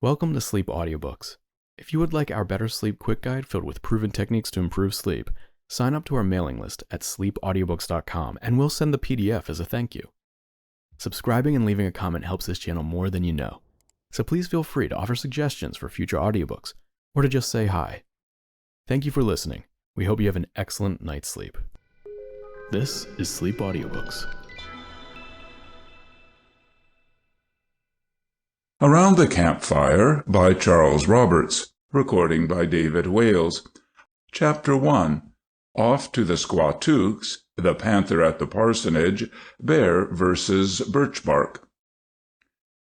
Welcome to Sleep Audiobooks. If you would like our Better Sleep Quick Guide filled with proven techniques to improve sleep, sign up to our mailing list at sleepaudiobooks.com and we'll send the PDF as a thank you. Subscribing and leaving a comment helps this channel more than you know, so please feel free to offer suggestions for future audiobooks or to just say hi. Thank you for listening. We hope you have an excellent night's sleep. This is Sleep Audiobooks. Around the Campfire by Charles Roberts. Recording by David Wales. Chapter 1. Off to the Squatooks, The Panther at the Parsonage, Bear versus Birchbark.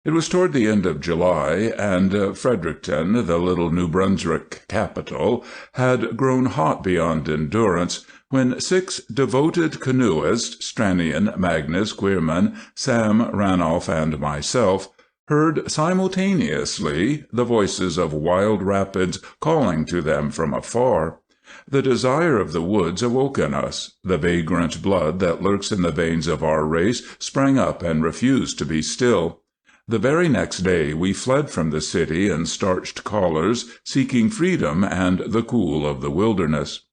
It was toward the end of July, and Fredericton, the little New Brunswick capital, had grown hot beyond endurance, when 6 devoted canoeists, Stranion, Magnus, Queerman, Sam, Ranulph, and myself, heard simultaneously the voices of wild rapids calling to them from afar. The desire of the woods awoke in us. The vagrant blood that lurks in the veins of our race sprang up and refused to be still. The very next day we fled from the city in starched collars, seeking freedom and the cool of the wilderness.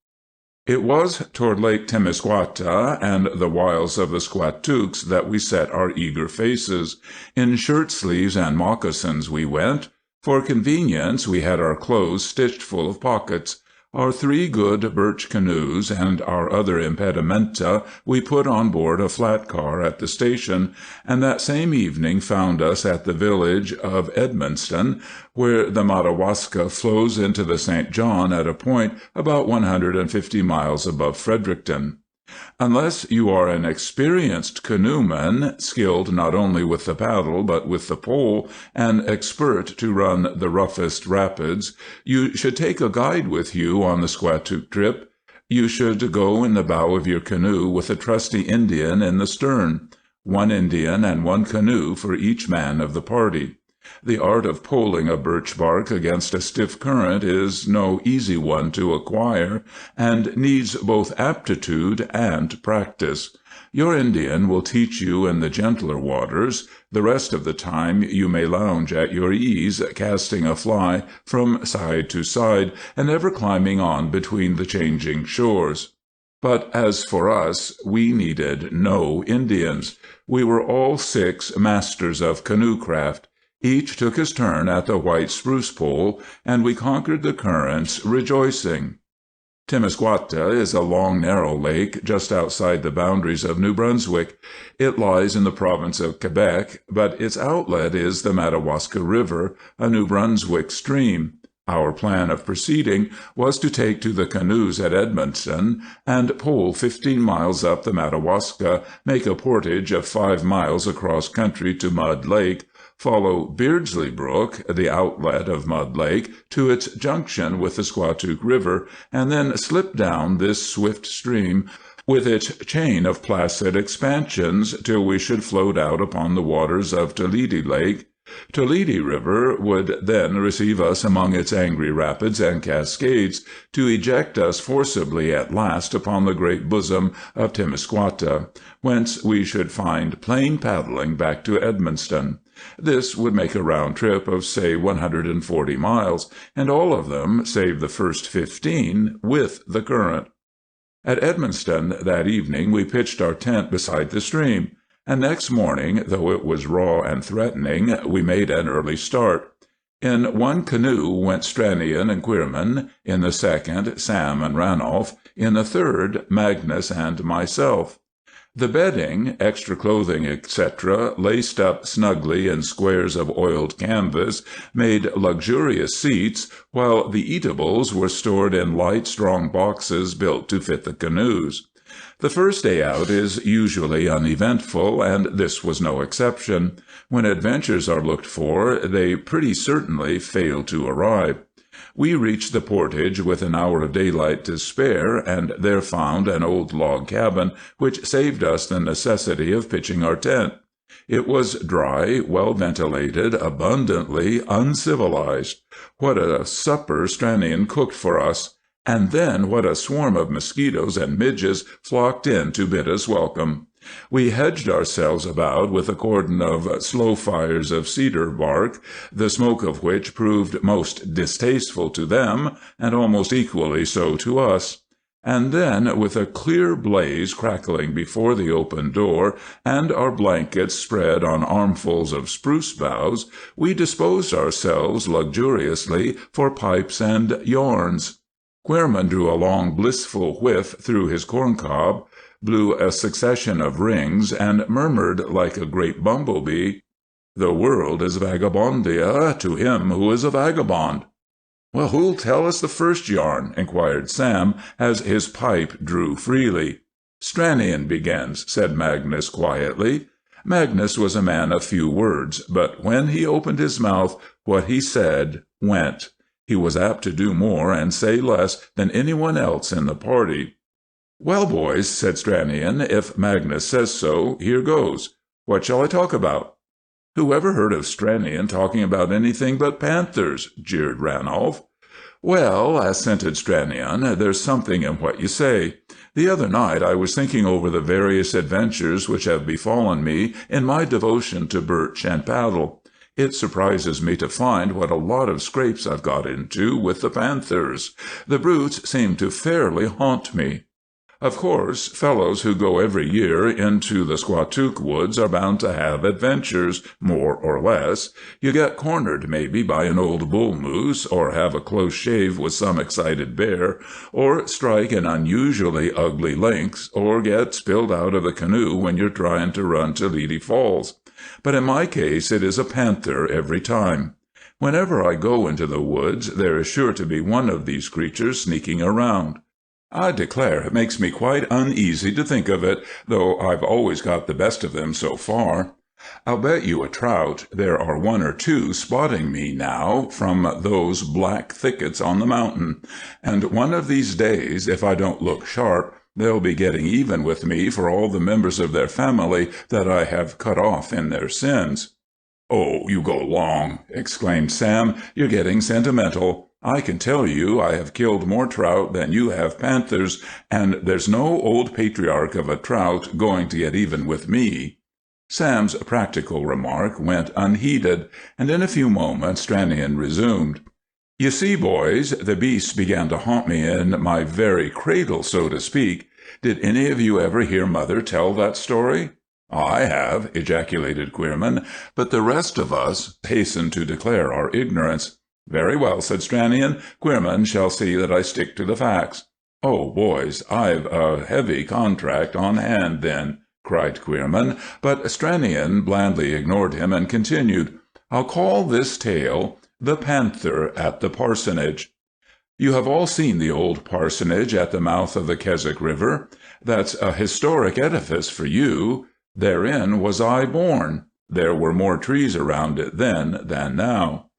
It was toward Lake Temiscouata and the wilds of the Squatooks that we set our eager faces. In shirt-sleeves and moccasins we went. For convenience we had our clothes stitched full of pockets. Our 3 good birch canoes and our other impedimenta we put on board a flat car at the station, and that same evening found us at the village of Edmundston, where the Madawaska flows into the St. John at a point about 150 miles above Fredericton. Unless you are an experienced canoeman, skilled not only with the paddle but with the pole, and expert to run the roughest rapids, you should take a guide with you on the Squatook trip. You should go in the bow of your canoe with a trusty Indian in the stern. 1 Indian and 1 canoe for each man of the party. The art of poling a birch bark against a stiff current is no easy one to acquire, and needs both aptitude and practice. Your Indian will teach you in the gentler waters. The rest of the time you may lounge at your ease, casting a fly from side to side, and ever climbing on between the changing shores. But as for us, we needed no Indians. We were all 6 masters of canoecraft. Each took his turn at the white spruce pole, and we conquered the currents rejoicing. Temiscouata is a long, narrow lake just outside the boundaries of New Brunswick. It lies in the province of Quebec, but its outlet is the Madawaska River, a New Brunswick stream. Our plan of proceeding was to take to the canoes at Edmundston and pole 15 miles up the Madawaska, make a portage of 5 miles across country to Mud Lake, follow Beardsley Brook, the outlet of Mud Lake, to its junction with the Squatook River, and then slip down this swift stream with its chain of placid expansions till we should float out upon the waters of Toledi Lake. Toledi River would then receive us among its angry rapids and cascades, to eject us forcibly at last upon the great bosom of Temiscouata, whence we should find plain paddling back to Edmundston. This would make a round trip of, say, 140 miles, and all of them, save the first 15, with the current. At Edmundston that evening we pitched our tent beside the stream, and next morning, though it was raw and threatening, we made an early start. In 1 canoe went Stranion and Queerman, in the second Sam and Ranulph, in the third Magnus and myself. The bedding, extra clothing, etc., laced up snugly in squares of oiled canvas, made luxurious seats, while the eatables were stored in light, strong boxes built to fit the canoes. The first day out is usually uneventful, and this was no exception. When adventures are looked for, they pretty certainly fail to arrive. We reached the portage with an hour of daylight to spare, and there found an old log cabin, which saved us the necessity of pitching our tent. It was dry, well ventilated, abundantly uncivilized. What a supper Stranion cooked for us! And then what a swarm of mosquitoes and midges flocked in to bid us welcome. We hedged ourselves about with a cordon of slow fires of cedar bark, the smoke of which proved most distasteful to them, and almost equally so to us. And then, with a clear blaze crackling before the open door, and our blankets spread on armfuls of spruce boughs, we disposed ourselves luxuriously for pipes and yarns. Queerman drew a long blissful whiff through his corncob, blew a succession of rings, and murmured like a great bumblebee, "The world is vagabondia to him who is a vagabond." "Well, who'll tell us the first yarn?" inquired Sam, as his pipe drew freely. "Stranion begins," said Magnus quietly. Magnus was a man of few words, but when he opened his mouth, what he said went. He was apt to do more and say less than anyone else in the party. "Well, boys," said Stranion, "if Magnus says so, here goes. What shall I talk about?" "Who ever heard of Stranion talking about anything but panthers?" jeered Ranulph. "Well," assented Stranion, "there's something in what you say. The other night I was thinking over the various adventures which have befallen me in my devotion to birch and paddle. It surprises me to find what a lot of scrapes I've got into with the panthers. The brutes seem to fairly haunt me. Of course, fellows who go every year into the Squatook woods are bound to have adventures, more or less. You get cornered, maybe, by an old bull moose, or have a close shave with some excited bear, or strike an unusually ugly lynx, or get spilled out of the canoe when you're trying to run to Leedy Falls. But in my case it is a panther every time. Whenever I go into the woods, there is sure to be one of these creatures sneaking around. I declare it makes me quite uneasy to think of it, though I've always got the best of them so far. I'll bet you a trout there are one or two spotting me now from those black thickets on the mountain, and one of these days, if I don't look sharp, they'll be getting even with me for all the members of their family that I have cut off in their sins." "Oh, you go long," exclaimed Sam. "You're getting sentimental. I can tell you I have killed more trout than you have panthers, and there's no old patriarch of a trout going to get even with me." Sam's practical remark went unheeded, and in a few moments Stranion resumed. "You see, boys, the beasts began to haunt me in my very cradle, so to speak. Did any of you ever hear Mother tell that story?" "I have," ejaculated Queerman, but the rest of us hastened to declare our ignorance. "Very well," said Stranion. "Queerman shall see that I stick to the facts." "Oh, boys, I've a heavy contract on hand, then," cried Queerman, but Stranion blandly ignored him and continued, "I'll call this tale The Panther at the Parsonage. You have all seen the old parsonage at the mouth of the Keswick River. That's a historic edifice for you. Therein was I born. There were more trees around it then than now.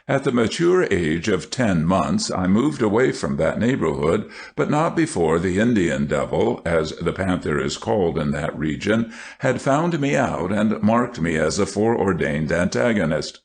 At the mature age of 10 months I moved away from that neighborhood, but not before the Indian devil, as the panther is called in that region, had found me out and marked me as a foreordained antagonist.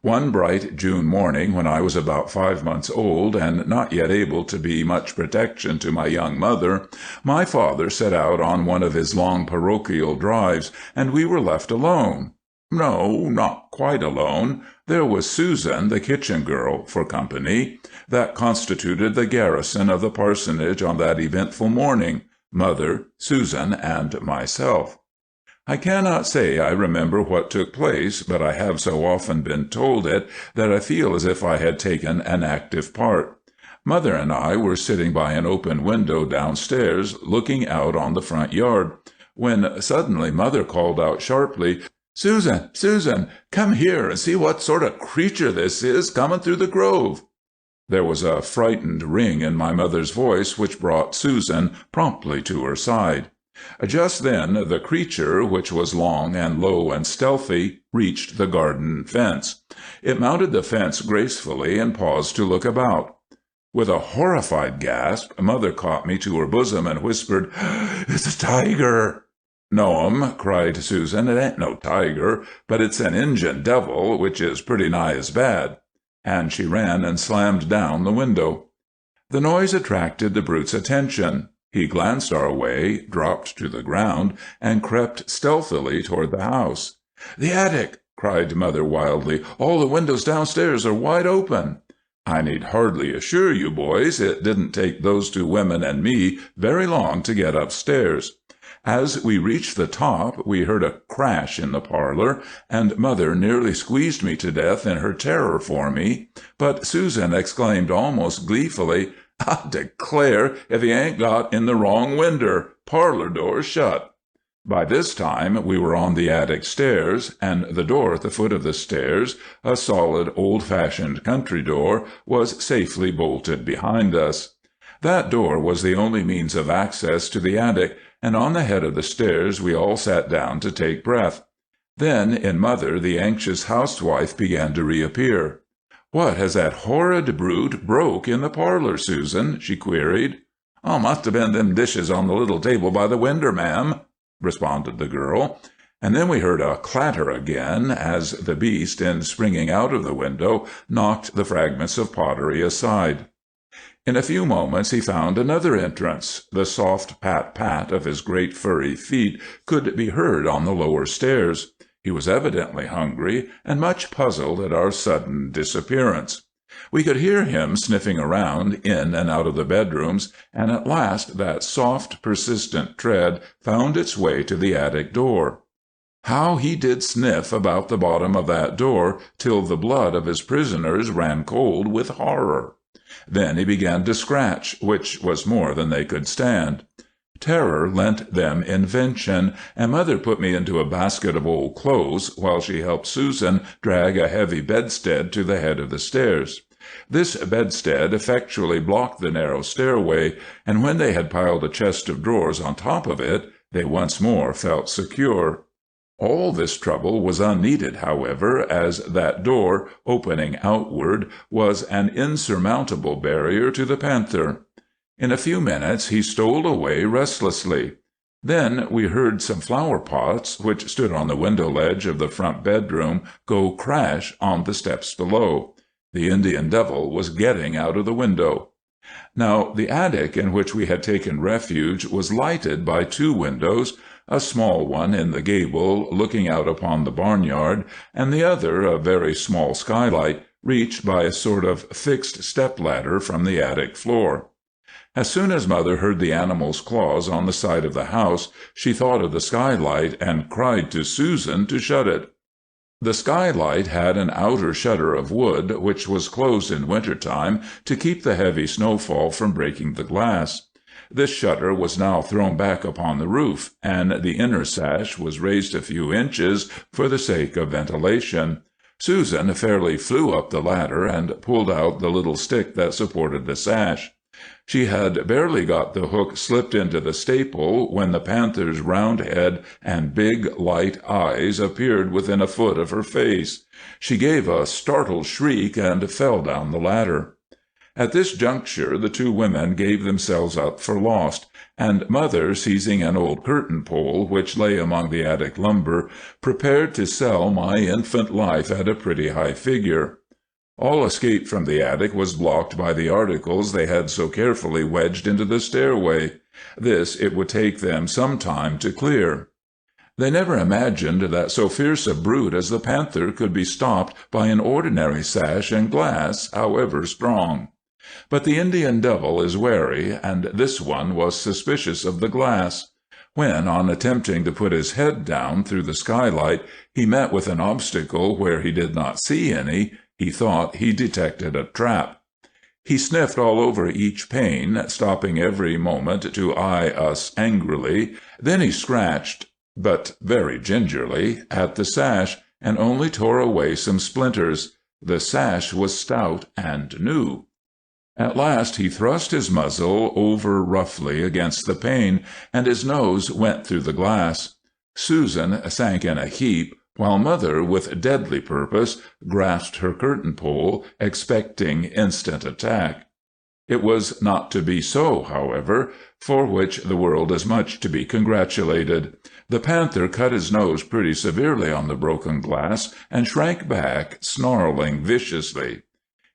One bright June morning, when I was about 5 months old and not yet able to be much protection to my young mother, my father set out on one of his long parochial drives, and we were left alone. No, not quite alone. There was Susan, the kitchen girl, for company. That constituted the garrison of the parsonage on that eventful morning, Mother, Susan, and myself. I cannot say I remember what took place, but I have so often been told it that I feel as if I had taken an active part. Mother and I were sitting by an open window downstairs, looking out on the front yard, when suddenly Mother called out sharply, "Susan, Susan, come here and see what sort of creature this is coming through the grove." There was a frightened ring in my mother's voice which brought Susan promptly to her side. Just then the creature, which was long and low and stealthy, reached the garden fence. It mounted the fence gracefully and paused to look about. With a horrified gasp, Mother caught me to her bosom and whispered, "It's a tiger." "No'm," cried Susan, "it ain't no tiger, but it's an Injun devil, which is pretty nigh as bad." And she ran and slammed down the window. The noise attracted the brute's attention. He glanced our way, dropped to the ground, and crept stealthily toward the house. "The attic!" cried Mother wildly. "All the windows downstairs are wide open." I need hardly assure you, boys, it didn't take those two women and me very long to get upstairs. As we reached the top, we heard a crash in the parlor, and Mother nearly squeezed me to death in her terror for me. But Susan exclaimed almost gleefully, "I declare if he ain't got in the wrong winder, parlor door shut." By this time we were on the attic stairs, and the door at the foot of the stairs, a solid old-fashioned country door, was safely bolted behind us. That door was the only means of access to the attic, and on the head of the stairs we all sat down to take breath. Then in Mother the anxious housewife began to reappear. "What has that horrid brute broke in the parlor, Susan?" she queried. "Oh, must have been them dishes on the little table by the winder, ma'am," responded the girl. And then we heard a clatter again as the beast, in springing out of the window, knocked the fragments of pottery aside. In a few moments he found another entrance. The soft pat-pat of his great furry feet could be heard on the lower stairs. He was evidently hungry and much puzzled at our sudden disappearance. We could hear him sniffing around in and out of the bedrooms, and at last that soft, persistent tread found its way to the attic door. How he did sniff about the bottom of that door till the blood of his prisoners ran cold with horror. Then he began to scratch, which was more than they could stand. Terror lent them invention, and Mother put me into a basket of old clothes while she helped Susan drag a heavy bedstead to the head of the stairs. This bedstead effectually blocked the narrow stairway, and when they had piled a chest of drawers on top of it, they once more felt secure. All this trouble was unneeded, however, as that door, opening outward, was an insurmountable barrier to the panther. In a few minutes he stole away restlessly. Then we heard some flower-pots, which stood on the window ledge of the front bedroom, go crash on the steps below. The Indian devil was getting out of the window. Now, the attic in which we had taken refuge was lighted by two windows, a small one in the gable looking out upon the barnyard, and the other, a very small skylight, reached by a sort of fixed step-ladder from the attic floor. As soon as Mother heard the animal's claws on the side of the house, she thought of the skylight and cried to Susan to shut it. The skylight had an outer shutter of wood, which was closed in winter-time to keep the heavy snowfall from breaking the glass. This shutter was now thrown back upon the roof, and the inner sash was raised a few inches for the sake of ventilation. Susan fairly flew up the ladder and pulled out the little stick that supported the sash. She had barely got the hook slipped into the staple when the panther's round head and big, light eyes appeared within a foot of her face. She gave a startled shriek and fell down the ladder. At this juncture the two women gave themselves up for lost, and Mother, seizing an old curtain pole which lay among the attic lumber, prepared to sell my infant life at a pretty high figure. All escape from the attic was blocked by the articles they had so carefully wedged into the stairway. This it would take them some time to clear. They never imagined that so fierce a brute as the panther could be stopped by an ordinary sash and glass, however strong. But the Indian devil is wary, and this one was suspicious of the glass. When, on attempting to put his head down through the skylight, he met with an obstacle where he did not see any, he thought he detected a trap. He sniffed all over each pane, stopping every moment to eye us angrily. Then he scratched, but very gingerly, at the sash, and only tore away some splinters. The sash was stout and new. At last he thrust his muzzle over roughly against the pane, and his nose went through the glass. Susan sank in a heap, while Mother, with deadly purpose, grasped her curtain pole, expecting instant attack. It was not to be so, however, for which the world is much to be congratulated. The panther cut his nose pretty severely on the broken glass, and shrank back, snarling viciously.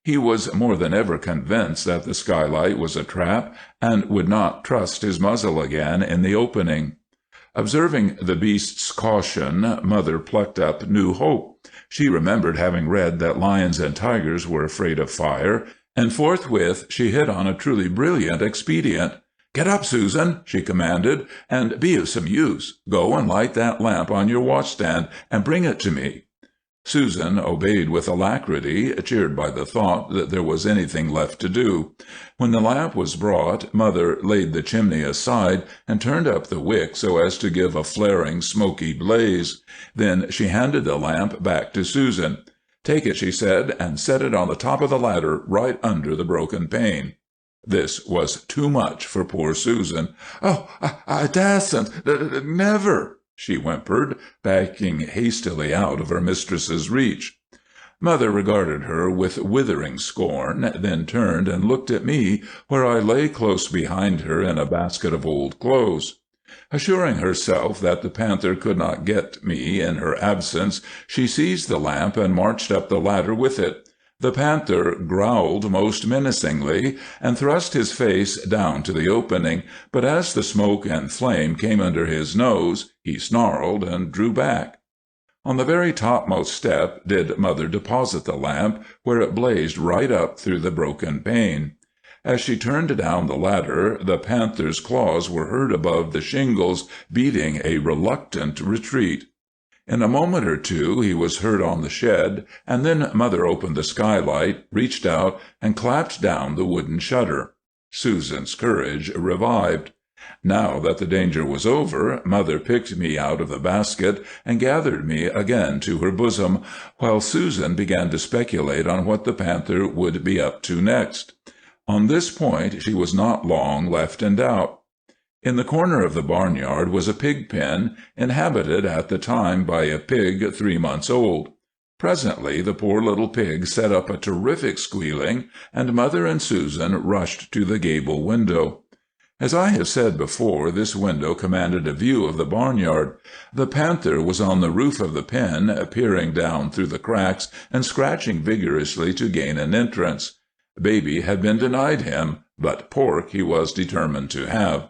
He was more than ever convinced that the skylight was a trap, and would not trust his muzzle again in the opening. Observing the beast's caution, Mother plucked up new hope. She remembered having read that lions and tigers were afraid of fire, and forthwith she hit on a truly brilliant expedient. "Get up, Susan," she commanded, "and be of some use. Go and light that lamp on your washstand, and bring it to me." Susan obeyed with alacrity, cheered by the thought that there was anything left to do. When the lamp was brought, Mother laid the chimney aside and turned up the wick so as to give a flaring, smoky blaze. Then she handed the lamp back to Susan. "Take it," she said, "and set it on the top of the ladder right under the broken pane." This was too much for poor Susan. "Oh, I dasn't, never," she whimpered, backing hastily out of her mistress's reach. Mother regarded her with withering scorn, then turned and looked at me, where I lay close behind her in a basket of old clothes. Assuring herself that the panther could not get me in her absence, she seized the lamp and marched up the ladder with it. The panther growled most menacingly, and thrust his face down to the opening, but as the smoke and flame came under his nose, he snarled and drew back. On the very topmost step did Mother deposit the lamp, where it blazed right up through the broken pane. As she turned down the ladder, the panther's claws were heard above the shingles, beating a reluctant retreat. In a moment or two he was heard on the shed, and then Mother opened the skylight, reached out, and clapped down the wooden shutter. Susan's courage revived. Now that the danger was over, Mother picked me out of the basket and gathered me again to her bosom, while Susan began to speculate on what the panther would be up to next. On this point she was not long left in doubt. In the corner of the barnyard was a pig pen, inhabited at the time by a pig 3 months old. Presently the poor little pig set up a terrific squealing, and Mother and Susan rushed to the gable window. As I have said before, this window commanded a view of the barnyard. The panther was on the roof of the pen, peering down through the cracks and scratching vigorously to gain an entrance. Baby had been denied him, but pork he was determined to have.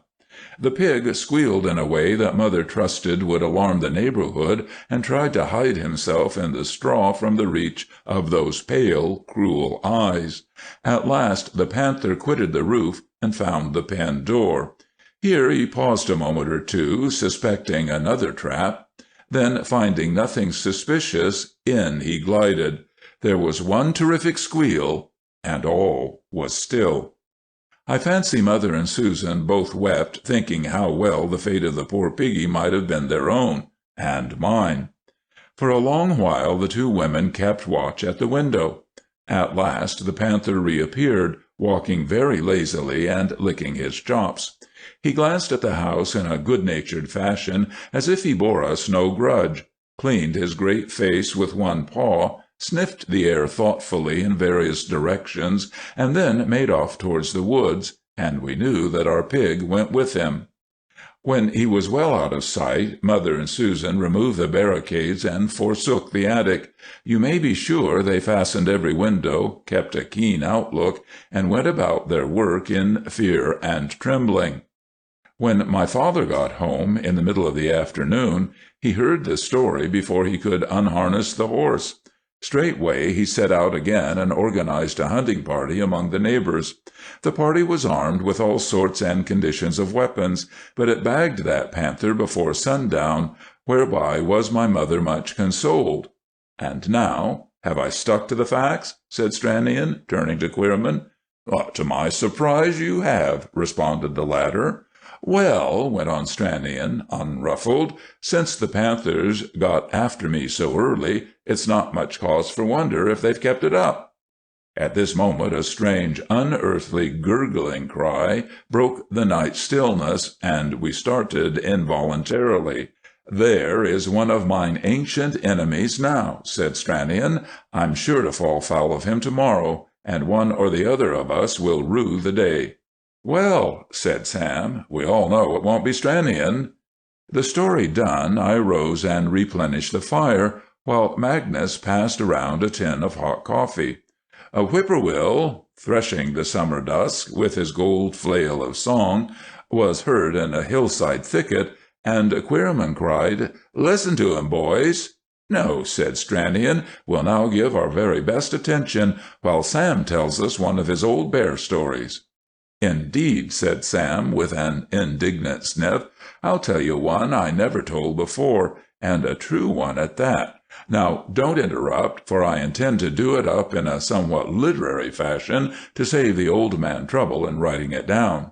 The pig squealed in a way that Mother trusted would alarm the neighborhood, and tried to hide himself in the straw from the reach of those pale, cruel eyes. At last the panther quitted the roof and found the pen door. Here he paused a moment or two, suspecting another trap. Then, finding nothing suspicious, in he glided. There was one terrific squeal, and all was still. I fancy Mother and Susan both wept, thinking how well the fate of the poor piggy might have been their own, and mine. For a long while the two women kept watch at the window. At last the panther reappeared, walking very lazily and licking his chops. He glanced at the house in a good-natured fashion, as if he bore us no grudge, cleaned his great face with one paw, sniffed the air thoughtfully in various directions, and then made off towards the woods, and we knew that our pig went with him. When he was well out of sight, Mother and Susan removed the barricades and forsook the attic. You may be sure they fastened every window, kept a keen outlook, and went about their work in fear and trembling. When my father got home, in the middle of the afternoon, he heard the story before he could unharness the horse. Straightway he set out again and organized a hunting party among the neighbors. The party was armed with all sorts and conditions of weapons, but it bagged that panther before sundown, whereby was my mother much consoled. "And now, have I stuck to the facts?" said Stranion, turning to Queerman. "To my surprise you have," responded the latter. "Well," went on Stranion, unruffled, "since the panthers got after me so early, it's not much cause for wonder if they've kept it up." At this moment a strange, unearthly, gurgling cry broke the night stillness, and we started involuntarily. "There is one of mine ancient enemies now," said Stranion. "I'm sure to fall foul of him tomorrow, and one or the other of us will rue the day." "Well," said Sam, "we all know it won't be Stranion." The story done, I rose and replenished the fire, while Magnus passed around a tin of hot coffee. A whippoorwill, threshing the summer dusk with his gold flail of song, was heard in a hillside thicket, and Queerman cried, "Listen to him, boys." "No," said Stranion, "we'll now give our very best attention while Sam tells us one of his old bear stories." "Indeed," said Sam, with an indignant sniff, "I'll tell you one I never told before, and a true one at that. Now, don't interrupt, for I intend to do it up in a somewhat literary fashion to save the old man trouble in writing it down."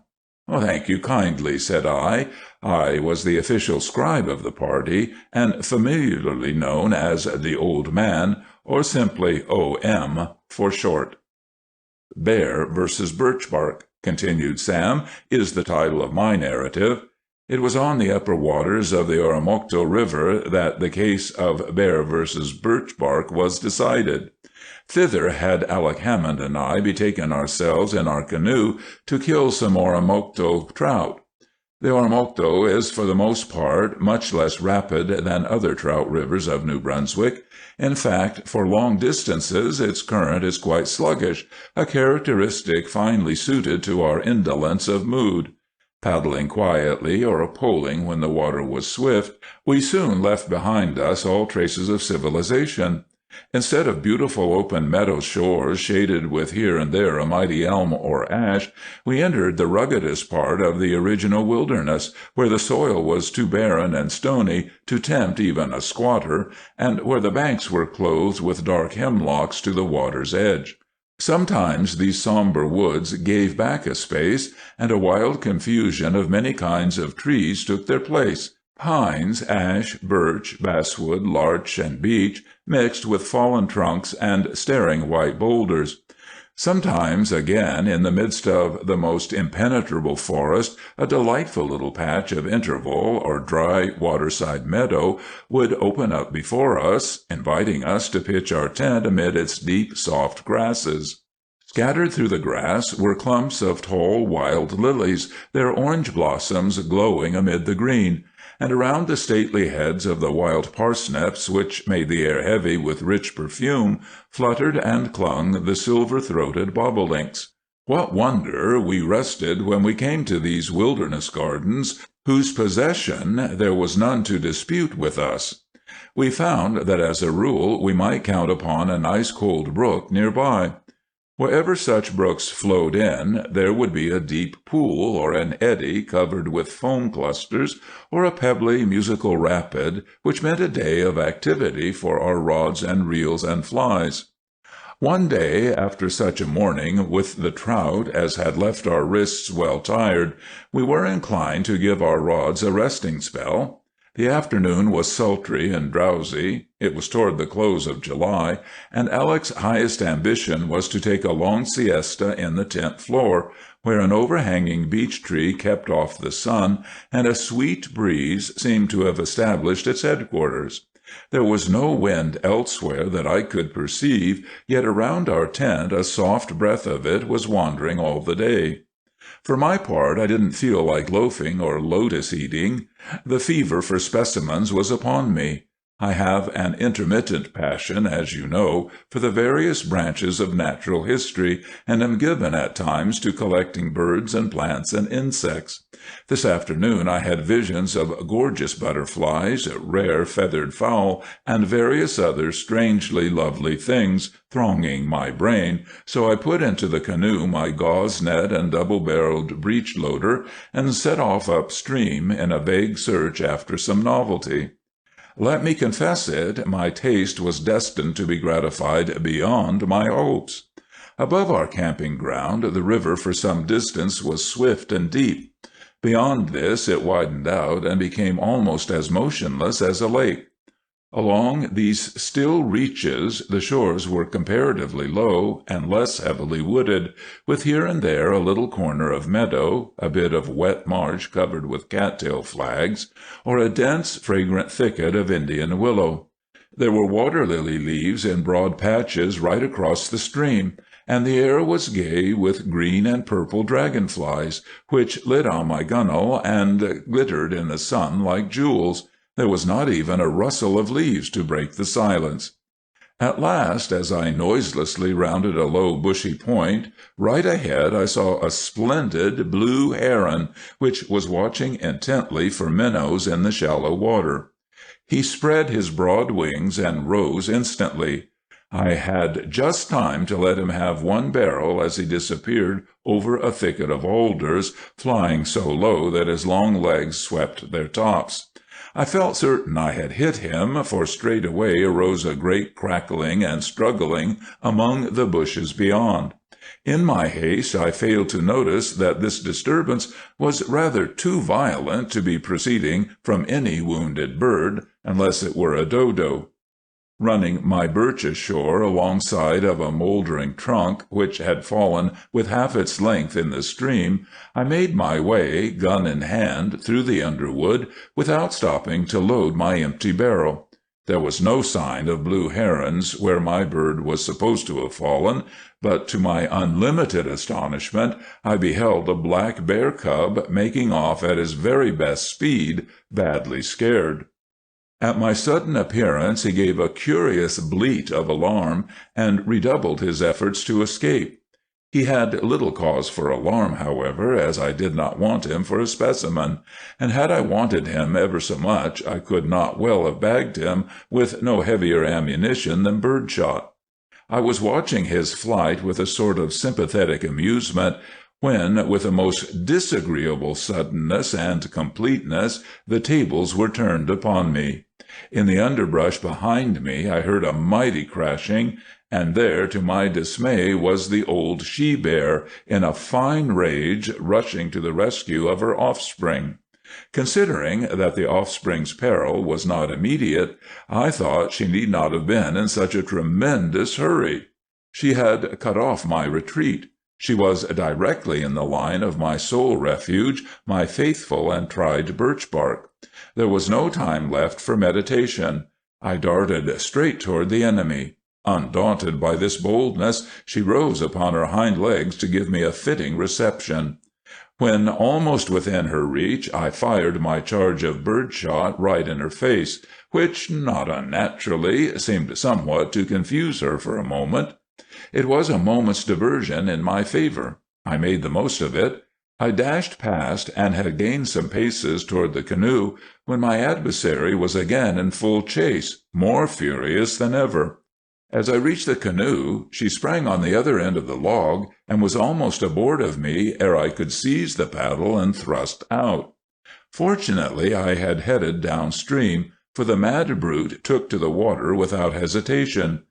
"Thank you kindly," said I. I was the official scribe of the party, and familiarly known as the Old Man, or simply O.M. for short. "Bear versus Birch Bark," continued Sam, "is the title of my narrative. It was on the upper waters of the Oromocto River that the case of Bear versus Birch Bark was decided. Thither had Alec Hammond and I betaken ourselves in our canoe to kill some Oromocto trout. The Oromocto is for the most part much less rapid than other trout rivers of New Brunswick. In fact, for long distances its current is quite sluggish, a characteristic finely suited to our indolence of mood. Paddling quietly or poling when the water was swift, we soon left behind us all traces of civilization. Instead of beautiful open meadow shores shaded with here and there a mighty elm or ash, we entered the ruggedest part of the original wilderness, where the soil was too barren and stony to tempt even a squatter, and where the banks were clothed with dark hemlocks to the water's edge. Sometimes these somber woods gave back a space, and a wild confusion of many kinds of trees took their place. Pines, ash, birch, basswood, larch, and beech, mixed with fallen trunks and staring white boulders. Sometimes, again, in the midst of the most impenetrable forest, a delightful little patch of interval or dry waterside meadow would open up before us, inviting us to pitch our tent amid its deep, soft grasses. Scattered through the grass were clumps of tall wild lilies, their orange blossoms glowing amid the green, and around the stately heads of the wild parsnips, which made the air heavy with rich perfume, fluttered and clung the silver-throated bobolinks. What wonder we rested when we came to these wilderness gardens, whose possession there was none to dispute with us. We found that as a rule we might count upon an ice-cold brook near by. Wherever such brooks flowed in, there would be a deep pool or an eddy covered with foam clusters, or a pebbly musical rapid, which meant a day of activity for our rods and reels and flies. One day, after such a morning with the trout as had left our wrists well tired, we were inclined to give our rods a resting spell. The afternoon was sultry and drowsy. It was toward the close of July, and Alec's highest ambition was to take a long siesta in the tent floor, where an overhanging beech tree kept off the sun, and a sweet breeze seemed to have established its headquarters. There was no wind elsewhere that I could perceive, yet around our tent a soft breath of it was wandering all the day. For my part, I didn't feel like loafing or lotus eating. The fever for specimens was upon me. I have an intermittent passion, as you know, for the various branches of natural history, and am given at times to collecting birds and plants and insects. This afternoon I had visions of gorgeous butterflies, rare feathered fowl, and various other strangely lovely things thronging my brain, so I put into the canoe my gauze net and double-barreled breech-loader, and set off upstream in a vague search after some novelty. Let me confess it, my taste was destined to be gratified beyond my hopes. Above our camping ground the river for some distance was swift and deep. Beyond this it widened out and became almost as motionless as a lake. Along these still reaches the shores were comparatively low and less heavily wooded, with here and there a little corner of meadow, a bit of wet marsh covered with cattail flags, or a dense, fragrant thicket of Indian willow. There were water-lily leaves in broad patches right across the stream, and the air was gay with green and purple dragonflies, which lit on my gunwale and glittered in the sun like jewels. There was not even a rustle of leaves to break the silence. At last, as I noiselessly rounded a low bushy point, right ahead I saw a splendid blue heron, which was watching intently for minnows in the shallow water. He spread his broad wings and rose instantly. I had just time to let him have one barrel as he disappeared over a thicket of alders, flying so low that his long legs swept their tops. I felt certain I had hit him, for straightway arose a great crackling and struggling among the bushes beyond. In my haste I failed to notice that this disturbance was rather too violent to be proceeding from any wounded bird, unless it were a dodo. Running my birch ashore alongside of a mouldering trunk which had fallen with half its length in the stream, I made my way, gun in hand, through the underwood, without stopping to load my empty barrel. There was no sign of blue herons where my bird was supposed to have fallen, but to my unlimited astonishment I beheld a black bear cub making off at his very best speed, badly scared. At my sudden appearance he gave a curious bleat of alarm, and redoubled his efforts to escape. He had little cause for alarm, however, as I did not want him for a specimen, and had I wanted him ever so much, I could not well have bagged him with no heavier ammunition than bird-shot. I was watching his flight with a sort of sympathetic amusement, when, with a most disagreeable suddenness and completeness, the tables were turned upon me. In the underbrush behind me I heard a mighty crashing, and there, to my dismay, was the old she-bear, in a fine rage, rushing to the rescue of her offspring. Considering that the offspring's peril was not immediate, I thought she need not have been in such a tremendous hurry. She had cut off my retreat. She was directly in the line of my sole refuge, my faithful and tried birch bark. There was no time left for meditation. I darted straight toward the enemy. Undaunted by this boldness, she rose upon her hind legs to give me a fitting reception. When almost within her reach, I fired my charge of bird-shot right in her face, which, not unnaturally, seemed somewhat to confuse her for a moment. It was a moment's diversion in my favor. I made the most of it. I dashed past and had gained some paces toward the canoe when my adversary was again in full chase, more furious than ever. As I reached the canoe, she sprang on the other end of the log and was almost aboard of me ere I could seize the paddle and thrust out. Fortunately, I had headed downstream, for the mad brute took to the water without hesitation.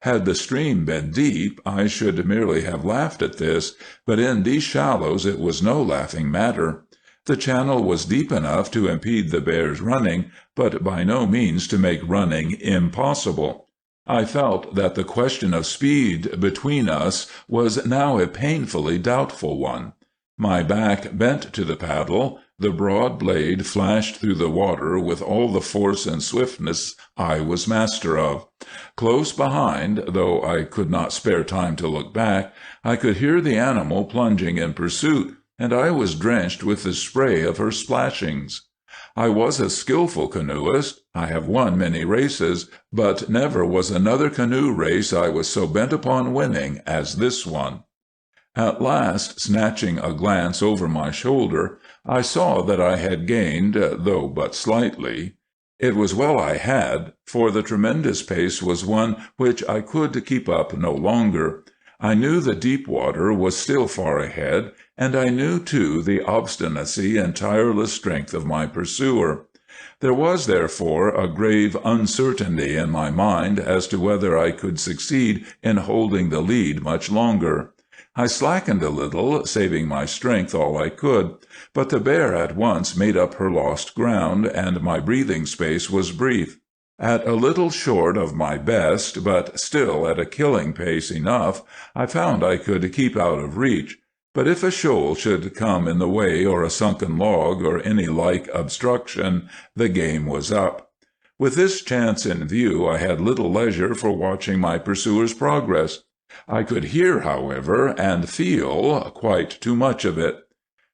Had the stream been deep, I should merely have laughed at this, but in these shallows it was no laughing matter. The channel was deep enough to impede the bear's running, but by no means to make running impossible. I felt that the question of speed between us was now a painfully doubtful one. My back bent to the paddle, the broad blade flashed through the water with all the force and swiftness I was master of. Close behind, though I could not spare time to look back, I could hear the animal plunging in pursuit, and I was drenched with the spray of her splashings. I was a skillful canoeist. I have won many races, but never was another canoe race I was so bent upon winning as this one. At last, snatching a glance over my shoulder, I saw that I had gained, though but slightly. It was well I had, for the tremendous pace was one which I could keep up no longer. I knew the deep water was still far ahead, and I knew, too, the obstinacy and tireless strength of my pursuer. There was, therefore, a grave uncertainty in my mind as to whether I could succeed in holding the lead much longer. I slackened a little, saving my strength all I could, but the bear at once made up her lost ground, and my breathing space was brief. At a little short of my best, but still at a killing pace enough, I found I could keep out of reach. But if a shoal should come in the way, or a sunken log, or any like obstruction, the game was up. With this chance in view, I had little leisure for watching my pursuer's progress. I could hear, however, and feel quite too much of it.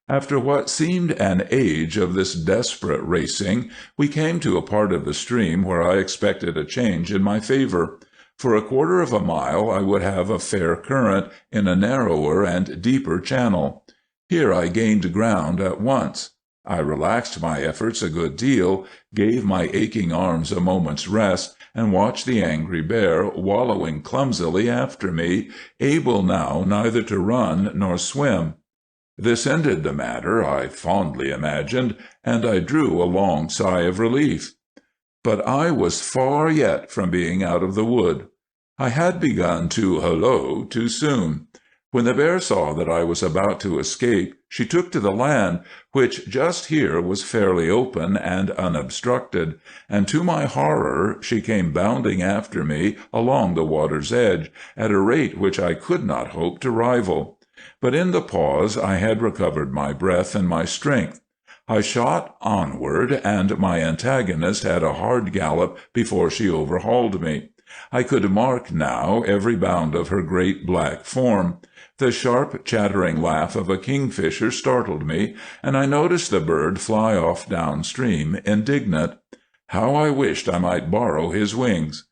After what seemed an age of this desperate racing, we came to a part of the stream where I expected a change in my favor. For a quarter of a mile I would have a fair current in a narrower and deeper channel. Here I gained ground at once. I relaxed my efforts a good deal, gave my aching arms a moment's rest, and watched the angry bear wallowing clumsily after me, able now neither to run nor swim. This ended the matter, I fondly imagined, and I drew a long sigh of relief. But I was far yet from being out of the wood. I had begun to hullo too soon. When the bear saw that I was about to escape, she took to the land, which just here was fairly open and unobstructed, and to my horror she came bounding after me along the water's edge, at a rate which I could not hope to rival. But in the pause I had recovered my breath and my strength. I shot onward, and my antagonist had a hard gallop before she overhauled me. I could mark now every bound of her great black form. The sharp, chattering laugh of a kingfisher startled me, and I noticed the bird fly off downstream, indignant. How I wished I might borrow his wings!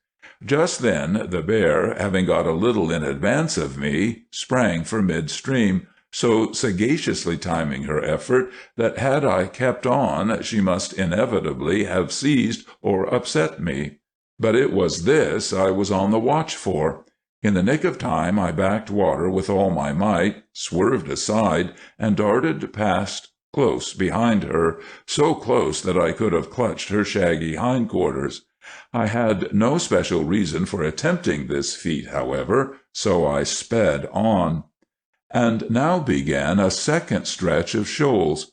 Just then the bear, having got a little in advance of me, sprang for midstream, so sagaciously timing her effort that had I kept on she must inevitably have seized or upset me. But it was this I was on the watch for. In the nick of time I backed water with all my might, swerved aside, and darted past close behind her, so close that I could have clutched her shaggy hindquarters. I had no special reason for attempting this feat, however, so I sped on. And now began a second stretch of shoals.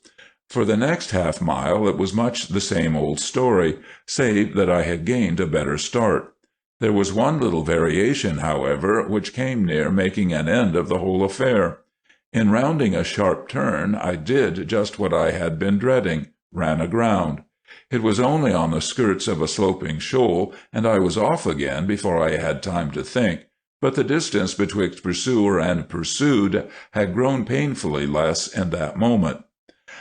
For the next half-mile it was much the same old story, save that I had gained a better start. There was one little variation, however, which came near making an end of the whole affair. In rounding a sharp turn I did just what I had been dreading, ran aground. It was only on the skirts of a sloping shoal, and I was off again before I had time to think, but the distance betwixt pursuer and pursued had grown painfully less in that moment.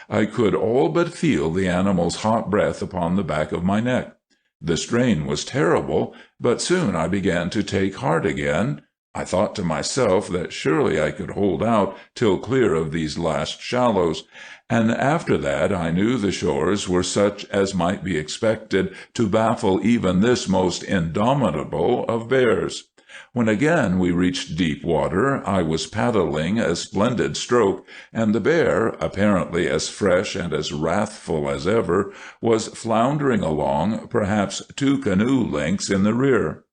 I could all but feel the animal's hot breath upon the back of my neck. The strain was terrible, but soon I began to take heart again. I thought to myself that surely I could hold out till clear of these last shallows, and after that I knew the shores were such as might be expected to baffle even this most indomitable of bears. When again we reached deep water, I was paddling a splendid stroke, and the bear, apparently as fresh and as wrathful as ever, was floundering along, perhaps 2 canoe lengths in the rear.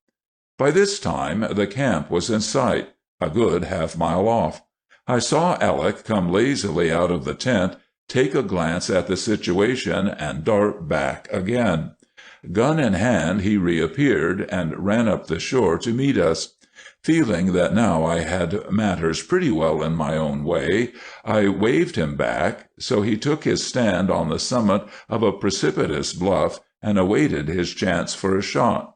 By this time the camp was in sight, a good half-mile off. I saw Alec come lazily out of the tent, take a glance at the situation, and dart back again. Gun in hand he reappeared, and ran up the shore to meet us. Feeling that now I had matters pretty well in my own way, I waved him back, so he took his stand on the summit of a precipitous bluff, and awaited his chance for a shot.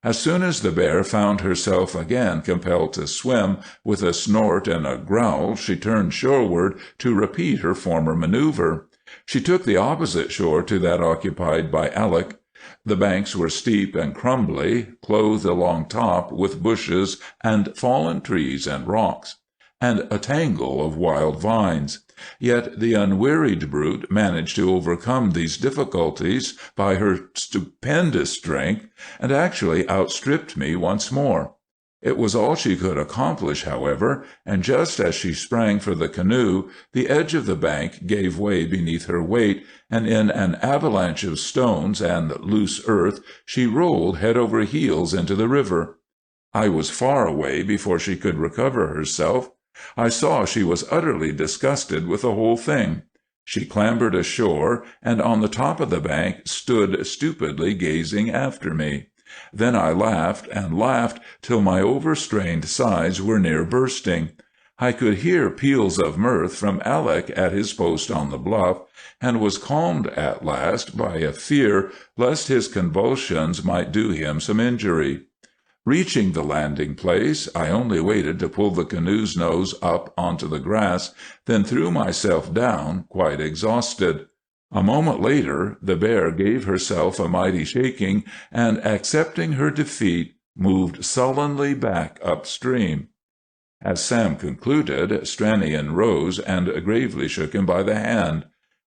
As soon as the bear found herself again compelled to swim, with a snort and a growl she turned shoreward to repeat her former maneuver. She took the opposite shore to that occupied by Alec. The banks were steep and crumbly, clothed along top with bushes and fallen trees and rocks, and a tangle of wild vines. Yet the unwearied brute managed to overcome these difficulties by her stupendous strength, and actually outstripped me once more. It was all she could accomplish, however, and just as she sprang for the canoe, the edge of the bank gave way beneath her weight, and in an avalanche of stones and loose earth she rolled head over heels into the river. I was far away before she could recover herself. I saw she was utterly disgusted with the whole thing. She clambered ashore, and on the top of the bank stood stupidly gazing after me. Then I laughed and laughed till my overstrained sides were near bursting. I could hear peals of mirth from Alec at his post on the bluff, and was calmed at last by a fear lest his convulsions might do him some injury. Reaching the landing place, I only waited to pull the canoe's nose up onto the grass, then threw myself down, quite exhausted. A moment later, the bear gave herself a mighty shaking, and, accepting her defeat, moved sullenly back upstream. As Sam concluded, Stranion rose and gravely shook him by the hand.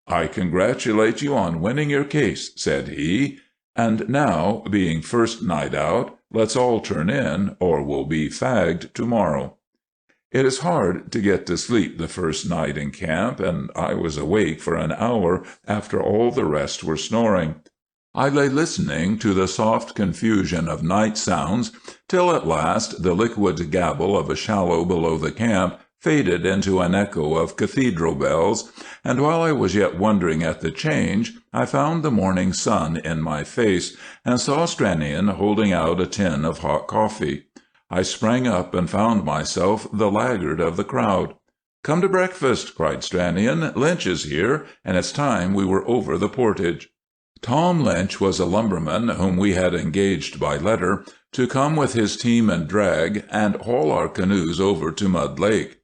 "I congratulate you on winning your case," said he. "And now, being first night out, let's all turn in, or we'll be fagged tomorrow." It is hard to get to sleep the first night in camp, and I was awake for an hour after all the rest were snoring. I lay listening to the soft confusion of night sounds, till at last the liquid gabble of a shallow below the camp faded into an echo of cathedral bells, and while I was yet wondering at the change, I found the morning sun in my face, and saw Stranion holding out a tin of hot coffee. I sprang up and found myself the laggard of the crowd. "Come to breakfast," cried Stranion. "Lynch is here, and it's time we were over the portage." Tom Lynch was a lumberman whom we had engaged by letter to come with his team and drag and haul our canoes over to Mud Lake.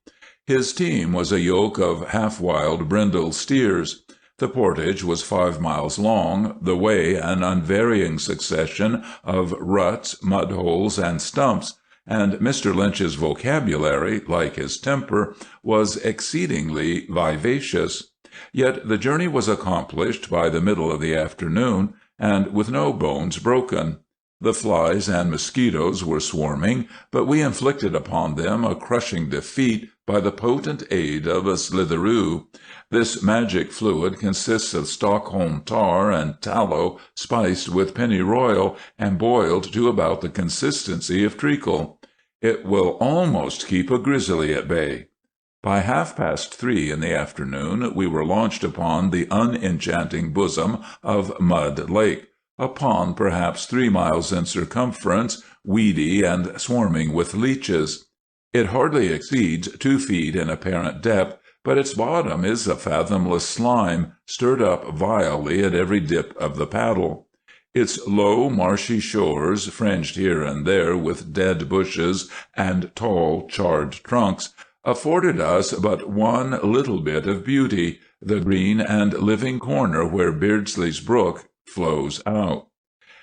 His team was a yoke of half-wild brindle steers. The portage was 5 miles long, the way an unvarying succession of ruts, mud holes, and stumps, and Mr. Lynch's vocabulary, like his temper, was exceedingly vivacious. Yet the journey was accomplished by the middle of the afternoon, and with no bones broken. The flies and mosquitoes were swarming, but we inflicted upon them a crushing defeat by the potent aid of a slitheroo. This magic fluid consists of Stockholm tar and tallow spiced with pennyroyal and boiled to about the consistency of treacle. It will almost keep a grizzly at bay. By 3:30 in the afternoon we were launched upon the unenchanting bosom of Mud Lake, a pond perhaps 3 miles in circumference, weedy and swarming with leeches. It hardly exceeds 2 feet in apparent depth, but its bottom is a fathomless slime, stirred up vilely at every dip of the paddle. Its low, marshy shores, fringed here and there with dead bushes and tall, charred trunks, afforded us but one little bit of beauty, the green and living corner where Beardsley's Brook flows out.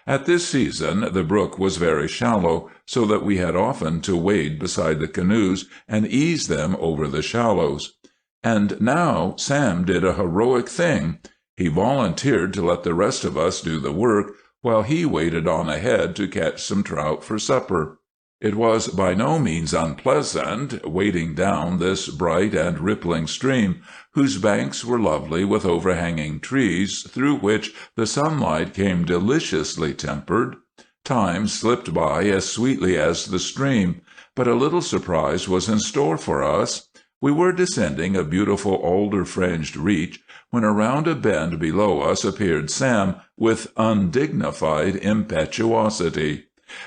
At this season the brook was very shallow, so that we had often to wade beside the canoes and ease them over the shallows. And now Sam did a heroic thing. He volunteered to let the rest of us do the work, while he waded on ahead to catch some trout for supper. It was by no means unpleasant, wading down this bright and rippling stream, whose banks were lovely with overhanging trees, through which the sunlight came deliciously tempered. Time slipped by as sweetly as the stream, but a little surprise was in store for us. We were descending a beautiful alder-fringed reach, when around a bend below us appeared Sam with undignified impetuosity.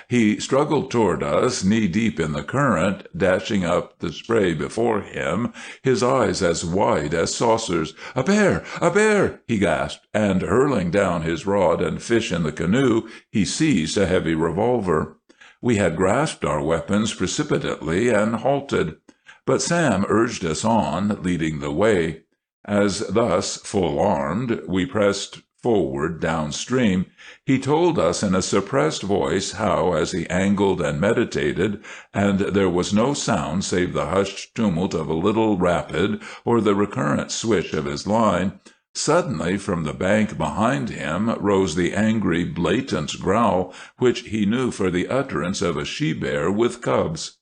He struggled toward us, knee-deep in the current, dashing up the spray before him, his eyes as wide as saucers. "A bear! A bear!" he gasped, and hurling down his rod and fish in the canoe, he seized a heavy revolver. We had grasped our weapons precipitately and halted. But Sam urged us on, leading the way. As thus, full armed, we pressed forward downstream, he told us in a suppressed voice how, as he angled and meditated, and there was no sound save the hushed tumult of a little rapid or the recurrent swish of his line, suddenly from the bank behind him rose the angry, blatant growl which he knew for the utterance of a she-bear with cubs.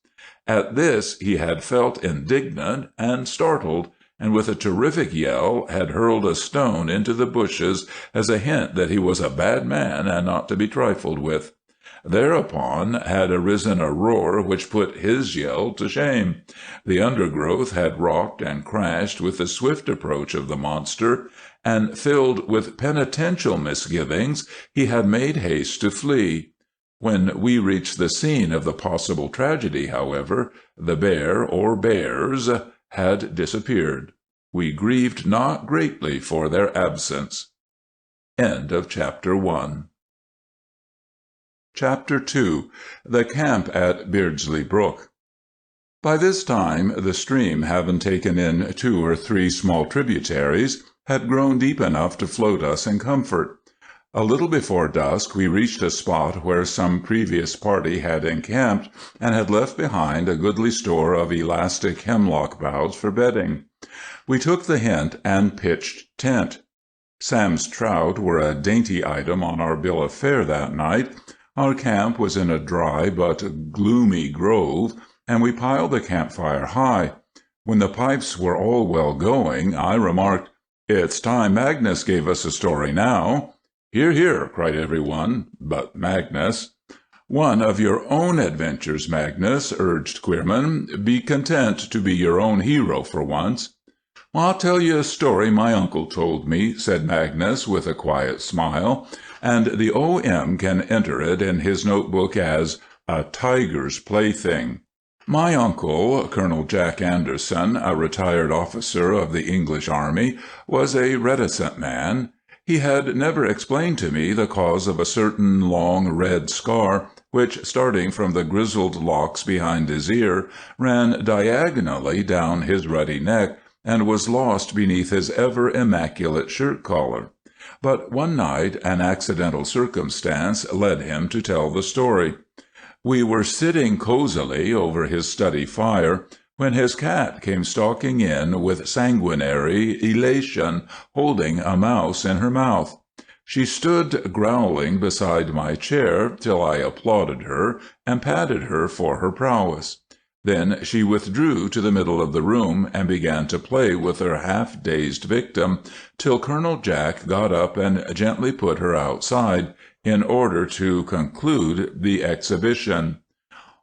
At this he had felt indignant and startled, and with a terrific yell had hurled a stone into the bushes as a hint that he was a bad man and not to be trifled with. Thereupon had arisen a roar which put his yell to shame. The undergrowth had rocked and crashed with the swift approach of the monster, and filled with penitential misgivings, he had made haste to flee. When we reached the scene of the possible tragedy, however, the bear or bears had disappeared. We grieved not greatly for their absence. End of Chapter 1. Chapter 2. The Camp at Beardsley Brook. By this time, the stream, having taken in 2 or 3 small tributaries, had grown deep enough to float us in comfort. A little before dusk we reached a spot where some previous party had encamped and had left behind a goodly store of elastic hemlock boughs for bedding. We took the hint and pitched tent. Sam's trout were a dainty item on our bill of fare that night. Our camp was in a dry but gloomy grove, and we piled the campfire high. When the pipes were all well going, I remarked, "It's time Magnus gave us a story now." "Hear, hear," cried everyone but Magnus. "One of your own adventures, Magnus," urged Queerman. "Be content to be your own hero for once." "I'll tell you a story my uncle told me," said Magnus with a quiet smile, and the O.M. can enter it in his notebook as a tiger's plaything. My uncle, Colonel Jack Anderson, a retired officer of the English Army, was a reticent man. He had never explained to me the cause of a certain long red scar which, starting from the grizzled locks behind his ear, ran diagonally down his ruddy neck and was lost beneath his ever immaculate shirt collar. But one night an accidental circumstance led him to tell the story. We were sitting cozily over his study fire when his cat came stalking in with sanguinary elation, holding a mouse in her mouth. She stood growling beside my chair till I applauded her and patted her for her prowess. Then she withdrew to the middle of the room and began to play with her half-dazed victim till Colonel Jack got up and gently put her outside in order to conclude the exhibition.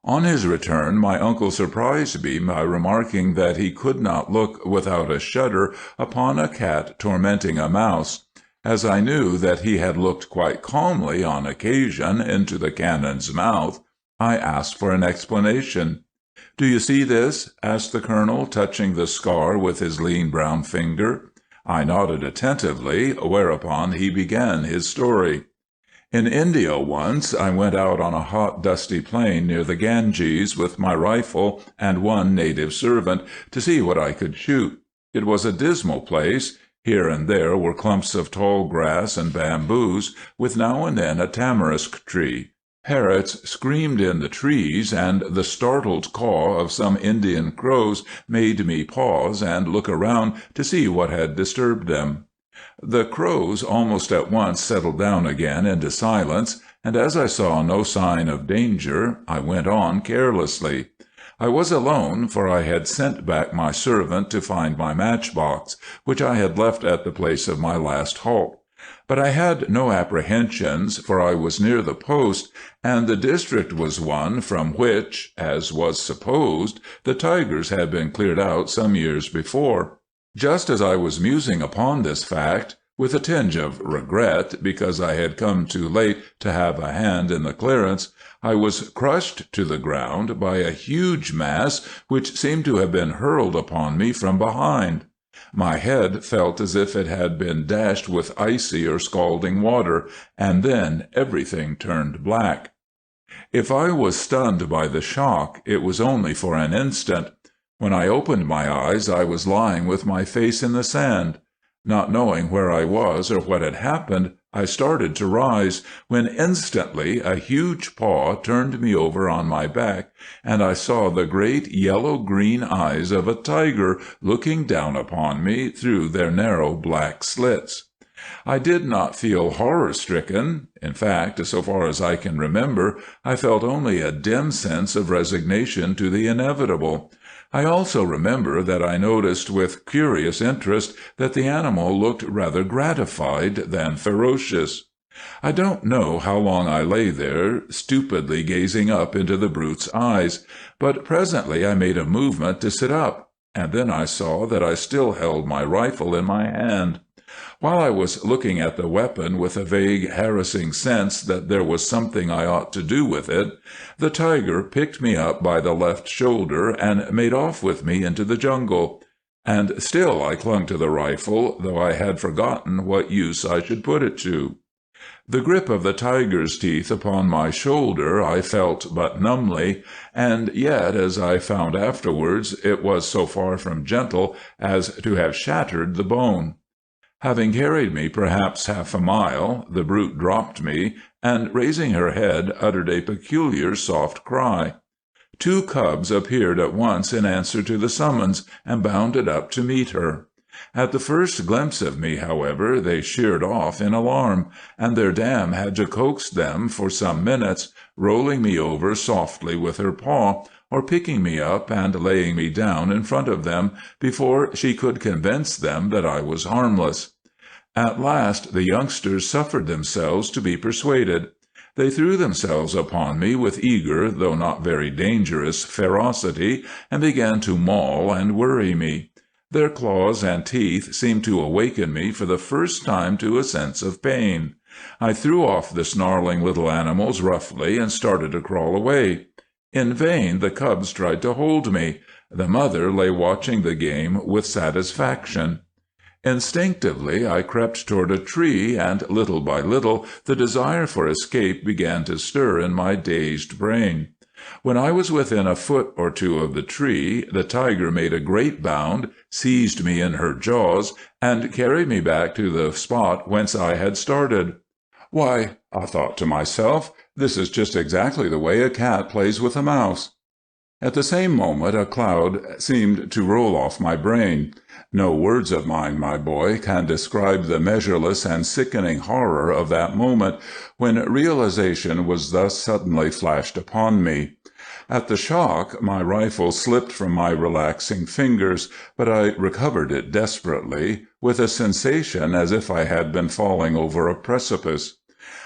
On his return my uncle surprised me by remarking that he could not look without a shudder upon a cat tormenting a mouse. As I knew that he had looked quite calmly on occasion into the cannon's mouth, I asked for an explanation. "Do you see this?" asked the colonel, touching the scar with his lean brown finger. I nodded attentively, whereupon he began his story. "In India once I went out on a hot, dusty plain near the Ganges with my rifle and one native servant to see what I could shoot. It was a dismal place. Here and there were clumps of tall grass and bamboos, with now and then a tamarisk tree. Parrots screamed in the trees, and the startled caw of some Indian crows made me pause and look around to see what had disturbed them. The crows almost at once settled down again into silence, and as I saw no sign of danger, I went on carelessly. I was alone, for I had sent back my servant to find my matchbox, which I had left at the place of my last halt. But I had no apprehensions, for I was near the post, and the district was one from which, as was supposed, the tigers had been cleared out some years before. Just as I was musing upon this fact, with a tinge of regret because I had come too late to have a hand in the clearance, I was crushed to the ground by a huge mass which seemed to have been hurled upon me from behind. My head felt as if it had been dashed with icy or scalding water, and then everything turned black. If I was stunned by the shock, it was only for an instant. When I opened my eyes, I was lying with my face in the sand. Not knowing where I was or what had happened, I started to rise, when instantly a huge paw turned me over on my back, and I saw the great yellow-green eyes of a tiger looking down upon me through their narrow black slits. I did not feel horror-stricken. In fact, so far as I can remember, I felt only a dim sense of resignation to the inevitable. I also remember that I noticed with curious interest that the animal looked rather gratified than ferocious. I don't know how long I lay there, stupidly gazing up into the brute's eyes, but presently I made a movement to sit up, and then I saw that I still held my rifle in my hand. While I was looking at the weapon with a vague, harassing sense that there was something I ought to do with it, the tiger picked me up by the left shoulder and made off with me into the jungle. And still I clung to the rifle, though I had forgotten what use I should put it to. The grip of the tiger's teeth upon my shoulder I felt but numbly, and yet, as I found afterwards, it was so far from gentle as to have shattered the bone. Having carried me perhaps half a mile, the brute dropped me, and raising her head, uttered a peculiar soft cry. 2 cubs appeared at once in answer to the summons, and bounded up to meet her. At the first glimpse of me, however, they sheered off in alarm, and their dam had to coax them for some minutes, rolling me over softly with her paw, or picking me up and laying me down in front of them, before she could convince them that I was harmless. At last the youngsters suffered themselves to be persuaded. They threw themselves upon me with eager, though not very dangerous, ferocity, and began to maul and worry me. Their claws and teeth seemed to awaken me for the first time to a sense of pain. I threw off the snarling little animals roughly and started to crawl away. In vain the cubs tried to hold me. The mother lay watching the game with satisfaction. Instinctively I crept toward a tree, and little by little the desire for escape began to stir in my dazed brain. When I was within a foot or 2 of the tree, the tiger made a great bound, seized me in her jaws, and carried me back to the spot whence I had started. Why, I thought to myself, this is just exactly the way a cat plays with a mouse. At the same moment a cloud seemed to roll off my brain. No words of mine, my boy, can describe the measureless and sickening horror of that moment when realization was thus suddenly flashed upon me. At the shock my rifle slipped from my relaxing fingers, but I recovered it desperately, with a sensation as if I had been falling over a precipice.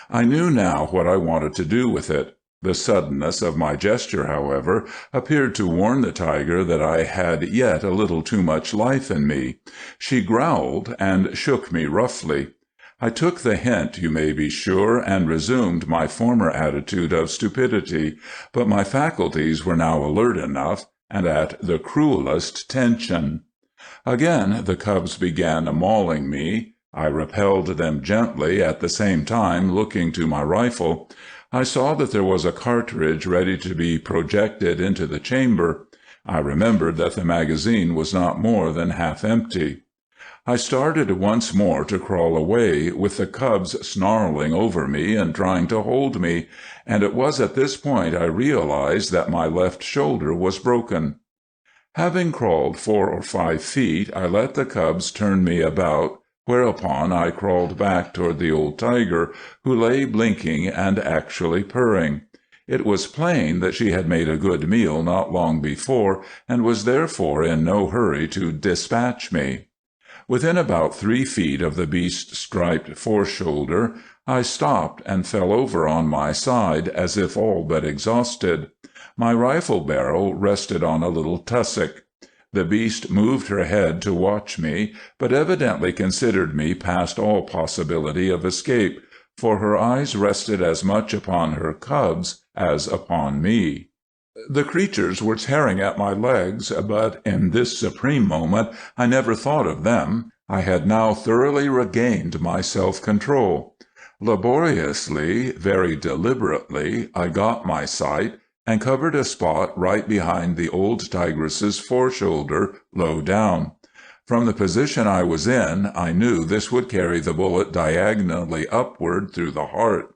I knew now what I wanted to do with it. The suddenness of my gesture, however, appeared to warn the tiger that I had yet a little too much life in me. She growled and shook me roughly. I took the hint, you may be sure, and resumed my former attitude of stupidity, but my faculties were now alert enough, and at the cruelest tension. Again the cubs began mauling me. I repelled them gently, at the same time looking to my rifle. I saw that there was a cartridge ready to be projected into the chamber. I remembered that the magazine was not more than half empty. I started once more to crawl away, with the cubs snarling over me and trying to hold me, and it was at this point I realized that my left shoulder was broken. Having crawled 4 or 5 feet, I let the cubs turn me about, whereupon I crawled back toward the old tiger, who lay blinking and actually purring. It was plain that she had made a good meal not long before, and was therefore in no hurry to dispatch me. Within about 3 feet of the beast's striped foreshoulder, I stopped and fell over on my side, as if all but exhausted. My rifle barrel rested on a little tussock. The beast moved her head to watch me, but evidently considered me past all possibility of escape, for her eyes rested as much upon her cubs as upon me. The creatures were tearing at my legs, but in this supreme moment I never thought of them. I had now thoroughly regained my self-control. Laboriously, very deliberately, I got my sight, and covered a spot right behind the old tigress's foreshoulder, low down. From the position I was in, I knew this would carry the bullet diagonally upward through the heart.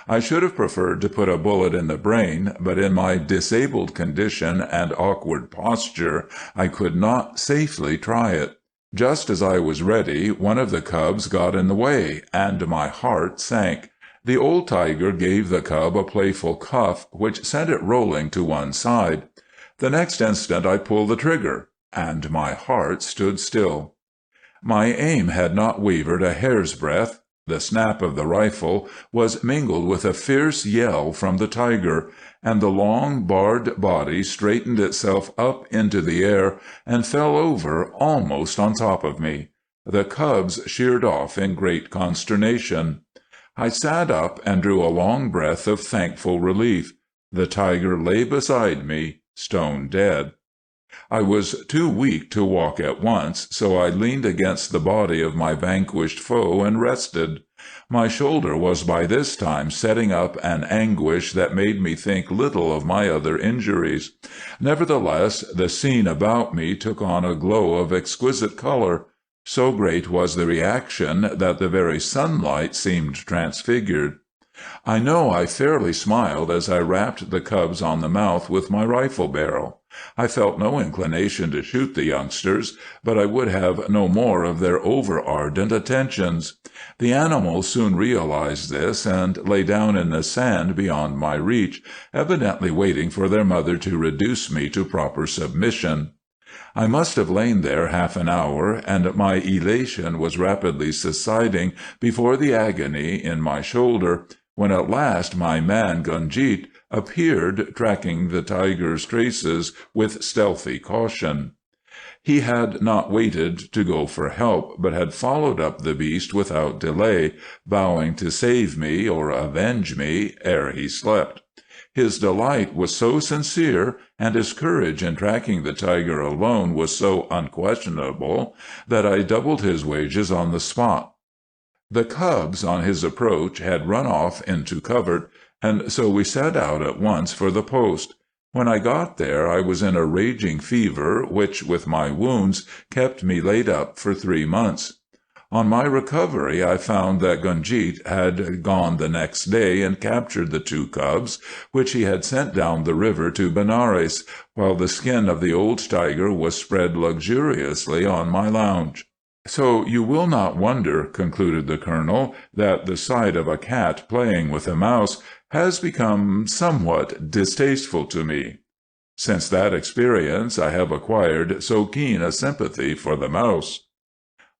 I should have preferred to put a bullet in the brain, but in my disabled condition and awkward posture, I could not safely try it. Just as I was ready, one of the cubs got in the way, and my heart sank. The old tiger gave the cub a playful cuff, which sent it rolling to one side. The next instant I pulled the trigger, and my heart stood still. My aim had not wavered a hair's breadth. The snap of the rifle was mingled with a fierce yell from the tiger, and the long, barred body straightened itself up into the air and fell over almost on top of me. The cubs sheered off in great consternation. I sat up and drew a long breath of thankful relief. The tiger lay beside me, stone dead. I was too weak to walk at once, so I leaned against the body of my vanquished foe and rested. My shoulder was by this time setting up an anguish that made me think little of my other injuries. Nevertheless, the scene about me took on a glow of exquisite color. So great was the reaction that the very sunlight seemed transfigured. I know I fairly smiled as I rapped the cubs on the mouth with my rifle barrel. I felt no inclination to shoot the youngsters, but I would have no more of their over-ardent attentions. The animals soon realized this and lay down in the sand beyond my reach, evidently waiting for their mother to reduce me to proper submission. I must have lain there half an hour, and my elation was rapidly subsiding before the agony in my shoulder, when at last my man Gunjeet appeared, tracking the tiger's traces with stealthy caution. He had not waited to go for help, but had followed up the beast without delay, vowing to save me or avenge me ere he slept. His delight was so sincere, and his courage in tracking the tiger alone was so unquestionable, that I doubled his wages on the spot. The cubs, on his approach, had run off into covert, and so we set out at once for the post. When I got there, I was in a raging fever, which, with my wounds, kept me laid up for 3 months. On my recovery, I found that Gunjeet had gone the next day and captured the 2 cubs, which he had sent down the river to Benares, while the skin of the old tiger was spread luxuriously on my lounge. "So you will not wonder," concluded the colonel, "that the sight of a cat playing with a mouse has become somewhat distasteful to me. Since that experience I have acquired so keen a sympathy for the mouse."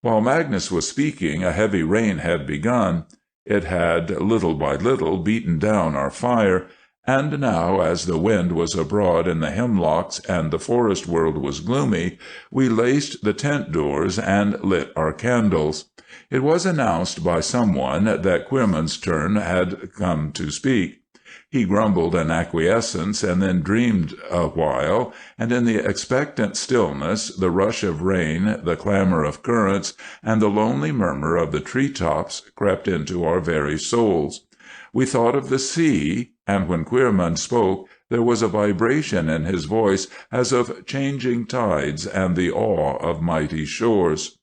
While Magnus was speaking, a heavy rain had begun. It had, little by little, beaten down our fire, and now, as the wind was abroad in the hemlocks and the forest world was gloomy, we laced the tent doors and lit our candles. It was announced by someone that Queerman's turn had come to speak. He grumbled an acquiescence and then dreamed a while, and in the expectant stillness the rush of rain, the clamor of currents, and the lonely murmur of the tree-tops crept into our very souls. We thought of the sea, and when Queerman spoke there was a vibration in his voice as of changing tides and the awe of mighty shores.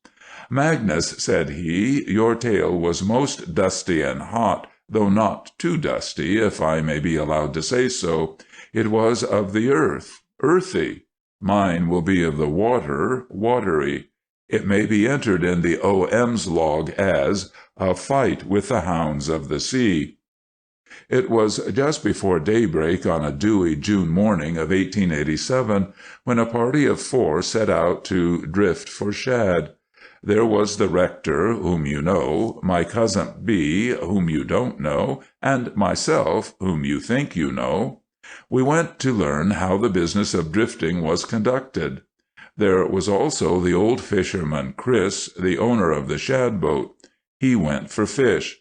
"Magnus," said he, "your tale was most dusty and hot, though not too dusty, if I may be allowed to say so. It was of the earth, earthy. Mine will be of the water, watery. It may be entered in the O.M.'s log as a fight with the hounds of the sea." It was just before daybreak on a dewy June morning of 1887 when a party of 4 set out to drift for shad. There was the rector, whom you know, my cousin B., whom you don't know, and myself, whom you think you know. We went to learn how the business of drifting was conducted. There was also the old fisherman Chris, the owner of the shad boat. He went for fish.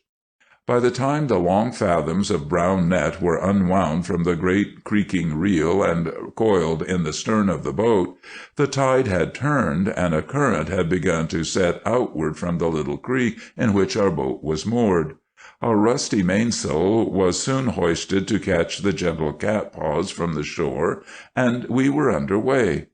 By the time the long fathoms of brown net were unwound from the great creaking reel and coiled in the stern of the boat, the tide had turned, and a current had begun to set outward from the little creek in which our boat was moored. Our rusty mainsail was soon hoisted to catch the gentle cat-paws from the shore, and we were under way.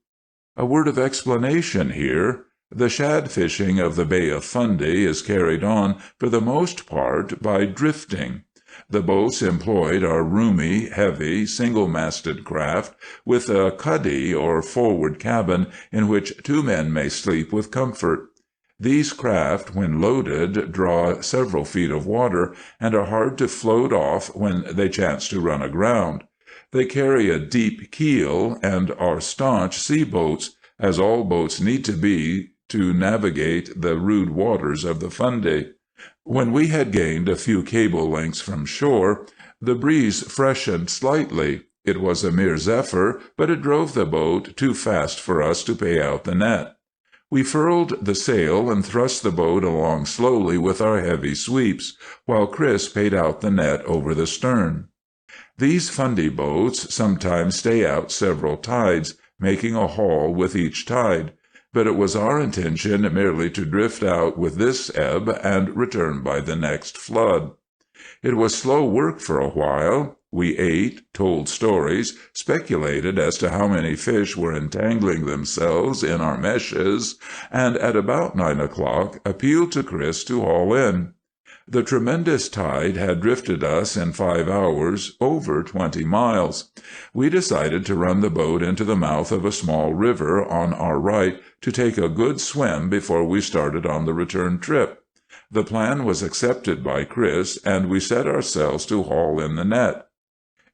A word of explanation here. The shad fishing of the Bay of Fundy is carried on, for the most part, by drifting. The boats employed are roomy, heavy, single-masted craft, with a cuddy or forward cabin in which 2 men may sleep with comfort. These craft, when loaded, draw several feet of water, and are hard to float off when they chance to run aground. They carry a deep keel, and are staunch sea boats, as all boats need to be to navigate the rude waters of the Fundy. When we had gained a few cable lengths from shore, the breeze freshened slightly. It was a mere zephyr, but it drove the boat too fast for us to pay out the net. We furled the sail and thrust the boat along slowly with our heavy sweeps, while Chris paid out the net over the stern. These Fundy boats sometimes stay out several tides, making a haul with each tide, but it was our intention merely to drift out with this ebb and return by the next flood. It was slow work for a while. We ate, told stories, speculated as to how many fish were entangling themselves in our meshes, and at about 9 o'clock appealed to Chris to haul in. The tremendous tide had drifted us in 5 hours over 20 miles. We decided to run the boat into the mouth of a small river on our right to take a good swim before we started on the return trip. The plan was accepted by Chris, and we set ourselves to haul in the net.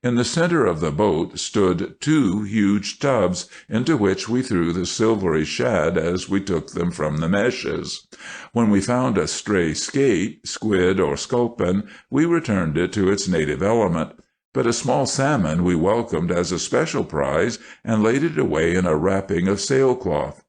In the center of the boat stood 2 huge tubs, into which we threw the silvery shad as we took them from the meshes. When we found a stray skate, squid, or sculpin, we returned it to its native element, but a small salmon we welcomed as a special prize and laid it away in a wrapping of sailcloth.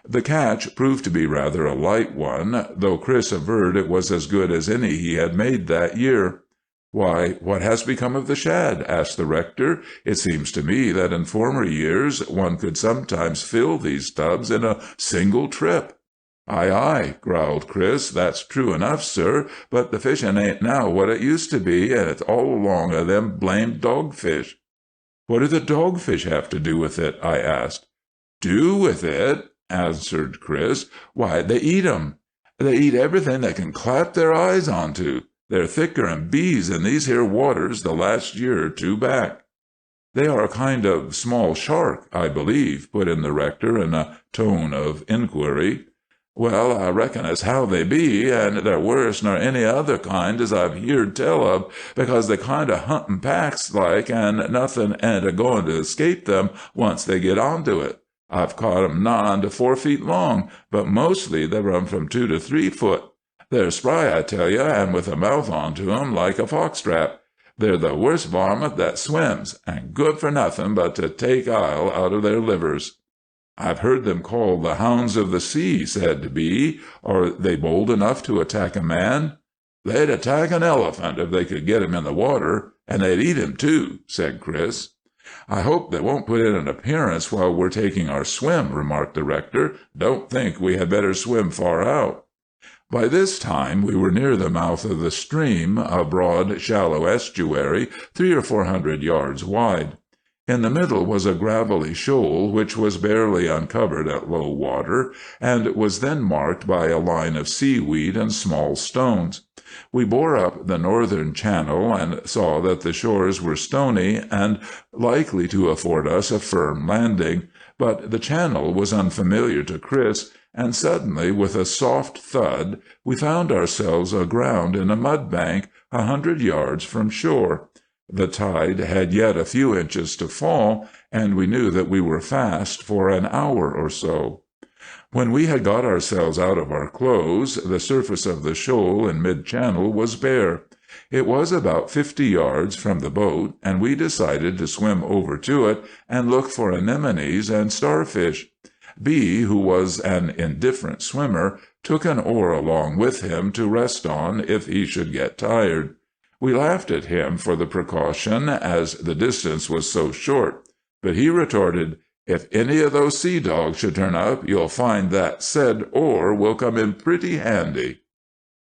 The catch proved to be rather a light one, though Chris averred it was as good as any he had made that year. "Why, what has become of the shad?" asked the rector. "It seems to me that in former years one could sometimes fill these tubs in a single trip." "Aye, aye," growled Chris, "that's true enough, sir, but the fishin' ain't now what it used to be, and it's all along of them blamed dogfish." "What do the dogfish have to do with it?" I asked. "Do with it?" answered Chris. "Why, they eat 'em. They eat everything they can clap their eyes onto. They're thicker'n bees in these here waters the last year or 2 back." "They are a kind of small shark, I believe," put in the rector in a tone of inquiry. "Well, I reckon as how they be, and they're worse nor any other kind as I've heerd tell of, because they kind of hunt in packs like, and nothing ain't a-going to escape them once they get onto it. I've caught 'em nigh onto 4 feet long, but mostly they run from 2 to 3 foot. They're spry, I tell you, and with a mouth onto 'em like a foxtrap. They're the worst varmint that swims, and good for nothing but to take ile out of their livers." "I've heard them called the hounds of the sea," said B. "Are they bold enough to attack a man?" "They'd attack an elephant if they could get him in the water, and they'd eat him too," said Chris. "I hope they won't put in an appearance while we're taking our swim," remarked the rector. "Don't think we had better swim far out." By this time we were near the mouth of the stream, a broad, shallow estuary 300 or 400 yards wide. In the middle was a gravelly shoal which was barely uncovered at low water, and was then marked by a line of seaweed and small stones. We bore up the northern channel, and saw that the shores were stony and likely to afford us a firm landing, but the channel was unfamiliar to Chris, and suddenly, with a soft thud, we found ourselves aground in a mud bank 100 yards from shore. The tide had yet a few inches to fall, and we knew that we were fast for an hour or so. When we had got ourselves out of our clothes, the surface of the shoal in mid-channel was bare. It was about 50 yards from the boat, and we decided to swim over to it and look for anemones and starfish. B, who was an indifferent swimmer, took an oar along with him to rest on if he should get tired. We laughed at him for the precaution, as the distance was so short, but he retorted, "If any of those sea dogs should turn up, you'll find that said oar will come in pretty handy."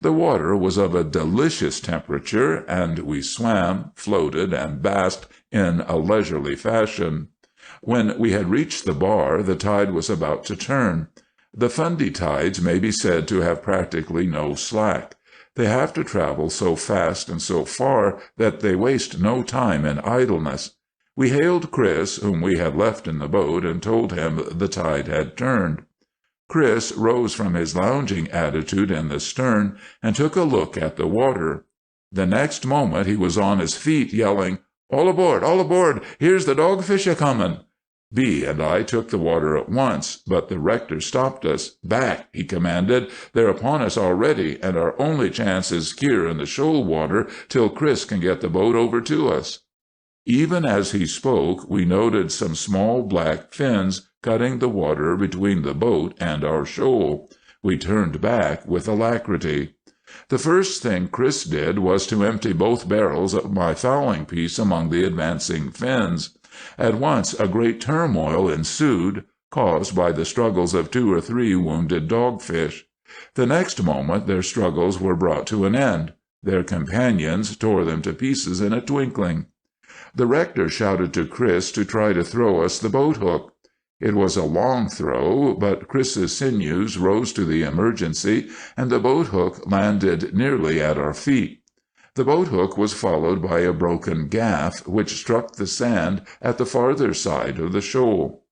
The water was of a delicious temperature, and we swam, floated, and basked in a leisurely fashion. When we had reached the bar, the tide was about to turn. The Fundy tides may be said to have practically no slack. They have to travel so fast and so far that they waste no time in idleness. We hailed Chris, whom we had left in the boat, and told him the tide had turned. Chris rose from his lounging attitude in the stern and took a look at the water. The next moment he was on his feet, yelling, "All aboard! All aboard! Here's the dogfish a-comin'!" B and I took the water at once, but the rector stopped us. "Back!" he commanded. "They're upon us already, and our only chance is here in the shoal water till Chris can get the boat over to us." Even as he spoke, we noted some small black fins cutting the water between the boat and our shoal. We turned back with alacrity. The first thing Chris did was to empty both barrels of my fowling piece among the advancing fins. At once a great turmoil ensued, caused by the struggles of 2 or 3 wounded dogfish. The next moment their struggles were brought to an end. Their companions tore them to pieces in a twinkling. The rector shouted to Chris to try to throw us the boat-hook. It was a long throw, but Chris's sinews rose to the emergency, and the boat-hook landed nearly at our feet. The boat-hook was followed by a broken gaff, which struck the sand at the farther side of the shoal.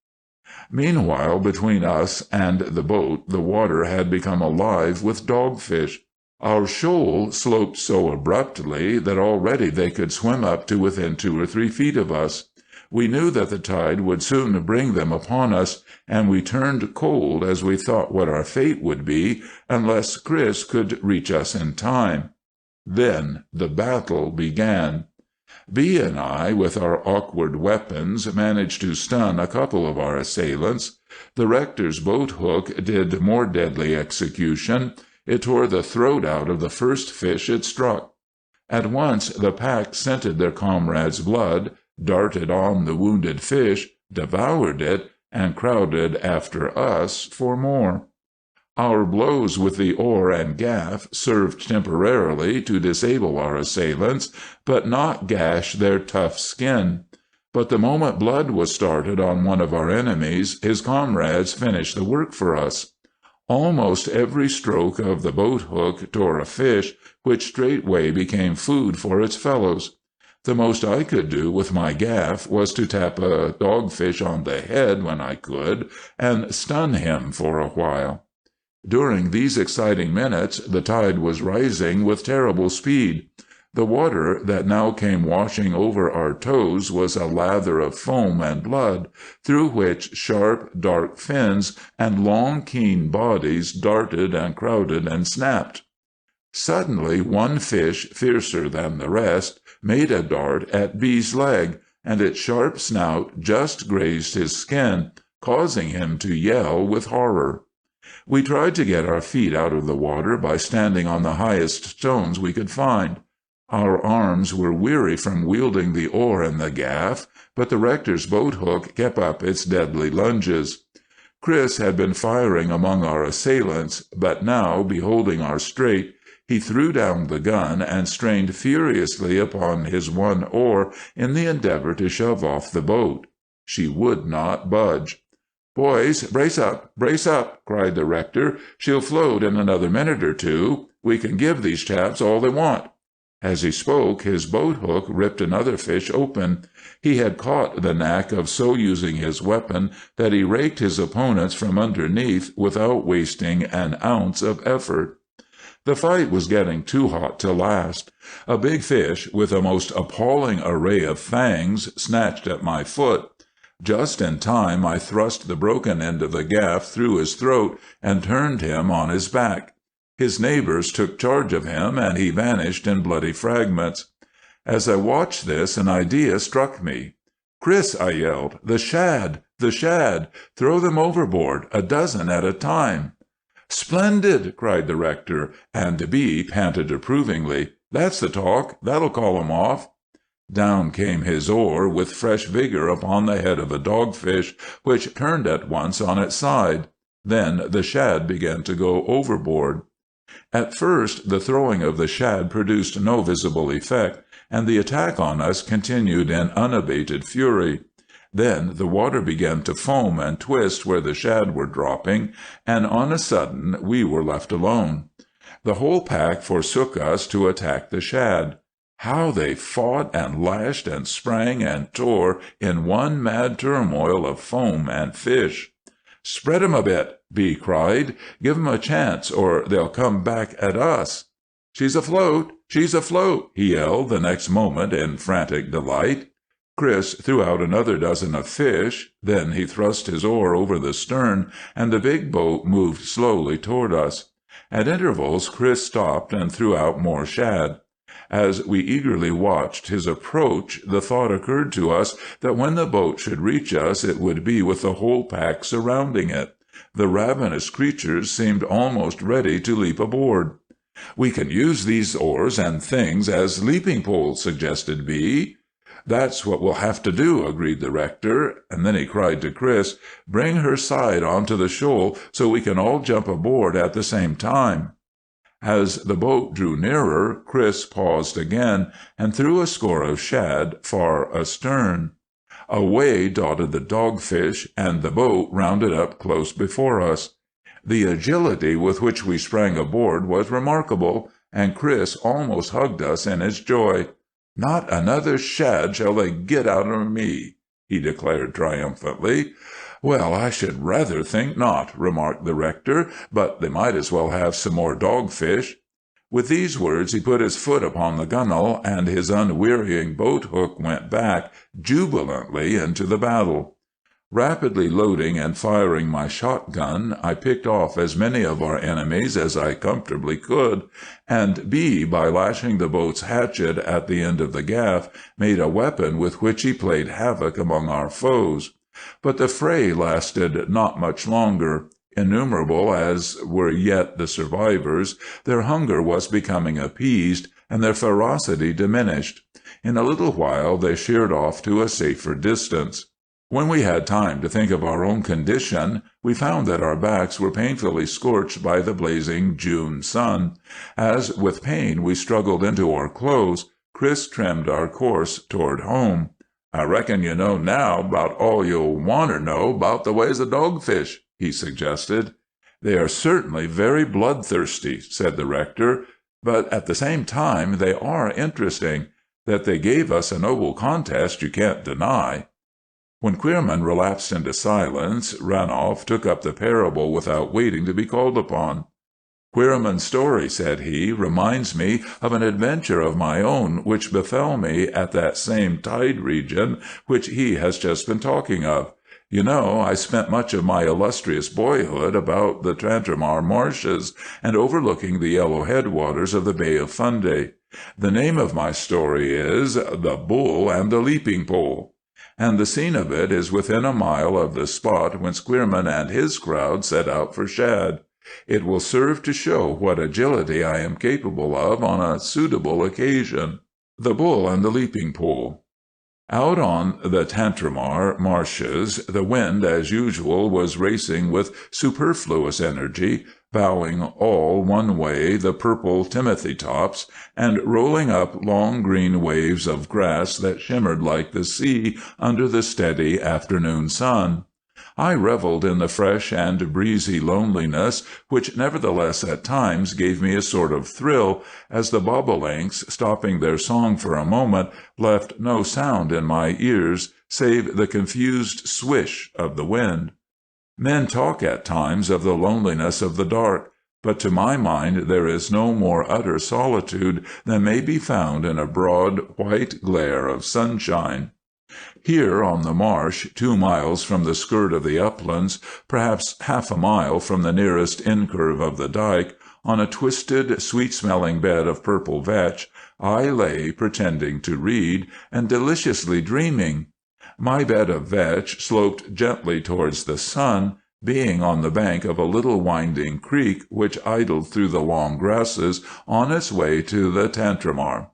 Meanwhile, between us and the boat, the water had become alive with dogfish. Our shoal sloped so abruptly that already they could swim up to within 2 or 3 feet of us. We knew that the tide would soon bring them upon us, and we turned cold as we thought what our fate would be unless Chris could reach us in time. Then the battle began. B and I, with our awkward weapons, managed to stun a couple of our assailants. The rector's boat-hook did more deadly execution. It tore the throat out of the first fish it struck. At once the pack scented their comrade's blood, darted on the wounded fish, devoured it, and crowded after us for more. Our blows with the oar and gaff served temporarily to disable our assailants, but not gash their tough skin. But the moment blood was started on one of our enemies, his comrades finished the work for us. Almost every stroke of the boat-hook tore a fish, which straightway became food for its fellows. The most I could do with my gaff was to tap a dogfish on the head when I could, and stun him for a while. During these exciting minutes, the tide was rising with terrible speed. The water that now came washing over our toes was a lather of foam and blood, through which sharp, dark fins and long, keen bodies darted and crowded and snapped. Suddenly one fish, fiercer than the rest, made a dart at B's leg, and its sharp snout just grazed his skin, causing him to yell with horror. We tried to get our feet out of the water by standing on the highest stones we could find. Our arms were weary from wielding the oar and the gaff, but the rector's boat-hook kept up its deadly lunges. Chris had been firing among our assailants, but now, beholding our strait, he threw down the gun and strained furiously upon his one oar in the endeavor to shove off the boat. She would not budge. "Boys, brace up, cried the rector. "She'll float in another minute or two. We can give these chaps all they want." As he spoke, his boat-hook ripped another fish open. He had caught the knack of so using his weapon that he raked his opponents from underneath without wasting an ounce of effort. The fight was getting too hot to last. A big fish, with a most appalling array of fangs, snatched at my foot. Just in time I thrust the broken end of the gaff through his throat and turned him on his back. His neighbors took charge of him, and he vanished in bloody fragments. As I watched this, an idea struck me. "Chris," I yelled, "the shad! The shad! Throw them overboard, 12 at a time!" "Splendid!" cried the rector, and B panted approvingly. "That's the talk. That'll call 'em off." Down came his oar with fresh vigor upon the head of a dogfish, which turned at once on its side. Then the shad began to go overboard. At first the throwing of the shad produced no visible effect, and the attack on us continued in unabated fury. Then the water began to foam and twist where the shad were dropping, and on a sudden we were left alone. The whole pack forsook us to attack the shad. How they fought and lashed and sprang and tore in one mad turmoil of foam and fish. "Spread 'em a bit," B cried. "Give 'em a chance, or they'll come back at us." "She's afloat! She's afloat!" he yelled the next moment in frantic delight. Chris threw out another dozen of fish. Then he thrust his oar over the stern, and the big boat moved slowly toward us. At intervals Chris stopped and threw out more shad. As we eagerly watched his approach, the thought occurred to us that when the boat should reach us it would be with the whole pack surrounding it. The ravenous creatures seemed almost ready to leap aboard. "We can use these oars and things as leaping poles," suggested B. "That's what we'll have to do," agreed the rector, and then he cried to Chris, "Bring her side onto the shoal so we can all jump aboard at the same time." As the boat drew nearer, Chris paused again and threw a score of shad far astern. Away dotted the dogfish, and the boat rounded up close before us. The agility with which we sprang aboard was remarkable, and Chris almost hugged us in his joy. "Not another shad shall they get out of me," he declared triumphantly. "Well, I should rather think not," remarked the rector, "but they might as well have some more dogfish." With these words he put his foot upon the gunwale, and his unwearying boat-hook went back jubilantly into the battle. Rapidly loading and firing my shotgun, I picked off as many of our enemies as I comfortably could, and B, by lashing the boat's hatchet at the end of the gaff, made a weapon with which he played havoc among our foes. But the fray lasted not much longer. Innumerable as were yet the survivors, their hunger was becoming appeased, and their ferocity diminished. In a little while they sheered off to a safer distance. When we had time to think of our own condition, we found that our backs were painfully scorched by the blazing June sun. As with pain we struggled into our clothes, Chris trimmed our course toward home. "I reckon you know now about all you'll want to know about the ways of dogfish," he suggested. "They are certainly very bloodthirsty," said the rector, "but at the same time they are interesting. That they gave us a noble contest you can't deny." When Queerman relapsed into silence, Ranulph took up the parable without waiting to be called upon. "Queerman's story," said he, "reminds me of an adventure of my own which befell me at that same tide region which he has just been talking of. You know, I spent much of my illustrious boyhood about the Tantramar marshes, and overlooking the yellow headwaters of the Bay of Fundy. The name of my story is The Bull and the Leaping Pole, and the scene of it is within a mile of the spot whence Queerman and his crowd set out for shad. It will serve to show what agility I am capable of on a suitable occasion. The Bull and the Leaping Pole. Out on the Tantramar marshes, the wind, as usual, was racing with superfluous energy, bowing all one way the purple timothy tops, and rolling up long green waves of grass that shimmered like the sea under the steady afternoon sun. I reveled in the fresh and breezy loneliness, which nevertheless at times gave me a sort of thrill, as the bobolinks, stopping their song for a moment, left no sound in my ears save the confused swish of the wind. Men talk at times of the loneliness of the dark, but to my mind there is no more utter solitude than may be found in a broad, white glare of sunshine. Here on the marsh, 2 miles from the skirt of the uplands, perhaps half a mile from the nearest incurve of the dike, on a twisted, sweet-smelling bed of purple vetch, I lay pretending to read, and deliciously dreaming. My bed of vetch sloped gently towards the sun, being on the bank of a little winding creek which idled through the long grasses on its way to the Tantramar.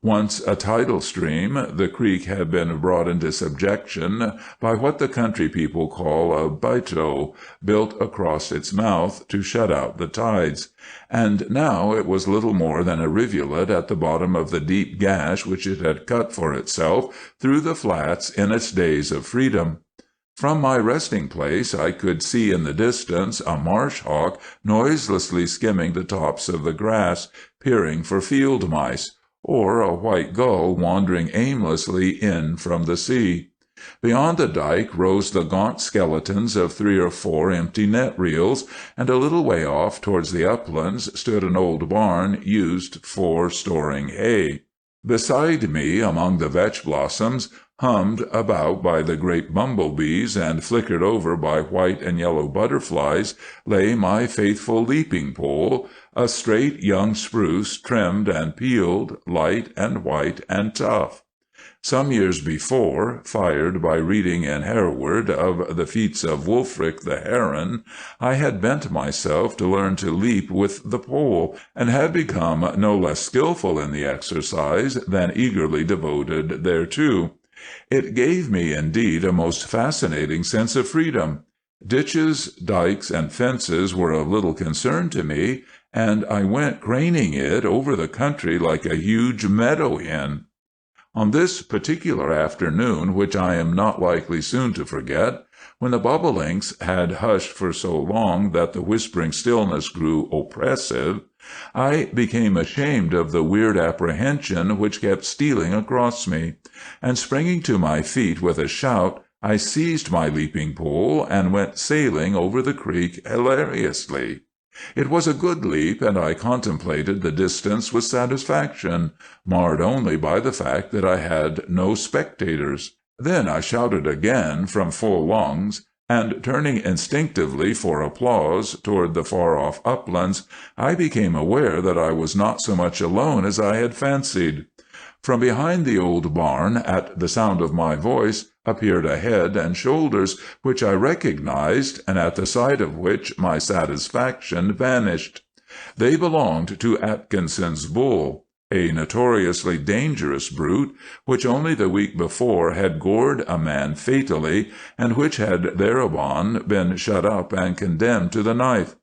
Once a tidal stream, the creek had been brought into subjection by what the country people call a bateau, built across its mouth to shut out the tides, and now it was little more than a rivulet at the bottom of the deep gash which it had cut for itself through the flats in its days of freedom. From my resting place I could see in the distance a marsh hawk noiselessly skimming the tops of the grass, peering for field mice, or a white gull wandering aimlessly in from the sea. Beyond the dike rose the gaunt skeletons of 3 or 4 empty net reels, and a little way off towards the uplands stood an old barn used for storing hay. Beside me, among the vetch blossoms, hummed about by the great bumblebees and flickered over by white and yellow butterflies, lay my faithful leaping pole, a straight young spruce trimmed and peeled, light and white and tough. Some years before, fired by reading in Hereward of the feats of Wulfric the Heron, I had bent myself to learn to leap with the pole, and had become no less skillful in the exercise than eagerly devoted thereto. It gave me, indeed, a most fascinating sense of freedom. Ditches, dikes, and fences were of little concern to me, and I went craning it over the country like a huge meadow hen. On this particular afternoon, which I am not likely soon to forget, when the bobolinks had hushed for so long that the whispering stillness grew oppressive, I became ashamed of the weird apprehension which kept stealing across me, and springing to my feet with a shout, I seized my leaping pole and went sailing over the creek hilariously. It was a good leap, and I contemplated the distance with satisfaction, marred only by the fact that I had no spectators. Then I shouted again from full lungs, and turning instinctively for applause toward the far-off uplands, I became aware that I was not so much alone as I had fancied. From behind the old barn, at the sound of my voice, appeared a head and shoulders which I recognized, and at the sight of which my satisfaction vanished. They belonged to Atkinson's bull, a notoriously dangerous brute, which only the week before had gored a man fatally, and which had thereupon been shut up and condemned to the knife.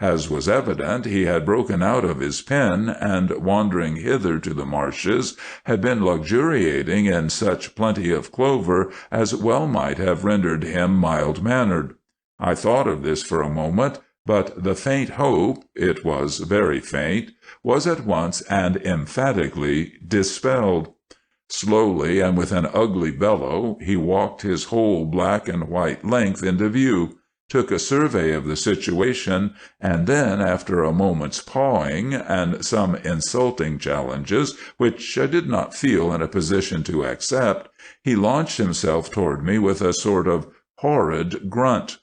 As was evident, he had broken out of his pen, and, wandering hither to the marshes, had been luxuriating in such plenty of clover as well might have rendered him mild-mannered. I thought of this for a moment, but the faint hope, it was very faint, was at once and emphatically dispelled. Slowly, and with an ugly bellow, he walked his whole black and white length into view, took a survey of the situation, and then, after a moment's pawing, and some insulting challenges, which I did not feel in a position to accept, he launched himself toward me with a sort of horrid grunt.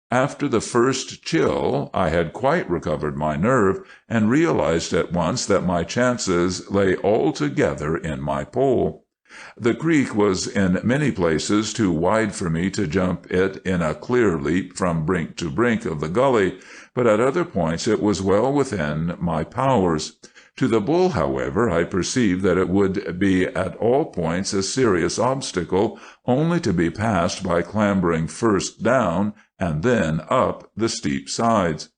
After the first chill, I had quite recovered my nerve, and realized at once that my chances lay altogether in my pole. The creek was in many places too wide for me to jump it in a clear leap from brink to brink of the gully, but at other points it was well within my powers. To the bull, however, I perceived that it would be at all points a serious obstacle, only to be passed by clambering first down and then up the steep sides.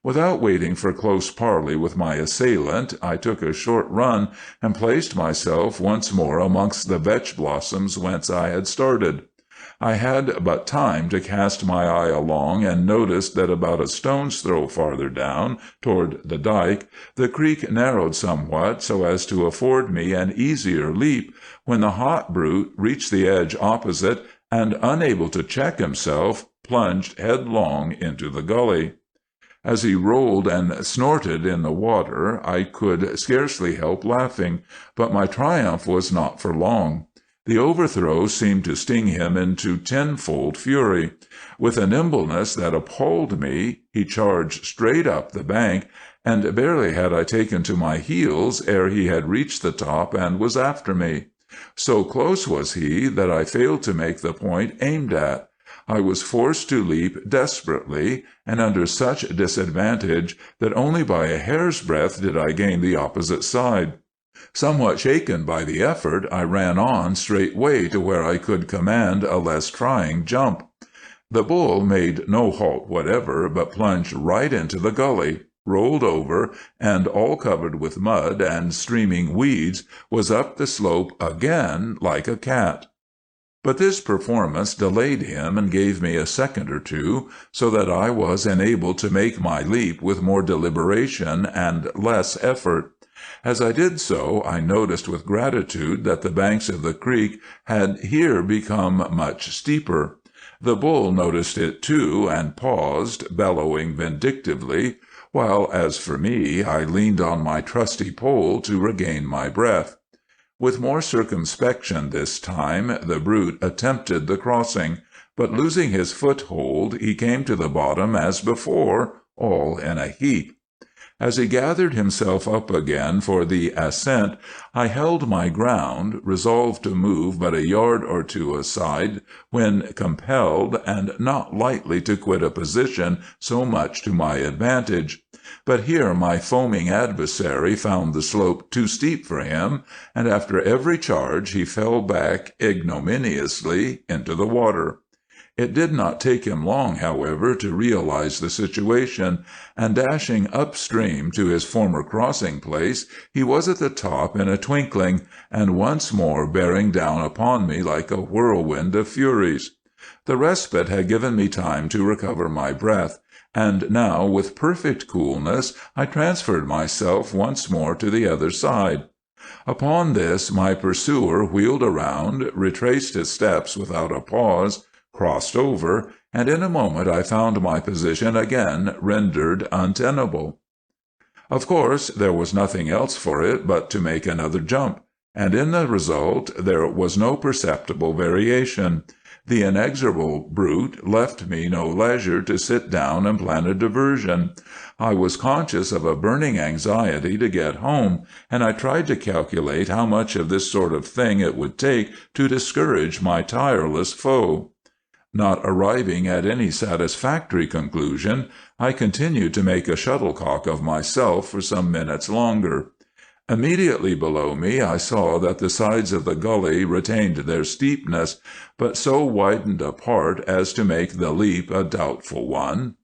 Without waiting for close parley with my assailant, I took a short run and placed myself once more amongst the vetch blossoms whence I had started. I had but time to cast my eye along and noticed that about a stone's throw farther down, toward the dike, the creek narrowed somewhat so as to afford me an easier leap, when the hot brute reached the edge opposite, and, unable to check himself, plunged headlong into the gully. As he rolled and snorted in the water, I could scarcely help laughing, but my triumph was not for long. The overthrow seemed to sting him into tenfold fury. With a nimbleness that appalled me, he charged straight up the bank, and barely had I taken to my heels ere he had reached the top and was after me. So close was he that I failed to make the point aimed at. I was forced to leap desperately, and under such disadvantage that only by a hair's breadth did I gain the opposite side. Somewhat shaken by the effort, I ran on straightway to where I could command a less trying jump. The bull made no halt whatever, but plunged right into the gully, rolled over, and, all covered with mud and streaming weeds, was up the slope again like a cat. But this performance delayed him and gave me a second or two, so that I was enabled to make my leap with more deliberation and less effort. As I did so, I noticed with gratitude that the banks of the creek had here become much steeper. The bull noticed it too, and paused, bellowing vindictively, while, as for me, I leaned on my trusty pole to regain my breath. With more circumspection this time, the brute attempted the crossing, but losing his foothold, he came to the bottom as before, all in a heap. As he gathered himself up again for the ascent, I held my ground, resolved to move but a yard or two aside when compelled, and not lightly to quit a position so much to my advantage. But here my foaming adversary found the slope too steep for him, and after every charge he fell back ignominiously into the water. It did not take him long, however, to realize the situation, and dashing upstream to his former crossing place, he was at the top in a twinkling, and once more bearing down upon me like a whirlwind of furies. The respite had given me time to recover my breath, and now with perfect coolness I transferred myself once more to the other side. Upon this my pursuer wheeled around, retraced his steps without a pause, crossed over, and in a moment I found my position again rendered untenable. Of course, there was nothing else for it but to make another jump, and in the result there was no perceptible variation. The inexorable brute left me no leisure to sit down and plan a diversion. I was conscious of a burning anxiety to get home, and I tried to calculate how much of this sort of thing it would take to discourage my tireless foe. Not arriving at any satisfactory conclusion, I continued to make a shuttlecock of myself for some minutes longer. Immediately below me I saw that the sides of the gully retained their steepness, but so widened apart as to make the leap a doubtful one.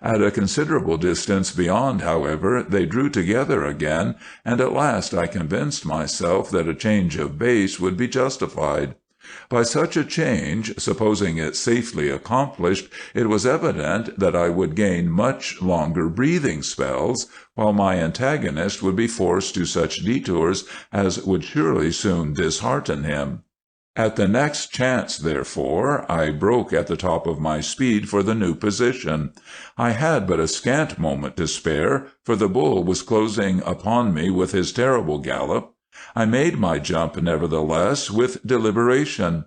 At a considerable distance beyond, however, they drew together again, and at last I convinced myself that a change of base would be justified. By such a change, supposing it safely accomplished, it was evident that I would gain much longer breathing spells, while my antagonist would be forced to such detours as would surely soon dishearten him. At the next chance, therefore, I broke at the top of my speed for the new position. I had but a scant moment to spare, for the bull was closing upon me with his terrible gallop. I made my jump, nevertheless, with deliberation.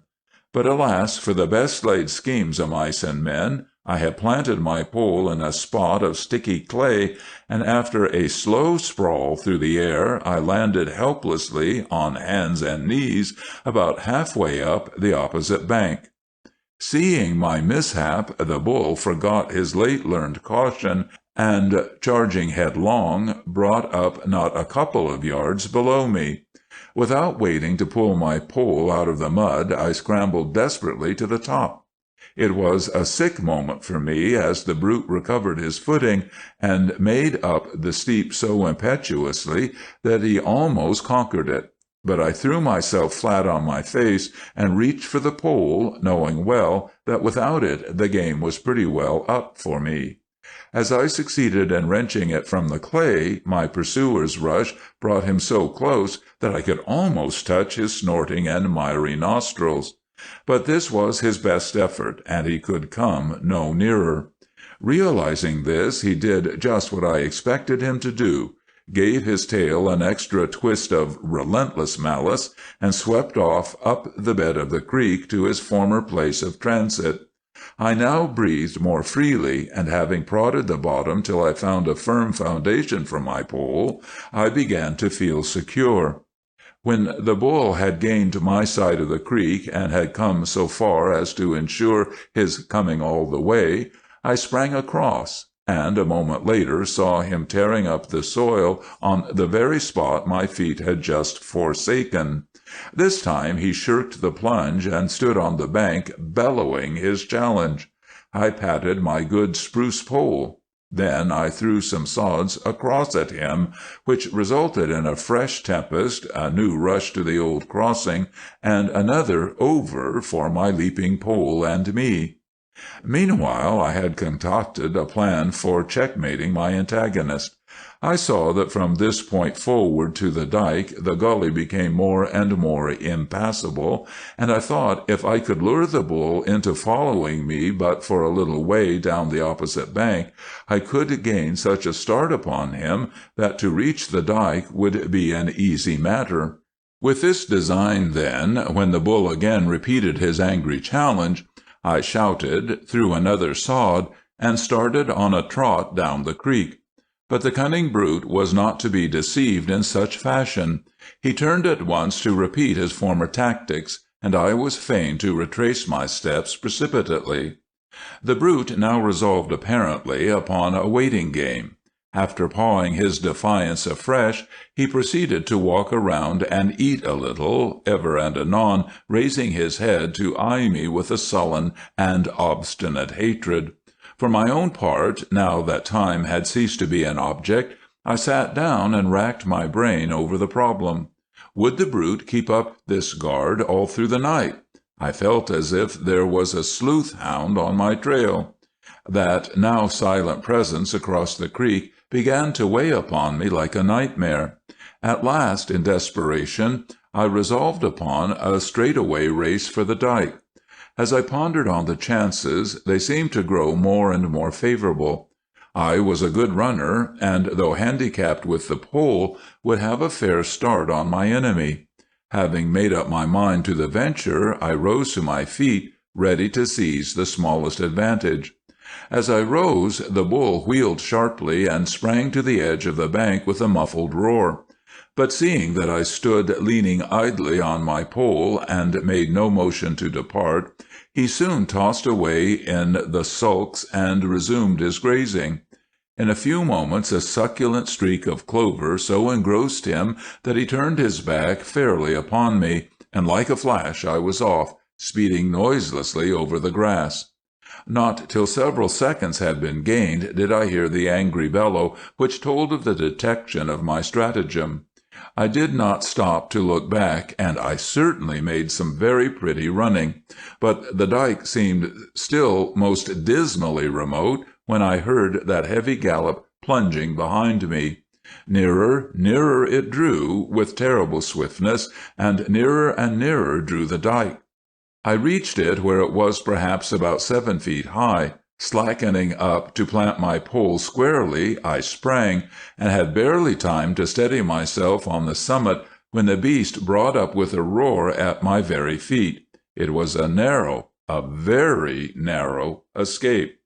But alas for the best laid schemes of mice and men! I had planted my pole in a spot of sticky clay, and after a slow sprawl through the air, I landed helplessly, on hands and knees, about halfway up the opposite bank. Seeing my mishap, the bull forgot his late-learned caution, and, charging headlong, brought up not a couple of yards below me. Without waiting to pull my pole out of the mud, I scrambled desperately to the top. It was a sick moment for me as the brute recovered his footing and made up the steep so impetuously that he almost conquered it. But I threw myself flat on my face and reached for the pole, knowing well that without it the game was pretty well up for me. As I succeeded in wrenching it from the clay, my pursuer's rush brought him so close that I could almost touch his snorting and miry nostrils. But this was his best effort, and he could come no nearer. Realizing this, he did just what I expected him to do, gave his tail an extra twist of relentless malice, and swept off up the bed of the creek to his former place of transit. I now breathed more freely, and having prodded the bottom till I found a firm foundation for my pole, I began to feel secure. When the bull had gained my side of the creek, and had come so far as to ensure his coming all the way, I sprang across, and a moment later saw him tearing up the soil on the very spot my feet had just forsaken. This time he shirked the plunge and stood on the bank bellowing his challenge. I patted my good spruce pole. Then I threw some sods across at him, which resulted in a fresh tempest, a new rush to the old crossing, and another over for my leaping pole and me. Meanwhile I had concocted a plan for checkmating my antagonist. I saw that from this point forward to the dike the gully became more and more impassable, and I thought if I could lure the bull into following me but for a little way down the opposite bank, I could gain such a start upon him that to reach the dike would be an easy matter. With this design, then, when the bull again repeated his angry challenge, I shouted, threw another sod, and started on a trot down the creek. But the cunning brute was not to be deceived in such fashion. He turned at once to repeat his former tactics, and I was fain to retrace my steps precipitately. The brute now resolved apparently upon a waiting game. After pawing his defiance afresh, he proceeded to walk around and eat a little, ever and anon raising his head to eye me with a sullen and obstinate hatred. For my own part, now that time had ceased to be an object, I sat down and racked my brain over the problem. Would the brute keep up this guard all through the night? I felt as if there was a sleuth hound on my trail. That now silent presence across the creek began to weigh upon me like a nightmare. At last, in desperation, I resolved upon a straightaway race for the dike. As I pondered on the chances, they seemed to grow more and more favorable. I was a good runner, and though handicapped with the pole, would have a fair start on my enemy. Having made up my mind to the venture, I rose to my feet, ready to seize the smallest advantage. As I rose, the bull wheeled sharply and sprang to the edge of the bank with a muffled roar. But seeing that I stood leaning idly on my pole and made no motion to depart, he soon tossed away in the sulks and resumed his grazing. In a few moments a succulent streak of clover so engrossed him that he turned his back fairly upon me, and like a flash I was off, speeding noiselessly over the grass. Not till several seconds had been gained did I hear the angry bellow which told of the detection of my stratagem. I did not stop to look back, and I certainly made some very pretty running, but the dike seemed still most dismally remote when I heard that heavy gallop plunging behind me. Nearer, nearer it drew with terrible swiftness, and nearer drew the dike. I reached it where it was perhaps about 7 feet high. Slackening up to plant my pole squarely, I sprang, and had barely time to steady myself on the summit when the beast brought up with a roar at my very feet. It was a very narrow escape.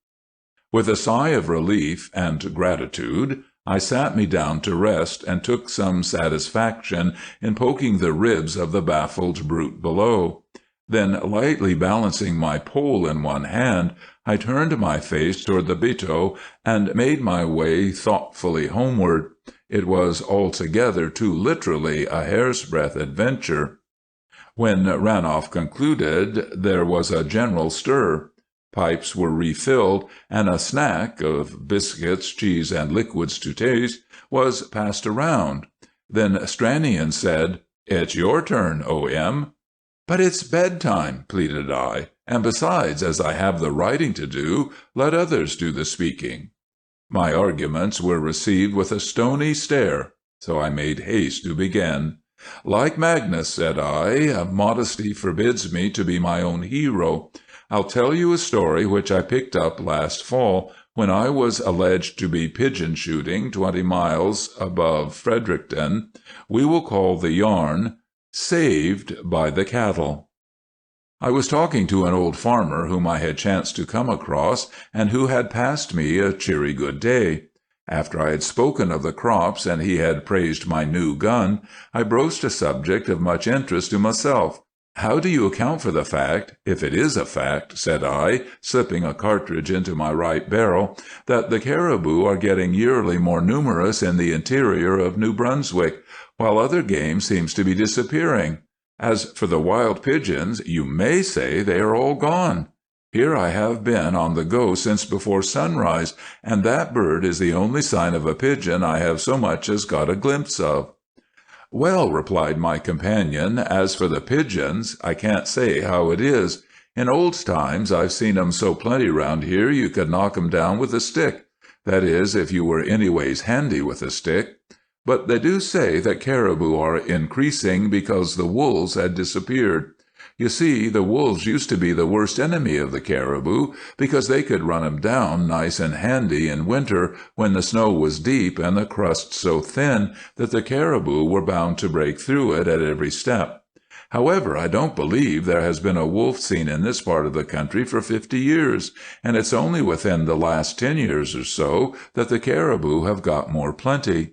With a sigh of relief and gratitude, I sat me down to rest, and took some satisfaction in poking the ribs of the baffled brute below. Then, lightly balancing my pole in one hand, I turned my face toward the Bito and made my way thoughtfully homeward. It was altogether too literally a hair's-breadth adventure. When Ranolf concluded, there was a general stir. Pipes were refilled, and a snack of biscuits, cheese, and liquids to taste was passed around. Then Stranion said, "It's your turn, O.M." "But it's bedtime," pleaded I, "and besides, as I have the writing to do, let others do the speaking." My arguments were received with a stony stare, so I made haste to begin. "Like Magnus," said I, "modesty forbids me to be my own hero. I'll tell you a story which I picked up last fall, when I was alleged to be pigeon shooting 20 miles above Fredericton. We will call the yarn, 'Saved by the Cattle.' I was talking to an old farmer whom I had chanced to come across, and who had passed me a cheery good day. After I had spoken of the crops and he had praised my new gun, I broached a subject of much interest to myself. "How do you account for the fact, if it is a fact," said I, slipping a cartridge into my right barrel, "that the caribou are getting yearly more numerous in the interior of New Brunswick, while other game seems to be disappearing? As for the wild pigeons, you may say they are all gone. Here I have been on the go since before sunrise, and that bird is the only sign of a pigeon I have so much as got a glimpse of." "Well," replied my companion, "as for the pigeons, I can't say how it is. In old times I've seen 'em so plenty round here you could knock 'em down with a stick. That is, if you were anyways handy with a stick. But they do say that caribou are increasing because the wolves had disappeared. You see, the wolves used to be the worst enemy of the caribou, because they could run 'em down nice and handy in winter, when the snow was deep and the crust so thin that the caribou were bound to break through it at every step. However, I don't believe there has been a wolf seen in this part of the country for 50 years, and it's only within the last 10 years or so that the caribou have got more plenty."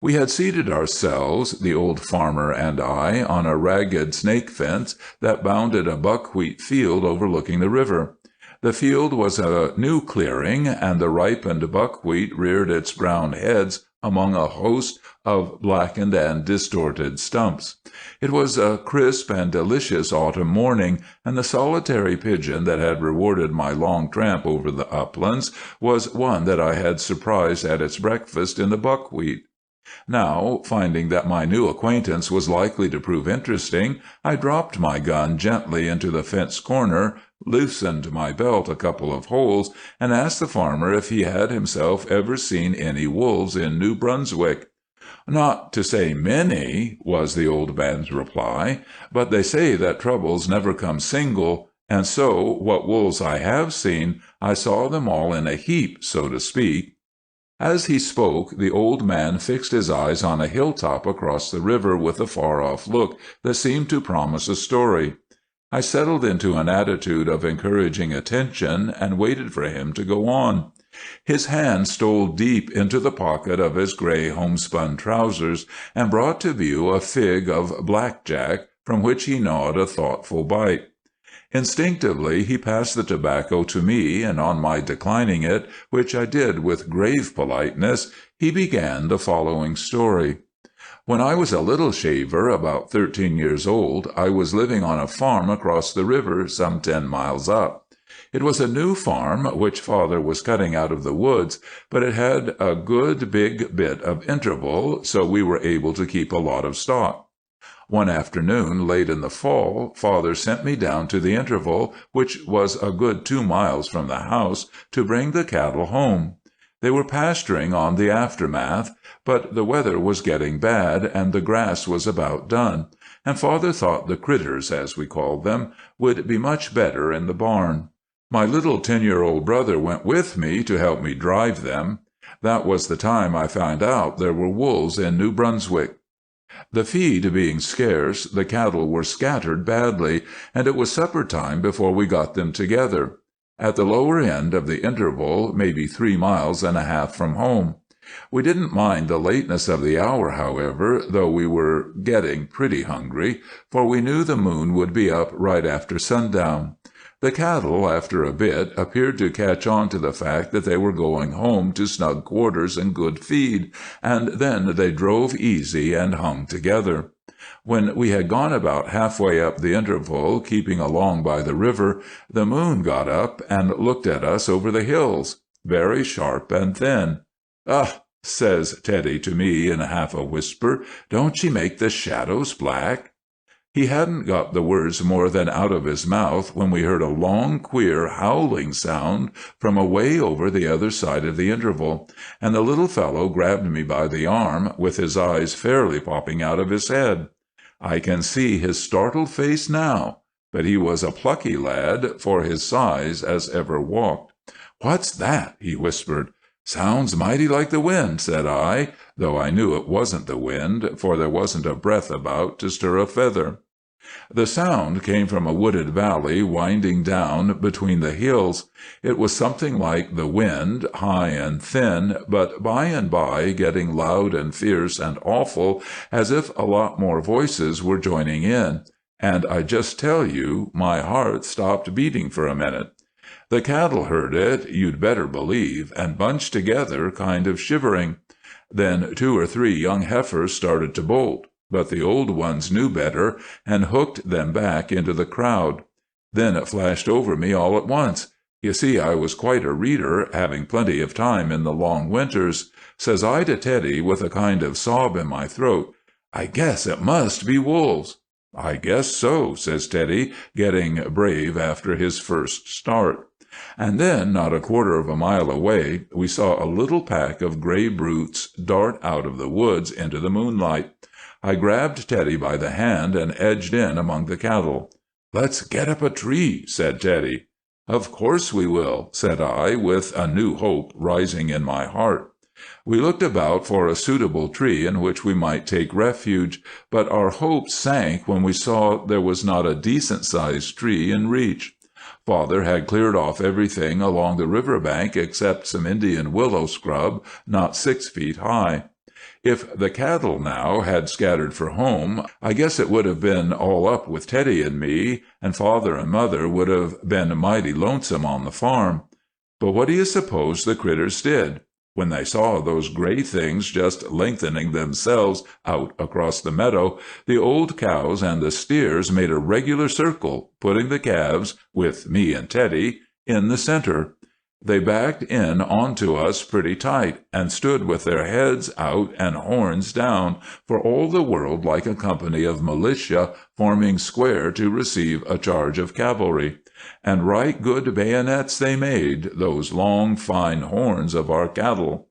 We had seated ourselves, the old farmer and I, on a ragged snake fence that bounded a buckwheat field overlooking the river. The field was a new clearing, and the ripened buckwheat reared its brown heads among a host of blackened and distorted stumps. It was a crisp and delicious autumn morning, and the solitary pigeon that had rewarded my long tramp over the uplands was one that I had surprised at its breakfast in the buckwheat. Now, finding that my new acquaintance was likely to prove interesting, I dropped my gun gently into the fence corner, loosened my belt a couple of holes, and asked the farmer if he had himself ever seen any wolves in New Brunswick. "Not to say many," was the old man's reply, "but they say that troubles never come single, and so, what wolves I have seen, I saw them all in a heap, so to speak." As he spoke, the old man fixed his eyes on a hilltop across the river with a far-off look that seemed to promise a story. I settled into an attitude of encouraging attention and waited for him to go on. His hand stole deep into the pocket of his gray homespun trousers and brought to view a fig of blackjack, from which he gnawed a thoughtful bite. Instinctively he passed the tobacco to me, and on my declining it, which I did with grave politeness, he began the following story. When I was a little shaver, about 13 years old, I was living on a farm across the river some 10 miles up. It was a new farm which Father was cutting out of the woods, but it had a good big bit of interval, so we were able to keep a lot of stock. One afternoon, late in the fall, Father sent me down to the interval, which was a good 2 miles from the house, to bring the cattle home. They were pasturing on the aftermath, but the weather was getting bad, and the grass was about done, and Father thought the critters, as we called them, would be much better in the barn. My little 10-year-old brother went with me to help me drive them. That was the time I found out there were wolves in New Brunswick. The feed being scarce, the cattle were scattered badly, and it was supper time before we got them together. At the lower end of the interval, maybe 3 miles and a half from home. We didn't mind the lateness of the hour, however, though we were getting pretty hungry, for we knew the moon would be up right after sundown. The cattle, after a bit, appeared to catch on to the fact that they were going home to snug quarters and good feed, and then they drove easy and hung together. When we had gone about halfway up the interval, keeping along by the river, the moon got up and looked at us over the hills, very sharp and thin. "Ah," says Teddy to me in half a whisper, "don't she make the shadows black?" He hadn't got the words more than out of his mouth when we heard a long, queer, howling sound from away over the other side of the interval, and the little fellow grabbed me by the arm, with his eyes fairly popping out of his head. I can see his startled face now, but he was a plucky lad, for his size, as ever walked. "What's that?" he whispered. "Sounds mighty like the wind," said I, though I knew it wasn't the wind, for there wasn't a breath about to stir a feather. The sound came from a wooded valley winding down between the hills. It was something like the wind, high and thin, but by and by getting loud and fierce and awful, as if a lot more voices were joining in. And I just tell you, my heart stopped beating for a minute. The cattle heard it, you'd better believe, and bunched together, kind of shivering. Then 2 or 3 young heifers started to bolt, but the old ones knew better and hooked them back into the crowd. Then it flashed over me all at once. You see, I was quite a reader, having plenty of time in the long winters. Says I to Teddy, with a kind of sob in my throat, "I guess it must be wolves." "I guess so," says Teddy, getting brave after his first start. And then, not a quarter of a mile away, we saw a little pack of gray brutes dart out of the woods into the moonlight. I grabbed Teddy by the hand and edged in among the cattle. "Let's get up a tree," said Teddy. "Of course we will," said I, with a new hope rising in my heart. We looked about for a suitable tree in which we might take refuge, but our hopes sank when we saw there was not a decent-sized tree in reach. Father had cleared off everything along the river bank except some Indian willow scrub not 6 feet high. If the cattle now had scattered for home, I guess it would have been all up with Teddy and me, and Father and Mother would have been mighty lonesome on the farm. But what do you suppose the critters did? When they saw those gray things just lengthening themselves out across the meadow, the old cows and the steers made a regular circle, putting the calves, with me and Teddy, in the center. They backed in onto us pretty tight, and stood with their heads out and horns down, for all the world like a company of militia forming square to receive a charge of cavalry. And right good bayonets they made, those long, fine horns of our cattle.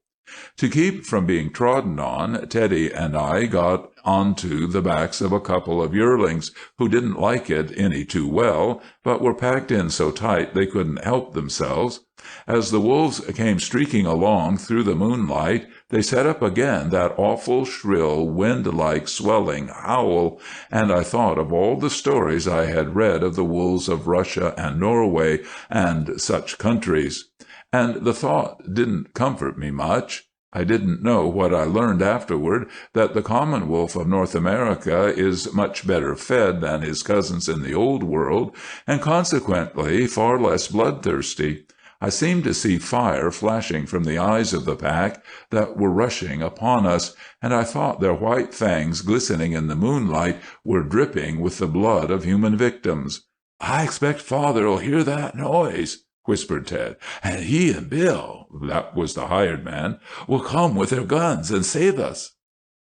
To keep from being trodden on, Teddy and I got onto the backs of a couple of yearlings, who didn't like it any too well, but were packed in so tight they couldn't help themselves. As the wolves came streaking along through the moonlight, they set up again that awful, shrill, wind-like, swelling howl, and I thought of all the stories I had read of the wolves of Russia and Norway and such countries. And the thought didn't comfort me much. I didn't know what I learned afterward, that the common wolf of North America is much better fed than his cousins in the Old World, and consequently far less bloodthirsty. I seemed to see fire flashing from the eyes of the pack that were rushing upon us, and I thought their white fangs glistening in the moonlight were dripping with the blood of human victims. "I expect Father'll hear that noise," whispered Ted, "and he and Bill," that was the hired man, "will come with their guns and save us."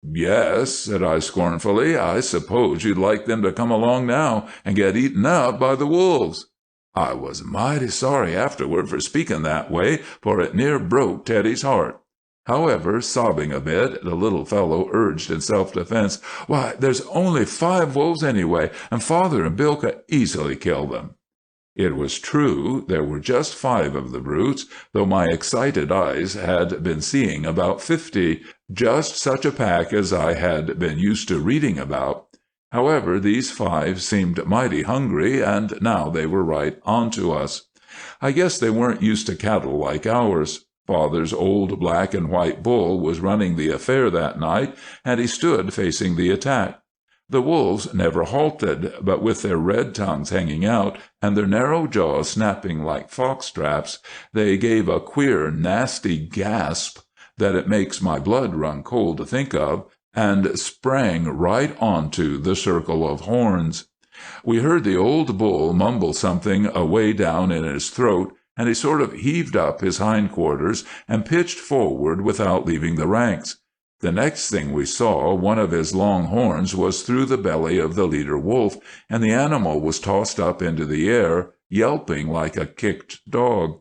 "Yes," said I scornfully, "I suppose you'd like them to come along now and get eaten up by the wolves." I was mighty sorry afterward for speaking that way, for it near broke Teddy's heart. However, sobbing a bit, the little fellow urged in self-defense, "Why, there's only 5 wolves anyway, and Father and Bill could easily kill them." It was true, there were just 5 of the brutes, though my excited eyes had been seeing about 50, just such a pack as I had been used to reading about. However, these 5 seemed mighty hungry, and now they were right onto us. I guess they weren't used to cattle like ours. Father's old black and white bull was running the affair that night, and he stood facing the attack. The wolves never halted, but with their red tongues hanging out and their narrow jaws snapping like fox traps, they gave a queer, nasty gasp that it makes my blood run cold to think of, and sprang right onto the circle of horns. We heard the old bull mumble something away down in his throat, and he sort of heaved up his hindquarters and pitched forward without leaving the ranks. The next thing we saw, one of his long horns was through the belly of the leader wolf, and the animal was tossed up into the air, yelping like a kicked dog.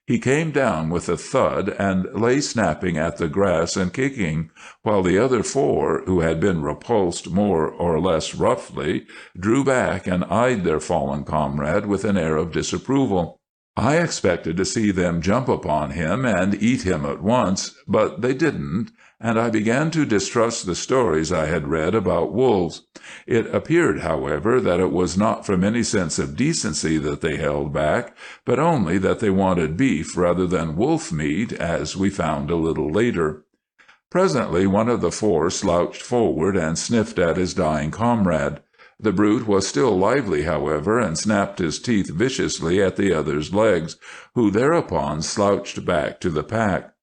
He came down with a thud and lay snapping at the grass and kicking, while the other 4, who had been repulsed more or less roughly, drew back and eyed their fallen comrade with an air of disapproval. I expected to see them jump upon him and eat him at once, but they didn't, and I began to distrust the stories I had read about wolves. It appeared, however, that it was not from any sense of decency that they held back, but only that they wanted beef rather than wolf meat, as we found a little later. Presently one of the 4 slouched forward and sniffed at his dying comrade. The brute was still lively, however, and snapped his teeth viciously at the other's legs, who thereupon slouched back to the pack.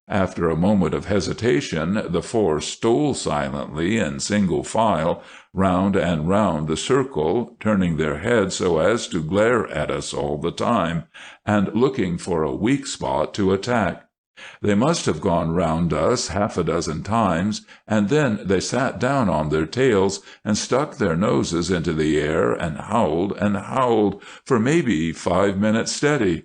After a moment of hesitation, the 4 stole silently in single file round and round the circle, turning their heads so as to glare at us all the time, and looking for a weak spot to attack. They must have gone round us 6 times, and then they sat down on their tails and stuck their noses into the air and howled for maybe 5 minutes steady.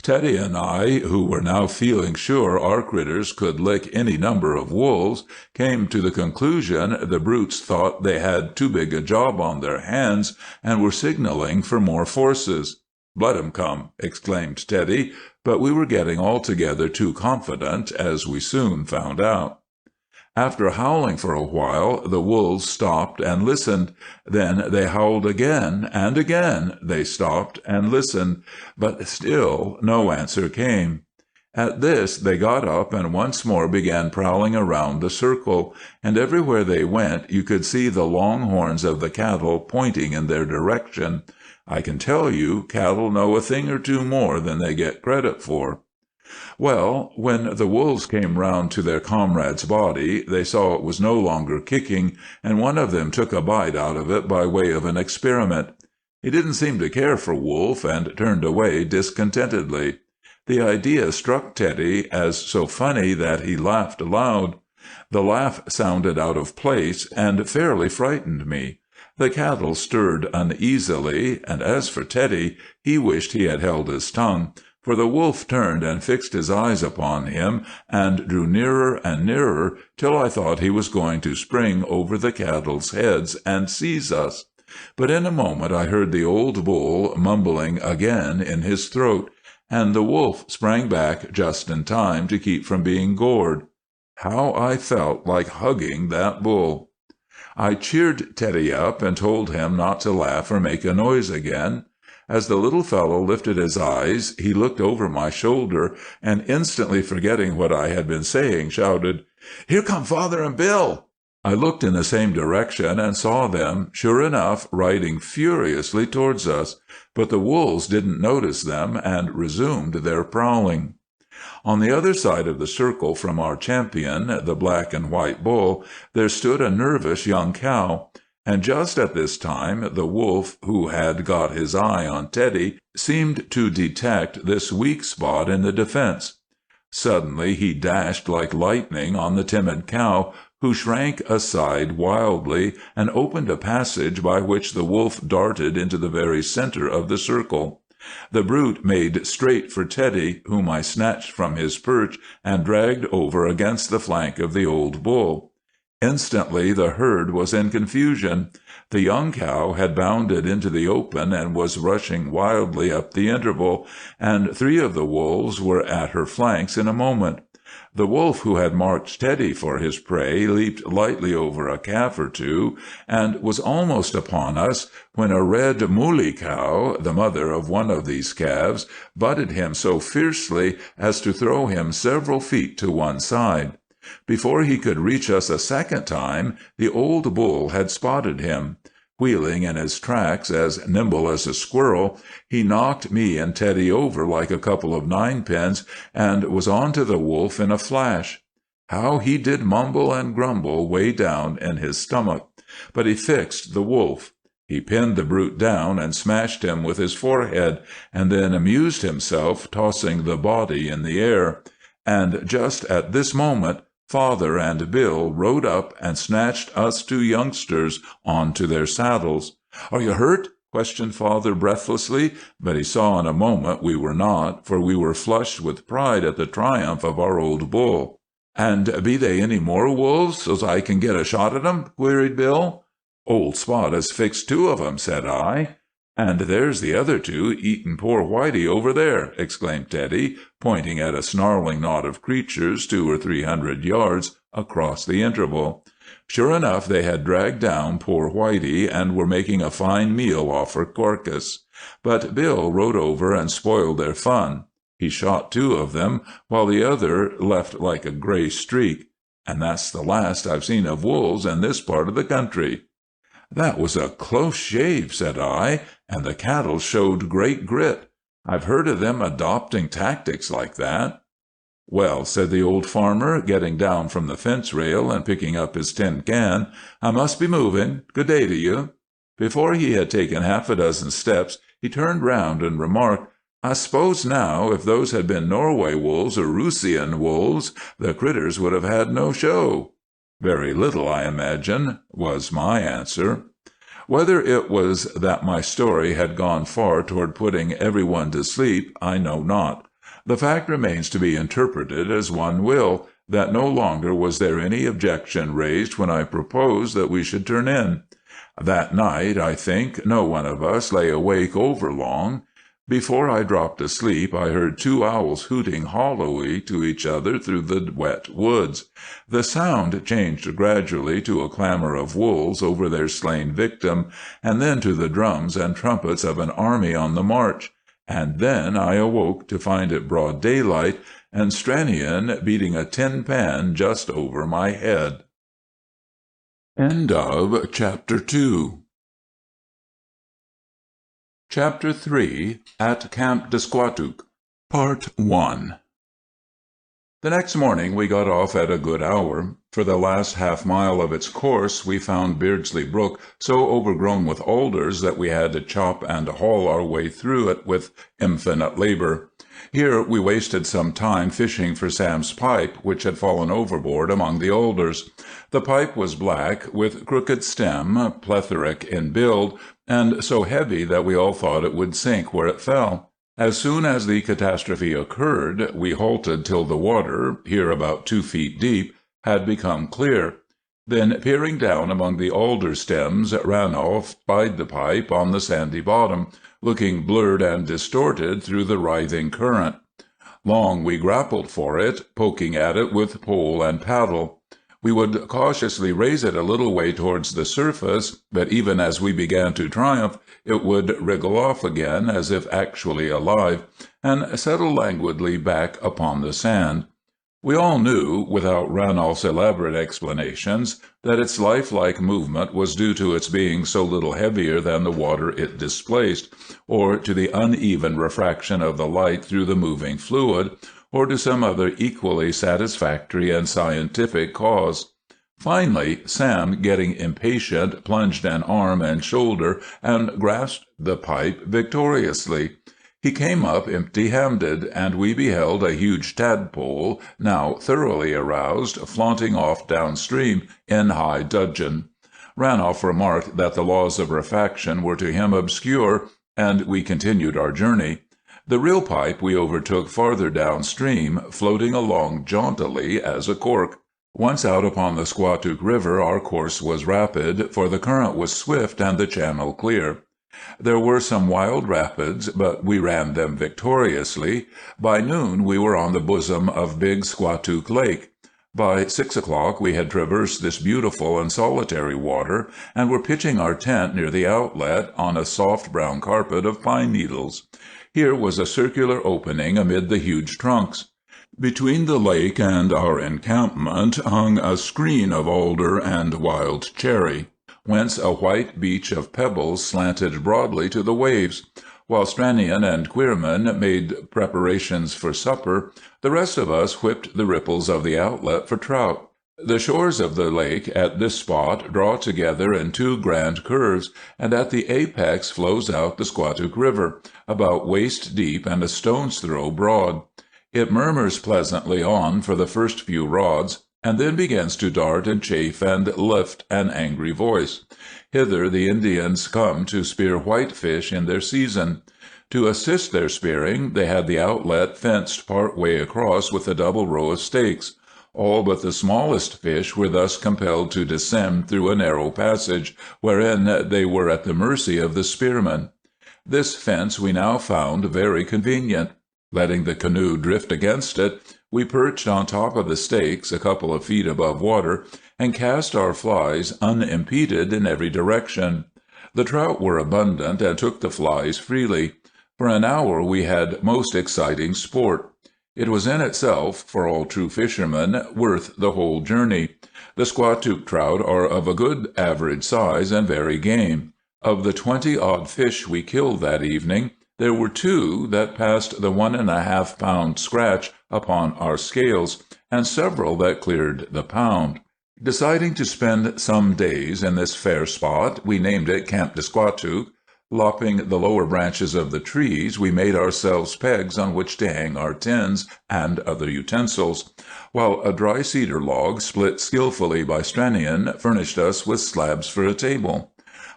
Teddy and I, who were now feeling sure our critters could lick any number of wolves, came to the conclusion the brutes thought they had too big a job on their hands and were signaling for more forces. "Let 'em come," exclaimed Teddy, but we were getting altogether too confident, as we soon found out. After howling for a while, the wolves stopped and listened. Then they howled again, and again they stopped and listened, but still no answer came. At this they got up and once more began prowling around the circle, and everywhere they went you could see the long horns of the cattle pointing in their direction. I can tell you, cattle know a thing or two more than they get credit for. Well, when the wolves came round to their comrade's body, they saw it was no longer kicking, and one of them took a bite out of it by way of an experiment. He didn't seem to care for Wolf, and turned away discontentedly. The idea struck Teddy as so funny that he laughed aloud. The laugh sounded out of place, and fairly frightened me. The cattle stirred uneasily, and as for Teddy, he wished he had held his tongue, for the wolf turned and fixed his eyes upon him, and drew nearer and nearer, till I thought he was going to spring over the cattle's heads and seize us. But in a moment I heard the old bull mumbling again in his throat, and the wolf sprang back just in time to keep from being gored. How I felt like hugging that bull! I cheered Teddy up and told him not to laugh or make a noise again. As the little fellow lifted his eyes, he looked over my shoulder, and instantly forgetting what I had been saying, shouted, "Here come Father and Bill!" I looked in the same direction and saw them, sure enough, riding furiously towards us, but the wolves didn't notice them and resumed their prowling. On the other side of the circle from our champion, the black and white bull, there stood a nervous young cow. And just at this time the wolf, who had got his eye on Teddy, seemed to detect this weak spot in the defense. Suddenly he dashed like lightning on the timid cow, who shrank aside wildly and opened a passage by which the wolf darted into the very center of the circle. The brute made straight for Teddy, whom I snatched from his perch and dragged over against the flank of the old bull. Instantly the herd was in confusion. The young cow had bounded into the open and was rushing wildly up the interval, and 3 of the wolves were at her flanks in a moment. The wolf who had marked Teddy for his prey leaped lightly over a calf or 2, and was almost upon us, when a red mooly cow, the mother of one of these calves, butted him so fiercely as to throw him several feet to one side. Before he could reach us a second time, the old bull had spotted him. Wheeling in his tracks, as nimble as a squirrel, he knocked me and Teddy over like a couple of ninepins, and was on to the wolf in a flash. How he did mumble and grumble way down in his stomach! But he fixed the wolf. He pinned the brute down and smashed him with his forehead, and then amused himself tossing the body in the air. And just at this moment Father and Bill rode up and snatched us 2 youngsters onto their saddles. "Are you hurt?" questioned Father breathlessly, but he saw in a moment we were not, for we were flushed with pride at the triumph of our old bull. "And be they any more wolves, so's I can get a shot at 'em?" queried Bill. "Old Spot has fixed 2 of 'em," said I. "And there's the other 2 eatin' poor Whitey over there," exclaimed Teddy, pointing at a snarling knot of creatures 200 or 300 yards across the interval. Sure enough, they had dragged down poor Whitey, and were making a fine meal off her carcass. But Bill rode over and spoiled their fun. He shot 2 of them, while the other left like a gray streak. And that's the last I've seen of wolves in this part of the country. "That was a close shave," said I, "and the cattle showed great grit. I've heard of them adopting tactics like that." "Well," said the old farmer, getting down from the fence rail and picking up his tin can, "I must be moving. Good day to you." Before he had taken half a dozen steps, he turned round and remarked, "I s'pose now, if those had been Norway wolves or Russian wolves, the critters would have had no show." "Very little, I imagine," was my answer. Whether it was that my story had gone far toward putting everyone to sleep, I know not. The fact remains to be interpreted as one will, that no longer was there any objection raised when I proposed that we should turn in. That night, I think, no one of us lay awake over long. Before I dropped asleep, I heard 2 owls hooting hollowly to each other through the wet woods. The sound changed gradually to a clamor of wolves over their slain victim, and then to the drums and trumpets of an army on the march. And then I awoke to find it broad daylight, and Stranion beating a tin pan just over my head. End of Chapter 2. Chapter 3, At Camp de Squatook, Part 1. The next morning we got off at a good hour. For the last half-mile of its course we found Beardsley Brook so overgrown with alders that we had to chop and haul our way through it with infinite labor. Here we wasted some time fishing for Sam's pipe, which had fallen overboard among the alders. The pipe was black, with crooked stem, plethoric in build, and so heavy that we all thought it would sink where it fell. As soon as the catastrophe occurred, we halted till the water, here about 2 feet deep, had become clear. Then, peering down among the alder stems, Ranulph spied the pipe on the sandy bottom, looking blurred and distorted through the writhing current. Long we grappled for it, poking at it with pole and paddle. We would cautiously raise it a little way towards the surface, but even as we began to triumph, it would wriggle off again, as if actually alive, and settle languidly back upon the sand. We all knew, without Ranulph's elaborate explanations, that its lifelike movement was due to its being so little heavier than the water it displaced, or to the uneven refraction of the light through the moving fluid, or to some other equally satisfactory and scientific cause. Finally, Sam, getting impatient, plunged an arm and shoulder and grasped the pipe victoriously. He came up empty-handed, and we beheld a huge tadpole, now thoroughly aroused, flaunting off downstream in high dudgeon. Ranulph remarked that the laws of refraction were to him obscure, and we continued our journey. The real pipe we overtook farther downstream, floating along jauntily as a cork. Once out upon the Squatook River our course was rapid, for the current was swift and the channel clear. There were some wild rapids, but we ran them victoriously. By noon we were on the bosom of Big Squatook Lake. By 6 o'clock we had traversed this beautiful and solitary water, and were pitching our tent near the outlet on a soft brown carpet of pine needles. Here was a circular opening amid the huge trunks. Between the lake and our encampment hung a screen of alder and wild cherry, whence a white beach of pebbles slanted broadly to the waves. While Stranion and Queerman made preparations for supper, the rest of us whipped the ripples of the outlet for trout. The shores of the lake at this spot draw together in 2 grand curves, and at the apex flows out the Squatook River, about waist deep and a stone's throw broad. It murmurs pleasantly on for the first few rods, and then begins to dart and chafe and lift an angry voice. Hither the Indians come to spear whitefish in their season. To assist their spearing, they had the outlet fenced part way across with a double row of stakes. All but the smallest fish were thus compelled to descend through a narrow passage, wherein they were at the mercy of the spearmen. This fence we now found very convenient. Letting the canoe drift against it, we perched on top of the stakes a couple of feet above water, and cast our flies unimpeded in every direction. The trout were abundant, and took the flies freely. For an hour we had most exciting sport. It was in itself, for all true fishermen, worth the whole journey. The Squatook trout are of a good average size and very game. Of the 20-odd fish we killed that evening, there were 2 that passed the 1½ pound scratch upon our scales, and several that cleared the pound. Deciding to spend some days in this fair spot, we named it Camp de Squatook. Lopping the lower branches of the trees, we made ourselves pegs on which to hang our tins and other utensils, while a dry cedar log, split skillfully by Stranion, furnished us with slabs for a table.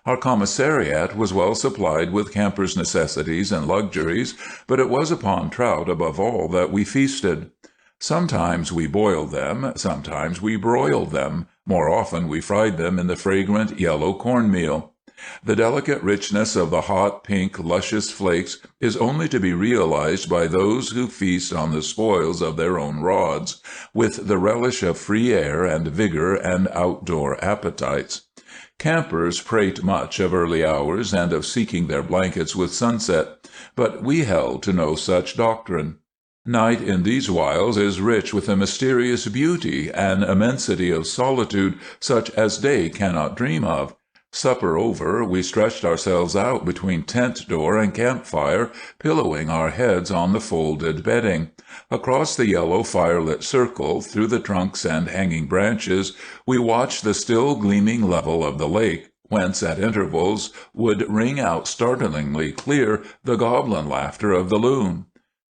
Our commissariat was well supplied with campers' necessities and luxuries, but it was upon trout above all that we feasted. Sometimes we boiled them, sometimes we broiled them, more often we fried them in the fragrant yellow cornmeal. The delicate richness of the hot, pink, luscious flakes is only to be realized by those who feast on the spoils of their own rods, with the relish of free air and vigor and outdoor appetites. Campers prate much of early hours and of seeking their blankets with sunset, but we held to no such doctrine. Night in these wilds is rich with a mysterious beauty, an immensity of solitude such as day cannot dream of. Supper over, we stretched ourselves out between tent door and campfire, pillowing our heads on the folded bedding. Across the yellow firelit circle, through the trunks and hanging branches, we watched the still gleaming level of the lake, whence at intervals would ring out startlingly clear the goblin laughter of the loon.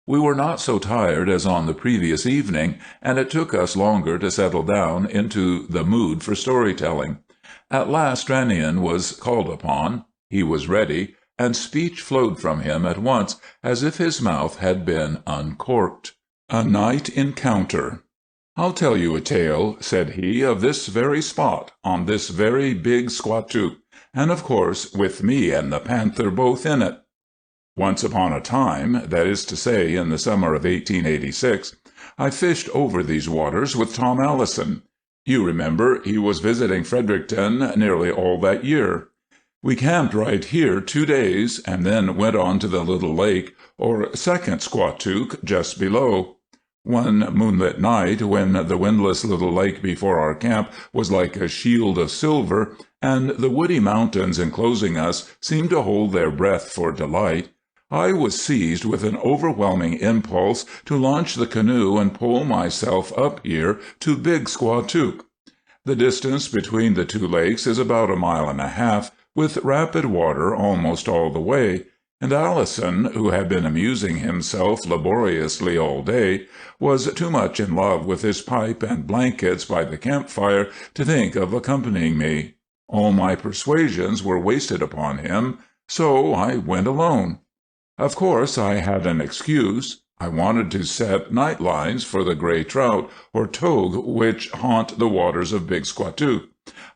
We were not so tired as on the previous evening, and it took us longer to settle down into the mood for storytelling. At last Stranion was called upon. He was ready, and speech flowed from him at once, as if his mouth had been uncorked. A Night Encounter. "I'll tell you a tale," said he, "of this very spot, on this very big Squatook, and of course with me and the panther both in it. Once upon a time, that is to say in the summer of 1886, I fished over these waters with Tom Allison. You remember, he was visiting Fredericton nearly all that year. We camped right here 2 days, and then went on to the little lake, or second Squatook, just below. One moonlit night, when the windless little lake before our camp was like a shield of silver, and the woody mountains enclosing us seemed to hold their breath for delight, I was seized with an overwhelming impulse to launch the canoe and pole myself up here to Big Squatook. The distance between the two lakes is about 1.5 miles, with rapid water almost all the way, and Allison, who had been amusing himself laboriously all day, was too much in love with his pipe and blankets by the campfire to think of accompanying me. All my persuasions were wasted upon him, so I went alone. Of course, I had an excuse. I wanted to set night lines for the gray trout or togue which haunt the waters of Big Squatook.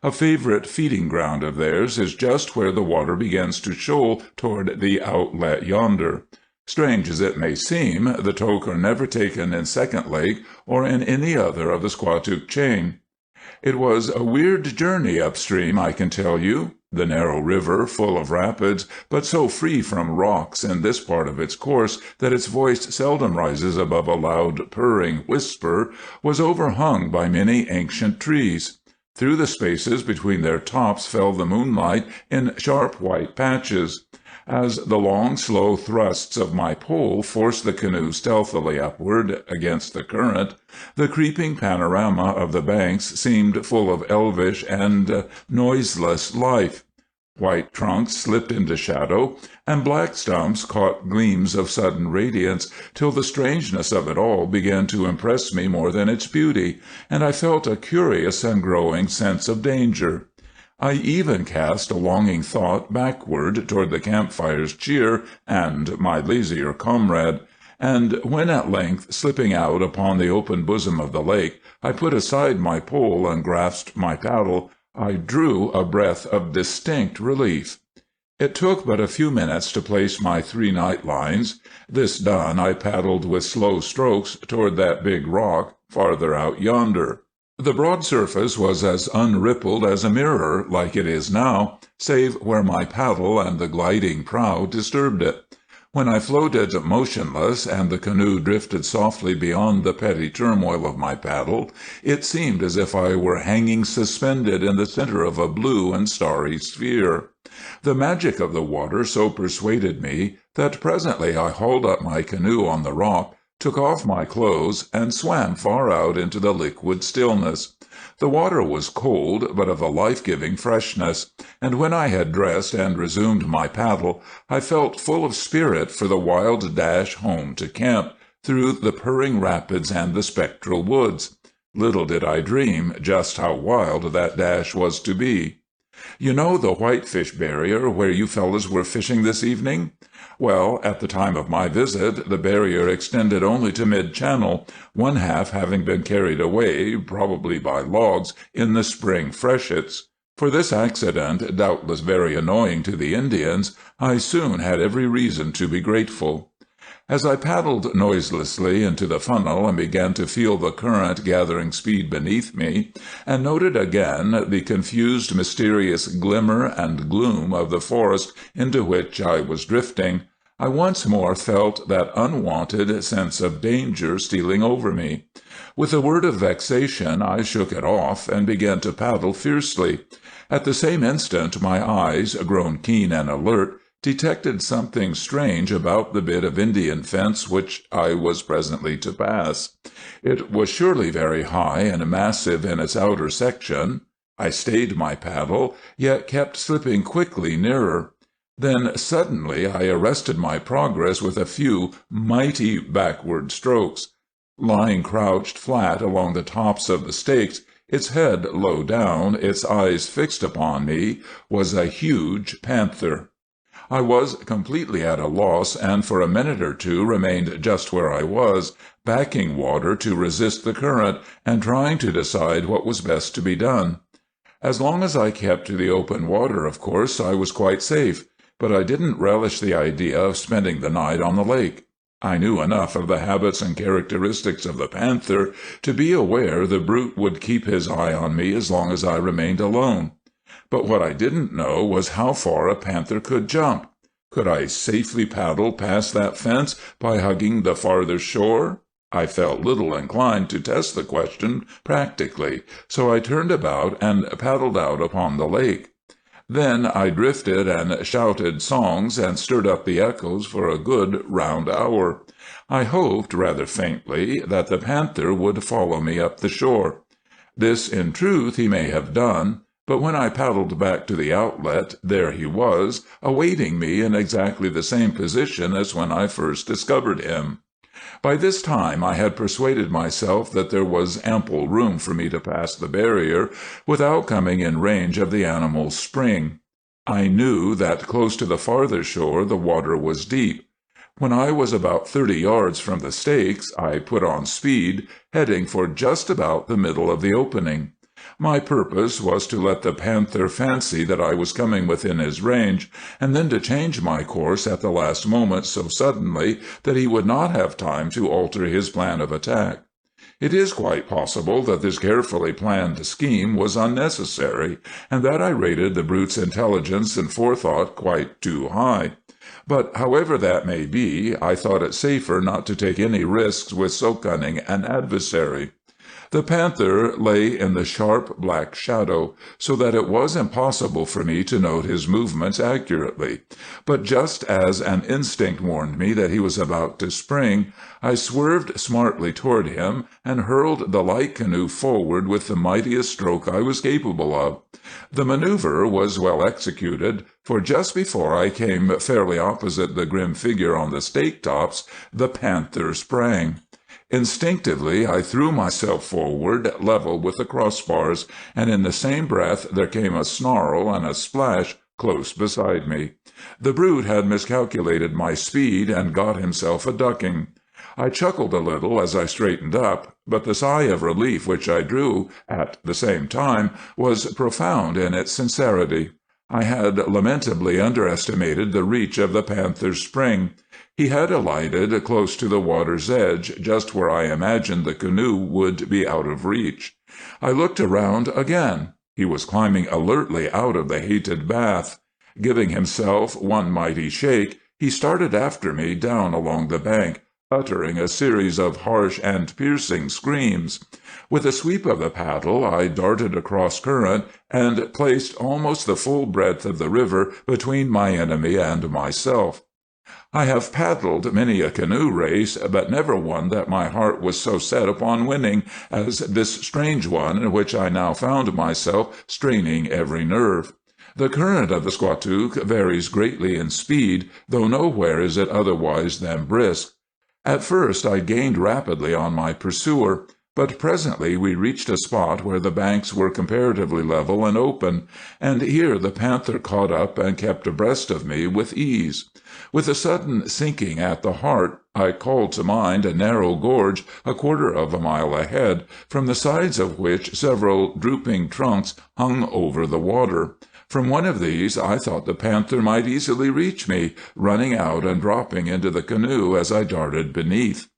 A favorite feeding ground of theirs is just where the water begins to shoal toward the outlet yonder. Strange as it may seem, the togue are never taken in Second Lake or in any other of the Squatook chain. It was a weird journey upstream, I can tell you. The narrow river, full of rapids, but so free from rocks in this part of its course that its voice seldom rises above a loud purring whisper, was overhung by many ancient trees. Through the spaces between their tops fell the moonlight in sharp white patches. As the long, slow thrusts of my pole forced the canoe stealthily upward against the current, the creeping panorama of the banks seemed full of elvish and noiseless life. White trunks slipped into shadow, and black stumps caught gleams of sudden radiance, till the strangeness of it all began to impress me more than its beauty, and I felt a curious and growing sense of danger. I even cast a longing thought backward toward the campfire's cheer and my lazier comrade, and when at length, slipping out upon the open bosom of the lake, I put aside my pole and grasped my paddle, I drew a breath of distinct relief. It took but a few minutes to place my 3 night lines. This done, I paddled with slow strokes toward that big rock farther out yonder. The broad surface was as unrippled as a mirror, like it is now, save where my paddle and the gliding prow disturbed it. When I floated motionless, and the canoe drifted softly beyond the petty turmoil of my paddle, it seemed as if I were hanging suspended in the center of a blue and starry sphere. The magic of the water so persuaded me that presently I hauled up my canoe on the rock, took off my clothes, and swam far out into the liquid stillness. The water was cold, but of a life-giving freshness, and when I had dressed and resumed my paddle, I felt full of spirit for the wild dash home to camp, through the purring rapids and the spectral woods. Little did I dream just how wild that dash was to be. You know the whitefish barrier where you fellows were fishing this evening? Well, at the time of my visit, the barrier extended only to mid-channel, one half having been carried away, probably by logs, in the spring freshets. For this accident, doubtless very annoying to the Indians, I soon had every reason to be grateful. As I paddled noiselessly into the funnel and began to feel the current gathering speed beneath me, and noted again the confused, mysterious glimmer and gloom of the forest into which I was drifting, I once more felt that unwonted sense of danger stealing over me. With a word of vexation I shook it off, and began to paddle fiercely. At the same instant my eyes, grown keen and alert, detected something strange about the bit of Indian fence which I was presently to pass. It was surely very high and massive in its outer section. I stayed my paddle, yet kept slipping quickly nearer. Then suddenly I arrested my progress with a few mighty backward strokes. Lying crouched flat along the tops of the stakes, its head low down, its eyes fixed upon me, was a huge panther. I was completely at a loss, and for a minute or two remained just where I was, backing water to resist the current, and trying to decide what was best to be done. As long as I kept to the open water, of course, I was quite safe, but I didn't relish the idea of spending the night on the lake. I knew enough of the habits and characteristics of the panther to be aware the brute would keep his eye on me as long as I remained alone. But what I didn't know was how far a panther could jump. Could I safely paddle past that fence by hugging the farther shore? I felt little inclined to test the question practically, so I turned about and paddled out upon the lake. Then I drifted and shouted songs and stirred up the echoes for a good round hour. I hoped, rather faintly, that the panther would follow me up the shore. This, in truth, he may have done, but when I paddled back to the outlet, there he was, awaiting me in exactly the same position as when I first discovered him. By this time I had persuaded myself that there was ample room for me to pass the barrier without coming in range of the animal's spring. I knew that close to the farther shore the water was deep. When I was about 30 yards from the stakes, I put on speed, heading for just about the middle of the opening. My purpose was to let the panther fancy that I was coming within his range, and then to change my course at the last moment so suddenly that he would not have time to alter his plan of attack. It is quite possible that this carefully planned scheme was unnecessary, and that I rated the brute's intelligence and forethought quite too high. But however that may be, I thought it safer not to take any risks with so cunning an adversary. The panther lay in the sharp black shadow, so that it was impossible for me to note his movements accurately. But just as an instinct warned me that he was about to spring, I swerved smartly toward him and hurled the light canoe forward with the mightiest stroke I was capable of. The maneuver was well executed, for just before I came fairly opposite the grim figure on the stake tops, the panther sprang. Instinctively I threw myself forward, level with the crossbars, and in the same breath there came a snarl and a splash close beside me. The brute had miscalculated my speed and got himself a ducking. I chuckled a little as I straightened up, but the sigh of relief which I drew at the same time was profound in its sincerity. I had lamentably underestimated the reach of the panther's spring. He had alighted close to the water's edge, just where I imagined the canoe would be out of reach. I looked around again. He was climbing alertly out of the hated bath. Giving himself one mighty shake, he started after me down along the bank, uttering a series of harsh and piercing screams. With a sweep of the paddle, I darted across current and placed almost the full breadth of the river between my enemy and myself. I have paddled many a canoe race, but never one that my heart was so set upon winning as this strange one in which I now found myself straining every nerve. The current of the Squatook varies greatly in speed, though nowhere is it otherwise than brisk. At first I gained rapidly on my pursuer, but presently we reached a spot where the banks were comparatively level and open, and here the panther caught up and kept abreast of me with ease. With a sudden sinking at the heart, I called to mind a narrow gorge a quarter of a mile ahead, from the sides of which several drooping trunks hung over the water. From one of these I thought the panther might easily reach me, running out and dropping into the canoe as I darted beneath.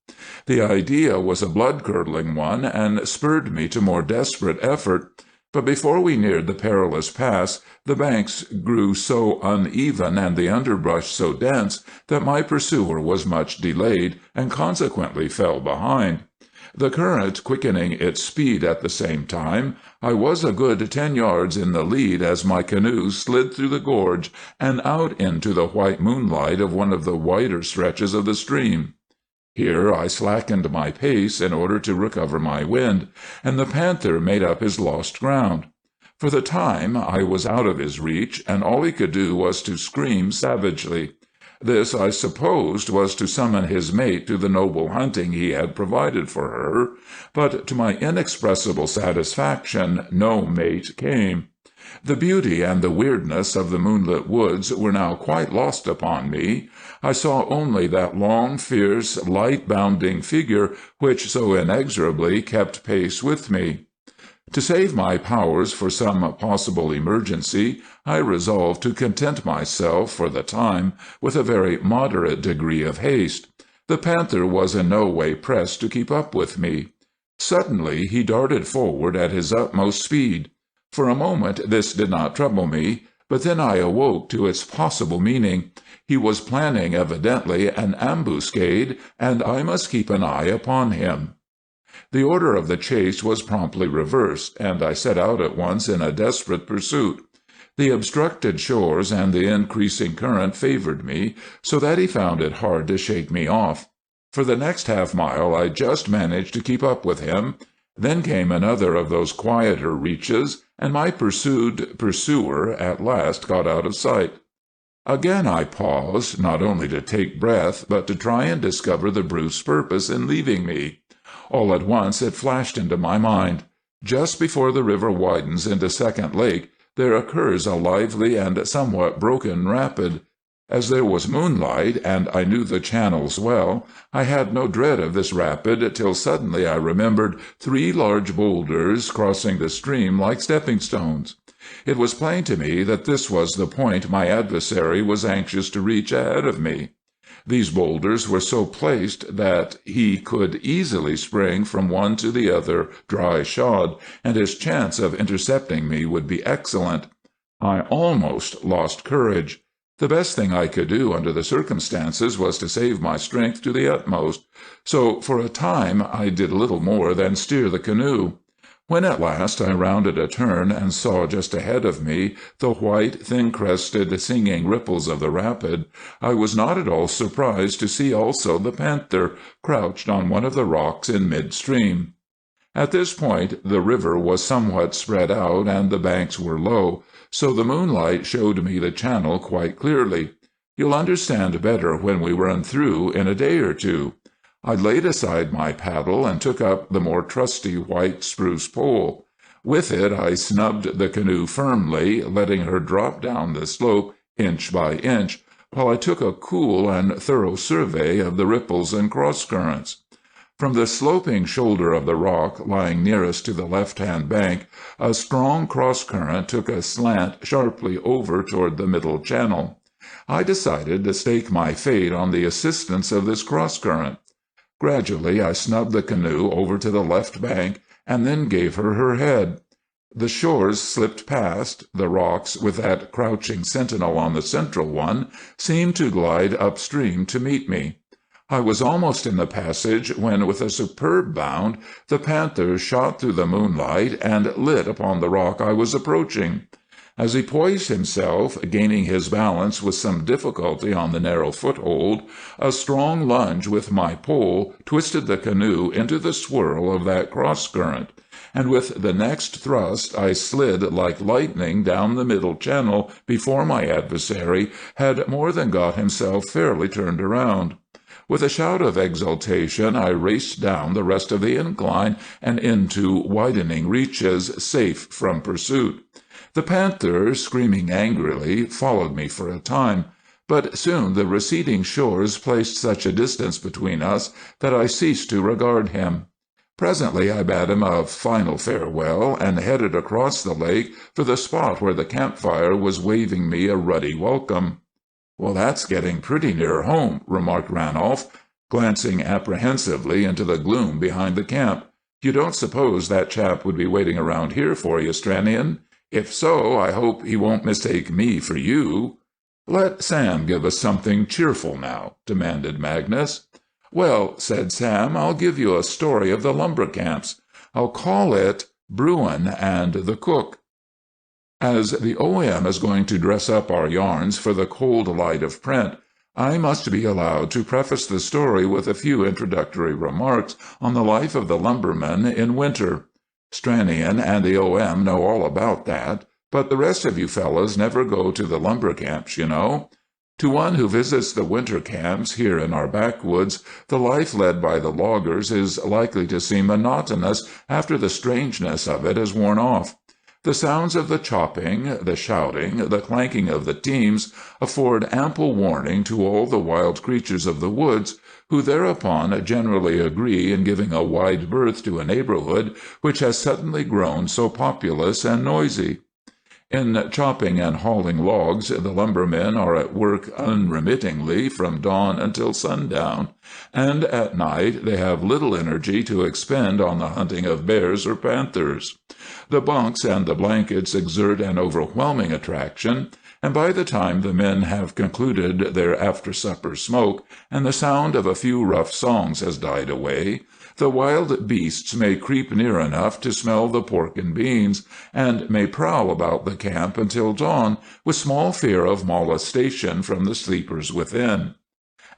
The idea was a blood-curdling one, and spurred me to more desperate effort. But before we neared the perilous pass, the banks grew so uneven and the underbrush so dense that my pursuer was much delayed and consequently fell behind. The current quickening its speed at the same time, I was a good 10 yards in the lead as my canoe slid through the gorge and out into the white moonlight of one of the wider stretches of the stream. Here I slackened my pace in order to recover my wind, and the panther made up his lost ground. For the time I was out of his reach, and all he could do was to scream savagely. This, I supposed, was to summon his mate to the noble hunting he had provided for her, but to my inexpressible satisfaction no mate came. The beauty and the weirdness of the moonlit woods were now quite lost upon me. I saw only that long, fierce, light-bounding figure which so inexorably kept pace with me. To save my powers for some possible emergency, I resolved to content myself, for the time, with a very moderate degree of haste. The panther was in no way pressed to keep up with me. Suddenly he darted forward at his utmost speed. For a moment this did not trouble me, but then I awoke to its possible meaning. He was planning evidently an ambuscade, and I must keep an eye upon him. The order of the chase was promptly reversed, and I set out at once in a desperate pursuit. The obstructed shores and the increasing current favored me, so that he found it hard to shake me off. For the next half-mile I just managed to keep up with him. Then came another of those quieter reaches, and my pursuer at last got out of sight. Again I paused, not only to take breath, but to try and discover the brute's purpose in leaving me. All at once it flashed into my mind. Just before the river widens into Second Lake, there occurs a lively and somewhat broken rapid. As there was moonlight, and I knew the channels well, I had no dread of this rapid till suddenly I remembered 3 large boulders crossing the stream like stepping-stones. It was plain to me that this was the point my adversary was anxious to reach ahead of me. These boulders were so placed that he could easily spring from one to the other dry-shod, and his chance of intercepting me would be excellent. I almost lost courage. The best thing I could do under the circumstances was to save my strength to the utmost, so for a time I did little more than steer the canoe. When at last I rounded a turn and saw just ahead of me the white, thin-crested, singing ripples of the rapid, I was not at all surprised to see also the panther crouched on one of the rocks in mid-stream. At this point the river was somewhat spread out and the banks were low, so the moonlight showed me the channel quite clearly. You'll understand better when we run through in a day or two. I laid aside my paddle and took up the more trusty white spruce pole. With it I snubbed the canoe firmly, letting her drop down the slope inch by inch, while I took a cool and thorough survey of the ripples and cross-currents. From the sloping shoulder of the rock lying nearest to the left-hand bank, a strong cross-current took a slant sharply over toward the middle channel. I decided to stake my fate on the assistance of this cross-current. Gradually I snubbed the canoe over to the left bank, and then gave her her head. The shores slipped past, the rocks, with that crouching sentinel on the central one, seemed to glide upstream to meet me. I was almost in the passage when, with a superb bound, the panther shot through the moonlight and lit upon the rock I was approaching. As he poised himself, gaining his balance with some difficulty on the narrow foothold, a strong lunge with my pole twisted the canoe into the swirl of that cross-current, and with the next thrust I slid like lightning down the middle channel before my adversary had more than got himself fairly turned around. With a shout of exultation I raced down the rest of the incline and into widening reaches, safe from pursuit. The panther, screaming angrily, followed me for a time, but soon the receding shores placed such a distance between us that I ceased to regard him. Presently I bade him a final farewell and headed across the lake for the spot where the campfire was waving me a ruddy welcome. "Well, that's getting pretty near home," remarked Ranolf, glancing apprehensively into the gloom behind the camp. You don't suppose that chap would be waiting around here for you, Stranion? If so, I hope he won't mistake me for you." "Let Sam give us something cheerful now," demanded Magnus. "Well," said Sam, "I'll give you a story of the lumber camps. I'll call it Bruin and the Cook." As the O.M. is going to dress up our yarns for the cold light of print, I must be allowed to preface the story with a few introductory remarks on the life of the lumberman in winter. Stranion and the O.M. know all about that, but the rest of you fellows never go to the lumber camps, you know. To one who visits the winter camps here in our backwoods, the life led by the loggers is likely to seem monotonous after the strangeness of it has worn off. The sounds of the chopping, the shouting, the clanking of the teams afford ample warning to all the wild creatures of the woods, who thereupon generally agree in giving a wide berth to a neighborhood which has suddenly grown so populous and noisy. In chopping and hauling logs, the lumbermen are at work unremittingly from dawn until sundown, and at night they have little energy to expend on the hunting of bears or panthers. The bunks and the blankets exert an overwhelming attraction, and by the time the men have concluded their after-supper smoke, and the sound of a few rough songs has died away, the wild beasts may creep near enough to smell the pork and beans, and may prowl about the camp until dawn, with small fear of molestation from the sleepers within.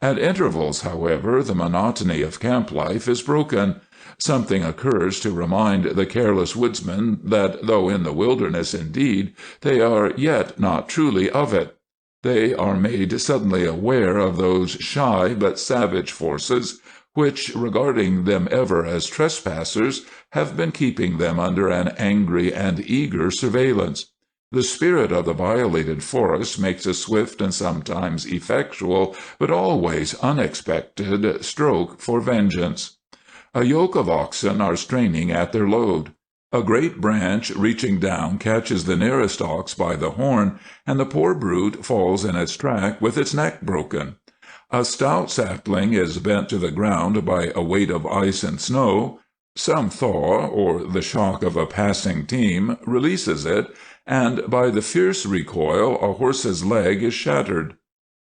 At intervals, however, the monotony of camp life is broken. Something occurs to remind the careless woodsman that, though in the wilderness indeed, they are yet not truly of it. They are made suddenly aware of those shy but savage forces which, regarding them ever as trespassers, have been keeping them under an angry and eager surveillance. The spirit of the violated forest makes a swift and sometimes effectual, but always unexpected, stroke for vengeance. A yoke of oxen are straining at their load. A great branch reaching down catches the nearest ox by the horn, and the poor brute falls in its track with its neck broken. A stout sapling is bent to the ground by a weight of ice and snow. Some thaw, or the shock of a passing team, releases it, and by the fierce recoil a horse's leg is shattered.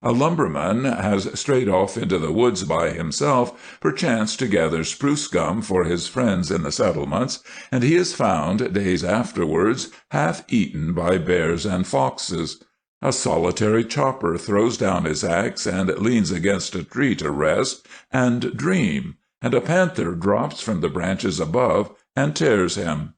A lumberman has strayed off into the woods by himself, perchance to gather spruce gum for his friends in the settlements, and he is found, days afterwards, half eaten by bears and foxes. A solitary chopper throws down his axe and leans against a tree to rest and dream, and a panther drops from the branches above and tears him.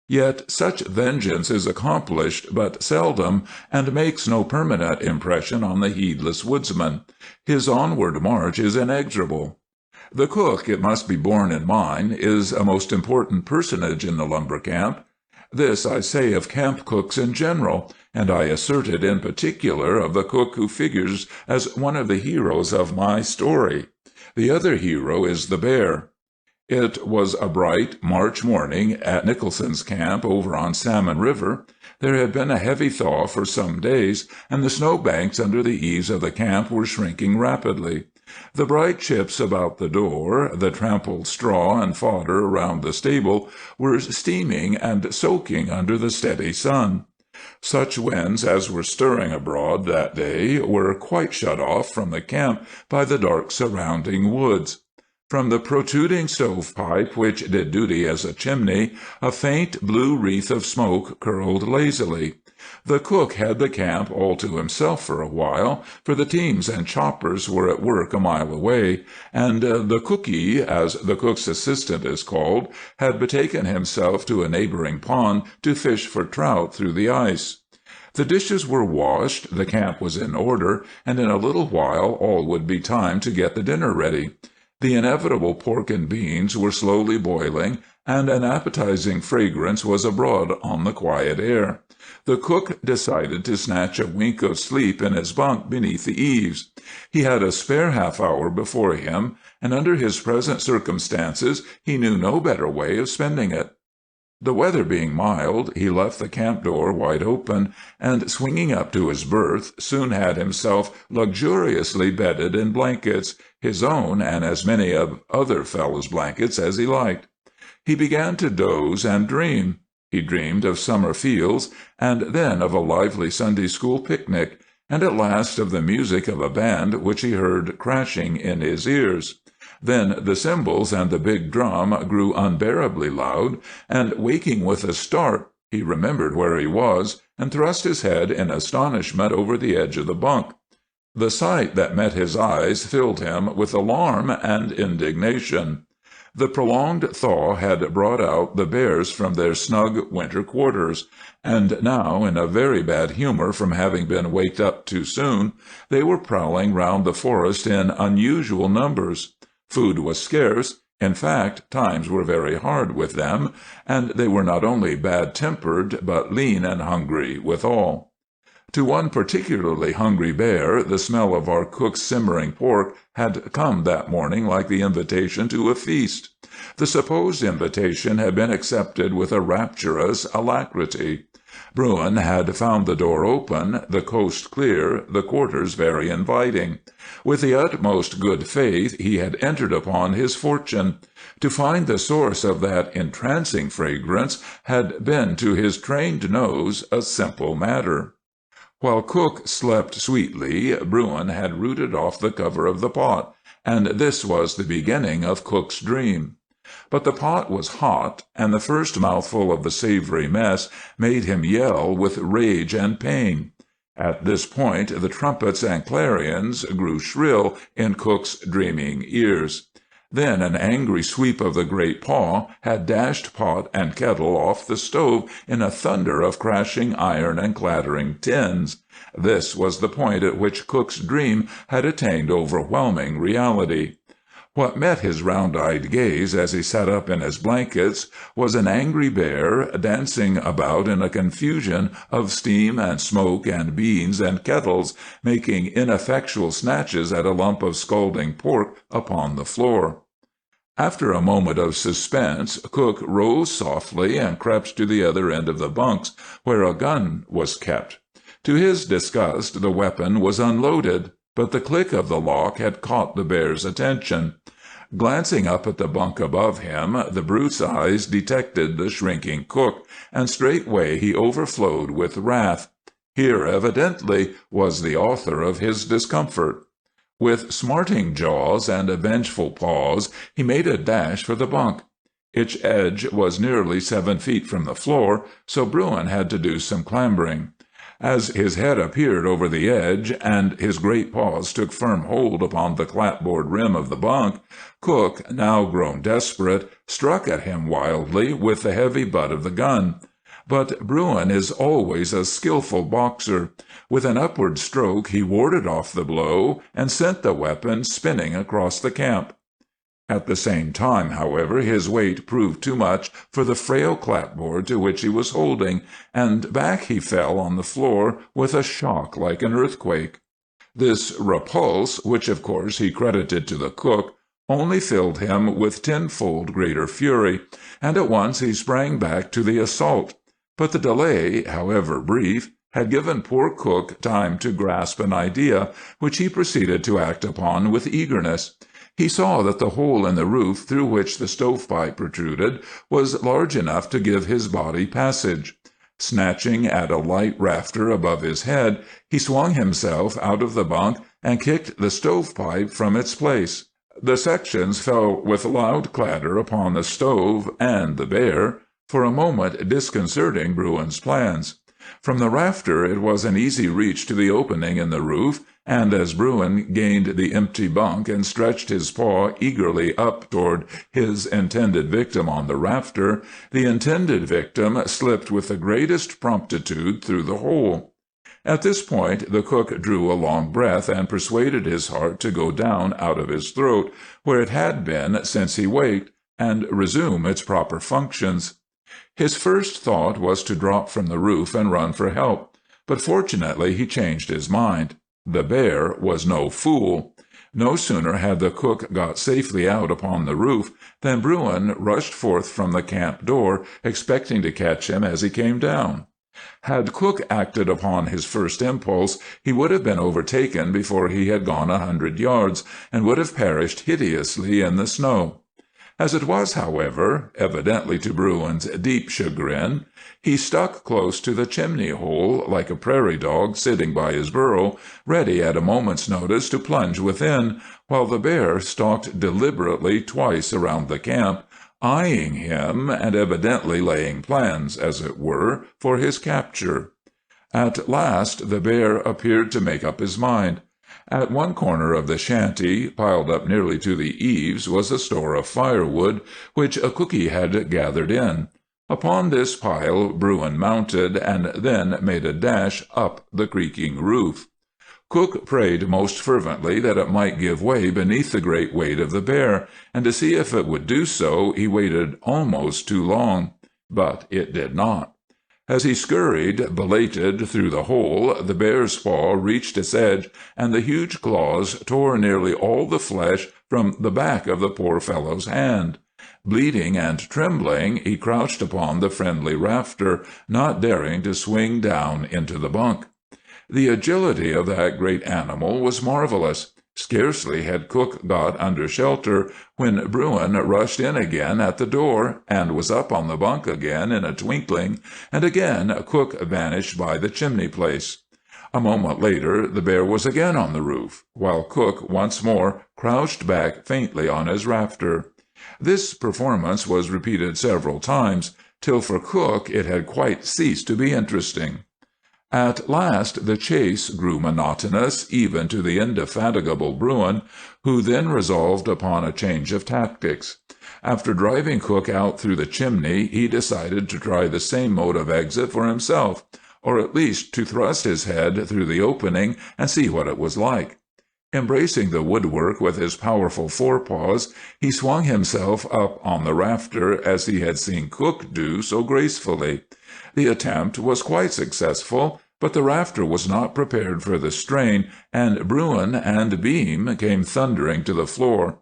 Yet such vengeance is accomplished but seldom, and makes no permanent impression on the heedless woodsman. His onward march is inexorable. The cook, it must be borne in mind, is a most important personage in the lumber camp. This I say of camp cooks in general, and I assert it in particular of the cook who figures as one of the heroes of my story. The other hero is the bear. It was a bright March morning at Nicholson's camp over on Salmon River. There had been a heavy thaw for some days, and the snowbanks under the eaves of the camp were shrinking rapidly. The bright chips about the door, the trampled straw and fodder around the stable, were steaming and soaking under the steady sun. Such winds as were stirring abroad that day were quite shut off from the camp by the dark surrounding woods. From the protruding stovepipe which did duty as a chimney, a faint blue wreath of smoke curled lazily. The cook had the camp all to himself for a while, for the teams and choppers were at work a mile away, and the cookee, as the cook's assistant is called, had betaken himself to a neighboring pond to fish for trout through the ice. The dishes were washed, the camp was in order, and in a little while all would be time to get the dinner ready. The inevitable pork and beans were slowly boiling, and an appetizing fragrance was abroad on the quiet air. The cook decided to snatch a wink of sleep in his bunk beneath the eaves. He had a spare half-hour before him, and under his present circumstances he knew no better way of spending it. The weather being mild, he left the camp door wide open, and, swinging up to his berth, soon had himself luxuriously bedded in blankets, his own and as many of other fellows' blankets as he liked. He began to doze and dream. He dreamed of summer fields, and then of a lively Sunday school picnic, and at last of the music of a band which he heard crashing in his ears. Then the cymbals and the big drum grew unbearably loud, and waking with a start, he remembered where he was, and thrust his head in astonishment over the edge of the bunk. The sight that met his eyes filled him with alarm and indignation. The prolonged thaw had brought out the bears from their snug winter quarters, and now, in a very bad humor from having been waked up too soon, they were prowling round the forest in unusual numbers. Food was scarce. In fact, times were very hard with them, and they were not only bad-tempered, but lean and hungry withal. To one particularly hungry bear, the smell of our cook's simmering pork had come that morning like the invitation to a feast. The supposed invitation had been accepted with a rapturous alacrity. Bruin had found the door open, the coast clear, the quarters very inviting. With the utmost good faith he had entered upon his fortune. To find the source of that entrancing fragrance had been to his trained nose a simple matter. While Cook slept sweetly, Bruin had rooted off the cover of the pot, and this was the beginning of Cook's dream. But the pot was hot, and the first mouthful of the savory mess made him yell with rage and pain. At this point the trumpets and clarions grew shrill in Cook's dreaming ears. Then an angry sweep of the great paw had dashed pot and kettle off the stove in a thunder of crashing iron and clattering tins. This was the point at which Cook's dream had attained overwhelming reality. What met his round-eyed gaze as he sat up in his blankets was an angry bear dancing about in a confusion of steam and smoke and beans and kettles, making ineffectual snatches at a lump of scalding pork upon the floor. After a moment of suspense, Cook rose softly and crept to the other end of the bunks, where a gun was kept. To his disgust, the weapon was unloaded, but the click of the lock had caught the bear's attention. Glancing up at the bunk above him, the brute's eyes detected the shrinking Cook, and straightway he overflowed with wrath. Here, evidently, was the author of his discomfort. With smarting jaws and vengeful paws, he made a dash for the bunk. Its edge was nearly 7 feet from the floor, so Bruin had to do some clambering. As his head appeared over the edge, and his great paws took firm hold upon the clapboard rim of the bunk, Cook, now grown desperate, struck at him wildly with the heavy butt of the gun. But Bruin is always a skillful boxer. With an upward stroke he warded off the blow and sent the weapon spinning across the camp. At the same time, however, his weight proved too much for the frail clapboard to which he was holding, and back he fell on the floor with a shock like an earthquake. This repulse, which of course he credited to the cook, only filled him with tenfold greater fury, and at once he sprang back to the assault. But the delay, however brief, had given poor Cook time to grasp an idea, which he proceeded to act upon with eagerness. He saw that the hole in the roof through which the stovepipe protruded was large enough to give his body passage. Snatching at a light rafter above his head, he swung himself out of the bunk and kicked the stovepipe from its place. The sections fell with loud clatter upon the stove and the bear, for a moment disconcerting Bruin's plans. From the rafter it was an easy reach to the opening in the roof, and as Bruin gained the empty bunk and stretched his paw eagerly up toward his intended victim on the rafter, the intended victim slipped with the greatest promptitude through the hole. At this point the cook drew a long breath and persuaded his heart to go down out of his throat, where it had been since he waked, and resume its proper functions. His first thought was to drop from the roof and run for help, but fortunately he changed his mind. The bear was no fool. No sooner had the cook got safely out upon the roof than Bruin rushed forth from the camp door, expecting to catch him as he came down. Had Cook acted upon his first impulse, he would have been overtaken before he had gone 100 yards, and would have perished hideously in the snow. As it was, however, evidently to Bruin's deep chagrin, he stuck close to the chimney-hole like a prairie dog sitting by his burrow, ready at a moment's notice to plunge within, while the bear stalked deliberately twice around the camp, eyeing him and evidently laying plans, as it were, for his capture. At last the bear appeared to make up his mind. At one corner of the shanty, piled up nearly to the eaves, was a store of firewood, which a cookie had gathered in. Upon this pile Bruin mounted, and then made a dash up the creaking roof. Cook prayed most fervently that it might give way beneath the great weight of the bear, and to see if it would do so he waited almost too long. But it did not. As he scurried, belated, through the hole, the bear's paw reached its edge, and the huge claws tore nearly all the flesh from the back of the poor fellow's hand. Bleeding and trembling, he crouched upon the friendly rafter, not daring to swing down into the bunk. The agility of that great animal was marvelous. Scarcely had Cook got under shelter when Bruin rushed in again at the door, and was up on the bunk again in a twinkling, and again Cook vanished by the chimney-place. A moment later the bear was again on the roof, while Cook once more crouched back faintly on his rafter. This performance was repeated several times, till for Cook it had quite ceased to be interesting. At last the chase grew monotonous, even to the indefatigable Bruin, who then resolved upon a change of tactics. After driving Cook out through the chimney, he decided to try the same mode of exit for himself, or at least to thrust his head through the opening and see what it was like. Embracing the woodwork with his powerful forepaws, he swung himself up on the rafter as he had seen Cook do so gracefully. The attempt was quite successful, but the rafter was not prepared for the strain, and Bruin and beam came thundering to the floor.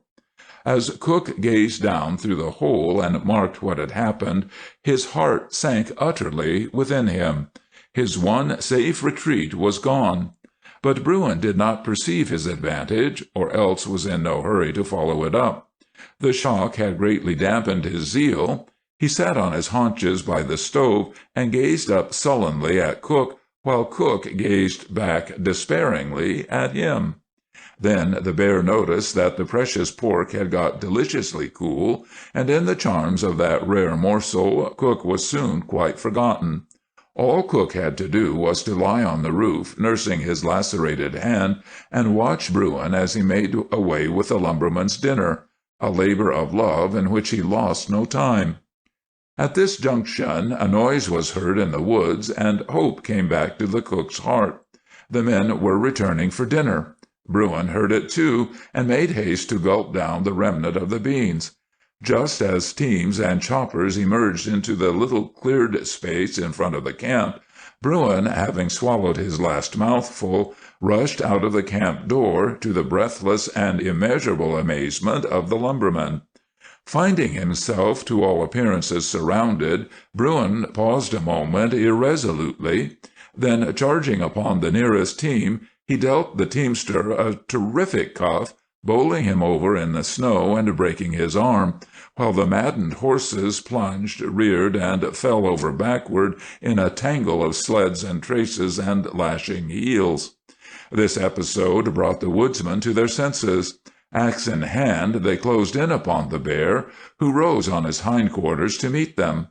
As Cook gazed down through the hole and marked what had happened, his heart sank utterly within him. His one safe retreat was gone. But Bruin did not perceive his advantage, or else was in no hurry to follow it up. The shock had greatly dampened his zeal. He sat on his haunches by the stove and gazed up sullenly at Cook, while Cook gazed back despairingly at him. Then the bear noticed that the precious pork had got deliciously cool, and in the charms of that rare morsel Cook was soon quite forgotten. All Cook had to do was to lie on the roof, nursing his lacerated hand, and watch Bruin as he made away with the lumberman's dinner, a labor of love in which he lost no time. At this junction a noise was heard in the woods, and hope came back to the cook's heart. The men were returning for dinner. Bruin heard it too, and made haste to gulp down the remnant of the beans. Just as teams and choppers emerged into the little cleared space in front of the camp, Bruin, having swallowed his last mouthful, rushed out of the camp door, to the breathless and immeasurable amazement of the lumbermen. Finding himself to all appearances surrounded, Bruin paused a moment irresolutely. Then, charging upon the nearest team, he dealt the teamster a terrific cuff, bowling him over in the snow and breaking his arm, while the maddened horses plunged, reared, and fell over backward in a tangle of sleds and traces and lashing heels. This episode brought the woodsmen to their senses. Axe in hand, they closed in upon the bear, who rose on his hindquarters to meet them.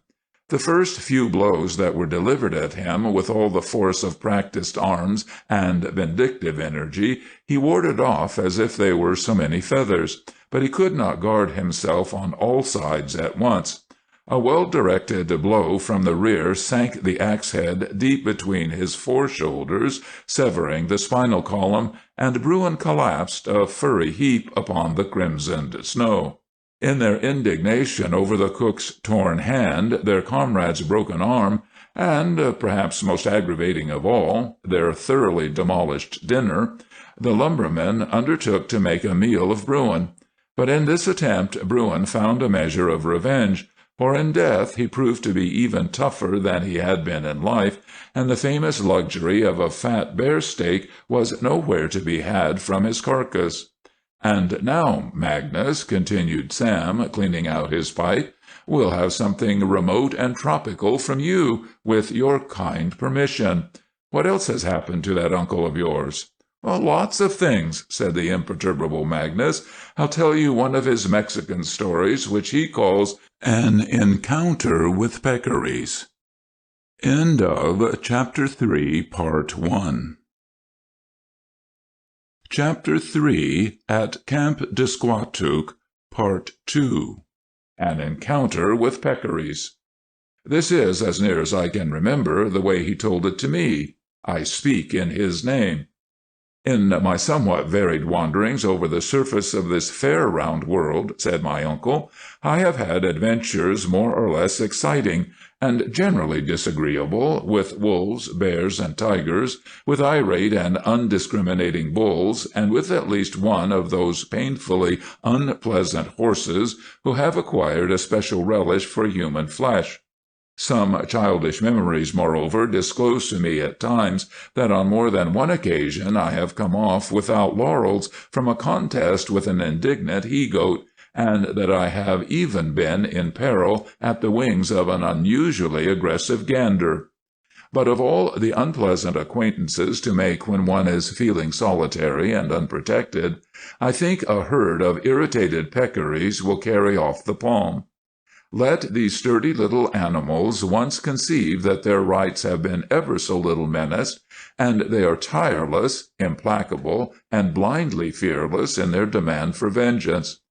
The first few blows that were delivered at him with all the force of practised arms and vindictive energy he warded off as if they were so many feathers, but he could not guard himself on all sides at once. A well-directed blow from the rear sank the axe-head deep between his fore-shoulders, severing the spinal column, and Bruin collapsed, a furry heap, upon the crimsoned snow. In their indignation over the cook's torn hand, their comrade's broken arm, and, perhaps most aggravating of all, their thoroughly demolished dinner, the lumbermen undertook to make a meal of Bruin. But in this attempt Bruin found a measure of revenge, for in death he proved to be even tougher than he had been in life, and the famous luxury of a fat bear steak was nowhere to be had from his carcass. "And now, Magnus," continued Sam, cleaning out his pipe, "we'll have something remote and tropical from you, with your kind permission. What else has happened to that uncle of yours?" "Lots of things," said the imperturbable Magnus. "I'll tell you one of his Mexican stories, which he calls An Encounter with Peccaries." End of Chapter 3, Part 1. Chapter 3, At Camp de Squatook, Part 2. An Encounter with Peccaries. This is, as near as I can remember, the way he told it to me. I speak in his name. "In my somewhat varied wanderings over the surface of this fair round world," said my uncle, "I have had adventures more or less exciting, and generally disagreeable, with wolves, bears, and tigers, with irate and undiscriminating bulls, and with at least one of those painfully unpleasant horses who have acquired a special relish for human flesh. Some childish memories, moreover, disclose to me at times that on more than one occasion I have come off without laurels from a contest with an indignant he-goat, and that I have even been in peril at the wings of an unusually aggressive gander. But of all the unpleasant acquaintances to make when one is feeling solitary and unprotected, I think a herd of irritated peccaries will carry off the palm. Let these sturdy little animals once conceive that their rights have been ever so little menaced, and they are tireless, implacable, and blindly fearless in their demand for vengeance.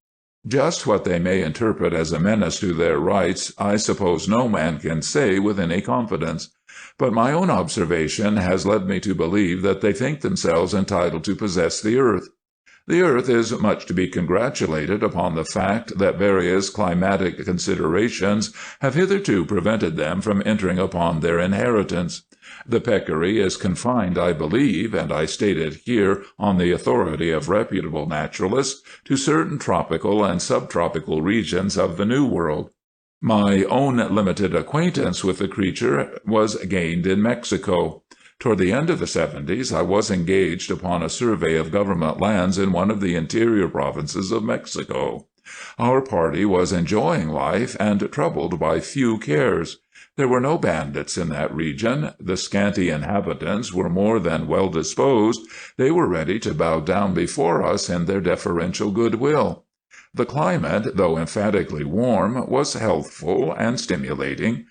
Just what they may interpret as a menace to their rights I suppose no man can say with any confidence, but my own observation has led me to believe that they think themselves entitled to possess the earth. The earth is much to be congratulated upon the fact that various climatic considerations have hitherto prevented them from entering upon their inheritance. The peccary is confined, I believe, and I state it here on the authority of reputable naturalists, to certain tropical and subtropical regions of the New World. My own limited acquaintance with the creature was gained in Mexico. Toward the end of the 70s, I was engaged upon a survey of government lands in one of the interior provinces of Mexico. Our party was enjoying life and troubled by few cares. There were no bandits in that region. The scanty inhabitants were more than well disposed. They were ready to bow down before us in their deferential goodwill. The climate, though emphatically warm, was healthful and stimulating.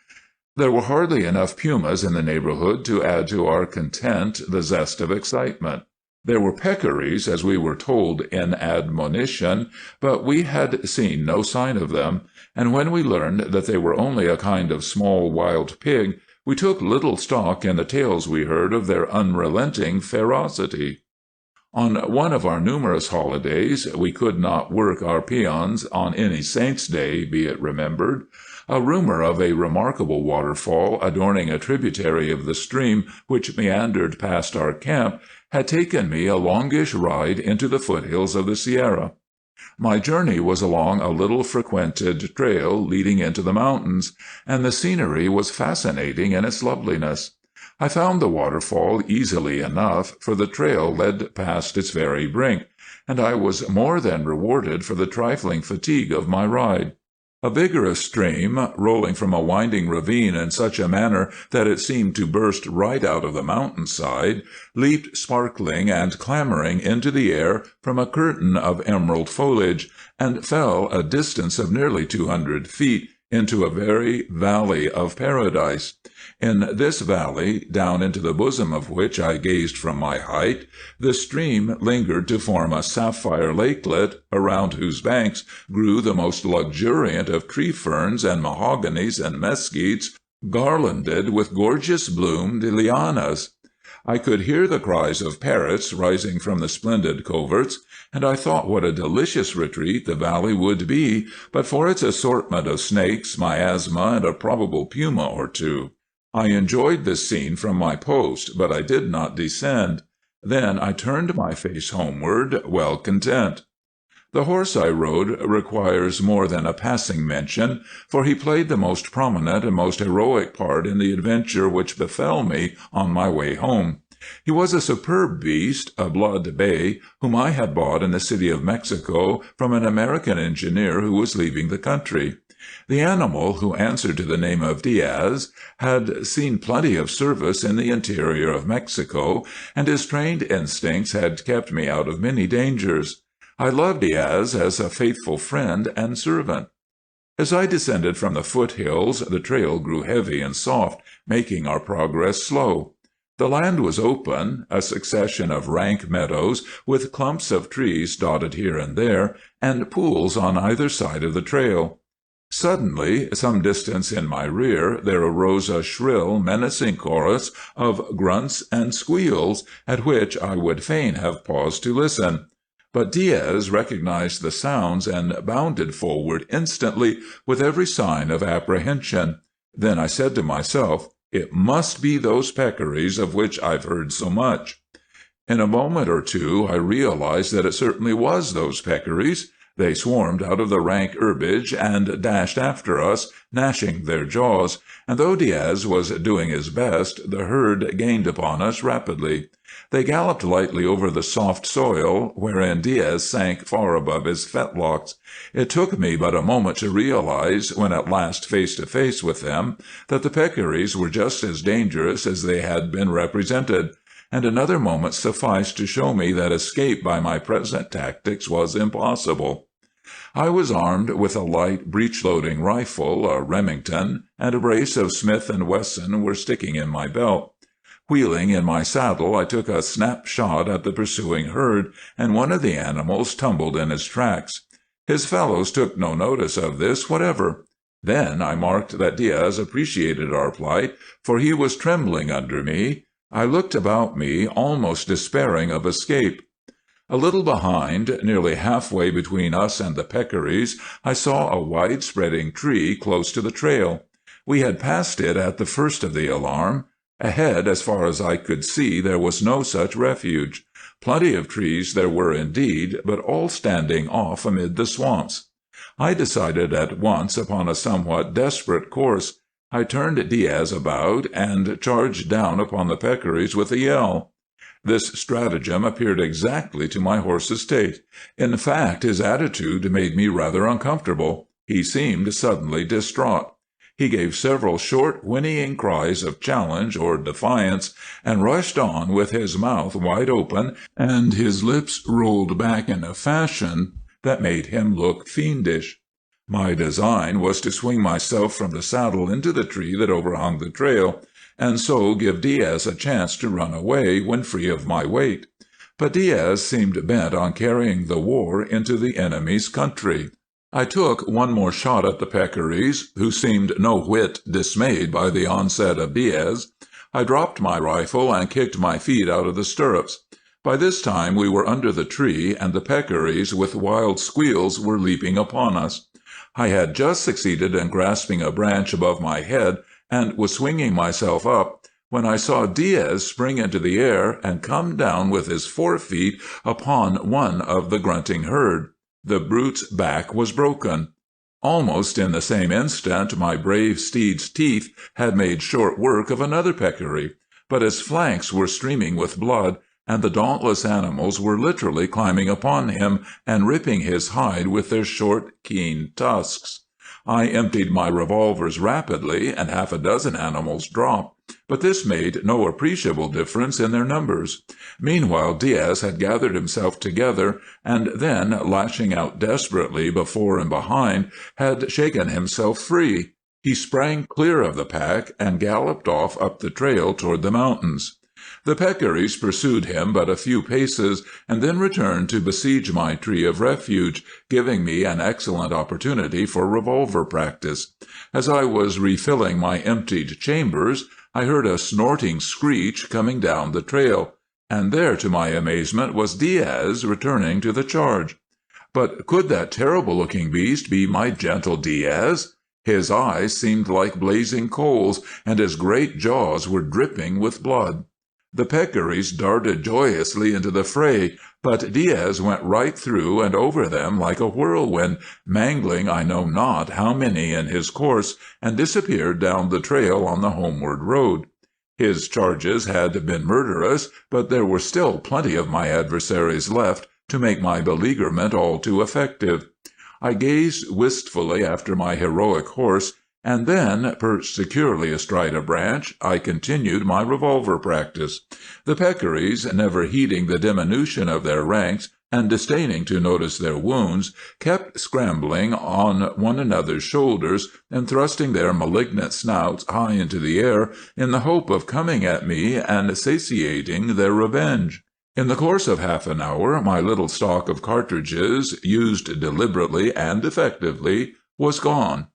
There were hardly enough pumas in the neighborhood to add to our content the zest of excitement. There were peccaries, as we were told in admonition, but we had seen no sign of them, and when we learned that they were only a kind of small wild pig, we took little stock in the tales we heard of their unrelenting ferocity. On one of our numerous holidays we could not work our peons on any saint's day, be it remembered. A rumor of a remarkable waterfall adorning a tributary of the stream which meandered past our camp had taken me a longish ride into the foothills of the Sierra. My journey was along a little frequented trail leading into the mountains, and the scenery was fascinating in its loveliness. I found the waterfall easily enough, for the trail led past its very brink, and I was more than rewarded for the trifling fatigue of my ride. A vigorous stream, rolling from a winding ravine in such a manner that it seemed to burst right out of the mountainside, leaped sparkling and clamoring into the air from a curtain of emerald foliage, and fell a distance of nearly 200 feet into a very valley of paradise. In this valley, down into the bosom of which I gazed from my height, the stream lingered to form a sapphire lakelet, around whose banks grew the most luxuriant of tree ferns and mahoganies and mesquites, garlanded with gorgeous bloomed lianas. I could hear the cries of parrots rising from the splendid coverts, and I thought what a delicious retreat the valley would be, but for its assortment of snakes, miasma, and a probable puma or two. I enjoyed this scene from my post, but I did not descend. Then I turned my face homeward, well content. The horse I rode requires more than a passing mention, for he played the most prominent and most heroic part in the adventure which befell me on my way home. He was a superb beast, a blood bay, whom I had bought in the city of Mexico from an American engineer who was leaving the country. The animal, who answered to the name of Diaz, had seen plenty of service in the interior of Mexico, and his trained instincts had kept me out of many dangers. I loved Diaz as a faithful friend and servant. As I descended from the foothills, the trail grew heavy and soft, making our progress slow. The land was open, a succession of rank meadows, with clumps of trees dotted here and there, and pools on either side of the trail. Suddenly, some distance in my rear, there arose a shrill, menacing chorus of grunts and squeals, at which I would fain have paused to listen. But Diaz recognized the sounds and bounded forward instantly with every sign of apprehension. Then I said to myself, "It must be those peccaries of which I've heard so much." In a moment or two I realized that it certainly was those peccaries. They swarmed out of the rank herbage and dashed after us, gnashing their jaws, and though Diaz was doing his best, the herd gained upon us rapidly. They galloped lightly over the soft soil, wherein Diaz sank far above his fetlocks. It took me but a moment to realize, when at last face to face with them, that the peccaries were just as dangerous as they had been represented, and another moment sufficed to show me that escape by my present tactics was impossible. I was armed with a light breech-loading rifle, a Remington, and a brace of Smith & Wesson were sticking in my belt. Wheeling in my saddle, I took a snap shot at the pursuing herd, and one of the animals tumbled in his tracks. His fellows took no notice of this whatever. Then I marked that Diaz appreciated our plight, for he was trembling under me. I looked about me, almost despairing of escape. A little behind, nearly halfway between us and the peccaries, I saw a wide-spreading tree close to the trail. We had passed it at the first of the alarm. Ahead, as far as I could see, there was no such refuge. Plenty of trees there were indeed, but all standing off amid the swamps. I decided at once upon a somewhat desperate course. I turned Diaz about and charged down upon the peccaries with a yell. This stratagem appeared exactly to my horse's taste. In fact, his attitude made me rather uncomfortable. He seemed suddenly distraught. He gave several short, whinnying cries of challenge or defiance, and rushed on with his mouth wide open and his lips rolled back in a fashion that made him look fiendish. My design was to swing myself from the saddle into the tree that overhung the trail, and so give Diaz a chance to run away when free of my weight. But Diaz seemed bent on carrying the war into the enemy's country. I took one more shot at the peccaries, who seemed no whit dismayed by the onset of Diaz. I dropped my rifle and kicked my feet out of the stirrups. By this time we were under the tree, and the peccaries with wild squeals were leaping upon us. I had just succeeded in grasping a branch above my head and was swinging myself up, when I saw Diaz spring into the air and come down with his forefeet upon one of the grunting herd. The brute's back was broken. Almost in the same instant my brave steed's teeth had made short work of another peccary, but his flanks were streaming with blood, and the dauntless animals were literally climbing upon him and ripping his hide with their short, keen tusks. I emptied my revolvers rapidly, and half a dozen animals dropped, but this made no appreciable difference in their numbers. Meanwhile Diaz had gathered himself together, and then, lashing out desperately before and behind, had shaken himself free. He sprang clear of the pack and galloped off up the trail toward the mountains. The peccaries pursued him but a few paces, and then returned to besiege my tree of refuge, giving me an excellent opportunity for revolver practice. As I was refilling my emptied chambers, I heard a snorting screech coming down the trail, and there, to my amazement, was Diaz returning to the charge. But could that terrible-looking beast be my gentle Diaz? His eyes seemed like blazing coals, and his great jaws were dripping with blood. The peccaries darted joyously into the fray, but Diaz went right through and over them like a whirlwind, mangling I know not how many in his course, and disappeared down the trail on the homeward road. His charges had been murderous, but there were still plenty of my adversaries left to make my beleaguerment all too effective. I gazed wistfully after my heroic horse, and then, perched securely astride a branch, I continued my revolver practice. The peccaries, never heeding the diminution of their ranks, and disdaining to notice their wounds, kept scrambling on one another's shoulders and thrusting their malignant snouts high into the air in the hope of coming at me and satiating their revenge. In the course of half an hour, my little stock of cartridges, used deliberately and effectively, was gone.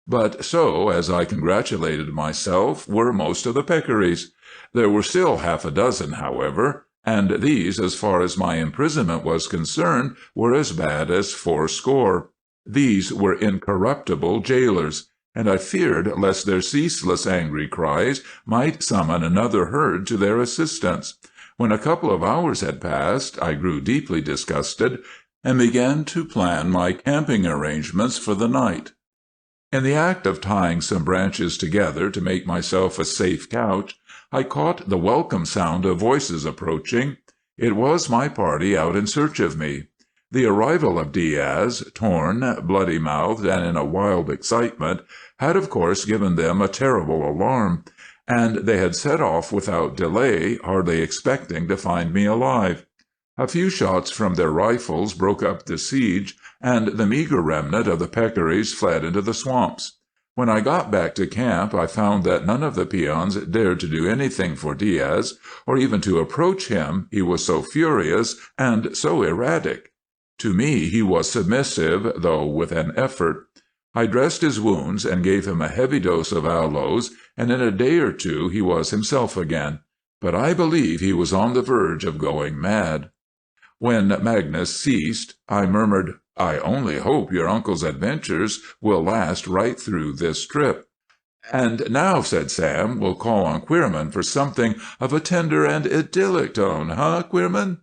But so, as I congratulated myself, were most of the peccaries. There were still half a dozen, however, and these, as far as my imprisonment was concerned, were as bad as fourscore. These were incorruptible jailers, and I feared lest their ceaseless angry cries might summon another herd to their assistance. When a couple of hours had passed, I grew deeply disgusted, and began to plan my camping arrangements for the night. In the act of tying some branches together to make myself a safe couch, I caught the welcome sound of voices approaching. It was my party out in search of me. The arrival of Diaz, torn, bloody-mouthed, and in a wild excitement, had of course given them a terrible alarm, and they had set off without delay, hardly expecting to find me alive. A few shots from their rifles broke up the siege, and the meager remnant of the peccaries fled into the swamps. When I got back to camp, I found that none of the peons dared to do anything for Diaz, or even to approach him, he was so furious and so erratic. To me he was submissive, though with an effort. I dressed his wounds and gave him a heavy dose of aloes, and in a day or two he was himself again. But I believe he was on the verge of going mad. When Magnus ceased, I murmured, "I only hope your uncle's adventures will last right through this trip." "And now," said Sam, "we'll call on Queerman for something of a tender and idyllic tone, huh, Queerman?"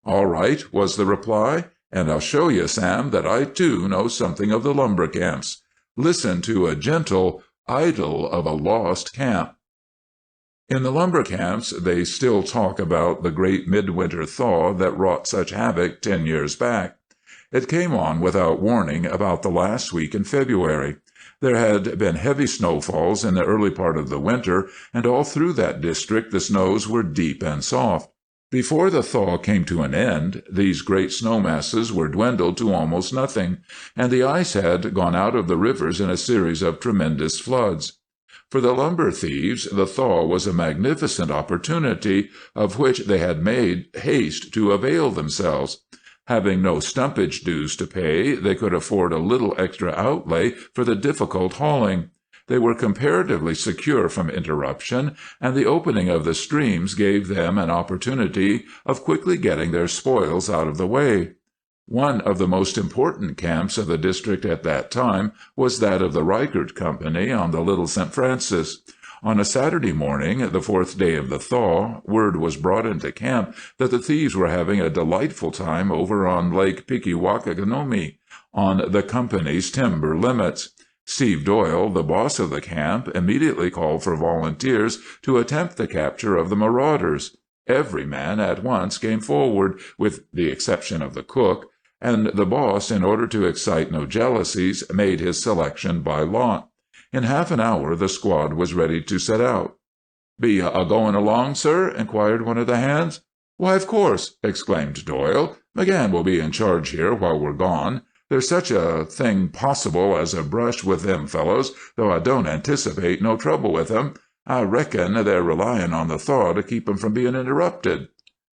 "All right," was the reply, "and I'll show you, Sam, that I too know something of the lumber camps. Listen to a gentle idyll of a lost camp." In the lumber camps they still talk about the great midwinter thaw that wrought such havoc 10 years back. It came on without warning about the last week in February. There had been heavy snowfalls in the early part of the winter, and all through that district the snows were deep and soft. Before the thaw came to an end, these great snow masses were dwindled to almost nothing, and the ice had gone out of the rivers in a series of tremendous floods. For the lumber thieves, the thaw was a magnificent opportunity, of which they had made haste to avail themselves. Having no stumpage dues to pay, they could afford a little extra outlay for the difficult hauling. They were comparatively secure from interruption, and the opening of the streams gave them an opportunity of quickly getting their spoils out of the way. One of the most important camps of the district at that time was that of the Reichert Company on the Little St. Francis. On a Saturday morning, the 4th day of the thaw, word was brought into camp that the thieves were having a delightful time over on Lake Pikiwakanomi, on the company's timber limits. Steve Doyle, the boss of the camp, immediately called for volunteers to attempt the capture of the marauders. Every man at once came forward, with the exception of the cook, and the boss, in order to excite no jealousies, made his selection by lot. In half an hour the squad was ready to set out. "Be a-going along, sir?" inquired one of the hands. "Why, of course," exclaimed Doyle. "McGann will be in charge here while we're gone. There's such a thing possible as a brush with them fellows, though I don't anticipate no trouble with 'em. I reckon they're relying on the thaw to keep 'em from being interrupted."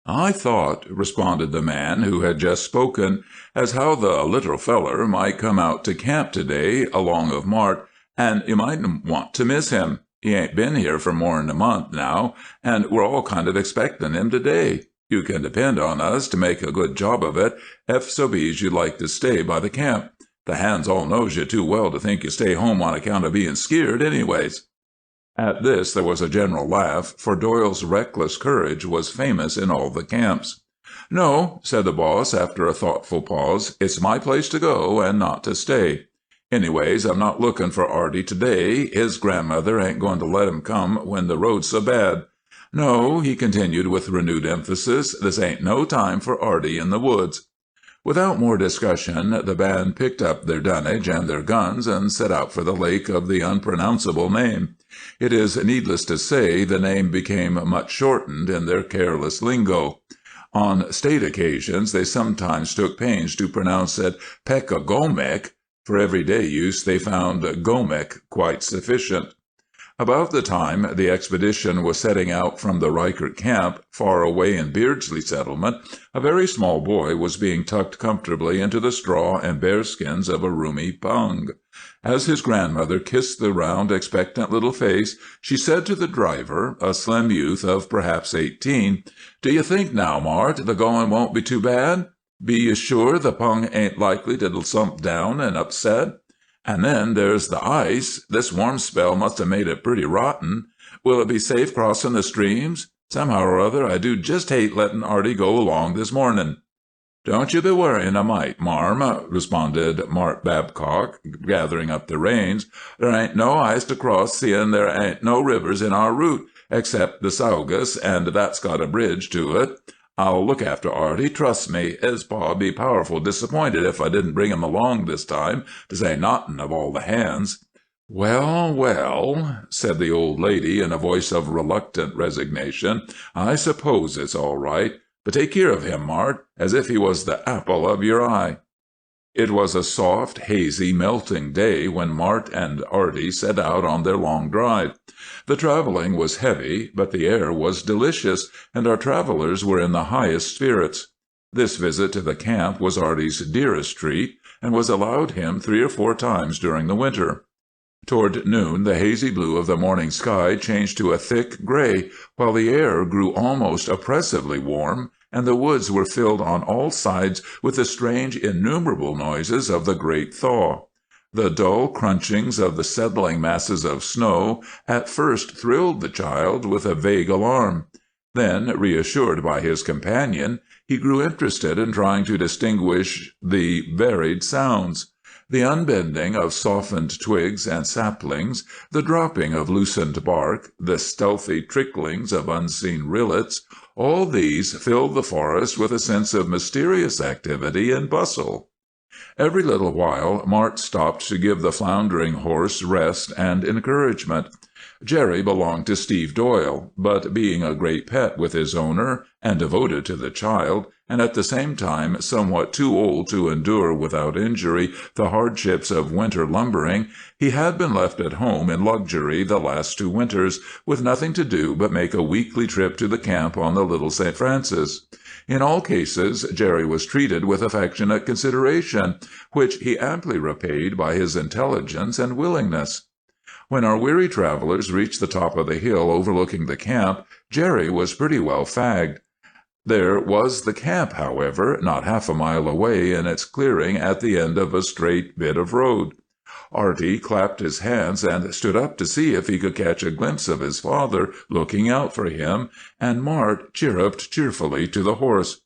"I thought," responded the man who had just spoken, "as how the little feller might come out to camp to-day along of Mart, and you mightn't want to miss him. He ain't been here for more'n a month now, and we're all kind of expecting him to-day. You can depend on us to make a good job of it, if so be's you'd like to stay by the camp. The hands all knows you too well to think you stay home on account of being skeered anyways." At this there was a general laugh, for Doyle's reckless courage was famous in all the camps. "No," said the boss after a thoughtful pause, "it's my place to go and not to stay. Anyways, I'm not looking for Artie today. His grandmother ain't going to let him come when the road's so bad. No," he continued with renewed emphasis, "this ain't no time for Artie in the woods." Without more discussion, the band picked up their dunnage and their guns and set out for the lake of the unpronounceable name. It is needless to say the name became much shortened in their careless lingo. On state occasions they sometimes took pains to pronounce it Pekagomek. For everyday use they found Gomek quite sufficient. About the time the expedition was setting out from the Reichert camp, far away in Beardsley settlement, a very small boy was being tucked comfortably into the straw and bearskins of a roomy pung. As his grandmother kissed the round, expectant little face, she said to the driver, a slim youth of perhaps 18, "Do you think now, Mart, the going won't be too bad? Be you sure the pung ain't likely to slump down and upset? And then there's the ice. This warm spell must have made it pretty rotten. Will it be safe crossing the streams? Somehow or other I do just hate letting Artie go along this morning." "Don't you be worrying a mite, marm," responded Mart Babcock, gathering up the reins. "There ain't no ice to cross, seeing there ain't no rivers in our route, except the Saugus, and that's got a bridge to it. I'll look after Artie, trust me. His pa'd be powerful disappointed if I didn't bring him along this time, to say nothin' of all the hands." "Well, well," said the old lady in a voice of reluctant resignation, "I suppose it's all right. But take care of him, Mart, as if he was the apple of your eye." It was a soft, hazy, melting day when Mart and Artie set out on their long drive. The traveling was heavy, but the air was delicious, and our travelers were in the highest spirits. This visit to the camp was Artie's dearest treat, and was allowed him 3 or 4 times during the winter. Toward noon the hazy blue of the morning sky changed to a thick gray, while the air grew almost oppressively warm, and the woods were filled on all sides with the strange, innumerable noises of the great thaw. The dull crunchings of the settling masses of snow at first thrilled the child with a vague alarm. Then, reassured by his companion, he grew interested in trying to distinguish the varied sounds. The unbending of softened twigs and saplings, the dropping of loosened bark, the stealthy tricklings of unseen rillets, all these filled the forest with a sense of mysterious activity and bustle. Every little while Mart stopped to give the floundering horse rest and encouragement. Jerry belonged to Steve Doyle, but being a great pet with his owner, and devoted to the child, and at the same time somewhat too old to endure without injury the hardships of winter lumbering, he had been left at home in luxury the last 2 winters, with nothing to do but make a weekly trip to the camp on the Little St. Francis. In all cases, Jerry was treated with affectionate consideration, which he amply repaid by his intelligence and willingness. When our weary travelers reached the top of the hill overlooking the camp, Jerry was pretty well fagged. There was the camp, however, not half a mile away in its clearing at the end of a straight bit of road. Artie clapped his hands and stood up to see if he could catch a glimpse of his father looking out for him, and Mart chirruped cheerfully to the horse.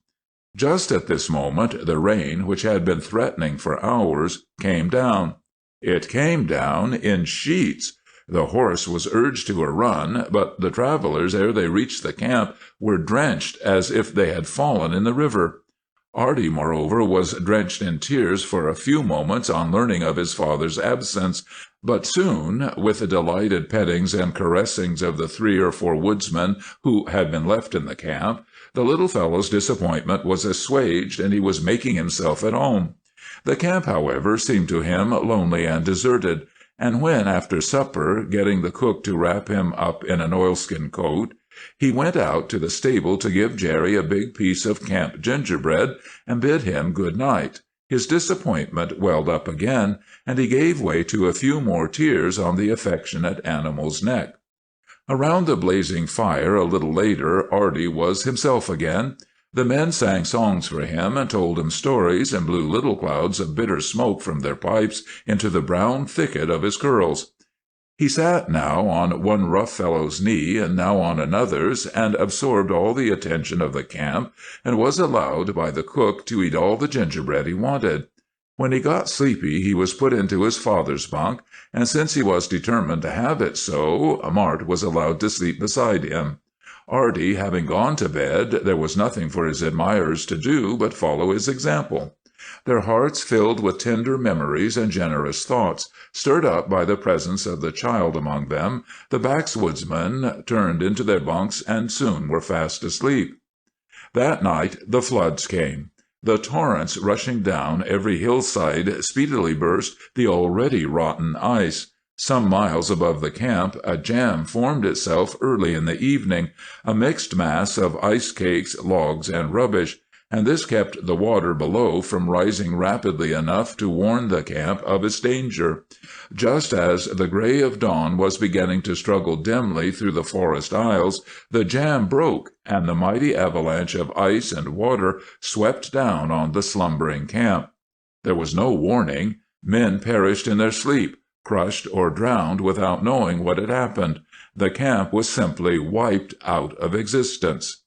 Just at this moment the rain, which had been threatening for hours, came down. It came down in sheets. The horse was urged to a run, but the travelers, ere they reached the camp, were drenched as if they had fallen in the river. Artie, moreover, was drenched in tears for a few moments on learning of his father's absence, but soon, with the delighted pettings and caressings of the 3 or 4 woodsmen who had been left in the camp, the little fellow's disappointment was assuaged, and he was making himself at home. The camp, however, seemed to him lonely and deserted, and when, after supper, getting the cook to wrap him up in an oilskin coat, he went out to the stable to give Jerry a big piece of camp gingerbread and bid him good night, his disappointment welled up again, and he gave way to a few more tears on the affectionate animal's neck. Around the blazing fire a little later Artie was himself again. The men sang songs for him and told him stories, and blew little clouds of bitter smoke from their pipes into the brown thicket of his curls. He sat now on one rough fellow's knee and now on another's, and absorbed all the attention of the camp, and was allowed by the cook to eat all the gingerbread he wanted. When he got sleepy he was put into his father's bunk, and since he was determined to have it so, Mart was allowed to sleep beside him. Artie having gone to bed, there was nothing for his admirers to do but follow his example. Their hearts filled with tender memories and generous thoughts, stirred up by the presence of the child among them, the backwoodsmen turned into their bunks and soon were fast asleep. That night the floods came. The torrents rushing down every hillside speedily burst the already rotten ice. Some miles above the camp a jam formed itself early in the evening, a mixed mass of ice cakes, logs, and rubbish, and this kept the water below from rising rapidly enough to warn the camp of its danger. Just as the gray of dawn was beginning to struggle dimly through the forest aisles, the jam broke, and the mighty avalanche of ice and water swept down on the slumbering camp. There was no warning. Men perished in their sleep, crushed or drowned without knowing what had happened. The camp was simply wiped out of existence.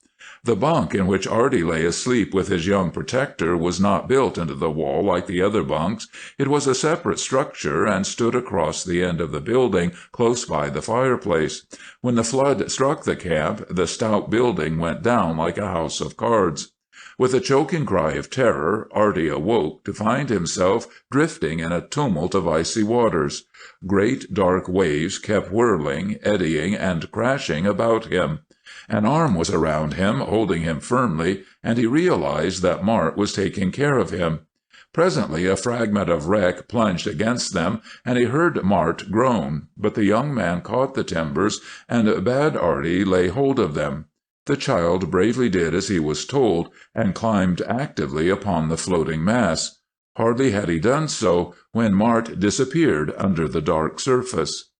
The bunk in which Artie lay asleep with his young protector was not built into the wall like the other bunks. It was a separate structure and stood across the end of the building close by the fireplace. When the flood struck the camp, the stout building went down like a house of cards. With a choking cry of terror, Artie awoke to find himself drifting in a tumult of icy waters. Great dark waves kept whirling, eddying, and crashing about him. An arm was around him, holding him firmly, and he realized that Mart was taking care of him. Presently a fragment of wreck plunged against them, and he heard Mart groan, but the young man caught the timbers and bade Artie lay hold of them. The child bravely did as he was told, and climbed actively upon the floating mass. Hardly had he done so when Mart disappeared under the dark surface.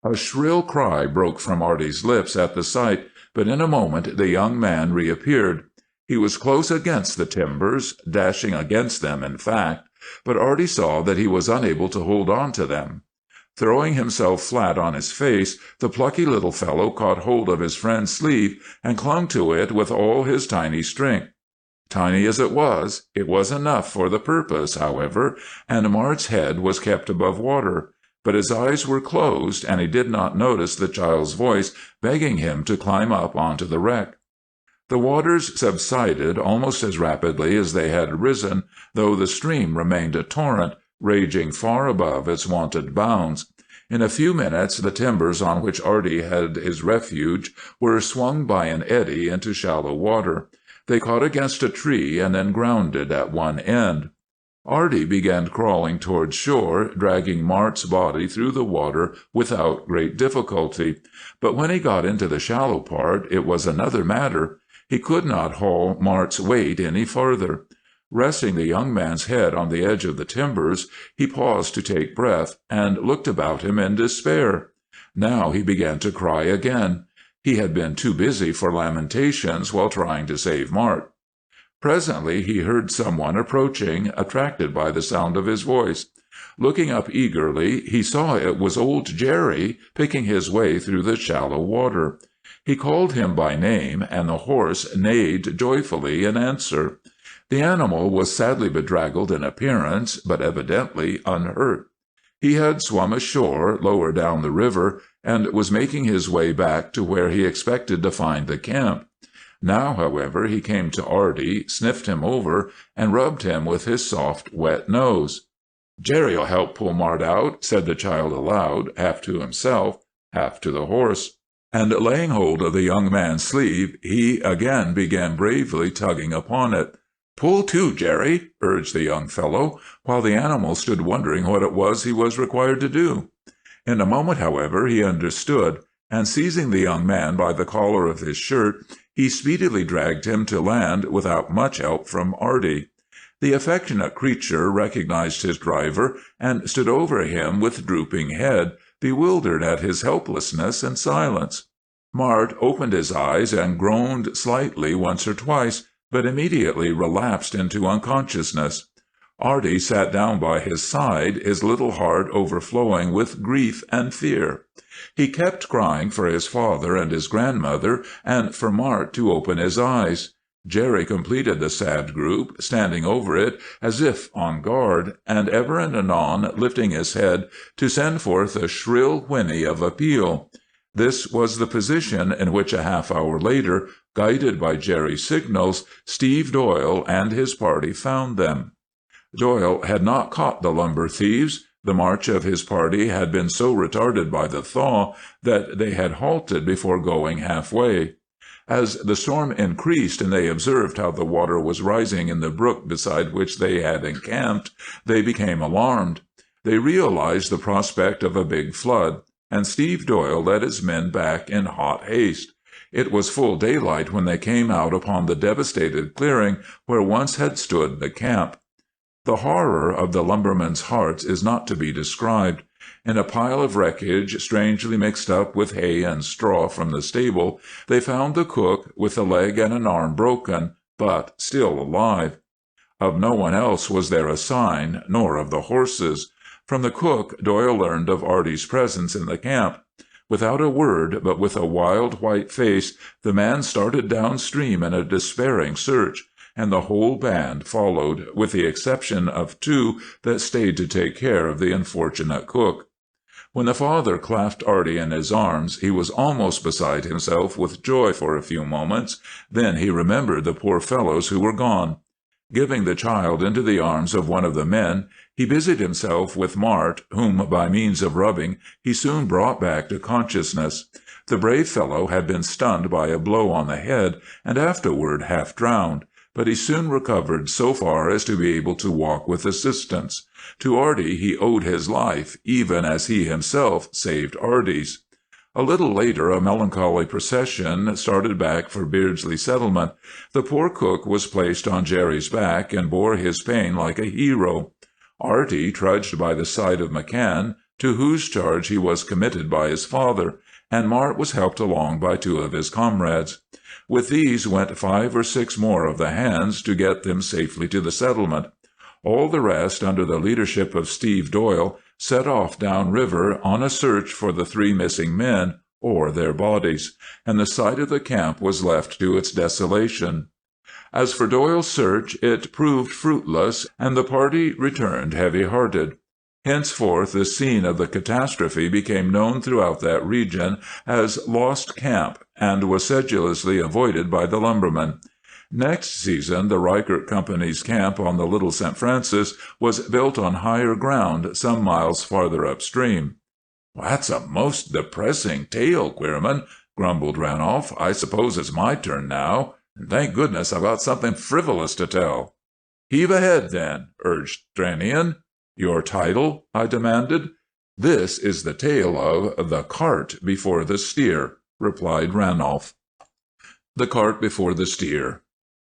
A shrill cry broke from Artie's lips at the sight, but in a moment the young man reappeared. He was close against the timbers, dashing against them, in fact, but Artie saw that he was unable to hold on to them. Throwing himself flat on his face, the plucky little fellow caught hold of his friend's sleeve and clung to it with all his tiny strength. Tiny as it was enough for the purpose, however, and Mart's head was kept above water. But his eyes were closed, and he did not notice the child's voice begging him to climb up onto the wreck. The waters subsided almost as rapidly as they had risen, though the stream remained a torrent, raging far above its wonted bounds. In a few minutes the timbers on which Artie had his refuge were swung by an eddy into shallow water. They caught against a tree and then grounded at one end. Artie began crawling towards shore, dragging Mart's body through the water without great difficulty. But when he got into the shallow part, it was another matter. He could not haul Mart's weight any farther. Resting the young man's head on the edge of the timbers, he paused to take breath, and looked about him in despair. Now he began to cry again. He had been too busy for lamentations while trying to save Mart. Presently he heard someone approaching, attracted by the sound of his voice. Looking up eagerly, he saw it was old Jerry picking his way through the shallow water. He called him by name, and the horse neighed joyfully in answer. The animal was sadly bedraggled in appearance, but evidently unhurt. He had swum ashore lower down the river, and was making his way back to where he expected to find the camp. Now, however, he came to Artie, sniffed him over, and rubbed him with his soft, wet nose. "Jerry'll help pull Mart out," said the child aloud, half to himself, half to the horse. And laying hold of the young man's sleeve, he again began bravely tugging upon it. "Pull too, Jerry," urged the young fellow, while the animal stood wondering what it was he was required to do. In a moment, however, he understood, and seizing the young man by the collar of his shirt, he speedily dragged him to land without much help from Artie. The affectionate creature recognized his driver and stood over him with drooping head, bewildered at his helplessness and silence. Mart opened his eyes and groaned slightly once or twice, but immediately relapsed into unconsciousness. Artie sat down by his side, his little heart overflowing with grief and fear. He kept crying for his father and his grandmother, and for Mart to open his eyes. Jerry completed the sad group, standing over it as if on guard, and ever and anon lifting his head to send forth a shrill whinny of appeal. This was the position in which a half-hour later, guided by Jerry's signals, Steve Doyle and his party found them. Doyle had not caught the lumber thieves. The march of his party had been so retarded by the thaw that they had halted before going halfway. As the storm increased and they observed how the water was rising in the brook beside which they had encamped, they became alarmed. They realized the prospect of a big flood, and Steve Doyle led his men back in hot haste. It was full daylight when they came out upon the devastated clearing where once had stood the camp. The horror of the lumbermen's hearts is not to be described. In a pile of wreckage, strangely mixed up with hay and straw from the stable, they found the cook with a leg and an arm broken, but still alive. Of no one else was there a sign, nor of the horses. From the cook, Doyle learned of Artie's presence in the camp. Without a word, but with a wild white face, the man started downstream in a despairing search, and the whole band followed, with the exception of 2 that stayed to take care of the unfortunate cook. When the father clasped Artie in his arms, he was almost beside himself with joy for a few moments. Then he remembered the poor fellows who were gone. Giving the child into the arms of one of the men, he busied himself with Mart, whom, by means of rubbing, he soon brought back to consciousness. The brave fellow had been stunned by a blow on the head, and afterward half drowned, but he soon recovered so far as to be able to walk with assistance. To Artie he owed his life, even as he himself saved Artie's. A little later a melancholy procession started back for Beardsley Settlement. The poor cook was placed on Jerry's back and bore his pain like a hero. Artie trudged by the side of McCann, to whose charge he was committed by his father, and Mart was helped along by 2 of his comrades. With these went 5 or 6 more of the hands to get them safely to the settlement. All the rest, under the leadership of Steve Doyle, set off down river on a search for the 3 missing men or their bodies, and the site of the camp was left to its desolation. As for Doyle's search, it proved fruitless, and the party returned heavy-hearted. Henceforth the scene of the catastrophe became known throughout that region as Lost Camp, and was sedulously avoided by the lumbermen. Next season the Reichert Company's camp on the Little St. Francis was built on higher ground some miles farther upstream. "That's a most depressing tale, Queerman," grumbled Ranolph. "I suppose it's my turn now, and thank goodness I've got something frivolous to tell." "Heave ahead, then," urged Stranion. "Your title?" I demanded. "This is the tale of The Cart Before the Steer," replied Ranolph. The Cart Before the Steer.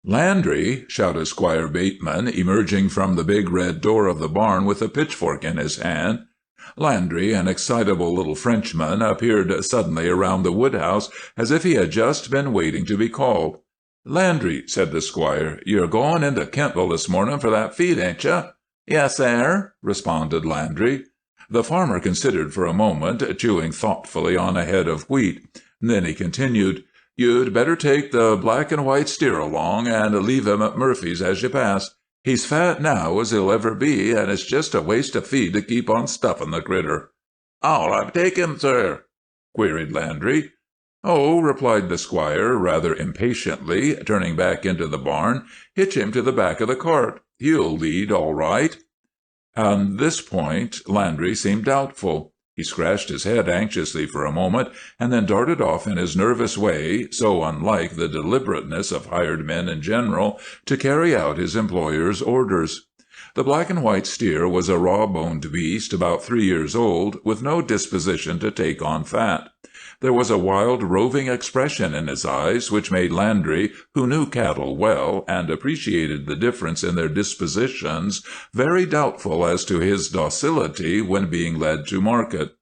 "Landry!" shouted Squire Bateman, emerging from the big red door of the barn with a pitchfork in his hand. Landry, an excitable little Frenchman, appeared suddenly around the woodhouse as if he had just been waiting to be called. "Landry," said the squire, "you're going into Kentville this morning for that feed, ain't you?" "Yes, sir," responded Landry. The farmer considered for a moment, chewing thoughtfully on a head of wheat. Then he continued, "You'd better take the black and white steer along, and leave him at Murphy's as you pass. He's fat now as he'll ever be, and it's just a waste of feed to keep on stuffing the critter." "How'll I take him, sir?" queried Landry. "Oh," replied the squire, rather impatiently, turning back into the barn, "hitch him to the back of the cart. He'll lead all right." On this point Landry seemed doubtful. He scratched his head anxiously for a moment, and then darted off in his nervous way, so unlike the deliberateness of hired men in general, to carry out his employer's orders. The black and white steer was a raw-boned beast about 3 years old, with no disposition to take on fat. There was a wild, roving expression in his eyes which made Landry, who knew cattle well, and appreciated the difference in their dispositions, very doubtful as to his docility when being led to market.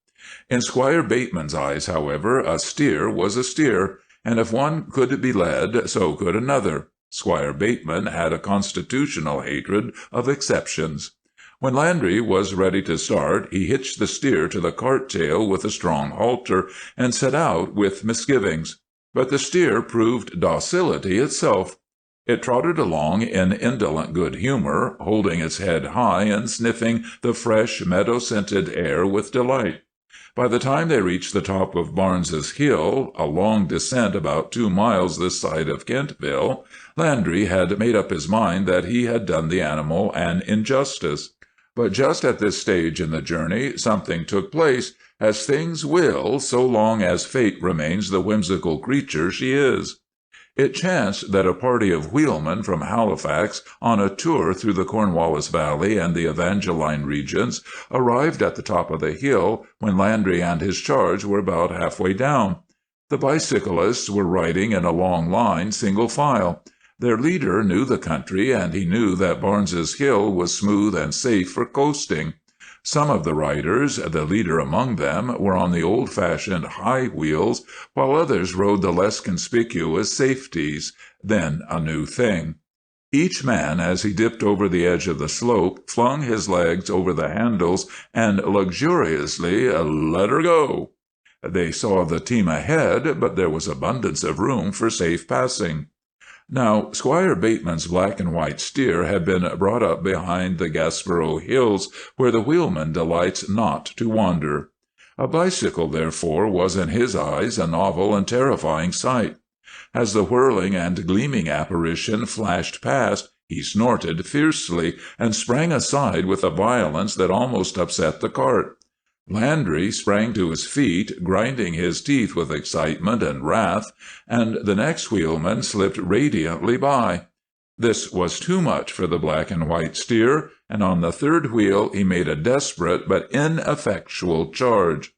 In Squire Bateman's eyes, however, a steer was a steer, and if one could be led, so could another. Squire Bateman had a constitutional hatred of exceptions. When Landry was ready to start, he hitched the steer to the cart tail with a strong halter, and set out with misgivings. But the steer proved docility itself. It trotted along in indolent good humor, holding its head high and sniffing the fresh, meadow-scented air with delight. By the time they reached the top of Barnes's Hill, a long descent about 2 miles this side of Kentville, Landry had made up his mind that he had done the animal an injustice. But just at this stage in the journey something took place, as things will so long as fate remains the whimsical creature she is. It chanced that a party of wheelmen from Halifax, on a tour through the Cornwallis Valley and the Evangeline regions, arrived at the top of the hill when Landry and his charge were about halfway down. The bicyclists were riding in a long line, single file. Their leader knew the country, and he knew that Barnes's Hill was smooth and safe for coasting. Some of the riders, the leader among them, were on the old-fashioned high wheels, while others rode the less conspicuous safeties, then a new thing. Each man, as he dipped over the edge of the slope, flung his legs over the handles and luxuriously let her go. They saw the team ahead, but there was abundance of room for safe passing. Now, Squire Bateman's black and white steer had been brought up behind the Gaspereau Hills, where the wheelman delights not to wander. A bicycle, therefore, was in his eyes a novel and terrifying sight. As the whirling and gleaming apparition flashed past, he snorted fiercely and sprang aside with a violence that almost upset the cart. Landry sprang to his feet, grinding his teeth with excitement and wrath, and the next wheelman slipped radiantly by. This was too much for the black and white steer, and on the third wheel he made a desperate but ineffectual charge.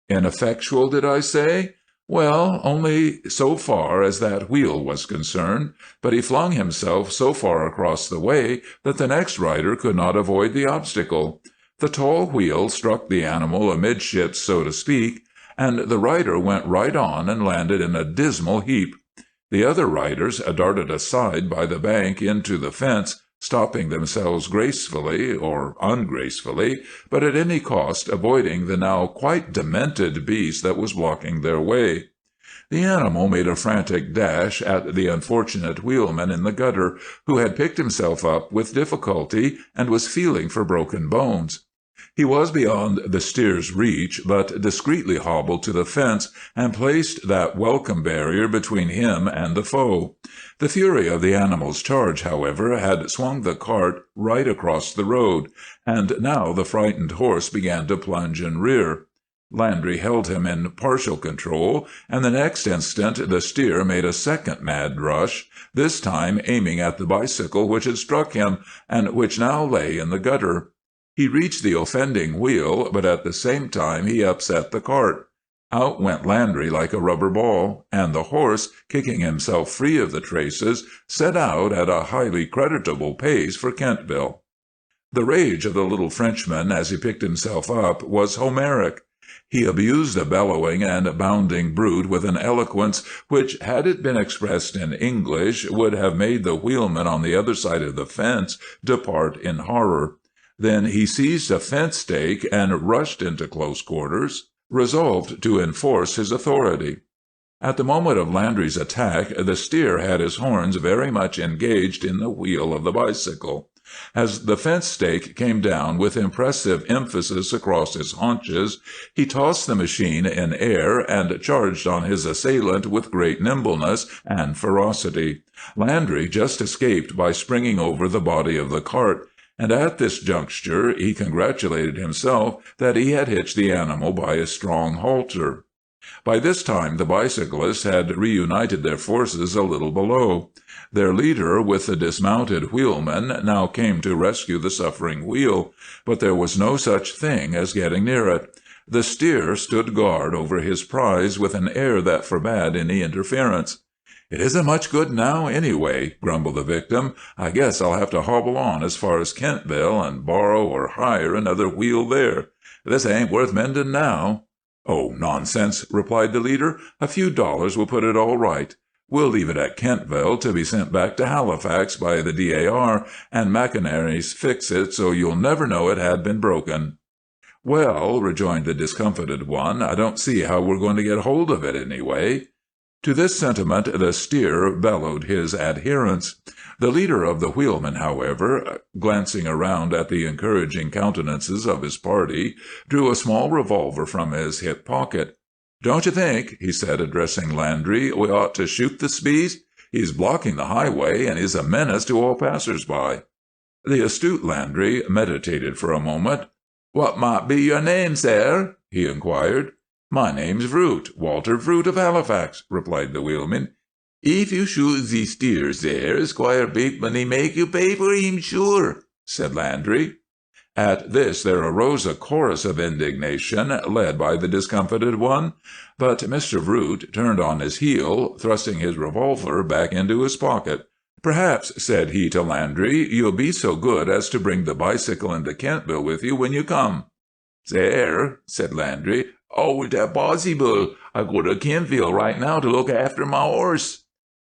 Ineffectual, did I say? Well, only so far as that wheel was concerned, but he flung himself so far across the way that the next rider could not avoid the obstacle. The tall wheel struck the animal amidships, so to speak, and the rider went right on and landed in a dismal heap. The other riders darted aside by the bank into the fence, stopping themselves gracefully or ungracefully, but at any cost avoiding the now quite demented beast that was blocking their way. The animal made a frantic dash at the unfortunate wheelman in the gutter, who had picked himself up with difficulty and was feeling for broken bones. He was beyond the steer's reach, but discreetly hobbled to the fence and placed that welcome barrier between him and the foe. The fury of the animal's charge, however, had swung the cart right across the road, and now the frightened horse began to plunge and rear. Landry held him in partial control, and the next instant the steer made a second mad rush, this time aiming at the bicycle which had struck him, and which now lay in the gutter. He reached the offending wheel, but at the same time he upset the cart. Out went Landry like a rubber ball, and the horse, kicking himself free of the traces, set out at a highly creditable pace for Kentville. The rage of the little Frenchman as he picked himself up was Homeric. He abused the bellowing and bounding brute with an eloquence which, had it been expressed in English, would have made the wheelman on the other side of the fence depart in horror. Then he seized a fence stake and rushed into close quarters, resolved to enforce his authority. At the moment of Landry's attack, the steer had his horns very much engaged in the wheel of the bicycle. As the fence stake came down with impressive emphasis across his haunches, he tossed the machine in air and charged on his assailant with great nimbleness and ferocity. Landry just escaped by springing over the body of the cart, and at this juncture he congratulated himself that he had hitched the animal by a strong halter. By this time the bicyclists had reunited their forces a little below. Their leader, with the dismounted wheelman, now came to rescue the suffering wheel, but there was no such thing as getting near it. The steer stood guard over his prize with an air that forbade any interference. "It isn't much good now, anyway," grumbled the victim. "I guess I'll have to hobble on as far as Kentville and borrow or hire another wheel there. This ain't worth mending now." "Oh, nonsense," replied the leader. "A few dollars will put it all right. We'll leave it at Kentville to be sent back to Halifax by the DAR, and McInerney's fix it so you'll never know it had been broken." "Well," rejoined the discomfited one, "I don't see how we're going to get hold of it, anyway." To this sentiment the steer bellowed his adherence. The leader of the wheelmen, however, glancing around at the encouraging countenances of his party, drew a small revolver from his hip pocket. "Don't you think," he said, addressing Landry, "we ought to shoot the spieß? He's blocking the highway, and is a menace to all passers-by." The astute Landry meditated for a moment. "What might be your name, sir?" he inquired. "My name's Vroot, Walter Vroot of Halifax," replied the wheelman. "If you shoot the steer, sir, Squire Bateman he make you pay for him, sure," said Landry. At this there arose a chorus of indignation, led by the discomfited one, but Mr. Vroot turned on his heel, thrusting his revolver back into his pocket. "Perhaps," said he to Landry, "you'll be so good as to bring the bicycle into Kentville with you when you come." "Sir," said Landry, "oh, it's possible. I go to Kentville right now to look after my horse."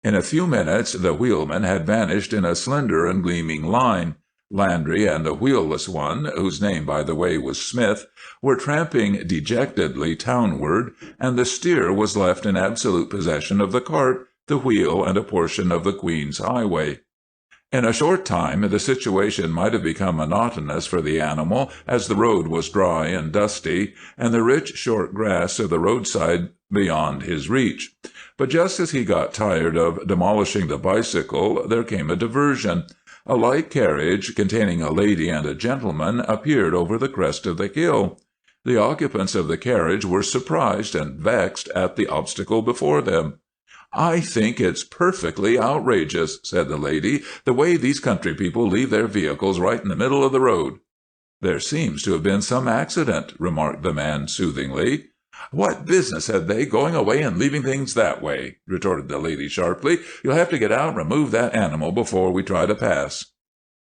In a few minutes the wheelman had vanished in a slender and gleaming line. Landry and the wheelless one, whose name, by the way, was Smith, were tramping dejectedly townward, and the steer was left in absolute possession of the cart, the wheel, and a portion of the Queen's Highway. In a short time the situation might have become monotonous for the animal, as the road was dry and dusty, and the rich short grass of the roadside beyond his reach. But just as he got tired of demolishing the bicycle, there came a diversion. A light carriage containing a lady and a gentleman appeared over the crest of the hill. The occupants of the carriage were surprised and vexed at the obstacle before them. "I think it's perfectly outrageous," said the lady, "the way these country people leave their vehicles right in the middle of the road." "There seems to have been some accident," remarked the man soothingly. "What business had they going away and leaving things that way?" retorted the lady sharply. "You'll have to get out and remove that animal before we try to pass."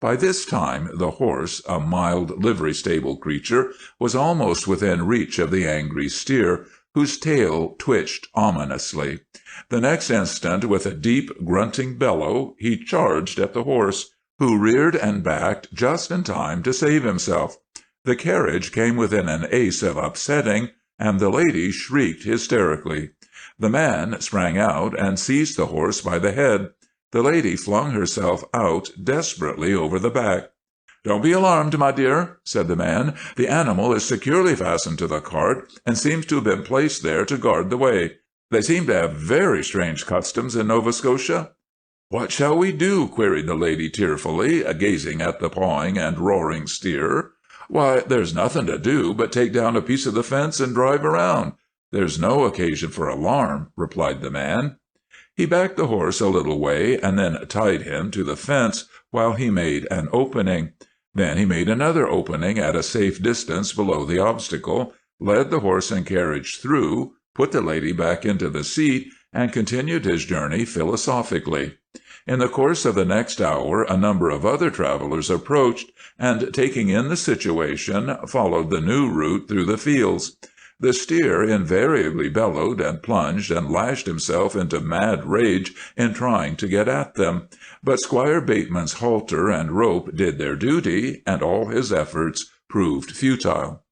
By this time the horse, a mild livery-stable creature, was almost within reach of the angry steer, whose tail twitched ominously. The next instant, with a deep, grunting bellow, he charged at the horse, who reared and backed just in time to save himself. The carriage came within an ace of upsetting, and the lady shrieked hysterically. The man sprang out and seized the horse by the head. The lady flung herself out desperately over the back. "Don't be alarmed, my dear," said the man. "The animal is securely fastened to the cart, and seems to have been placed there to guard the way. They seem to have very strange customs in Nova Scotia." "What shall we do?" queried the lady tearfully, gazing at the pawing and roaring steer. "Why, there's nothing to do but take down a piece of the fence and drive around. There's no occasion for alarm," replied the man. He backed the horse a little way, and then tied him to the fence while he made an opening. Then he made another opening at a safe distance below the obstacle, led the horse and carriage through, put the lady back into the seat, and continued his journey philosophically. In the course of the next hour a number of other travelers approached, and, taking in the situation, followed the new route through the fields. The steer invariably bellowed and plunged and lashed himself into mad rage in trying to get at them, but Squire Bateman's halter and rope did their duty, and all his efforts proved futile.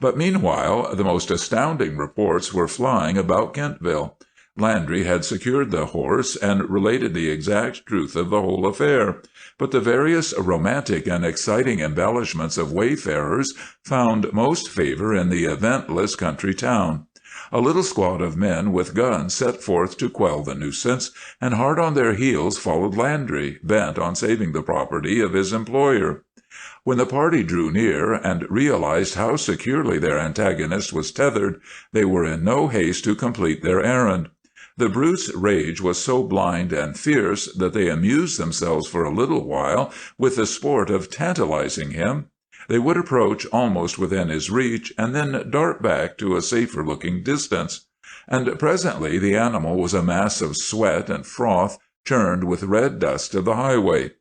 But meanwhile the most astounding reports were flying about Kentville. Landry had secured the horse and related the exact truth of the whole affair, but the various romantic and exciting embellishments of wayfarers found most favor in the eventless country town. A little squad of men with guns set forth to quell the nuisance, and hard on their heels followed Landry, bent on saving the property of his employer. When the party drew near, and realized how securely their antagonist was tethered, they were in no haste to complete their errand. The brute's rage was so blind and fierce that they amused themselves for a little while with the sport of tantalizing him. They would approach almost within his reach, and then dart back to a safer-looking distance. And presently the animal was a mass of sweat and froth, churned with red dust of the highway.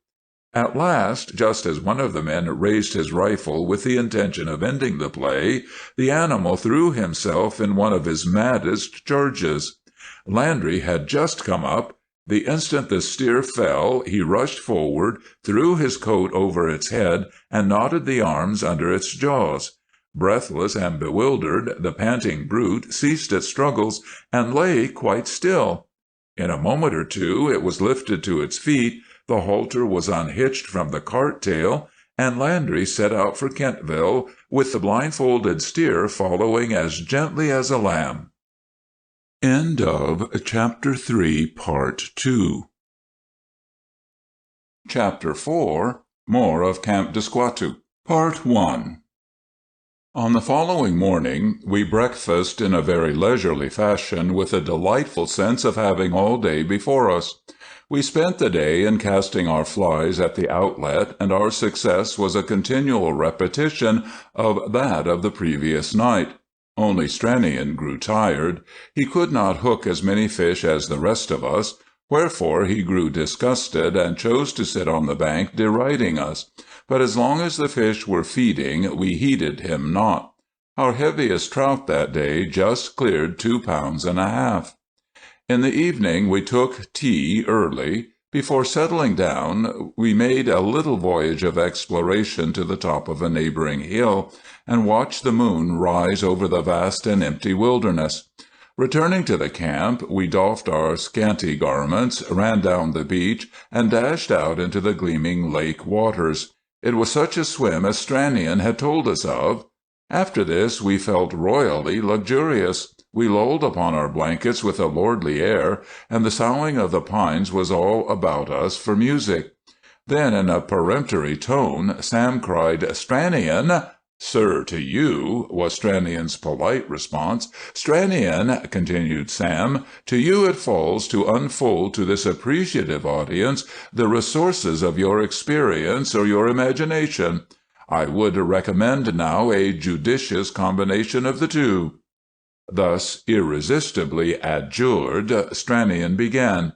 At last, just as one of the men raised his rifle with the intention of ending the play, the animal threw himself in one of his maddest charges. Landry had just come up. The instant the steer fell, he rushed forward, threw his coat over its head, and knotted the arms under its jaws. Breathless and bewildered, the panting brute ceased its struggles and lay quite still. In a moment or two it was lifted to its feet, the halter was unhitched from the cart tail, and Landry set out for Kentville, with the blindfolded steer following as gently as a lamb. End of Chapter 3, Part 2. Chapter 4. More of Camp de Squatook. Part 1. On the following morning, we breakfasted in a very leisurely fashion, with a delightful sense of having all day before us. We spent the day in casting our flies at the outlet, and our success was a continual repetition of that of the previous night. Only Stranion grew tired. He could not hook as many fish as the rest of us, wherefore he grew disgusted and chose to sit on the bank deriding us. But as long as the fish were feeding, we heeded him not. Our heaviest trout that day just cleared 2.5 pounds. In the evening we took tea early. Before settling down, we made a little voyage of exploration to the top of a neighboring hill, and watched the moon rise over the vast and empty wilderness. Returning to the camp, we doffed our scanty garments, ran down the beach, and dashed out into the gleaming lake waters. It was such a swim as Stranion had told us of. After this we felt royally luxurious. We lolled upon our blankets with a lordly air, and the soughing of the pines was all about us for music. Then, in a peremptory tone, Sam cried, "Stranion!" "Sir, to you," was Stranion's polite response. "Stranion," continued Sam, "to you it falls to unfold to this appreciative audience the resources of your experience or your imagination. I would recommend now a judicious combination of the two." Thus irresistibly adjured, Stranion began.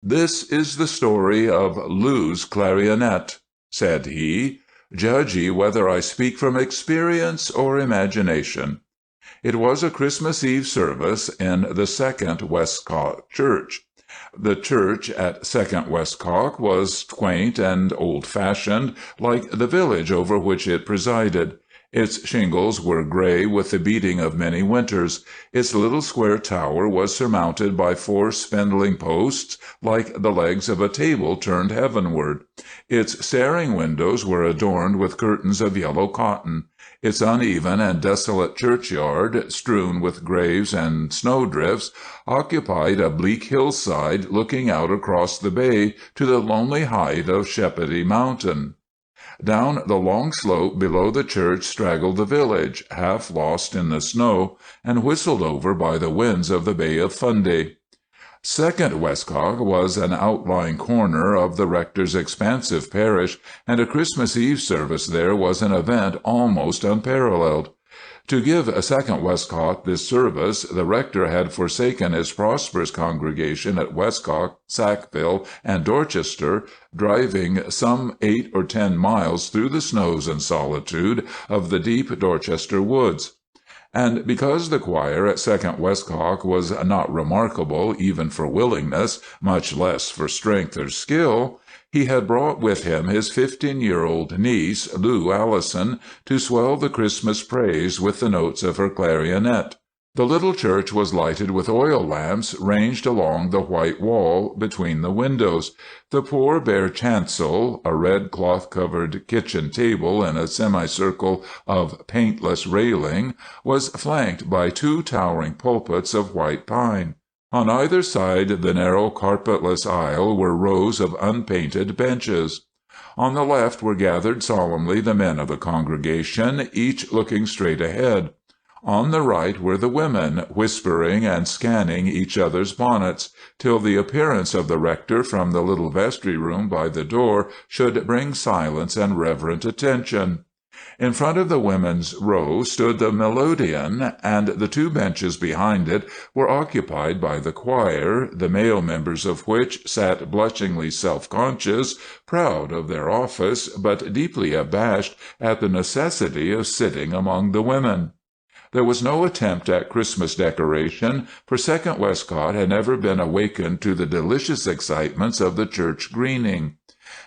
"This is the story of Lou's clarionet," said he. "Judge ye whether I speak from experience or imagination." It was a Christmas Eve service in the 2nd Westcock Church. The church at 2nd Westcock was quaint and old-fashioned, like the village over which it presided. Its shingles were gray with the beating of many winters. Its little square tower was surmounted by 4 spindling posts, like the legs of a table turned heavenward. Its staring windows were adorned with curtains of yellow cotton. Its uneven and desolate churchyard, strewn with graves and snowdrifts, occupied a bleak hillside looking out across the bay to the lonely height of Shepody Mountain. Down the long slope below the church straggled the village, half lost in the snow, and whistled over by the winds of the Bay of Fundy. 2nd Westcock was an outlying corner of the rector's expansive parish, and a Christmas Eve service there was an event almost unparalleled. To give 2nd Westcock this service, the rector had forsaken his prosperous congregation at Westcock, Sackville, and Dorchester, driving some 8 or 10 miles through the snows and solitude of the deep Dorchester woods. And because the choir at 2nd Westcock was not remarkable even for willingness, much less for strength or skill, he had brought with him his 15-year-old niece, Lou Allison, to swell the Christmas praise with the notes of her clarionet. The little church was lighted with oil lamps ranged along the white wall between the windows. The poor bare chancel, a red cloth-covered kitchen table in a semicircle of paintless railing, was flanked by 2 towering pulpits of white pine. On either side the narrow carpetless aisle were rows of unpainted benches. On the left were gathered solemnly the men of the congregation, each looking straight ahead. On the right were the women, whispering and scanning each other's bonnets, till the appearance of the rector from the little vestry-room by the door should bring silence and reverent attention. In front of the women's row stood the melodeon, and the 2 benches behind it were occupied by the choir, the male members of which sat blushingly self-conscious, proud of their office, but deeply abashed at the necessity of sitting among the women. There was no attempt at Christmas decoration, for 2nd Westcock had never been awakened to the delicious excitements of the church greening.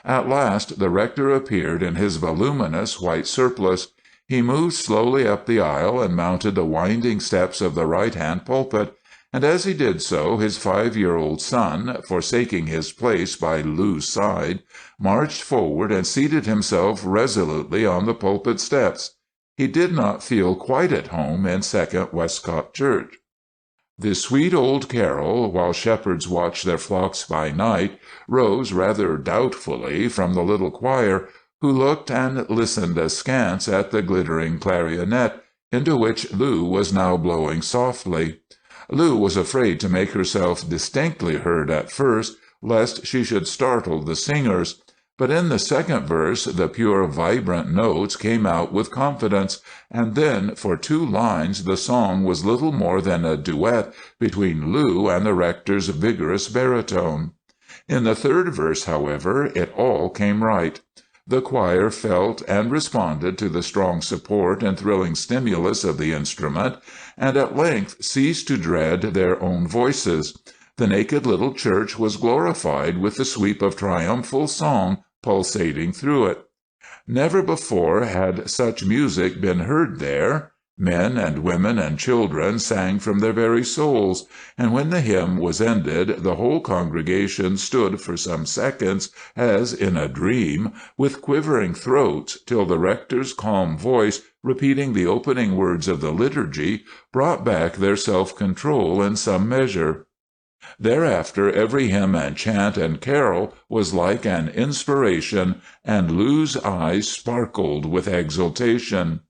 At last the rector appeared in his voluminous white surplice. He moved slowly up the aisle and mounted the winding steps of the right-hand pulpit, and as he did so his 5-year-old son, forsaking his place by Lou's side, marched forward and seated himself resolutely on the pulpit steps. He did not feel quite at home in 2nd Westcott Church. The sweet old carol, "While shepherds watch their flocks by night," rose rather doubtfully from the little choir, who looked and listened askance at the glittering clarionet, into which Lou was now blowing softly. Lou was afraid to make herself distinctly heard at first, lest she should startle the singers. But in the second verse the pure, vibrant notes came out with confidence, and then for 2 lines the song was little more than a duet between Lou and the rector's vigorous baritone. In the third verse, however, it all came right. The choir felt and responded to the strong support and thrilling stimulus of the instrument, and at length ceased to dread their own voices. The naked little church was glorified with the sweep of triumphal song pulsating through it. Never before had such music been heard there. Men and women and children sang from their very souls, and when the hymn was ended the whole congregation stood for some seconds, as in a dream, with quivering throats, till the rector's calm voice, repeating the opening words of the liturgy, brought back their self-control in some measure. Thereafter every hymn and chant and carol was like an inspiration, and Lou's eyes sparkled with exultation.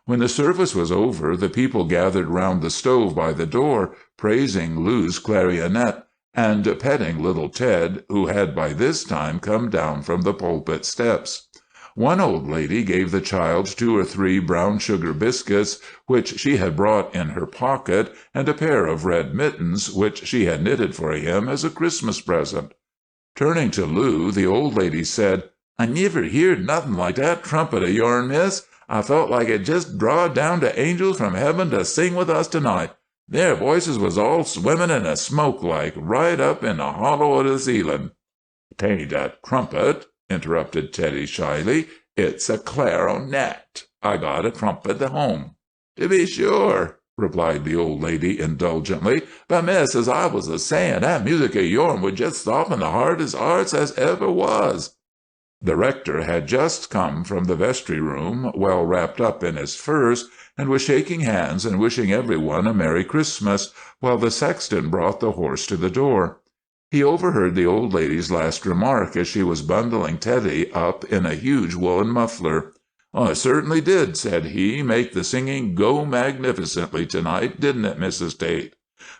When the service was over, the people gathered round the stove by the door, praising Lou's clarionet, and petting little Ted, who had by this time come down from the pulpit steps. One old lady gave the child 2 or 3 brown sugar biscuits, which she had brought in her pocket, and a pair of red mittens, which she had knitted for him as a Christmas present. Turning to Lou, the old lady said, "I niver heerd nothing like that trumpet of yourn, miss. I felt like it just drawed down the angels from heaven to sing with us tonight. Their voices was all swimming in a smoke like, right up in the hollow of the ceiling." "'Tain't a trumpet," interrupted Teddy shyly. "It's a clarinet. I got a trumpet at home." "To be sure," replied the old lady indulgently. "But, miss, as I was a-sayin', that music of yourn would just soften the hardest hearts as ever was." The rector had just come from the vestry-room, well wrapped up in his furs, and was shaking hands and wishing everyone a Merry Christmas, while the sexton brought the horse to the door. He overheard the old lady's last remark as she was bundling Teddy up in a huge woolen muffler. "It certainly did," said he, "make the singing go magnificently tonight, didn't it, Mrs. Tate?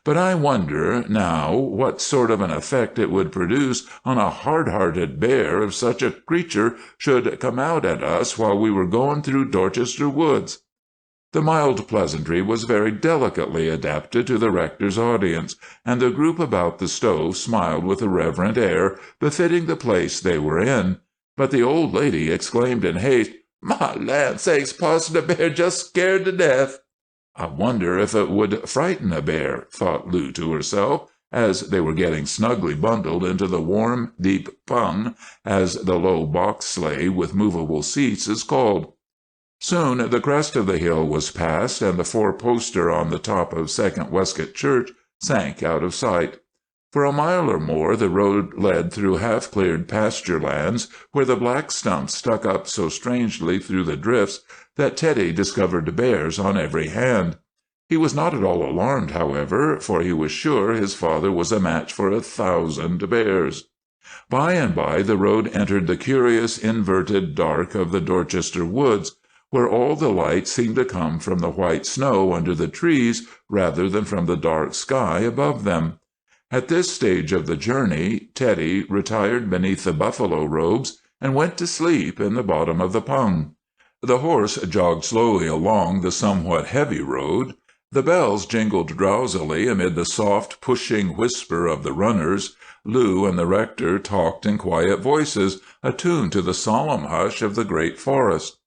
But I wonder, now, what sort of an effect it would produce on a hard-hearted bear if such a creature should come out at us while we were going through Dorchester woods." The mild pleasantry was very delicately adapted to the rector's audience, and the group about the stove smiled with a reverent air befitting the place they were in. But the old lady exclaimed in haste, "My land sakes, parson, the bear just scared to death." "I wonder if it would frighten a bear," thought Lou to herself, as they were getting snugly bundled into the warm, deep pung, as the low box sleigh with movable seats is called. Soon the crest of the hill was passed, and the 4-poster on the top of 2nd Westcott Church sank out of sight. For a mile or more the road led through half-cleared pasture lands, where the black stumps stuck up so strangely through the drifts that Teddy discovered bears on every hand. He was not at all alarmed, however, for he was sure his father was a match for 1,000 bears. By and by the road entered the curious inverted dark of the Dorchester woods, where all the light seemed to come from the white snow under the trees rather than from the dark sky above them. At this stage of the journey, Teddy retired beneath the buffalo robes and went to sleep in the bottom of the pung. The horse jogged slowly along the somewhat heavy road. The bells jingled drowsily amid the soft, pushing whisper of the runners. Lou and the rector talked in quiet voices, attuned to the solemn hush of the great forest.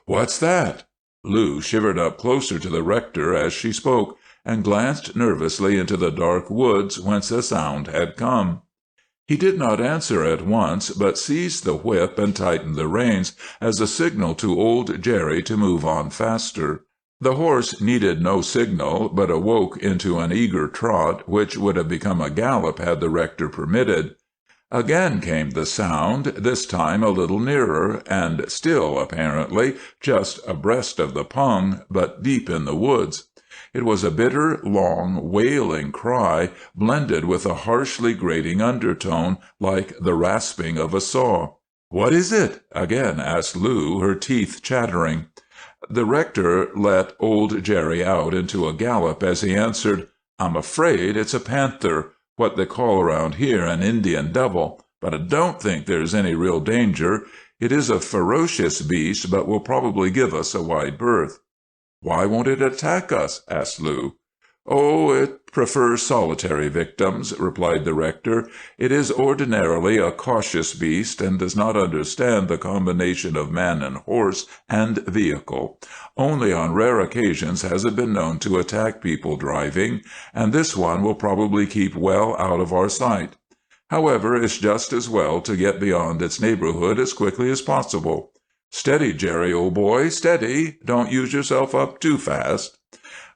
"What's that?" Lou shivered up closer to the rector as she spoke, and glanced nervously into the dark woods whence the sound had come. He did not answer at once, but seized the whip and tightened the reins as a signal to old Jerry to move on faster. The horse needed no signal, but awoke into an eager trot, which would have become a gallop had the rector permitted. Again came the sound, this time a little nearer, and still, apparently, just abreast of the pung, but deep in the woods. It was a bitter, long, wailing cry, blended with a harshly grating undertone, like the rasping of a saw. "What is it?" again asked Lou, her teeth chattering. The rector let old Jerry out into a gallop as he answered, "I'm afraid it's a panther, what they call around here an Indian devil, but I don't think there's any real danger. It is a ferocious beast, but will probably give us a wide berth." "Why won't it attack us?" asked Lou. "Oh, it prefers solitary victims," replied the rector. "It is ordinarily a cautious beast, and does not understand the combination of man and horse and vehicle. Only on rare occasions has it been known to attack people driving, and this one will probably keep well out of our sight. However, it's just as well to get beyond its neighborhood as quickly as possible. Steady, Jerry, old boy, steady. Don't use yourself up too fast."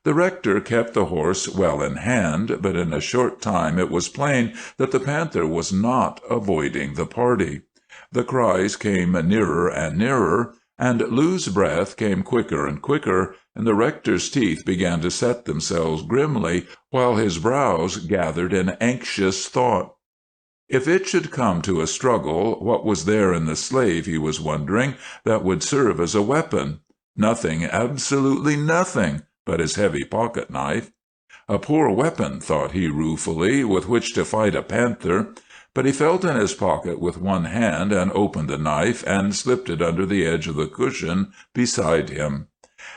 The rector kept the horse well in hand, but in a short time it was plain that the panther was not avoiding the party. The cries came nearer and nearer, and Lou's breath came quicker and quicker, and the rector's teeth began to set themselves grimly, while his brows gathered in anxious thought. If it should come to a struggle, what was there in the slave, he was wondering, that would serve as a weapon? Nothing, absolutely nothing, but his heavy pocket-knife. A poor weapon, thought he ruefully, with which to fight a panther, but he felt in his pocket with one hand and opened the knife and slipped it under the edge of the cushion beside him.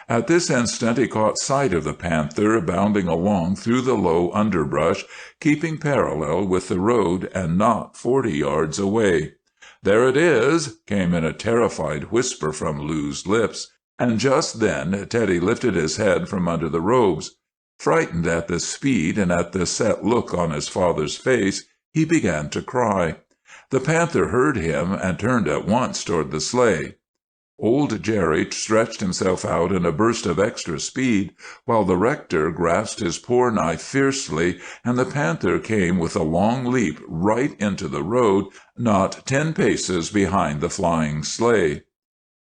At this instant he caught sight of the panther bounding along through the low underbrush, keeping parallel with the road and not 40 yards away. "There it is!" came in a terrified whisper from Lou's lips, and just then Teddy lifted his head from under the robes. Frightened at the speed and at the set look on his father's face, he began to cry. The panther heard him and turned at once toward the sleigh. Old Jerry stretched himself out in a burst of extra speed, while the rector grasped his poor knife fiercely, and the panther came with a long leap right into the road, not 10 paces behind the flying sleigh.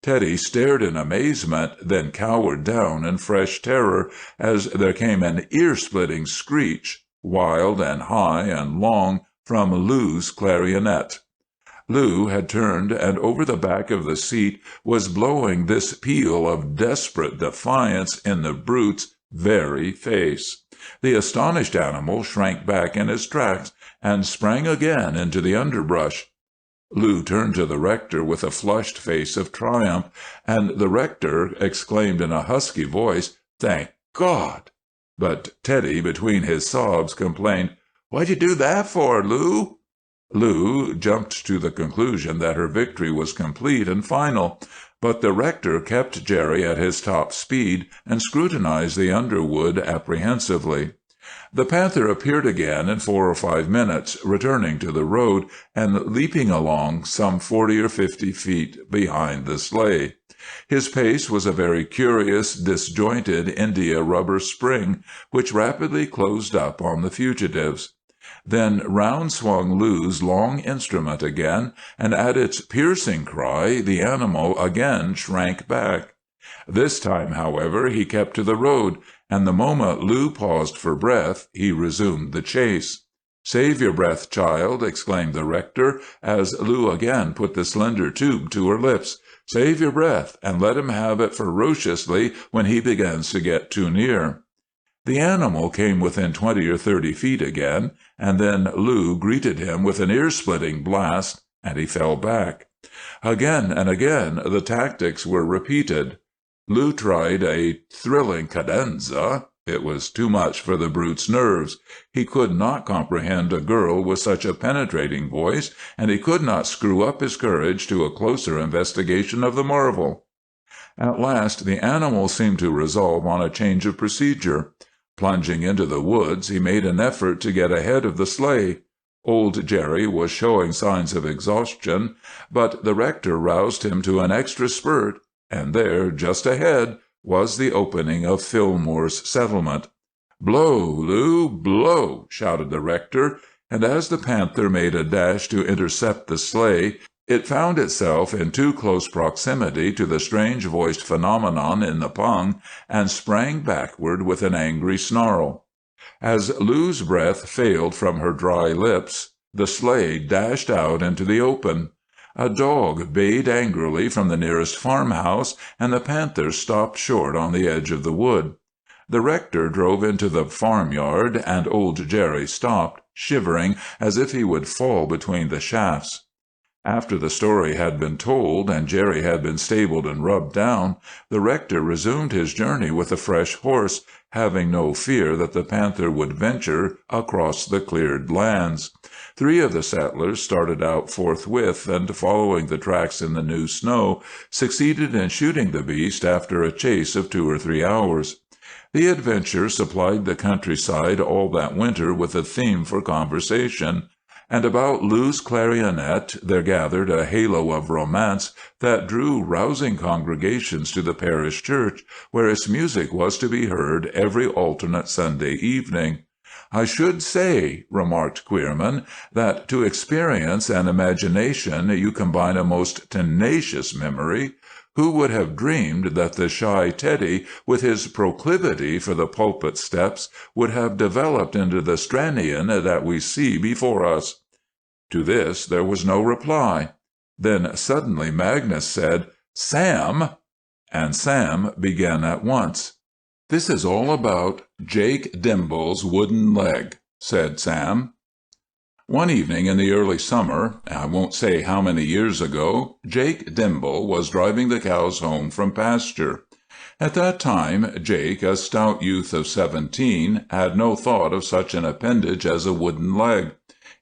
Teddy stared in amazement, then cowered down in fresh terror, as there came an ear-splitting screech, wild and high and long, from Lou's clarionet. Lou had turned, and over the back of the seat was blowing this peal of desperate defiance in the brute's very face. The astonished animal shrank back in his tracks and sprang again into the underbrush. Lou turned to the rector with a flushed face of triumph, and the rector exclaimed in a husky voice, "Thank God!" But Teddy, between his sobs, complained, "What'd you do that for, Lou?" Lou jumped to the conclusion that her victory was complete and final, but the rector kept Jerry at his top speed and scrutinized the underwood apprehensively. The panther appeared again in 4 or 5 minutes, returning to the road and leaping along some 40 or 50 feet behind the sleigh. His pace was a very curious, disjointed India rubber spring, which rapidly closed up on the fugitives. Then round swung Lou's long instrument again, and at its piercing cry the animal again shrank back. This time, however, he kept to the road, and the moment Lou paused for breath, he resumed the chase. "Save your breath, child," exclaimed the rector, as Lou again put the slender tube to her lips. "Save your breath, and let him have it ferociously when he begins to get too near." The animal came within 20 or 30 feet again, and then Lou greeted him with an ear-splitting blast, and he fell back. Again and again the tactics were repeated. Lou tried a thrilling cadenza. It was too much for the brute's nerves. He could not comprehend a girl with such a penetrating voice, and he could not screw up his courage to a closer investigation of the marvel. At last the animal seemed to resolve on a change of procedure. Plunging into the woods, he made an effort to get ahead of the sleigh. Old Jerry was showing signs of exhaustion, but the rector roused him to an extra spurt, and there, just ahead, was the opening of Fillmore's settlement. "Blow, Lou, blow!" shouted the rector, and as the panther made a dash to intercept the sleigh, it found itself in too close proximity to the strange-voiced phenomenon in the pung, and sprang backward with an angry snarl. As Lou's breath failed from her dry lips, the sleigh dashed out into the open. A dog bayed angrily from the nearest farmhouse, and the panther stopped short on the edge of the wood. The rector drove into the farmyard, and old Jerry stopped, shivering as if he would fall between the shafts. After the story had been told, and Jerry had been stabled and rubbed down, the rector resumed his journey with a fresh horse, having no fear that the panther would venture across the cleared lands. 3 of the settlers started out forthwith, and following the tracks in the new snow, succeeded in shooting the beast after a chase of 2 or 3 hours. The adventure supplied the countryside all that winter with a theme for conversation, and about Lou's clarionet there gathered a halo of romance that drew rousing congregations to the parish church, where its music was to be heard every alternate Sunday evening. "I should say," remarked Queerman, "that to experience and imagination you combine a most tenacious memory. Who would have dreamed that the shy Teddy, with his proclivity for the pulpit steps, would have developed into the Stranion that we see before us?" To this there was no reply. Then suddenly Magnus said, "Sam!" and Sam began at once. "This is all about Jake Dimble's wooden leg," said Sam. One evening in the early summer, I won't say how many years ago, Jake Dimble was driving the cows home from pasture. At that time Jake, a stout youth of 17, had no thought of such an appendage as a wooden leg.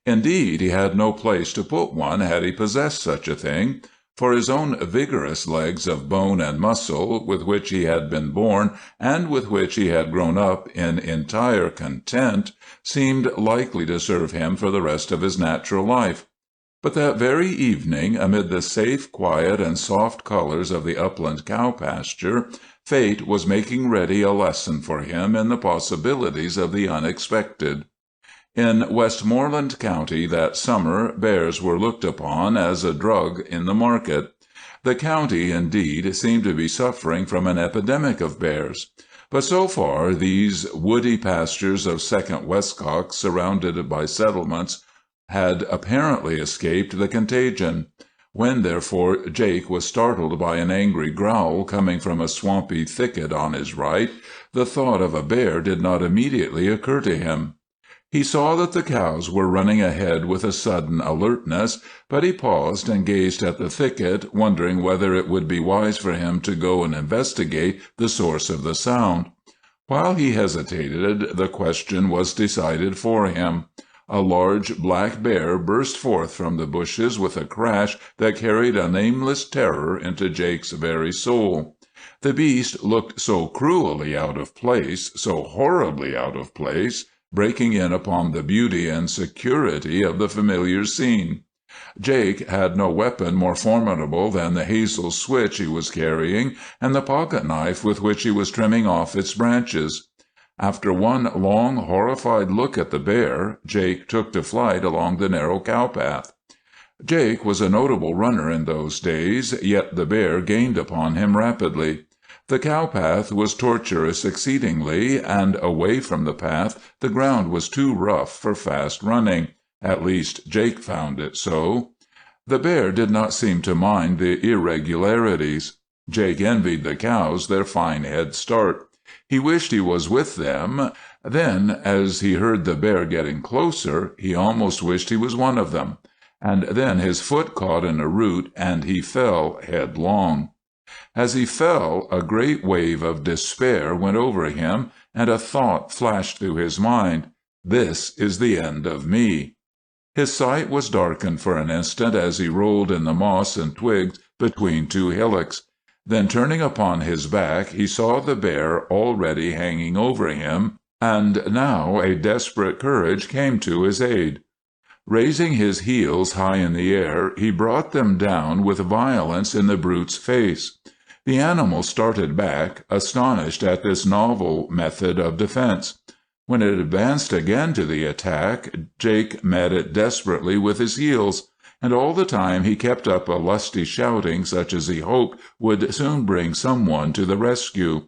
Indeed, he had no place to put one had he possessed such a thing, for his own vigorous legs of bone and muscle, with which he had been born and with which he had grown up in entire content, seemed likely to serve him for the rest of his natural life. But that very evening, amid the safe quiet and soft colors of the upland cow pasture, fate was making ready a lesson for him in the possibilities of the unexpected. In Westmoreland County that summer bears were looked upon as a drug in the market. The county, indeed, seemed to be suffering from an epidemic of bears. But so far these woody pastures of Second Westcock, surrounded by settlements, had apparently escaped the contagion. When, therefore, Jake was startled by an angry growl coming from a swampy thicket on his right, the thought of a bear did not immediately occur to him. He saw that the cows were running ahead with a sudden alertness, but he paused and gazed at the thicket, wondering whether it would be wise for him to go and investigate the source of the sound. While he hesitated, the question was decided for him. A large black bear burst forth from the bushes with a crash that carried a nameless terror into Jake's very soul. The beast looked so cruelly out of place, so horribly out of place, breaking in upon the beauty and security of the familiar scene. Jake had no weapon more formidable than the hazel switch he was carrying and the pocket-knife with which he was trimming off its branches. After one long, horrified look at the bear, Jake took to flight along the narrow cow-path. Jake was a notable runner in those days, yet the bear gained upon him rapidly. The cow-path was tortuous exceedingly, and away from the path the ground was too rough for fast running. At least Jake found it so. The bear did not seem to mind the irregularities. Jake envied the cows their fine head start. He wished he was with them. Then, as he heard the bear getting closer, he almost wished he was one of them. And then his foot caught in a root, and he fell headlong. As he fell, a great wave of despair went over him, and a thought flashed through his mind: "This is the end of me." His sight was darkened for an instant as he rolled in the moss and twigs between 2 hillocks. Then, turning upon his back, he saw the bear already hanging over him, and now a desperate courage came to his aid. Raising his heels high in the air, he brought them down with violence in the brute's face. The animal started back, astonished at this novel method of defense. When it advanced again to the attack, Jake met it desperately with his heels, and all the time he kept up a lusty shouting such as he hoped would soon bring someone to the rescue.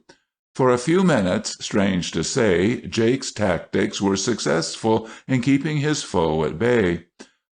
For a few minutes, strange to say, Jake's tactics were successful in keeping his foe at bay.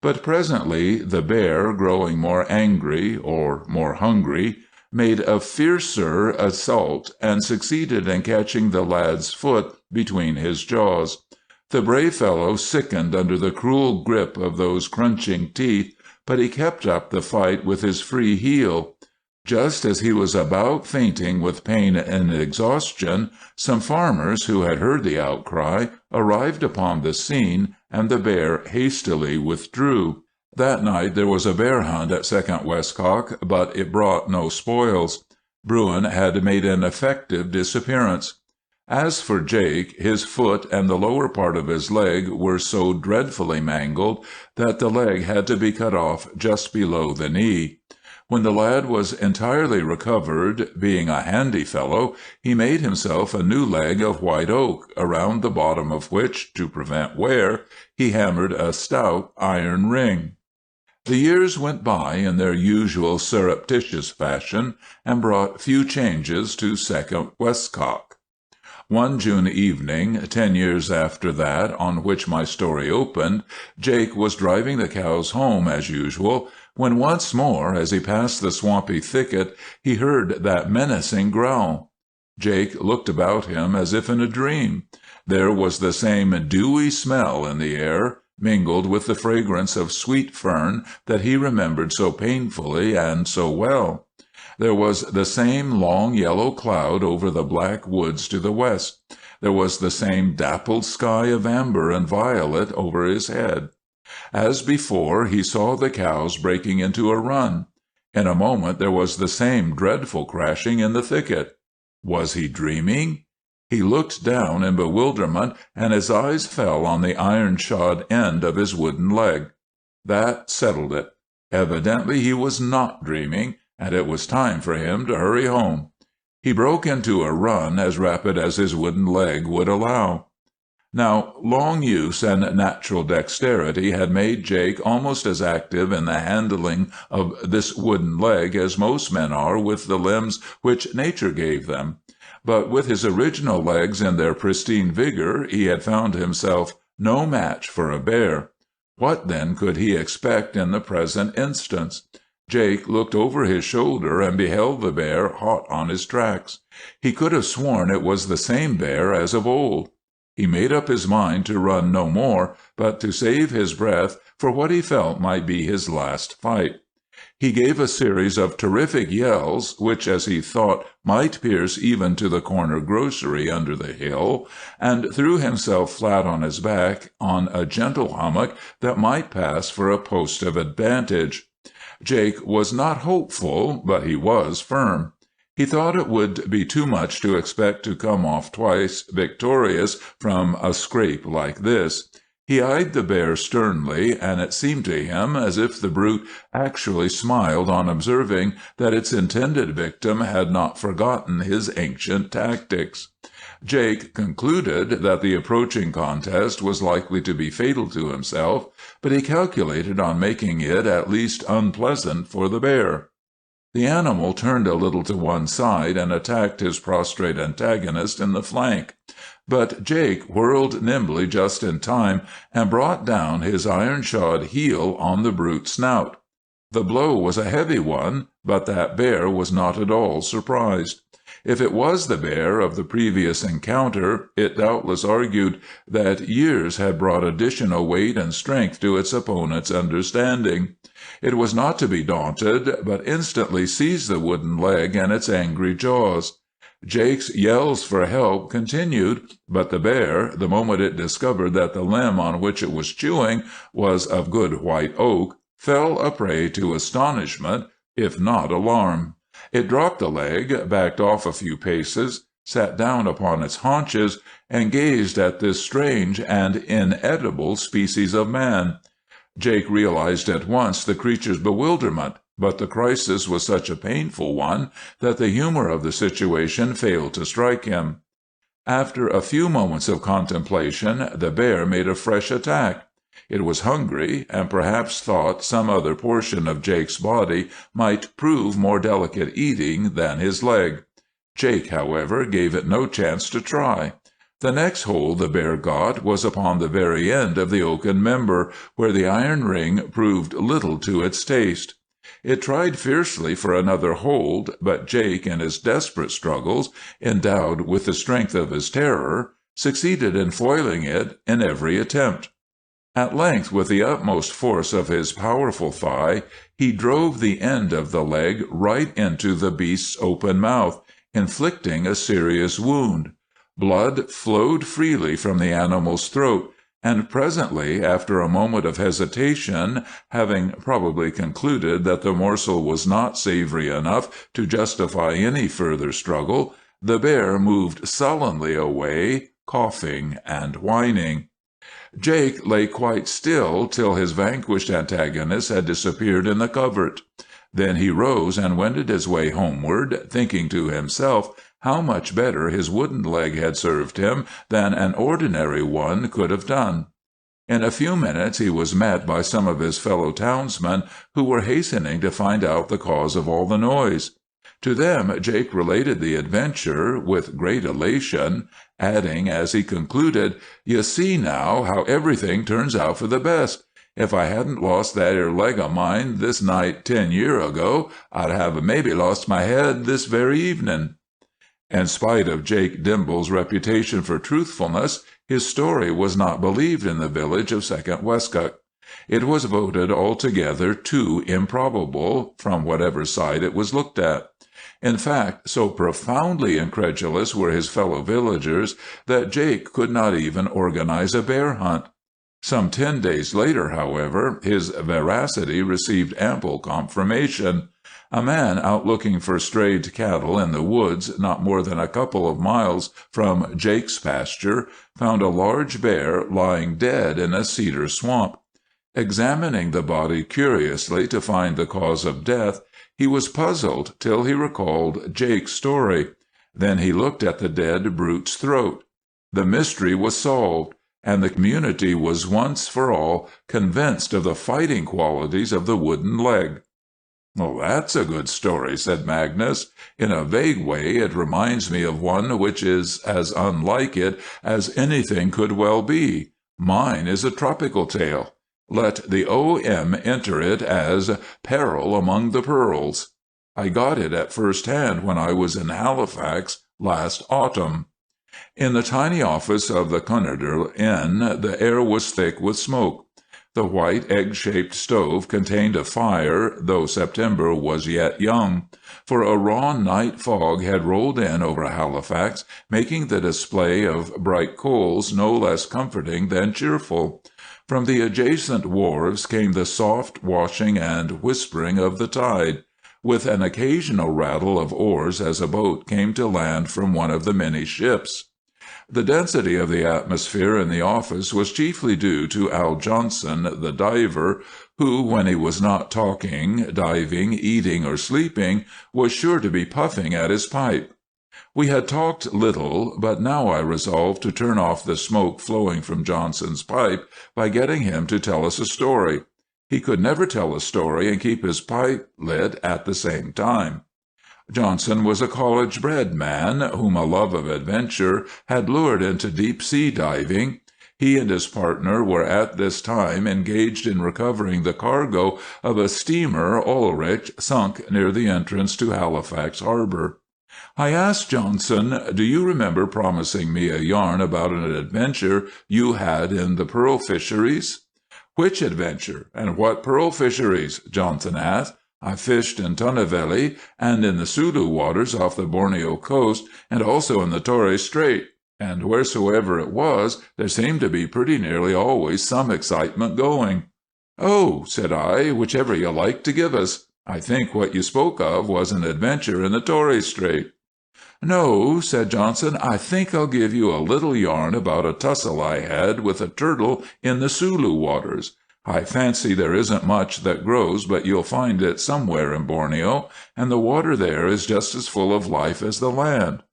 But presently the bear, growing more angry, or more hungry, made a fiercer assault and succeeded in catching the lad's foot between his jaws. The brave fellow sickened under the cruel grip of those crunching teeth, but he kept up the fight with his free heel. Just as he was about fainting with pain and exhaustion, some farmers who had heard the outcry arrived upon the scene, and the bear hastily withdrew. That night there was a bear hunt at Second Westcock, but it brought no spoils. Bruin had made an effective disappearance. As for Jake, his foot and the lower part of his leg were so dreadfully mangled that the leg had to be cut off just below the knee. When the lad was entirely recovered, being a handy fellow, he made himself a new leg of white oak, around the bottom of which, to prevent wear, he hammered a stout iron ring. The years went by in their usual surreptitious fashion, and brought few changes to Second Westcock. One June evening, 10 years after that on which my story opened, Jake was driving the cows home as usual, when once more, as he passed the swampy thicket, he heard that menacing growl. Jake looked about him as if in a dream. There was the same dewy smell in the air, mingled with the fragrance of sweet fern that he remembered so painfully and so well. There was the same long yellow cloud over the black woods to the west. There was the same dappled sky of amber and violet over his head. As before, he saw the cows breaking into a run. In a moment there was the same dreadful crashing in the thicket. Was he dreaming? He looked down in bewilderment, and his eyes fell on the iron-shod end of his wooden leg. That settled it. Evidently he was not dreaming, and it was time for him to hurry home. He broke into a run as rapid as his wooden leg would allow. Now, long use and natural dexterity had made Jake almost as active in the handling of this wooden leg as most men are with the limbs which nature gave them. But with his original legs in their pristine vigor, he had found himself no match for a bear. What, then, could he expect in the present instance? Jake looked over his shoulder and beheld the bear hot on his tracks. He could have sworn it was the same bear as of old. He made up his mind to run no more, but to save his breath for what he felt might be his last fight. He gave a series of terrific yells, which, as he thought, might pierce even to the corner grocery under the hill, and threw himself flat on his back on a gentle hummock that might pass for a post of advantage. Jake was not hopeful, but he was firm. He thought it would be too much to expect to come off twice victorious from a scrape like this. He eyed the bear sternly, and it seemed to him as if the brute actually smiled on observing that its intended victim had not forgotten his ancient tactics. Jake concluded that the approaching contest was likely to be fatal to himself, but he calculated on making it at least unpleasant for the bear. The animal turned a little to one side and attacked his prostrate antagonist in the flank. But Jake whirled nimbly just in time and brought down his iron-shod heel on the brute's snout. The blow was a heavy one, but that bear was not at all surprised. If it was the bear of the previous encounter, it doubtless argued that years had brought additional weight and strength to its opponent's understanding. It was not to be daunted, but instantly seized the wooden leg in its angry jaws. Jake's yells for help continued, but the bear, the moment it discovered that the limb on which it was chewing was of good white oak, fell a prey to astonishment, if not alarm. It dropped the leg, backed off a few paces, sat down upon its haunches, and gazed at this strange and inedible species of man. Jake realized at once the creature's bewilderment, but the crisis was such a painful one that the humor of the situation failed to strike him. After a few moments of contemplation, the bear made a fresh attack. It was hungry, and perhaps thought some other portion of Jake's body might prove more delicate eating than his leg. Jake, however, gave it no chance to try. The next hold the bear got was upon the very end of the oaken member, where the iron ring proved little to its taste. It tried fiercely for another hold, but Jake, in his desperate struggles, endowed with the strength of his terror, succeeded in foiling it in every attempt. At length, with the utmost force of his powerful thigh, he drove the end of the leg right into the beast's open mouth, inflicting a serious wound. Blood flowed freely from the animal's throat, and presently, after a moment of hesitation, having probably concluded that the morsel was not savory enough to justify any further struggle, the bear moved sullenly away, coughing and whining. Jake lay quite still till his vanquished antagonist had disappeared in the covert. Then he rose and wended his way homeward, thinking to himself how much better his wooden leg had served him than an ordinary one could have done. In a few minutes he was met by some of his fellow townsmen, who were hastening to find out the cause of all the noise. To them Jake related the adventure with great elation, adding as he concluded, "You see now how everything turns out for the best. If I hadn't lost that 'ere leg of mine this night 10 year ago, I'd have maybe lost my head this very evening." In spite of Jake Dimble's reputation for truthfulness, his story was not believed in the village of Second Westcock. It was voted altogether too improbable, from whatever side it was looked at. In fact, so profoundly incredulous were his fellow villagers that Jake could not even organize a bear hunt. Some 10 days later, however, his veracity received ample confirmation. A man out looking for strayed cattle in the woods, not more than a couple of miles from Jake's pasture, found a large bear lying dead in a cedar swamp. Examining the body curiously to find the cause of death, he was puzzled till he recalled Jake's story. Then he looked at the dead brute's throat. The mystery was solved, and the community was once for all convinced of the fighting qualities of the wooden leg. "Well, that's a good story," said Magnus. "In a vague way it reminds me of one which is as unlike it as anything could well be. Mine is a tropical tale. Let the O.M. enter it as Peril Among the Pearls. I got it at first hand when I was in Halifax last autumn." In the tiny office of the Cunarder Inn the air was thick with smoke. The white egg-shaped stove contained a fire, though September was yet young, for a raw night fog had rolled in over Halifax, making the display of bright coals no less comforting than cheerful. From the adjacent wharves came the soft washing and whispering of the tide, with an occasional rattle of oars as a boat came to land from one of the many ships. The density of the atmosphere in the office was chiefly due to Al Johnson, the diver, who, when he was not talking, diving, eating, or sleeping, was sure to be puffing at his pipe. We had talked little, but now I resolved to turn off the smoke flowing from Johnson's pipe by getting him to tell us a story. He could never tell a story and keep his pipe lit at the same time. Johnson was a college-bred man whom a love of adventure had lured into deep-sea diving. He and his partner were at this time engaged in recovering the cargo of a steamer Ulrich sunk near the entrance to Halifax harbor. I asked Johnson, "Do you remember promising me a yarn about an adventure you had in the pearl fisheries?" "Which adventure, and what pearl fisheries?" Johnson asked. "I fished in Tunaveli and in the Sulu waters off the Borneo coast, and also in the Torres Strait, and wheresoever it was, there seemed to be pretty nearly always some excitement going." "Oh," said I, "whichever you like to give us. I think what you spoke of was an adventure in the Torres Strait." "No," said Johnson, "I think I'll give you a little yarn about a tussle I had with a turtle in the Sulu waters. I fancy there isn't much that grows, but you'll find it somewhere in Borneo, and the water there is just as full of life as the land."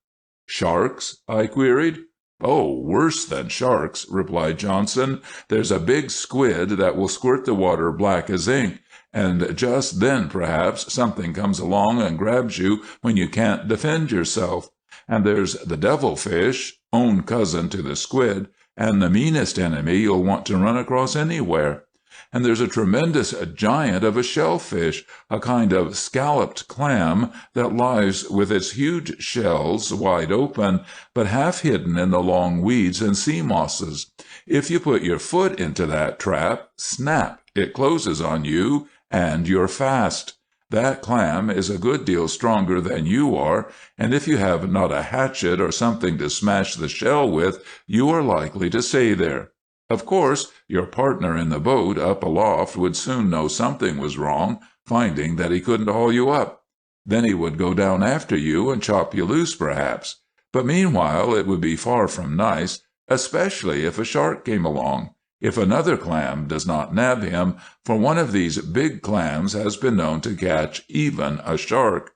"Sharks?" I queried. "Oh, worse than sharks," replied Johnson. "There's a big squid that will squirt the water black as ink, and just then perhaps something comes along and grabs you when you can't defend yourself. And there's the devilfish, own cousin to the squid, and the meanest enemy you'll want to run across anywhere. And there's a tremendous giant of a shellfish, a kind of scalloped clam that lies with its huge shells wide open, but half hidden in the long weeds and sea mosses. If you put your foot into that trap, snap, it closes on you, and you're fast. That clam is a good deal stronger than you are, and if you have not a hatchet or something to smash the shell with, you are likely to stay there. Of course, your partner in the boat up aloft would soon know something was wrong, finding that he couldn't haul you up. Then he would go down after you and chop you loose, perhaps. But meanwhile it would be far from nice, especially if a shark came along, if another clam does not nab him, for one of these big clams has been known to catch even a shark.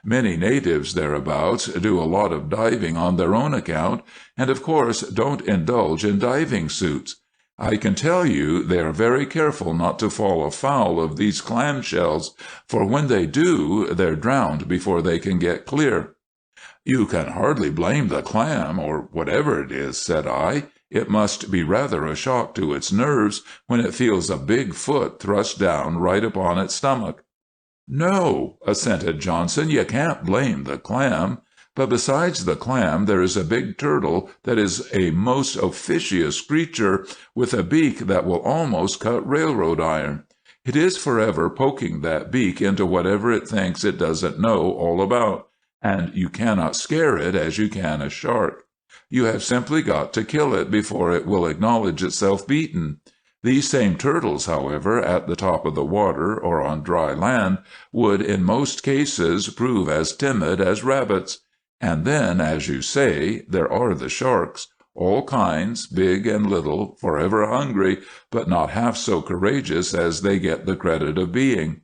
Many natives thereabouts do a lot of diving on their own account, and of course don't indulge in diving suits. I can tell you they are very careful not to fall afoul of these clam shells, for when they do, they're drowned before they can get clear." "You can hardly blame the clam, or whatever it is," said I. "It must be rather a shock to its nerves when it feels a big foot thrust down right upon its stomach." "No," assented Johnson, "you can't blame the clam. But besides the clam there is a big turtle that is a most officious creature, with a beak that will almost cut railroad iron. It is forever poking that beak into whatever it thinks it doesn't know all about, and you cannot scare it as you can a shark. You have simply got to kill it before it will acknowledge itself beaten. These same turtles, however, at the top of the water or on dry land, would in most cases prove as timid as rabbits. And then, as you say, there are the sharks, all kinds, big and little, forever hungry, but not half so courageous as they get the credit of being."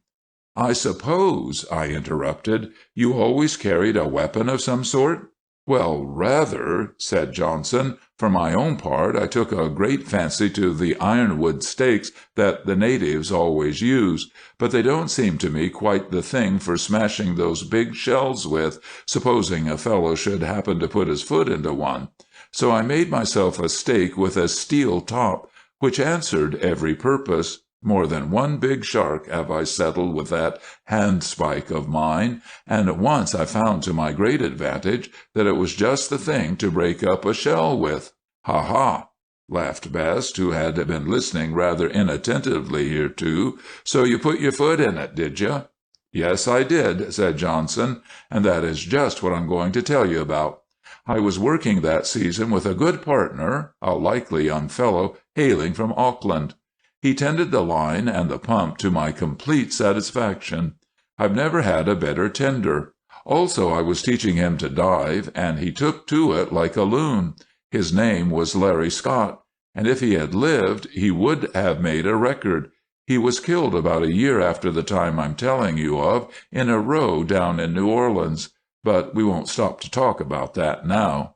"I suppose," I interrupted, "you always carried a weapon of some sort?" "Well, rather," said Johnson. "For my own part, I took a great fancy to the ironwood stakes that the natives always use, but they don't seem to me quite the thing for smashing those big shells with, supposing a fellow should happen to put his foot into one. So I made myself a stake with a steel top, which answered every purpose. More than one big shark have I settled with that handspike of mine, and once I found to my great advantage that it was just the thing to break up a shell with." "Ha ha!" laughed Best, who had been listening rather inattentively hereto. "So you put your foot in it, did you?" "Yes, I did," said Johnson, "and that is just what I'm going to tell you about. I was working that season with a good partner, a likely young fellow hailing from Auckland. He tended the line and the pump to my complete satisfaction. I've never had a better tender. Also, I was teaching him to dive, and he took to it like a loon. His name was Larry Scott, and if he had lived, he would have made a record. He was killed about a year after the time I'm telling you of, in a row down in New Orleans. But we won't stop to talk about that now.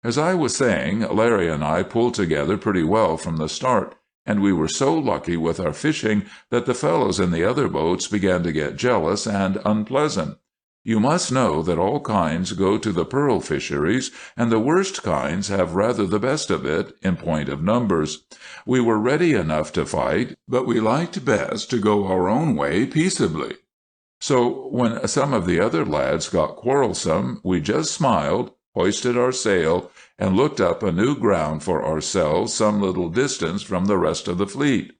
As I was saying, Larry and I pulled together pretty well from the start, and we were so lucky with our fishing that the fellows in the other boats began to get jealous and unpleasant. You must know that all kinds go to the pearl fisheries, and the worst kinds have rather the best of it in point of numbers. We were ready enough to fight, but we liked best to go our own way peaceably. So when some of the other lads got quarrelsome, we just smiled, hoisted our sail, and looked up a new ground for ourselves some little distance from the rest of the fleet.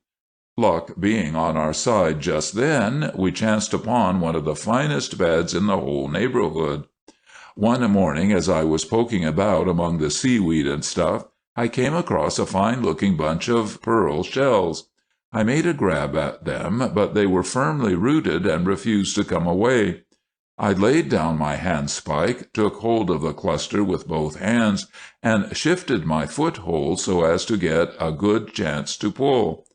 Luck being on our side just then, we chanced upon one of the finest beds in the whole neighborhood. One morning, as I was poking about among the seaweed and stuff, I came across a fine-looking bunch of pearl shells. I made a grab at them, but they were firmly rooted and refused to come away. I laid down my handspike, took hold of the cluster with both hands, and shifted my foothold so as to get a good chance to pull.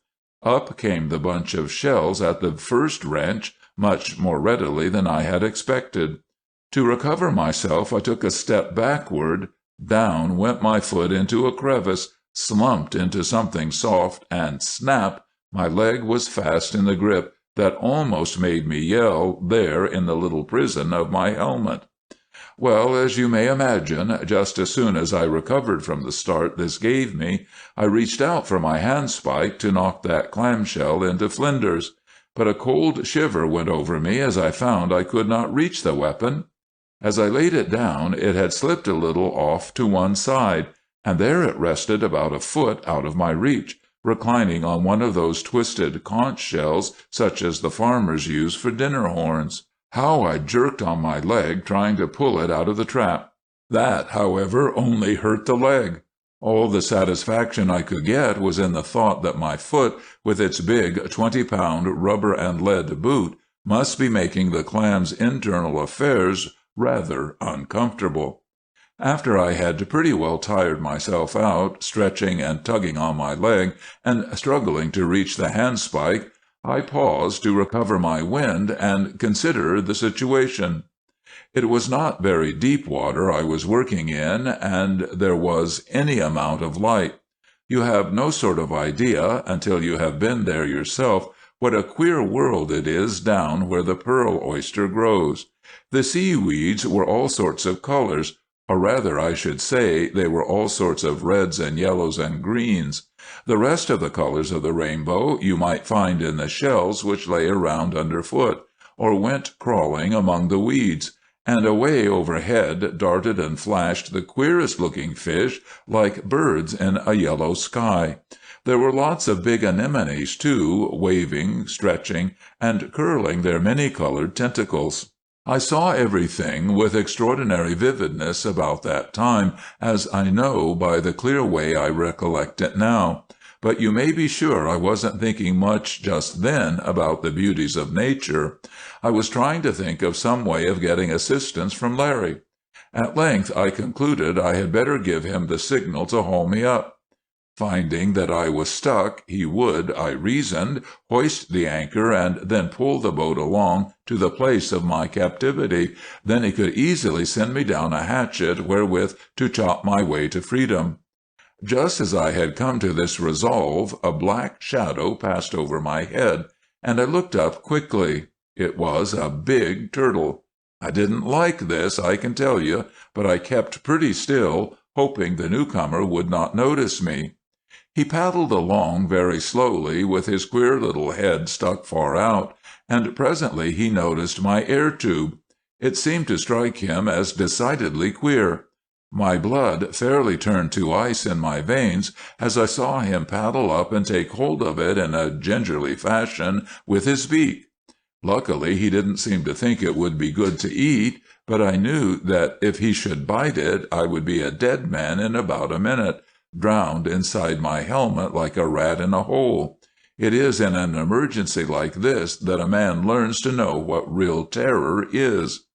Up came the bunch of shells at the first wrench, much more readily than I had expected. To recover myself, I took a step backward. Down went my foot into a crevice, slumped into something soft, and snap, my leg was fast in the grip that almost made me yell there in the little prison of my helmet. Well, as you may imagine, just as soon as I recovered from the start this gave me, I reached out for my handspike to knock that clamshell into flinders. But a cold shiver went over me as I found I could not reach the weapon. As I laid it down, it had slipped a little off to one side, and there it rested about a foot out of my reach, reclining on one of those twisted conch shells such as the farmers use for dinner horns. How I jerked on my leg trying to pull it out of the trap. That, however, only hurt the leg. All the satisfaction I could get was in the thought that my foot, with its big 20-pound rubber and lead boot, must be making the clam's internal affairs rather uncomfortable. After I had pretty well tired myself out, stretching and tugging on my leg, and struggling to reach the handspike, I paused to recover my wind and consider the situation. It was not very deep water I was working in, and there was any amount of light. You have no sort of idea, until you have been there yourself, what a queer world it is down where the pearl oyster grows. The seaweeds were all sorts of colors, or rather I should say they were all sorts of reds and yellows and greens. The rest of the colors of the rainbow you might find in the shells which lay around underfoot, or went crawling among the weeds, and away overhead darted and flashed the queerest-looking fish like birds in a yellow sky. There were lots of big anemones, too, waving, stretching, and curling their many-colored tentacles. I saw everything with extraordinary vividness about that time, as I know by the clear way I recollect it now. But you may be sure I wasn't thinking much just then about the beauties of nature. I was trying to think of some way of getting assistance from Larry. At length I concluded I had better give him the signal to haul me up. Finding that I was stuck, he would, I reasoned, hoist the anchor and then pull the boat along to the place of my captivity. Then he could easily send me down a hatchet wherewith to chop my way to freedom. Just as I had come to this resolve, a black shadow passed over my head, and I looked up quickly. It was a big turtle. I didn't like this, I can tell you, but I kept pretty still, hoping the newcomer would not notice me. He paddled along very slowly, with his queer little head stuck far out, and presently he noticed my air tube. It seemed to strike him as decidedly queer. My blood fairly turned to ice in my veins as I saw him paddle up and take hold of it in a gingerly fashion with his beak. Luckily, he didn't seem to think it would be good to eat, but I knew that if he should bite it, I would be a dead man in about a minute, drowned inside my helmet like a rat in a hole. It is in an emergency like this that a man learns to know what real terror is.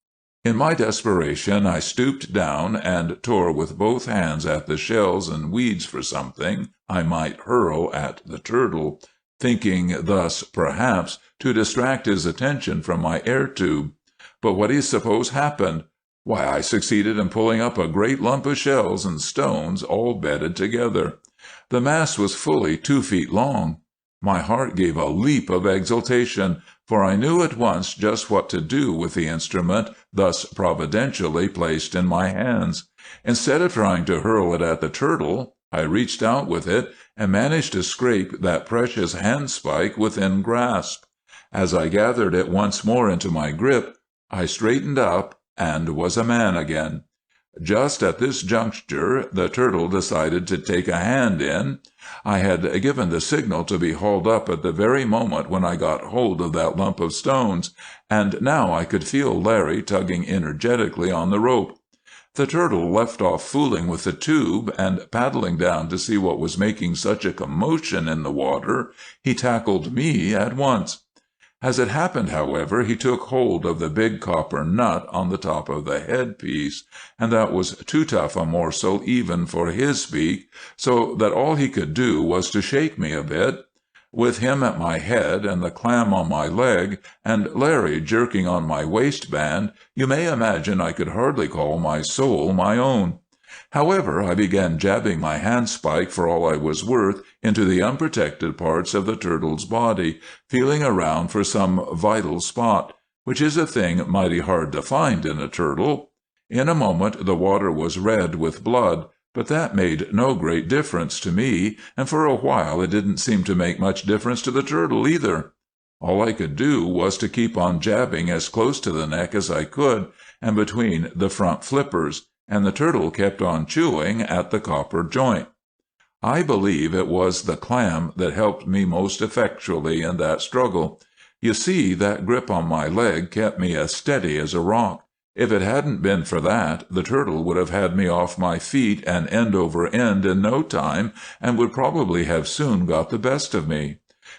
In my desperation, I stooped down and tore with both hands at the shells and weeds for something I might hurl at the turtle, thinking thus, perhaps, to distract his attention from my air tube. But what do you suppose happened? Why, I succeeded in pulling up a great lump of shells and stones all bedded together. The mass was fully 2 feet long. My heart gave a leap of exultation, for I knew at once just what to do with the instrument thus providentially placed in my hands. Instead of trying to hurl it at the turtle, I reached out with it and managed to scrape that precious handspike within grasp. As I gathered it once more into my grip, I straightened up and was a man again. Just at this juncture, the turtle decided to take a hand in. I had given the signal to be hauled up at the very moment when I got hold of that lump of stones, and now I could feel Larry tugging energetically on the rope. The turtle left off fooling with the tube, and paddling down to see what was making such a commotion in the water, he tackled me at once. As it happened, however, he took hold of the big copper nut on the top of the headpiece, and that was too tough a morsel even for his beak, so that all he could do was to shake me a bit. With him at my head and the clam on my leg and Larry jerking on my waistband, you may imagine I could hardly call my soul my own. However, I began jabbing my handspike for all I was worth into the unprotected parts of the turtle's body, feeling around for some vital spot, which is a thing mighty hard to find in a turtle. In a moment the water was red with blood, but that made no great difference to me, and for a while it didn't seem to make much difference to the turtle either. All I could do was to keep on jabbing as close to the neck as I could and between the front flippers, and the turtle kept on chewing at the copper joint. I believe it was the clam that helped me most effectually in that struggle. You see, that grip on my leg kept me as steady as a rock. If it hadn't been for that, the turtle would have had me off my feet and end over end in no time, and would probably have soon got the best of me.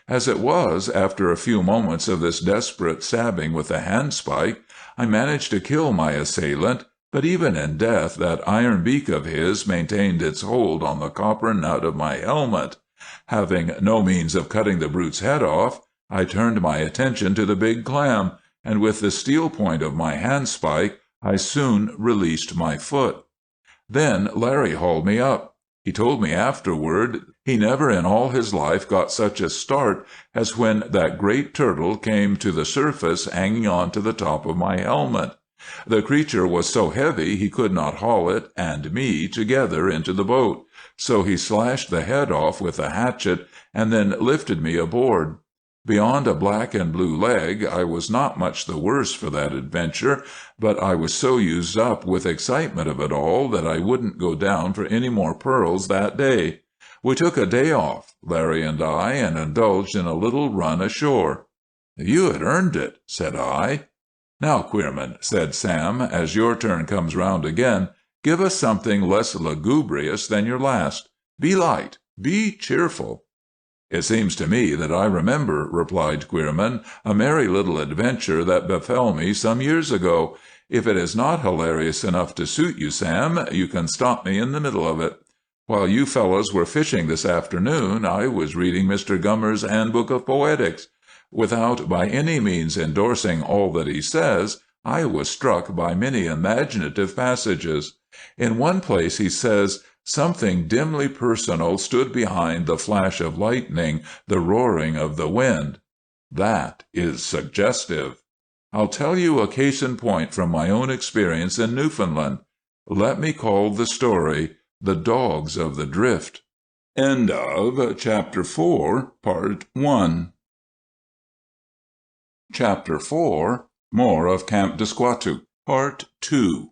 As it was, after a few moments of this desperate stabbing with the handspike, I managed to kill my assailant, but even in death that iron beak of his maintained its hold on the copper nut of my helmet. Having no means of cutting the brute's head off, I turned my attention to the big clam, and with the steel point of my handspike I soon released my foot. Then Larry hauled me up. He told me afterward he never in all his life got such a start as when that great turtle came to the surface hanging on to the top of my helmet. The creature was so heavy he could not haul it and me together into the boat, so he slashed the head off with a hatchet and then lifted me aboard. Beyond a black and blue leg, I was not much the worse for that adventure, but I was so used up with excitement of it all that I wouldn't go down for any more pearls that day. We took a day off, Larry and I, and indulged in a little run ashore. "You had earned it," said I. "Now, Queerman," said Sam, "as your turn comes round again, give us something less lugubrious than your last. Be light, be cheerful." "It seems to me that I remember," replied Queerman, "a merry little adventure that befell me some years ago. If it is not hilarious enough to suit you, Sam, you can stop me in the middle of it. While you fellows were fishing this afternoon, I was reading Mr. Gummer's Handbook of Poetics. Without by any means endorsing all that he says, I was struck by many imaginative passages. In one place he says, 'Something dimly personal stood behind the flash of lightning, the roaring of the wind.' That is suggestive. I'll tell you a case in point from my own experience in Newfoundland. Let me call the story The Dogs of the Drift." End of Chapter 4, Part 1. Chapter 4, More of Camp de Squatook, Part 2.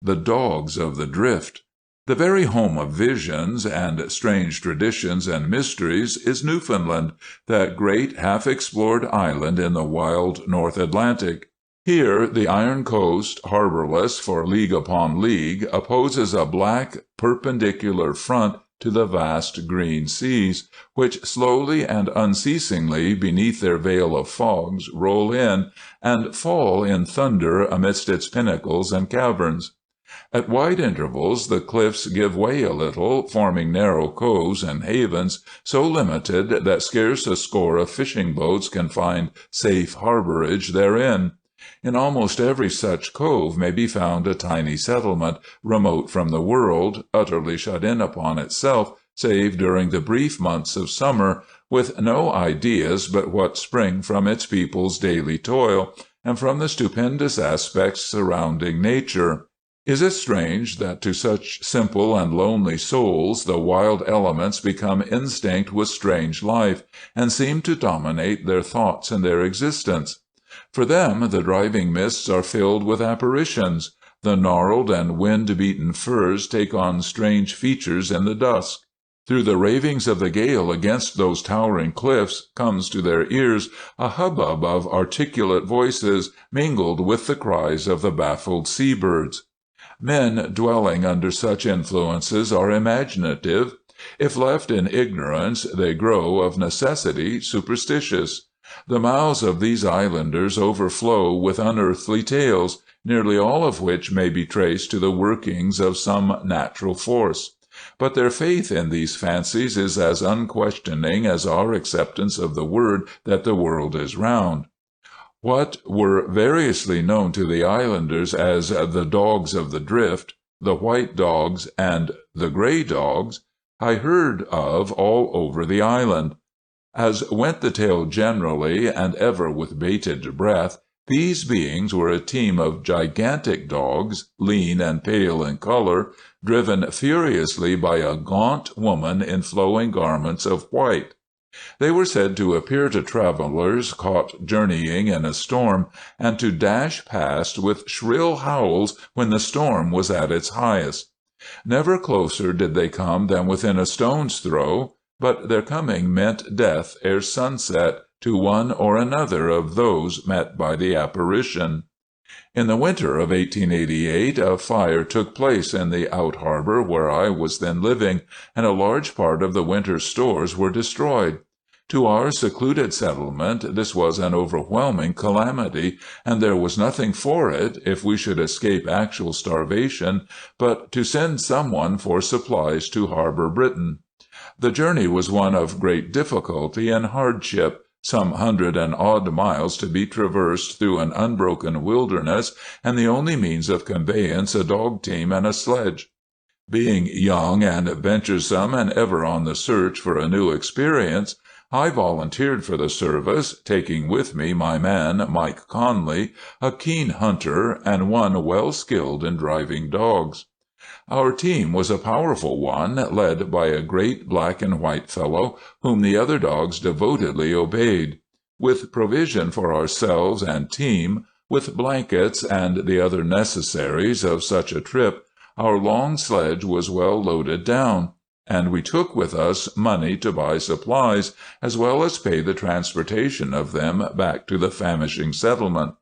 The Dogs of the Drift. The very home of visions and strange traditions and mysteries is Newfoundland, that great half-explored island in the wild North Atlantic. Here the iron coast, harborless for league upon league, opposes a black perpendicular front to the vast green seas, which slowly and unceasingly beneath their veil of fogs roll in and fall in thunder amidst its pinnacles and caverns. At wide intervals the cliffs give way a little, forming narrow coves and havens so limited that scarce a score of fishing boats can find safe harborage therein. In almost every such cove may be found a tiny settlement, remote from the world, utterly shut in upon itself, save during the brief months of summer, with no ideas but what spring from its people's daily toil, and from the stupendous aspects surrounding nature. Is it strange that to such simple and lonely souls the wild elements become instinct with strange life, and seem to dominate their thoughts and their existence? For them the driving mists are filled with apparitions. The gnarled and wind-beaten firs take on strange features in the dusk. Through the ravings of the gale against those towering cliffs comes to their ears a hubbub of articulate voices mingled with the cries of the baffled sea-birds. Men dwelling under such influences are imaginative. If left in ignorance, they grow of necessity superstitious. The mouths of these islanders overflow with unearthly tales, nearly all of which may be traced to the workings of some natural force. But their faith in these fancies is as unquestioning as our acceptance of the word that the world is round. What were variously known to the islanders as the dogs of the drift, the white dogs, and the gray dogs, I heard of all over the island. As went the tale generally, and ever with bated breath, these beings were a team of gigantic dogs, lean and pale in color, driven furiously by a gaunt woman in flowing garments of white. They were said to appear to travelers caught journeying in a storm, and to dash past with shrill howls when the storm was at its highest. Never closer did they come than within a stone's throw, but their coming meant death ere sunset to one or another of those met by the apparition. In the winter of 1888 a fire took place in the out harbor where I was then living, and a large part of the winter's stores were destroyed. To our secluded settlement this was an overwhelming calamity, and there was nothing for it, if we should escape actual starvation, but to send someone for supplies to Harbor Britain. The journey was one of great difficulty and hardship, some 100-and-odd miles to be traversed through an unbroken wilderness, and the only means of conveyance a dog team and a sledge. Being young and venturesome and ever on the search for a new experience, I volunteered for the service, taking with me my man, Mike Conley, a keen hunter and one well skilled in driving dogs. Our team was a powerful one, led by a great black and white fellow, whom the other dogs devotedly obeyed. With provision for ourselves and team, with blankets and the other necessaries of such a trip, our long sledge was well loaded down, and we took with us money to buy supplies, as well as pay the transportation of them back to the famishing settlement.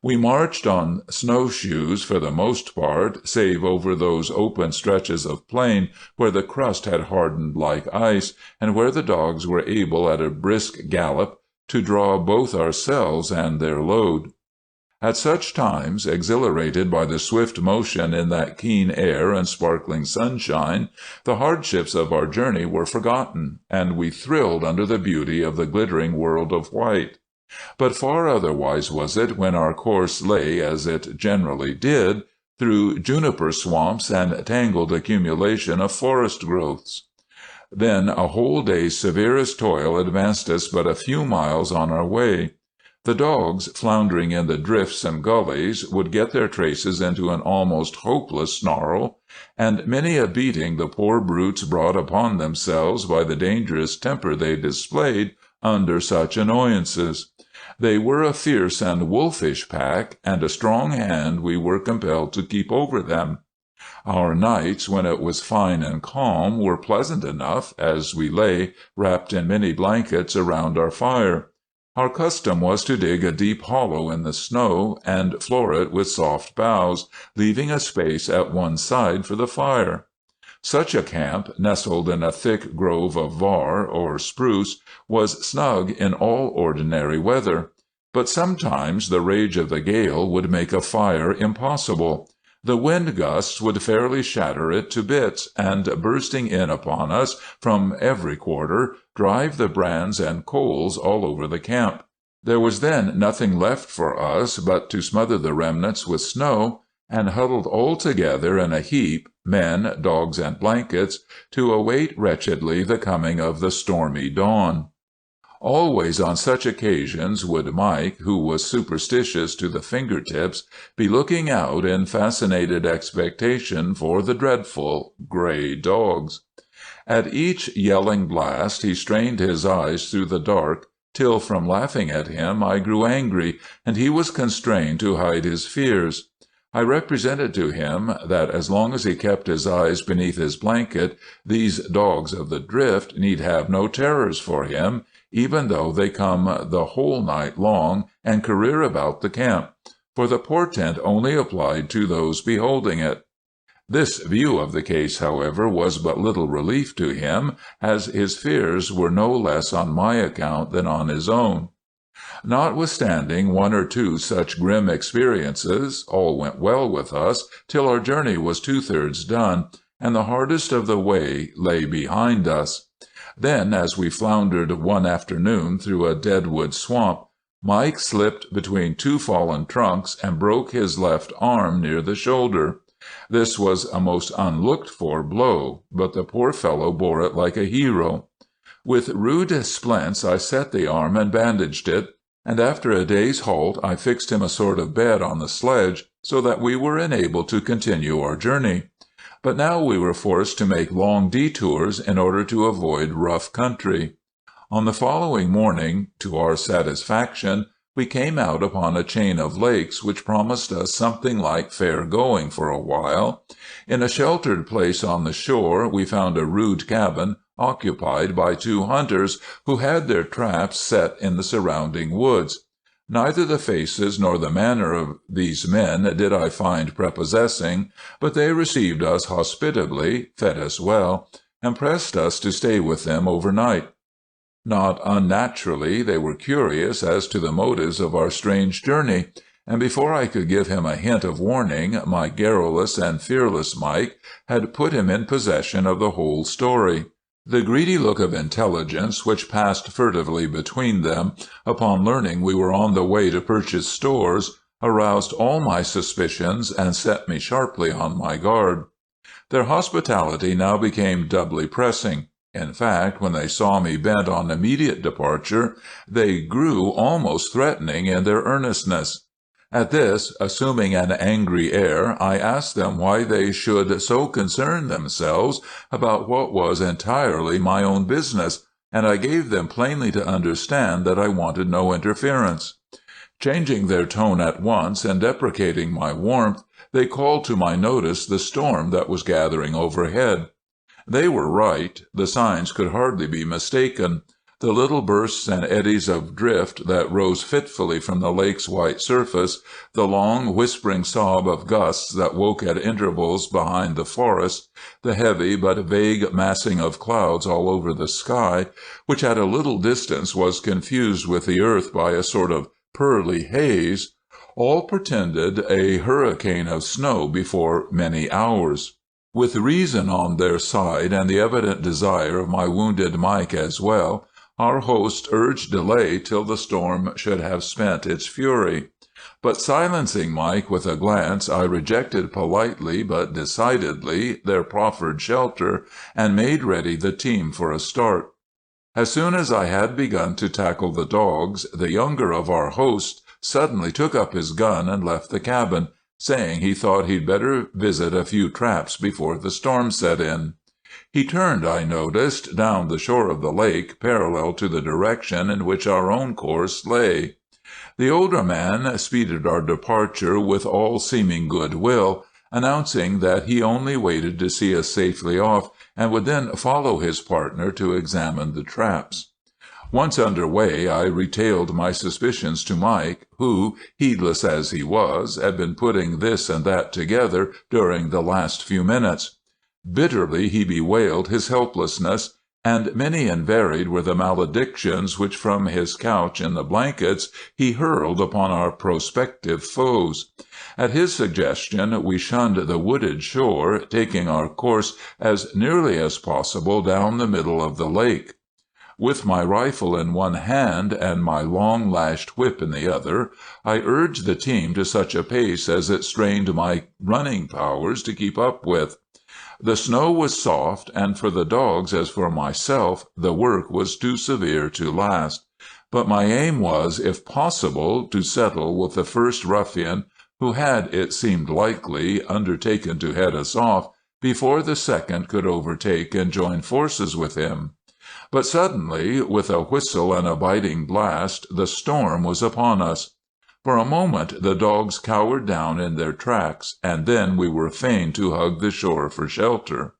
We marched on snowshoes for the most part, save over those open stretches of plain where the crust had hardened like ice, and where the dogs were able at a brisk gallop to draw both ourselves and their load. At such times, exhilarated by the swift motion in that keen air and sparkling sunshine, the hardships of our journey were forgotten, and we thrilled under the beauty of the glittering world of white. But far otherwise was it when our course lay, as it generally did, through juniper swamps and tangled accumulation of forest growths. Then a whole day's severest toil advanced us but a few miles on our way. The dogs, floundering in the drifts and gullies, would get their traces into an almost hopeless snarl, and many a beating the poor brutes brought upon themselves by the dangerous temper they displayed under such annoyances. They were a fierce and wolfish pack, and a strong hand we were compelled to keep over them. Our nights, when it was fine and calm, were pleasant enough, as we lay, wrapped in many blankets, around our fire. Our custom was to dig a deep hollow in the snow, and floor it with soft boughs, leaving a space at one side for the fire. Such a camp, nestled in a thick grove of var, or spruce, was snug in all ordinary weather. But sometimes the rage of the gale would make a fire impossible. The wind gusts would fairly shatter it to bits, and bursting in upon us from every quarter, drive the brands and coals all over the camp. There was then nothing left for us but to smother the remnants with snow, and huddled all together in a heap, men, dogs, and blankets, to await wretchedly the coming of the stormy dawn. Always on such occasions would Mike, who was superstitious to the fingertips, be looking out in fascinated expectation for the dreadful gray dogs. At each yelling blast he strained his eyes through the dark, till from laughing at him I grew angry, and he was constrained to hide his fears. I represented to him that as long as he kept his eyes beneath his blanket, these dogs of the drift need have no terrors for him, even though they come the whole night long and career about the camp, for the portent only applied to those beholding it. This view of the case, however, was but little relief to him, as his fears were no less on my account than on his own. Notwithstanding one or two such grim experiences, all went well with us till our journey was 2/3 done, and the hardest of the way lay behind us. Then, as we floundered one afternoon through a deadwood swamp, Mike slipped between two fallen trunks and broke his left arm near the shoulder. This was a most unlooked-for blow, but the poor fellow bore it like a hero. With rude splints I set the arm and bandaged it, and after a day's halt I fixed him a sort of bed on the sledge so that we were enabled to continue our journey. But now we were forced to make long detours in order to avoid rough country. On the following morning, to our satisfaction, we came out upon a chain of lakes which promised us something like fair going for a while. In a sheltered place on the shore we found a rude cabin occupied by two hunters who had their traps set in the surrounding woods. Neither the faces nor the manner of these men did I find prepossessing, but they received us hospitably, fed us well, and pressed us to stay with them overnight. Not unnaturally, they were curious as to the motives of our strange journey, and before I could give him a hint of warning, my garrulous and fearless Mike had put him in possession of the whole story. The greedy look of intelligence which passed furtively between them, upon learning we were on the way to purchase stores, aroused all my suspicions and set me sharply on my guard. Their hospitality now became doubly pressing. In fact, when they saw me bent on immediate departure, they grew almost threatening in their earnestness. At this, assuming an angry air, I asked them why they should so concern themselves about what was entirely my own business, and I gave them plainly to understand that I wanted no interference. Changing their tone at once and deprecating my warmth, they called to my notice the storm that was gathering overhead. They were right. The signs could hardly be mistaken. The little bursts and eddies of drift that rose fitfully from the lake's white surface, the long, whispering sob of gusts that woke at intervals behind the forest, the heavy but vague massing of clouds all over the sky, which at a little distance was confused with the earth by a sort of pearly haze, all portended a hurricane of snow before many hours. With reason on their side and the evident desire of my wounded Mike as well, our host urged delay till the storm should have spent its fury. But silencing Mike with a glance, I rejected politely but decidedly their proffered shelter, and made ready the team for a start. As soon as I had begun to tackle the dogs, the younger of our hosts suddenly took up his gun and left the cabin, saying he thought he'd better visit a few traps before the storm set in. He turned, I noticed, down the shore of the lake, parallel to the direction in which our own course lay. The older man speeded our departure with all seeming goodwill, announcing that he only waited to see us safely off, and would then follow his partner to examine the traps. Once under way, I retailed my suspicions to Mike, who, heedless as he was, had been putting this and that together during the last few minutes. Bitterly he bewailed his helplessness, and many and varied were the maledictions which from his couch in the blankets he hurled upon our prospective foes. At his suggestion we shunned the wooded shore, taking our course as nearly as possible down the middle of the lake. With my rifle in one hand and my long-lashed whip in the other, I urged the team to such a pace as it strained my running powers to keep up with. The snow was soft, and for the dogs as for myself, the work was too severe to last. But my aim was, if possible, to settle with the first ruffian, who had, it seemed likely, undertaken to head us off, before the second could overtake and join forces with him. But suddenly, with a whistle and a biting blast, the storm was upon us. For a moment the dogs cowered down in their tracks, and then we were fain to hug the shore for shelter.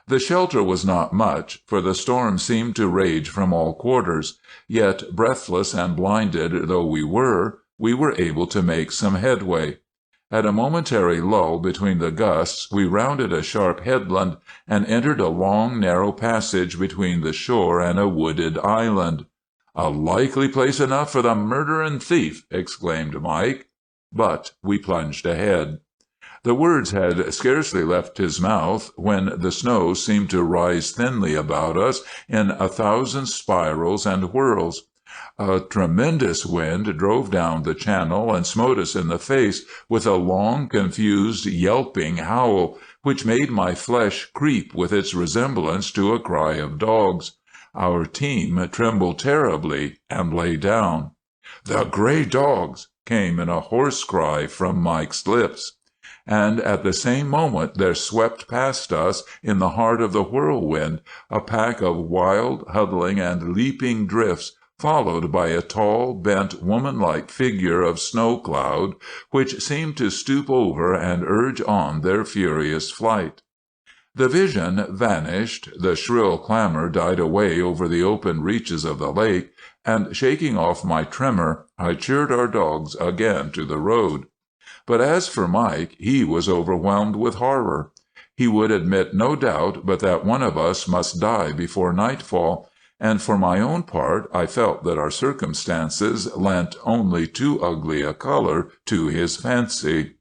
The shelter was not much, for the storm seemed to rage from all quarters, yet, breathless and blinded though we were able to make some headway. At a momentary lull between the gusts, we rounded a sharp headland and entered a long, narrow passage between the shore and a wooded island. "A likely place enough for the murderin' thief!" exclaimed Mike. But we plunged ahead. The words had scarcely left his mouth when the snow seemed to rise thinly about us in 1,000 spirals and whirls. A tremendous wind drove down the channel and smote us in the face with a long, confused, yelping howl, which made my flesh creep with its resemblance to a cry of dogs. Our team trembled terribly and lay down. "The gray dogs!" came in a hoarse cry from Mike's lips. And at the same moment there swept past us, in the heart of the whirlwind, a pack of wild, huddling, and leaping drifts, followed by a tall, bent, woman-like figure of snow cloud, which seemed to stoop over and urge on their furious flight. The vision vanished, the shrill clamor died away over the open reaches of the lake, and shaking off my tremor, I cheered our dogs again to the road. But as for Mike, he was overwhelmed with horror. He would admit no doubt but that one of us must die before nightfall, and for my own part I felt that our circumstances lent only too ugly a color to his fancy.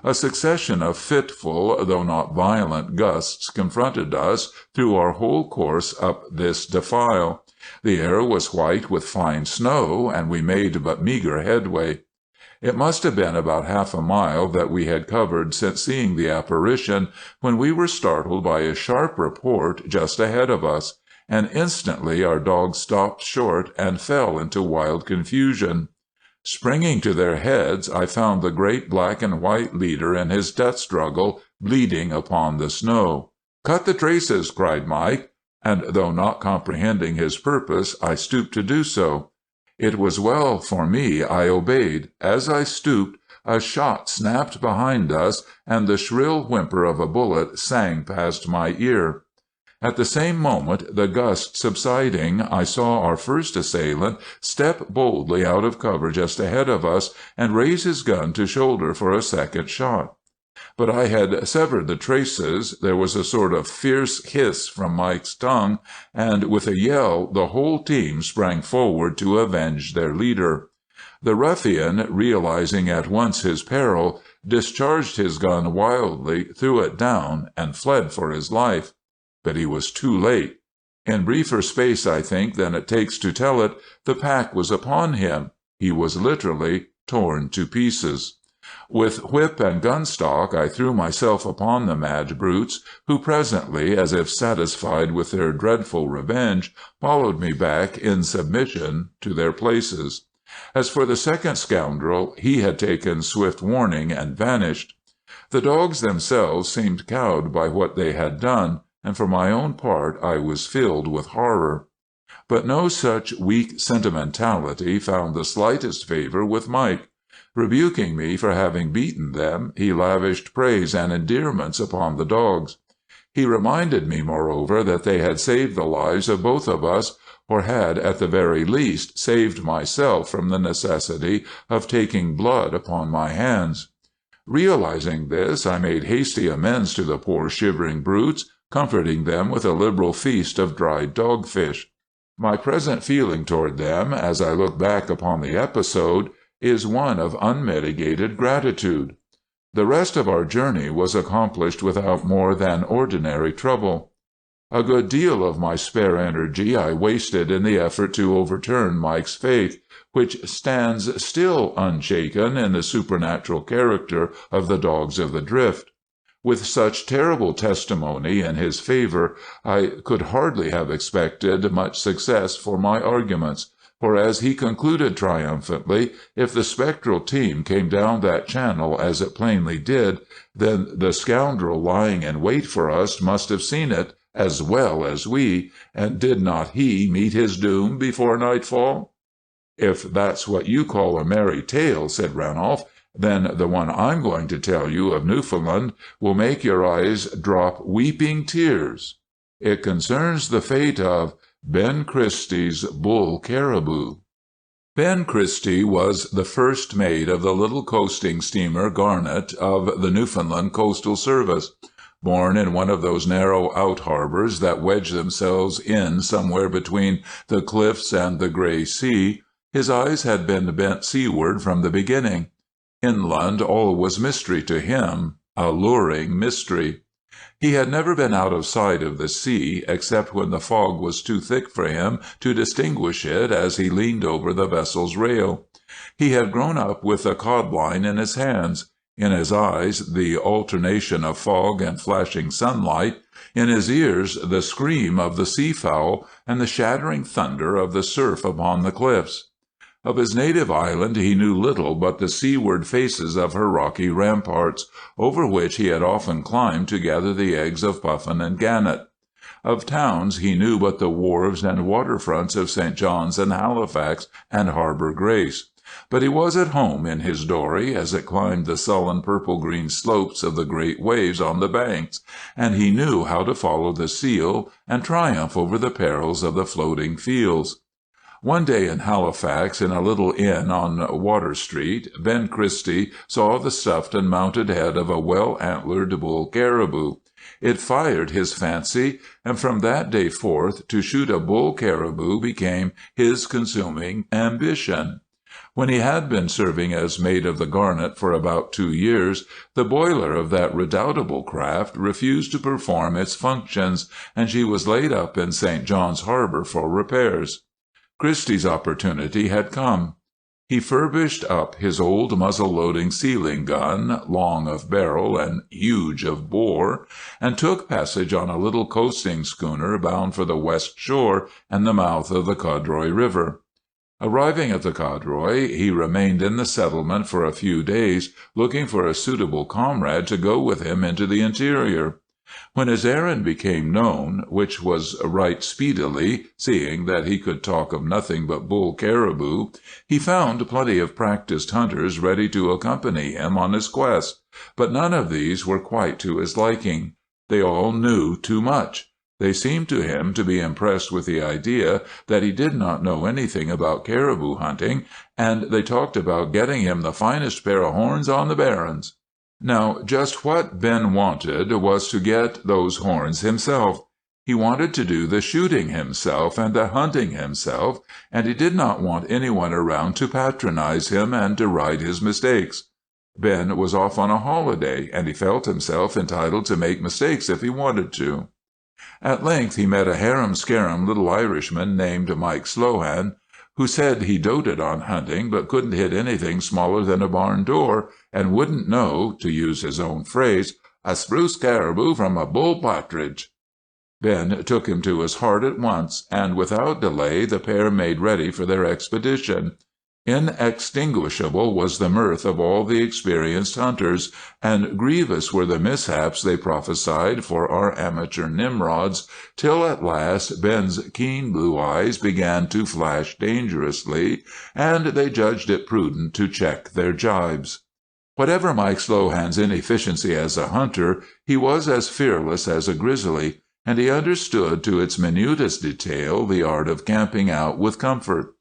A succession of fitful, though not violent, gusts confronted us through our whole course up this defile. The air was white with fine snow, and we made but meager headway. It must have been about half a mile that we had covered since seeing the apparition, when we were startled by a sharp report just ahead of us, and instantly our dogs stopped short and fell into wild confusion. Springing to their heads, I found the great black and white leader in his death struggle, bleeding upon the snow. "Cut the traces!" cried Mike, and though not comprehending his purpose, I stooped to do so. It was well for me I obeyed. As I stooped, a shot snapped behind us, and the shrill whimper of a bullet sang past my ear. At the same moment, the gust subsiding, I saw our first assailant step boldly out of cover just ahead of us, and raise his gun to shoulder for a second shot. But I had severed the traces. There was a sort of fierce hiss from Mike's tongue, and with a yell the whole team sprang forward to avenge their leader. The ruffian, realizing at once his peril, discharged his gun wildly, threw it down, and fled for his life. But he was too late. In briefer space, I think, than it takes to tell it, the pack was upon him. He was literally torn to pieces. With whip and gunstock I threw myself upon the mad brutes, who presently, as if satisfied with their dreadful revenge, followed me back in submission to their places. As for the second scoundrel, he had taken swift warning and vanished. The dogs themselves seemed cowed by what they had done, and for my own part I was filled with horror. But no such weak sentimentality found the slightest favor with Mike. Rebuking me for having beaten them, he lavished praise and endearments upon the dogs. He reminded me, moreover, that they had saved the lives of both of us, or had, at the very least, saved myself from the necessity of taking blood upon my hands. Realizing this, I made hasty amends to the poor shivering brutes, comforting them with a liberal feast of dried dogfish. My present feeling toward them, as I look back upon the episode, is one of unmitigated gratitude. The rest of our journey was accomplished without more than ordinary trouble. A good deal of my spare energy I wasted in the effort to overturn Mike's faith, which stands still unshaken in the supernatural character of the dogs of the drift. With such terrible testimony in his favor, I could hardly have expected much success for my arguments, for as he concluded triumphantly, if the spectral team came down that channel as it plainly did, then the scoundrel lying in wait for us must have seen it as well as we, and did not he meet his doom before nightfall? "If that's what you call a merry tale," said Ranulph, "then the one I'm going to tell you of Newfoundland will make your eyes drop weeping tears. It concerns the fate of Ben Christie's bull caribou. Ben Christie was the first mate of the little coasting steamer Garnet of the Newfoundland Coastal Service. Born in one of those narrow out-harbors that wedge themselves in somewhere between the cliffs and the gray sea, his eyes had been bent seaward from the beginning. Inland all was mystery to him. alluring mystery. He had never been out of sight of the sea, except when the fog was too thick for him to distinguish it as he leaned over the vessel's rail. He had grown up with a codline in his hands. In his eyes, the alternation of fog and flashing sunlight; in his ears, the scream of the sea-fowl and the shattering thunder of the surf upon the cliffs. Of his native island he knew little but the seaward faces of her rocky ramparts, over which he had often climbed to gather the eggs of puffin and gannet. Of towns he knew but the wharves and waterfronts of St. John's and Halifax and Harbor Grace. But he was at home in his dory as it climbed the sullen purple-green slopes of the great waves on the banks, and he knew how to follow the seal and triumph over the perils of the floating fields. One day in Halifax, in a little inn on Water Street, Ben Christie saw the stuffed and mounted head of a well-antlered bull caribou. It fired his fancy, and from that day forth to shoot a bull caribou became his consuming ambition. When he had been serving as mate of the Garnet for about 2 years, the boiler of that redoubtable craft refused to perform its functions, and she was laid up in St. John's Harbor for repairs. Christie's opportunity had come. He furbished up his old muzzle-loading sealing gun, long of barrel and huge of bore, and took passage on a little coasting schooner bound for the west shore and the mouth of the Codroy River. Arriving at the Codroy, he remained in the settlement for a few days, looking for a suitable comrade to go with him into the interior. When his errand became known, which was right speedily, seeing that he could talk of nothing but bull caribou, he found plenty of practised hunters ready to accompany him on his quest, but none of these were quite to his liking. They all knew too much. They seemed to him to be impressed with the idea that he did not know anything about caribou hunting, and they talked about getting him the finest pair of horns on the barrens. Now, just what Ben wanted was to get those horns himself. He wanted to do the shooting himself and the hunting himself, and he did not want anyone around to patronize him and deride his mistakes. Ben was off on a holiday, and he felt himself entitled to make mistakes if he wanted to. At length he met a harum-scarum little Irishman named Mike Slohan, who said he doted on hunting, but couldn't hit anything smaller than a barn door, and wouldn't know, to use his own phrase, a spruce caribou from a bull partridge. Ben took him to his heart at once, and without delay the pair made ready for their expedition. Inextinguishable was the mirth of all the experienced hunters, and grievous were the mishaps they prophesied for our amateur Nimrods, till at last Ben's keen blue eyes began to flash dangerously, and they judged it prudent to check their jibes. Whatever Mike Slohan's inefficiency as a hunter, he was as fearless as a grizzly, and he understood to its minutest detail the art of camping out with comfort.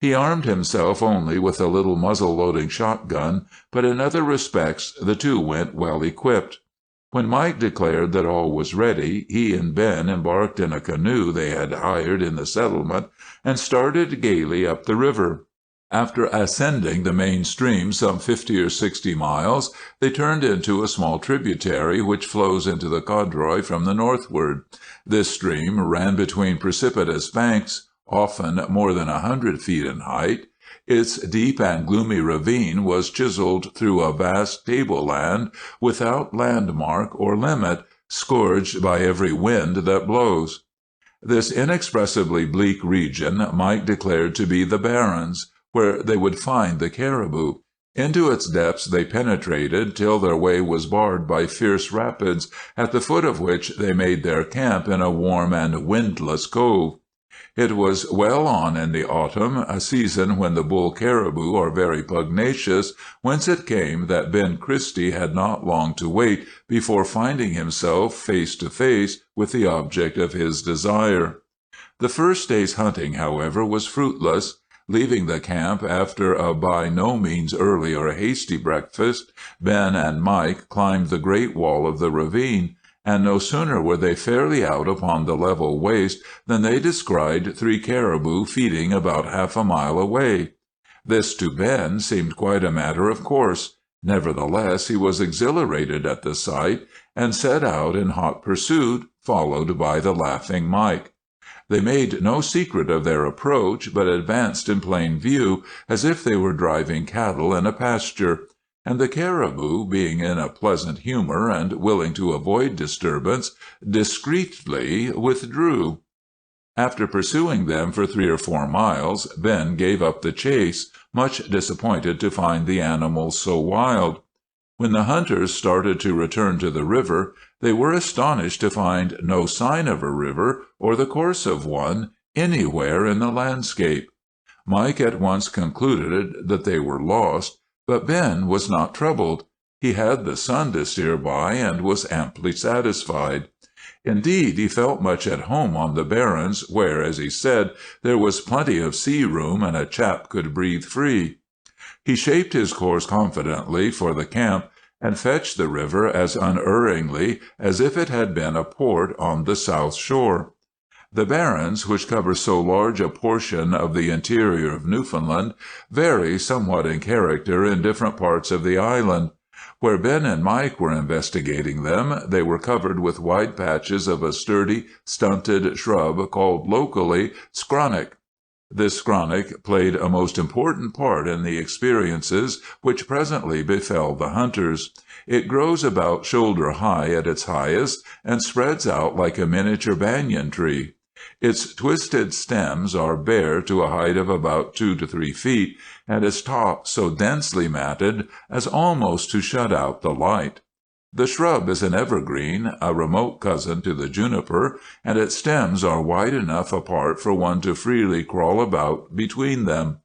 He armed himself only with a little muzzle-loading shotgun, but in other respects the two went well equipped. When Mike declared that all was ready, he and Ben embarked in a canoe they had hired in the settlement and started gaily up the river. After ascending the main stream some 50 or 60 miles, they turned into a small tributary which flows into the Codroy from the northward. This stream ran between precipitous banks, often more than 100 feet in height. Its deep and gloomy ravine was chiseled through a vast tableland without landmark or limit, scourged by every wind that blows. This inexpressibly bleak region Mike declared to be the Barrens, where they would find the caribou. Into its depths they penetrated till their way was barred by fierce rapids, at the foot of which they made their camp in a warm and windless cove. It was well on in the autumn, a season when the bull caribou are very pugnacious, whence it came that Ben Christie had not long to wait before finding himself face to face with the object of his desire. The first day's hunting, however, was fruitless. Leaving the camp after a by no means early or hasty breakfast, Ben and Mike climbed the great wall of the ravine, and no sooner were they fairly out upon the level waste than they descried 3 caribou feeding about half a mile away. This to Ben seemed quite a matter of course. Nevertheless, he was exhilarated at the sight, and set out in hot pursuit, followed by the laughing Mike. They made no secret of their approach, but advanced in plain view, as if they were driving cattle in a pasture, and the caribou, being in a pleasant humor and willing to avoid disturbance, discreetly withdrew. After pursuing them for 3 or 4 miles, Ben gave up the chase, much disappointed to find the animals so wild. When the hunters started to return to the river, they were astonished to find no sign of a river or the course of one anywhere in the landscape. Mike at once concluded that they were lost, but Ben was not troubled. He had the sun to steer by and was amply satisfied. Indeed, he felt much at home on the barrens, where, as he said, there was plenty of sea room and a chap could breathe free. He shaped his course confidently for the camp, and fetched the river as unerringly as if it had been a port on the south shore. The barrens, which cover so large a portion of the interior of Newfoundland, vary somewhat in character in different parts of the island. Where Ben and Mike were investigating them, they were covered with wide patches of a sturdy, stunted shrub called locally skronnick. This skronnick played a most important part in the experiences which presently befell the hunters. It grows about shoulder high at its highest, and spreads out like a miniature banyan tree. Its twisted stems are bare to a height of about 2 to 3 feet, and its top so densely matted as almost to shut out the light. The shrub is an evergreen, a remote cousin to the juniper, and its stems are wide enough apart for one to freely crawl about between them.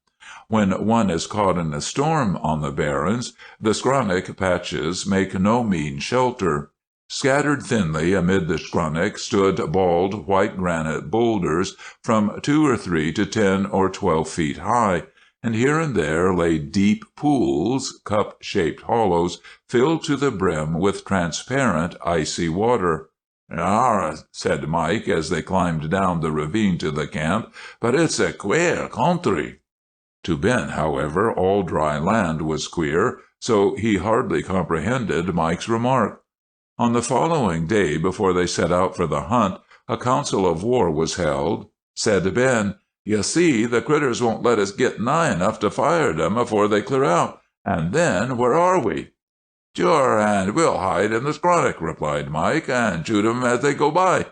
When one is caught in a storm on the barrens, the skronnick patches make no mean shelter. Scattered thinly amid the skronnick stood bald, white granite boulders from 2 or 3 to 10 or 12 feet high, and here and there lay deep pools, cup-shaped hollows, filled to the brim with transparent, icy water. "Arrah," said Mike, as they climbed down the ravine to the camp, "but it's a quare country." To Ben, however, all dry land was queer, so he hardly comprehended Mike's remark. On the following day, before they set out for the hunt, a council of war was held. Said Ben, "You see, the critters won't let us get nigh enough to fire them afore they clear out, and then where are we?" "Sure, and we'll hide in the skronnick," replied Mike, "and shoot 'em as they go by."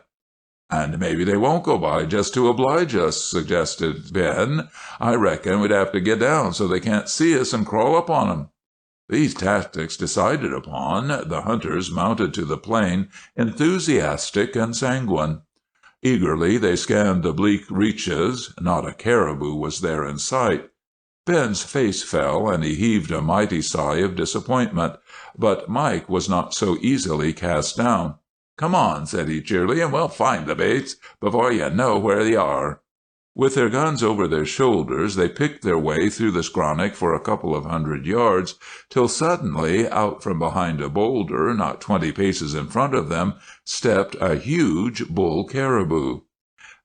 "And maybe they won't go by just to oblige us," suggested Ben. "I reckon we'd have to get down so they can't see us and crawl up on 'em." These tactics decided upon, the hunters mounted to the plain, enthusiastic and sanguine. Eagerly they scanned the bleak reaches. Not a caribou was there in sight. Ben's face fell, and he heaved a mighty sigh of disappointment, but Mike was not so easily cast down. "Come on," said he cheerily, "and we'll find the baits before you know where they are." With their guns over their shoulders, they picked their way through the skronnick for a couple of 100 yards, till suddenly, out from behind a boulder, not 20 paces in front of them, stepped a huge bull caribou.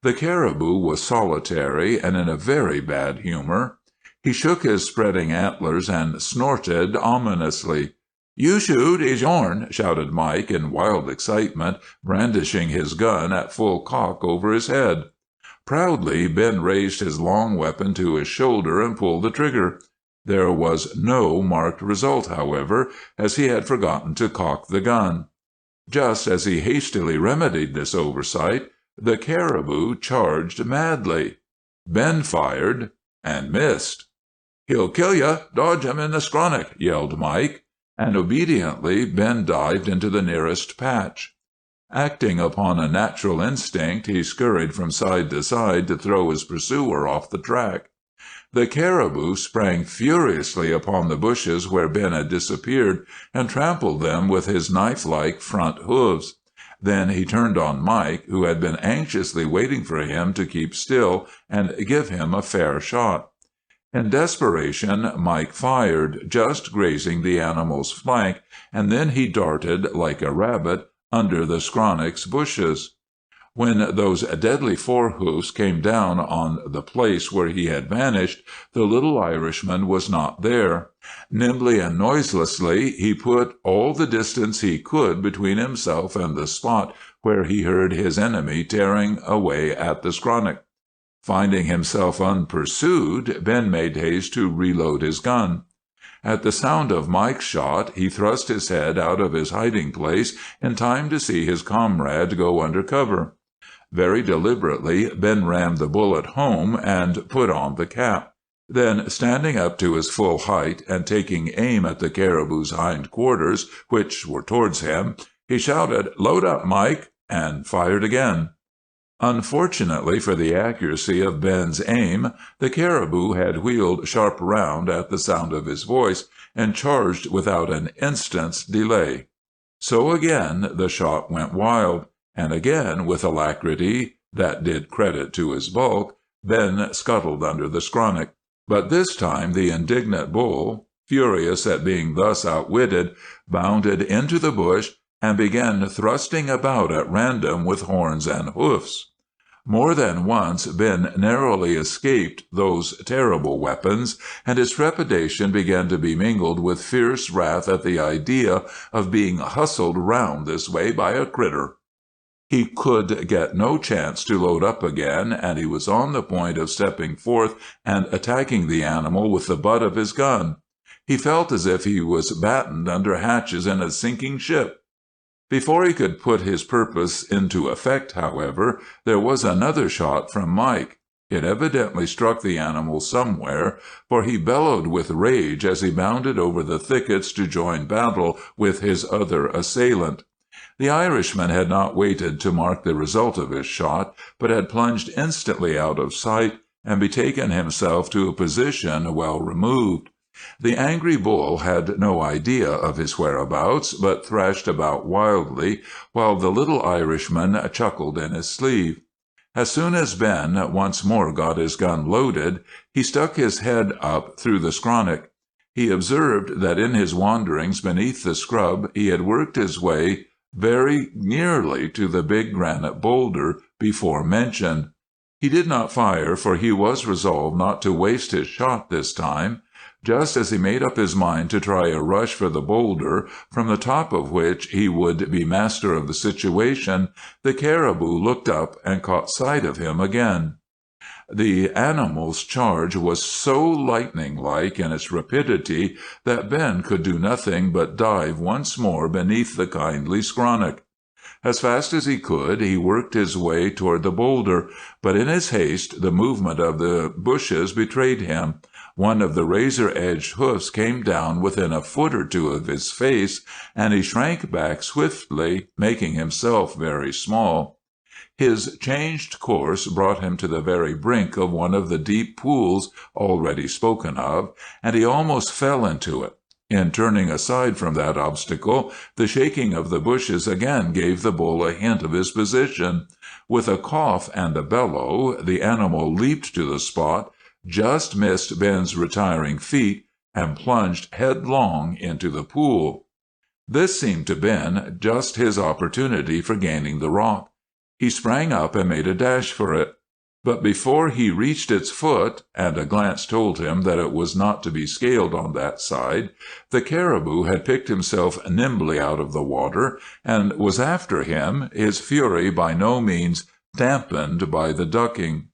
The caribou was solitary and in a very bad humor. He shook his spreading antlers and snorted ominously. "You shoot, he's yourn," shouted Mike in wild excitement, brandishing his gun at full cock over his head. Proudly, Ben raised his long weapon to his shoulder and pulled the trigger. There was no marked result, however, as he had forgotten to cock the gun. Just as he hastily remedied this oversight, the caribou charged madly. Ben fired and missed. "He'll kill you! Dodge him in the skronnick!" yelled Mike, and obediently Ben dived into the nearest patch. Acting upon a natural instinct, he scurried from side to side to throw his pursuer off the track. The caribou sprang furiously upon the bushes where Ben had disappeared, and trampled them with his knife-like front hoofs. Then he turned on Mike, who had been anxiously waiting for him to keep still and give him a fair shot. In desperation, Mike fired, just grazing the animal's flank, and then he darted, like a rabbit, under the skronnick's bushes. When those deadly forehoofs came down on the place where he had vanished, the little Irishman was not there. Nimbly and noiselessly he put all the distance he could between himself and the spot where he heard his enemy tearing away at the skronnick. Finding himself unpursued, Ben made haste to reload his gun. At the sound of Mike's shot, he thrust his head out of his hiding place in time to see his comrade go under cover. Very deliberately, Ben rammed the bullet home and put on the cap. Then, standing up to his full height and taking aim at the caribou's hind quarters, which were towards him, he shouted, "Load up, Mike," and fired again. Unfortunately for the accuracy of Ben's aim, the caribou had wheeled sharp round at the sound of his voice and charged without an instant's delay. So again the shot went wild, and again, with alacrity that did credit to his bulk, Ben scuttled under the skronnick. But this time the indignant bull, furious at being thus outwitted, bounded into the bush and began thrusting about at random with horns and hoofs. More than once Ben narrowly escaped those terrible weapons, and his trepidation began to be mingled with fierce wrath at the idea of being hustled round this way by a critter. He could get no chance to load up again, and he was on the point of stepping forth and attacking the animal with the butt of his gun. He felt as if he was battened under hatches in a sinking ship. Before he could put his purpose into effect, however, there was another shot from Mike. It evidently struck the animal somewhere, for he bellowed with rage as he bounded over the thickets to join battle with his other assailant. The Irishman had not waited to mark the result of his shot, but had plunged instantly out of sight and betaken himself to a position well removed. The angry bull had no idea of his whereabouts, but thrashed about wildly, while the little Irishman chuckled in his sleeve. As soon as Ben once more got his gun loaded, he stuck his head up through the skronnick. He observed that in his wanderings beneath the scrub he had worked his way very nearly to the big granite boulder before mentioned. He did not fire, for he was resolved not to waste his shot this time. Just as he made up his mind to try a rush for the boulder, from the top of which he would be master of the situation, the caribou looked up and caught sight of him again. The animal's charge was so lightning-like in its rapidity that Ben could do nothing but dive once more beneath the kindly skronnick. As fast as he could, he worked his way toward the boulder, but in his haste the movement of the bushes betrayed him. One of the razor-edged hoofs came down within a foot or two of his face, and he shrank back swiftly, making himself very small. His changed course brought him to the very brink of one of the deep pools already spoken of, and he almost fell into it. In turning aside from that obstacle, the shaking of the bushes again gave the bull a hint of his position. With a cough and a bellow, the animal leaped to the spot, just missed Ben's retiring feet, and plunged headlong into the pool. This seemed to Ben just his opportunity for gaining the rock. He sprang up and made a dash for it. But before he reached its foot, and a glance told him that it was not to be scaled on that side, the caribou had picked himself nimbly out of the water, and was after him, his fury by no means dampened by the ducking.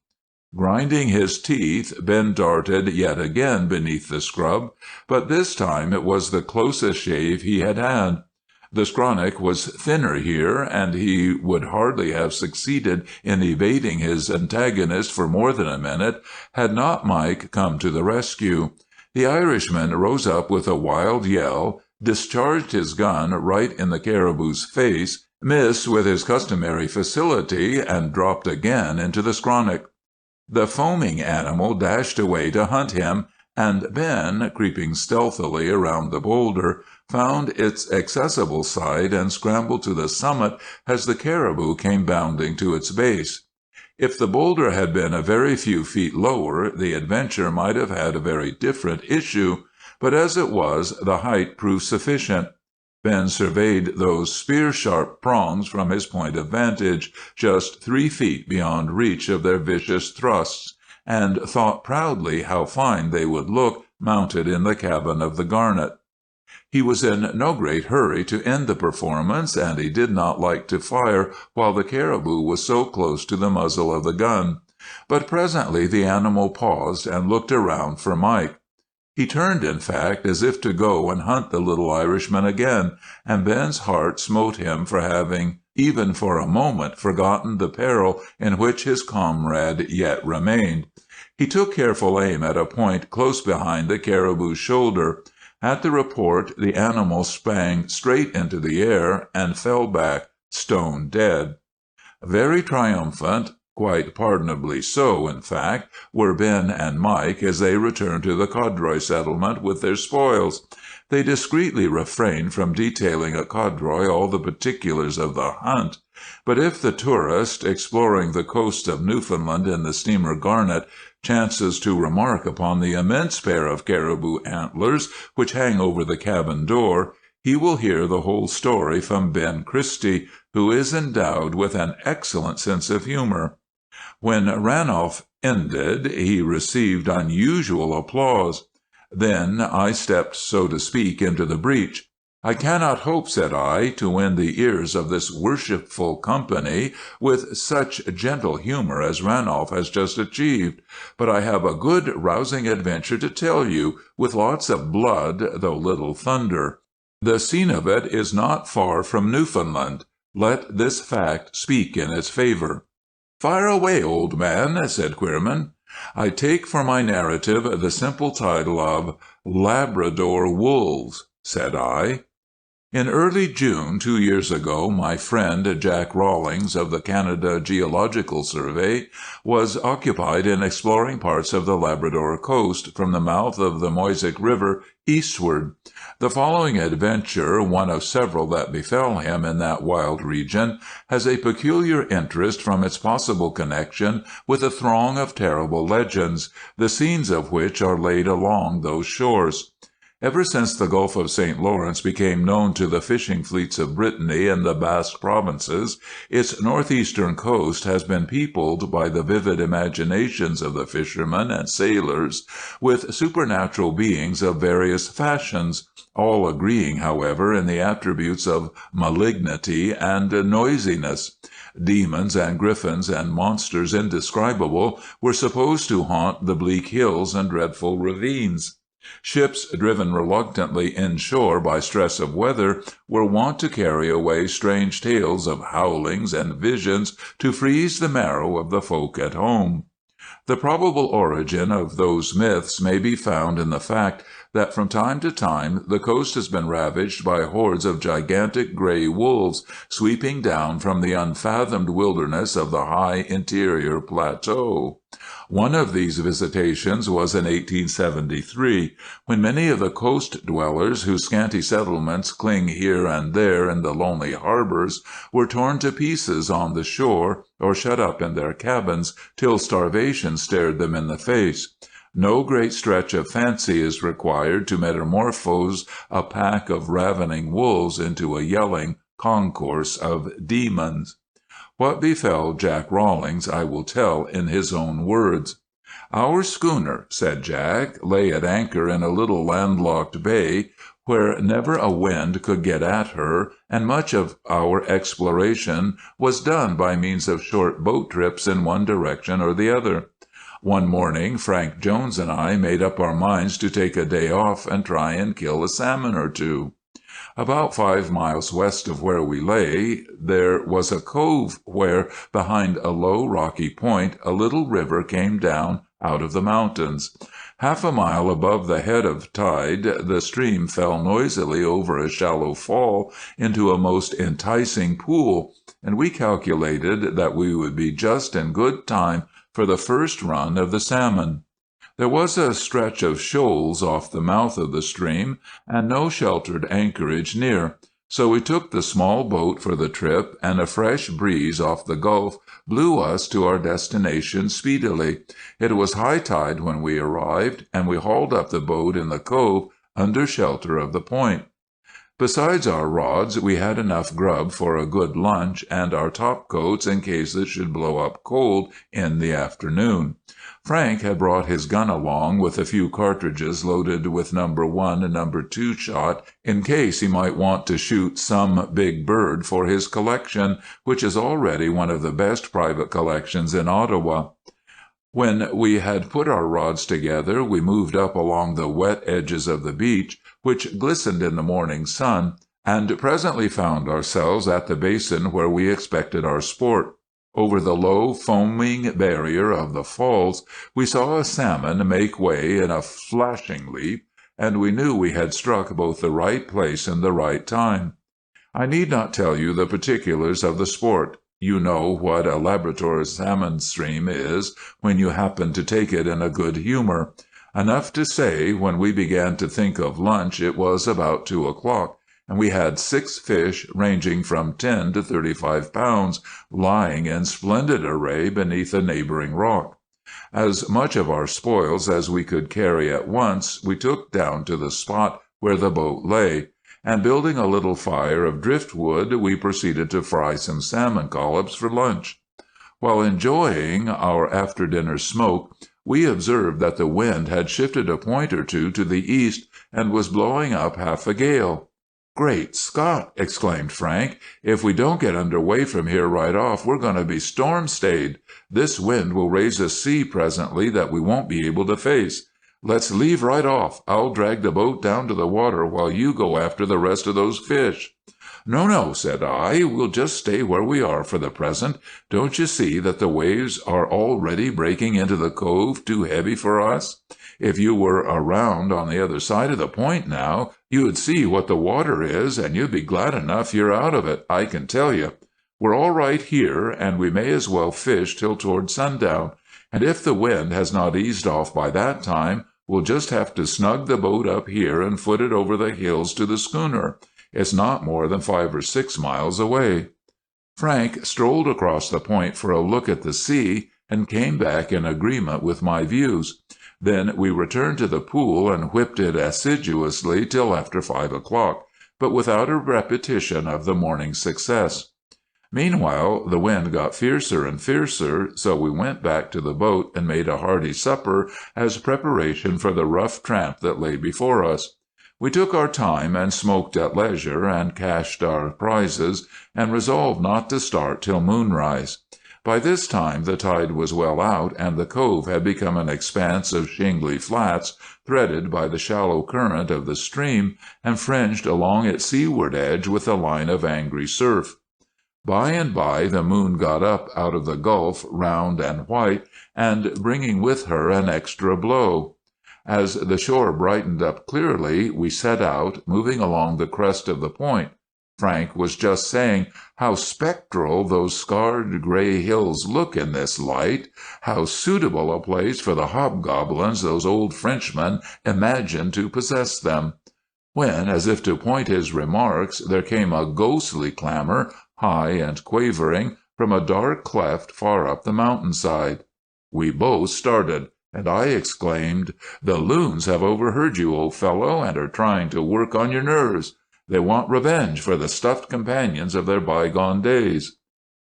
Grinding his teeth, Ben darted yet again beneath the scrub, but this time it was the closest shave he had had. The skronnick was thinner here, and he would hardly have succeeded in evading his antagonist for more than a minute had not Mike come to the rescue. The Irishman rose up with a wild yell, discharged his gun right in the caribou's face, missed with his customary facility, and dropped again into the skronnick. The foaming animal dashed away to hunt him, and Ben, creeping stealthily around the boulder, found its accessible side and scrambled to the summit as the caribou came bounding to its base. If the boulder had been a very few feet lower, the adventure might have had a very different issue, but as it was, the height proved sufficient. Ben surveyed those spear-sharp prongs from his point of vantage, just 3 feet beyond reach of their vicious thrusts, and thought proudly how fine they would look mounted in the cabin of the Garnet. He was in no great hurry to end the performance, and he did not like to fire while the caribou was so close to the muzzle of the gun. But presently the animal paused and looked around for Mike. He turned, in fact, as if to go and hunt the little Irishman again, and Ben's heart smote him for having even for a moment forgotten the peril in which his comrade yet remained. He took careful aim at a point close behind the caribou's shoulder. At the report the animal sprang straight into the air and fell back stone dead. Very triumphant, quite pardonably so, in fact, were Ben and Mike as they returned to the Codroy settlement with their spoils. They discreetly refrained from detailing at Codroy all the particulars of the hunt. But if the tourist, exploring the coast of Newfoundland in the steamer Garnet, chances to remark upon the immense pair of caribou antlers which hang over the cabin door, he will hear the whole story from Ben Christie, who is endowed with an excellent sense of humor. When Ranulph ended, he received unusual applause. Then I stepped, so to speak, into the breach. "I cannot hope," said I, "to win the ears of this worshipful company with such gentle humor as Ranulph has just achieved, but I have a good rousing adventure to tell you, with lots of blood, though little thunder. The scene of it is not far from Newfoundland. Let this fact speak in its favor." "Fire away, old man," said Queerman. "I take for my narrative the simple title of Labrador Wolves," said I. In early June 2 years ago, my friend Jack Rawlings of the Canada Geological Survey was occupied in exploring parts of the Labrador coast from the mouth of the Moisic River eastward. The following adventure, one of several that befell him in that wild region, has a peculiar interest from its possible connection with a throng of terrible legends, the scenes of which are laid along those shores. Ever since the Gulf of St. Lawrence became known to the fishing fleets of Brittany and the Basque provinces, its northeastern coast has been peopled by the vivid imaginations of the fishermen and sailors with supernatural beings of various fashions, all agreeing, however, in the attributes of malignity and noisiness. Demons and griffins and monsters indescribable were supposed to haunt the bleak hills and dreadful ravines. Ships driven reluctantly inshore by stress of weather were wont to carry away strange tales of howlings and visions to freeze the marrow of the folk at home. The probable origin of those myths may be found in the fact that from time to time the coast has been ravaged by hordes of gigantic gray wolves sweeping down from the unfathomed wilderness of the high interior plateau. One of these visitations was in 1873, when many of the coast dwellers whose scanty settlements cling here and there in the lonely harbors were torn to pieces on the shore or shut up in their cabins till starvation stared them in the face. No great stretch of fancy is required to metamorphose a pack of ravening wolves into a yelling concourse of demons. What befell Jack Rawlings I will tell in his own words. "Our schooner," said Jack, "lay at anchor in a little landlocked bay where never a wind could get at her, and much of our exploration was done by means of short boat trips in one direction or the other. One morning Frank Jones and I made up our minds to take a day off and try and kill a salmon or two. About 5 miles west of where we lay, there was a cove where, behind a low rocky point, a little river came down out of the mountains. Half a mile above the head of tide, the stream fell noisily over a shallow fall into a most enticing pool, and we calculated that we would be just in good time for the first run of the salmon. There was a stretch of shoals off the mouth of the stream, and no sheltered anchorage near, so we took the small boat for the trip, and a fresh breeze off the Gulf blew us to our destination speedily. It was high tide when we arrived, and we hauled up the boat in the cove under shelter of the point. Besides our rods, we had enough grub for a good lunch and our topcoats in case it should blow up cold in the afternoon. Frank had brought his gun along with a few cartridges loaded with No. 1 and No. 2 shot in case he might want to shoot some big bird for his collection, which is already one of the best private collections in Ottawa. When we had put our rods together, we moved up along the wet edges of the beach, which glistened in the morning sun, and presently found ourselves at the basin where we expected our sport. Over the low, foaming barrier of the falls, we saw a salmon make way in a flashing leap, and we knew we had struck both the right place and the right time. I need not tell you the particulars of the sport. You know what a Labrador salmon stream is when you happen to take it in a good humor. Enough to say, when we began to think of lunch, it was about 2 o'clock, and we had 6 fish ranging from 10 to 35 pounds lying in splendid array beneath a neighboring rock. As much of our spoils as we could carry at once we took down to the spot where the boat lay, and building a little fire of driftwood, we proceeded to fry some salmon collops for lunch. While enjoying our after-dinner smoke, we observed that the wind had shifted a point or two to the east and was blowing up half a gale. "Great Scott!" exclaimed Frank. "If we don't get under way from here right off, we're going to be storm-stayed. This wind will raise a sea presently that we won't be able to face. Let's leave right off. I'll drag the boat down to the water while you go after the rest of those fish." "No," said I. "We'll just stay where we are for the present. Don't you see that the waves are already breaking into the cove too heavy for us? If you were around on the other side of the point now, you'd see what the water is, and you'd be glad enough you're out of it, I can tell you. We're all right here, and we may as well fish till toward sundown. And if the wind has not eased off by that time, we'll just have to snug the boat up here and foot it over the hills to the schooner. It's not more than 5 or 6 miles away." Frank strolled across the point for a look at the sea, and came back in agreement with my views. Then we returned to the pool and whipped it assiduously till after 5 o'clock, but without a repetition of the morning's success. Meanwhile, the wind got fiercer and fiercer, so we went back to the boat and made a hearty supper as preparation for the rough tramp that lay before us. We took our time and smoked at leisure and cached our prizes, and resolved not to start till moonrise. By this time the tide was well out, and the cove had become an expanse of shingly flats, threaded by the shallow current of the stream, and fringed along its seaward edge with a line of angry surf. By and by the moon got up out of the gulf, round and white, and bringing with her an extra blow. As the shore brightened up clearly, we set out, moving along the crest of the point. Frank was just saying, "How spectral those scarred gray hills look in this light! How suitable a place for the hobgoblins those old Frenchmen imagined to possess them!" when, as if to point his remarks, there came a ghostly clamor, high and quavering, from a dark cleft far up the mountainside. We both started, and I exclaimed, "The loons have overheard you, old fellow, and are trying to work on your nerves. They want revenge for the stuffed companions of their bygone days."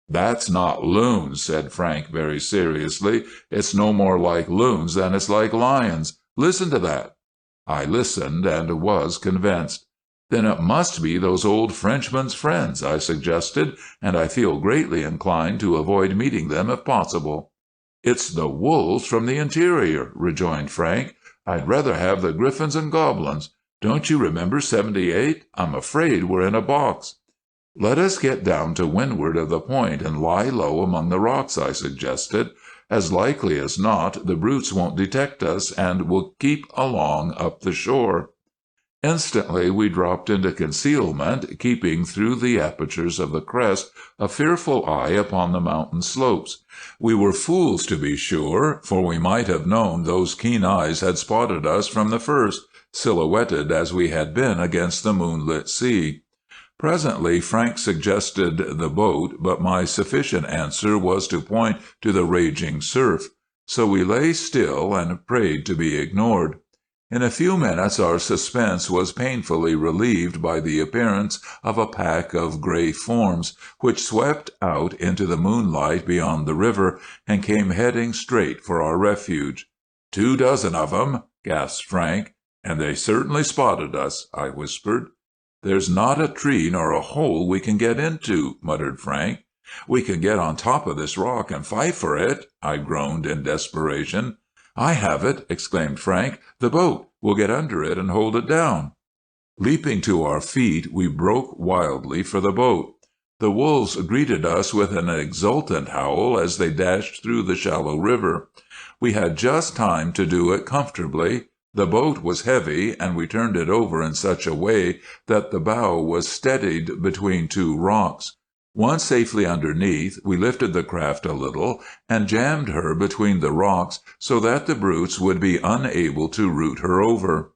"That's not loons," said Frank very seriously. "It's no more like loons than it's like lions. Listen to that." I listened, and was convinced. "Then it must be those old Frenchmen's friends," I suggested, "and I feel greatly inclined to avoid meeting them if possible." "It's the wolves from the interior," rejoined Frank. "I'd rather have the griffins and goblins. Don't you remember '78? I'm afraid we're in a box." "Let us get down to windward of the point and lie low among the rocks," I suggested. "As likely as not, the brutes won't detect us, and will keep along up the shore." Instantly we dropped into concealment, keeping through the apertures of the crest a fearful eye upon the mountain slopes. We were fools, to be sure, for we might have known those keen eyes had spotted us from the first, silhouetted as we had been against the moonlit sea. Presently Frank suggested the boat, but my sufficient answer was to point to the raging surf. So we lay still and prayed to be ignored. In a few minutes our suspense was painfully relieved by the appearance of a pack of gray forms, which swept out into the moonlight beyond the river and came heading straight for our refuge. 24 of 'em, gasped Frank. "And they certainly spotted us," I whispered. "There's not a tree nor a hole we can get into," muttered Frank. "We can get on top of this rock and fight for it," I groaned in desperation. "I have it!" exclaimed Frank. "The boat! We'll get under it and hold it down." Leaping to our feet, we broke wildly for the boat. The wolves greeted us with an exultant howl as they dashed through the shallow river. We had just time to do it comfortably. The boat was heavy, and we turned it over in such a way that the bow was steadied between two rocks. Once safely underneath, we lifted the craft a little and jammed her between the rocks so that the brutes would be unable to root her over.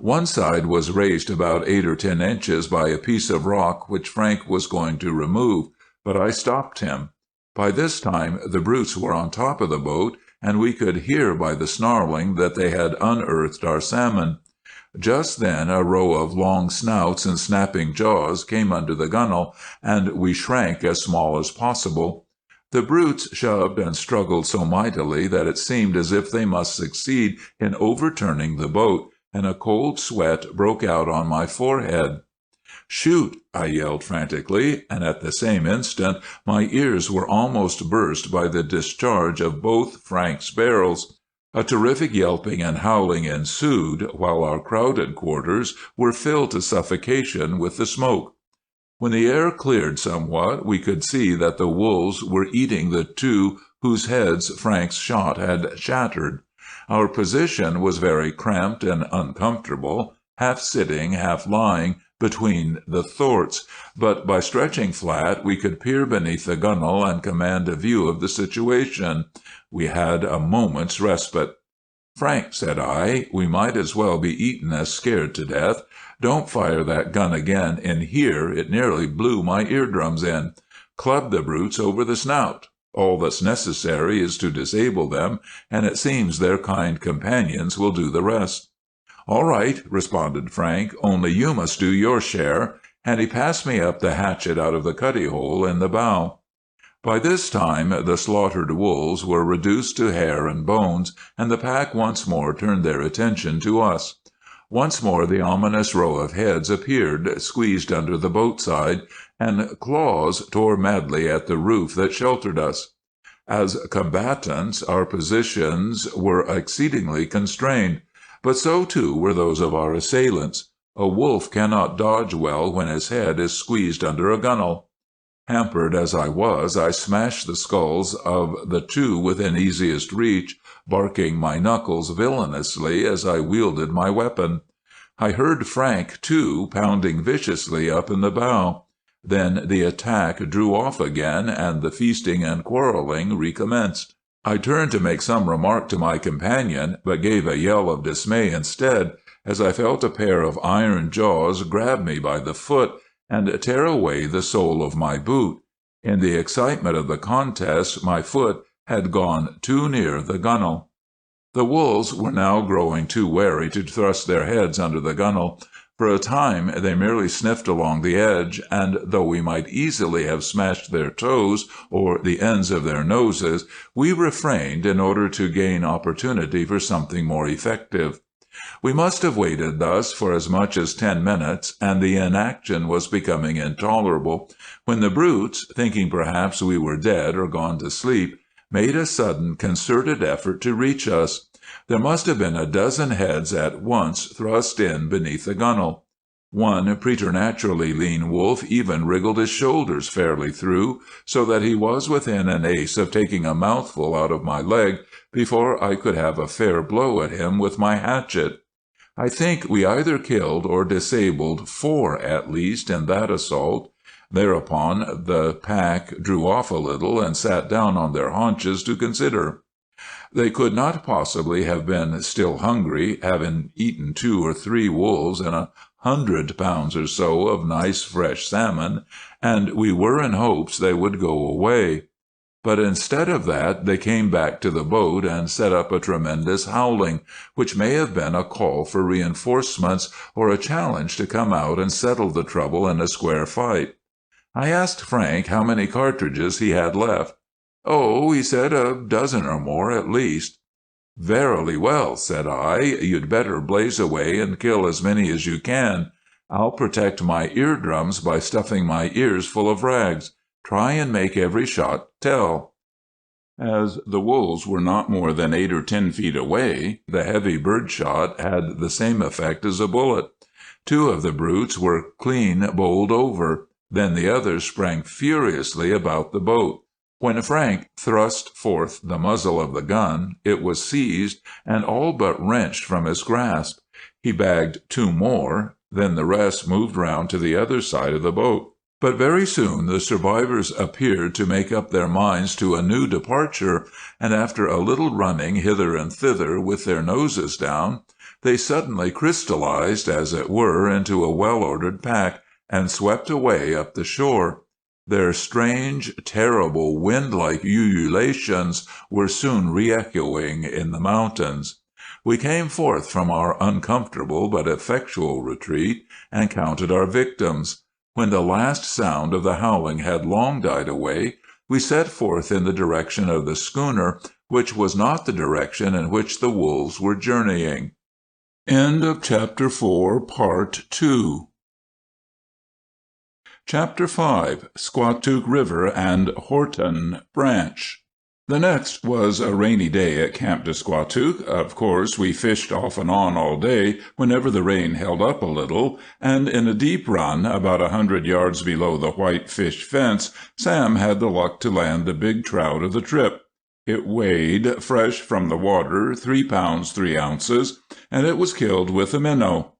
One side was raised about 8 or 10 inches by a piece of rock which Frank was going to remove, but I stopped him. By this time the brutes were on top of the boat, and we could hear by the snarling that they had unearthed our salmon. Just then a row of long snouts and snapping jaws came under the gunwale, and we shrank as small as possible. The brutes shoved and struggled so mightily that it seemed as if they must succeed in overturning the boat, and a cold sweat broke out on my forehead. "Shoot!" I yelled frantically, and at the same instant my ears were almost burst by the discharge of both Frank's barrels. A terrific yelping and howling ensued, while our crowded quarters were filled to suffocation with the smoke. When the air cleared somewhat, we could see that the wolves were eating the two whose heads Frank's shot had shattered. Our position was very cramped and uncomfortable, half sitting, half lying, between the thwarts, but by stretching flat we could peer beneath the gunwale and command a view of the situation. We had a moment's respite. "Frank," said I, "we might as well be eaten as scared to death. Don't fire that gun again in here. It nearly blew my eardrums in. Club the brutes over the snout. All that's necessary is to disable them, and it seems their kind companions will do the rest." "All right," responded Frank, "only you must do your share," and he passed me up the hatchet out of the cuddy-hole in the bow. By this time the slaughtered wolves were reduced to hair and bones, and the pack once more turned their attention to us. Once more the ominous row of heads appeared, squeezed under the boat side, and claws tore madly at the roof that sheltered us. As combatants, our positions were exceedingly constrained. But so, too, were those of our assailants. A wolf cannot dodge well when his head is squeezed under a gunwale. Hampered as I was, I smashed the skulls of the two within easiest reach, barking my knuckles villainously as I wielded my weapon. I heard Frank, too, pounding viciously up in the bow. Then the attack drew off again, and the feasting and quarreling recommenced. I turned to make some remark to my companion, but gave a yell of dismay instead, as I felt a pair of iron jaws grab me by the foot and tear away the sole of my boot. In the excitement of the contest, my foot had gone too near the gunwale. The wolves were now growing too wary to thrust their heads under the gunwale. For a time they merely sniffed along the edge, and though we might easily have smashed their toes or the ends of their noses, we refrained in order to gain opportunity for something more effective. We must have waited thus for as much as 10 minutes, and the inaction was becoming intolerable, when the brutes, thinking perhaps we were dead or gone to sleep, made a sudden concerted effort to reach us. There must have been a dozen heads at once thrust in beneath the gunwale. One preternaturally lean wolf even wriggled his shoulders fairly through, so that he was within an ace of taking a mouthful out of my leg before I could have a fair blow at him with my hatchet. I think we either killed or disabled 4 at least in that assault. Thereupon the pack drew off a little and sat down on their haunches to consider. They could not possibly have been still hungry, having eaten 2 or 3 wolves and 100 pounds or so of nice fresh salmon, and we were in hopes they would go away. but instead of that they came back to the boat and set up a tremendous howling, which may have been a call for reinforcements or a challenge to come out and settle the trouble in a square fight. I asked Frank how many cartridges he had left. "Oh," he said, "a dozen or more at least." "Verily well," said I, "you'd better blaze away and kill as many as you can. I'll protect my eardrums by stuffing my ears full of rags. Try and make every shot tell." As the wolves were not more than 8 or 10 feet away, the heavy bird shot had the same effect as a bullet. 2 of the brutes were clean bowled over. Then the others sprang furiously about the boat. When Frank thrust forth the muzzle of the gun, it was seized and all but wrenched from his grasp. He bagged 2 more, then the rest moved round to the other side of the boat. But very soon the survivors appeared to make up their minds to a new departure, and after a little running hither and thither with their noses down, they suddenly crystallized, as it were, into a well-ordered pack, and swept away up the shore. Their strange, terrible, wind-like ululations were soon re-echoing in the mountains. We came forth from our uncomfortable but effectual retreat, and counted our victims. When the last sound of the howling had long died away, we set forth in the direction of the schooner, which was not the direction in which the wolves were journeying. End of Chapter 4, Part 2. Chapter 5, Squatook River and Horton Branch. The next was a rainy day at Camp de Squatook. Of course, we fished off and on all day whenever the rain held up a little, and in a deep run, about 100 yards below the white fish fence, Sam had the luck to land the big trout of the trip. It weighed, fresh from the water, 3 pounds 3 ounces, and it was killed with a minnow.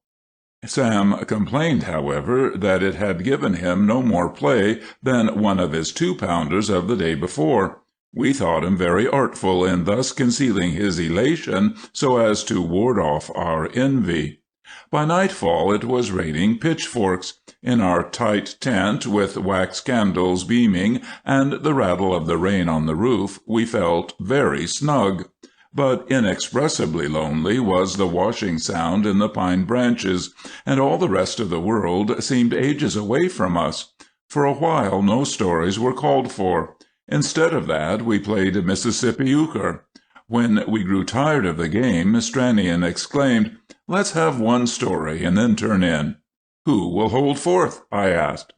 Sam complained, however, that it had given him no more play than one of his 2-pounders of the day before. We thought him very artful in thus concealing his elation so as to ward off our envy. By nightfall it was raining pitchforks. In our tight tent, with wax candles beaming and the rattle of the rain on the roof, we felt very snug. But inexpressibly lonely was the washing sound in the pine branches, and all the rest of the world seemed ages away from us. For a while no stories were called for. Instead of that, we played Mississippi Euchre. When we grew tired of the game, Stranion exclaimed, "Let's have one story and then turn in." "Who will hold forth?" I asked.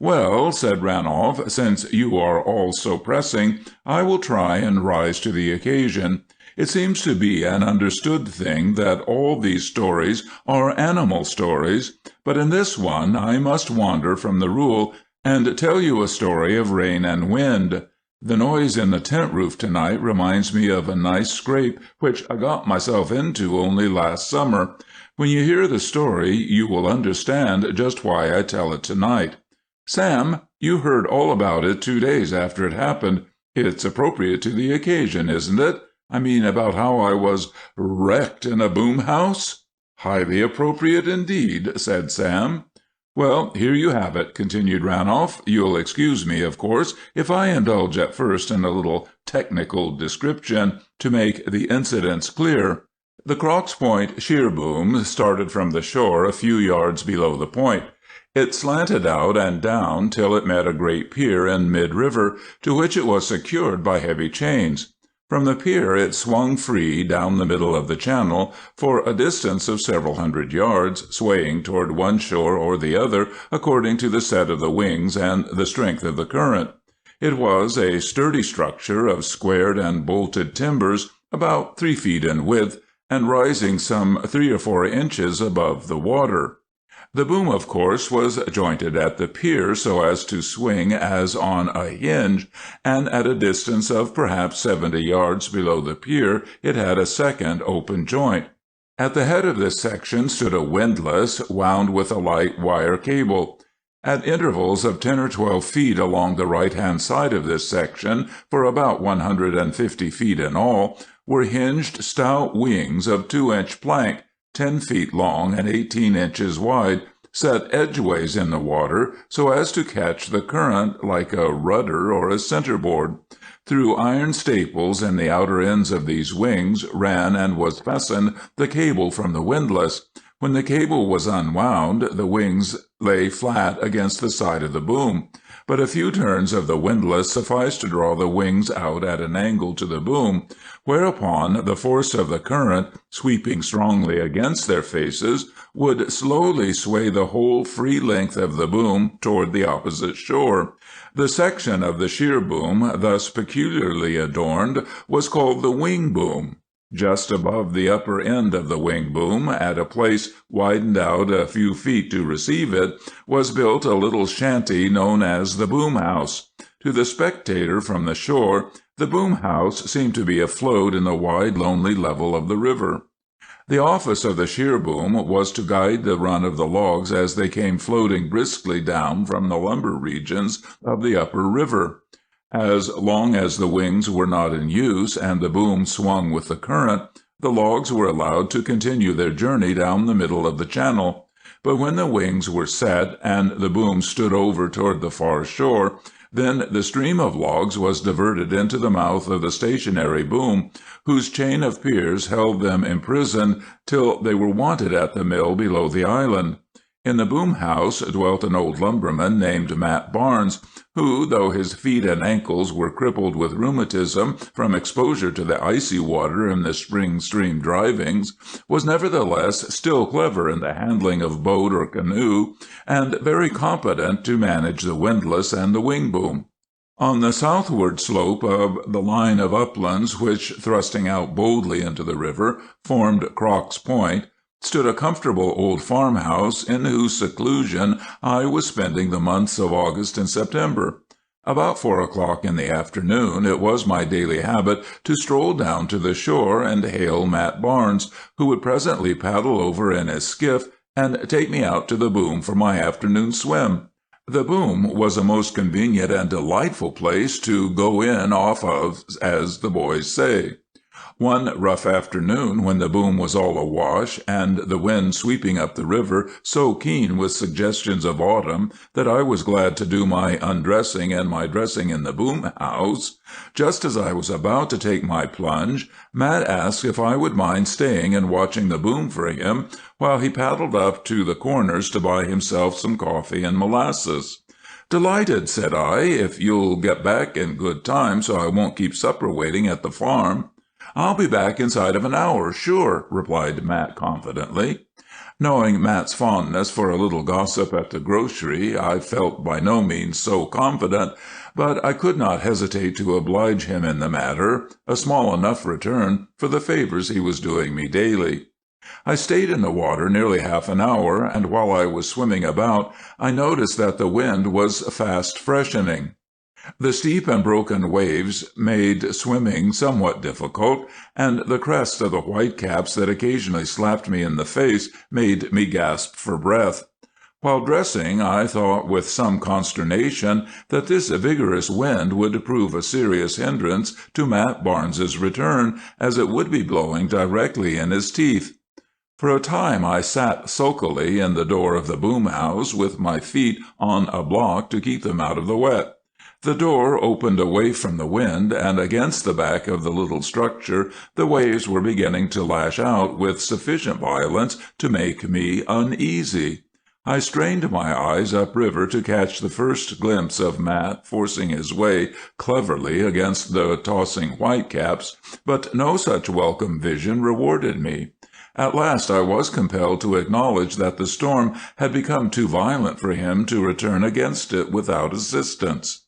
"Well," said Ranolf, "since you are all so pressing, I will try and rise to the occasion. It seems to be an understood thing that all these stories are animal stories, but in this one I must wander from the rule and tell you a story of rain and wind. The noise in the tent roof tonight reminds me of a nice scrape which I got myself into only last summer. When you hear the story, you will understand just why I tell it tonight. Sam, you heard all about it 2 days after it happened. It's appropriate to the occasion, isn't it? I mean about how I was wrecked in a boom house?" "Highly appropriate indeed," said Sam. "Well, here you have it," continued Ranolf. "You'll excuse me, of course, if I indulge at first in a little technical description to make the incidents clear. The Crocs Point shear boom started from the shore a few yards below the point. It slanted out and down till it met a great pier in mid-river, to which it was secured by heavy chains. From the pier it swung free down the middle of the channel for a distance of several hundred yards, swaying toward one shore or the other according to the set of the wings and the strength of the current. It was a sturdy structure of squared and bolted timbers, about 3 feet in width, and rising some 3 or 4 inches above the water. The boom, of course, was jointed at the pier so as to swing as on a hinge, and at a distance of perhaps 70 yards below the pier it had a second open joint. At the head of this section stood a windlass wound with a light wire cable. At intervals of 10 or 12 feet along the right-hand side of this section, for about 150 feet in all, were hinged stout wings of 2-inch plank, 10 feet long and 18 inches wide, set edgeways in the water so as to catch the current like a rudder or a centerboard. Through iron staples in the outer ends of these wings ran and was fastened the cable from the windlass. When the cable was unwound, the wings lay flat against the side of the boom. But a few turns of the windlass sufficed to draw the wings out at an angle to the boom, whereupon the force of the current, sweeping strongly against their faces, would slowly sway the whole free length of the boom toward the opposite shore. The section of the sheer boom thus peculiarly adorned was called the wing boom. Just above the upper end of the wing boom, at a place widened out a few feet to receive it, was built a little shanty known as the boom house. To the spectator from the shore, the boom house seemed to be afloat in the wide, lonely level of the river. The office of the sheer boom was to guide the run of the logs as they came floating briskly down from the lumber regions of the upper river. As long as the wings were not in use and the boom swung with the current, the logs were allowed to continue their journey down the middle of the channel. But when the wings were set and the boom stood over toward the far shore, then the stream of logs was diverted into the mouth of the stationary boom, whose chain of piers held them imprisoned till they were wanted at the mill below the island. In the boom house dwelt an old lumberman named Mat Barnes, who, though his feet and ankles were crippled with rheumatism from exposure to the icy water in the spring stream drivings, was nevertheless still clever in the handling of boat or canoe, and very competent to manage the windlass and the wing boom. On the southward slope of the line of uplands which, thrusting out boldly into the river, formed Croc's Point, stood a comfortable old farmhouse in whose seclusion I was spending the months of August and September. About 4 o'clock in the afternoon it was my daily habit to stroll down to the shore and hail Mat Barnes, who would presently paddle over in his skiff and take me out to the boom for my afternoon swim. The boom was a most convenient and delightful place to go in off of, as the boys say. One rough afternoon, when the boom was all awash, and the wind sweeping up the river so keen with suggestions of autumn that I was glad to do my undressing and my dressing in the boom house, just as I was about to take my plunge, Mat asked if I would mind staying and watching the boom for him while he paddled up to the Corners to buy himself some coffee and molasses. "Delighted," said I, "if you'll get back in good time so I won't keep supper waiting at the farm." "I'll be back inside of an hour, sure," replied Mat confidently. Knowing Mat's fondness for a little gossip at the grocery, I felt by no means so confident, but I could not hesitate to oblige him in the matter, a small enough return for the favors he was doing me daily. I stayed in the water nearly half an hour, and while I was swimming about, I noticed that the wind was fast freshening. The steep and broken waves made swimming somewhat difficult, and the crest of the whitecaps that occasionally slapped me in the face made me gasp for breath. While dressing, I thought with some consternation that this vigorous wind would prove a serious hindrance to Mat Barnes's return, as it would be blowing directly in his teeth. For a time I sat sulkily in the door of the boom house with my feet on a block to keep them out of the wet. The door opened away from the wind, and against the back of the little structure the waves were beginning to lash out with sufficient violence to make me uneasy. I strained my eyes upriver to catch the first glimpse of Mat forcing his way cleverly against the tossing whitecaps, but no such welcome vision rewarded me. At last I was compelled to acknowledge that the storm had become too violent for him to return against it without assistance.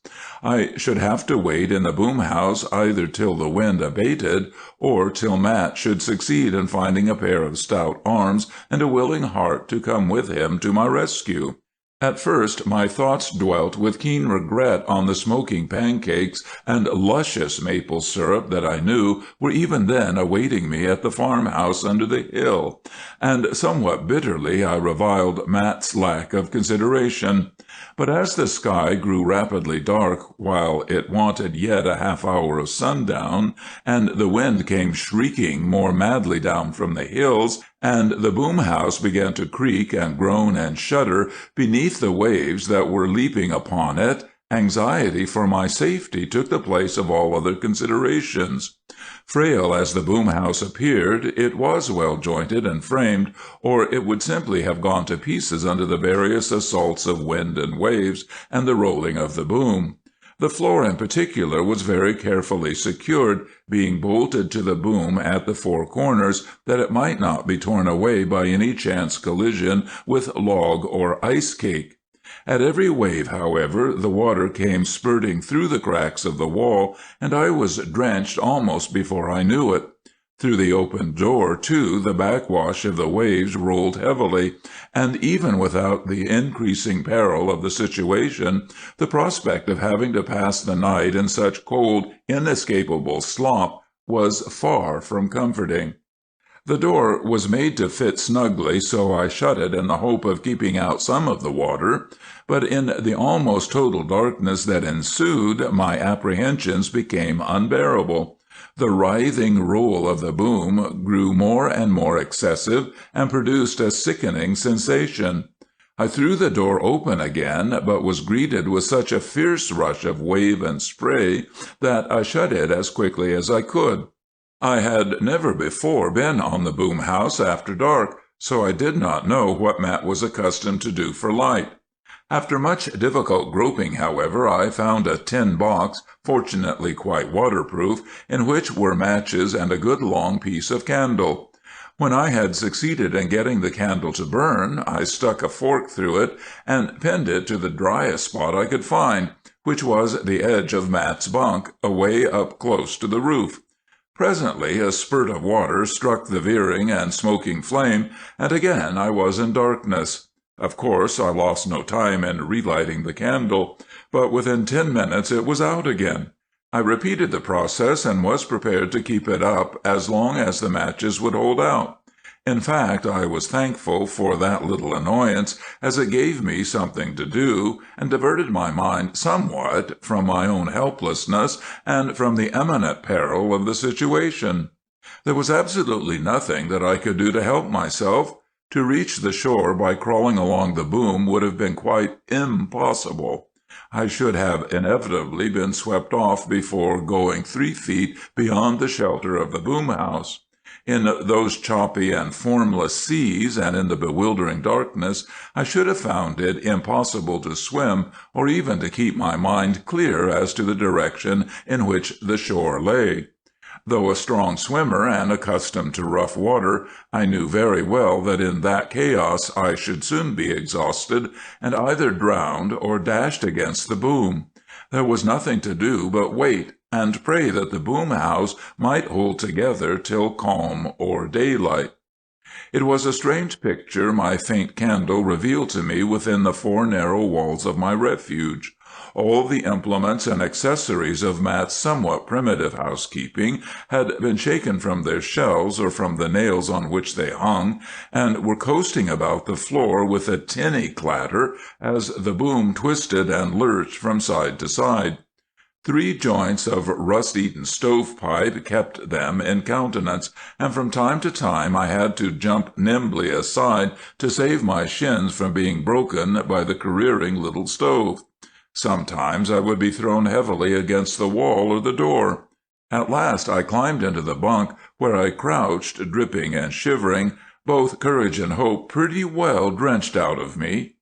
I should have to wait in the boom house either till the wind abated, or till Mat should succeed in finding a pair of stout arms and a willing heart to come with him to my rescue. At first my thoughts dwelt with keen regret on the smoking pancakes and luscious maple syrup that I knew were even then awaiting me at the farmhouse under the hill, and somewhat bitterly I reviled Mat's lack of consideration. But as the sky grew rapidly dark, while it wanted yet a half-hour of sundown, and the wind came shrieking more madly down from the hills, and the boom house began to creak and groan and shudder beneath the waves that were leaping upon it, anxiety for my safety took the place of all other considerations. Frail as the boom house appeared, it was well jointed and framed, or it would simply have gone to pieces under the various assaults of wind and waves and the rolling of the boom. The floor in particular was very carefully secured, being bolted to the boom at the four corners, that it might not be torn away by any chance collision with log or ice cake. At every wave, however, the water came spurting through the cracks of the wall, and I was drenched almost before I knew it. Through the open door, too, the backwash of the waves rolled heavily, and even without the increasing peril of the situation, the prospect of having to pass the night in such cold, inescapable slop was far from comforting. The door was made to fit snugly, so I shut it in the hope of keeping out some of the water, but in the almost total darkness that ensued, my apprehensions became unbearable. The writhing roll of the boom grew more and more excessive, and produced a sickening sensation. I threw the door open again, but was greeted with such a fierce rush of wave and spray that I shut it as quickly as I could. I had never before been on the boom house after dark, so I did not know what Mat was accustomed to do for light. After much difficult groping, however, I found a tin box, fortunately quite waterproof, in which were matches and a good long piece of candle. When I had succeeded in getting the candle to burn, I stuck a fork through it and pinned it to the driest spot I could find, which was the edge of Mat's bunk, away up close to the roof. Presently a spurt of water struck the veering and smoking flame, and again I was in darkness. Of course, I lost no time in relighting the candle, but within 10 minutes it was out again. I repeated the process and was prepared to keep it up as long as the matches would hold out. In fact, I was thankful for that little annoyance, as it gave me something to do, and diverted my mind somewhat from my own helplessness and from the imminent peril of the situation. There was absolutely nothing that I could do to help myself. To reach the shore by crawling along the boom would have been quite impossible. I should have inevitably been swept off before going 3 feet beyond the shelter of the boom house. In those choppy and formless seas, and in the bewildering darkness, I should have found it impossible to swim, or even to keep my mind clear as to the direction in which the shore lay. Though a strong swimmer and accustomed to rough water, I knew very well that in that chaos I should soon be exhausted, and either drowned or dashed against the boom. There was nothing to do but wait, and pray that the boom house might hold together till calm or daylight. It was a strange picture my faint candle revealed to me within the 4 narrow walls of my refuge. All the implements and accessories of Mat's somewhat primitive housekeeping had been shaken from their shelves or from the nails on which they hung, and were coasting about the floor with a tinny clatter as the boom twisted and lurched from side to side. 3 joints of rust-eaten stovepipe kept them in countenance, and from time to time I had to jump nimbly aside to save my shins from being broken by the careering little stove. Sometimes I would be thrown heavily against the wall or the door. At last I climbed into the bunk, where I crouched, dripping and shivering, both courage and hope pretty well drenched out of me.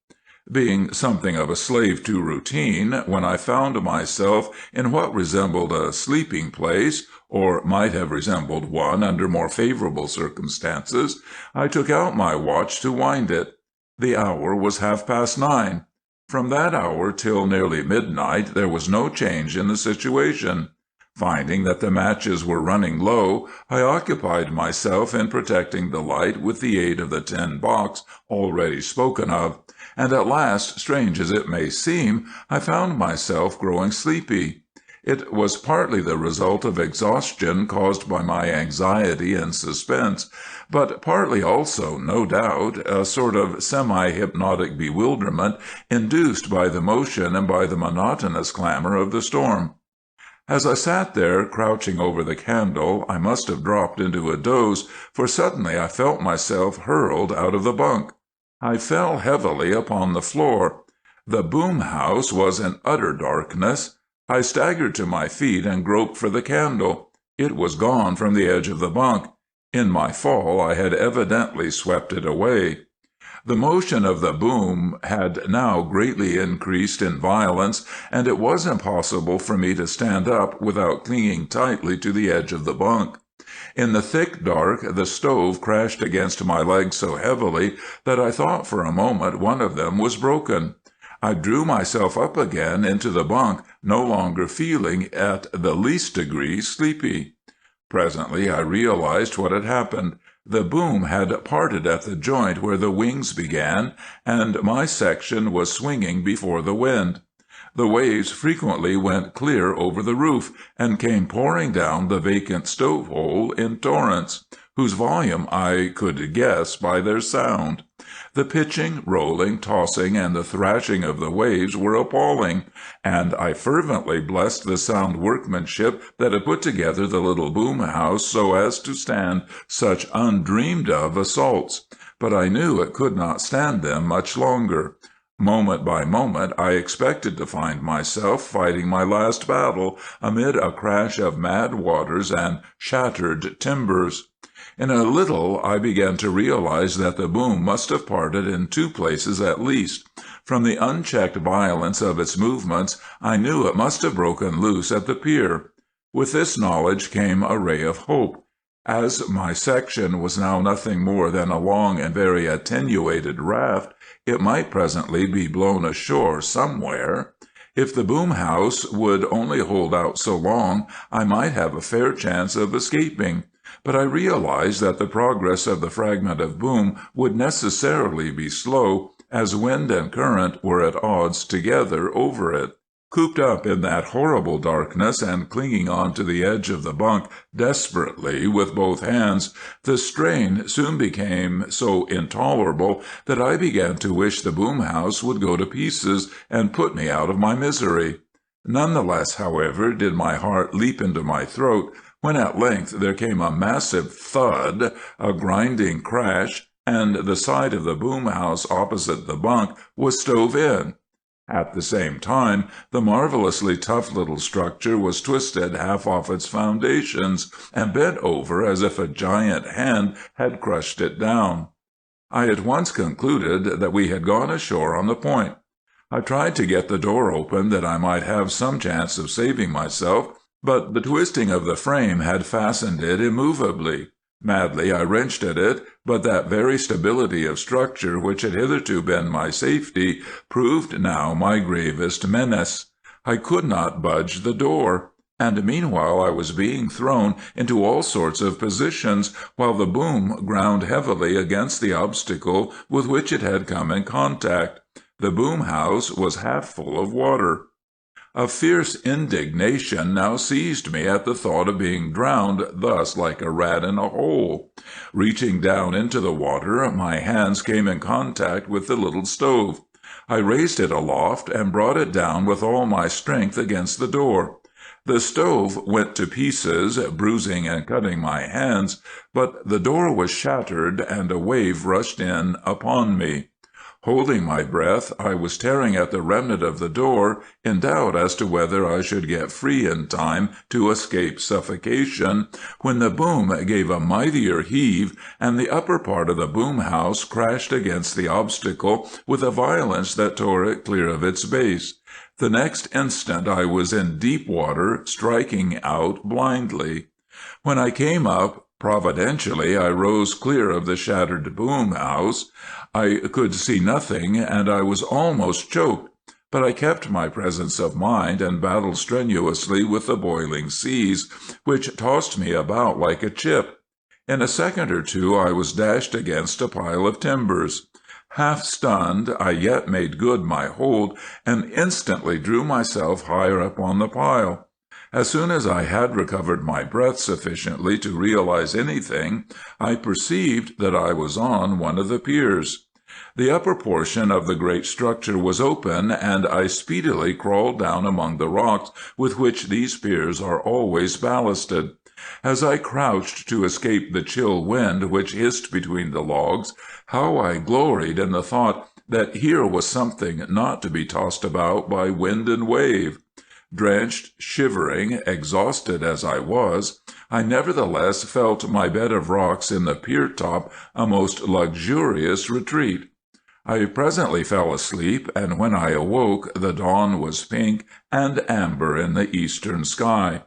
Being something of a slave to routine, when I found myself in what resembled a sleeping place, or might have resembled one under more favorable circumstances, I took out my watch to wind it. The hour was 9:30. From that hour till nearly midnight there was no change in the situation. Finding that the matches were running low, I occupied myself in protecting the light with the aid of the tin box already spoken of, and at last, strange as it may seem, I found myself growing sleepy. It was partly the result of exhaustion caused by my anxiety and suspense, but partly also, no doubt, a sort of semi-hypnotic bewilderment induced by the motion and by the monotonous clamor of the storm. As I sat there crouching over the candle, I must have dropped into a doze, for suddenly I felt myself hurled out of the bunk. I fell heavily upon the floor. The boom house was in utter darkness. I staggered to my feet and groped for the candle. It was gone from the edge of the bunk. In my fall I had evidently swept it away. The motion of the boom had now greatly increased in violence, and it was impossible for me to stand up without clinging tightly to the edge of the bunk. In the thick dark, the stove crashed against my legs so heavily that I thought for a moment one of them was broken. I drew myself up again into the bunk, no longer feeling at the least degree sleepy. Presently I realized what had happened. The boom had parted at the joint where the wings began, and my section was swinging before the wind. The waves frequently went clear over the roof, and came pouring down the vacant stove hole in torrents, whose volume I could guess by their sound. The pitching, rolling, tossing, and the thrashing of the waves were appalling, and I fervently blessed the sound workmanship that had put together the little boom house so as to stand such undreamed-of assaults. But I knew it could not stand them much longer. Moment by moment I expected to find myself fighting my last battle amid a crash of mad waters and shattered timbers. In a little I began to realize that the boom must have parted in two places at least. From the unchecked violence of its movements, I knew it must have broken loose at the pier. With this knowledge came a ray of hope. As my section was now nothing more than a long and very attenuated raft, it might presently be blown ashore somewhere. If the boom house would only hold out so long, I might have a fair chance of escaping. But I realized that the progress of the fragment of boom would necessarily be slow, as wind and current were at odds together over it. Cooped up in that horrible darkness and clinging on to the edge of the bunk desperately with both hands, the strain soon became so intolerable that I began to wish the boom house would go to pieces and put me out of my misery. None the less, however, did my heart leap into my throat when at length there came a massive thud, a grinding crash, and the side of the boom house opposite the bunk was stove in. At the same time, the marvelously tough little structure was twisted half off its foundations and bent over as if a giant hand had crushed it down. I at once concluded that we had gone ashore on the point. I tried to get the door open that I might have some chance of saving myself, but the twisting of the frame had fastened it immovably. Madly I wrenched at it, but that very stability of structure which had hitherto been my safety proved now my gravest menace. I could not budge the door, and meanwhile I was being thrown into all sorts of positions, while the boom ground heavily against the obstacle with which it had come in contact. The boom house was half full of water. A fierce indignation now seized me at the thought of being drowned thus like a rat in a hole. Reaching down into the water, my hands came in contact with the little stove. I raised it aloft and brought it down with all my strength against the door. The stove went to pieces, bruising and cutting my hands, but the door was shattered and a wave rushed in upon me. Holding my breath, I was tearing at the remnant of the door, in doubt as to whether I should get free in time to escape suffocation, when the boom gave a mightier heave, and the upper part of the boom house crashed against the obstacle with a violence that tore it clear of its base. The next instant I was in deep water, striking out blindly. When I came up, providentially I rose clear of the shattered boom house. I could see nothing, and I was almost choked, but I kept my presence of mind and battled strenuously with the boiling seas, which tossed me about like a chip. In a second or two I was dashed against a pile of timbers. Half stunned, I yet made good my hold, and instantly drew myself higher up on the pile. As soon as I had recovered my breath sufficiently to realize anything, I perceived that I was on one of the piers. The upper portion of the great structure was open, and I speedily crawled down among the rocks with which these piers are always ballasted. As I crouched to escape the chill wind which hissed between the logs, how I gloried in the thought that here was something not to be tossed about by wind and wave. Drenched, shivering, exhausted as I was, I nevertheless felt my bed of rocks in the pier top a most luxurious retreat. I presently fell asleep, and when I awoke the dawn was pink and amber in the eastern sky.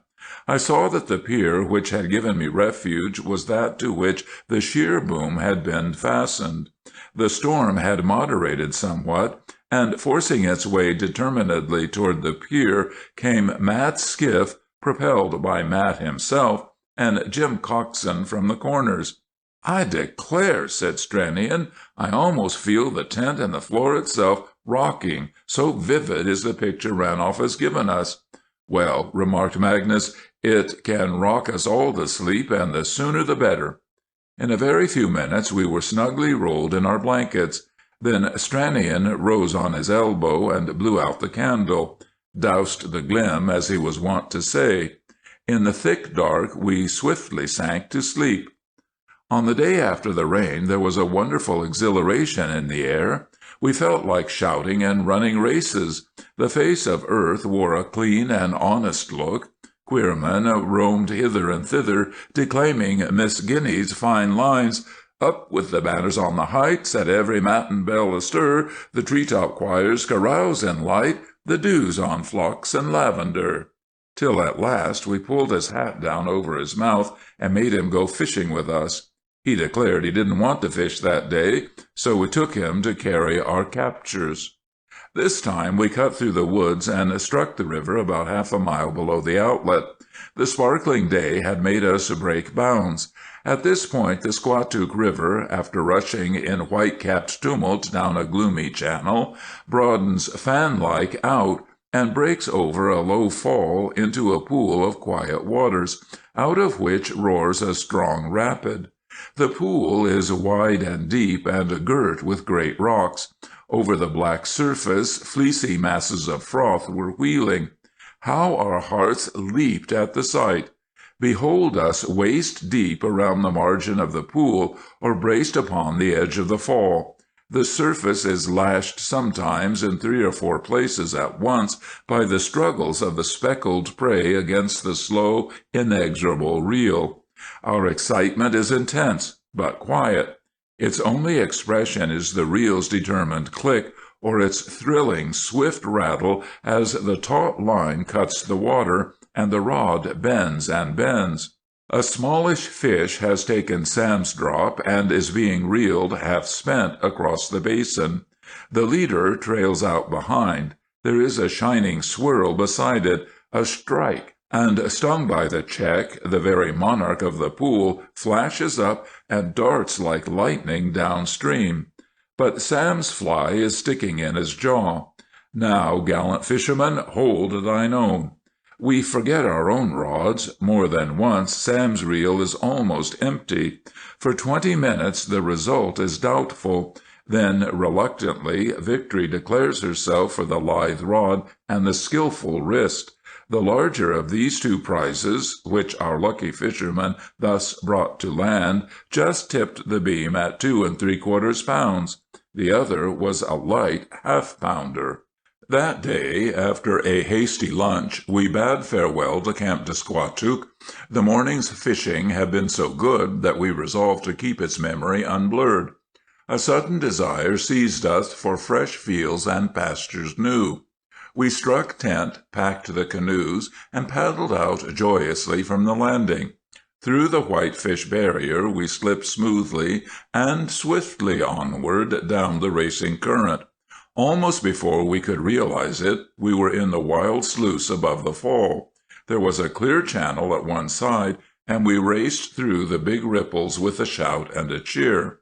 I saw that the pier which had given me refuge was that to which the sheer boom had been fastened. The storm had moderated somewhat, and forcing its way determinedly toward the pier came Mat's skiff, propelled by Mat himself, and Jim Coxon from the corners. "I declare," said Stranion, "I almost feel the tent and the floor itself rocking, so vivid is the picture Ranulph has given us." "Well," remarked Magnus, "it can rock us all to sleep, and the sooner the better." In a very few minutes we were snugly rolled in our blankets. Then Stranion rose on his elbow and blew out the candle, "doused the glim," as he was wont to say. In the thick dark we swiftly sank to sleep. On the day after the rain there was a wonderful exhilaration in the air. We felt like shouting and running races. The face of earth wore a clean and honest look. Queermen roamed hither and thither, declaiming Miss Guinea's fine lines, "Up with the banners on the heights, at every matin bell astir, the tree-top choirs carouse in light, the dew's on phlox and lavender," till at last we pulled his hat down over his mouth and made him go fishing with us. He declared he didn't want to fish that day, so we took him to carry our captures. This time we cut through the woods and struck the river about half a mile below the outlet. The sparkling day had made us break bounds. At this point the Squatook River, after rushing in white-capped tumult down a gloomy channel, broadens fan-like out and breaks over a low fall into a pool of quiet waters, out of which roars a strong rapid. The pool is wide and deep and girt with great rocks. Over the black surface fleecy masses of froth were wheeling. How our hearts leaped at the sight! Behold us waist deep around the margin of the pool, or braced upon the edge of the fall. The surface is lashed sometimes in 3 or 4 places at once by the struggles of the speckled prey against the slow, inexorable reel. Our excitement is intense, but quiet. Its only expression is the reel's determined click, or its thrilling, swift rattle as the taut line cuts the water, and the rod bends and bends. A smallish fish has taken Sam's drop and is being reeled half spent across the basin. The leader trails out behind. There is a shining swirl beside it, a strike, and stung by the check, the very monarch of the pool flashes up and darts like lightning downstream. But Sam's fly is sticking in his jaw. Now, gallant fisherman, hold thine own. We forget our own rods. More than once Sam's reel is almost empty. For 20 minutes the result is doubtful. Then, reluctantly, victory declares herself for the lithe rod and the skillful wrist. The larger of these 2 prizes, which our lucky fisherman thus brought to land, just tipped the beam at 2 3/4 pounds. The other was a light half-pounder. That day, after a hasty lunch, we bade farewell to Camp de Squatook. The morning's fishing had been so good that we resolved to keep its memory unblurred. A sudden desire seized us for fresh fields and pastures new. We struck tent, packed the canoes, and paddled out joyously from the landing. Through the whitefish barrier we slipped smoothly and swiftly onward down the racing current. Almost before we could realize it, we were in the wild sluice above the fall. There was a clear channel at one side, and we raced through the big ripples with a shout and a cheer.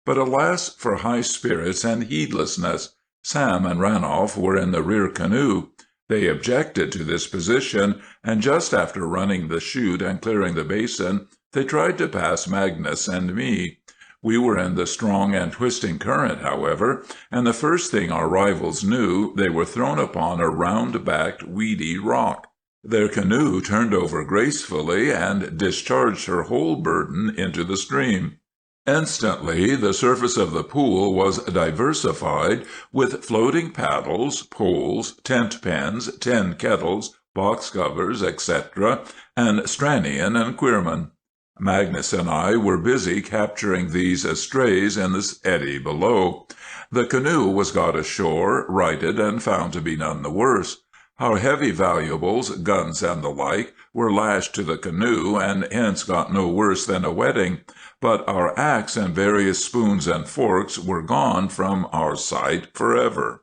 But alas for high spirits and heedlessness! Sam and Ranulph were in the rear canoe. They objected to this position, and just after running the chute and clearing the basin, they tried to pass Magnus and me. We were in the strong and twisting current, however, and the first thing our rivals knew, they were thrown upon a round-backed, weedy rock. Their canoe turned over gracefully and discharged her whole burden into the stream. Instantly, the surface of the pool was diversified with floating paddles, poles, tent pens, tin kettles, box covers, etc., and Stranion and Queerman. Magnus and I were busy capturing these strays in the eddy below. The canoe was got ashore, righted, and found to be none the worse. Our heavy valuables, guns and the like, were lashed to the canoe, and hence got no worse than a wetting, but our axe and various spoons and forks were gone from our sight forever.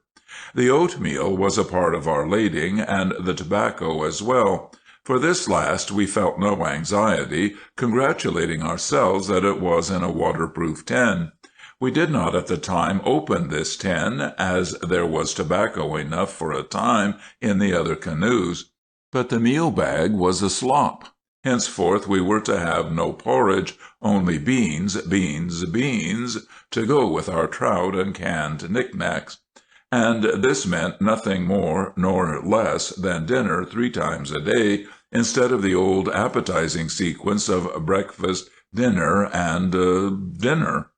The oatmeal was a part of our lading, and the tobacco as well. For this last we felt no anxiety, congratulating ourselves that it was in a waterproof tin. We did not at the time open this tin, as there was tobacco enough for a time in the other canoes, but the meal bag was a slop. Henceforth we were to have no porridge, only beans, beans, beans, to go with our trout and canned knickknacks. And this meant nothing more nor less than dinner 3 times a day, instead of the old appetizing sequence of breakfast, dinner, and dinner.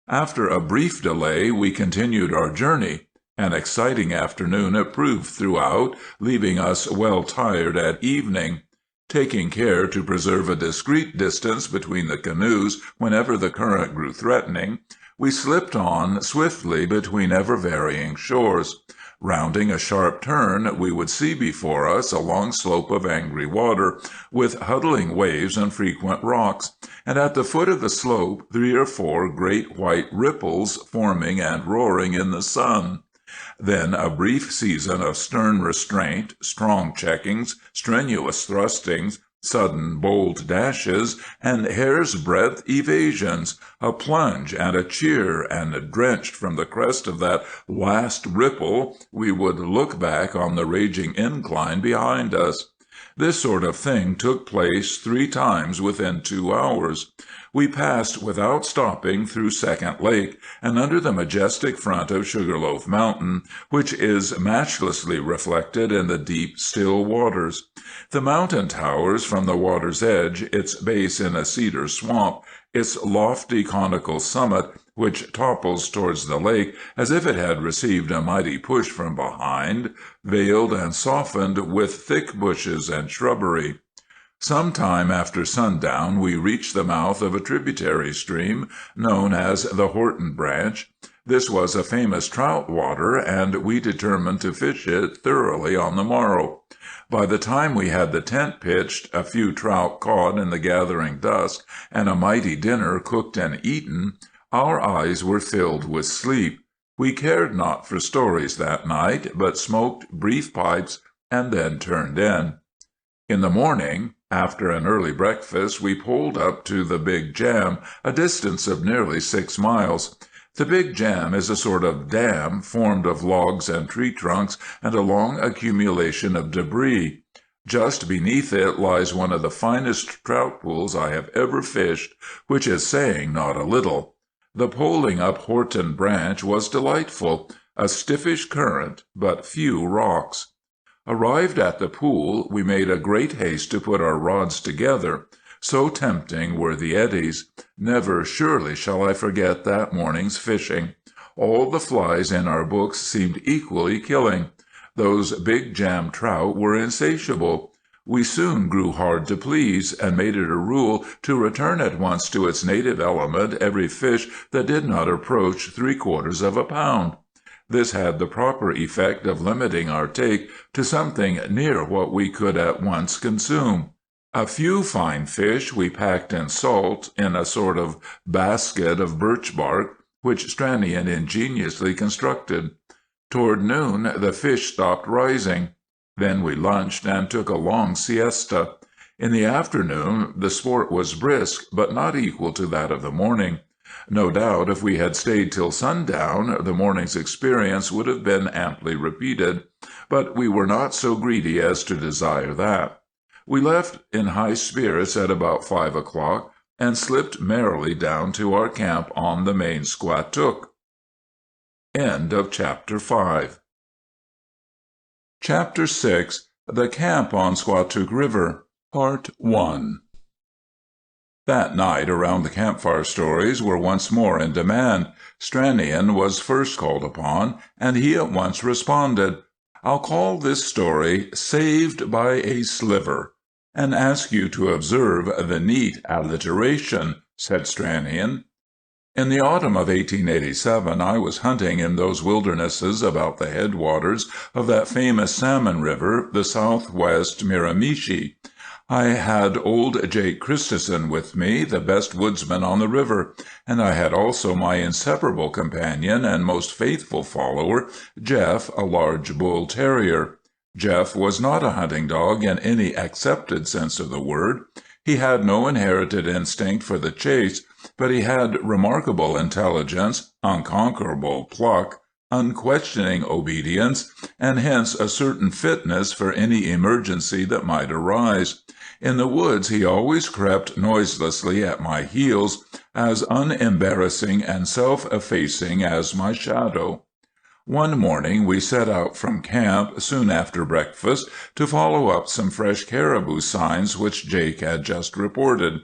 After a brief delay, we continued our journey. An exciting afternoon it proved throughout, leaving us well tired at evening. Taking care to preserve a discreet distance between the canoes whenever the current grew threatening, we slipped on swiftly between ever-varying shores. Rounding a sharp turn, we would see before us a long slope of angry water, with huddling waves and frequent rocks, and at the foot of the slope 3 or 4 great white ripples forming and roaring in the sun. Then a brief season of stern restraint, strong checkings, strenuous thrustings, sudden bold dashes, and hair's breadth evasions, a plunge and a cheer, and drenched from the crest of that last ripple, we would look back on the raging incline behind us. This sort of thing took place 3 times within 2 hours. We passed without stopping through Second Lake and under the majestic front of Sugarloaf Mountain, which is matchlessly reflected in the deep, still waters. The mountain towers from the water's edge, its base in a cedar swamp, its lofty conical summit, which topples towards the lake as if it had received a mighty push from behind, veiled and softened with thick bushes and shrubbery. Some time after sundown we reached the mouth of a tributary stream known as the Horton Branch. This was a famous trout water, and we determined to fish it thoroughly on the morrow. By the time we had the tent pitched, a few trout caught in the gathering dusk, and a mighty dinner cooked and eaten, our eyes were filled with sleep. We cared not for stories that night, but smoked brief pipes and then turned in. In the morning, after an early breakfast, we poled up to the Big Jam, a distance of nearly 6 miles. The Big Jam is a sort of dam formed of logs and tree trunks and a long accumulation of debris. Just beneath it lies one of the finest trout pools I have ever fished, which is saying not a little. The poling up Horton Branch was delightful, a stiffish current, but few rocks. Arrived at the pool, we made a great haste to put our rods together. So tempting were the eddies. Never surely shall I forget that morning's fishing. All the flies in our books seemed equally killing. Those Big Jam trout were insatiable. We soon grew hard to please, and made it a rule to return at once to its native element every fish that did not approach 3/4 of a pound. This had the proper effect of limiting our take to something near what we could at once consume. A few fine fish we packed in salt, in a sort of basket of birch bark, which Stranion ingeniously constructed. Toward noon the fish stopped rising. Then we lunched and took a long siesta. In the afternoon the sport was brisk, but not equal to that of the morning. No doubt if we had stayed till sundown, the morning's experience would have been amply repeated, but we were not so greedy as to desire that. We left in high spirits at about 5 o'clock, and slipped merrily down to our camp on the main Squatook. End of Chapter 5. Chapter 6. The Camp on Squatook River, Part 1. That night, around the campfire stories were once more in demand. Stranion was first called upon, and he at once responded. I'll call this story Saved by a Sliver, and ask you to observe the neat alliteration, said Stranion. In the autumn of 1887 I was hunting in those wildernesses about the headwaters of that famous salmon river, the southwest Miramichi. I had old Jake Christison with me, the best woodsman on the river, and I had also my inseparable companion and most faithful follower, Jeff, a large bull terrier. Jeff was not a hunting dog in any accepted sense of the word. He had no inherited instinct for the chase, but he had remarkable intelligence, unconquerable pluck, unquestioning obedience, and hence a certain fitness for any emergency that might arise. In the woods he always crept noiselessly at my heels, as unembarrassing and self-effacing as my shadow. One morning we set out from camp soon after breakfast to follow up some fresh caribou signs which Jake had just reported.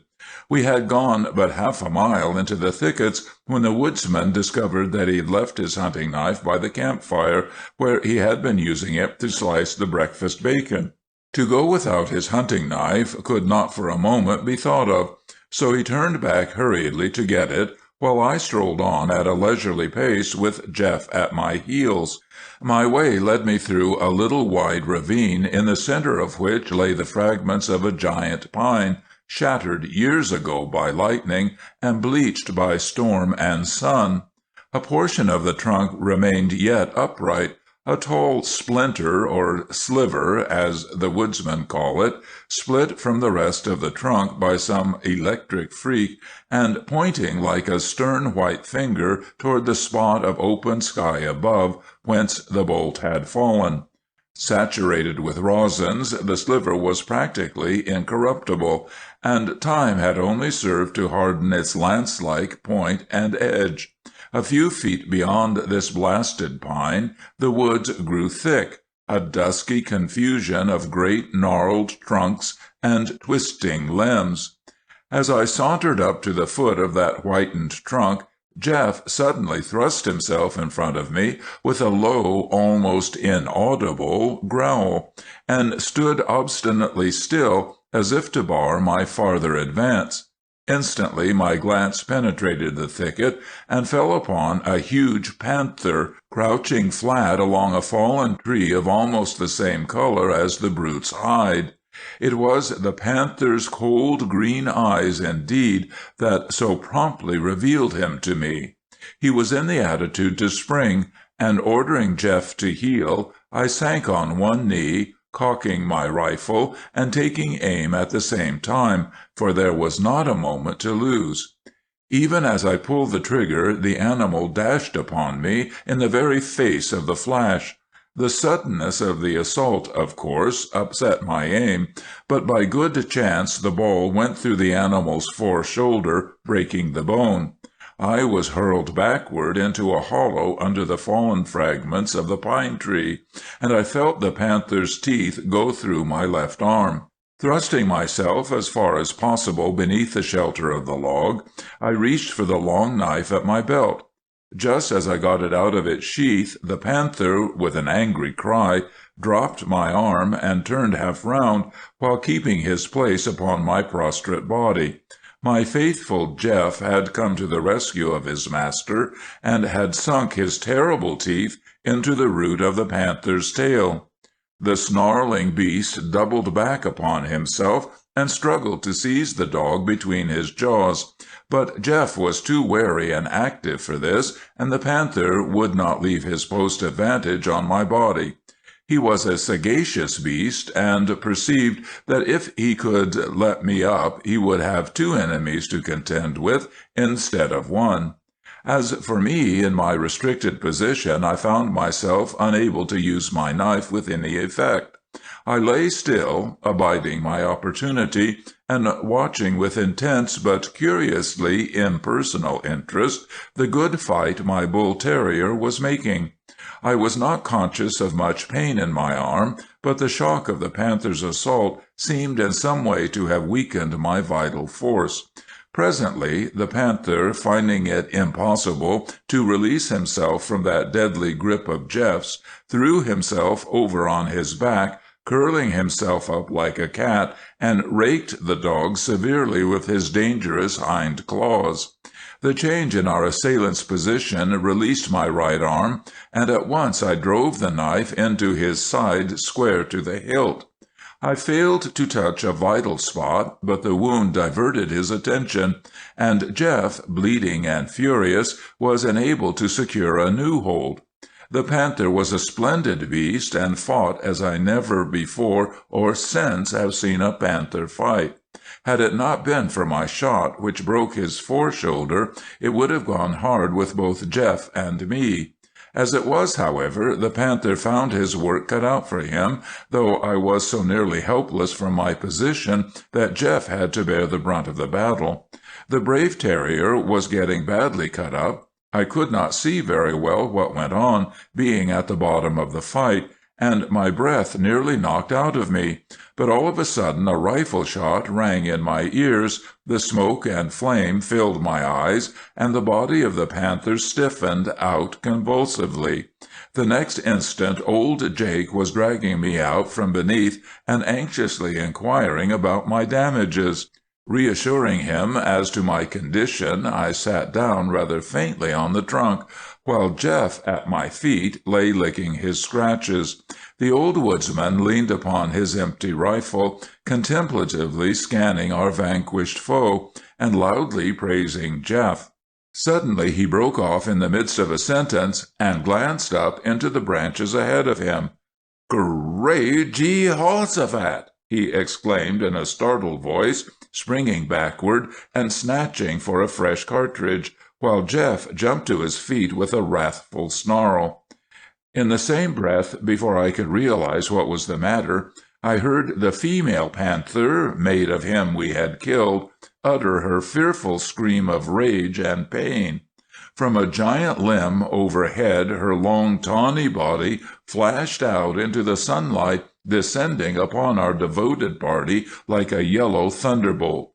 We had gone but half a mile into the thickets when the woodsman discovered that he had left his hunting knife by the campfire, where he had been using it to slice the breakfast bacon. To go without his hunting knife could not for a moment be thought of, so he turned back hurriedly to get it, while I strolled on at a leisurely pace with Jeff at my heels. My way led me through a little wide ravine, in the center of which lay the fragments of a giant pine, shattered years ago by lightning and bleached by storm and sun. A portion of the trunk remained yet upright. A tall splinter, or sliver, as the woodsmen call it, split from the rest of the trunk by some electric freak, and pointing like a stern white finger toward the spot of open sky above, whence the bolt had fallen. Saturated with rosins, the sliver was practically incorruptible, and time had only served to harden its lance-like point and edge. A few feet beyond this blasted pine, the woods grew thick, a dusky confusion of great gnarled trunks and twisting limbs. As I sauntered up to the foot of that whitened trunk, Jeff suddenly thrust himself in front of me with a low, almost inaudible growl, and stood obstinately still, as if to bar my farther advance. Instantly my glance penetrated the thicket and fell upon a huge panther, crouching flat along a fallen tree of almost the same color as the brute's hide. It was the panther's cold green eyes, indeed, that so promptly revealed him to me. He was in the attitude to spring, and ordering Jeff to heel, I sank on one knee, cocking my rifle and taking aim at the same time, for there was not a moment to lose. Even as I pulled the trigger, the animal dashed upon me in the very face of the flash. The suddenness of the assault, of course, upset my aim, but by good chance the ball went through the animal's fore shoulder, breaking the bone. I was hurled backward into a hollow under the fallen fragments of the pine tree, and I felt the panther's teeth go through my left arm. Thrusting myself as far as possible beneath the shelter of the log, I reached for the long knife at my belt. Just as I got it out of its sheath, the panther, with an angry cry, dropped my arm and turned half round, while keeping his place upon my prostrate body. My faithful Jeff had come to the rescue of his master, and had sunk his terrible teeth into the root of the panther's tail. The snarling beast doubled back upon himself and struggled to seize the dog between his jaws, but Jeff was too wary and active for this, and the panther would not leave his post of vantage on my body. He was a sagacious beast, and perceived that if he could let me up he would have two enemies to contend with instead of one. As for me, in my restricted position, I found myself unable to use my knife with any effect. I lay still, abiding my opportunity, and watching with intense but curiously impersonal interest the good fight my bull terrier was making. I was not conscious of much pain in my arm, but the shock of the panther's assault seemed in some way to have weakened my vital force. Presently, the panther, finding it impossible to release himself from that deadly grip of Jeff's, threw himself over on his back, curling himself up like a cat, and raked the dog severely with his dangerous hind claws. The change in our assailant's position released my right arm, and at once I drove the knife into his side square to the hilt. I failed to touch a vital spot, but the wound diverted his attention, and Jeff, bleeding and furious, was enabled to secure a new hold. The panther was a splendid beast, and fought as I never before or since have seen a panther fight. Had it not been for my shot, which broke his foreshoulder, it would have gone hard with both Jeff and me. As it was, however, the panther found his work cut out for him, though I was so nearly helpless from my position that Jeff had to bear the brunt of the battle. The brave terrier was getting badly cut up. I could not see very well what went on, being at the bottom of the fight, and my breath nearly knocked out of me. But all of a sudden a rifle shot rang in my ears, the smoke and flame filled my eyes, and the body of the panther stiffened out convulsively. The next instant old Jake was dragging me out from beneath and anxiously inquiring about my damages. Reassuring him as to my condition, I sat down rather faintly on the trunk, while Jeff at my feet lay licking his scratches. The old woodsman leaned upon his empty rifle, contemplatively scanning our vanquished foe, and loudly praising Jeff. Suddenly he broke off in the midst of a sentence and glanced up into the branches ahead of him. "Great Jehoshaphat!" he exclaimed in a startled voice, springing backward and snatching for a fresh cartridge, while Jeff jumped to his feet with a wrathful snarl. In the same breath, before I could realize what was the matter, I heard the female panther, mate of him we had killed, utter her fearful scream of rage and pain. From a giant limb overhead her long tawny body flashed out into the sunlight, descending upon our devoted party like a yellow thunderbolt.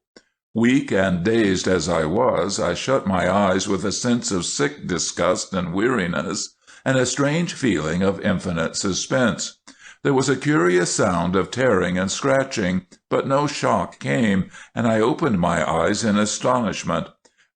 Weak and dazed as I was, I shut my eyes with a sense of sick disgust and weariness, and a strange feeling of infinite suspense. There was a curious sound of tearing and scratching, but no shock came, and I opened my eyes in astonishment.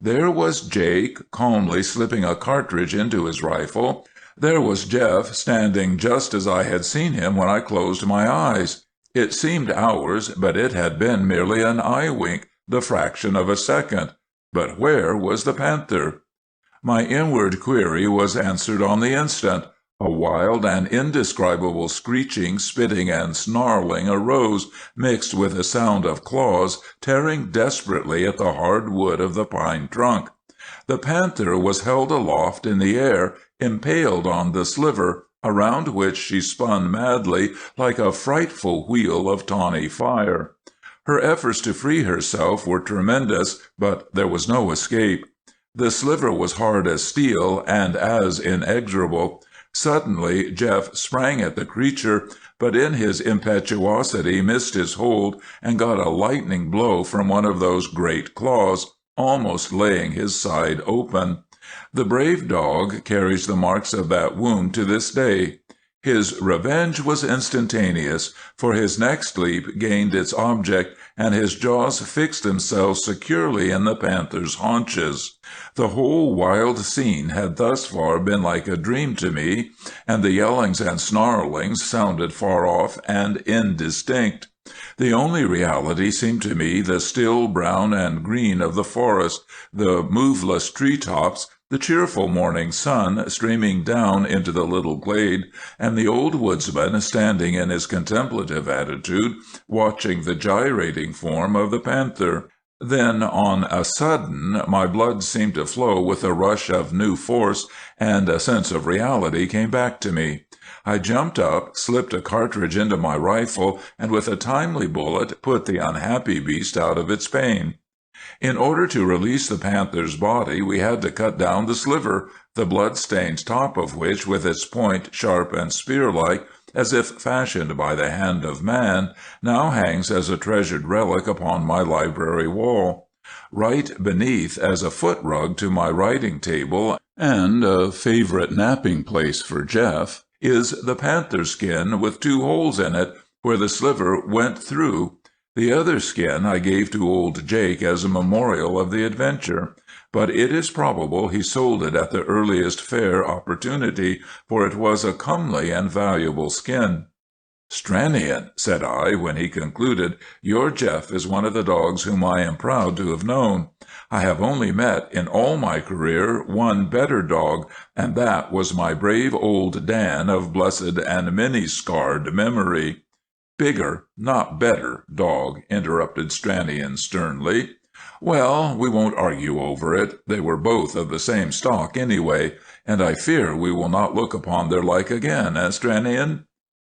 There was Jake, calmly slipping a cartridge into his rifle. There was Jeff, standing just as I had seen him when I closed my eyes. It seemed hours, but it had been merely an eye wink, the fraction of a second. But where was the panther? My inward query was answered on the instant. A wild and indescribable screeching, spitting, and snarling arose, mixed with a sound of claws tearing desperately at the hard wood of the pine trunk. The panther was held aloft in the air, impaled on the sliver, around which she spun madly like a frightful wheel of tawny fire. Her efforts to free herself were tremendous, but there was no escape. The sliver was hard as steel and as inexorable. Suddenly Jeff sprang at the creature, but in his impetuosity missed his hold and got a lightning blow from one of those great claws, almost laying his side open. The brave dog carries the marks of that wound to this day. His revenge was instantaneous, for his next leap gained its object, and his jaws fixed themselves securely in the panther's haunches. The whole wild scene had thus far been like a dream to me, and the yellings and snarlings sounded far off and indistinct. The only reality seemed to me the still brown and green of the forest, the moveless tree-tops, the cheerful morning sun streaming down into the little glade, and the old woodsman standing in his contemplative attitude, watching the gyrating form of the panther. Then, on a sudden, my blood seemed to flow with a rush of new force, and a sense of reality came back to me. I jumped up, slipped a cartridge into my rifle, and with a timely bullet put the unhappy beast out of its pain. In order to release the panther's body, we had to cut down the sliver, the blood-stained top of which, with its point sharp and spear-like, as if fashioned by the hand of man, now hangs as a treasured relic upon my library wall. Right beneath, as a foot-rug to my writing-table and a favorite napping place for Jeff, is the panther skin with 2 holes in it where the sliver went through. The other skin I gave to old Jake as a memorial of the adventure, but it is probable he sold it at the earliest fair opportunity, for it was a comely and valuable skin. "Stranion," said I, when he concluded, "your Jeff is one of the dogs whom I am proud to have known. I have only met, in all my career, one better dog, and that was my brave old Dan of blessed and many-scarred memory." "Bigger, not better, dog," interrupted Stranion sternly. "Well, we won't argue over it. They were both of the same stock anyway, and I fear we will not look upon their like again, eh, Stranion?"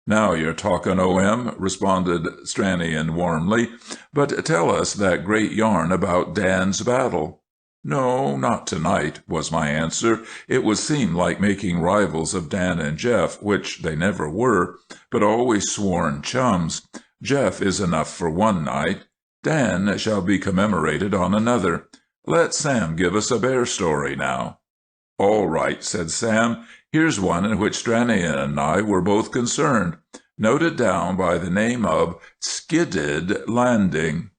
"Now you're talking, O.M.," responded Stranion warmly. "But tell us that great yarn about Dan's battle." "No, not tonight," was my answer. "It would seem like making rivals of Dan and Jeff, which they never were, but always sworn chums. Jeff is enough for one night. Dan shall be commemorated on another. Let Sam give us a bear story now." "All right," said Sam. "Here's one in which Stranion and I were both concerned. Noted down by the name of Skidded Landing.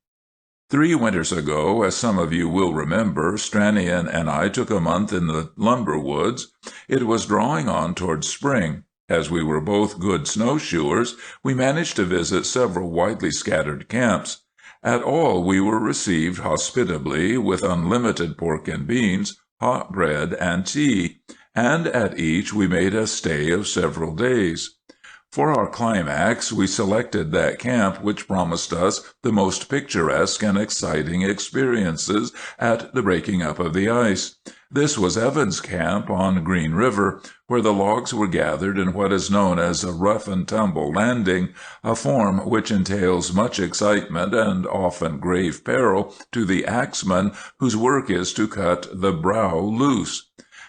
3 winters ago, as some of you will remember, Stranion and I took a month in the lumber woods. It was drawing on towards spring. As we were both good snowshoers, we managed to visit several widely scattered camps. At all we were received hospitably with unlimited pork and beans, hot bread, and tea, and at each we made a stay of several days. For our climax, we selected that camp which promised us the most picturesque and exciting experiences at the breaking up of the ice. This was Evans's camp on Green River, where the logs were gathered in what is known as a rough-and-tumble landing, a form which entails much excitement and often grave peril to the axeman whose work is to cut the brow loose.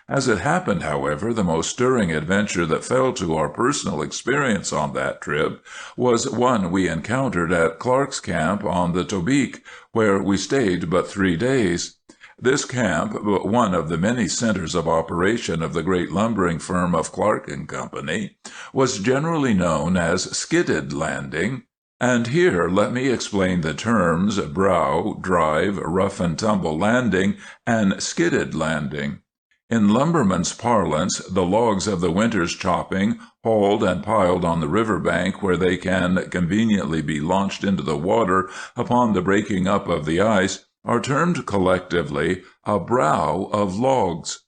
As it happened, however, the most stirring adventure that fell to our personal experience on that trip was one we encountered at Clark's camp on the Tobique, where we stayed but 3 days. This camp, but one of the many centers of operation of the great lumbering firm of Clark & Company, was generally known as Skidded Landing. And here let me explain the terms brow, drive, rough-and-tumble landing, and skidded landing. In lumbermen's parlance, the logs of the winter's chopping, hauled and piled on the river bank where they can conveniently be launched into the water upon the breaking up of the ice, are termed collectively a brow of logs.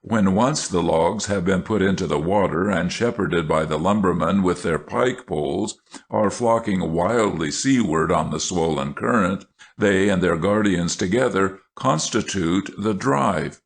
When once the logs have been put into the water and shepherded by the lumbermen with their pike poles, are flocking wildly seaward on the swollen current, they and their guardians together constitute the drive.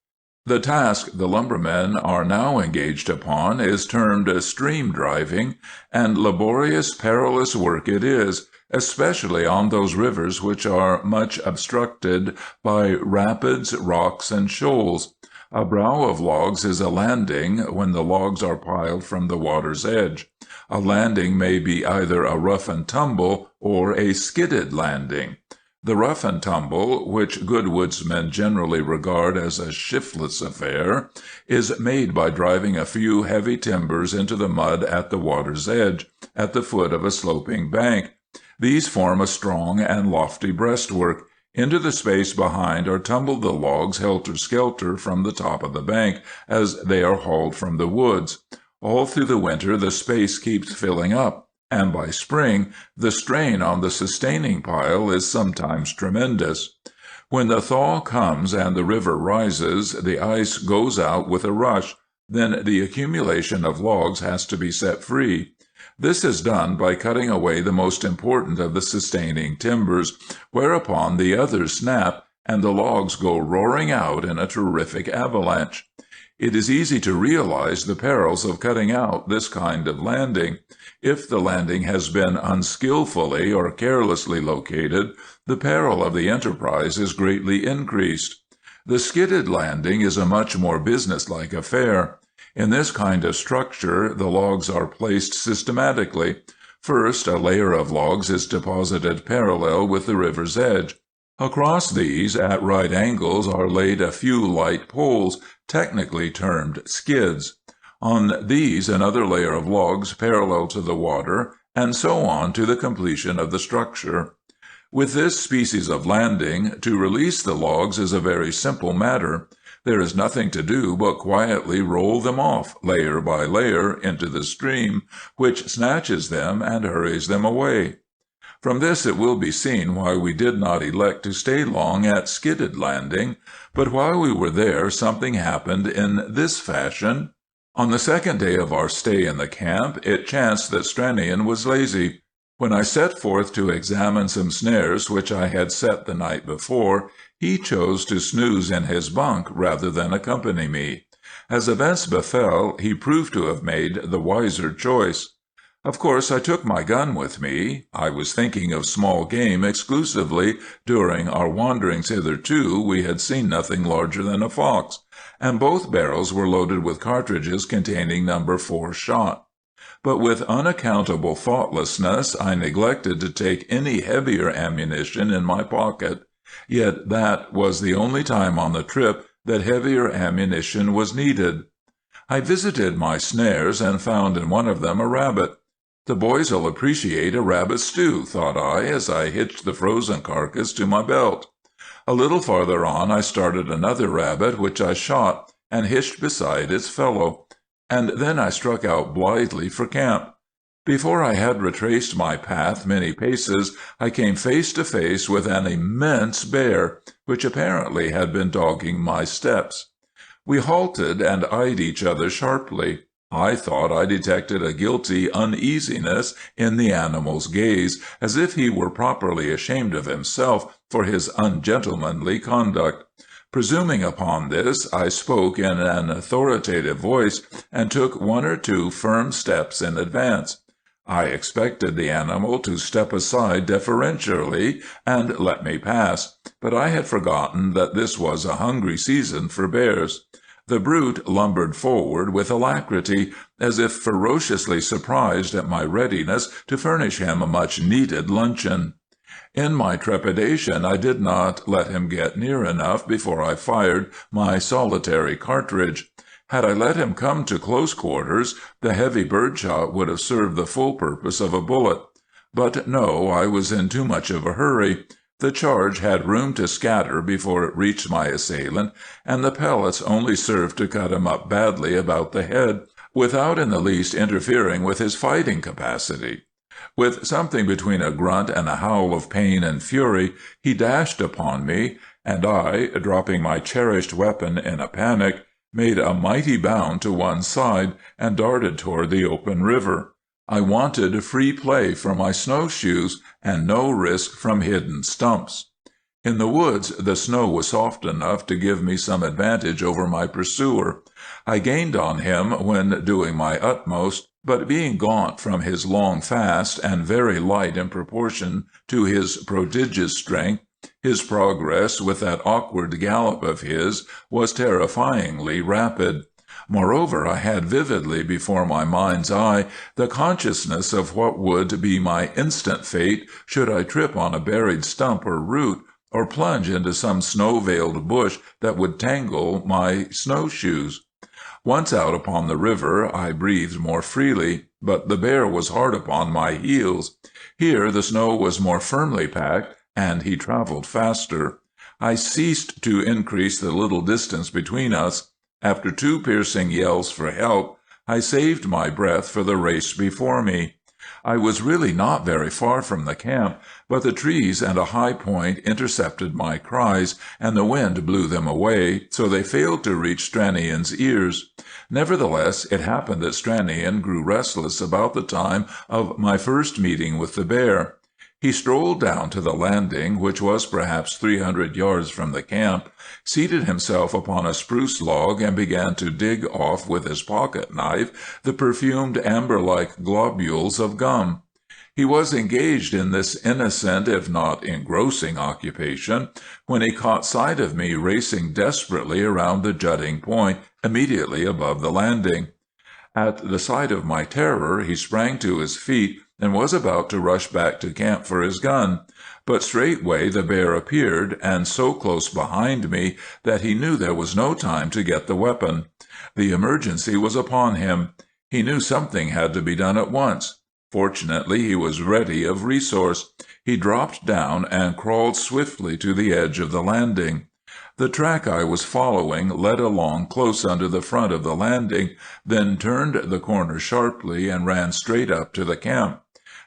The task the lumbermen are now engaged upon is termed stream driving, and laborious, perilous work it is, especially on those rivers which are much obstructed by rapids, rocks, and shoals. A brow of logs is a landing when the logs are piled from the water's edge. A landing may be either a rough and tumble or a skidded landing. The rough and tumble, which good woodsmen generally regard as a shiftless affair, is made by driving a few heavy timbers into the mud at the water's edge, at the foot of a sloping bank. These form a strong and lofty breastwork. Into the space behind are tumbled the logs helter-skelter from the top of the bank as they are hauled from the woods. All through the winter the space keeps filling up, and by spring the strain on the sustaining pile is sometimes tremendous. When the thaw comes and the river rises, the ice goes out with a rush. Then the accumulation of logs has to be set free. This is done by cutting away the most important of the sustaining timbers, whereupon the others snap, and the logs go roaring out in a terrific avalanche. It is easy to realize the perils of cutting out this kind of landing. If the landing has been unskillfully or carelessly located, the peril of the enterprise is greatly increased. The skidded landing is a much more businesslike affair. In this kind of structure, the logs are placed systematically. First, a layer of logs is deposited parallel with the river's edge. Across these, at right angles, are laid a few light poles, technically termed skids. On these, another layer of logs parallel to the water, and so on to the completion of the structure. With this species of landing, to release the logs is a very simple matter. There is nothing to do but quietly roll them off, layer by layer, into the stream, which snatches them and hurries them away. From this it will be seen why we did not elect to stay long at Skidded Landing, but while we were there something happened in this fashion. On the second day of our stay in the camp, it chanced that Stranion was lazy. When I set forth to examine some snares which I had set the night before, he chose to snooze in his bunk rather than accompany me. As events befell, he proved to have made the wiser choice. Of course, I took my gun with me. I was thinking of small game exclusively. During our wanderings hitherto we had seen nothing larger than a fox, and both barrels were loaded with cartridges containing No. 4 shot. But with unaccountable thoughtlessness I neglected to take any heavier ammunition in my pocket. Yet that was the only time on the trip that heavier ammunition was needed. I visited my snares and found in one of them a rabbit. The boys'll appreciate a rabbit stew, thought I, as I hitched the frozen carcass to my belt. A little farther on I started another rabbit, which I shot and hitched beside its fellow, and then I struck out blithely for camp. Before I had retraced my path many paces, I came face to face with an immense bear, which apparently had been dogging my steps. We halted and eyed each other sharply. I thought I detected a guilty uneasiness in the animal's gaze, as if he were properly ashamed of himself for his ungentlemanly conduct. Presuming upon this, I spoke in an authoritative voice, and took 1 or 2 firm steps in advance. I expected the animal to step aside deferentially and let me pass, but I had forgotten that this was a hungry season for bears. The brute lumbered forward with alacrity, as if ferociously surprised at my readiness to furnish him a much-needed luncheon. In my trepidation I did not let him get near enough before I fired my solitary cartridge. Had I let him come to close quarters, the heavy birdshot would have served the full purpose of a bullet. But no, I was in too much of a hurry. The charge had room to scatter before it reached my assailant, and the pellets only served to cut him up badly about the head, without in the least interfering with his fighting capacity. With something between a grunt and a howl of pain and fury, he dashed upon me, and I, dropping my cherished weapon in a panic, made a mighty bound to one side and darted toward the open river. I wanted free play for my snowshoes and no risk from hidden stumps. In the woods the snow was soft enough to give me some advantage over my pursuer. I gained on him when doing my utmost, but being gaunt from his long fast and very light in proportion to his prodigious strength, his progress with that awkward gallop of his was terrifyingly rapid. Moreover, I had vividly before my mind's eye the consciousness of what would be my instant fate should I trip on a buried stump or root, or plunge into some snow-veiled bush that would tangle my snowshoes. Once out upon the river, I breathed more freely, but the bear was hard upon my heels. Here the snow was more firmly packed, and he traveled faster. I ceased to increase the little distance between us. After 2 piercing yells for help, I saved my breath for the race before me. I was really not very far from the camp, but the trees and a high point intercepted my cries, and the wind blew them away, so they failed to reach Stranion's ears. Nevertheless, it happened that Stranion grew restless about the time of my first meeting with the bear. He strolled down to the landing, which was perhaps 300 yards from the camp, seated himself upon a spruce log, and began to dig off with his pocket-knife the perfumed amber-like globules of gum. He was engaged in this innocent, if not engrossing occupation, when he caught sight of me racing desperately around the jutting point immediately above the landing. At the sight of my terror, he sprang to his feet and was about to rush back to camp for his gun, but straightway the bear appeared, and so close behind me that he knew there was no time to get the weapon. The emergency was upon him. He knew something had to be done at once. Fortunately, he was ready of resource. He dropped down and crawled swiftly to the edge of the landing. The track I was following led along close under the front of the landing, then turned the corner sharply and ran straight up to the camp.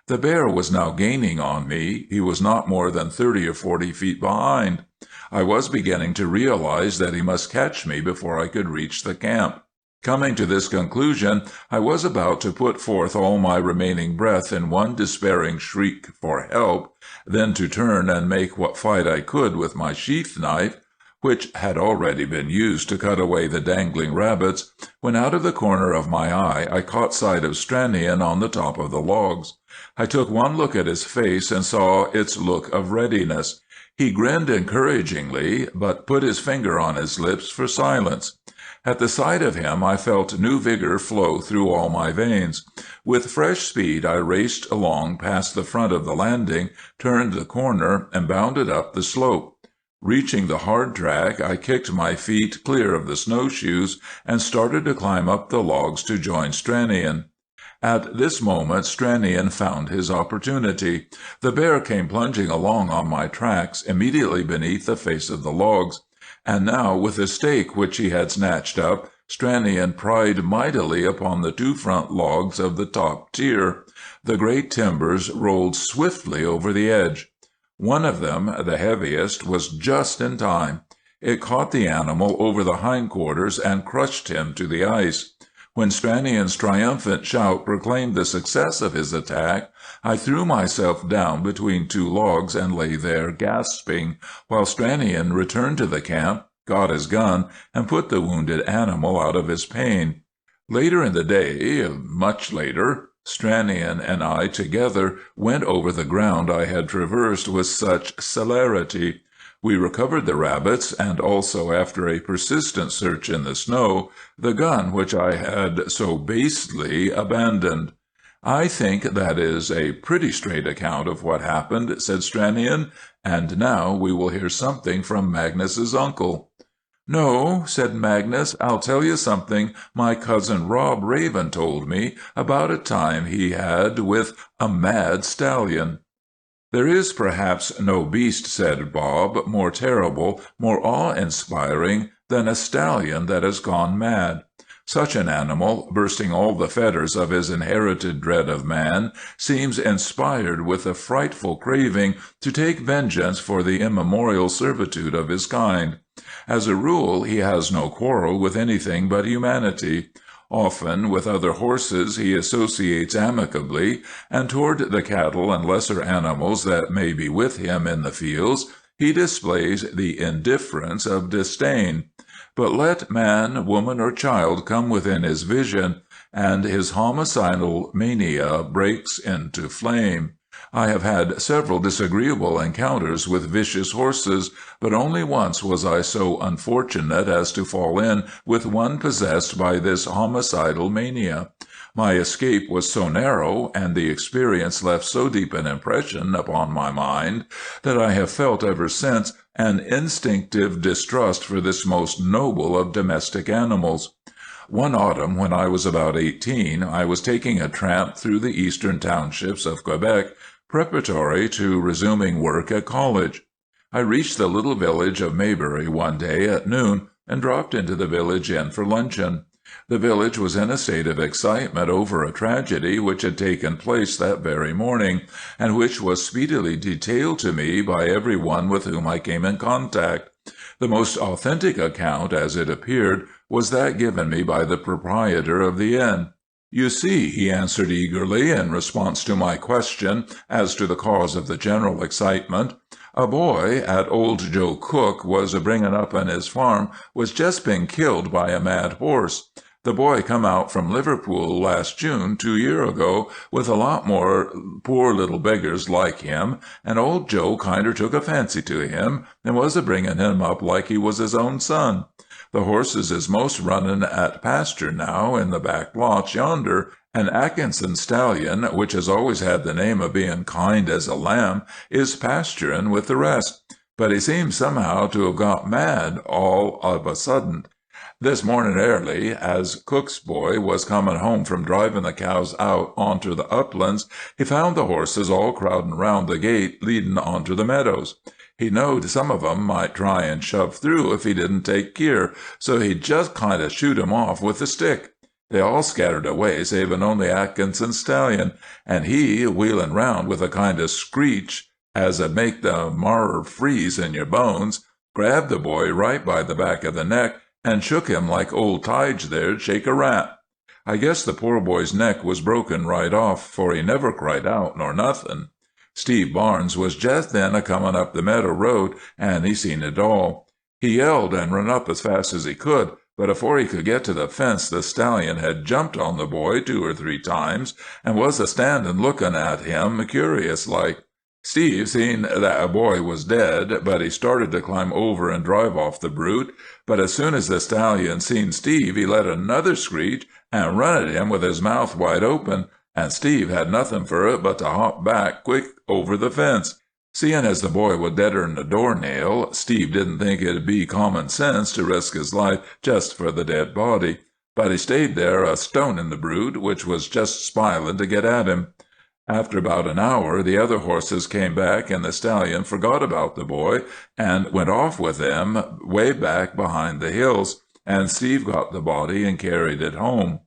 The bear was now gaining on me. He was not more than 30 or 40 feet behind. I was beginning to realize that he must catch me before I could reach the camp. Coming to this conclusion, I was about to put forth all my remaining breath in one despairing shriek for help, then to turn and make what fight I could with my sheath knife, which had already been used to cut away the dangling rabbits, when out of the corner of my eye I caught sight of Stranion on the top of the logs. I took one look at his face and saw its look of readiness. He grinned encouragingly, but put his finger on his lips for silence. At the sight of him I felt new vigor flow through all my veins. With fresh speed I raced along past the front of the landing, turned the corner, and bounded up the slope. Reaching the hard track, I kicked my feet clear of the snowshoes and started to climb up the logs to join Stranion. At this moment Stranion found his opportunity. The bear came plunging along on my tracks, immediately beneath the face of the logs, and now with the stake which he had snatched up, Stranion pried mightily upon the two front logs of the top tier. The great timbers rolled swiftly over the edge. One of them, the heaviest, was just in time. It caught the animal over the hindquarters and crushed him to the ice. When Stranion's triumphant shout proclaimed the success of his attack, I threw myself down between two logs and lay there gasping, while Stranion returned to the camp, got his gun, and put the wounded animal out of his pain. Later in the day, much later, Stranion and I together went over the ground I had traversed with such celerity. We recovered the rabbits, and also, after a persistent search in the snow, the gun which I had so basely abandoned. "I think that is a pretty straight account of what happened," said Stranion, "and now we will hear something from Magnus's uncle." "No," said Magnus, "I'll tell you something my cousin Rob Raven told me about a time he had with a mad stallion." "There is perhaps no beast," said Bob, "more terrible, more awe-inspiring than a stallion that has gone mad. Such an animal, bursting all the fetters of his inherited dread of man, seems inspired with a frightful craving to take vengeance for the immemorial servitude of his kind. As a rule, he has no quarrel with anything but humanity. Often with other horses he associates amicably, and toward the cattle and lesser animals that may be with him in the fields he displays the indifference of disdain. But let man, woman, or child come within his vision, and his homicidal mania breaks into flame. I have had several disagreeable encounters with vicious horses, but only once was I so unfortunate as to fall in with one possessed by this homicidal mania. My escape was so narrow, and the experience left so deep an impression upon my mind, that I have felt ever since an instinctive distrust for this most noble of domestic animals. One autumn, when I was about 18, I was taking a tramp through the eastern townships of Quebec, preparatory to resuming work at college. I reached the little village of Maybury one day at noon, and dropped into the village inn for luncheon. The village was in a state of excitement over a tragedy which had taken place that very morning, and which was speedily detailed to me by every one with whom I came in contact. The most authentic account, as it appeared, was that given me by the proprietor of the inn. "You see," he answered eagerly, in response to my question as to the cause of the general excitement, "a boy at old Joe Cook was bringing up on his farm was just been killed by a mad horse. The boy come out from Liverpool last June 2 year ago with a lot more poor little beggars like him, and old Joe kinder took a fancy to him and was bringing him up like he was his own son. The horses is most running at pasture now in the back lots yonder, and Atkinson's stallion, which has always had the name of being kind as a lamb, is pasturing with the rest. But he seems somehow to have got mad all of a sudden. This morning early, as Cook's boy was coming home from driving the cows out onto the uplands, he found the horses all crowding round the gate leading onto the meadows. He knowed some of 'em might try and shove through if he didn't take keer, so he'd just kind of shoot 'em off with a stick. They all scattered away, saving only Atkinson's stallion, and he, wheeling round with a kind of screech as 'd make the marrer freeze in your bones, grabbed the boy right by the back of the neck and shook him like old Tige there'd shake a rat. I guess the poor boy's neck was broken right off, for he never cried out nor nothin'. Steve Barnes was just then a-comin' up the meadow road, and he seen it all. He yelled and run up as fast as he could, but afore he could get to the fence the stallion had jumped on the boy 2 or 3 times, and was a-standin' lookin' at him curious like. Steve seen that a boy was dead, but he started to climb over and drive off the brute, but as soon as the stallion seen Steve he let another screech and run at him with his mouth wide open, and Steve had nothing for it but to hop back quick over the fence. Seeing as the boy was deader'n a doornail, Steve didn't think it'd be common sense to risk his life just for the dead body, but he stayed there a-stonin' the brute, which was just spilin' to get at him. After about an hour the other horses came back, and the stallion forgot about the boy and went off with them way back behind the hills, and Steve got the body and carried it home.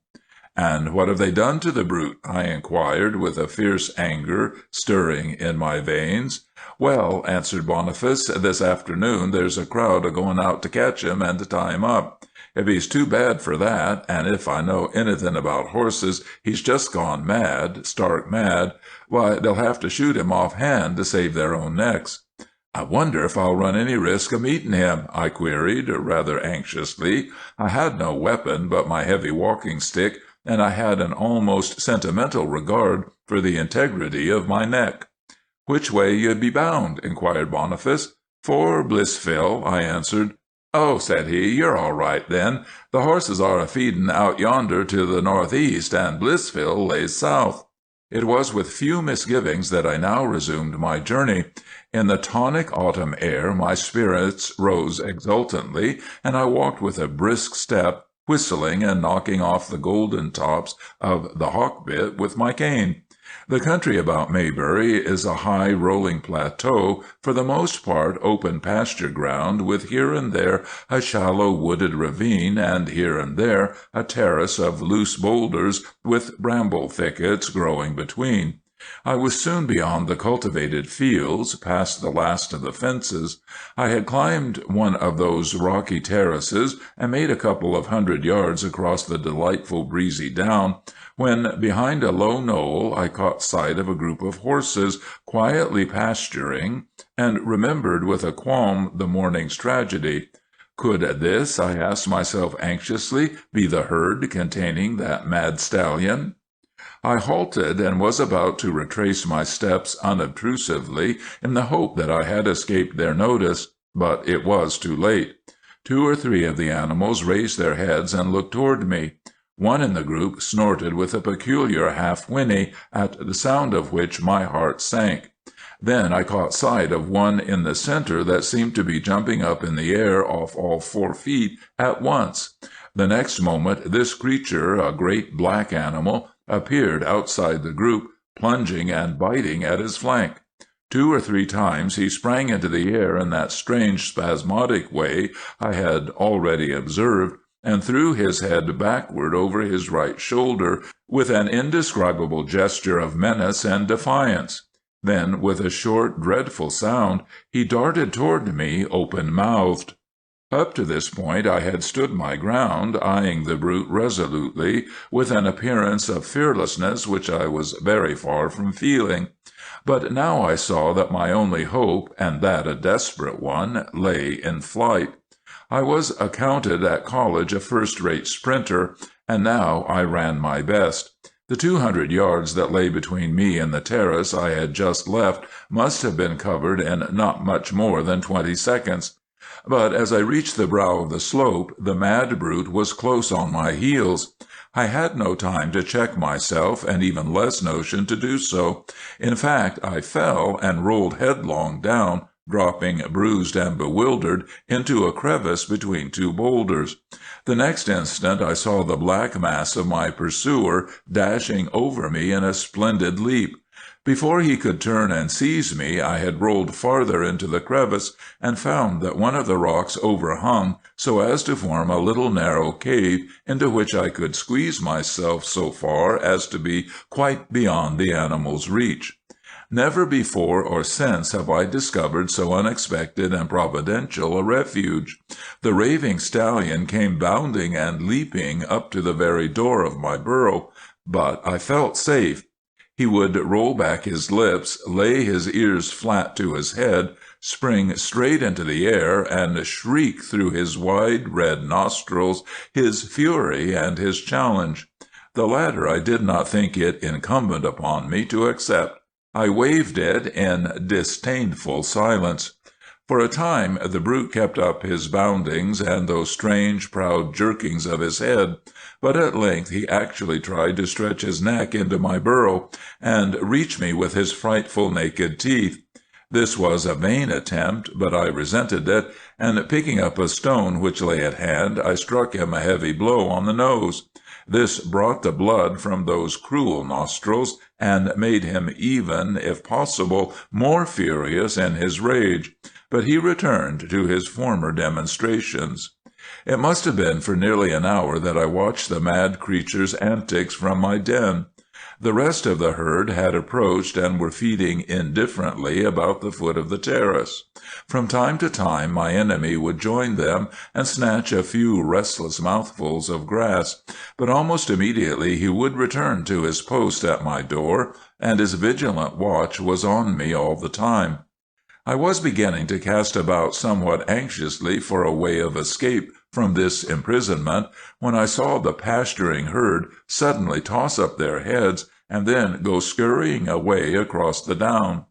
"And what have they done to the brute?" I inquired, with a fierce anger stirring in my veins. "Well," answered Boniface, "this afternoon there's a crowd a-going out to catch him and to tie him up. If he's too bad for that, and if I know anything about horses he's just gone mad, stark mad, why, they'll have to shoot him off-hand to save their own necks." "I wonder if I'll run any risk of meeting him?" I queried, rather anxiously. I had no weapon but my heavy walking stick, and I had an almost sentimental regard for the integrity of my neck. "Which way you be bound?" inquired Boniface. "For Blissville," I answered. "Oh," said he, "you're all right, then. The horses are a-feedin' out yonder to the northeast, and Blissville lays south." It was with few misgivings that I now resumed my journey. In the tonic autumn air my spirits rose exultantly, and I walked with a brisk step, whistling and knocking off the golden tops of the hawkbit with my cane. The country about Maybury is a high, rolling plateau, for the most part open pasture ground, with here and there a shallow wooded ravine, and here and there a terrace of loose boulders with bramble thickets growing between. I was soon beyond the cultivated fields, past the last of the fences. I had climbed one of those rocky terraces and made a couple of 100 yards across the delightful breezy down, when behind a low knoll I caught sight of a group of horses quietly pasturing, and remembered with a qualm the morning's tragedy. Could this, I asked myself anxiously, be the herd containing that mad stallion? I halted, and was about to retrace my steps unobtrusively in the hope that I had escaped their notice, but it was too late. 2 or 3 of the animals raised their heads and looked toward me. One in the group snorted with a peculiar half whinny, at the sound of which my heart sank. Then I caught sight of one in the center that seemed to be jumping up in the air off all 4 feet at once. The next moment this creature, a great black animal, appeared outside the group, plunging and biting at his flank. 2 or 3 times he sprang into the air in that strange spasmodic way I had already observed, and threw his head backward over his right shoulder with an indescribable gesture of menace and defiance. Then, with a short, dreadful sound, he darted toward me open-mouthed. Up to this point I had stood my ground, eyeing the brute resolutely, with an appearance of fearlessness which I was very far from feeling. But now I saw that my only hope, and that a desperate one, lay in flight. I was accounted at college a first-rate sprinter, and now I ran my best. The 200 yards that lay between me and the terrace I had just left must have been covered in not much more than 20 seconds. But as I reached the brow of the slope, the mad brute was close on my heels. I had no time to check myself, and even less notion to do so. In fact, I fell and rolled headlong down, dropping bruised and bewildered into a crevice between two boulders. The next instant I saw the black mass of my pursuer dashing over me in a splendid leap. Before he could turn and seize me, I had rolled farther into the crevice and found that one of the rocks overhung so as to form a little narrow cave into which I could squeeze myself so far as to be quite beyond the animal's reach. Never before or since have I discovered so unexpected and providential a refuge. The raving stallion came bounding and leaping up to the very door of my burrow, but I felt safe. He would roll back his lips, lay his ears flat to his head, spring straight into the air, and shriek through his wide red nostrils his fury and his challenge. The latter I did not think it incumbent upon me to accept. I waved it in disdainful silence. For a time the brute kept up his boundings and those strange, proud jerkings of his head, but at length he actually tried to stretch his neck into my burrow and reach me with his frightful naked teeth. This was a vain attempt, but I resented it, and picking up a stone which lay at hand, I struck him a heavy blow on the nose. This brought the blood from those cruel nostrils, and made him even, if possible, more furious in his rage. But he returned to his former demonstrations. It must have been for nearly an hour that I watched the mad creature's antics from my den. The rest of the herd had approached and were feeding indifferently about the foot of the terrace. From time to time my enemy would join them and snatch a few restless mouthfuls of grass, but almost immediately he would return to his post at my door, and his vigilant watch was on me all the time. I was beginning to cast about somewhat anxiously for a way of escape from this imprisonment, when I saw the pasturing herd suddenly toss up their heads and then go scurrying away across the down.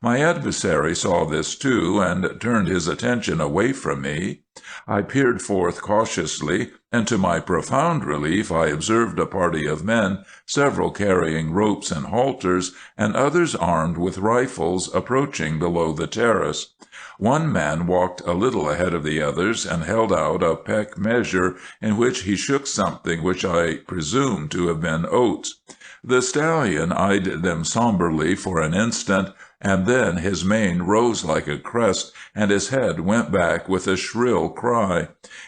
My adversary saw this too, and turned his attention away from me. I peered forth cautiously, and to my profound relief I observed a party of men, several carrying ropes and halters, and others armed with rifles, approaching below the terrace. One man walked a little ahead of the others, and held out a peck measure, in which he shook something which I presumed to have been oats. The stallion eyed them somberly for an instant, and then his mane rose like a crest, and his head went back with a shrill cry.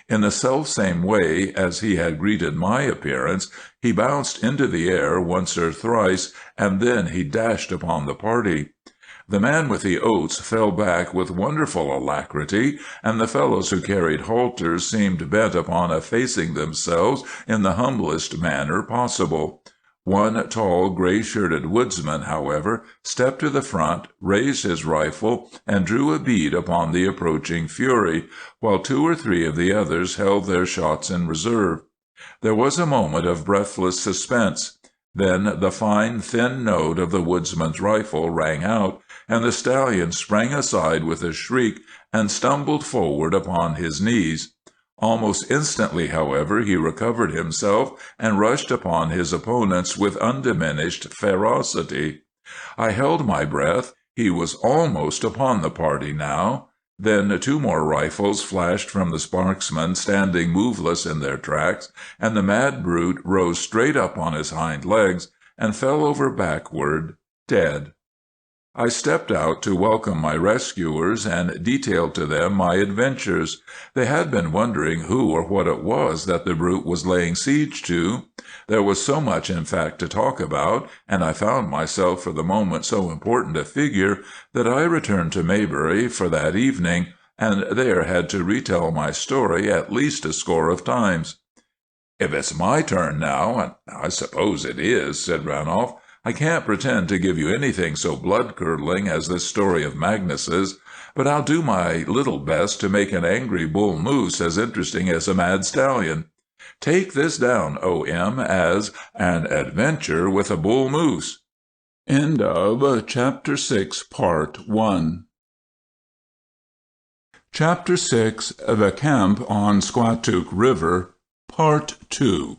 In the selfsame way as he had greeted my appearance, he bounced into the air once or thrice, and then he dashed upon the party. The man with the oats fell back with wonderful alacrity, and the fellows who carried halters seemed bent upon effacing themselves in the humblest manner possible. One tall, gray-shirted woodsman, however, stepped to the front, raised his rifle, and drew a bead upon the approaching fury, while 2 or 3 of the others held their shots in reserve. There was a moment of breathless suspense. Then the fine, thin note of the woodsman's rifle rang out, and the stallion sprang aside with a shriek and stumbled forward upon his knees. Almost instantly, however, he recovered himself and rushed upon his opponents with undiminished ferocity. I held my breath. He was almost upon the party now. Then 2 more rifles flashed from the marksmen standing moveless in their tracks, and the mad brute rose straight up on his hind legs and fell over backward, dead. I stepped out to welcome my rescuers, and detailed to them my adventures. They had been wondering who or what it was that the brute was laying siege to. There was so much, in fact, to talk about, and I found myself for the moment so important a figure, that I returned to Maybury for that evening, and there had to retell my story at least a score of times. "If it's my turn now, and I suppose it is," said Ranulph, "I can't pretend to give you anything so blood-curdling as this story of Magnus's, but I'll do my little best to make an angry bull moose as interesting as a mad stallion. Take this down, O.M., as An Adventure with a Bull Moose." End of Chapter 6, Part 1. Chapter 6, The Camp on Squatook River, Part 2.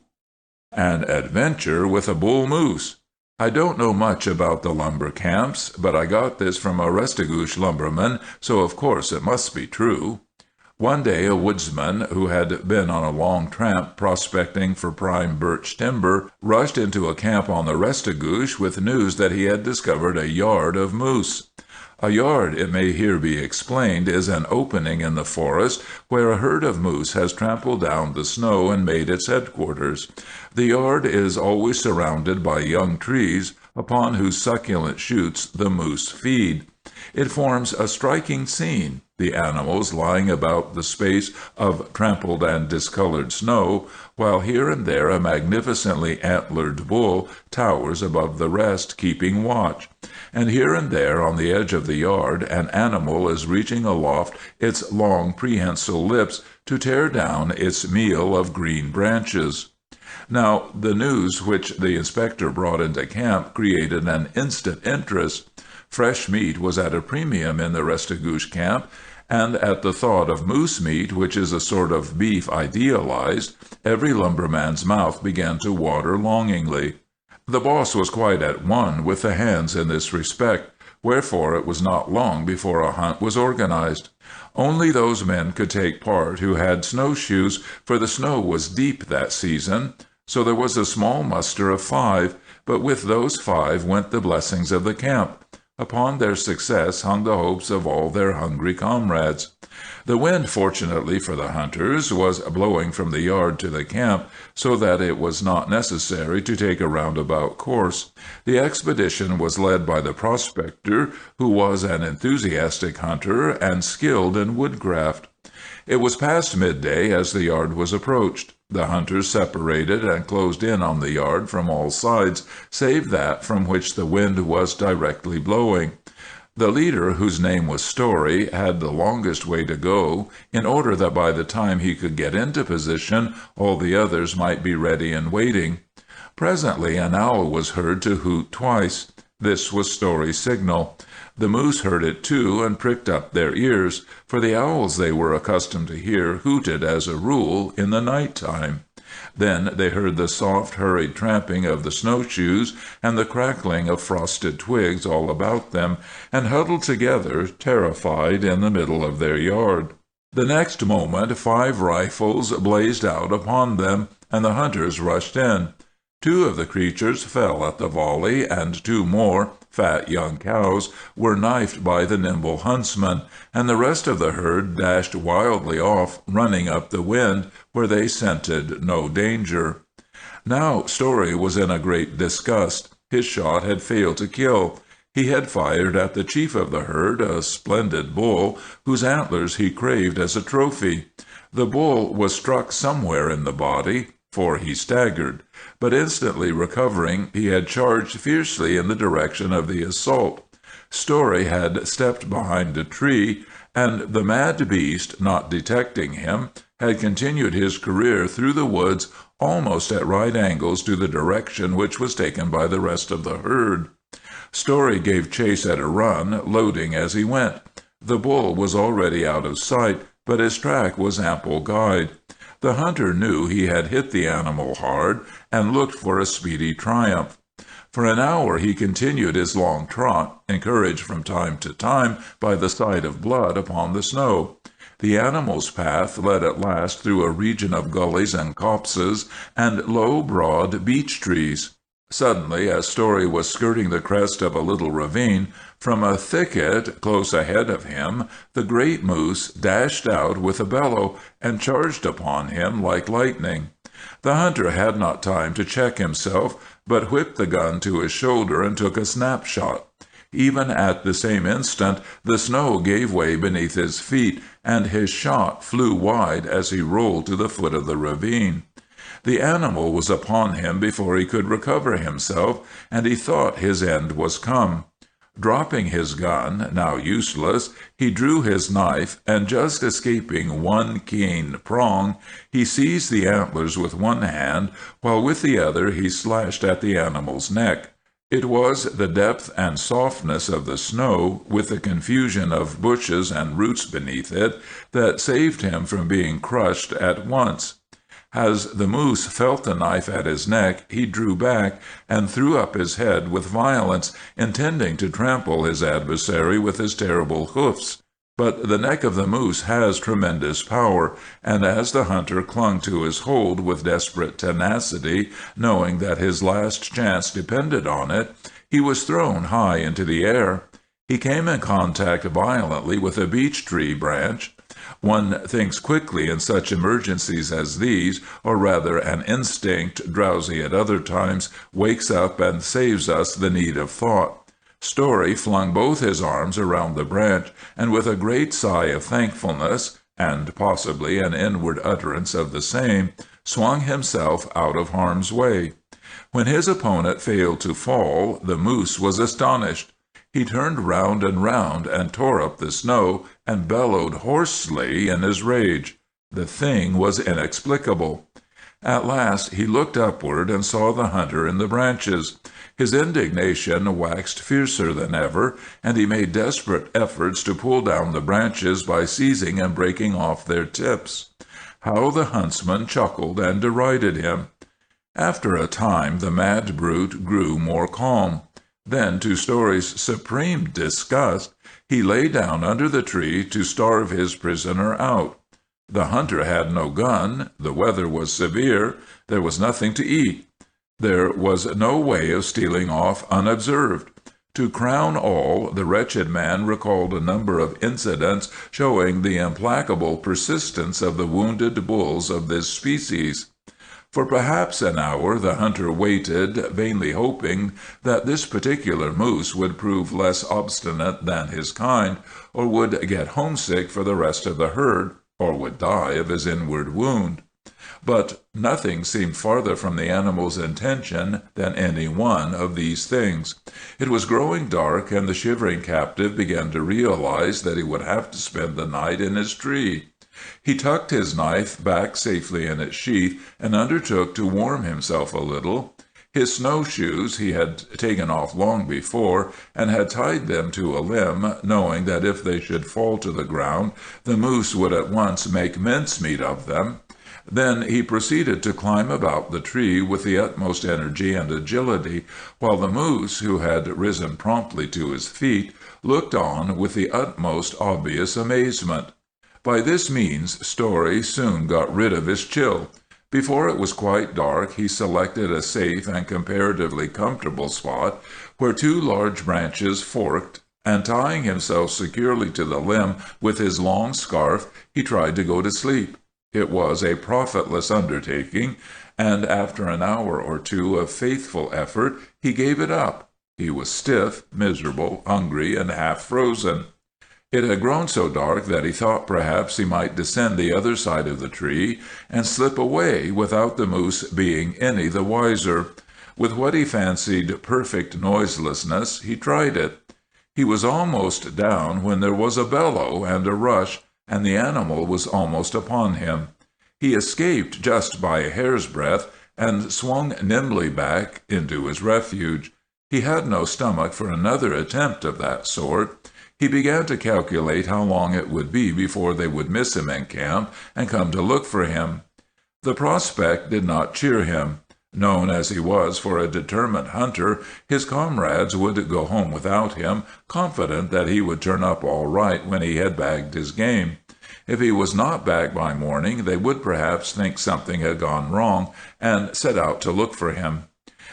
An Adventure with a Bull Moose. I don't know much about the lumber camps, but I got this from a Restigouche lumberman, so of course it must be true. One day a woodsman, who had been on a long tramp prospecting for prime birch timber, rushed into a camp on the Restigouche with news that he had discovered a yard of moose. A yard, it may here be explained, is an opening in the forest where a herd of moose has trampled down the snow and made its headquarters. The yard is always surrounded by young trees, upon whose succulent shoots the moose feed. It forms a striking scene, the animals lying about the space of trampled and discolored snow, while here and there a magnificently antlered bull towers above the rest, keeping watch. And here and there on the edge of the yard an animal is reaching aloft its long prehensile lips to tear down its meal of green branches. Now, the news which the inspector brought into camp created an instant interest. Fresh meat was at a premium in the Restigouche camp, and at the thought of moose meat, which is a sort of beef idealized, every lumberman's mouth began to water longingly. The boss was quite at one with the hands in this respect, wherefore it was not long before a hunt was organized. Only those men could take part who had snowshoes, for the snow was deep that season. So there was a small muster of 5, but with those 5 went the blessings of the camp. Upon their success hung the hopes of all their hungry comrades. The wind, fortunately for the hunters, was blowing from the yard to the camp, so that it was not necessary to take a roundabout course. The expedition was led by the prospector, who was an enthusiastic hunter and skilled in woodcraft. It was past midday as the yard was approached. The hunters separated and closed in on the yard from all sides, save that from which the wind was directly blowing. The leader, whose name was Story, had the longest way to go, in order that by the time he could get into position all the others might be ready and waiting. Presently an owl was heard to hoot twice. This was Story's signal. The moose heard it too, and pricked up their ears, for the owls they were accustomed to hear hooted as a rule in the night time. Then they heard the soft, hurried tramping of the snowshoes and the crackling of frosted twigs all about them, and huddled together, terrified, in the middle of their yard. The next moment 5 rifles blazed out upon them, and the hunters rushed in. 2 of the creatures fell at the volley, and 2 more, fat young cows, were knifed by the nimble huntsman, and the rest of the herd dashed wildly off, running up the wind, where they scented no danger. Now Story was in a great disgust. His shot had failed to kill. He had fired at the chief of the herd, a splendid bull, whose antlers he craved as a trophy. The bull was struck somewhere in the body, for he staggered, but instantly recovering, he had charged fiercely in the direction of the assault. Story had stepped behind a tree, and the mad beast, not detecting him, had continued his career through the woods almost at right angles to the direction which was taken by the rest of the herd. Story gave chase at a run, loading as he went. The bull was already out of sight, but his track was ample guide. The hunter knew he had hit the animal hard, and looked for a speedy triumph. For an hour he continued his long trot, encouraged from time to time by the sight of blood upon the snow. The animal's path led at last through a region of gullies and copses and low, broad beech trees. Suddenly, as Story was skirting the crest of a little ravine, from a thicket close ahead of him the great moose dashed out with a bellow and charged upon him like lightning. The hunter had not time to check himself, but whipped the gun to his shoulder and took a snapshot. Even at the same instant the snow gave way beneath his feet, and his shot flew wide as he rolled to the foot of the ravine. The animal was upon him before he could recover himself, and he thought his end was come. Dropping his gun, now useless, he drew his knife, and just escaping one keen prong, he seized the antlers with one hand, while with the other he slashed at the animal's neck. It was the depth and softness of the snow, with the confusion of bushes and roots beneath it, that saved him from being crushed at once. As the moose felt the knife at his neck, he drew back and threw up his head with violence, intending to trample his adversary with his terrible hoofs. But the neck of the moose has tremendous power, and as the hunter clung to his hold with desperate tenacity, knowing that his last chance depended on it, he was thrown high into the air. He came in contact violently with a beech tree branch. One thinks quickly in such emergencies as these, or rather an instinct, drowsy at other times, wakes up and saves us the need of thought. Story flung both his arms around the branch, and with a great sigh of thankfulness, and possibly an inward utterance of the same, swung himself out of harm's way. When his opponent failed to fall, the moose was astonished. He turned round and tore up the snow, and bellowed hoarsely in his rage. The thing was inexplicable. At last he looked upward and saw the hunter in the branches. His indignation waxed fiercer than ever, and he made desperate efforts to pull down the branches by seizing and breaking off their tips. How the huntsman chuckled and derided him! After a time the mad brute grew more calm. Then, to Story's supreme disgust, he lay down under the tree to starve his prisoner out. The hunter had no gun, the weather was severe, there was nothing to eat. There was no way of stealing off unobserved. To crown all, the wretched man recalled a number of incidents showing the implacable persistence of the wounded bulls of this species. For perhaps an hour the hunter waited, vainly hoping that this particular moose would prove less obstinate than his kind, or would get homesick for the rest of the herd, or would die of his inward wound. But nothing seemed farther from the animal's intention than any one of these things. It was growing dark, and the shivering captive began to realize that he would have to spend the night in his tree. He tucked his knife back safely in its sheath, and undertook to warm himself a little. His snowshoes he had taken off long before, and had tied them to a limb, knowing that if they should fall to the ground, the moose would at once make mincemeat of them. Then he proceeded to climb about the tree with the utmost energy and agility, while the moose, who had risen promptly to his feet, looked on with the utmost obvious amazement. By this means Story soon got rid of his chill. Before it was quite dark, he selected a safe and comparatively comfortable spot where two large branches forked, and tying himself securely to the limb with his long scarf, he tried to go to sleep. It was a profitless undertaking, and after an hour or two of faithful effort, he gave it up. He was stiff, miserable, hungry, and half frozen. It had grown so dark that he thought perhaps he might descend the other side of the tree and slip away without the moose being any the wiser. With what he fancied perfect noiselessness, he tried it. He was almost down when there was a bellow and a rush, and the animal was almost upon him. He escaped just by a hair's breadth, and swung nimbly back into his refuge. He had no stomach for another attempt of that sort. He began to calculate how long it would be before they would miss him in camp and come to look for him. The prospect did not cheer him. Known as he was for a determined hunter, his comrades would go home without him, confident that he would turn up all right when he had bagged his game. If he was not back by morning, they would perhaps think something had gone wrong and set out to look for him.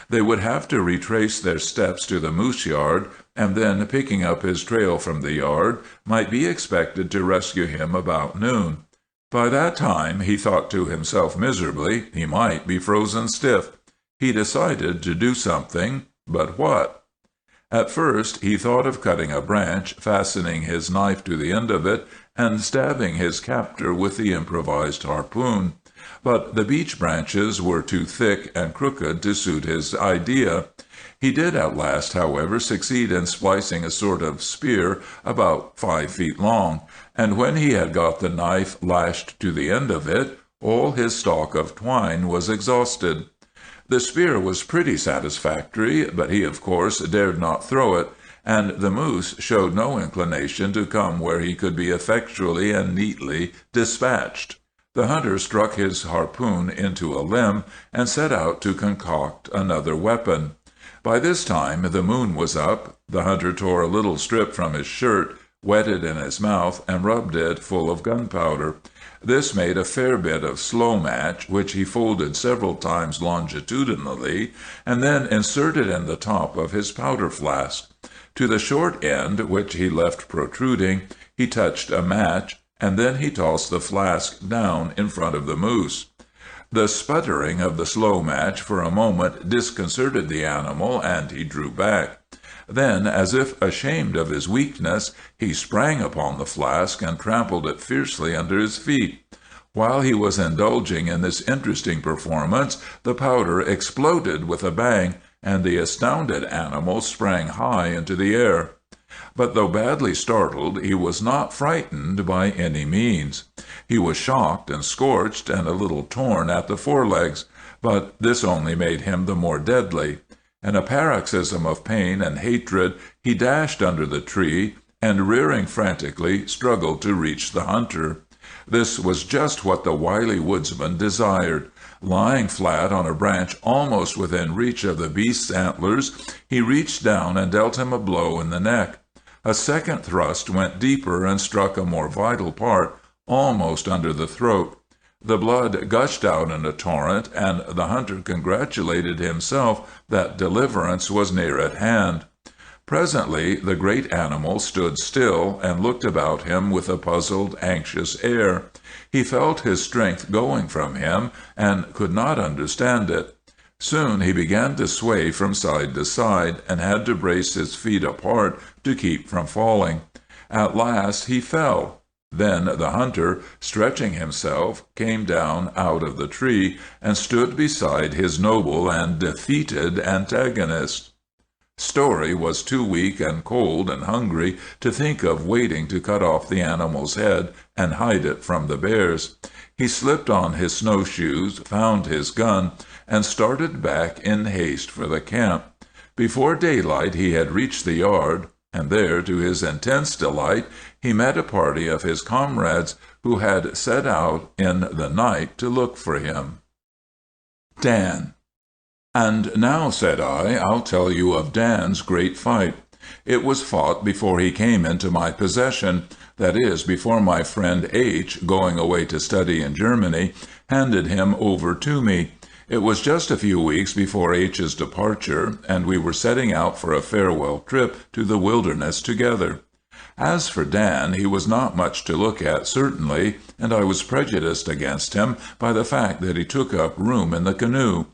They would have to retrace their steps to the moose yard, and then, picking up his trail from the yard, might be expected to rescue him about noon. By that time, he thought to himself miserably, he might be frozen stiff. He decided to do something, but what? At first he thought of cutting a branch, fastening his knife to the end of it, and stabbing his captor with the improvised harpoon. But the beech branches were too thick and crooked to suit his idea. He did at last, however, succeed in splicing a sort of spear about 5 feet long, and when he had got the knife lashed to the end of it, all his stock of twine was exhausted. The spear was pretty satisfactory, but he, of course, dared not throw it, and the moose showed no inclination to come where he could be effectually and neatly dispatched. The hunter struck his harpoon into a limb and set out to concoct another weapon. By this time the moon was up. The hunter tore a little strip from his shirt, wet it in his mouth, and rubbed it full of gunpowder. This made a fair bit of slow match, which he folded several times longitudinally, and then inserted in the top of his powder flask. To the short end, which he left protruding, he touched a match, and then he tossed the flask down in front of the moose. The sputtering of the slow match for a moment disconcerted the animal, and he drew back. Then, as if ashamed of his weakness, he sprang upon the flask and trampled it fiercely under his feet. While he was indulging in this interesting performance, the powder exploded with a bang, and the astounded animal sprang high into the air. But though badly startled, he was not frightened by any means. He was shocked and scorched and a little torn at the forelegs, but this only made him the more deadly. In a paroxysm of pain and hatred, he dashed under the tree, and rearing frantically, struggled to reach the hunter. This was just what the wily woodsman desired. Lying flat on a branch almost within reach of the beast's antlers, he reached down and dealt him a blow in the neck. A second thrust went deeper and struck a more vital part, almost under the throat. The blood gushed out in a torrent, and the hunter congratulated himself that deliverance was near at hand. Presently the great animal stood still and looked about him with a puzzled, anxious air. He felt his strength going from him, and could not understand it. Soon he began to sway from side to side, and had to brace his feet apart to keep from falling. At last he fell. Then the hunter, stretching himself, came down out of the tree and stood beside his noble and defeated antagonist. Story was too weak and cold and hungry to think of waiting to cut off the animal's head and hide it from the bears. He slipped on his snowshoes, found his gun, and started back in haste for the camp. Before daylight he had reached the yard, and there, to his intense delight, he met a party of his comrades who had set out in the night to look for him. Dan. "And now," said I, "I'll tell you of Dan's great fight. It was fought before he came into my possession, that is, before my friend H., going away to study in Germany, handed him over to me. It was just a few weeks before H.'s departure, and we were setting out for a farewell trip to the wilderness together. As for Dan, he was not much to look at, certainly, and I was prejudiced against him by the fact that he took up room in the canoe.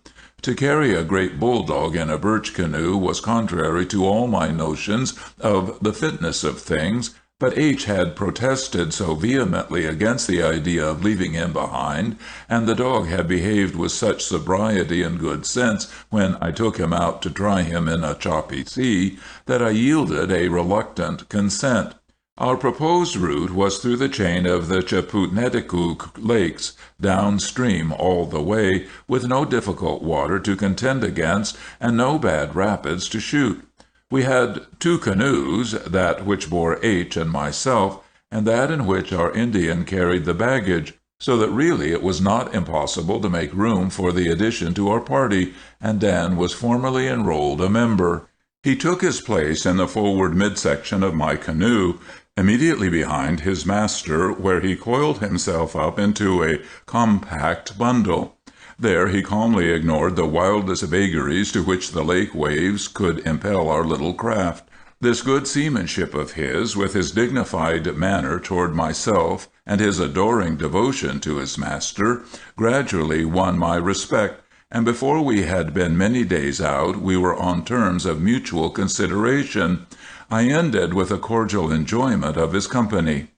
To carry a great bulldog in a birch canoe was contrary to all my notions of the fitness of things, but H. had protested so vehemently against the idea of leaving him behind, and the dog had behaved with such sobriety and good sense when I took him out to try him in a choppy sea, that I yielded a reluctant consent. Our proposed route was through the chain of the Chaputneticook Lakes, downstream all the way, with no difficult water to contend against and no bad rapids to shoot. We had 2 canoes, that which bore H. and myself, and that in which our Indian carried the baggage, so that really it was not impossible to make room for the addition to our party, and Dan was formally enrolled a member. He took his place in the forward midsection of my canoe, immediately behind his master, where he coiled himself up into a compact bundle. There he calmly ignored the wildest vagaries to which the lake waves could impel our little craft. This good seamanship of his, with his dignified manner toward myself and his adoring devotion to his master, gradually won my respect, and before we had been many days out, we were on terms of mutual consideration. I ended with a cordial enjoyment of his company.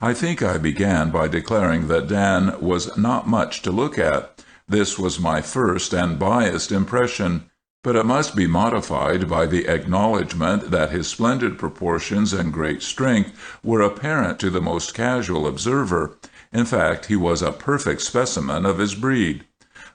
I think I began by declaring that Dan was not much to look at. This was my first and biased impression, but it must be modified by the acknowledgment that his splendid proportions and great strength were apparent to the most casual observer. In fact, he was a perfect specimen of his breed.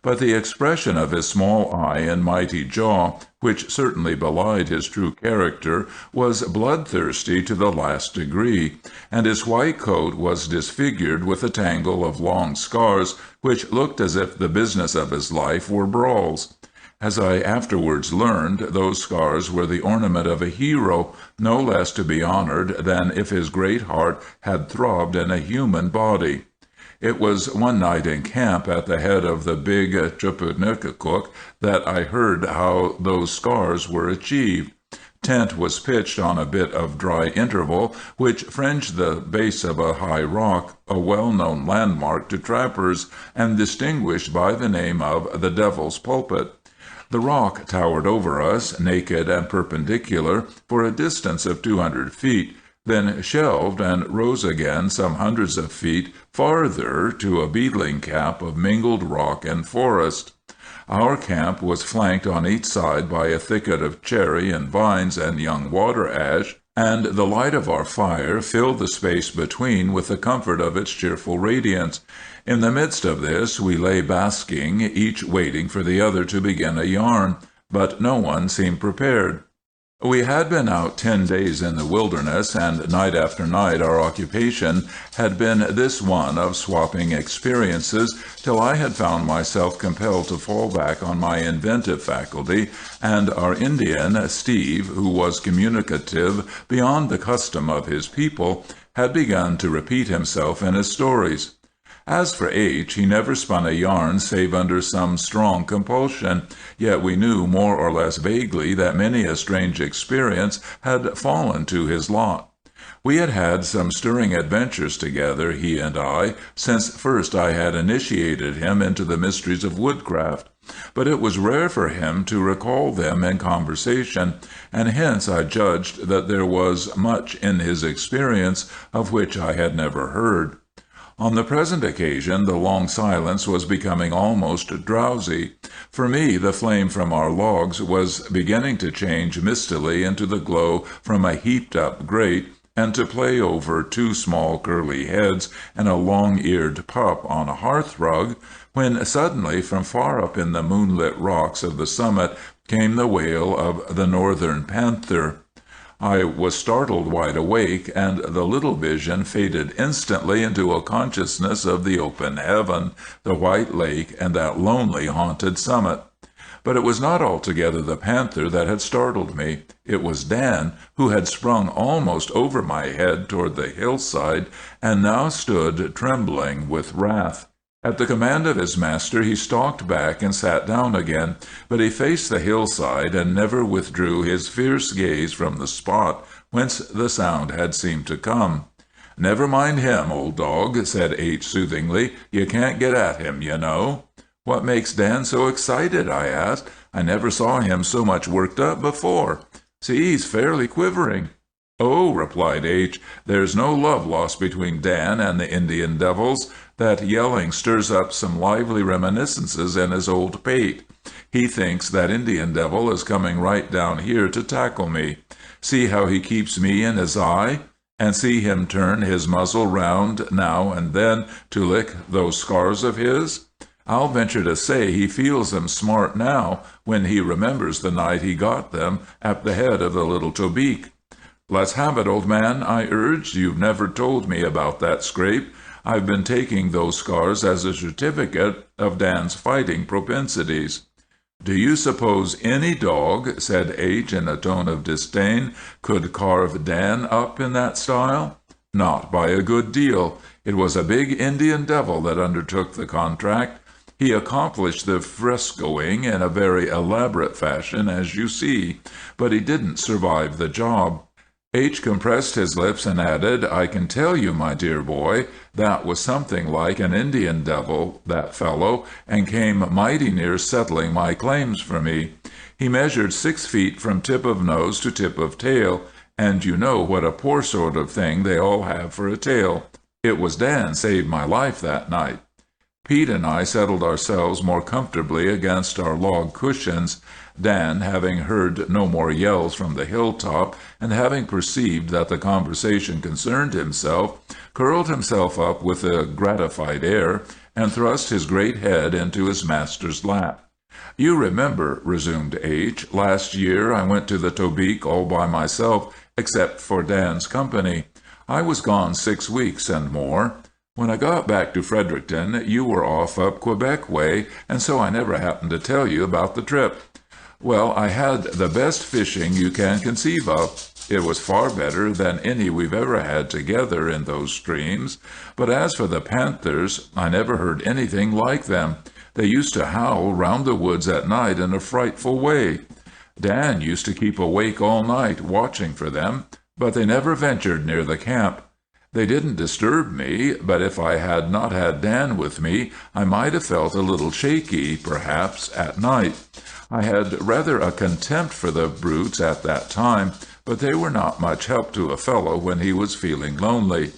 But the expression of his small eye and mighty jaw, which certainly belied his true character, was bloodthirsty to the last degree, and his white coat was disfigured with a tangle of long scars which looked as if the business of his life were brawls. As I afterwards learned, those scars were the ornament of a hero, no less to be honored than if his great heart had throbbed in a human body. It was one night in camp at the head of the big Chuputnikakuk that I heard how those scars were achieved. Tent was pitched on a bit of dry interval which fringed the base of a high rock, a well-known landmark to trappers, and distinguished by the name of the Devil's Pulpit. The rock towered over us, naked and perpendicular, for a distance of 200 feet, then shelved and rose again some hundreds of feet farther to a beetling cap of mingled rock and forest. Our camp was flanked on each side by a thicket of cherry and vines and young water ash, and the light of our fire filled the space between with the comfort of its cheerful radiance. In the midst of this we lay basking, each waiting for the other to begin a yarn, but no one seemed prepared. We had been out 10 days in the wilderness, and night after night our occupation had been this one of swapping experiences, till I had found myself compelled to fall back on my inventive faculty, and our Indian, Steve, who was communicative beyond the custom of his people, had begun to repeat himself in his stories. As for H., he never spun a yarn save under some strong compulsion, yet we knew more or less vaguely that many a strange experience had fallen to his lot. We had had some stirring adventures together, he and I, since first I had initiated him into the mysteries of woodcraft, but it was rare for him to recall them in conversation, and hence I judged that there was much in his experience of which I had never heard. On the present occasion the long silence was becoming almost drowsy. For me the flame from our logs was beginning to change mistily into the glow from a heaped-up grate, and to play over 2 small curly heads and a long-eared pup on a hearth-rug, when suddenly from far up in the moonlit rocks of the summit came the wail of the northern panther. I was startled wide awake, and the little vision faded instantly into a consciousness of the open heaven, the white lake, and that lonely haunted summit. But it was not altogether the panther that had startled me. It was Dan, who had sprung almost over my head toward the hillside, and now stood trembling with wrath. At the command of his master he stalked back and sat down again, but he faced the hillside and never withdrew his fierce gaze from the spot whence the sound had seemed to come. "Never mind him, old dog," said H. soothingly. "You can't get at him, you know." "What makes Dan so excited?" I asked. "I never saw him so much worked up before. See, he's fairly quivering." "Oh," replied H., "there's no love lost between Dan and the Indian devils. That yelling stirs up some lively reminiscences in his old pate. He thinks that Indian devil is coming right down here to tackle me. See how he keeps me in his eye? And see him turn his muzzle round now and then to lick those scars of his? I'll venture to say he feels them smart now when he remembers the night he got them at the head of the Little Tobique." "Let's have it, old man," I urged. "You've never told me about that scrape. I've been taking those scars as a certificate of Dan's fighting propensities." "Do you suppose any dog," said H. in a tone of disdain, "could carve Dan up in that style? Not by a good deal. It was a big Indian devil that undertook the contract. He accomplished the frescoing in a very elaborate fashion, as you see, but he didn't survive the job. H. compressed his lips and added, "I can tell you, my dear boy, that was something like an Indian devil, that fellow, and came mighty near settling my claims for me. He measured 6 feet from tip of nose to tip of tail, and you know what a poor sort of thing they all have for a tail. It was Dan saved my life that night." Pete and I settled ourselves more comfortably against our log cushions. Dan, having heard no more yells from the hilltop, and having perceived that the conversation concerned himself, curled himself up with a gratified air, and thrust his great head into his master's lap. "You remember," resumed H., "last year I went to the Tobique all by myself, except for Dan's company. I was gone 6 weeks and more. When I got back to Fredericton, you were off up Quebec way, and so I never happened to tell you about the trip. Well, I had the best fishing you can conceive of. It was far better than any we've ever had together in those streams. But as for the panthers, I never heard anything like them. They used to howl round the woods at night in a frightful way. Dan used to keep awake all night watching for them, but they never ventured near the camp. They didn't disturb me, but if I had not had Dan with me, I might have felt a little shaky, perhaps, at night. I had rather a contempt for the brutes at that time, but they were not much help to a fellow when he was feeling lonely.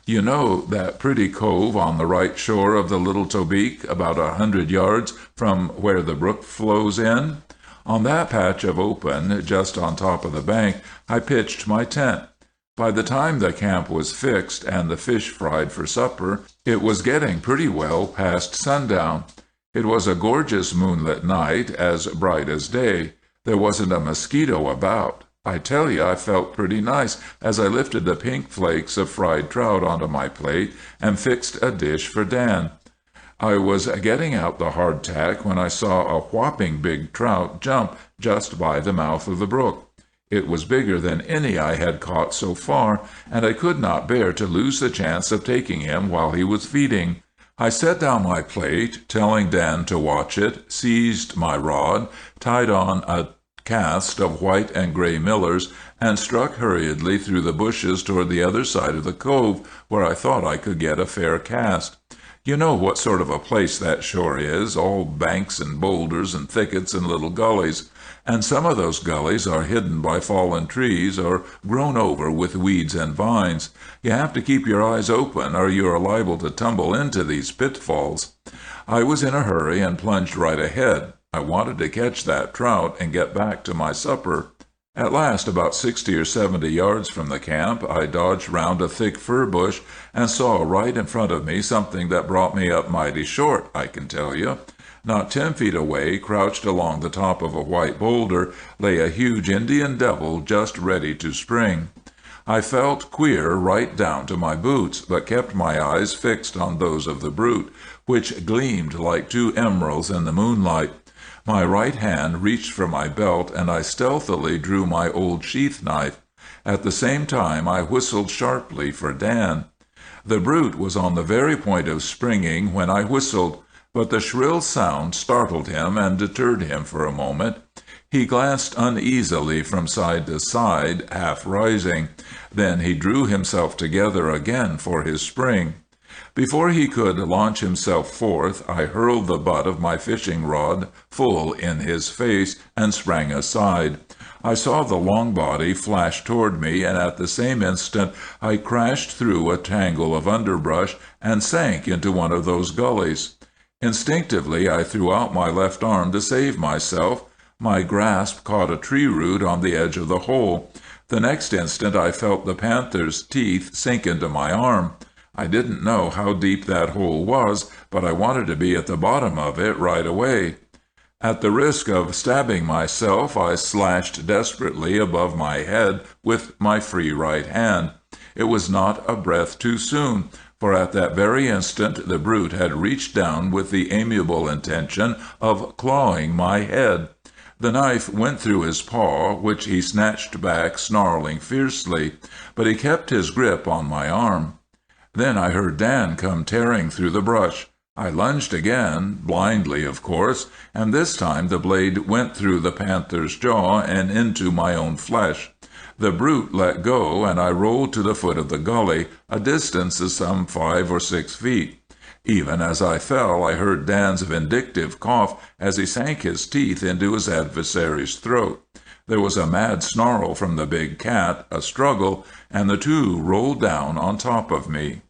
You know that pretty cove on the right shore of the Little Tobique, about 100 yards from where the brook flows in? On that patch of open, just on top of the bank, I pitched my tent. By the time the camp was fixed and the fish fried for supper, it was getting pretty well past sundown. It was a gorgeous moonlit night, as bright as day. There wasn't a mosquito about. I tell you, I felt pretty nice as I lifted the pink flakes of fried trout onto my plate and fixed a dish for Dan. I was getting out the hardtack when I saw a whopping big trout jump just by the mouth of the brook. It was bigger than any I had caught so far, and I could not bear to lose the chance of taking him while he was feeding. I set down my plate, telling Dan to watch it, seized my rod, tied on a cast of white and gray millers, and struck hurriedly through the bushes toward the other side of the cove, where I thought I could get a fair cast. You know what sort of a place that shore is, all banks and boulders and thickets and little gullies. And some of those gullies are hidden by fallen trees or grown over with weeds and vines. You have to keep your eyes open or you are liable to tumble into these pitfalls. I was in a hurry and plunged right ahead. I wanted to catch that trout and get back to my supper. At last, about 60 or 70 yards from the camp, I dodged round a thick fir bush and saw right in front of me something that brought me up mighty short, I can tell you. Not 10 feet away, crouched along the top of a white boulder, lay a huge Indian devil just ready to spring. I felt queer right down to my boots, but kept my eyes fixed on those of the brute, which gleamed like 2 emeralds in the moonlight. My right hand reached for my belt, and I stealthily drew my old sheath knife. At the same time I whistled sharply for Dan. The brute was on the very point of springing when I whistled, but the shrill sound startled him and deterred him for a moment. He glanced uneasily from side to side, half rising. Then he drew himself together again for his spring. Before he could launch himself forth, I hurled the butt of my fishing rod full in his face and sprang aside. I saw the long body flash toward me, and at the same instant I crashed through a tangle of underbrush and sank into one of those gullies. Instinctively I threw out my left arm to save myself. My grasp caught a tree root on the edge of the hole. The next instant I felt the panther's teeth sink into my arm. I didn't know how deep that hole was, but I wanted to be at the bottom of it right away. At the risk of stabbing myself, I slashed desperately above my head with my free right hand. It was not a breath too soon, for at that very instant the brute had reached down with the amiable intention of clawing my head. The knife went through his paw, which he snatched back, snarling fiercely, but he kept his grip on my arm. Then I heard Dan come tearing through the brush. I lunged again, blindly of course, and this time the blade went through the panther's jaw and into my own flesh. The brute let go, and I rolled to the foot of the gully, a distance of some 5 or 6 feet. Even as I fell, I heard Dan's vindictive cough as he sank his teeth into his adversary's throat. There was a mad snarl from the big cat, a struggle, and the two rolled down on top of me.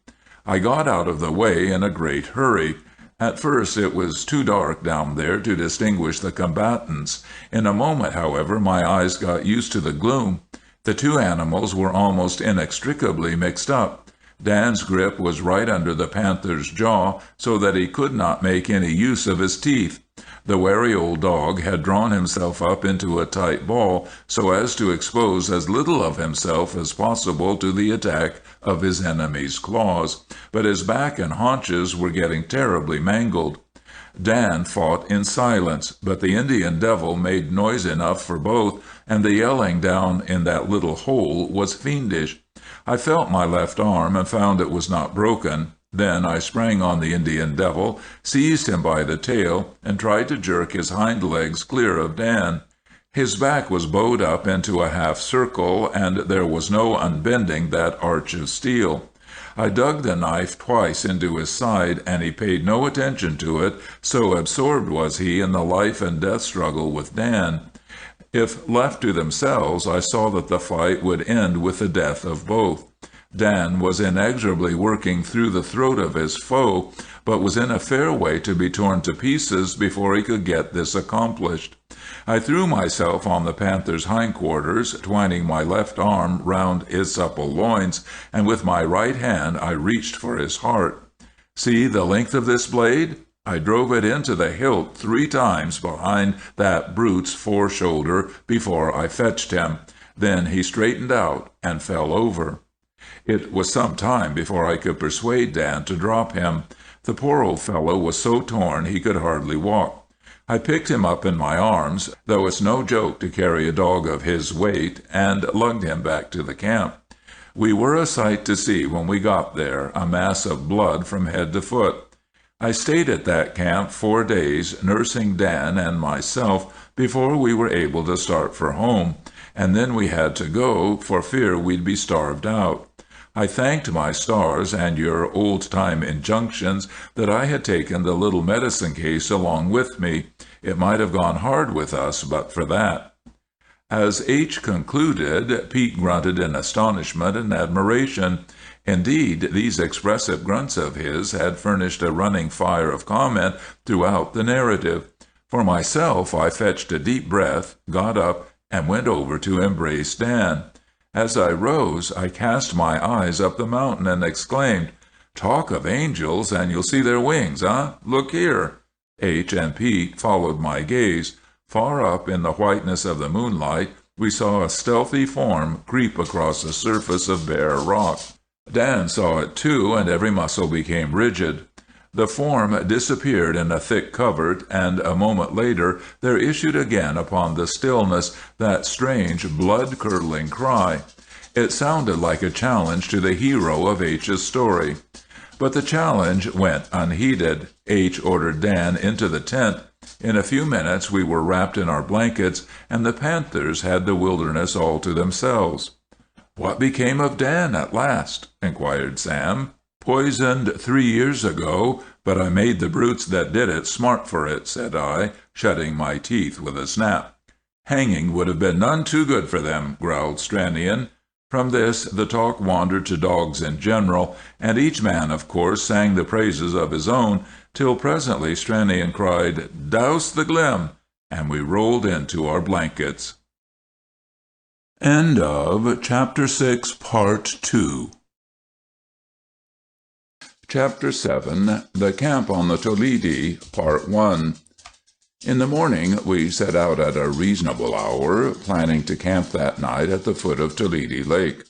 I got out of the way in a great hurry. At first it was too dark down there to distinguish the combatants. In a moment, however, my eyes got used to the gloom. The two animals were almost inextricably mixed up. Dan's grip was right under the panther's jaw, so that he could not make any use of his teeth. The wary old dog had drawn himself up into a tight ball so as to expose as little of himself as possible to the attack of his enemy's claws, but his back and haunches were getting terribly mangled. Dan fought in silence, but the Indian devil made noise enough for both, and the yelling down in that little hole was fiendish. I felt my left arm and found it was not broken. Then I sprang on the Indian devil, seized him by the tail, and tried to jerk his hind legs clear of Dan. His back was bowed up into a half circle, and there was no unbending that arch of steel. I dug the knife twice into his side, and he paid no attention to it, so absorbed was he in the life and death struggle with Dan. If left to themselves, I saw that the fight would end with the death of both. Dan was inexorably working through the throat of his foe, but was in a fair way to be torn to pieces before he could get this accomplished. I threw myself on the panther's hindquarters, twining my left arm round his supple loins, and with my right hand I reached for his heart. See the length of this blade? I drove it into the hilt 3 times behind that brute's foreshoulder before I fetched him. Then he straightened out and fell over. It was some time before I could persuade Dan to drop him. The poor old fellow was so torn he could hardly walk. I picked him up in my arms, though it's no joke to carry a dog of his weight, and lugged him back to the camp. We were a sight to see when we got there, a mass of blood from head to foot. I stayed at that camp 4 days, nursing Dan and myself, before we were able to start for home, and then we had to go for fear we'd be starved out. I thanked my stars and your old-time injunctions that I had taken the little medicine case along with me. It might have gone hard with us but for that. As H. concluded, Pete grunted in astonishment and admiration. Indeed, these expressive grunts of his had furnished a running fire of comment throughout the narrative. For myself, I fetched a deep breath, got up, and went over to embrace Dan. As I rose, I cast my eyes up the mountain and exclaimed, "Talk of angels, and you'll see their wings, huh? Look here." H. and Pete followed my gaze. Far up in the whiteness of the moonlight, we saw a stealthy form creep across the surface of bare rock. Dan saw it too, and every muscle became rigid. The form disappeared in a thick covert, and a moment later there issued again upon the stillness that strange, blood-curdling cry. It sounded like a challenge to the hero of H.'s story. But the challenge went unheeded. H. ordered Dan into the tent. In a few minutes we were wrapped in our blankets, and the panthers had the wilderness all to themselves. "What became of Dan at last?" inquired Sam. "Poisoned 3 years ago, but I made the brutes that did it smart for it," said I, shutting my teeth with a snap. "Hanging would have been none too good for them," growled Stranion. From this the talk wandered to dogs in general, and each man, of course, sang the praises of his own, till presently Stranion cried, "Douse the glim!" and we rolled into our blankets. End of Chapter 6, Part 2. Chapter 7, The Camp on the Toledi, Part 1. In the morning we set out at a reasonable hour, planning to camp that night at the foot of Toledi Lake.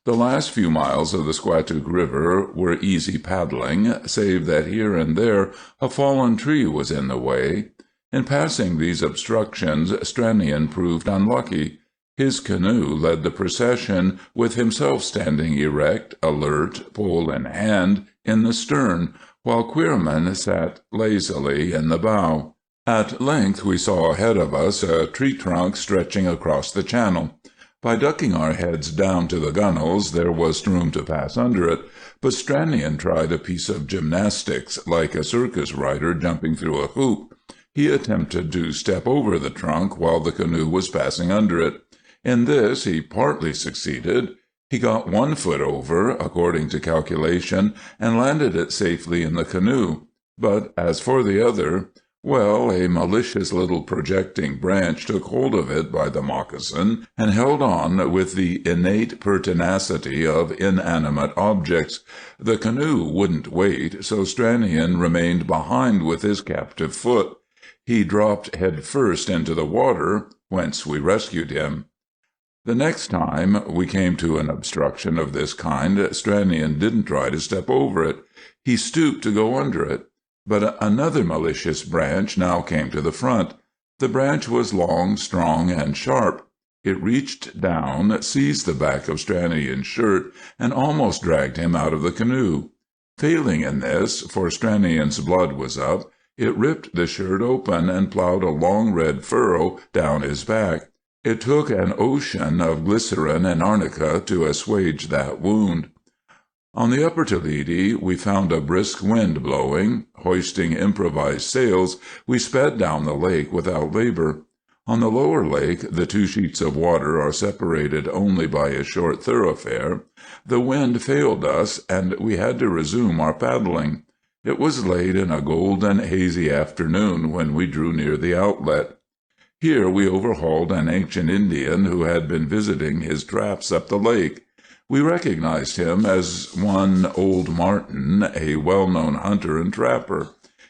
The last few miles of the Squatook River were easy paddling, save that here and there a fallen tree was in the way. In passing these obstructions, Stranion proved unlucky. His canoe led the procession, with himself standing erect, alert, pole in hand, in the stern, while Queerman sat lazily in the bow. At length we saw ahead of us a tree trunk stretching across the channel. By ducking our heads down to the gunwales, there was room to pass under it, but Stranion tried a piece of gymnastics, like a circus rider jumping through a hoop. He attempted to step over the trunk while the canoe was passing under it. In this he partly succeeded. He got 1 foot over, according to calculation, and landed it safely in the canoe. But as for the other, well, a malicious little projecting branch took hold of it by the moccasin and held on with the innate pertinacity of inanimate objects. The canoe wouldn't wait, so Stranion remained behind with his captive foot. He dropped head first into the water, whence we rescued him. The next time we came to an obstruction of this kind, Stranion didn't try to step over it. He stooped to go under it. But another malicious branch now came to the front. The branch was long, strong, and sharp. It reached down, seized the back of Stranion's shirt, and almost dragged him out of the canoe. Failing in this, for Stranion's blood was up, it ripped the shirt open and plowed a long red furrow down his back. It took an ocean of glycerin and arnica to assuage that wound. On the upper Toledi we found a brisk wind blowing. Hoisting improvised sails, we sped down the lake without labor. On the lower lake the 2 sheets of water are separated only by a short thoroughfare. The wind failed us, and we had to resume our paddling. It was late in a golden, hazy afternoon when we drew near the outlet. Here we overhauled an ancient Indian who had been visiting his traps up the lake. We recognized him as one old Martin, a well-known hunter and trapper.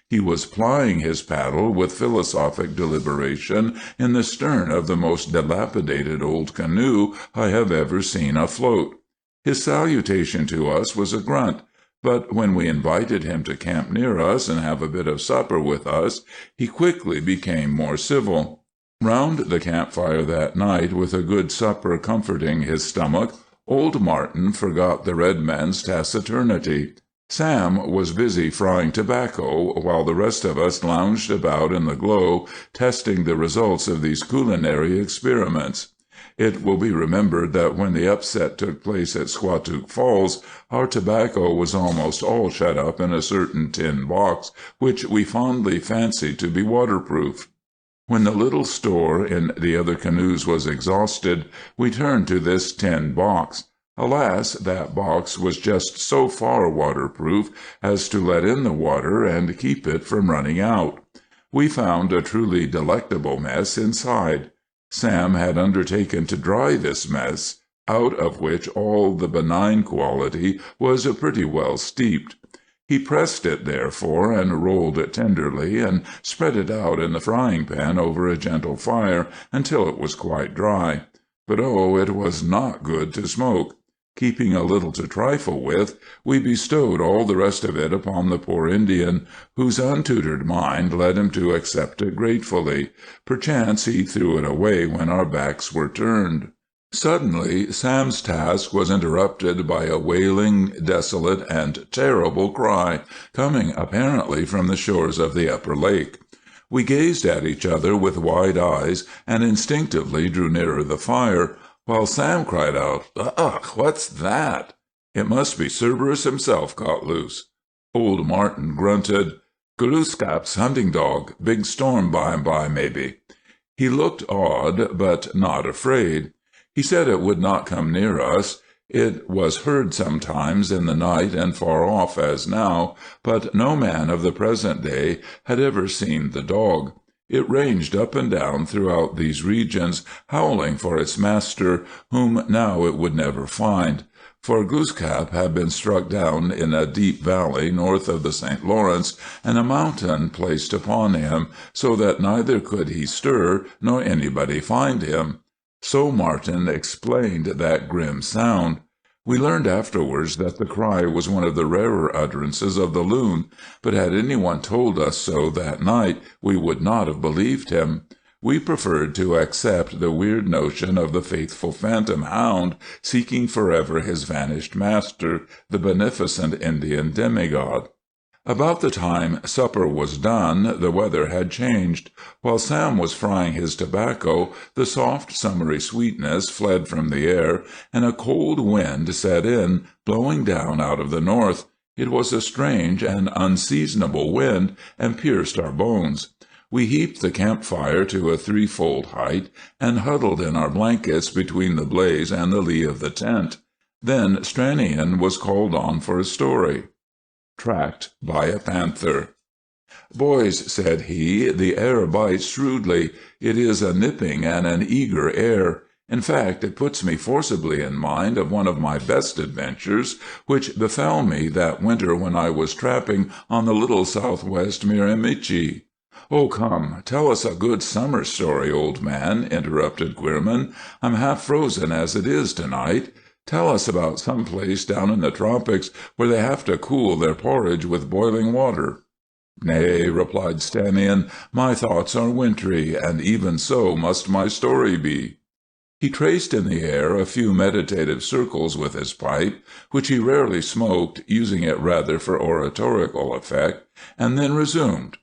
He was plying his paddle with philosophic deliberation in the stern of the most dilapidated old canoe I have ever seen afloat. His salutation to us was a grunt, but when we invited him to camp near us and have a bit of supper with us, he quickly became more civil. Round the campfire that night, with a good supper comforting his stomach, old Martin forgot the red man's taciturnity. Sam was busy frying tobacco, while the rest of us lounged about in the glow, testing the results of these culinary experiments. It will be remembered that when the upset took place at Squatook Falls, our tobacco was almost all shut up in a certain tin box, which we fondly fancied to be waterproof. When the little store in the other canoes was exhausted, we turned to this tin box. Alas, that box was just so far waterproof as to let in the water and keep it from running out. We found a truly delectable mess inside. Sam had undertaken to dry this mess, out of which all the benign quality was pretty well steeped. He pressed it, therefore, and rolled it tenderly, and spread it out in the frying-pan over a gentle fire until it was quite dry. But oh, it was not good to smoke. Keeping a little to trifle with, we bestowed all the rest of it upon the poor Indian, whose untutored mind led him to accept it gratefully. Perchance he threw it away when our backs were turned. Suddenly Sam's task was interrupted by a wailing, desolate, and terrible cry, coming apparently from the shores of the upper lake. We gazed at each other with wide eyes, and instinctively drew nearer the fire, while Sam cried out, "Ugh, what's that?" It must be Cerberus himself caught loose. Old Martin grunted, "Glooskap's hunting dog. Big storm by and by, maybe." He looked awed, but not afraid. He said it would not come near us. It was heard sometimes in the night and far off as now, but no man of the present day had ever seen the dog. It ranged up and down throughout these regions, howling for its master, whom now it would never find. For Glooskap had been struck down in a deep valley north of the St. Lawrence, and a mountain placed upon him, so that neither could he stir nor anybody find him. So Martin explained that grim sound. We learned afterwards that the cry was one of the rarer utterances of the loon, but had anyone told us so that night, we would not have believed him. We preferred to accept the weird notion of the faithful phantom hound seeking forever his vanished master, the beneficent Indian demigod. About the time supper was done, the weather had changed. While Sam was frying his tobacco, the soft summery sweetness fled from the air, and a cold wind set in, blowing down out of the north. It was a strange and unseasonable wind, and pierced our bones. We heaped the campfire to a threefold height, and huddled in our blankets between the blaze and the lee of the tent. Then Stranion was called on for a story. Tracked by a Panther. "Boys," said he, "the air bites shrewdly. It is a nipping and an eager air. In fact, it puts me forcibly in mind of one of my best adventures, which befell me that winter when I was trapping on the little southwest Miramichi." "Oh, come, tell us a good summer story, old man," interrupted Queerman. "I'm half frozen as it is tonight. Tell us about some place down in the tropics where they have to cool their porridge with boiling water." "Nay," replied Stranion, "my thoughts are wintry, and even so must my story be." He traced in the air a few meditative circles with his pipe, which he rarely smoked, using it rather for oratorical effect, and then resumed.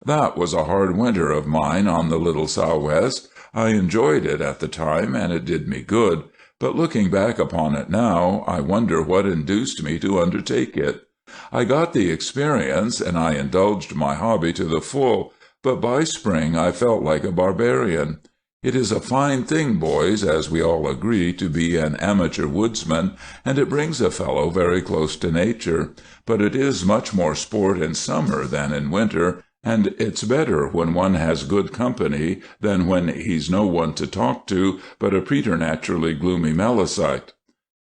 "That was a hard winter of mine on the Little Sou'west. I enjoyed it at the time, and it did me good. But looking back upon it now, I wonder what induced me to undertake it. I got the experience, and I indulged my hobby to the full, but by spring I felt like a barbarian. It is a fine thing, boys, as we all agree, to be an amateur woodsman, and it brings a fellow very close to nature, but it is much more sport in summer than in winter, and it's better when one has good company than when he's no one to talk to but a preternaturally gloomy Melicite.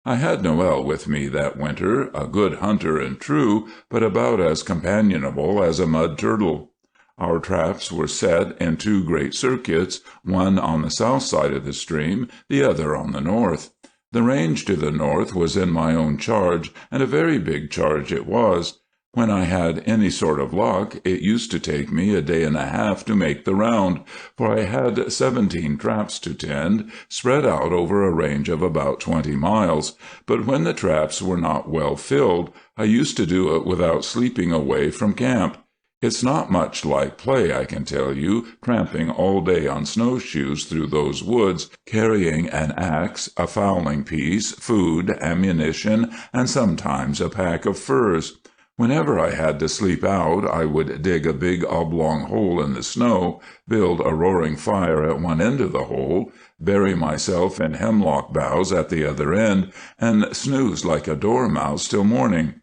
I had Noel with me that winter, a good hunter and true, but about as companionable as a mud turtle. Our traps were set in two great circuits, one on the south side of the stream, the other on the north. The range to the north was in my own charge, and a very big charge it was. When I had any sort of luck, it used to take me a day and a half to make the round, for I had 17 traps to tend, spread out over a range of about 20 miles, but when the traps were not well filled, I used to do it without sleeping away from camp. It's not much like play, I can tell you, tramping all day on snowshoes through those woods, carrying an axe, a fowling piece, food, ammunition, and sometimes a pack of furs. Whenever I had to sleep out, I would dig a big oblong hole in the snow, build a roaring fire at one end of the hole, bury myself in hemlock boughs at the other end, and snooze like a dormouse till morning.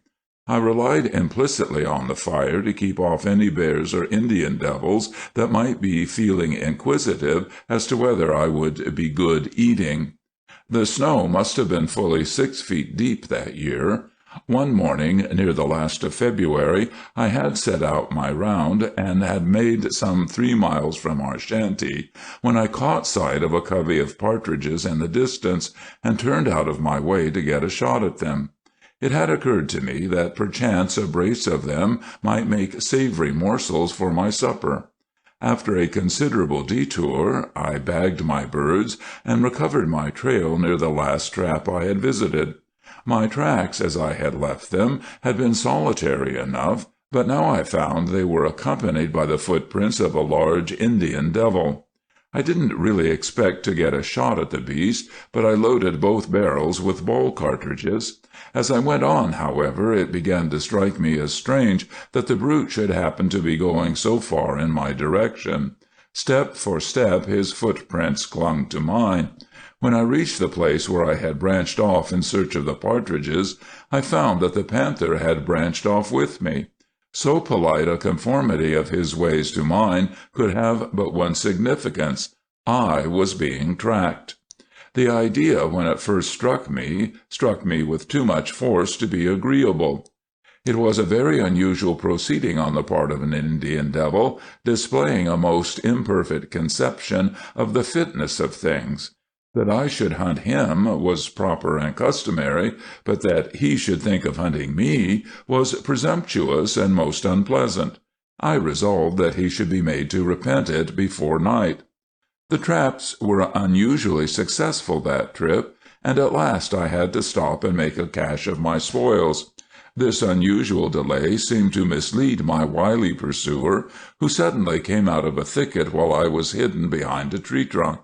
I relied implicitly on the fire to keep off any bears or Indian devils that might be feeling inquisitive as to whether I would be good eating. The snow must have been fully 6 feet deep that year. One morning, near the last of February, I had set out my round, and had made some 3 miles from our shanty, when I caught sight of a covey of partridges in the distance, and turned out of my way to get a shot at them. It had occurred to me that perchance a brace of them might make savory morsels for my supper. After a considerable detour, I bagged my birds, and recovered my trail near the last trap I had visited. My tracks, as I had left them, had been solitary enough, but now I found they were accompanied by the footprints of a large Indian devil. I didn't really expect to get a shot at the beast, but I loaded both barrels with ball cartridges. As I went on, however, it began to strike me as strange that the brute should happen to be going so far in my direction. Step for step his footprints clung to mine. When I reached the place where I had branched off in search of the partridges, I found that the panther had branched off with me. So polite a conformity of his ways to mine could have but one significance. I was being tracked. The idea, when it first struck me with too much force to be agreeable. It was a very unusual proceeding on the part of an Indian devil, displaying a most imperfect conception of the fitness of things. That I should hunt him was proper and customary, but that he should think of hunting me was presumptuous and most unpleasant. I resolved that he should be made to repent it before night. The traps were unusually successful that trip, and at last I had to stop and make a cache of my spoils. This unusual delay seemed to mislead my wily pursuer, who suddenly came out of a thicket while I was hidden behind a tree trunk.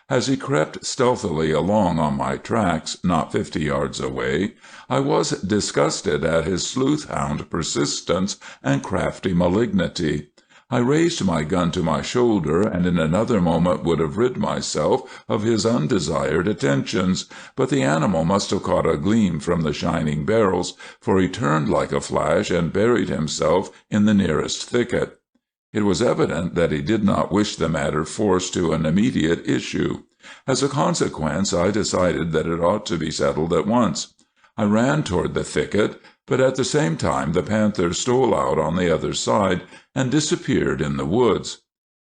As he crept stealthily along on my tracks, not 50 yards away, I was disgusted at his sleuth-hound persistence and crafty malignity. I raised my gun to my shoulder, and in another moment would have rid myself of his undesired attentions, but the animal must have caught a gleam from the shining barrels, for he turned like a flash and buried himself in the nearest thicket. It was evident that he did not wish the matter forced to an immediate issue. As a consequence, I decided that it ought to be settled at once. I ran toward the thicket, but at the same time the panther stole out on the other side and disappeared in the woods.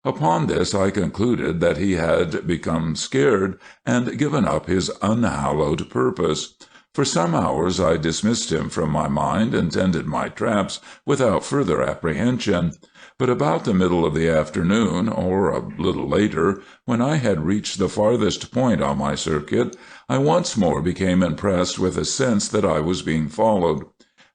Upon this I concluded that he had become scared and given up his unhallowed purpose. For some hours I dismissed him from my mind and tended my traps without further apprehension. But about the middle of the afternoon, or a little later, when I had reached the farthest point on my circuit, I once more became impressed with a sense that I was being followed.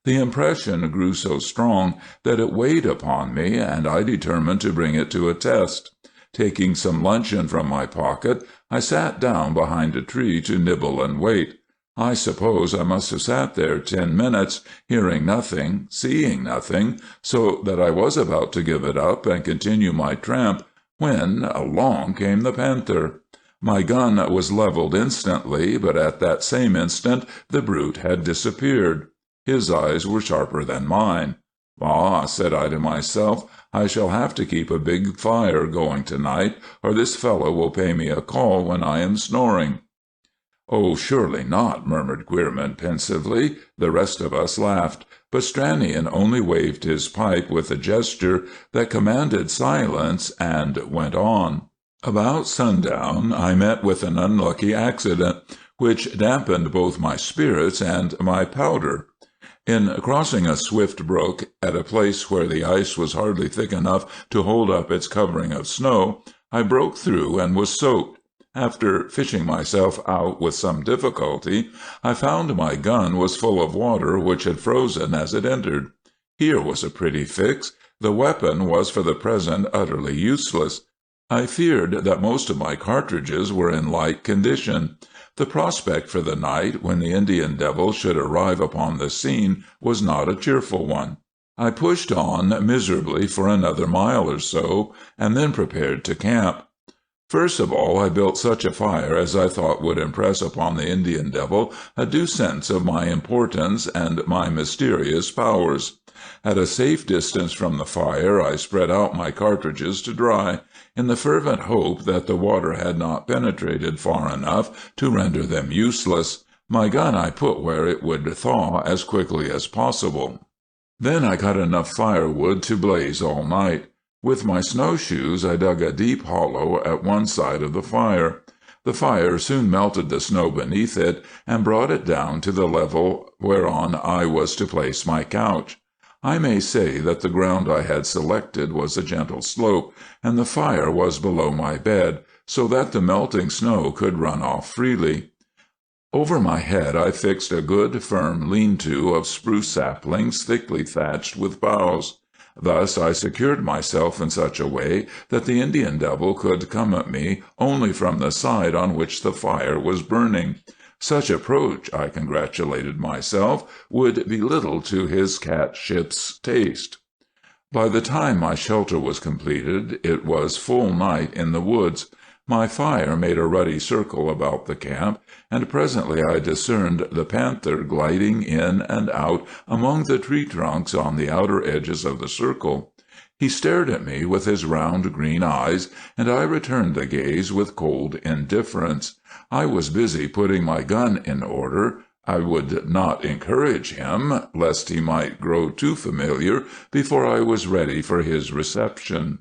The impression grew so strong that it weighed upon me, and I determined to bring it to a test. Taking some luncheon from my pocket, I sat down behind a tree to nibble and wait. I suppose I must have sat there 10 minutes, hearing nothing, seeing nothing, so that I was about to give it up and continue my tramp, when along came the panther. My gun was leveled instantly, but at that same instant the brute had disappeared. His eyes were sharper than mine. "Ah," said I to myself, "I shall have to keep a big fire going tonight, or this fellow will pay me a call when I am snoring." "Oh, surely not," murmured Queerman pensively. The rest of us laughed, but Stranion only waved his pipe with a gesture that commanded silence, and went on. About sundown I met with an unlucky accident, which dampened both my spirits and my powder. In crossing a swift brook, at a place where the ice was hardly thick enough to hold up its covering of snow, I broke through and was soaked. After fishing myself out with some difficulty, I found my gun was full of water which had frozen as it entered. Here was a pretty fix. The weapon was for the present utterly useless. I feared that most of my cartridges were in like condition. The prospect for the night, when the Indian devil should arrive upon the scene, was not a cheerful one. I pushed on miserably for another mile or so, and then prepared to camp. First of all, I built such a fire as I thought would impress upon the Indian devil a due sense of my importance and my mysterious powers. At a safe distance from the fire, I spread out my cartridges to dry, in the fervent hope that the water had not penetrated far enough to render them useless. My gun I put where it would thaw as quickly as possible. Then I cut enough firewood to blaze all night. With my snowshoes I dug a deep hollow at one side of the fire. The fire soon melted the snow beneath it, and brought it down to the level whereon I was to place my couch. I may say that the ground I had selected was a gentle slope, and the fire was below my bed, so that the melting snow could run off freely. Over my head I fixed a good, firm lean-to of spruce saplings thickly thatched with boughs. Thus I secured myself in such a way that the Indian devil could come at me only from the side on which the fire was burning. Such approach, I congratulated myself, would be little to his catship's taste. By the time my shelter was completed, it was full night in the woods. My fire made a ruddy circle about the camp, and presently I discerned the panther gliding in and out among the tree trunks on the outer edges of the circle. He stared at me with his round green eyes, and I returned the gaze with cold indifference. I was busy putting my gun in order. I would not encourage him, lest he might grow too familiar before I was ready for his reception.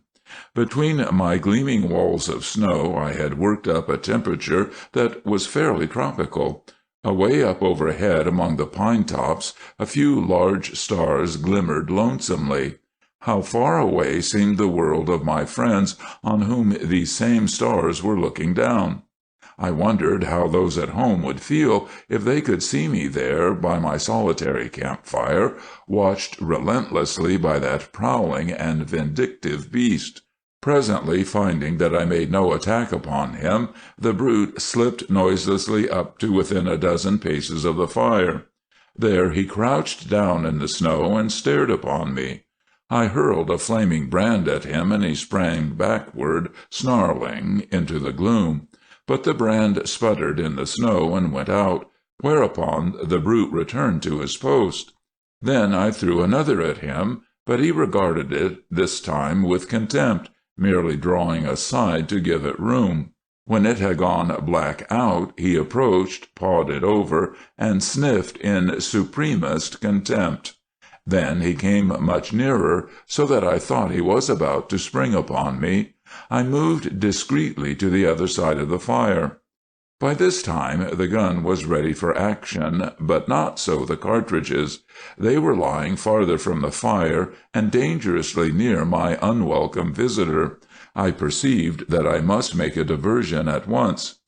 Between my gleaming walls of snow I had worked up a temperature that was fairly tropical. Away up overhead among the pine tops a few large stars glimmered lonesomely. How far away seemed the world of my friends on whom these same stars were looking down! I wondered how those at home would feel if they could see me there by my solitary campfire, watched relentlessly by that prowling and vindictive beast. Presently, finding that I made no attack upon him, the brute slipped noiselessly up to within a dozen paces of the fire. There he crouched down in the snow and stared upon me. I hurled a flaming brand at him, and he sprang backward, snarling, into the gloom. But the brand sputtered in the snow and went out, whereupon the brute returned to his post. Then I threw another at him, but he regarded it this time with contempt, merely drawing aside to give it room. When it had gone black out, he approached, pawed it over, and sniffed in supremest contempt. Then he came much nearer, so that I thought he was about to spring upon me. I moved discreetly to the other side of the fire. By this time the gun was ready for action, but not so the cartridges. They were lying farther from the fire and dangerously near my unwelcome visitor. I perceived that I must make a diversion at once.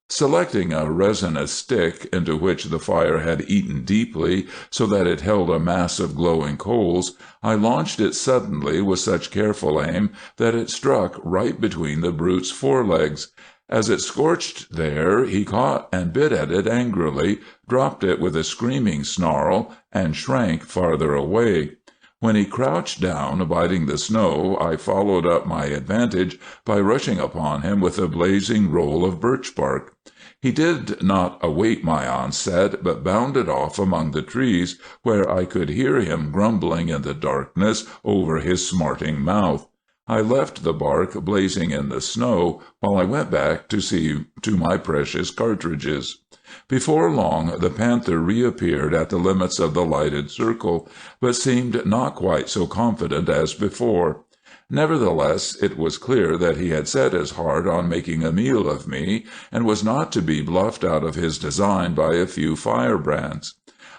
Selecting a resinous stick, into which the fire had eaten deeply, so that it held a mass of glowing coals, I launched it suddenly with such careful aim that it struck right between the brute's forelegs. As it scorched there, he caught and bit at it angrily, dropped it with a screaming snarl, and shrank farther away. When he crouched down, biting the snow, I followed up my advantage by rushing upon him with a blazing roll of birch bark. He did not await my onset, but bounded off among the trees, where I could hear him grumbling in the darkness over his smarting mouth. I left the bark blazing in the snow, while I went back to see to my precious cartridges. Before long the panther reappeared at the limits of the lighted circle, but seemed not quite so confident as before. Nevertheless, it was clear that he had set his heart on making a meal of me, and was not to be bluffed out of his design by a few firebrands.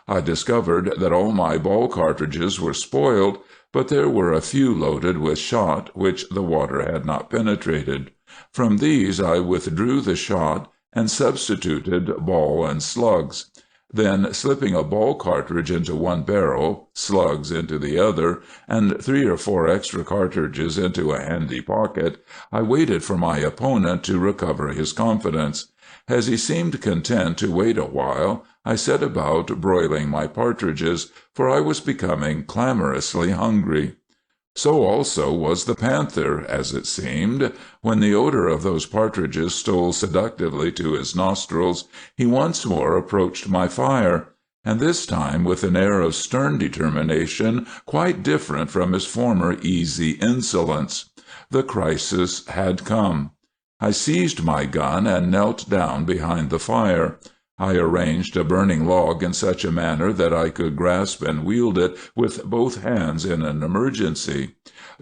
I discovered that all my ball cartridges were spoiled, but there were a few loaded with shot which the water had not penetrated. From these I withdrew the shot, and substituted ball and slugs. Then, slipping a ball cartridge into one barrel, slugs into the other, and 3 or 4 extra cartridges into a handy pocket, I waited for my opponent to recover his confidence. As he seemed content to wait a while, I set about broiling my partridges, for I was becoming clamorously hungry. So also was the panther, as it seemed. When the odor of those partridges stole seductively to his nostrils, he once more approached my fire, and this time with an air of stern determination quite different from his former easy insolence. The crisis had come. I seized my gun and knelt down behind the fire. I arranged a burning log in such a manner that I could grasp and wield it with both hands in an emergency.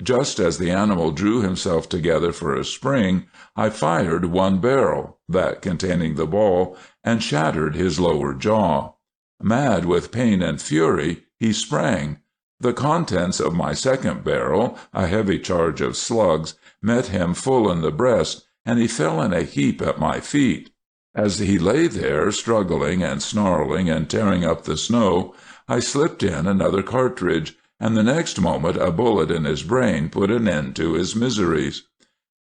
Just as the animal drew himself together for a spring, I fired one barrel, that containing the ball, and shattered his lower jaw. Mad with pain and fury, he sprang. The contents of my second barrel, a heavy charge of slugs, met him full in the breast, and he fell in a heap at my feet. As he lay there, struggling and snarling and tearing up the snow, I slipped in another cartridge, and the next moment a bullet in his brain put an end to his miseries.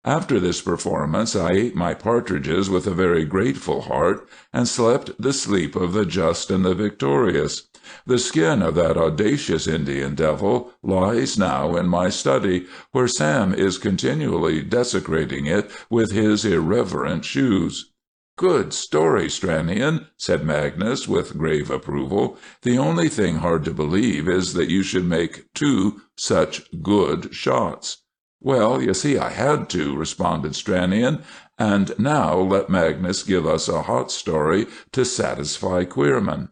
After this performance I ate my partridges with a very grateful heart, and slept the sleep of the just and the victorious. The skin of that audacious Indian devil lies now in my study, where Sam is continually desecrating it with his irreverent shoes. "Good story, Stranion," said Magnus with grave approval. "The only thing hard to believe is that you should make 2 such good shots." "Well, you see I had to," responded Stranion. "And now let Magnus give us a hot story to satisfy Queerman."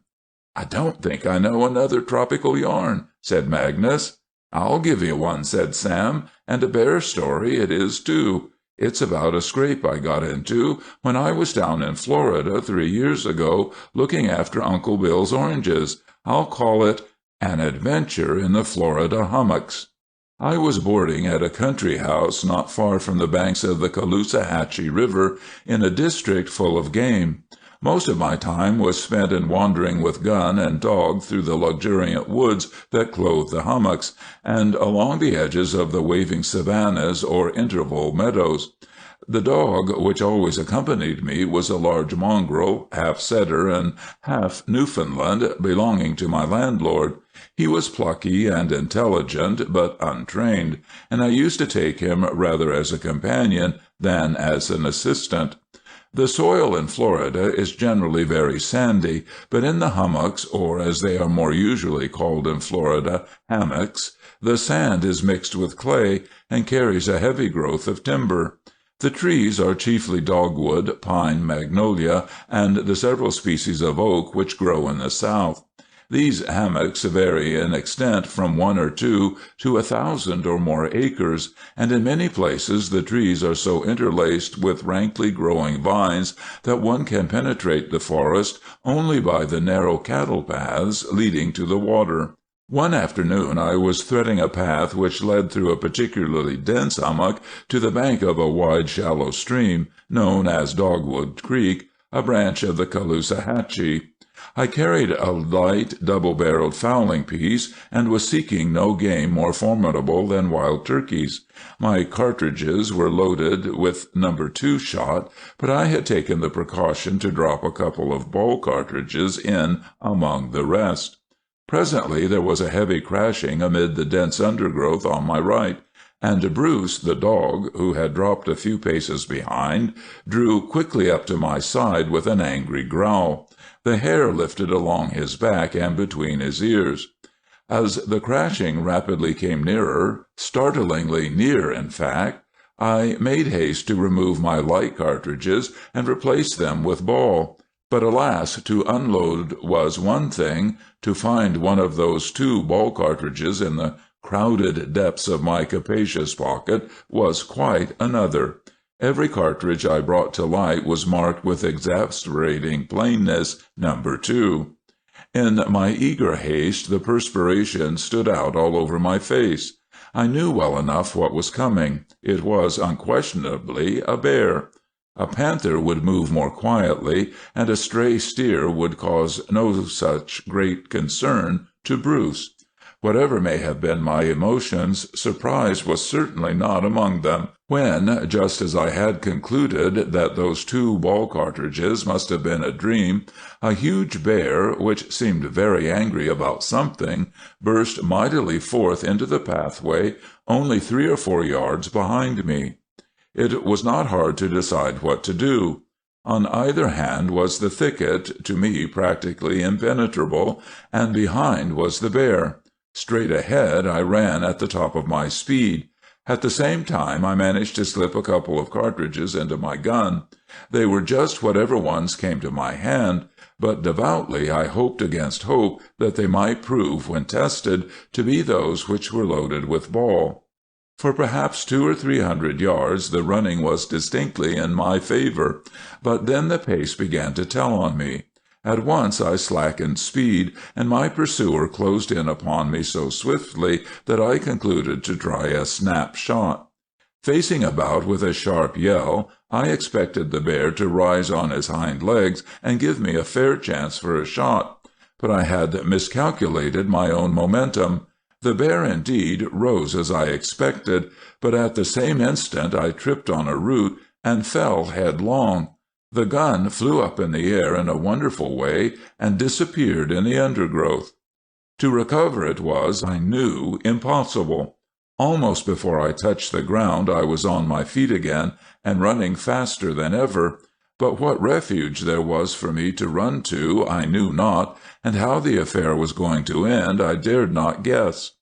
"I don't think I know another tropical yarn," said Magnus. "I'll give you one," said Sam, "and a bear story it is, too. It's about a scrape I got into when I was down in Florida 3 years ago looking after Uncle Bill's oranges. I'll call it An Adventure in the Florida Hummocks." I was boarding at a country house not far from the banks of the Caloosahatchee River in a district full of game. Most of my time was spent in wandering with gun and dog through the luxuriant woods that clothe the hummocks, and along the edges of the waving savannas or interval meadows. The dog which always accompanied me was a large mongrel, half setter and half Newfoundland, belonging to my landlord. He was plucky and intelligent, but untrained, and I used to take him rather as a companion than as an assistant. The soil in Florida is generally very sandy, but in the hummocks, or as they are more usually called in Florida, hammocks, the sand is mixed with clay and carries a heavy growth of timber. The trees are chiefly dogwood, pine, magnolia, and the several species of oak which grow in the south. These hammocks vary in extent from 1 or 2 to 1,000 or more acres, and in many places the trees are so interlaced with rankly growing vines that one can penetrate the forest only by the narrow cattle paths leading to the water. One afternoon I was threading a path which led through a particularly dense hummock to the bank of a wide, shallow stream, known as Dogwood Creek, a branch of the Caloosahatchee. I carried a light, double-barreled fowling piece, and was seeking no game more formidable than wild turkeys. My cartridges were loaded with No. 2 shot, but I had taken the precaution to drop a couple of ball cartridges in among the rest. Presently there was a heavy crashing amid the dense undergrowth on my right, and Bruce, the dog, who had dropped a few paces behind, drew quickly up to my side with an angry growl. The hair lifted along his back and between his ears. As the crashing rapidly came nearer, startlingly near in fact, I made haste to remove my light cartridges and replace them with ball. But alas, to unload was one thing, to find one of those 2 ball cartridges in the crowded depths of my capacious pocket was quite another. Every cartridge I brought to light was marked with exasperating plainness, No. 2. In my eager haste, the perspiration stood out all over my face. I knew well enough what was coming. It was unquestionably a bear. A panther would move more quietly, and a stray steer would cause no such great concern to Bruce. Whatever may have been my emotions, surprise was certainly not among them, when, just as I had concluded that those 2 ball cartridges must have been a dream, a huge bear, which seemed very angry about something, burst mightily forth into the pathway only 3 or 4 yards behind me. It was not hard to decide what to do. On either hand was the thicket, to me practically impenetrable, and behind was the bear. Straight ahead I ran at the top of my speed. At the same time I managed to slip a couple of cartridges into my gun. They were just whatever ones came to my hand, but devoutly I hoped against hope that they might prove, when tested, to be those which were loaded with ball. For perhaps 200 or 300 yards the running was distinctly in my favor, but then the pace began to tell on me. At once I slackened speed, and my pursuer closed in upon me so swiftly that I concluded to try a snap shot. Facing about with a sharp yell, I expected the bear to rise on his hind legs and give me a fair chance for a shot. But I had miscalculated my own momentum. The bear indeed rose as I expected, but at the same instant I tripped on a root and fell headlong. The gun flew up in the air in a wonderful way and disappeared in the undergrowth. To recover it was, I knew, impossible. Almost before I touched the ground I was on my feet again and running faster than ever. But what refuge there was for me to run to I knew not, and how the affair was going to end I dared not guess.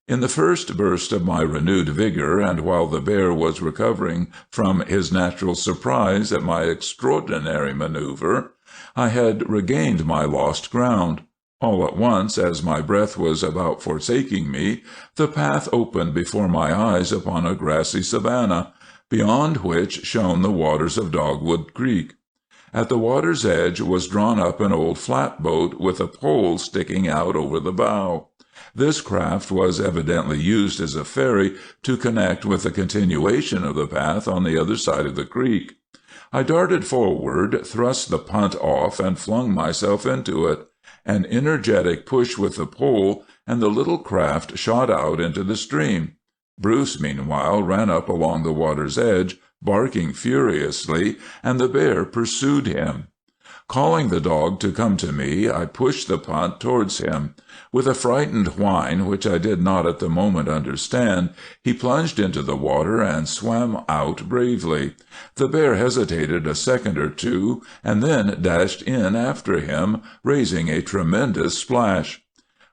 In the first burst of my renewed vigor, and while the bear was recovering from his natural surprise at my extraordinary maneuver, I had regained my lost ground. All at once, as my breath was about forsaking me, the path opened before my eyes upon a grassy savanna, beyond which shone the waters of Dogwood Creek. At the water's edge was drawn up an old flatboat with a pole sticking out over the bow. This craft was evidently used as a ferry to connect with the continuation of the path on the other side of the creek. I darted forward, thrust the punt off, and flung myself into it. An energetic push with the pole, and the little craft shot out into the stream. Bruce, meanwhile, ran up along the water's edge, barking furiously, and the bear pursued him. Calling the dog to come to me, I pushed the punt towards him. With a frightened whine, which I did not at the moment understand, he plunged into the water and swam out bravely. The bear hesitated a second or two, and then dashed in after him, raising a tremendous splash.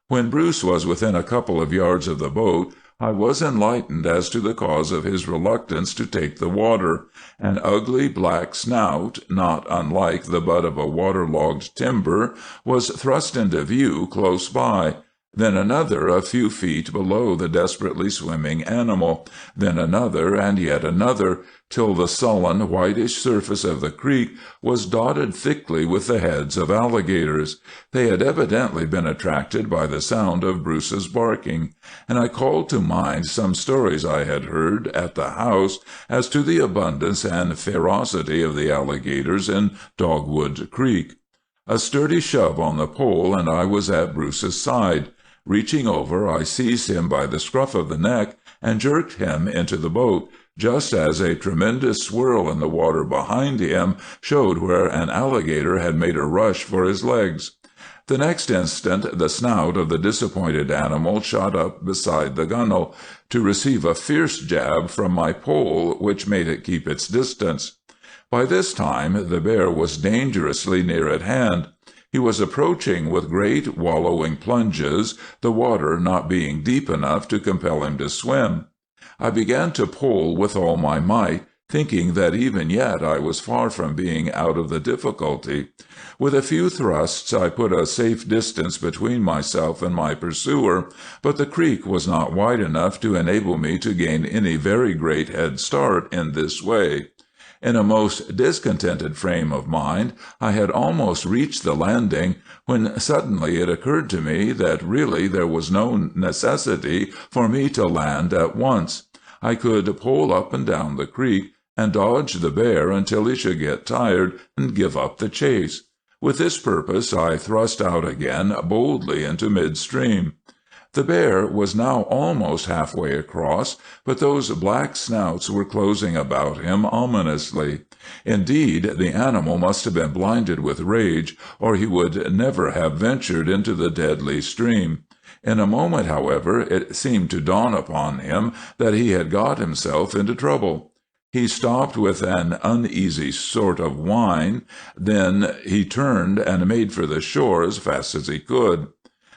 When Bruce was within a couple of yards of the boat, I was enlightened as to the cause of his reluctance to take the water. An ugly black snout, not unlike the butt of a waterlogged timber, was thrust into view close by. Then another a few feet below the desperately swimming animal, then another and yet another, till the sullen, whitish surface of the creek was dotted thickly with the heads of alligators. They had evidently been attracted by the sound of Bruce's barking, and I called to mind some stories I had heard at the house as to the abundance and ferocity of the alligators in Dogwood Creek. A sturdy shove on the pole, and I was at Bruce's side. Reaching over, I seized him by the scruff of the neck and jerked him into the boat, just as a tremendous swirl in the water behind him showed where an alligator had made a rush for his legs. The next instant the snout of the disappointed animal shot up beside the gunwale, to receive a fierce jab from my pole, which made it keep its distance. By this time the bear was dangerously near at hand. He was approaching with great wallowing plunges, the water not being deep enough to compel him to swim. I began to pole with all my might, thinking that even yet I was far from being out of the difficulty. With a few thrusts I put a safe distance between myself and my pursuer, but the creek was not wide enough to enable me to gain any very great head start in this way. In a most discontented frame of mind, I had almost reached the landing, when suddenly it occurred to me that really there was no necessity for me to land at once. I could pole up and down the creek, and dodge the bear until he should get tired and give up the chase. With this purpose I thrust out again boldly into midstream. The bear was now almost halfway across, but those black snouts were closing about him ominously. Indeed, the animal must have been blinded with rage, or he would never have ventured into the deadly stream. In a moment, however, it seemed to dawn upon him that he had got himself into trouble. He stopped with an uneasy sort of whine, then he turned and made for the shore as fast as he could.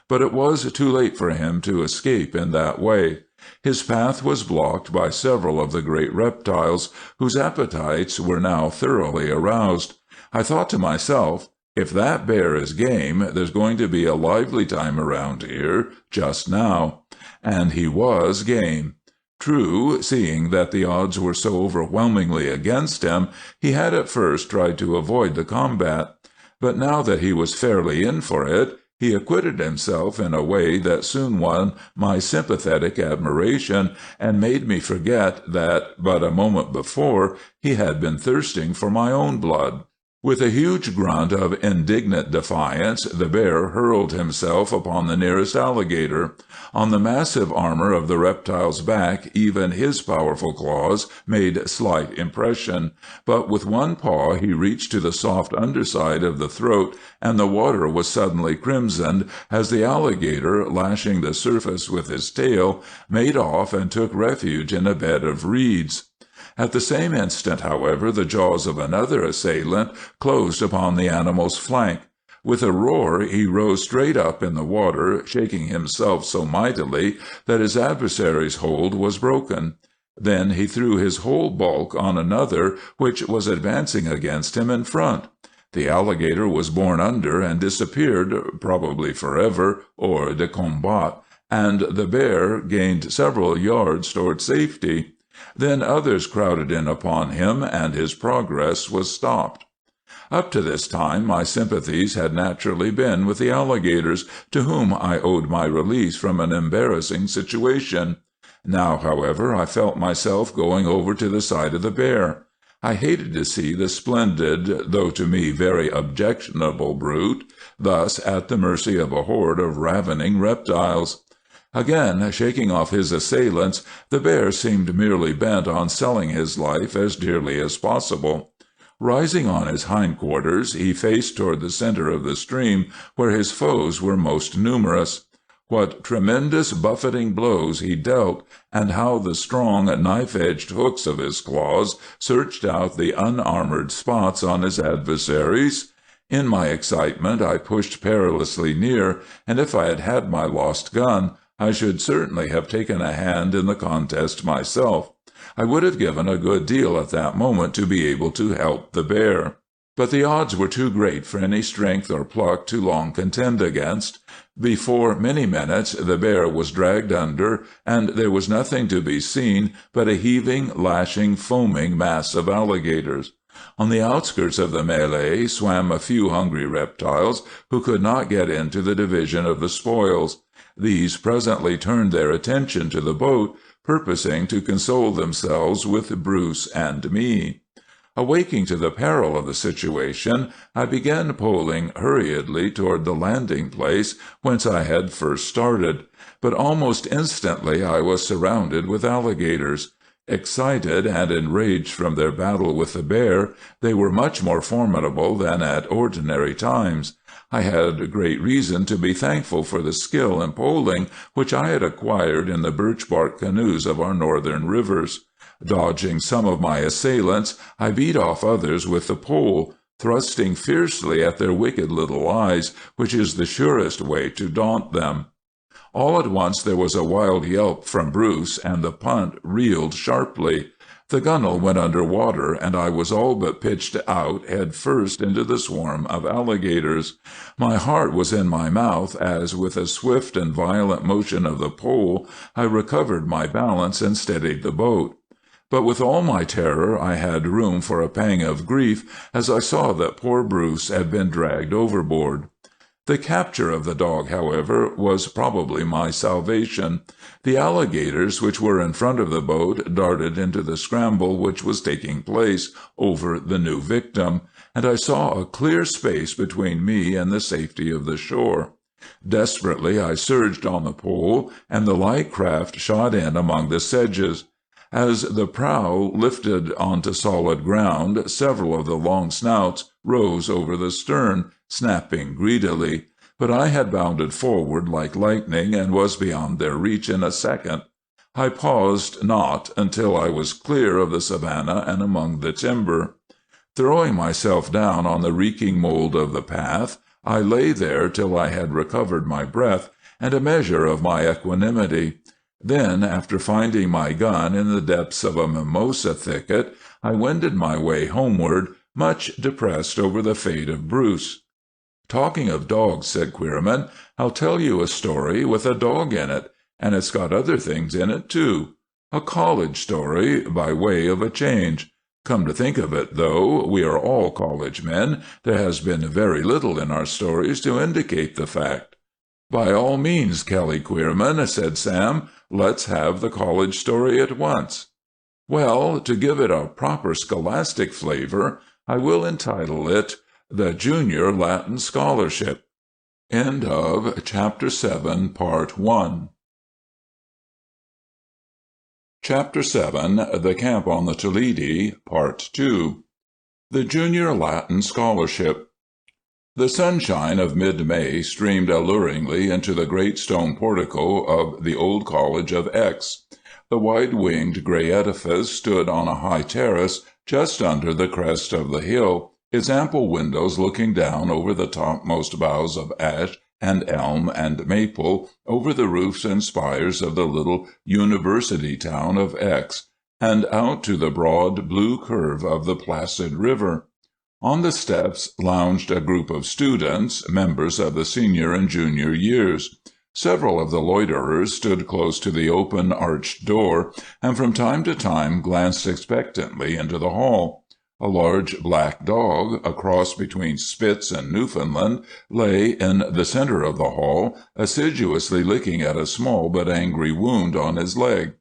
But it was too late for him to escape in that way. His path was blocked by several of the great reptiles, whose appetites were now thoroughly aroused. I thought to myself, if that bear is game, there's going to be a lively time around here just now. And he was game. True, seeing that the odds were so overwhelmingly against him, he had at first tried to avoid the combat. But now that he was fairly in for it, he acquitted himself in a way that soon won my sympathetic admiration, and made me forget that but a moment before he had been thirsting for my own blood. With a huge grunt of indignant defiance, the bear hurled himself upon the nearest alligator. On the massive armor of the reptile's back even his powerful claws made slight impression, but with one paw he reached to the soft underside of the throat, and the water was suddenly crimsoned as the alligator, lashing the surface with his tail, made off and took refuge in a bed of reeds. At the same instant, however, the jaws of another assailant closed upon the animal's flank. With a roar he rose straight up in the water, shaking himself so mightily that his adversary's hold was broken. Then he threw his whole bulk on another which was advancing against him in front. The alligator was borne under and disappeared, probably forever, hors de combat, and the bear gained several yards toward safety. Then others crowded in upon him, and his progress was stopped. Up to this time my sympathies had naturally been with the alligators, to whom I owed my release from an embarrassing situation. Now, however, I felt myself going over to the side of the bear. I hated to see the splendid, though to me very objectionable brute, thus at the mercy of a horde of ravening reptiles. Again, shaking off his assailants, the bear seemed merely bent on selling his life as dearly as possible. Rising on his hindquarters, he faced toward the center of the stream, where his foes were most numerous. What tremendous buffeting blows he dealt, and how the strong, knife-edged hooks of his claws searched out the unarmored spots on his adversaries! In my excitement I pushed perilously near, and if I had had my lost gun, I should certainly have taken a hand in the contest myself. I would have given a good deal at that moment to be able to help the bear. But the odds were too great for any strength or pluck to long contend against. Before many minutes the bear was dragged under, and there was nothing to be seen but a heaving, lashing, foaming mass of alligators. On the outskirts of the mêlée swam a few hungry reptiles who could not get into the division of the spoils. These presently turned their attention to the boat, purposing to console themselves with Bruce and me. Awaking to the peril of the situation, I began poling hurriedly toward the landing place whence I had first started, but almost instantly I was surrounded with alligators. Excited and enraged from their battle with the bear, they were much more formidable than at ordinary times. I had great reason to be thankful for the skill in poling which I had acquired in the birch-bark canoes of our northern rivers. Dodging some of my assailants, I beat off others with the pole, thrusting fiercely at their wicked little eyes, which is the surest way to daunt them. All at once there was a wild yelp from Bruce, and the punt reeled sharply. The gunwale went under water, and I was all but pitched out head first into the swarm of alligators. My heart was in my mouth as, with a swift and violent motion of the pole, I recovered my balance and steadied the boat. But with all my terror I had room for a pang of grief as I saw that poor Bruce had been dragged overboard. The capture of the dog, however, was probably my salvation. The alligators which were in front of the boat darted into the scramble which was taking place over the new victim, and I saw a clear space between me and the safety of the shore. Desperately I surged on the pole, and the light craft shot in among the sedges. As the prow lifted onto solid ground, several of the long snouts rose over the stern, snapping greedily, but I had bounded forward like lightning and was beyond their reach in a second. I paused not until I was clear of the savanna and among the timber. Throwing myself down on the reeking mold of the path, I lay there till I had recovered my breath and a measure of my equanimity. Then, after finding my gun in the depths of a mimosa thicket, I wended my way homeward, much depressed over the fate of Bruce. "Talking of dogs," said Queerman, "I'll tell you a story with a dog in it, and it's got other things in it, too. A college story, by way of a change. Come to think of it, though we are all college men, there has been very little in our stories to indicate the fact." "By all means, Kelly Queerman," said Sam. "Let's have the college story at once." "Well, to give it a proper scholastic flavor, I will entitle it The Junior Latin Scholarship." End of Chapter 7, Part 1. Chapter 7, The Camp on the Toledi, Part 2. The Junior Latin Scholarship. The sunshine of mid-May streamed alluringly into the great stone portico of the old college of X. The wide-winged gray edifice stood on a high terrace just under the crest of the hill, its ample windows looking down over the topmost boughs of ash and elm and maple over the roofs and spires of the little university town of X, and out to the broad blue curve of the placid river. On the steps lounged a group of students, members of the senior and junior years. Several of the loiterers stood close to the open, arched door, and from time to time glanced expectantly into the hall. A large black dog, a cross between Spitz and Newfoundland, lay in the center of the hall, assiduously licking at a small but angry wound on his leg.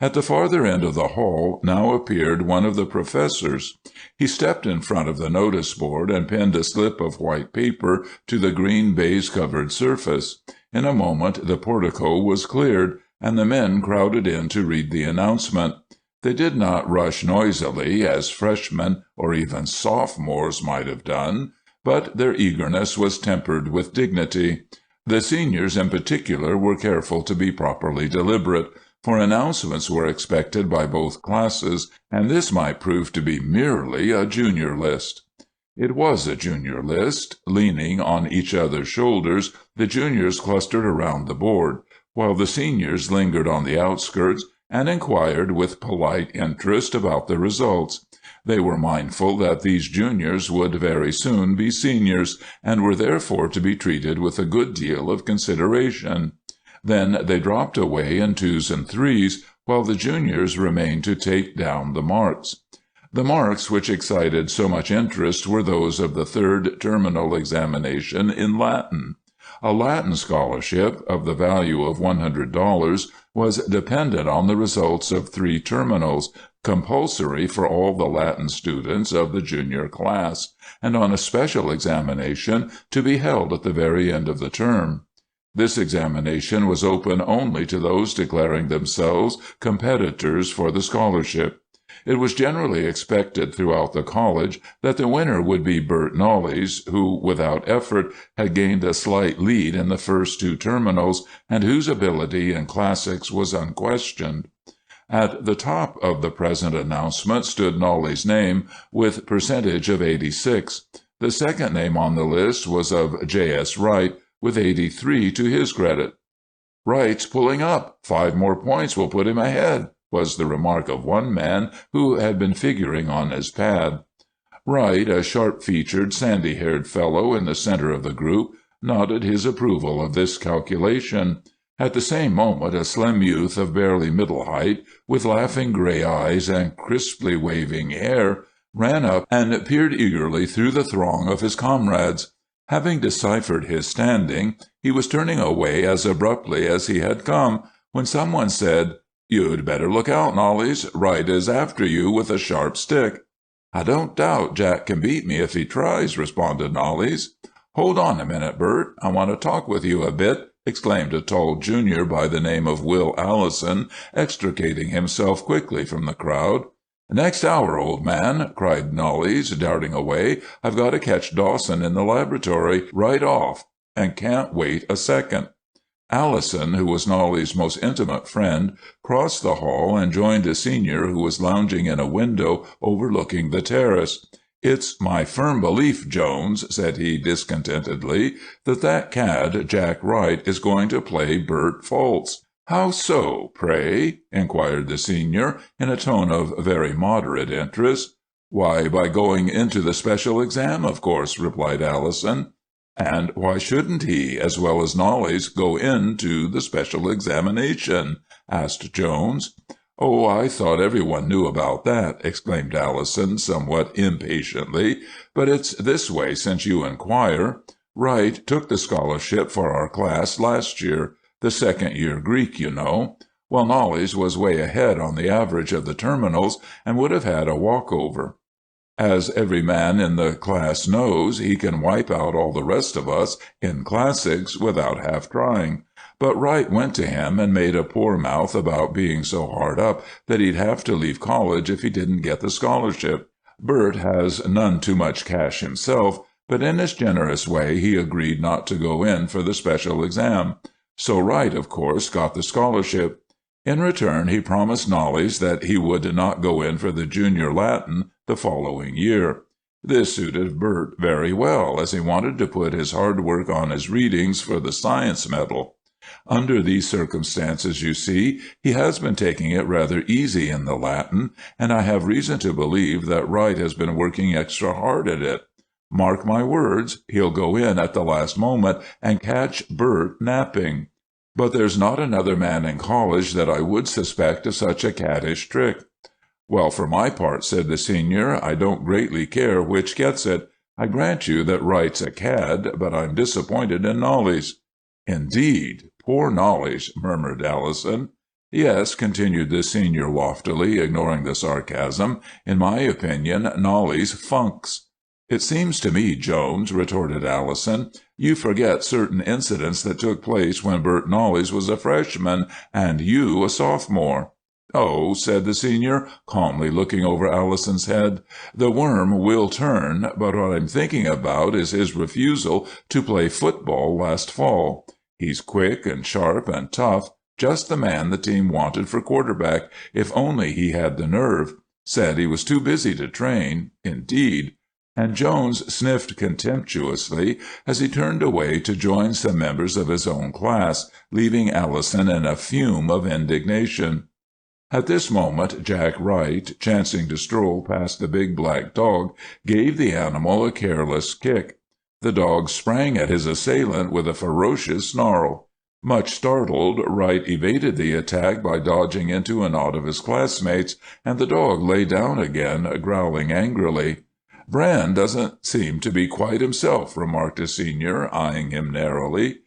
At the farther end of the hall now appeared one of the professors. He stepped in front of the notice board and pinned a slip of white paper to the green baize-covered surface. In a moment the portico was cleared, and the men crowded in to read the announcement. They did not rush noisily, as freshmen or even sophomores might have done, but their eagerness was tempered with dignity. The seniors in particular were careful to be properly deliberate, for announcements were expected by both classes, and this might prove to be merely a junior list. It was a junior list. Leaning on each other's shoulders, the juniors clustered around the board, while the seniors lingered on the outskirts and inquired with polite interest about the results. They were mindful that these juniors would very soon be seniors, and were therefore to be treated with a good deal of consideration. Then they dropped away in twos and threes, while the juniors remained to take down the marks. The marks which excited so much interest were those of the third terminal examination in Latin. A Latin scholarship, of the value of $100, was dependent on the results of 3 terminals, compulsory for all the Latin students of the junior class, and on a special examination to be held at the very end of the term. This examination was open only to those declaring themselves competitors for the scholarship. It was generally expected throughout the college that the winner would be Bert Knollys, who, without effort, had gained a slight lead in the first 2 terminals, and whose ability in classics was unquestioned. At the top of the present announcement stood Knollys' name, with percentage of 86. The second name on the list was of J.S. Wright, with 83 to his credit. "Wright's pulling up. 5 more points will put him ahead," was the remark of one man who had been figuring on his pad. Wright, a sharp-featured, sandy-haired fellow in the center of the group, nodded his approval of this calculation. At the same moment a slim youth of barely middle height, with laughing gray eyes and crisply waving hair, ran up and peered eagerly through the throng of his comrades. Having deciphered his standing, he was turning away as abruptly as he had come, when someone said, "You'd better look out, Knollys. Wright is after you with a sharp stick." "I don't doubt Jack can beat me if he tries," responded Knollys. "Hold on a minute, Bert. I want to talk with you a bit," exclaimed a tall junior by the name of Will Allison, extricating himself quickly from the crowd. "Next hour, old man," cried Knollys, darting away. "I've got to catch Dawson in the laboratory right off, and can't wait a second." Allison, who was Knollys' most intimate friend, crossed the hall and joined a senior who was lounging in a window overlooking the terrace. "It's my firm belief, Jones," said he discontentedly, that cad, Jack Wright, is going to play Bert false." "How so, pray?" inquired the senior, in a tone of very moderate interest. "Why, by going into the special exam, of course," replied Allison. "And why shouldn't he, as well as Knollys, go into the special examination?" asked Jones. "Oh, I thought everyone knew about that," exclaimed Allison somewhat impatiently. "But it's this way, since you inquire. Wright took the scholarship for our class last year, the second-year Greek, you know. Well, Knollys was way ahead on the average of the terminals, and would have had a walkover. As every man in the class knows, he can wipe out all the rest of us in classics without half trying. But Wright went to him and made a poor mouth about being so hard up that he'd have to leave college if he didn't get the scholarship. Bert has none too much cash himself, but in his generous way he agreed not to go in for the special exam. So Wright, of course, got the scholarship. In return, he promised Knollys that he would not go in for the junior Latin the following year. This suited Bert very well, as he wanted to put his hard work on his readings for the science medal. Under these circumstances, you see, he has been taking it rather easy in the Latin, and I have reason to believe that Wright has been working extra hard at it. Mark my words, he'll go in at the last moment and catch Bert napping. But there's not another man in college that I would suspect of such a caddish trick." "Well, for my part," said the senior, "I don't greatly care which gets it. I grant you that Wright's a cad, but I'm disappointed in Knollys." "Indeed! Poor Knollys," murmured Allison. "Yes," continued the senior loftily, ignoring the sarcasm, "in my opinion, Knollys funks." "It seems to me, Jones," retorted Allison, "you forget certain incidents that took place when Bert Knollys was a freshman and you a sophomore." "Oh," said the senior, calmly looking over Allison's head, "the worm will turn, but what I'm thinking about is his refusal to play football last fall. He's quick and sharp and tough, just the man the team wanted for quarterback, if only he had the nerve. Said he was too busy to train. Indeed." And Jones sniffed contemptuously as he turned away to join some members of his own class, leaving Allison in a fume of indignation. At this moment Jack Wright, chancing to stroll past the big black dog, gave the animal a careless kick. The dog sprang at his assailant with a ferocious snarl. Much startled, Wright evaded the attack by dodging into a knot of his classmates, and the dog lay down again, growling angrily. "Bran doesn't seem to be quite himself," remarked a senior, eyeing him narrowly.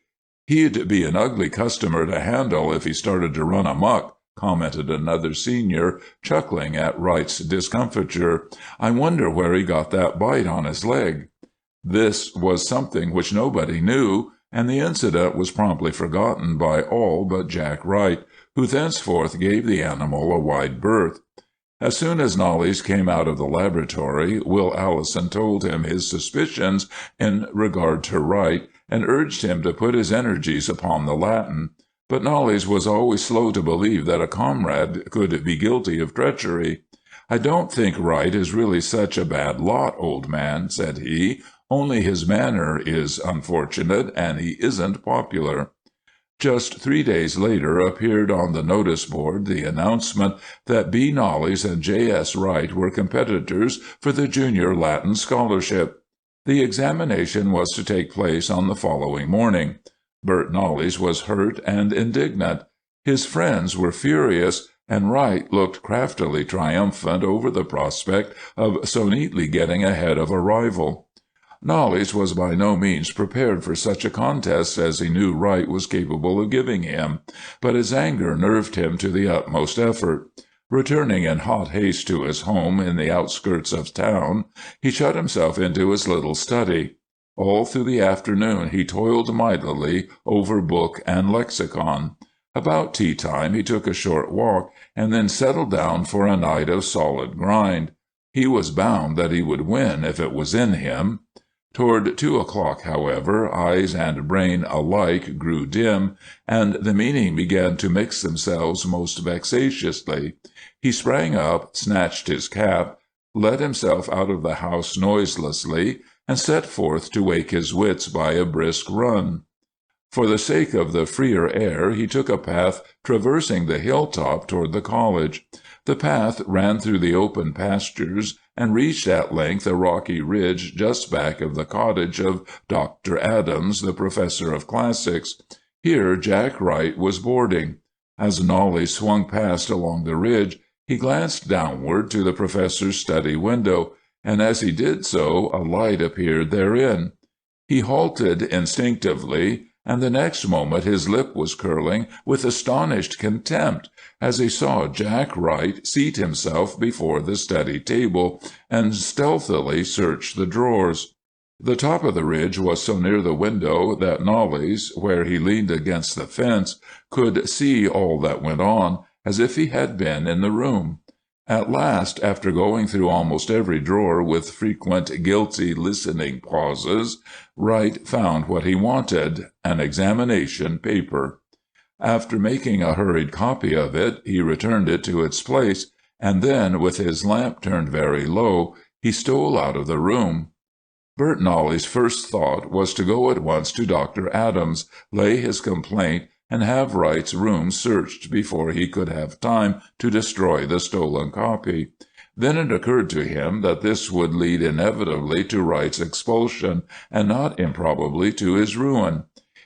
"He'd be an ugly customer to handle if he started to run amuck," commented another senior, chuckling at Wright's discomfiture. "I wonder where he got that bite on his leg." This was something which nobody knew, and the incident was promptly forgotten by all but Jack Wright, who thenceforth gave the animal a wide berth. As soon as Knollys came out of the laboratory, Will Allison told him his suspicions in regard to Wright, and urged him to put his energies upon the Latin. But Knollys was always slow to believe that a comrade could be guilty of treachery. "I don't think Wright is really such a bad lot, old man," said he, "only his manner is unfortunate, and he isn't popular." Just 3 days later appeared on the notice board the announcement that B. Knollys and J. S. Wright were competitors for the Junior Latin Scholarship. The examination was to take place on the following morning. Bert Knollys was hurt and indignant. His friends were furious, and Wright looked craftily triumphant over the prospect of so neatly getting ahead of a rival. Knollys was by no means prepared for such a contest as he knew Wright was capable of giving him, but his anger nerved him to the utmost effort. Returning in hot haste to his home in the outskirts of town, he shut himself into his little study. All through the afternoon he toiled mightily over book and lexicon. About tea-time he took a short walk, and then settled down for a night of solid grind. He was bound that he would win if it was in him. Toward 2 o'clock, however, eyes and brain alike grew dim, and the meaning began to mix themselves most vexatiously. He sprang up, snatched his cap, let himself out of the house noiselessly, and set forth to wake his wits by a brisk run. For the sake of the freer air, he took a path traversing the hilltop toward the college. The path ran through the open pastures and reached at length a rocky ridge just back of the cottage of Dr. Adams, the professor of classics. Here Jack Wright was boarding. As Knollys swung past along the ridge, he glanced downward to the professor's study window, and as he did so a light appeared therein. He halted instinctively, and the next moment his lip was curling with astonished contempt as he saw Jack Wright seat himself before the study table and stealthily search the drawers. The top of the ridge was so near the window that Knollys, where he leaned against the fence, could see all that went on, as if he had been in the room. At last, after going through almost every drawer with frequent guilty listening pauses, Wright found what he wanted, an examination paper. After making a hurried copy of it, he returned it to its place, and then, with his lamp turned very low, he stole out of the room. Bert Knollys' first thought was to go at once to Dr. Adams, lay his complaint, and have Wright's room searched before he could have time to destroy the stolen copy. Then it occurred to him that this would lead inevitably to Wright's expulsion, and not improbably to his ruin.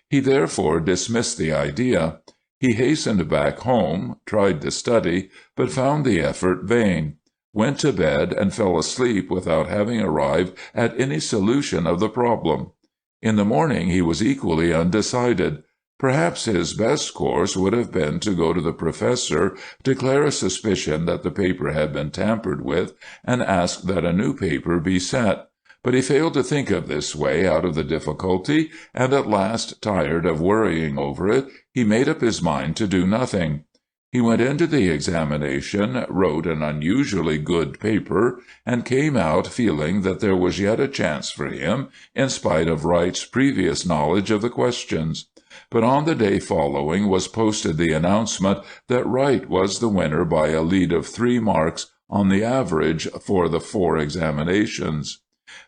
He therefore dismissed the idea. He hastened back home, tried to study, but found the effort vain. went to bed, and fell asleep without having arrived at any solution of the problem. In the morning he was equally undecided. Perhaps his best course would have been to go to the professor, declare a suspicion that the paper had been tampered with, and ask that a new paper be set. But he failed to think of this way out of the difficulty, and at last, tired of worrying over it, he made up his mind to do nothing. He went into the examination, wrote an unusually good paper, and came out feeling that there was yet a chance for him, in spite of Wright's previous knowledge of the questions. But on the day following was posted the announcement that Wright was the winner by a lead of 3 marks on the average for the 4 examinations.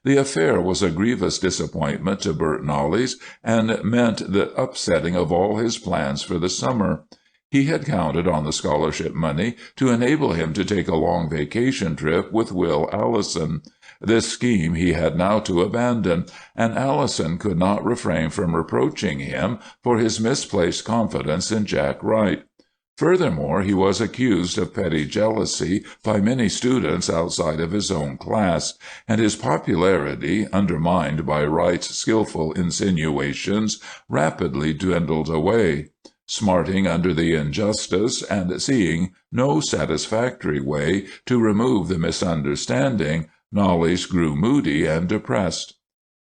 The affair was a grievous disappointment to Bert Knollys, and meant the upsetting of all his plans for the summer. He had counted on the scholarship money to enable him to take a long vacation trip with Will Allison. This scheme he had now to abandon, and Allison could not refrain from reproaching him for his misplaced confidence in Jack Wright. Furthermore, he was accused of petty jealousy by many students outside of his own class, and his popularity, undermined by Wright's skillful insinuations, rapidly dwindled away. Smarting under the injustice, and seeing no satisfactory way to remove the misunderstanding, Knollys grew moody and depressed.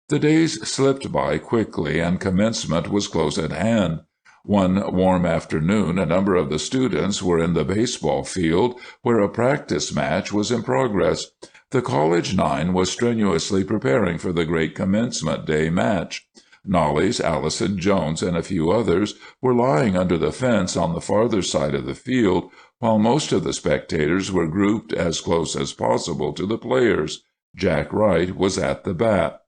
The days slipped by quickly, and commencement was close at hand. One warm afternoon a number of the students were in the baseball field, where a practice match was in progress. The college 9 was strenuously preparing for the great commencement day match. Knollys, Allison, Jones, and a few others were lying under the fence on the farther side of the field, while most of the spectators were grouped as close as possible to the players. Jack Wright was at the bat.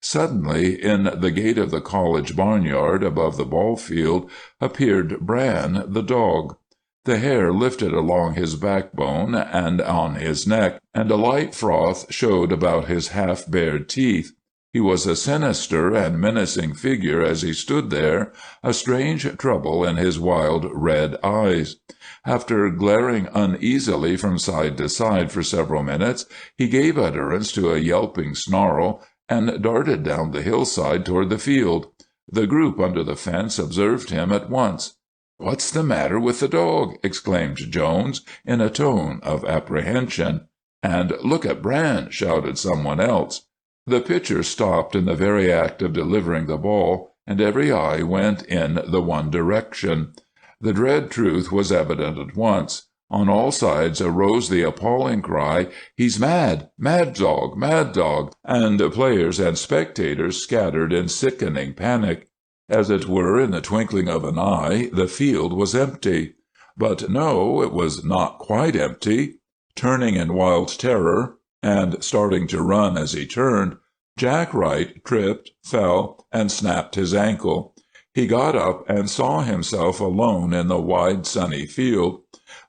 Suddenly, in the gate of the college barnyard above the ball field, appeared Bran, the dog. The hair lifted along his backbone and on his neck, and a light froth showed about his half-bared teeth. He was a sinister and menacing figure as he stood there, a strange trouble in his wild red eyes. After glaring uneasily from side to side for several minutes, he gave utterance to a yelping snarl and darted down the hillside toward the field. The group under the fence observed him at once. "What's the matter with the dog?" exclaimed Jones, in a tone of apprehension. "And look at Bran!" shouted someone else. The pitcher stopped in the very act of delivering the ball, and every eye went in the one direction. The dread truth was evident at once. On all sides arose the appalling cry, "He's mad! Mad dog! Mad dog!" and players and spectators scattered in sickening panic. As it were in the twinkling of an eye, the field was empty. But no, it was not quite empty. Turning in wild terror, and starting to run as he turned, Jack Wright tripped, fell, and snapped his ankle. He got up and saw himself alone in the wide, sunny field.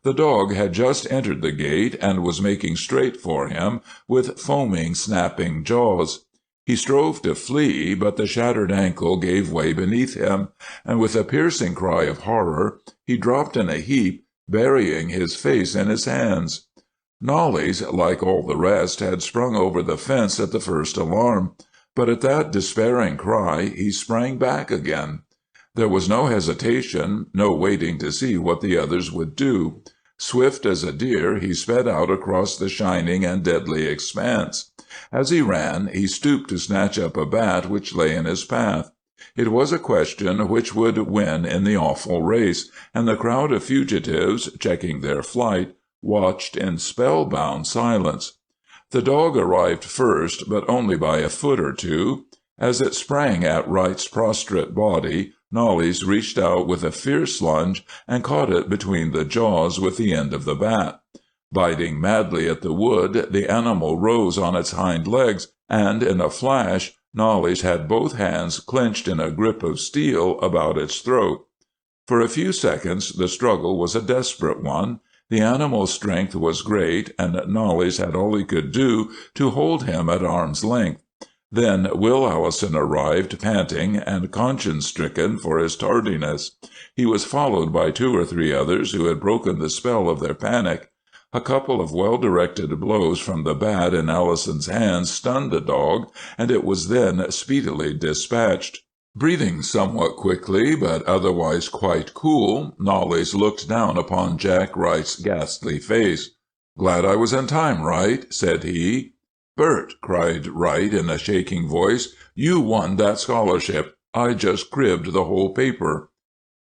The dog had just entered the gate and was making straight for him with foaming, snapping jaws. He strove to flee, but the shattered ankle gave way beneath him, and with a piercing cry of horror, he dropped in a heap, burying his face in his hands. Knollys, like all the rest, had sprung over the fence at the first alarm, but at that despairing cry he sprang back again. There was no hesitation, no waiting to see what the others would do. Swift as a deer, he sped out across the shining and deadly expanse. As he ran, he stooped to snatch up a bat which lay in his path. It was a question which would win in the awful race, and the crowd of fugitives, checking their flight, watched in spellbound silence. The dog arrived first, but only by a foot or two. As it sprang at Wright's prostrate body, Knollys reached out with a fierce lunge and caught it between the jaws with the end of the bat. Biting madly at the wood, the animal rose on its hind legs, and in a flash Knollys had both hands clenched in a grip of steel about its throat. For a few seconds the struggle was a desperate one. The animal's strength was great, and Knollys had all he could do to hold him at arm's length. Then Will Allison arrived, panting and conscience-stricken for his tardiness. He was followed by 2 or 3 others who had broken the spell of their panic. A couple of well-directed blows from the bat in Allison's hands stunned the dog, and it was then speedily dispatched. Breathing somewhat quickly, but otherwise quite cool, Knollys looked down upon Jack Wright's ghastly face. "Glad I was in time, Wright," said he. "Bert," cried Wright in a shaking voice, "you won that scholarship. I just cribbed the whole paper."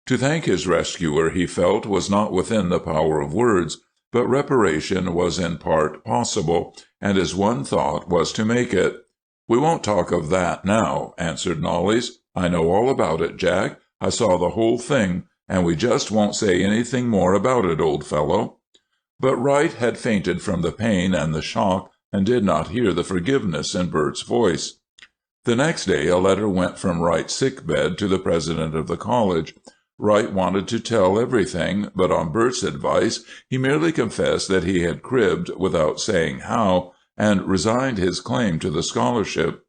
To thank his rescuer, he felt, was not within the power of words, but reparation was in part possible, and his one thought was to make it. "We won't talk of that now," answered Knollys. "I know all about it, Jack. I saw the whole thing, and we just won't say anything more about it, old fellow." But Wright had fainted from the pain and the shock, and did not hear the forgiveness in Bert's voice. The next day a letter went from Wright's sick-bed to the president of the college. Wright wanted to tell everything, but on Bert's advice he merely confessed that he had cribbed without saying how, and resigned his claim to the scholarship.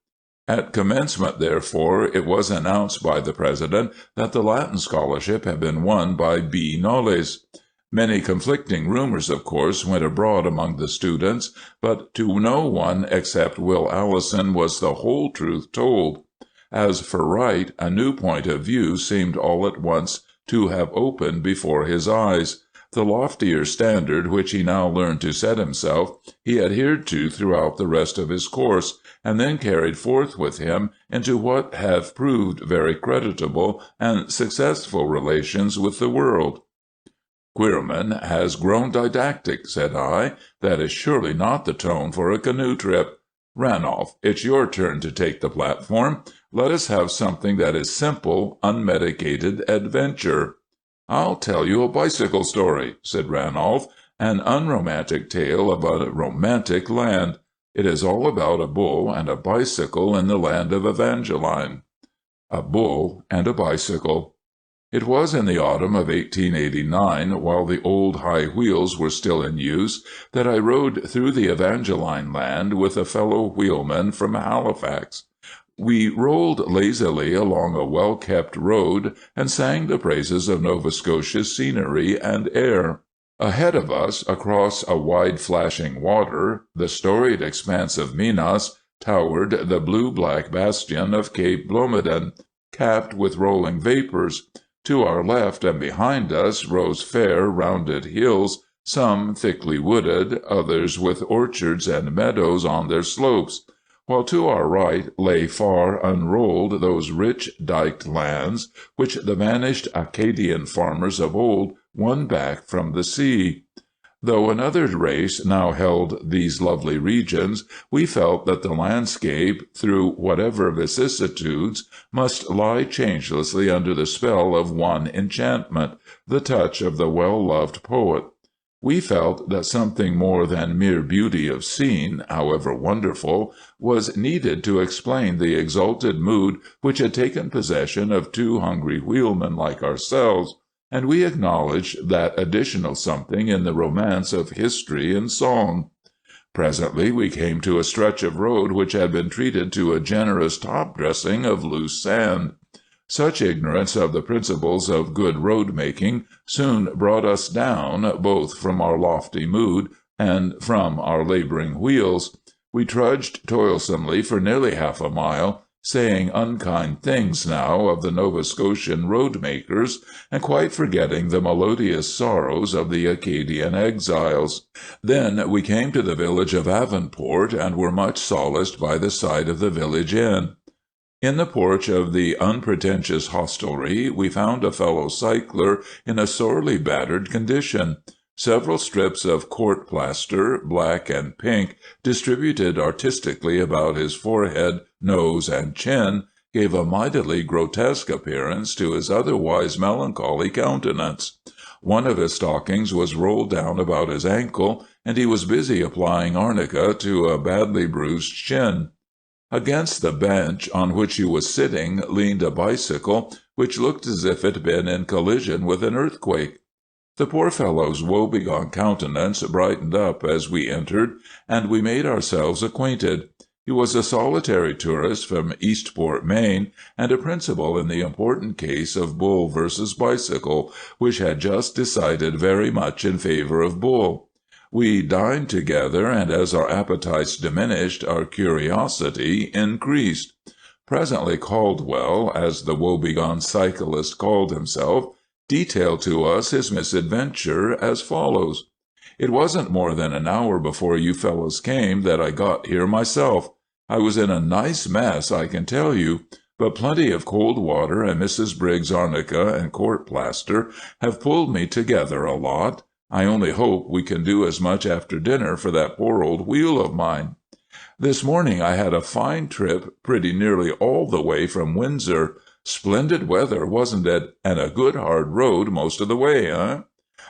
At commencement, therefore, it was announced by the president that the Latin scholarship had been won by B. Knollys. Many conflicting rumors, of course, went abroad among the students, but to no one except Will Allison was the whole truth told. As for Wright, a new point of view seemed all at once to have opened before his eyes. The loftier standard which he now learned to set himself, he adhered to throughout the rest of his course, and then carried forth with him into what have proved very creditable and successful relations with the world. "Queerman has grown didactic," said I. "That is surely not the tone for a canoe trip. Ranolph, it's your turn to take the platform. Let us have something that is simple, unmedicated adventure." "I'll tell you a bicycle story," said Ranolph, "an unromantic tale of a romantic land. It is all about a bull and a bicycle in the land of Evangeline." A bull and a bicycle. It was in the autumn of 1889, while the old high wheels were still in use, that I rode through the Evangeline land with a fellow wheelman from Halifax. We rolled lazily along a well-kept road and sang the praises of Nova Scotia's scenery and air. Ahead of us, across a wide flashing water, the storied expanse of Minas, towered the blue-black bastion of Cape Blomidon, capped with rolling vapors. To our left and behind us rose fair, rounded hills, some thickly wooded, others with orchards and meadows on their slopes, while to our right lay far unrolled those rich diked lands which the vanished Acadian farmers of old won back from the sea. Though another race now held these lovely regions, we felt that the landscape, through whatever vicissitudes, must lie changelessly under the spell of one enchantment, the touch of the well-loved poet. We felt that something more than mere beauty of scene, however wonderful, was needed to explain the exalted mood which had taken possession of two hungry wheelmen like ourselves, and we acknowledged that additional something in the romance of history and song. Presently we came to a stretch of road which had been treated to a generous top-dressing of loose sand. Such ignorance of the principles of good road-making soon brought us down, both from our lofty mood and from our laboring wheels. We trudged toilsomely for nearly half a mile, saying unkind things now of the Nova Scotian road-makers, and quite forgetting the melodious sorrows of the Acadian exiles. Then we came to the village of Avonport, and were much solaced by the sight of the village inn. In the porch of the unpretentious hostelry we found a fellow cycler in a sorely battered condition. Several strips of court plaster, black and pink, distributed artistically about his forehead, nose, and chin, gave a mightily grotesque appearance to his otherwise melancholy countenance. One of his stockings was rolled down about his ankle, and he was busy applying arnica to a badly bruised shin. Against the bench on which he was sitting leaned a bicycle, which looked as if it had been in collision with an earthquake. The poor fellow's woebegone countenance brightened up as we entered, and we made ourselves acquainted. He was a solitary tourist from Eastport, Maine, and a principal in the important case of Bull versus Bicycle, which had just decided very much in favor of Bull. We dined together, and as our appetites diminished, our curiosity increased. Presently Caldwell, as the woebegone cyclist called himself, detailed to us his misadventure as follows. "It wasn't more than an hour before you fellows came that I got here myself. I was in a nice mess, I can tell you, but plenty of cold water and Mrs. Briggs' arnica and court plaster have pulled me together a lot. I only hope we can do as much after dinner for that poor old wheel of mine. This morning I had a fine trip pretty nearly all the way from Windsor. Splendid weather, wasn't it? And a good hard road most of the way, eh?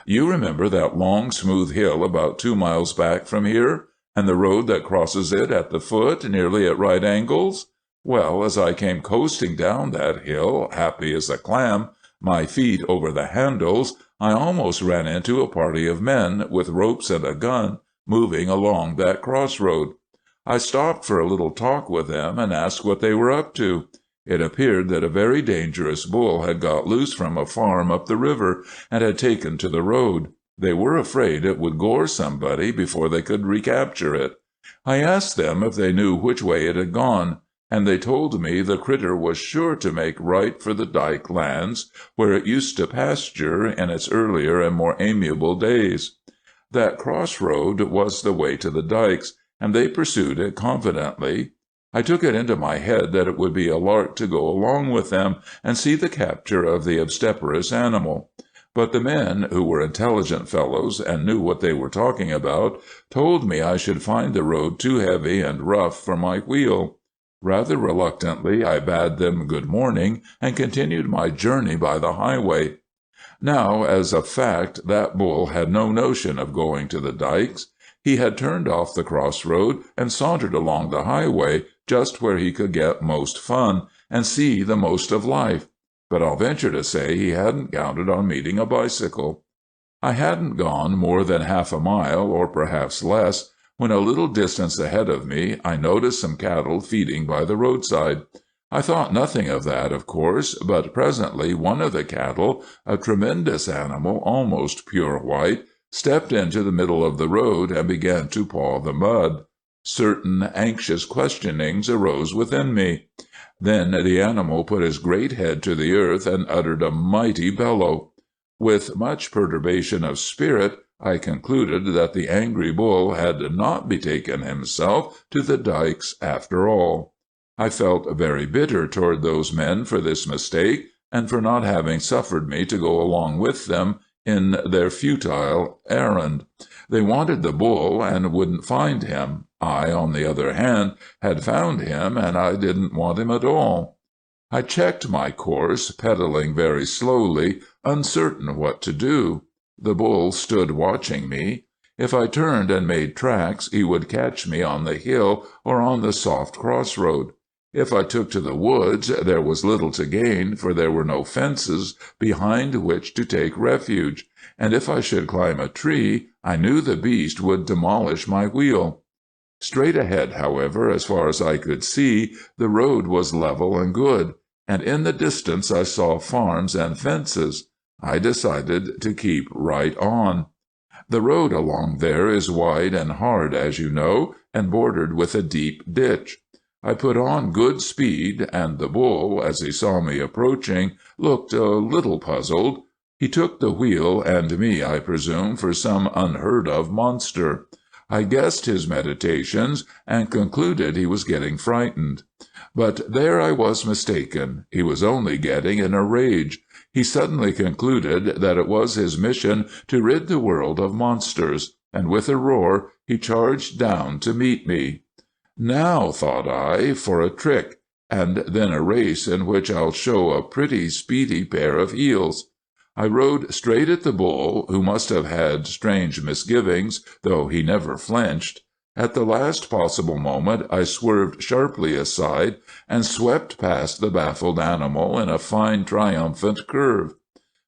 You remember that long, smooth hill about 2 miles back from here, and the road that crosses it at the foot, nearly at right angles? Well, as I came coasting down that hill, happy as a clam, my feet over the handles, I almost ran into a party of men, with ropes and a gun, moving along that crossroad. I stopped for a little talk with them and asked what they were up to. It appeared that a very dangerous bull had got loose from a farm up the river and had taken to the road. They were afraid it would gore somebody before they could recapture it. I asked them if they knew which way it had gone, and they told me the critter was sure to make right for the dike lands, where it used to pasture in its earlier and more amiable days. That crossroad was the way to the dikes, and they pursued it confidently. I took it into my head that it would be a lark to go along with them and see the capture of the obstreperous animal. But the men, who were intelligent fellows and knew what they were talking about, told me I should find the road too heavy and rough for my wheel. Rather reluctantly, I bade them good morning and continued my journey by the highway. Now, as a fact, that bull had no notion of going to the dikes. He had turned off the crossroad and sauntered along the highway, just where he could get most fun and see the most of life. But I'll venture to say he hadn't counted on meeting a bicycle. I hadn't gone more than half a mile, or perhaps less, when a little distance ahead of me I noticed some cattle feeding by the roadside. I thought nothing of that, of course, but presently one of the cattle, a tremendous animal, almost pure white, stepped into the middle of the road and began to paw the mud. Certain anxious questionings arose within me. Then the animal put his great head to the earth and uttered a mighty bellow. With much perturbation of spirit, I concluded that the angry bull had not betaken himself to the dikes after all. I felt very bitter toward those men for this mistake, and for not having suffered me to go along with them in their futile errand. They wanted the bull and wouldn't find him. I, on the other hand, had found him, and I didn't want him at all. I checked my course, pedaling very slowly, uncertain what to do. The bull stood watching me. If I turned and made tracks, he would catch me on the hill or on the soft crossroad. If I took to the woods, there was little to gain, for there were no fences behind which to take refuge, and if I should climb a tree, I knew the beast would demolish my wheel. Straight ahead, however, as far as I could see, the road was level and good, and in the distance I saw farms and fences. I decided to keep right on. The road along there is wide and hard, as you know, and bordered with a deep ditch. I put on good speed, and the bull, as he saw me approaching, looked a little puzzled. He took the wheel and me, I presume, for some unheard-of monster. I guessed his meditations, and concluded he was getting frightened. But there I was mistaken. He was only getting in a rage. He suddenly concluded that it was his mission to rid the world of monsters, and with a roar he charged down to meet me. Now, thought I, for a trick, and then a race in which I'll show a pretty speedy pair of heels. I rode straight at the bull, who must have had strange misgivings, though he never flinched. At the last possible moment I swerved sharply aside and swept past the baffled animal in a fine triumphant curve.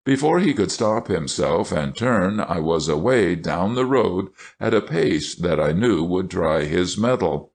Before he could stop himself and turn, I was away down the road at a pace that I knew would try his mettle.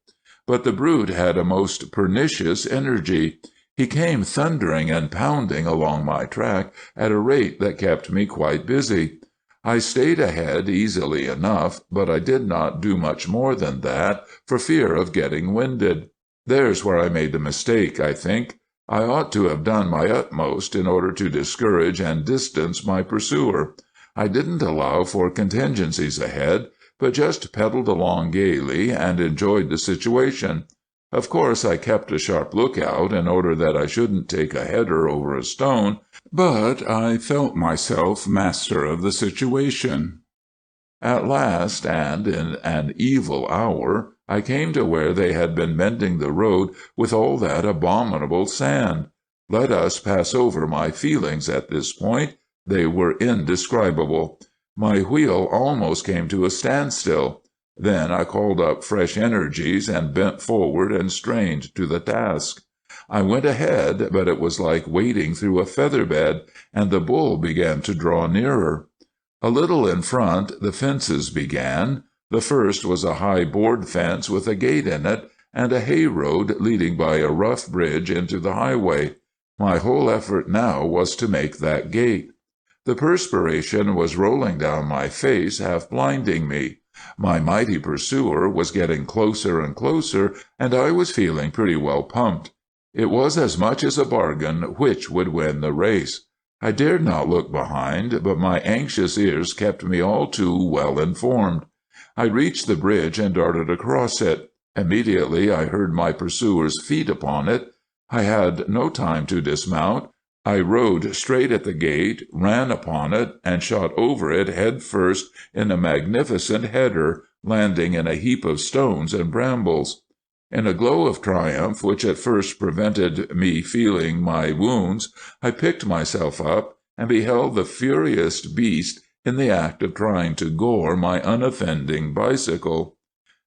But the brute had a most pernicious energy. He came thundering and pounding along my track at a rate that kept me quite busy. I stayed ahead easily enough, but I did not do much more than that for fear of getting winded. There's where I made the mistake, I think. I ought to have done my utmost in order to discourage and distance my pursuer. I didn't allow for contingencies ahead, but just pedaled along gaily and enjoyed the situation. Of course, I kept a sharp lookout in order that I shouldn't take a header over a stone, but I felt myself master of the situation. At last, and in an evil hour, I came to where they had been mending the road with all that abominable sand. Let us pass over my feelings at this point. They were indescribable. My wheel almost came to a standstill. Then I called up fresh energies and bent forward and strained to the task. I went ahead, but it was like wading through a feather bed, and the bull began to draw nearer. A little in front, the fences began. The first was a high board fence with a gate in it, and a hay road leading by a rough bridge into the highway. My whole effort now was to make that gate. The perspiration was rolling down my face, half blinding me. My mighty pursuer was getting closer and closer, and I was feeling pretty well pumped. It was as much as a bargain which would win the race. I dared not look behind, but my anxious ears kept me all too well informed. I reached the bridge and darted across it. Immediately I heard my pursuer's feet upon it. I had no time to dismount. I rode straight at the gate, ran upon it, and shot over it head first in a magnificent header, landing in a heap of stones and brambles. In a glow of triumph, which at first prevented me feeling my wounds, I picked myself up and beheld the furious beast in the act of trying to gore my unoffending bicycle.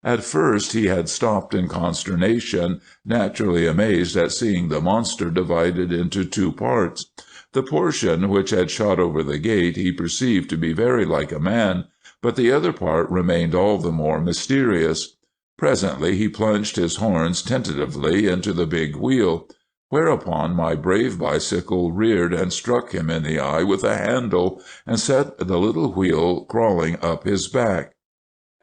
At first he had stopped in consternation, naturally amazed at seeing the monster divided into two parts. The portion which had shot over the gate he perceived to be very like a man, but the other part remained all the more mysterious. Presently he plunged his horns tentatively into the big wheel, whereupon my brave bicycle reared and struck him in the eye with a handle and set the little wheel crawling up his back.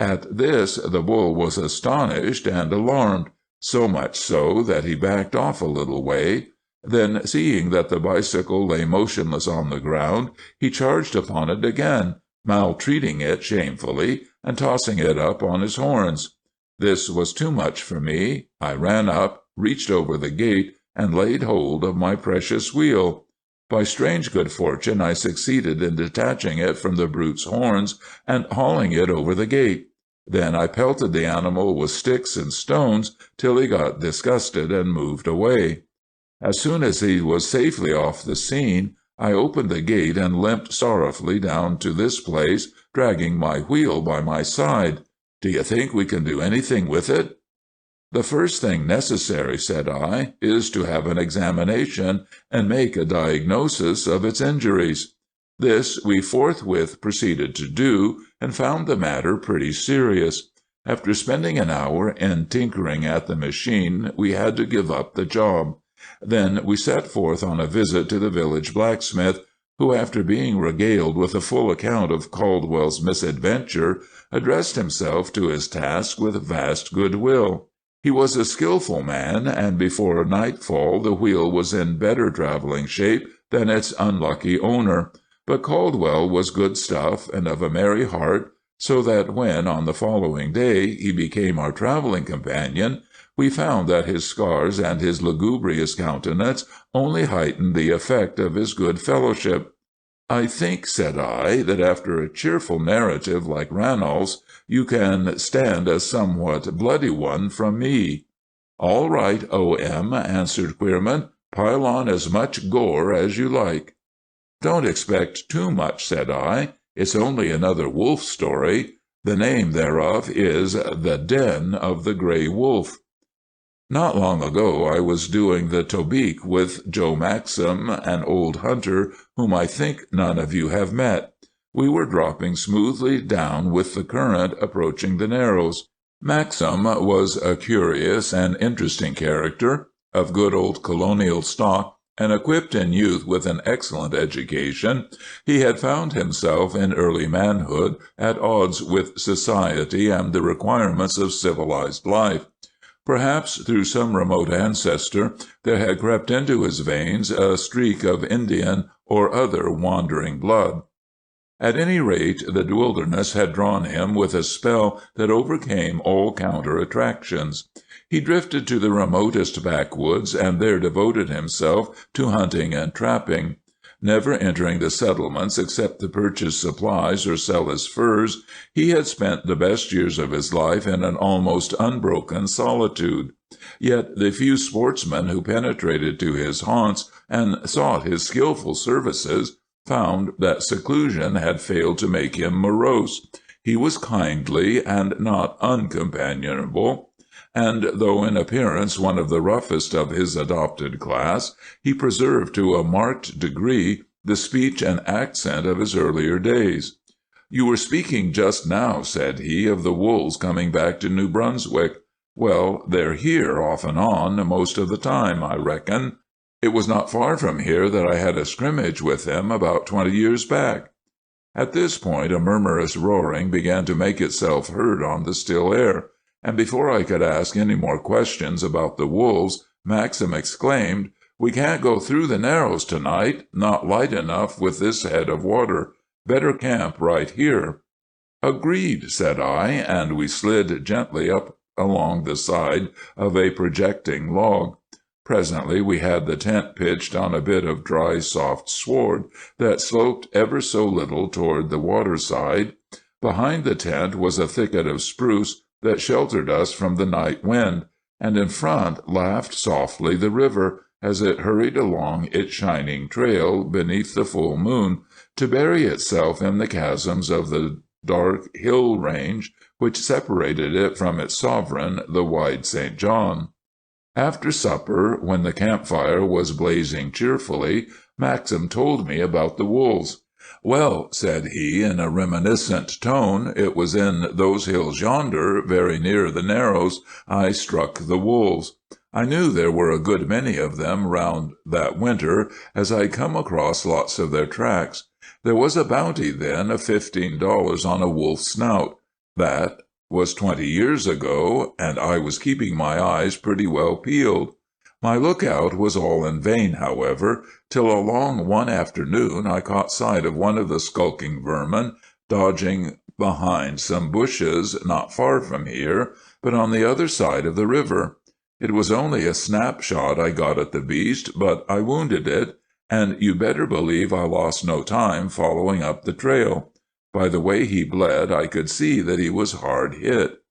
At this the bull was astonished and alarmed, so much so that he backed off a little way. Then, seeing that the bicycle lay motionless on the ground, he charged upon it again, maltreating it shamefully and tossing it up on his horns. This was too much for me. I ran up, reached over the gate, and laid hold of my precious wheel. By strange good fortune I succeeded in detaching it from the brute's horns and hauling it over the gate. Then I pelted the animal with sticks and stones till he got disgusted and moved away. As soon as he was safely off the scene, I opened the gate and limped sorrowfully down to this place, dragging my wheel by my side. Do you think we can do anything with it? The first thing necessary, said I, is to have an examination and make a diagnosis of its injuries. This we forthwith proceeded to do, and found the matter pretty serious. After spending an hour in tinkering at the machine, we had to give up the job. Then we set forth on a visit to the village blacksmith, who, after being regaled with a full account of Caldwell's misadventure, addressed himself to his task with vast goodwill. He was a skillful man, and before nightfall the wheel was in better traveling shape than its unlucky owner. But Caldwell was good stuff and of a merry heart, so that when, on the following day, he became our traveling companion, we found that his scars and his lugubrious countenance only heightened the effect of his good fellowship. I think, said I, that after a cheerful narrative like Ranald's, you can stand a somewhat bloody one from me. All right, O.M., answered Queerman. Pile on as much gore as you like. Don't expect too much, said I. It's only another wolf story. The name thereof is The Den of the Gray Wolf. Not long ago I was doing the Tobique with Joe Maxim, an old hunter whom I think none of you have met. We were dropping smoothly down with the current approaching the Narrows. Maxim was a curious and interesting character, of good old colonial stock, and equipped in youth with an excellent education, he had found himself in early manhood at odds with society and the requirements of civilized life. Perhaps through some remote ancestor there had crept into his veins a streak of Indian or other wandering blood. At any rate, the wilderness had drawn him with a spell that overcame all counter-attractions. He drifted to the remotest backwoods and there devoted himself to hunting and trapping. Never entering the settlements except to purchase supplies or sell his furs, he had spent the best years of his life in an almost unbroken solitude. Yet the few sportsmen who penetrated to his haunts and sought his skillful services found that seclusion had failed to make him morose. He was kindly and not uncompanionable, and though in appearance one of the roughest of his adopted class, he preserved to a marked degree the speech and accent of his earlier days. "You were speaking just now," said he, "of the wolves coming back to New Brunswick. Well, they're here off and on most of the time, I reckon. It was not far from here that I had a scrimmage with them about 20 years back." At this point a murmurous roaring began to make itself heard on the still air, and before I could ask any more questions about the wolves, Maxim exclaimed, "We can't go through the Narrows tonight, not light enough with this head of water. Better camp right here." "Agreed," said I, and we slid gently up along the side of a projecting log. Presently we had the tent pitched on a bit of dry, soft sward that sloped ever so little toward the waterside. Behind the tent was a thicket of spruce that sheltered us from the night wind, and in front laughed softly the river as it hurried along its shining trail beneath the full moon to bury itself in the chasms of the dark hill range which separated it from its sovereign, the wide St. John. After supper, when the campfire was blazing cheerfully, Maxim told me about the wolves. "Well," said he, in a reminiscent tone, "it was in those hills yonder, very near the Narrows, I struck the wolves. I knew there were a good many of them round that winter, as I'd come across lots of their tracks. There was a bounty then of $15 on a wolf's snout. That was 20 years ago, and I was keeping my eyes pretty well peeled. My lookout was all in vain, however, till along one afternoon I caught sight of one of the skulking vermin dodging behind some bushes not far from here, but on the other side of the river. It was only a snapshot I got at the beast, but I wounded it, and you better believe I lost no time following up the trail. By the way he bled, I could see that he was hard hit.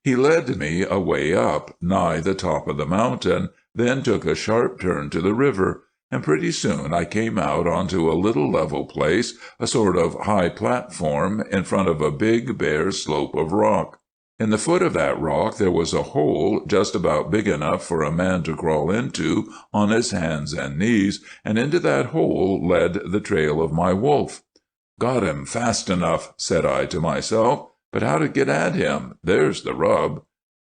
He led me a way up, nigh the top of the mountain, then took a sharp turn to the river, and pretty soon I came out onto a little level place, a sort of high platform, in front of a big, bare slope of rock. In the foot of that rock there was a hole just about big enough for a man to crawl into on his hands and knees, and into that hole led the trail of my wolf. "Got him fast enough," said I to myself, "but how to get at him? There's the rub."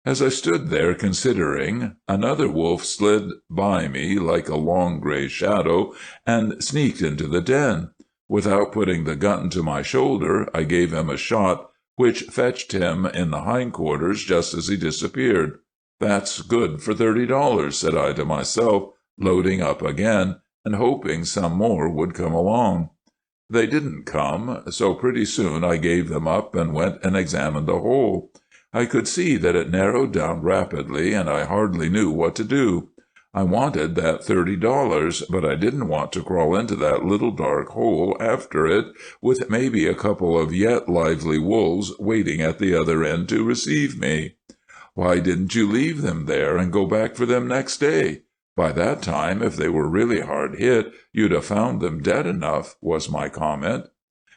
As I stood there considering, another wolf slid by me like a long gray shadow and sneaked into the den. Without putting the gun to my shoulder, I gave him a shot, which fetched him in the hindquarters just as he disappeared. "That's good for $30, said I to myself, loading up again, and hoping some more would come along. They didn't come, so pretty soon I gave them up and went and examined the hole. I could see that it narrowed down rapidly, and I hardly knew what to do. I wanted that $30, but I didn't want to crawl into that little dark hole after it, with maybe a couple of yet lively wolves waiting at the other end to receive me. "Why didn't you leave them there and go back for them next day? By that time, if they were really hard hit, you'd have found them dead enough," was my comment.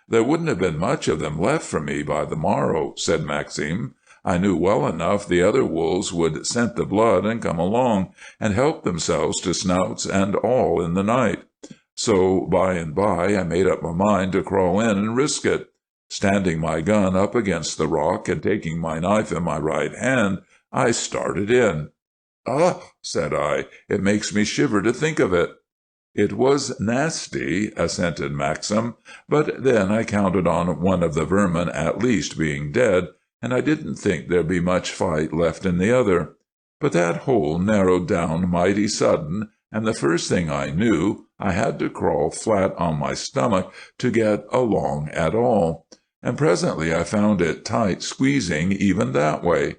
"There wouldn't have been much of them left for me by the morrow," said Maxim. "I knew well enough the other wolves would scent the blood and come along, and help themselves to snouts and all in the night. So by and by I made up my mind to crawl in and risk it. Standing my gun up against the rock and taking my knife in my right hand, I started in. "Ugh!" said I, "it makes me shiver to think of it." "It was nasty," assented Maxim, "but then I counted on one of the vermin at least being dead, and I didn't think there'd be much fight left in the other. But that hole narrowed down mighty sudden, and the first thing I knew, I had to crawl flat on my stomach to get along at all. And presently I found it tight squeezing even that way.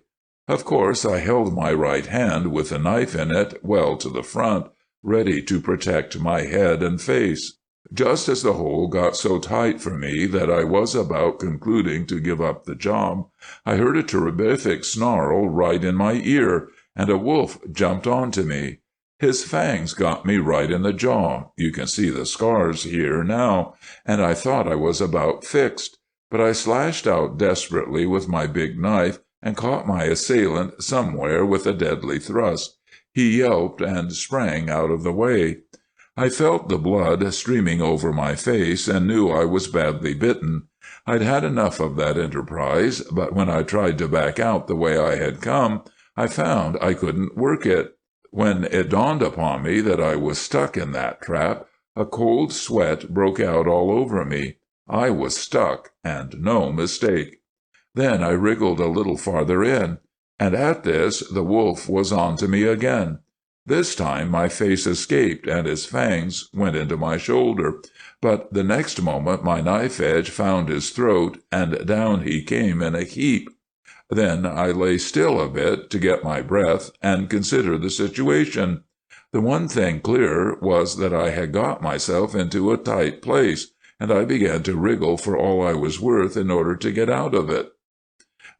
Of course, I held my right hand with the knife in it well to the front, ready to protect my head and face. Just as the hole got so tight for me that I was about concluding to give up the job, I heard a terrific snarl right in my ear, and a wolf jumped onto me. His fangs got me right in the jaw. You can see the scars here now, and I thought I was about fixed. But I slashed out desperately with my big knife and caught my assailant somewhere with a deadly thrust. He yelped and sprang out of the way. I felt the blood streaming over my face and knew I was badly bitten. I'd had enough of that enterprise, but when I tried to back out the way I had come, I found I couldn't work it. When it dawned upon me that I was stuck in that trap, a cold sweat broke out all over me. I was stuck, and no mistake. Then I wriggled a little farther in, and at this the wolf was on to me again. This time my face escaped, and his fangs went into my shoulder, but the next moment my knife edge found his throat, and down he came in a heap. Then I lay still a bit to get my breath and consider the situation. The one thing clear was that I had got myself into a tight place, and I began to wriggle for all I was worth in order to get out of it.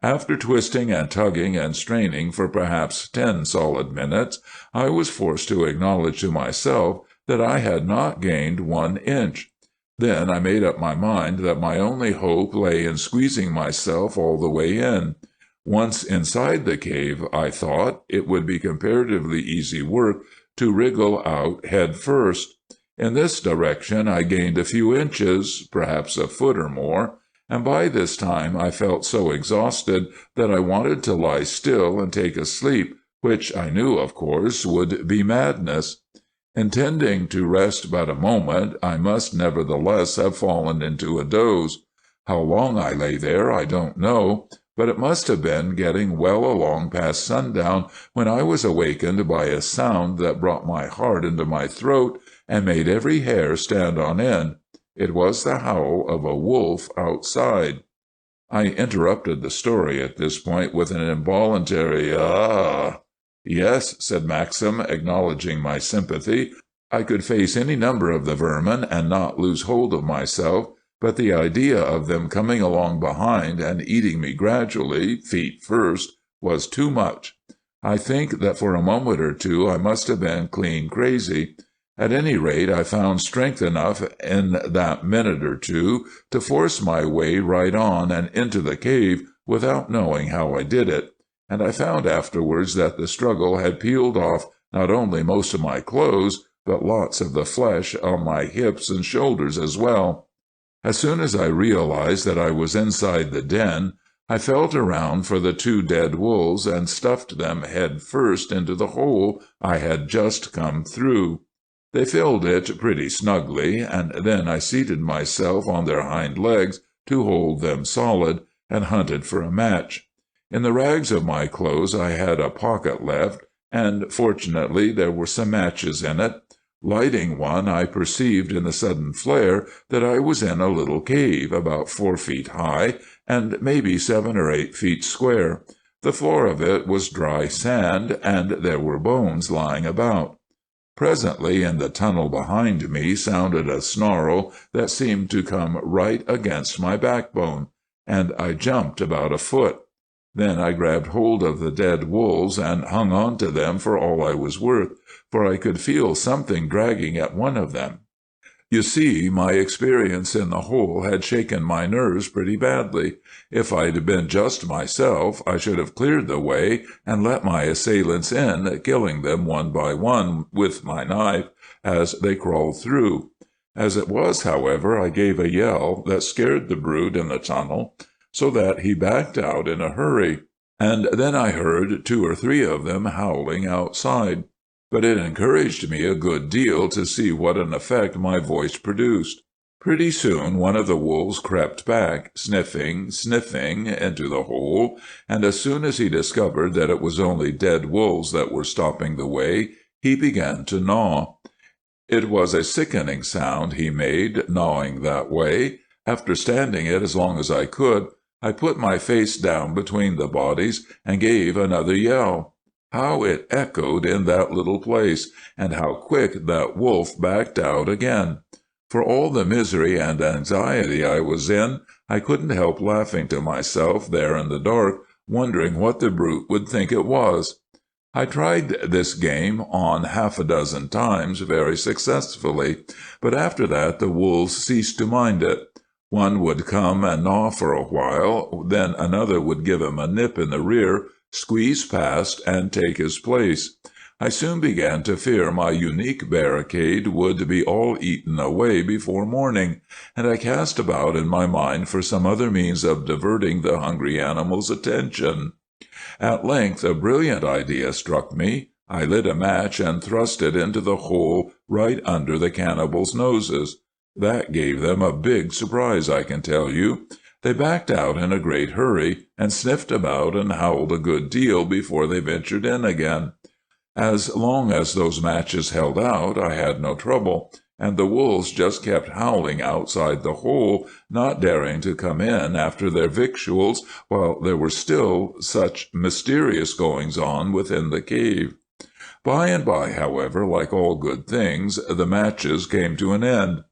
After twisting and tugging and straining for perhaps 10 solid minutes, I was forced to acknowledge to myself that I had not gained 1 inch. Then I made up my mind that my only hope lay in squeezing myself all the way in. Once inside the cave, I thought, it would be comparatively easy work to wriggle out head first. In this direction I gained a few inches, perhaps a foot or more, and by this time I felt so exhausted that I wanted to lie still and take a sleep, which I knew, of course, would be madness. Intending to rest but a moment, I must nevertheless have fallen into a doze. How long I lay there I don't know, but it must have been getting well along past sundown when I was awakened by a sound that brought my heart into my throat and made every hair stand on end. It was the howl of a wolf outside. I interrupted the story at this point with an involuntary "ah." "Yes," said Maxim, acknowledging my sympathy. "I could face any number of the vermin and not lose hold of myself, but the idea of them coming along behind and eating me gradually, feet first, was too much. I think that for a moment or two I must have been clean crazy. At any rate, I found strength enough in that minute or two to force my way right on and into the cave without knowing how I did it, and I found afterwards that the struggle had peeled off not only most of my clothes, but lots of the flesh on my hips and shoulders as well. As soon as I realized that I was inside the den, I felt around for the 2 dead wolves and stuffed them head first into the hole I had just come through. They filled it pretty snugly, and then I seated myself on their hind legs to hold them solid, and hunted for a match. In the rags of my clothes I had a pocket left, and fortunately there were some matches in it. Lighting one, I perceived in the sudden flare that I was in a little cave, about 4 feet high, and maybe 7 or 8 feet square. The floor of it was dry sand, and there were bones lying about. Presently, in the tunnel behind me, sounded a snarl that seemed to come right against my backbone, and I jumped about a foot. Then I grabbed hold of the dead wolves and hung on to them for all I was worth, for I could feel something dragging at one of them. You see, my experience in the hole had shaken my nerves pretty badly. If I'd been just myself, I should have cleared the way and let my assailants in, killing them one by one with my knife as they crawled through. As it was, however, I gave a yell that scared the brute in the tunnel, so that he backed out in a hurry, and then I heard 2 or 3 of them howling outside. but it encouraged me a good deal to see what an effect my voice produced. Pretty soon one of the wolves crept back, sniffing, into the hole, and as soon as he discovered that it was only dead wolves that were stopping the way, he began to gnaw. It was a sickening sound he made, gnawing that way. After standing it as long as I could, I put my face down between the bodies and gave another yell. How it echoed in that little place, and how quick that wolf backed out again! For all the misery and anxiety I was in, I couldn't help laughing to myself there in the dark, wondering what the brute would think it was. I tried this game on half a dozen times very successfully, but after that the wolves ceased to mind it. One would come and gnaw for a while, then another would give him a nip in the rear, squeeze past, and take his place. I soon began to fear my unique barricade would be all eaten away before morning, and I cast about in my mind for some other means of diverting the hungry animals' attention. At length a brilliant idea struck me. I lit a match and thrust it into the hole right under the cannibals' noses. That gave them a big surprise, I can tell you. They backed out in a great hurry, and sniffed about and howled a good deal before they ventured in again. As long as those matches held out, I had no trouble, and the wolves just kept howling outside the hole, not daring to come in after their victuals while there were still such mysterious goings-on within the cave. By and by, however, like all good things, the matches came to an end.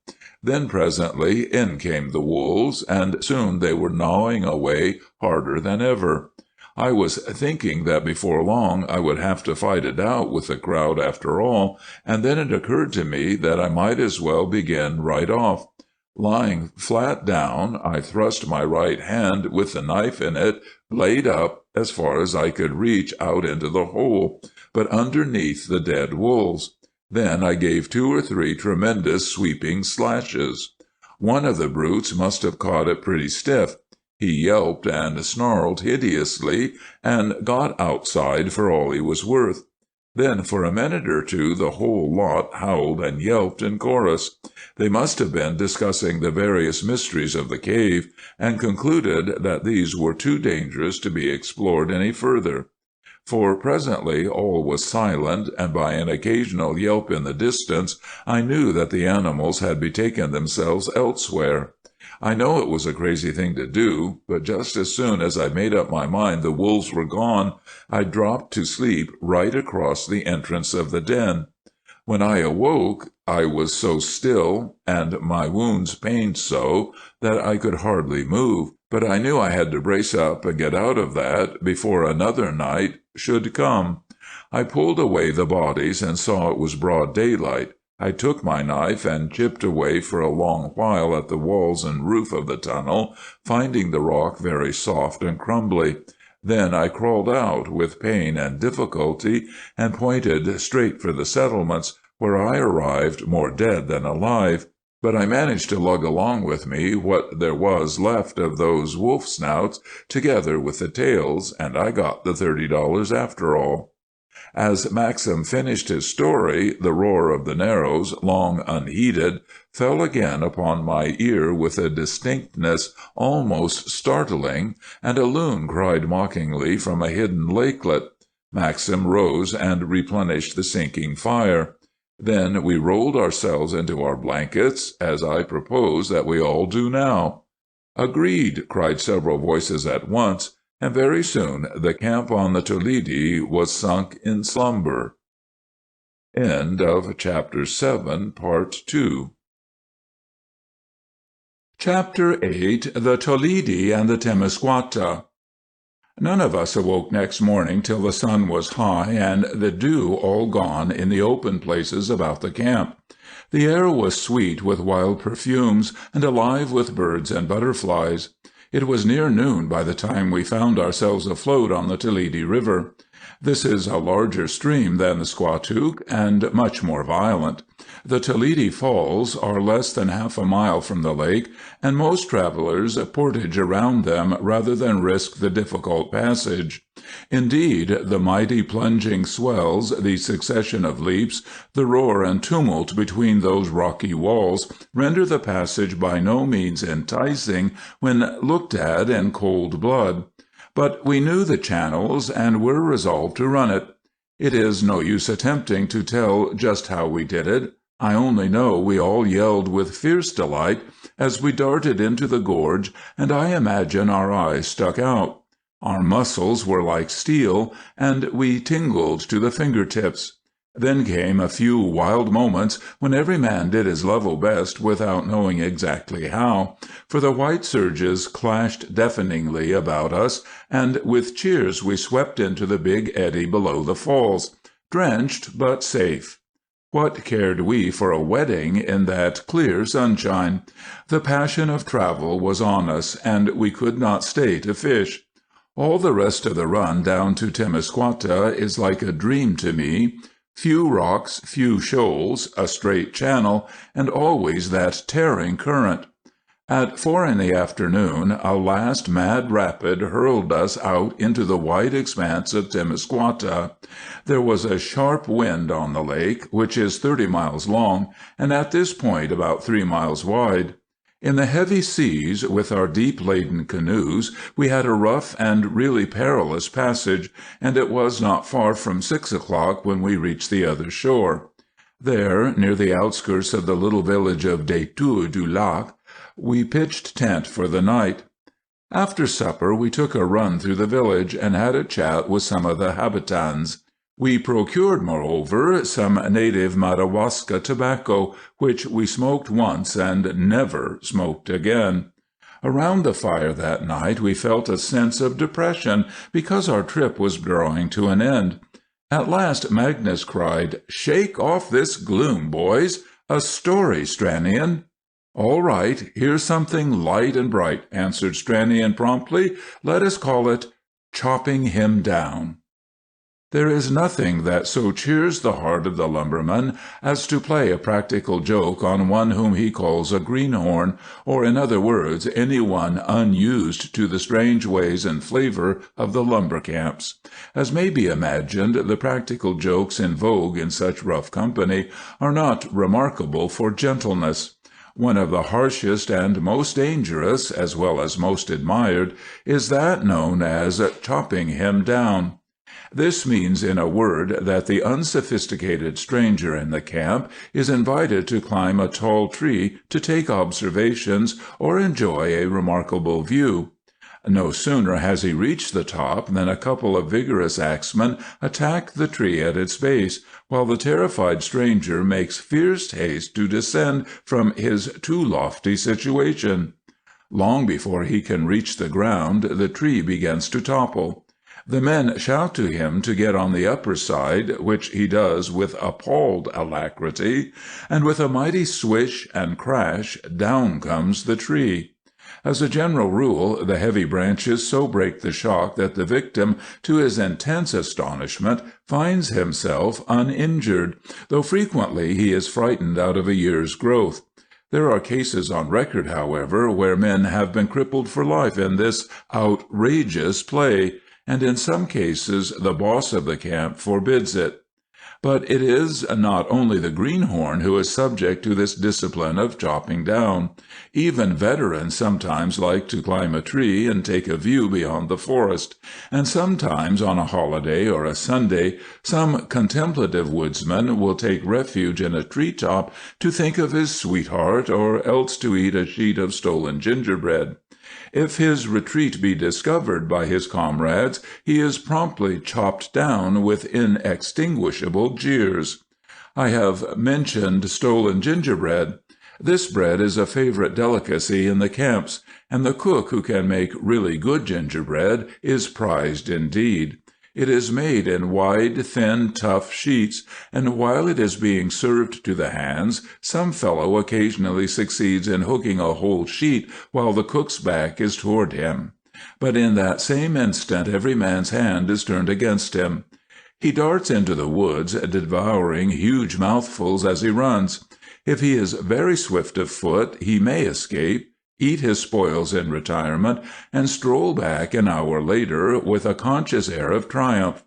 Then presently in came the wolves, and soon they were gnawing away harder than ever. I was thinking that before long I would have to fight it out with the crowd after all, and then it occurred to me that I might as well begin right off. Lying flat down, I thrust my right hand with the knife in it, blade up, as far as I could reach out into the hole, but underneath the dead wolves. Then I gave 2 or 3 tremendous sweeping slashes. One of the brutes must have caught it pretty stiff. He yelped and snarled hideously, and got outside for all he was worth. Then for a minute or two the whole lot howled and yelped in chorus. They must have been discussing the various mysteries of the cave, and concluded that these were too dangerous to be explored any further. For presently all was silent, and by an occasional yelp in the distance I knew that the animals had betaken themselves elsewhere. I know it was a crazy thing to do, but just as soon as I made up my mind the wolves were gone, I dropped to sleep right across the entrance of the den. When I awoke, I was so still, and my wounds pained so, that I could hardly move, but I knew I had to brace up and get out of that before another night should come. I pulled away the bodies and saw it was broad daylight. I took my knife and chipped away for a long while at the walls and roof of the tunnel, finding the rock very soft and crumbly. Then I crawled out with pain and difficulty and pointed straight for the settlements, where I arrived more dead than alive. But I managed to lug along with me what there was left of those wolf snouts, together with the tails, and I got the $30 after all. As Maxim finished his story, the roar of the Narrows, long unheeded, fell again upon my ear with a distinctness almost startling, and a loon cried mockingly from a hidden lakelet. Maxim rose and replenished the sinking fire. Then we rolled ourselves into our blankets, as I propose that we all do now. "Agreed," cried several voices at once, and very soon the camp on the Toledi was sunk in slumber. End of Chapter 7, Part 2. Chapter 8. The Toledi and the Temiscouata. None of us awoke next morning till the sun was high and the dew all gone in the open places about the camp. The air was sweet with wild perfumes and alive with birds and butterflies. It was near noon by the time we found ourselves afloat on the Toledi River. This is a larger stream than the Squatook and much more violent. The Toledi Falls are less than half a mile from the lake, and most travelers portage around them rather than risk the difficult passage. Indeed, the mighty plunging swells, the succession of leaps, the roar and tumult between those rocky walls render the passage by no means enticing when looked at in cold blood. But we knew the channels and were resolved to run it. It is no use attempting to tell just how we did it. I only know we all yelled with fierce delight as we darted into the gorge, and I imagine our eyes stuck out. Our muscles were like steel, and we tingled to the fingertips. Then came a few wild moments when every man did his level best without knowing exactly how, for the white surges clashed deafeningly about us, and with cheers we swept into the big eddy below the falls, drenched but safe. What cared we for a wetting in that clear sunshine? The passion of travel was on us, and we could not stay to fish. All the rest of the run down to Temiscouata is like a dream to me. Few rocks, few shoals, a straight channel, and always that tearing current. At 4 in the afternoon, a last mad rapid hurled us out into the wide expanse of Temiscouata. There was a sharp wind on the lake, which is 30 miles long, and at this point about 3 miles wide. In the heavy seas, with our deep-laden canoes, we had a rough and really perilous passage, and it was not far from 6 o'clock when we reached the other shore. There, near the outskirts of the little village of Détour du Lac, we pitched tent for the night. After supper we took a run through the village and had a chat with some of the habitants. We procured, moreover, some native Madawaska tobacco, which we smoked once and never smoked again. Around the fire that night we felt a sense of depression because our trip was drawing to an end. At last Magnus cried, "Shake off this gloom, boys! A story, Stranion!" "All right, here's something light and bright," answered Stranion promptly. "Let us call it Chopping Him Down." There is nothing that so cheers the heart of the lumberman as to play a practical joke on one whom he calls a greenhorn, or in other words, anyone unused to the strange ways and flavor of the lumber camps. As may be imagined, the practical jokes in vogue in such rough company are not remarkable for gentleness. One of the harshest and most dangerous, as well as most admired, is that known as chopping him down. This means, in a word, that the unsophisticated stranger in the camp is invited to climb a tall tree to take observations or enjoy a remarkable view. No sooner has he reached the top than a couple of vigorous axemen attack the tree at its base, while the terrified stranger makes fierce haste to descend from his too lofty situation. Long before he can reach the ground, the tree begins to topple. The men shout to him to get on the upper side, which he does with appalled alacrity, and with a mighty swish and crash down comes the tree. As a general rule, the heavy branches so break the shock that the victim, to his intense astonishment, finds himself uninjured, though frequently he is frightened out of a year's growth. There are cases on record, however, where men have been crippled for life in this outrageous play, and in some cases the boss of the camp forbids it. But it is not only the greenhorn who is subject to this discipline of chopping down. Even veterans sometimes like to climb a tree and take a view beyond the forest, and sometimes on a holiday or a Sunday some contemplative woodsman will take refuge in a treetop to think of his sweetheart or else to eat a sheet of stolen gingerbread. If his retreat be discovered by his comrades, he is promptly chopped down with inextinguishable jeers. I have mentioned stolen gingerbread. This bread is a favorite delicacy in the camps, and the cook who can make really good gingerbread is prized indeed. It is made in wide, thin, tough sheets, and while it is being served to the hands, some fellow occasionally succeeds in hooking a whole sheet while the cook's back is toward him. But in that same instant every man's hand is turned against him. He darts into the woods, devouring huge mouthfuls as he runs. If he is very swift of foot, he may escape, eat his spoils in retirement, and stroll back an hour later with a conscious air of triumph.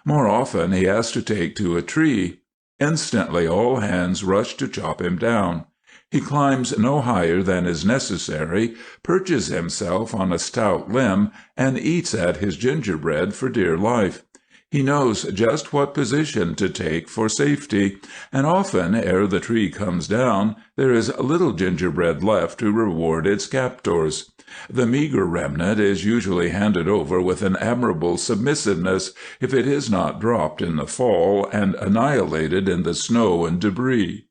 More often he has to take to a tree. Instantly all hands rush to chop him down. He climbs no higher than is necessary, perches himself on a stout limb, and eats at his gingerbread for dear life. He knows just what position to take for safety, and often, ere the tree comes down, there is little gingerbread left to reward its captors. The meager remnant is usually handed over with an admirable submissiveness, if it is not dropped in the fall and annihilated in the snow and debris.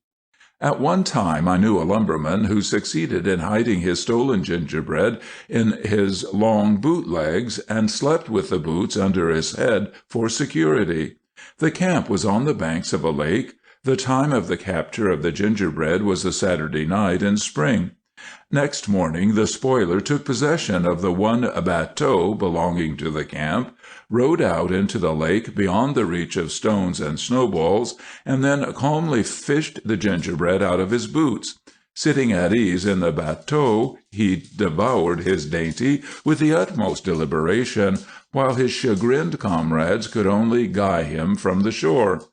At one time I knew a lumberman who succeeded in hiding his stolen gingerbread in his long boot legs, and slept with the boots under his head for security. The camp was on the banks of a lake. The time of the capture of the gingerbread was a Saturday night in spring. Next morning the spoiler took possession of the one bateau belonging to the camp, rowed out into the lake beyond the reach of stones and snowballs, and then calmly fished the gingerbread out of his boots. Sitting at ease in the bateau, he devoured his dainty with the utmost deliberation, while his chagrined comrades could only guy him from the shore.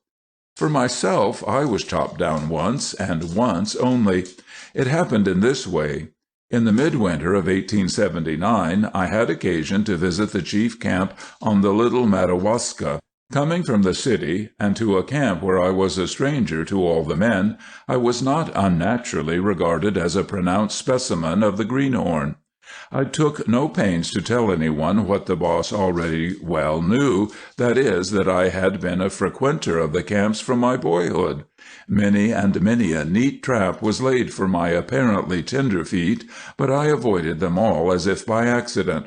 For myself, I was chopped down once, and once only. It happened in this way. In the midwinter of 1879, I had occasion to visit the chief camp on the Little Madawaska. Coming from the city, and to a camp where I was a stranger to all the men, I was not unnaturally regarded as a pronounced specimen of the greenhorn. I took no pains to tell anyone what the boss already well knew, that is, that I had been a frequenter of the camps from my boyhood. Many and many a neat trap was laid for my apparently tender feet, but I avoided them all as if by accident.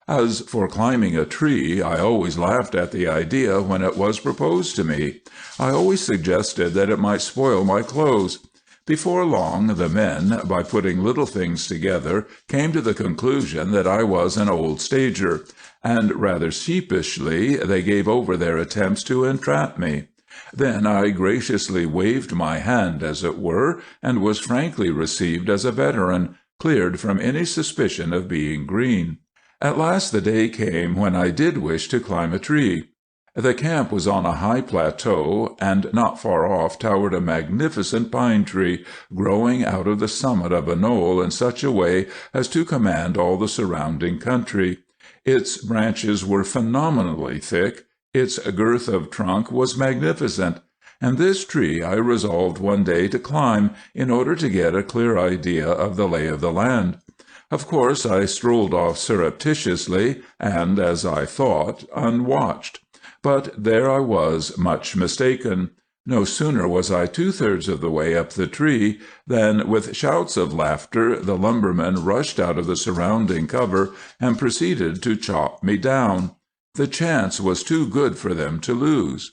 As for climbing a tree, I always laughed at the idea when it was proposed to me. I always suggested that it might spoil my clothes. Before long, the men, by putting little things together, came to the conclusion that I was an old stager, and rather sheepishly they gave over their attempts to entrap me. Then I graciously waved my hand, as it were, and was frankly received as a veteran, cleared from any suspicion of being green. At last the day came when I did wish to climb a tree. The camp was on a high plateau, and not far off towered a magnificent pine tree, growing out of the summit of a knoll in such a way as to command all the surrounding country. Its branches were phenomenally thick, its girth of trunk was magnificent, and this tree I resolved one day to climb in order to get a clear idea of the lay of the land. Of course I strolled off surreptitiously, and, as I thought, unwatched. But there I was much mistaken. No sooner was I 2/3 of the way up the tree than, with shouts of laughter, the lumbermen rushed out of the surrounding cover and proceeded to chop me down. The chance was too good for them to lose.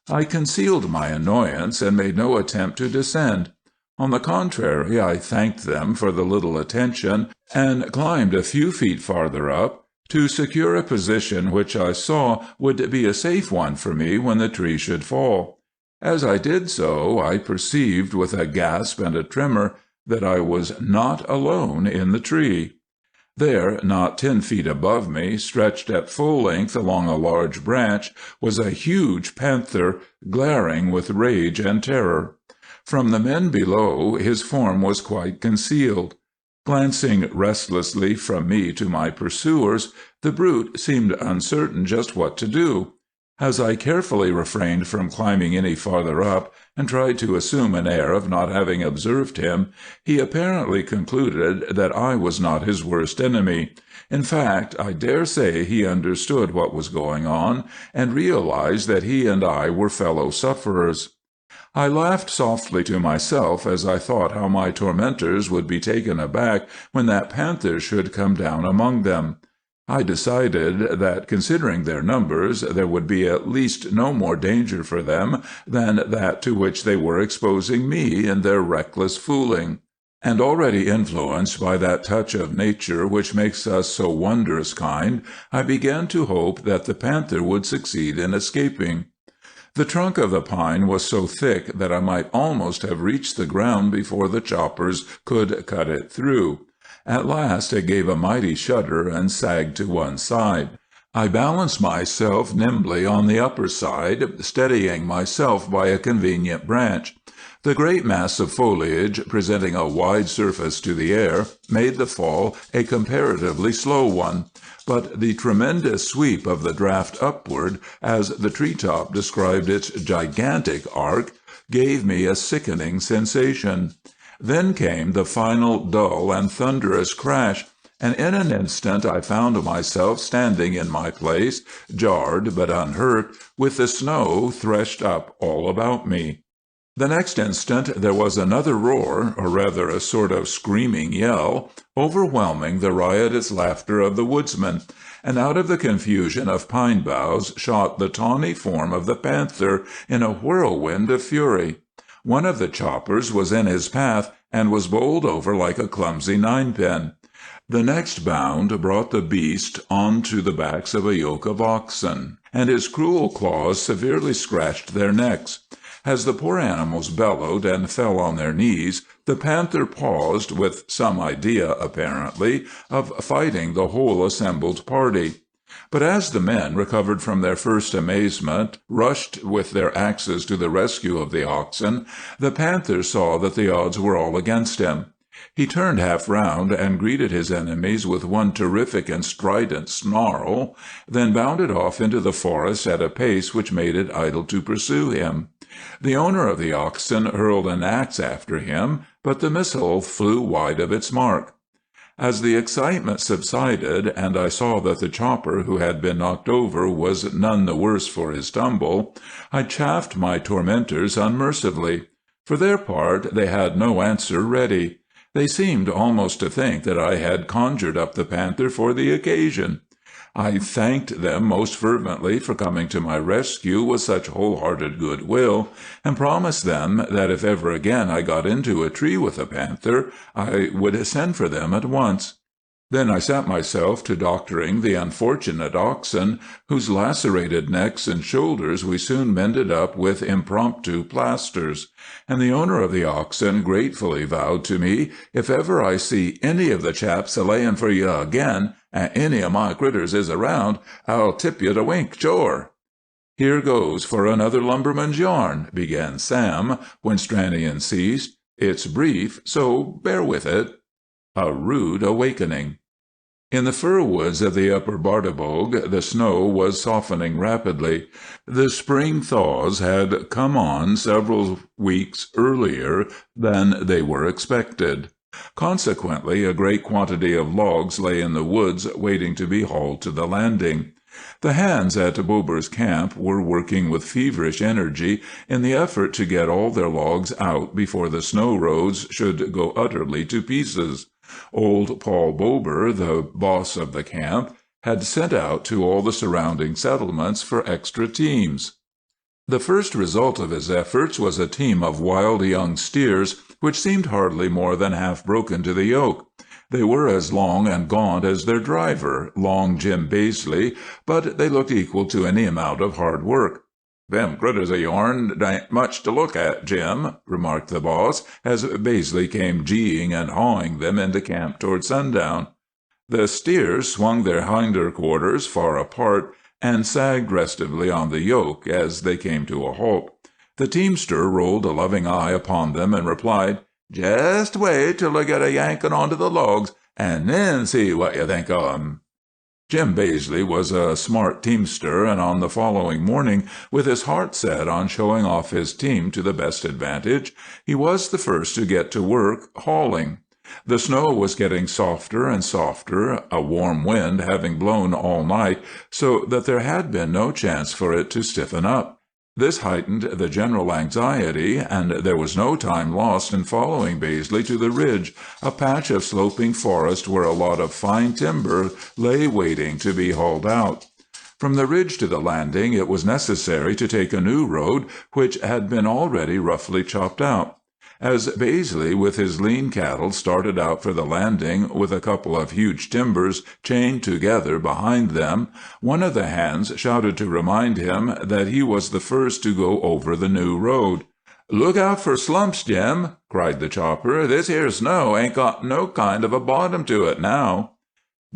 I concealed my annoyance and made no attempt to descend. On the contrary, I thanked them for the little attention and climbed a few feet farther up, to secure a position which I saw would be a safe one for me when the tree should fall. As I did so, I perceived, with a gasp and a tremor, that I was not alone in the tree. There, not 10 feet above me, stretched at full length along a large branch, was a huge panther, glaring with rage and terror. From the men below, his form was quite concealed. Glancing restlessly from me to my pursuers, the brute seemed uncertain just what to do. As I carefully refrained from climbing any farther up, and tried to assume an air of not having observed him, he apparently concluded that I was not his worst enemy. In fact, I dare say he understood what was going on, and realized that he and I were fellow sufferers. I laughed softly to myself as I thought how my tormentors would be taken aback when that panther should come down among them. I decided that, considering their numbers, there would be at least no more danger for them than that to which they were exposing me in their reckless fooling. And already influenced by that touch of nature which makes us so wondrous kind, I began to hope that the panther would succeed in escaping. The trunk of the pine was so thick that I might almost have reached the ground before the choppers could cut it through. At last it gave a mighty shudder and sagged to one side. I balanced myself nimbly on the upper side, steadying myself by a convenient branch. The great mass of foliage, presenting a wide surface to the air, made the fall a comparatively slow one, but the tremendous sweep of the draft upward, as the treetop described its gigantic arc, gave me a sickening sensation. Then came the final dull and thunderous crash, and in an instant I found myself standing in my place, jarred but unhurt, with the snow threshed up all about me. The next instant there was another roar, or rather a sort of screaming yell, overwhelming the riotous laughter of the woodsmen, and out of the confusion of pine boughs shot the tawny form of the panther in a whirlwind of fury. One of the choppers was in his path and was bowled over like a clumsy ninepin. The next bound brought the beast on to the backs of a yoke of oxen, and his cruel claws severely scratched their necks. As the poor animals bellowed and fell on their knees, the panther paused, with some idea, apparently, of fighting the whole assembled party. But as the men, recovered from their first amazement, rushed with their axes to the rescue of the oxen, the panther saw that the odds were all against him. He turned half round and greeted his enemies with one terrific and strident snarl, then bounded off into the forest at a pace which made it idle to pursue him. The owner of the oxen hurled an axe after him, but the missile flew wide of its mark. As the excitement subsided, and I saw that the chopper who had been knocked over was none the worse for his tumble, I chaffed my tormentors unmercifully. For their part, they had no answer ready. They seemed almost to think that I had conjured up the panther for the occasion. I thanked them most fervently for coming to my rescue with such wholehearted goodwill, and promised them that if ever again I got into a tree with a panther, I would send for them at once. Then I set myself to doctoring the unfortunate oxen, whose lacerated necks and shoulders we soon mended up with impromptu plasters, and the owner of the oxen gratefully vowed to me, if ever I see any of the chaps a-layin' for you again, and any of my critters is around, I'll tip you the wink, sure. "Here goes for another lumberman's yarn," began Sam, when Stranion ceased. "It's brief, so bear with it." A rude awakening. In the fir woods of the upper Bartibogue the snow was softening rapidly. The spring thaws had come on several weeks earlier than they were expected. Consequently, a great quantity of logs lay in the woods waiting to be hauled to the landing. The hands at Bober's camp were working with feverish energy in the effort to get all their logs out before the snow roads should go utterly to pieces. Old Paul Bober, the boss of the camp, had sent out to all the surrounding settlements for extra teams. The first result of his efforts was a team of wild young steers, which seemed hardly more than half broken to the yoke. They were as long and gaunt as their driver, Long Jim Baisley, but they looked equal to any amount of hard work. "Them critters of yourn ain't much to look at, Jim," remarked the boss, as Baisley came geeing and hawing them into camp toward sundown. The steers swung their hinder quarters far apart and sagged restively on the yoke as they came to a halt. The teamster rolled a loving eye upon them and replied, "Jest wait till I get a yankin' onto the logs, and then see what you think of 'em." Jim Baisley was a smart teamster, and on the following morning, with his heart set on showing off his team to the best advantage, he was the first to get to work hauling. The snow was getting softer and softer, a warm wind having blown all night, so that there had been no chance for it to stiffen up. This heightened the general anxiety, and there was no time lost in following Baisley to the ridge, a patch of sloping forest where a lot of fine timber lay waiting to be hauled out. From the ridge to the landing it was necessary to take a new road, which had been already roughly chopped out. As Baisley with his lean cattle started out for the landing with a couple of huge timbers chained together behind them, one of the hands shouted to remind him that he was the first to go over the new road. "Look out for slumps, Jim," cried the chopper. "This here snow ain't got no kind of a bottom to it now."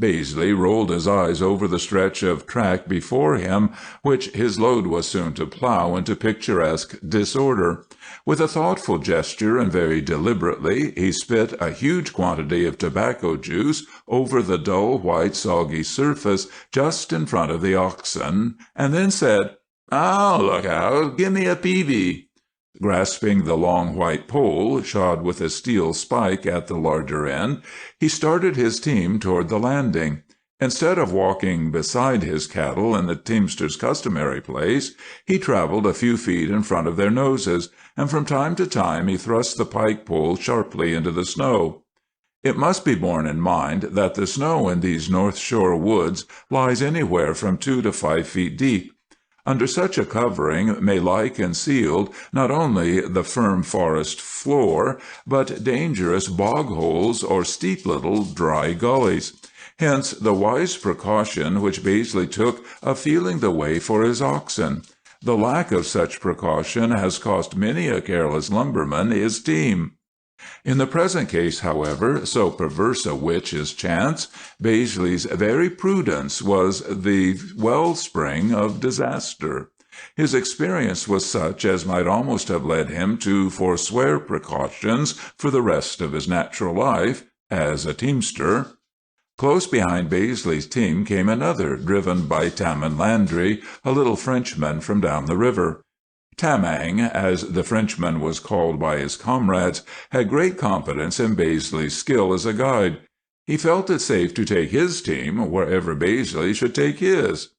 Baisley rolled his eyes over the stretch of track before him, which his load was soon to plow into picturesque disorder. With a thoughtful gesture and very deliberately, he spit a huge quantity of tobacco juice over the dull, white, soggy surface just in front of the oxen, and then said, "I'll look out. Give me a peavy." Grasping the long white pole, shod with a steel spike at the larger end, he started his team toward the landing. Instead of walking beside his cattle in the teamster's customary place, he traveled a few feet in front of their noses, and from time to time he thrust the pike pole sharply into the snow. It must be borne in mind that the snow in these North Shore woods lies anywhere from 2 to 5 feet deep. Under such a covering may lie concealed not only the firm forest floor, but dangerous bog holes or steep little dry gullies. Hence the wise precaution which Baisley took of feeling the way for his oxen. The lack of such precaution has cost many a careless lumberman his team. In the present case, however, so perverse a witch is chance, Baisley's very prudence was the wellspring of disaster. His experience was such as might almost have led him to forswear precautions for the rest of his natural life as a teamster. Close behind Baisley's team came another, driven by Tamin Landry, a little Frenchman from down the river. Tamang, as the Frenchman was called by his comrades, had great confidence in Baisley's skill as a guide. He felt it safe to take his team wherever Baisley should take his.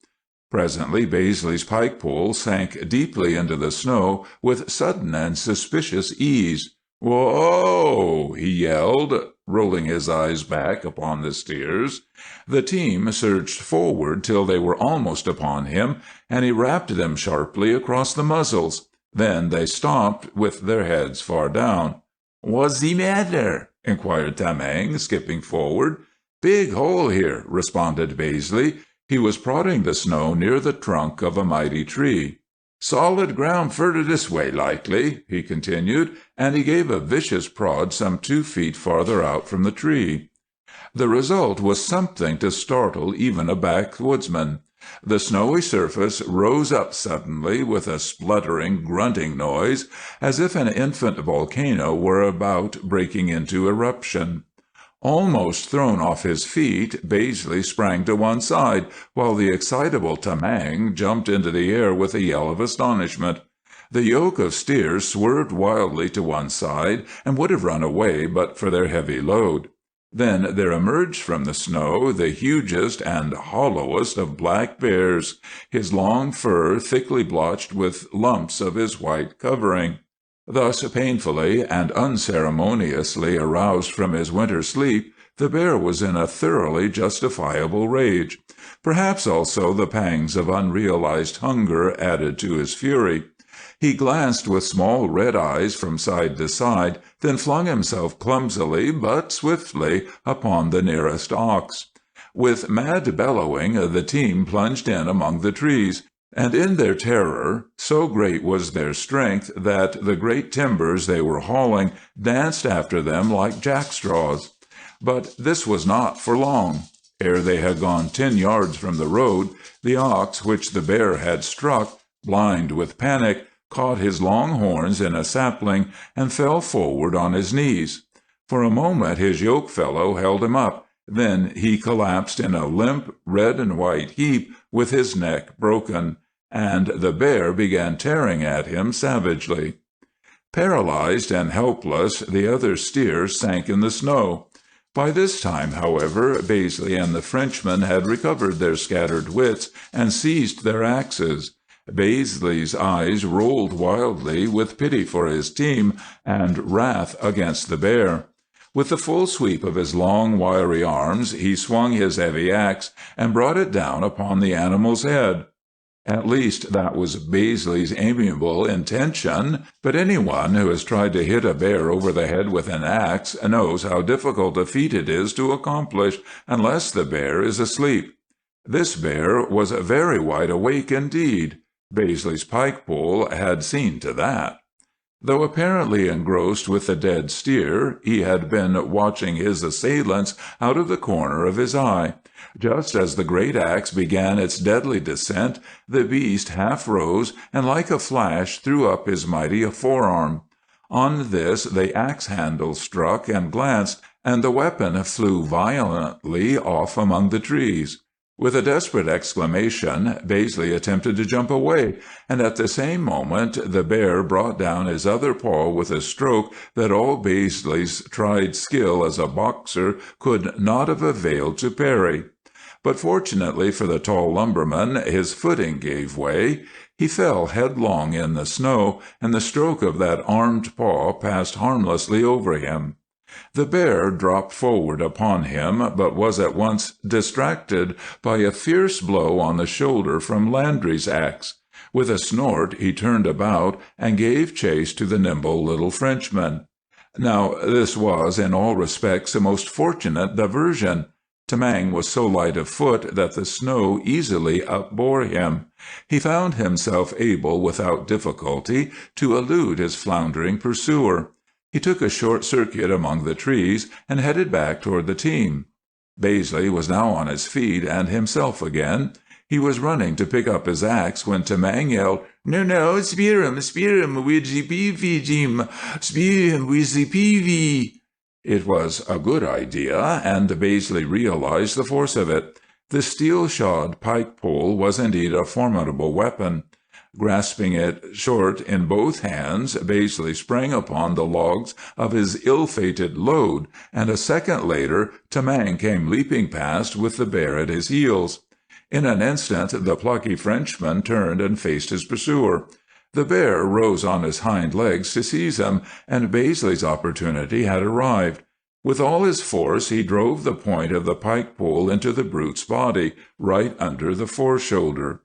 Presently Baisley's pike pole sank deeply into the snow with sudden and suspicious ease. "Whoa!" he yelled, rolling his eyes back upon the steers. The team surged forward till they were almost upon him, and he rapped them sharply across the muzzles. Then they stopped, with their heads far down. "What's the matter?" inquired Tamang, skipping forward. "Big hole here," responded Baisley. He was prodding the snow near the trunk of a mighty tree. "Solid ground further this way, likely," he continued, and he gave a vicious prod some 2 feet farther out from the tree. The result was something to startle even a backwoodsman. The snowy surface rose up suddenly with a spluttering, grunting noise, as if an infant volcano were about breaking into eruption. Almost thrown off his feet, Baisley sprang to one side, while the excitable Tamang jumped into the air with a yell of astonishment. The yoke of steers swerved wildly to one side, and would have run away but for their heavy load. Then there emerged from the snow the hugest and hollowest of black bears, his long fur thickly blotched with lumps of his white covering. Thus painfully and unceremoniously aroused from his winter sleep, the bear was in a thoroughly justifiable rage. Perhaps also the pangs of unrealized hunger added to his fury. He glanced with small red eyes from side to side, then flung himself clumsily but swiftly upon the nearest ox. With mad bellowing, the team plunged in among the trees, and in their terror, so great was their strength that the great timbers they were hauling danced after them like jackstraws. But this was not for long. Ere they had gone 10 yards from the road, the ox which the bear had struck, blind with panic, caught his long horns in a sapling and fell forward on his knees. For a moment his yokefellow held him up, then he collapsed in a limp red and white heap with his neck broken, and the bear began tearing at him savagely. Paralyzed and helpless, the other steers sank in the snow. By this time, however, Baisley and the Frenchman had recovered their scattered wits and seized their axes. Baisley's eyes rolled wildly with pity for his team and wrath against the bear. With the full sweep of his long, wiry arms, he swung his heavy axe and brought it down upon the animal's head. At least that was Bazley's amiable intention, but anyone who has tried to hit a bear over the head with an axe knows how difficult a feat it is to accomplish unless the bear is asleep. This bear was very wide awake indeed. Bazley's pike pole had seen to that. Though apparently engrossed with the dead steer, he had been watching his assailants out of the corner of his eye. Just as the great axe began its deadly descent, the beast half rose and like a flash threw up his mighty forearm. On this the axe handle struck and glanced, and the weapon flew violently off among the trees. With a desperate exclamation, Bazley attempted to jump away, and at the same moment the bear brought down his other paw with a stroke that all Bazley's tried skill as a boxer could not have availed to parry. But fortunately for the tall lumberman, his footing gave way. He fell headlong in the snow, and the stroke of that armed paw passed harmlessly over him. The bear dropped forward upon him, but was at once distracted by a fierce blow on the shoulder from Landry's axe. With a snort he turned about and gave chase to the nimble little Frenchman. Now this was in all respects a most fortunate diversion. Tamang was so light of foot that the snow easily upbore him. He found himself able without difficulty to elude his floundering pursuer. He took a short circuit among the trees and headed back toward the team. Bazley was now on his feet and himself again. He was running to pick up his axe when Tamang yelled, No, spear him with the peavy, Jim, spear him with the peavy." It was a good idea, and Bazley realized the force of it. The steel-shod pike-pole was indeed a formidable weapon. Grasping it short in both hands, Bazley sprang upon the logs of his ill-fated load, and a second later Tamang came leaping past with the bear at his heels. In an instant the plucky Frenchman turned and faced his pursuer. The bear rose on his hind legs to seize him, and Bazley's opportunity had arrived. With all his force he drove the point of the pike-pole into the brute's body, right under the foreshoulder.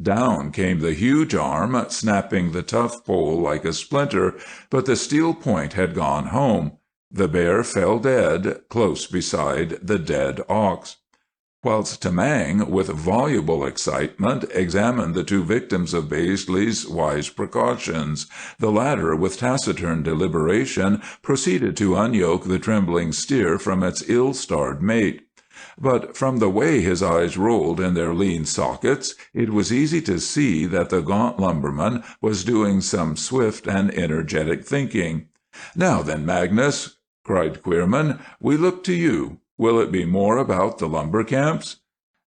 Down came the huge arm, snapping the tough pole like a splinter, but the steel point had gone home. The bear fell dead, close beside the dead ox. Whilst Tamang, with voluble excitement, examined the two victims of Bazley's wise precautions, the latter, with taciturn deliberation, proceeded to unyoke the trembling steer from its ill-starred mate. But from the way his eyes rolled in their lean sockets, it was easy to see that the gaunt lumberman was doing some swift and energetic thinking. "Now then, Magnus," cried Queerman, "we look to you. Will it be more about the lumber camps?"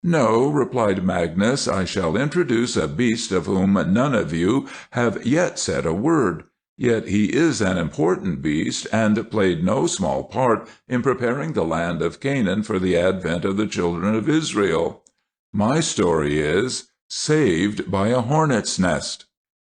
"No," replied Magnus, "I shall introduce a beast of whom none of you have yet said a word. Yet he is an important beast, and played no small part in preparing the land of Canaan for the advent of the children of Israel. My story is Saved by a Hornet's Nest.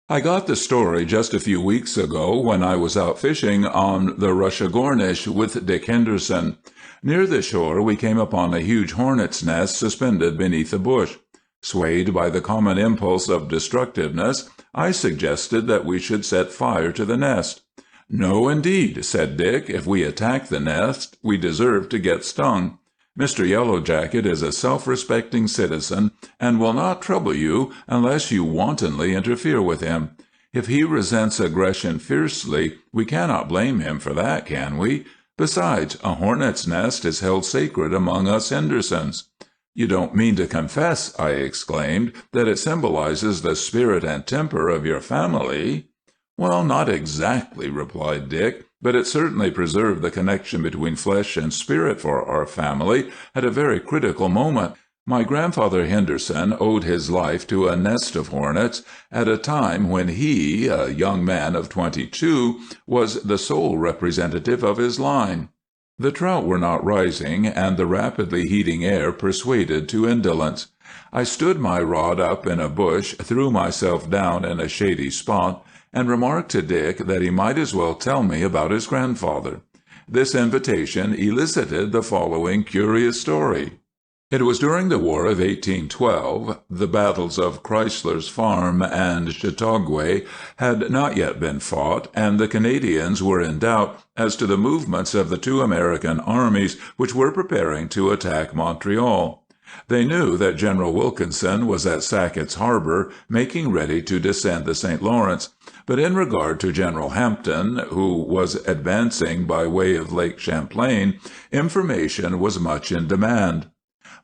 I got the story just a few weeks ago when I was out fishing on the Rushagornish with Dick Henderson. Near the shore we came upon a huge hornet's nest suspended beneath a bush. Swayed by the common impulse of destructiveness, I suggested that we should set fire to the nest. "No, indeed," said Dick. "If we attack the nest, we deserve to get stung. Mr. Yellow Jacket is a self-respecting citizen and will not trouble you unless you wantonly interfere with him. If he resents aggression fiercely, we cannot blame him for that, can we? Besides, a hornet's nest is held sacred among us Hendersons." "You don't mean to confess," I exclaimed, "that it symbolizes the spirit and temper of your family?" "Well, not exactly," replied Dick, "but it certainly preserved the connection between flesh and spirit for our family at a very critical moment. My grandfather Henderson owed his life to a nest of hornets at a time when he, a young man of 22, was the sole representative of his line." The trout were not rising, and the rapidly heating air persuaded to indolence. I stood my rod up in a bush, threw myself down in a shady spot, and remarked to Dick that he might as well tell me about his grandfather. This invitation elicited the following curious story. It was during the War of 1812. The battles of Chrysler's Farm and Chateauguay had not yet been fought, and the Canadians were in doubt as to the movements of the two American armies which were preparing to attack Montreal. They knew that General Wilkinson was at Sackett's Harbor, making ready to descend the St. Lawrence, but in regard to General Hampton, who was advancing by way of Lake Champlain, information was much in demand.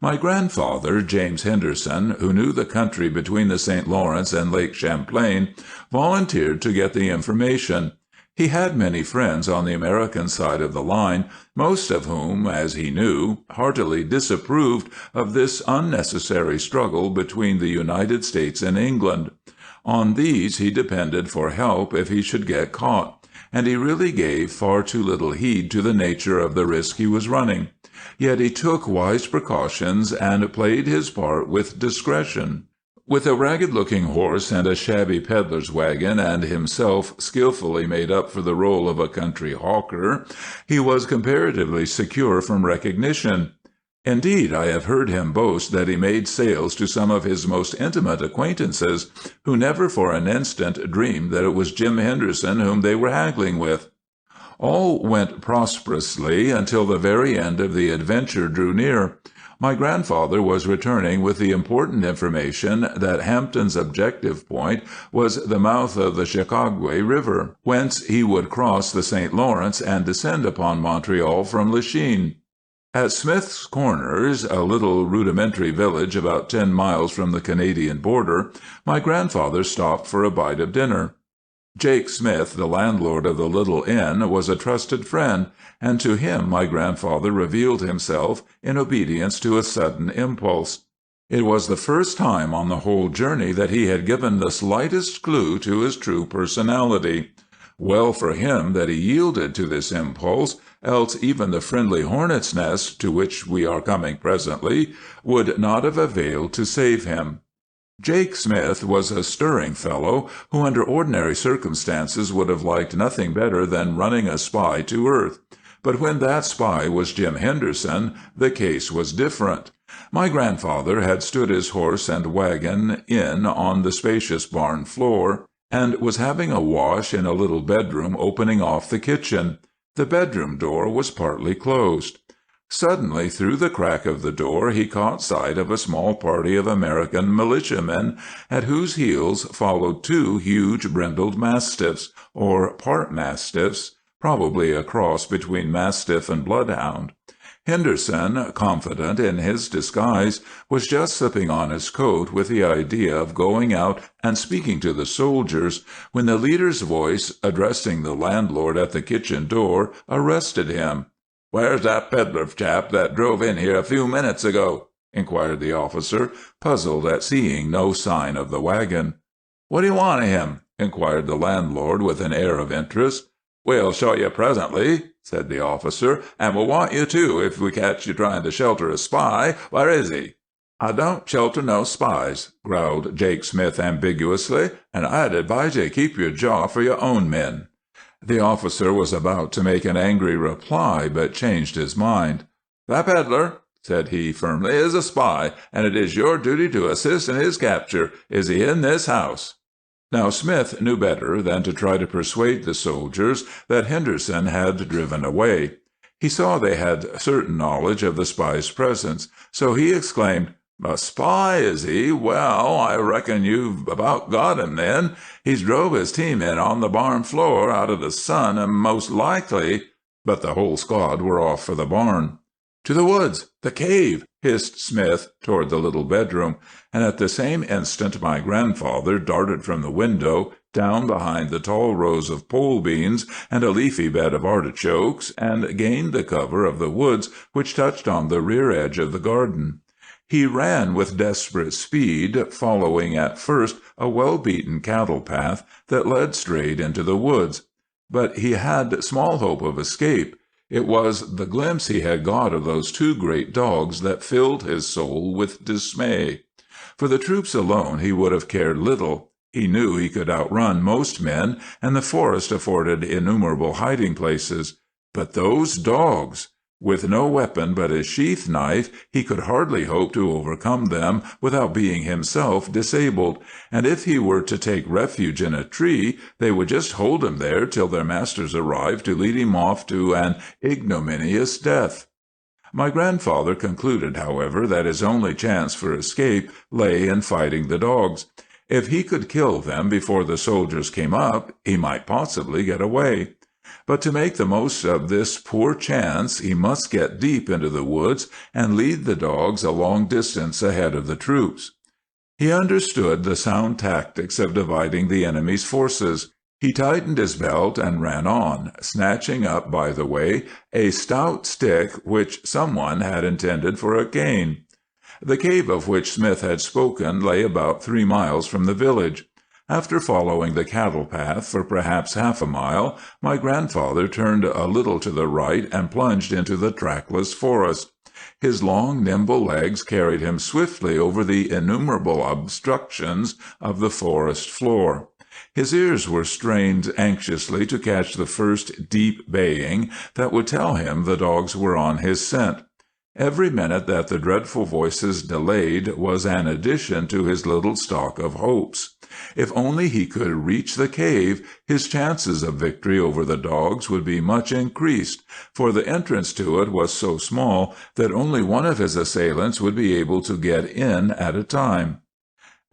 My grandfather, James Henderson, who knew the country between the St. Lawrence and Lake Champlain, volunteered to get the information. He had many friends on the American side of the line, most of whom, as he knew, heartily disapproved of this unnecessary struggle between the United States and England. On these he depended for help if he should get caught, and he really gave far too little heed to the nature of the risk he was running. Yet he took wise precautions and played his part with discretion. With a ragged-looking horse and a shabby peddler's wagon, and himself skillfully made up for the role of a country hawker, he was comparatively secure from recognition. Indeed, I have heard him boast that he made sales to some of his most intimate acquaintances, who never for an instant dreamed that it was Jim Henderson whom they were haggling with. All went prosperously until the very end of the adventure drew near. My grandfather was returning with the important information that Hampton's objective point was the mouth of the Chateauguay River, whence he would cross the St. Lawrence and descend upon Montreal from Lachine. At Smith's Corners, a little rudimentary village about 10 miles from the Canadian border, my grandfather stopped for a bite of dinner. Jake Smith, the landlord of the little inn, was a trusted friend, and to him my grandfather revealed himself in obedience to a sudden impulse. It was the first time on the whole journey that he had given the slightest clue to his true personality. Well for him that he yielded to this impulse, else even the friendly hornet's nest, to which we are coming presently, would not have availed to save him. Jake Smith was a stirring fellow, who under ordinary circumstances would have liked nothing better than running a spy to earth. But when that spy was Jim Henderson, the case was different. My grandfather had stood his horse and wagon in on the spacious barn floor, and was having a wash in a little bedroom opening off the kitchen. The bedroom door was partly closed. Suddenly, through the crack of the door, he caught sight of a small party of American militiamen, at whose heels followed two huge brindled mastiffs, or part mastiffs, probably a cross between mastiff and bloodhound. Henderson, confident in his disguise, was just slipping on his coat with the idea of going out and speaking to the soldiers, when the leader's voice, addressing the landlord at the kitchen door, arrested him. "Where's that peddler chap that drove in here a few minutes ago?" inquired the officer, puzzled at seeing no sign of the wagon. "What do you want of him?" inquired the landlord with an air of interest. "We'll show you presently," said the officer, "and we'll want you too if we catch you trying to shelter a spy. Where is he?" "I don't shelter no spies," growled Jake Smith ambiguously, "and I'd advise you to keep your jaw for your own men." The officer was about to make an angry reply, but changed his mind. "That peddler," said he firmly, "is a spy, and it is your duty to assist in his capture. Is he in this house?" Now Smith knew better than to try to persuade the soldiers that Henderson had driven away. He saw they had certain knowledge of the spy's presence, so he exclaimed, "A spy, is he? Well, I reckon you've about got him, then. He's drove his team in on the barn floor out of the sun, and most likely—" But the whole squad were off for the barn. "To the woods! The cave!" hissed Smith toward the little bedroom, and at the same instant my grandfather darted from the window, down behind the tall rows of pole beans and a leafy bed of artichokes, and gained the cover of the woods which touched on the rear edge of the garden. He ran with desperate speed, following at first a well-beaten cattle path that led straight into the woods. But he had small hope of escape. It was the glimpse he had got of those two great dogs that filled his soul with dismay. For the troops alone he would have cared little. He knew he could outrun most men, and the forest afforded innumerable hiding places. But those dogs! With no weapon but his sheath knife, he could hardly hope to overcome them without being himself disabled, and if he were to take refuge in a tree, they would just hold him there till their masters arrived to lead him off to an ignominious death. My grandfather concluded, however, that his only chance for escape lay in fighting the dogs. If he could kill them before the soldiers came up, he might possibly get away. But to make the most of this poor chance, he must get deep into the woods and lead the dogs a long distance ahead of the troops. He understood the sound tactics of dividing the enemy's forces. He tightened his belt and ran on, snatching up, by the way, a stout stick which someone had intended for a cane. The cave of which Smith had spoken lay about 3 miles from the village. After following the cattle path for perhaps half a mile, my grandfather turned a little to the right and plunged into the trackless forest. His long, nimble legs carried him swiftly over the innumerable obstructions of the forest floor. His ears were strained anxiously to catch the first deep baying that would tell him the dogs were on his scent. Every minute that the dreadful voices delayed was an addition to his little stock of hopes. If only he could reach the cave, his chances of victory over the dogs would be much increased, for the entrance to it was so small that only one of his assailants would be able to get in at a time.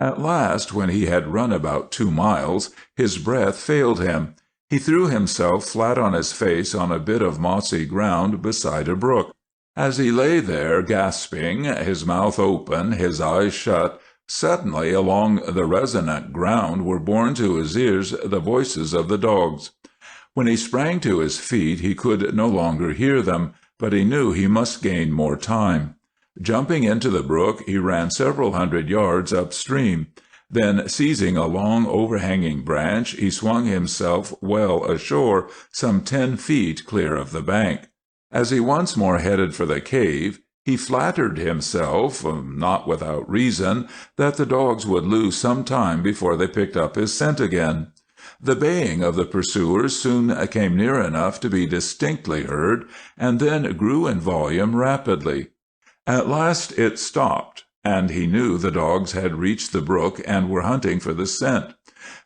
At last, when he had run about 2 miles, his breath failed him. He threw himself flat on his face on a bit of mossy ground beside a brook. As he lay there gasping, his mouth open, his eyes shut, suddenly along the resonant ground were borne to his ears the voices of the dogs. When he sprang to his feet he could no longer hear them, but he knew he must gain more time. Jumping into the brook, he ran several hundred yards upstream. Then, seizing a long overhanging branch, he swung himself well ashore, some 10 feet clear of the bank. As he once more headed for the cave, he flattered himself, not without reason, that the dogs would lose some time before they picked up his scent again. The baying of the pursuers soon came near enough to be distinctly heard, and then grew in volume rapidly. At last it stopped, and he knew the dogs had reached the brook and were hunting for the scent.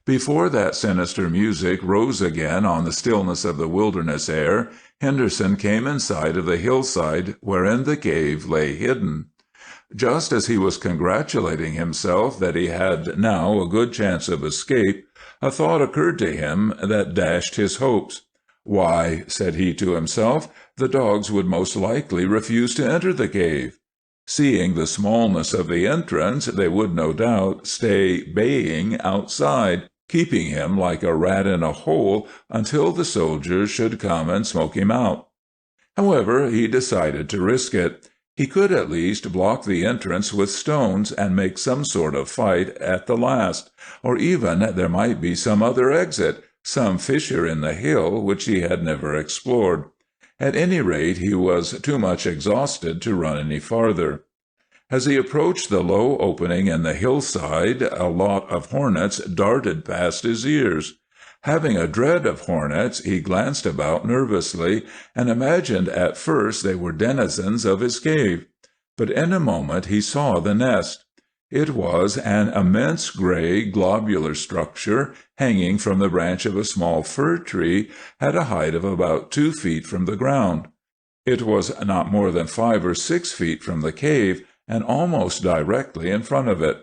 Before that sinister music rose again on the stillness of the wilderness air, Henderson came in sight of the hillside wherein the cave lay hidden. Just as he was congratulating himself that he had now a good chance of escape, a thought occurred to him that dashed his hopes. "Why," said he to himself, "the dogs would most likely refuse to enter the cave. Seeing the smallness of the entrance, they would no doubt stay baying outside, keeping him like a rat in a hole until the soldiers should come and smoke him out." However, he decided to risk it. He could at least block the entrance with stones and make some sort of fight at the last, or even there might be some other exit, some fissure in the hill which he had never explored. At any rate, he was too much exhausted to run any farther. As he approached the low opening in the hillside, a lot of hornets darted past his ears. Having a dread of hornets, he glanced about nervously, and imagined at first they were denizens of his cave. But in a moment he saw the nest. It was an immense gray, globular structure hanging from the branch of a small fir tree at a height of about 2 feet from the ground. It was not more than 5 or 6 feet from the cave, and almost directly in front of it.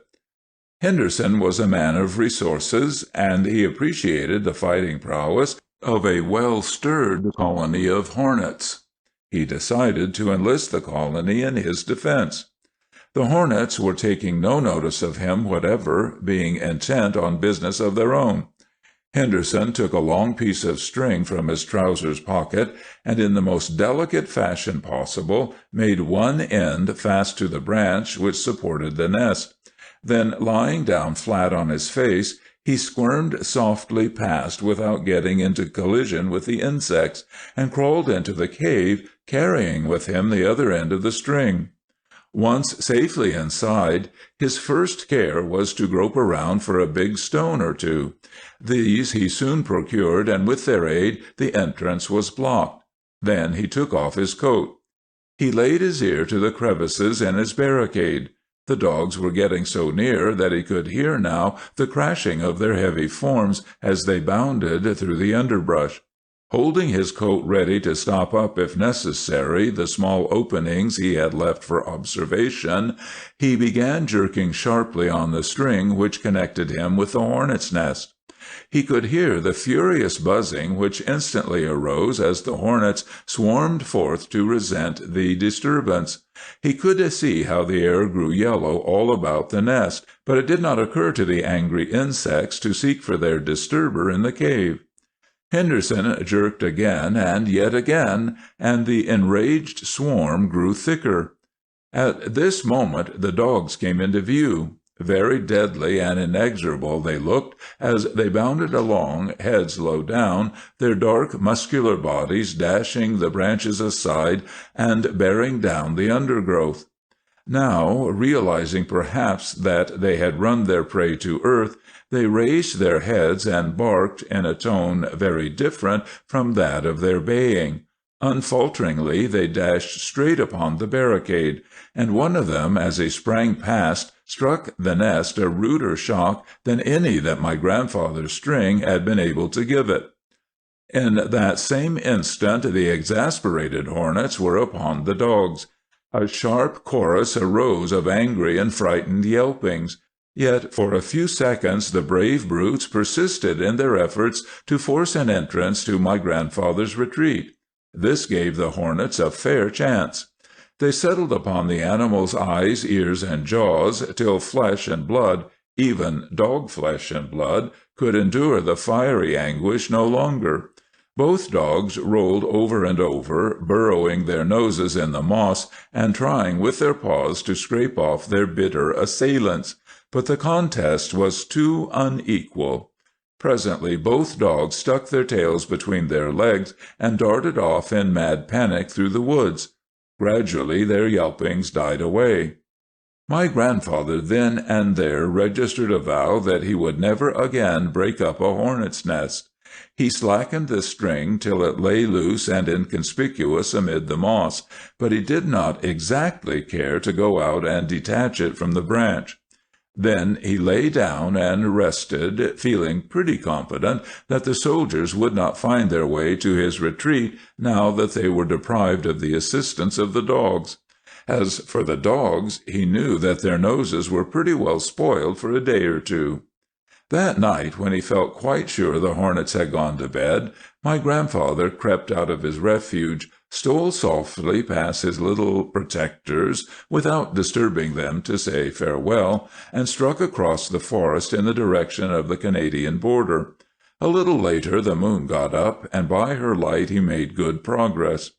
Henderson was a man of resources, and he appreciated the fighting prowess of a well-stirred colony of hornets. He decided to enlist the colony in his defense. The hornets were taking no notice of him whatever, being intent on business of their own. Henderson took a long piece of string from his trousers pocket, and in the most delicate fashion possible made one end fast to the branch which supported the nest. Then, lying down flat on his face, he squirmed softly past without getting into collision with the insects, and crawled into the cave, carrying with him the other end of the string. Once safely inside, his first care was to grope around for a big stone or two. These he soon procured, and with their aid the entrance was blocked. Then he took off his coat. He laid his ear to the crevices in his barricade. The dogs were getting so near that he could hear now the crashing of their heavy forms as they bounded through the underbrush. Holding his coat ready to stop up if necessary the small openings he had left for observation, he began jerking sharply on the string which connected him with the hornet's nest. He could hear the furious buzzing which instantly arose as the hornets swarmed forth to resent the disturbance. He could see how the air grew yellow all about the nest, but it did not occur to the angry insects to seek for their disturber in the cave. Henderson jerked again and yet again, and the enraged swarm grew thicker. At this moment the dogs came into view. Very deadly and inexorable they looked as they bounded along, heads low down, their dark, muscular bodies dashing the branches aside and bearing down the undergrowth. Now, realizing perhaps that they had run their prey to earth, they raised their heads and barked in a tone very different from that of their baying. Unfalteringly they dashed straight upon the barricade, and one of them, as he sprang past, struck the nest a ruder shock than any that my grandfather's string had been able to give it. In that same instant the exasperated hornets were upon the dogs. A sharp chorus arose of angry and frightened yelpings. Yet for a few seconds the brave brutes persisted in their efforts to force an entrance to my grandfather's retreat. This gave the hornets a fair chance. They settled upon the animal's eyes, ears, and jaws, till flesh and blood, even dog flesh and blood, could endure the fiery anguish no longer. Both dogs rolled over and over, burrowing their noses in the moss and trying with their paws to scrape off their bitter assailants. But the contest was too unequal. Presently both dogs stuck their tails between their legs and darted off in mad panic through the woods. Gradually their yelpings died away. My grandfather then and there registered a vow that he would never again break up a hornet's nest. He slackened the string till it lay loose and inconspicuous amid the moss, but he did not exactly care to go out and detach it from the branch. Then he lay down and rested, feeling pretty confident that the soldiers would not find their way to his retreat now that they were deprived of the assistance of the dogs. As for the dogs, he knew that their noses were pretty well spoiled for a day or two. That night, when he felt quite sure the hornets had gone to bed, my grandfather crept out of his refuge, stole softly past his little protectors without disturbing them to say farewell, and struck across the forest in the direction of the Canadian border. A little later the moon got up, and by her light he made good progress.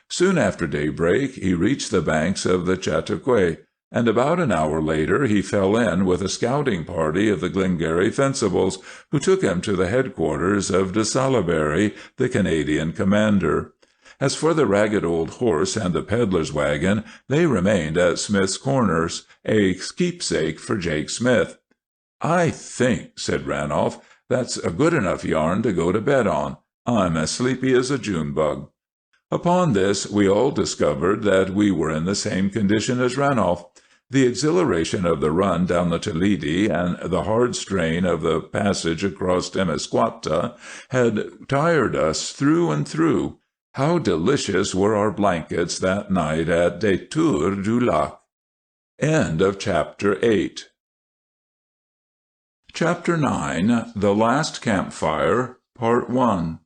Soon after daybreak he reached the banks of the Chateauguay, and about an hour later he fell in with a scouting party of the Glengarry Fencibles, who took him to the headquarters of de Salaberry, the Canadian commander. As for the ragged old horse and the peddler's wagon, they remained at Smith's Corners, a keepsake for Jake Smith. "I think," said Ranolf, "that's a good enough yarn to go to bed on. I'm as sleepy as a June bug." Upon this we all discovered that we were in the same condition as Ranolf. The exhilaration of the run down the Toledi and the hard strain of the passage across Temiscouata had tired us through and through. How delicious were our blankets that night at Détour du Lac. End of Chapter 8. Chapter 9. The Last Campfire, Part 1.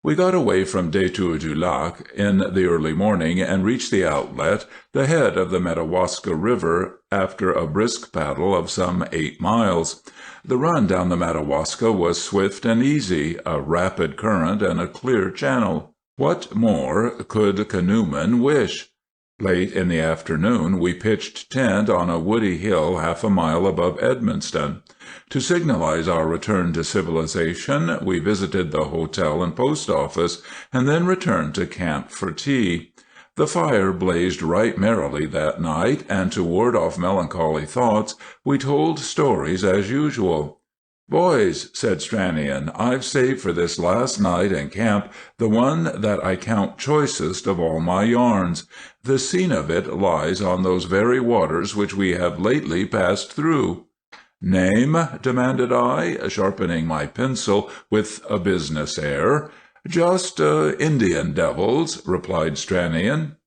We got away from Détour du Lac in the early morning and reached the outlet, the head of the Madawaska River, after a brisk paddle of some 8 miles. The run down the Madawaska was swift and easy, a rapid current and a clear channel. What more could canoemen wish? Late in the afternoon we pitched tent on a woody hill half a mile above Edmundston. To signalize our return to civilization, we visited the hotel and post office, and then returned to camp for tea. The fire blazed right merrily that night, and to ward off melancholy thoughts, we told stories as usual. "Boys," said Stranion, "I've saved for this last night in camp the one that I count choicest of all my yarns. The scene of it lies on those very waters which we have lately passed through." "Name?" demanded I, sharpening my pencil with a business air. "Just Indian devils," replied Stranion.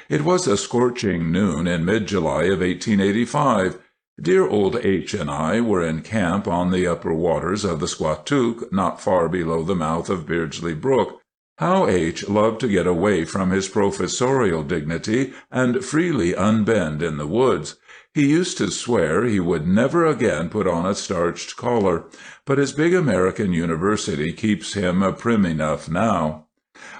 It was a scorching noon in mid-July of 1885. Dear old H. and I were in camp on the upper waters of the Squatook, not far below the mouth of Beardsley Brook. How H. loved to get away from his professorial dignity and freely unbend in the woods! He used to swear he would never again put on a starched collar, but his big American university keeps him prim enough now.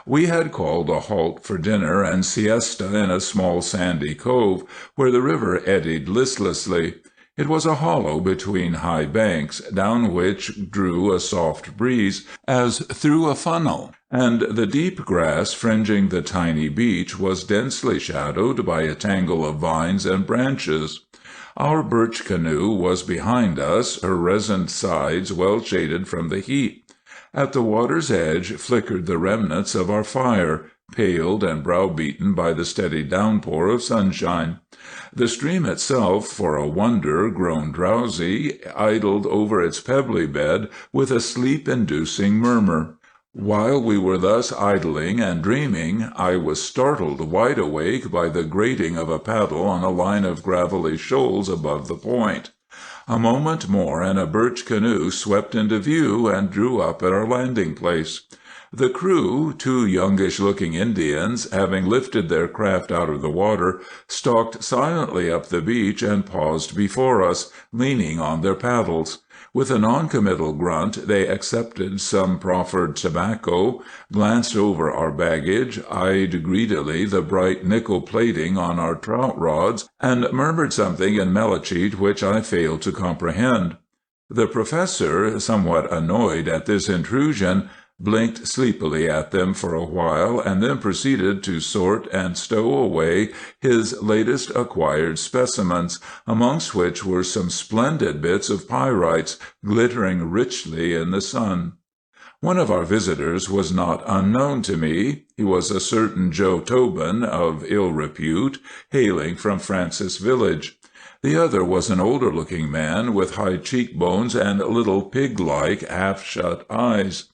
We had called a halt for dinner and siesta in a small sandy cove, where the river eddied listlessly. It was a hollow between high banks, down which drew a soft breeze as through a funnel, and the deep grass fringing the tiny beach was densely shadowed by a tangle of vines and branches. Our birch canoe was behind us, her resined sides well shaded from the heat. At the water's edge flickered the remnants of our fire, paled and browbeaten by the steady downpour of sunshine. The stream itself, for a wonder grown drowsy, idled over its pebbly bed with a sleep-inducing murmur. While we were thus idling and dreaming, I was startled wide awake by the grating of a paddle on a line of gravelly shoals above the point. A moment more and a birch canoe swept into view and drew up at our landing place. The crew, two youngish-looking Indians, having lifted their craft out of the water, stalked silently up the beach and paused before us, leaning on their paddles. With a noncommittal grunt they accepted some proffered tobacco, glanced over our baggage, eyed greedily the bright nickel plating on our trout rods, and murmured something in Melachite which I failed to comprehend. The professor, somewhat annoyed at this intrusion, blinked sleepily at them for a while, and then proceeded to sort and stow away his latest acquired specimens, amongst which were some splendid bits of pyrites glittering richly in the sun. One of our visitors was not unknown to me. He was a certain Joe Tobin, of ill repute, hailing from Francis Village. The other was an older-looking man with high cheekbones and little pig-like, half-shut eyes.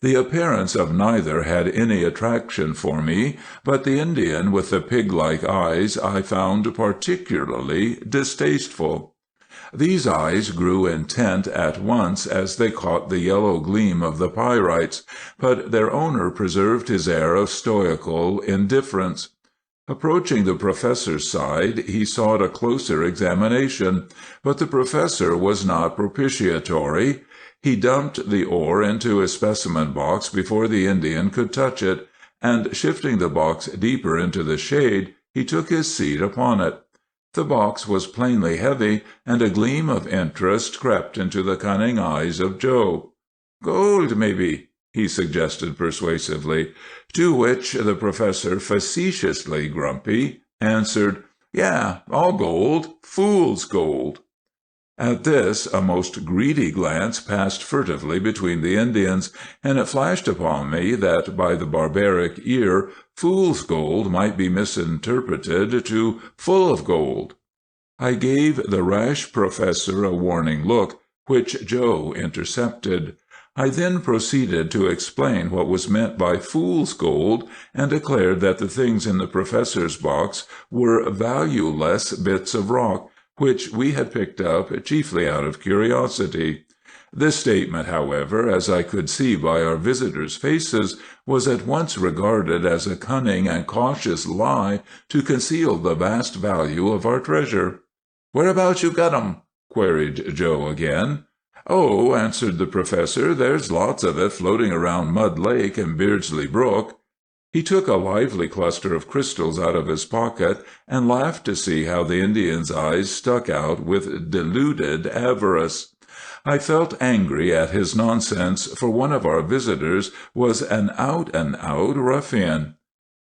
The appearance of neither had any attraction for me, but the Indian with the pig-like eyes I found particularly distasteful. These eyes grew intent at once as they caught the yellow gleam of the pyrites, but their owner preserved his air of stoical indifference. Approaching the professor's side, he sought a closer examination, but the professor was not propitiatory. He dumped the ore into his specimen box before the Indian could touch it, and shifting the box deeper into the shade, he took his seat upon it. The box was plainly heavy, and a gleam of interest crept into the cunning eyes of Joe. "Gold, maybe," he suggested persuasively, to which the professor, facetiously grumpy, answered, "Yeah, all gold, fool's gold." At this a most greedy glance passed furtively between the Indians, and it flashed upon me that by the barbaric ear fool's gold might be misinterpreted to full of gold. I gave the rash professor a warning look, which Joe intercepted. I then proceeded to explain what was meant by fool's gold, and declared that the things in the professor's box were valueless bits of rock, which we had picked up chiefly out of curiosity. This statement, however, as I could see by our visitors' faces, was at once regarded as a cunning and cautious lie to conceal the vast value of our treasure. "Whereabouts you got 'em?" queried Joe again. "Oh," answered the professor, "there's lots of it floating around Mud Lake and Beardsley Brook." He took a lively cluster of crystals out of his pocket, and laughed to see how the Indian's eyes stuck out with deluded avarice. I felt angry at his nonsense, for one of our visitors was an out-and-out ruffian.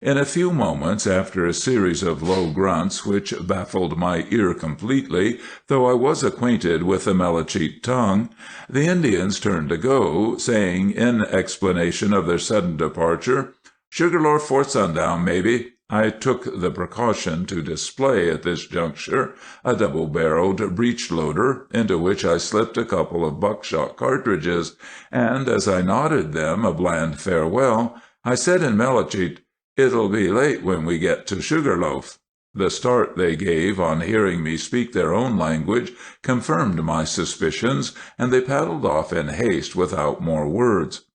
In a few moments, after a series of low grunts which baffled my ear completely, though I was acquainted with the Melachite tongue, the Indians turned to go, saying in explanation of their sudden departure, "Sugarloaf 'fore sundown, maybe." I took the precaution to display at this juncture a double-barreled breech-loader, into which I slipped a couple of buckshot cartridges, and as I nodded them a bland farewell, I said in Melachite, "It'll be late when we get to Sugarloaf." The start they gave on hearing me speak their own language confirmed my suspicions, and they paddled off in haste without more words.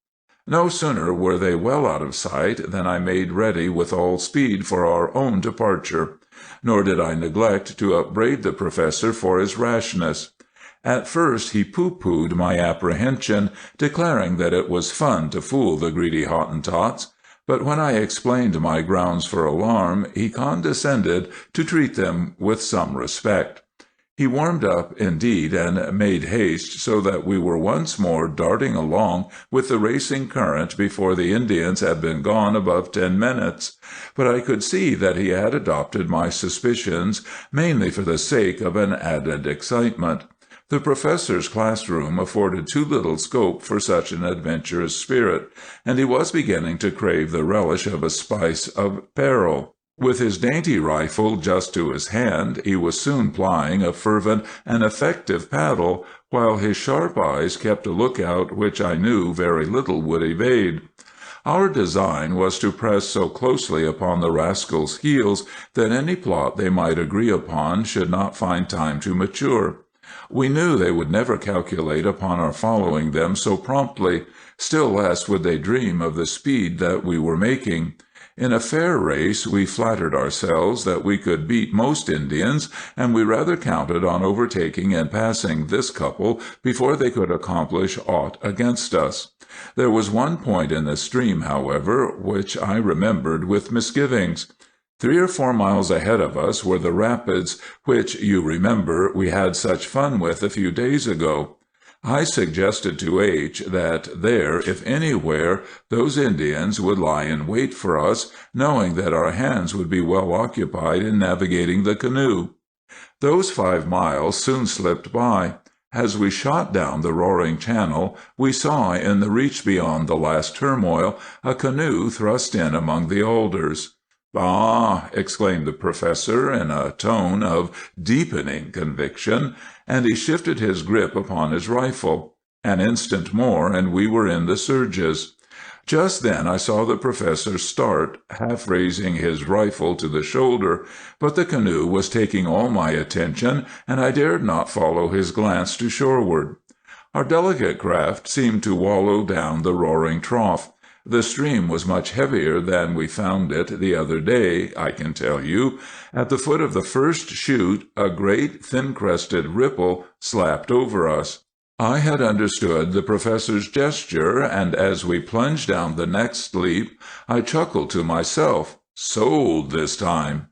No sooner were they well out of sight than I made ready with all speed for our own departure. Nor did I neglect to upbraid the professor for his rashness. At first he pooh-poohed my apprehension, declaring that it was fun to fool the greedy Hottentots, but when I explained my grounds for alarm, he condescended to treat them with some respect. He warmed up, indeed, and made haste, so that we were once more darting along with the racing current before the Indians had been gone above 10 minutes. But I could see that he had adopted my suspicions mainly for the sake of an added excitement. The professor's classroom afforded too little scope for such an adventurous spirit, and he was beginning to crave the relish of a spice of peril. With his dainty rifle just to his hand, he was soon plying a fervent and effective paddle, while his sharp eyes kept a lookout which I knew very little would evade. Our design was to press so closely upon the rascals' heels that any plot they might agree upon should not find time to mature. We knew they would never calculate upon our following them so promptly, still less would they dream of the speed that we were making. In a fair race we flattered ourselves that we could beat most Indians, and we rather counted on overtaking and passing this couple before they could accomplish aught against us. There was one point in the stream, however, which I remembered with misgivings. 3 or 4 miles ahead of us were the rapids which, you remember, we had such fun with a few days ago. I suggested to H. that there, if anywhere, those Indians would lie in wait for us, knowing that our hands would be well occupied in navigating the canoe. Those 5 miles soon slipped by. As we shot down the roaring channel, we saw in the reach beyond the last turmoil a canoe thrust in among the alders. "Ah!" exclaimed the professor in a tone of deepening conviction, and he shifted his grip upon his rifle. An instant more, and we were in the surges. Just then I saw the professor start, half raising his rifle to the shoulder, but the canoe was taking all my attention, and I dared not follow his glance to shoreward. Our delicate craft seemed to wallow down the roaring trough. The stream was much heavier than we found it the other day, I can tell you. At the foot of the first chute, a great thin-crested ripple slapped over us. I had understood the professor's gesture, and as we plunged down the next leap, I chuckled to myself. Sold this time!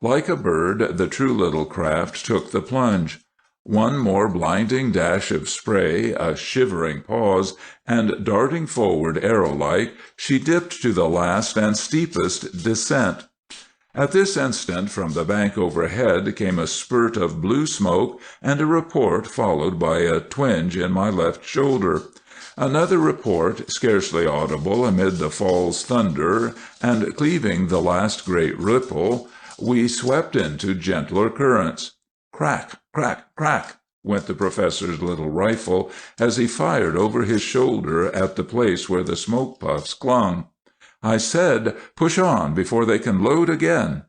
Like a bird, the true little craft took the plunge. One more blinding dash of spray, a shivering pause, and darting forward arrow-like, she dipped to the last and steepest descent. At this instant, from the bank overhead came a spurt of blue smoke and a report followed by a twinge in my left shoulder. Another report, scarcely audible amid the fall's thunder, and cleaving the last great ripple, we swept into gentler currents. Crack, crack, crack, went the professor's little rifle as he fired over his shoulder at the place where the smoke puffs clung. I said, "Push on before they can load again."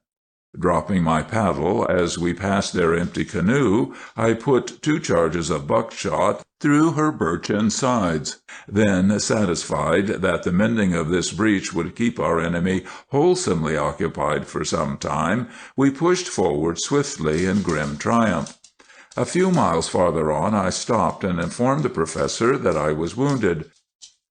Dropping my paddle as we passed their empty canoe, I put 2 charges of buckshot through her birchen sides. Then, satisfied that the mending of this breach would keep our enemy wholesomely occupied for some time, we pushed forward swiftly in grim triumph. A few miles farther on I stopped and informed the professor that I was wounded.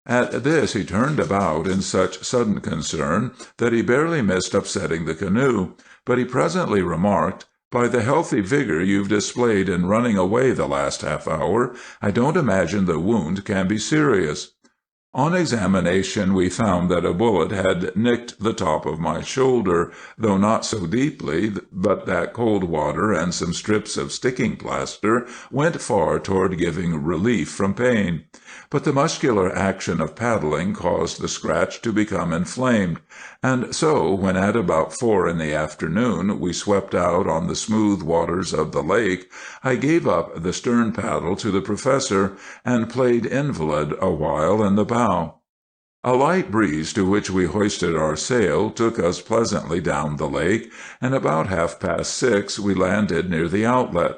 At this he turned about in such sudden concern that he barely missed upsetting the canoe, but he presently remarked, "By the healthy vigor you've displayed in running away the last half hour, I don't imagine the wound can be serious." On examination we found that a bullet had nicked the top of my shoulder, though not so deeply but that cold water and some strips of sticking plaster went far toward giving relief from pain. But the muscular action of paddling caused the scratch to become inflamed, and so when at about 4 in the afternoon we swept out on the smooth waters of the lake, I gave up the stern paddle to the professor and played invalid a while in the bow. A light breeze to which we hoisted our sail took us pleasantly down the lake, and about 6:30 we landed near the outlet.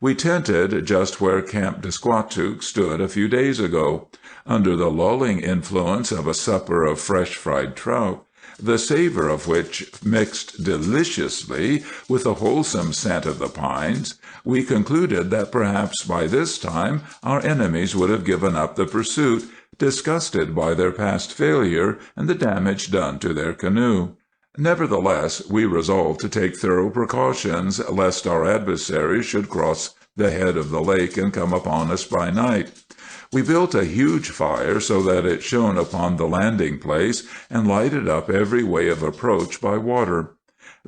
We tented just where Camp de Squatook stood a few days ago. Under the lulling influence of a supper of fresh fried trout, the savor of which mixed deliciously with the wholesome scent of the pines, we concluded that perhaps by this time our enemies would have given up the pursuit, disgusted by their past failure and the damage done to their canoe. Nevertheless, we resolved to take thorough precautions lest our adversaries should cross the head of the lake and come upon us by night. We built a huge fire so that it shone upon the landing place and lighted up every way of approach by water.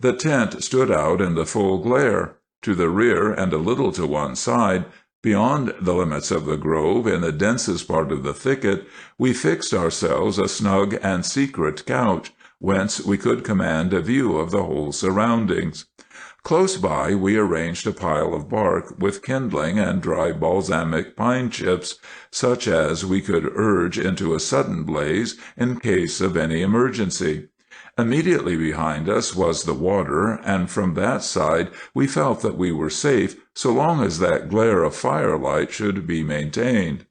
The tent stood out in the full glare. To the rear and a little to one side, beyond the limits of the grove, in the densest part of the thicket, we fixed ourselves a snug and secret couch, whence we could command a view of the whole surroundings. Close by we arranged a pile of bark with kindling and dry balsamic pine chips, such as we could urge into a sudden blaze in case of any emergency. Immediately behind us was the water, and from that side we felt that we were safe so long as that glare of firelight should be maintained.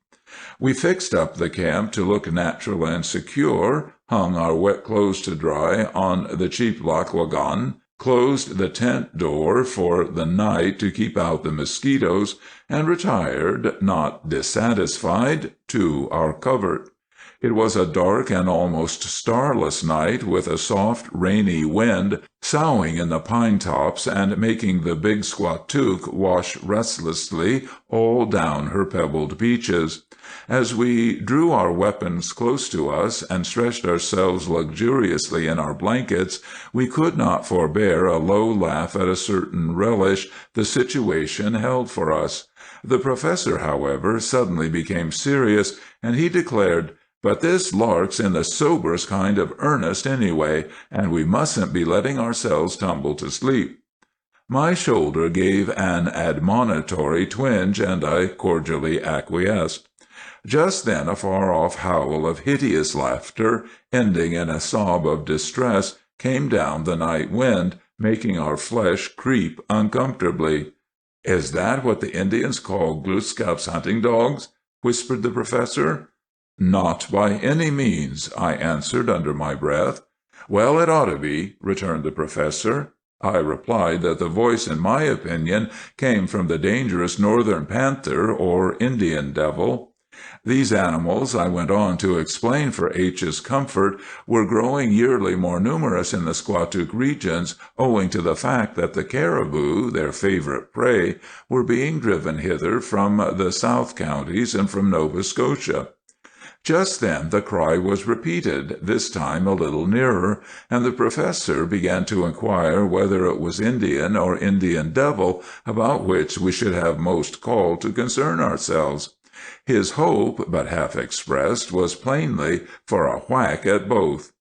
We fixed up the camp to look natural and secure, hung our wet clothes to dry on the cheap laquagan, closed the tent door for the night to keep out the mosquitoes, and retired, not dissatisfied, to our covert. It was a dark and almost starless night, with a soft, rainy wind soughing in the pine tops and making the Big Squatook wash restlessly all down her pebbled beaches. As we drew our weapons close to us and stretched ourselves luxuriously in our blankets, we could not forbear a low laugh at a certain relish the situation held for us. The professor, however, suddenly became serious, and he declared, "But this lark's in the soberest kind of earnest anyway, and we mustn't be letting ourselves tumble to sleep." My shoulder gave an admonitory twinge, and I cordially acquiesced. Just then a far-off howl of hideous laughter, ending in a sob of distress, came down the night wind, making our flesh creep uncomfortably. "Is that what the Indians call Glooskap's hunting dogs?" whispered the professor. "Not by any means," I answered under my breath. "Well, it ought to be," returned the professor. I replied that the voice, in my opinion, came from the dangerous northern panther or Indian devil. These animals, I went on to explain for H.'s comfort, were growing yearly more numerous in the Squatook regions, owing to the fact that the caribou, their favorite prey, were being driven hither from the south counties and from Nova Scotia. Just then the cry was repeated, this time a little nearer, and the professor began to inquire whether it was Indian or Indian devil about which we should have most call to concern ourselves. His hope, but half expressed, was plainly for a whack at both.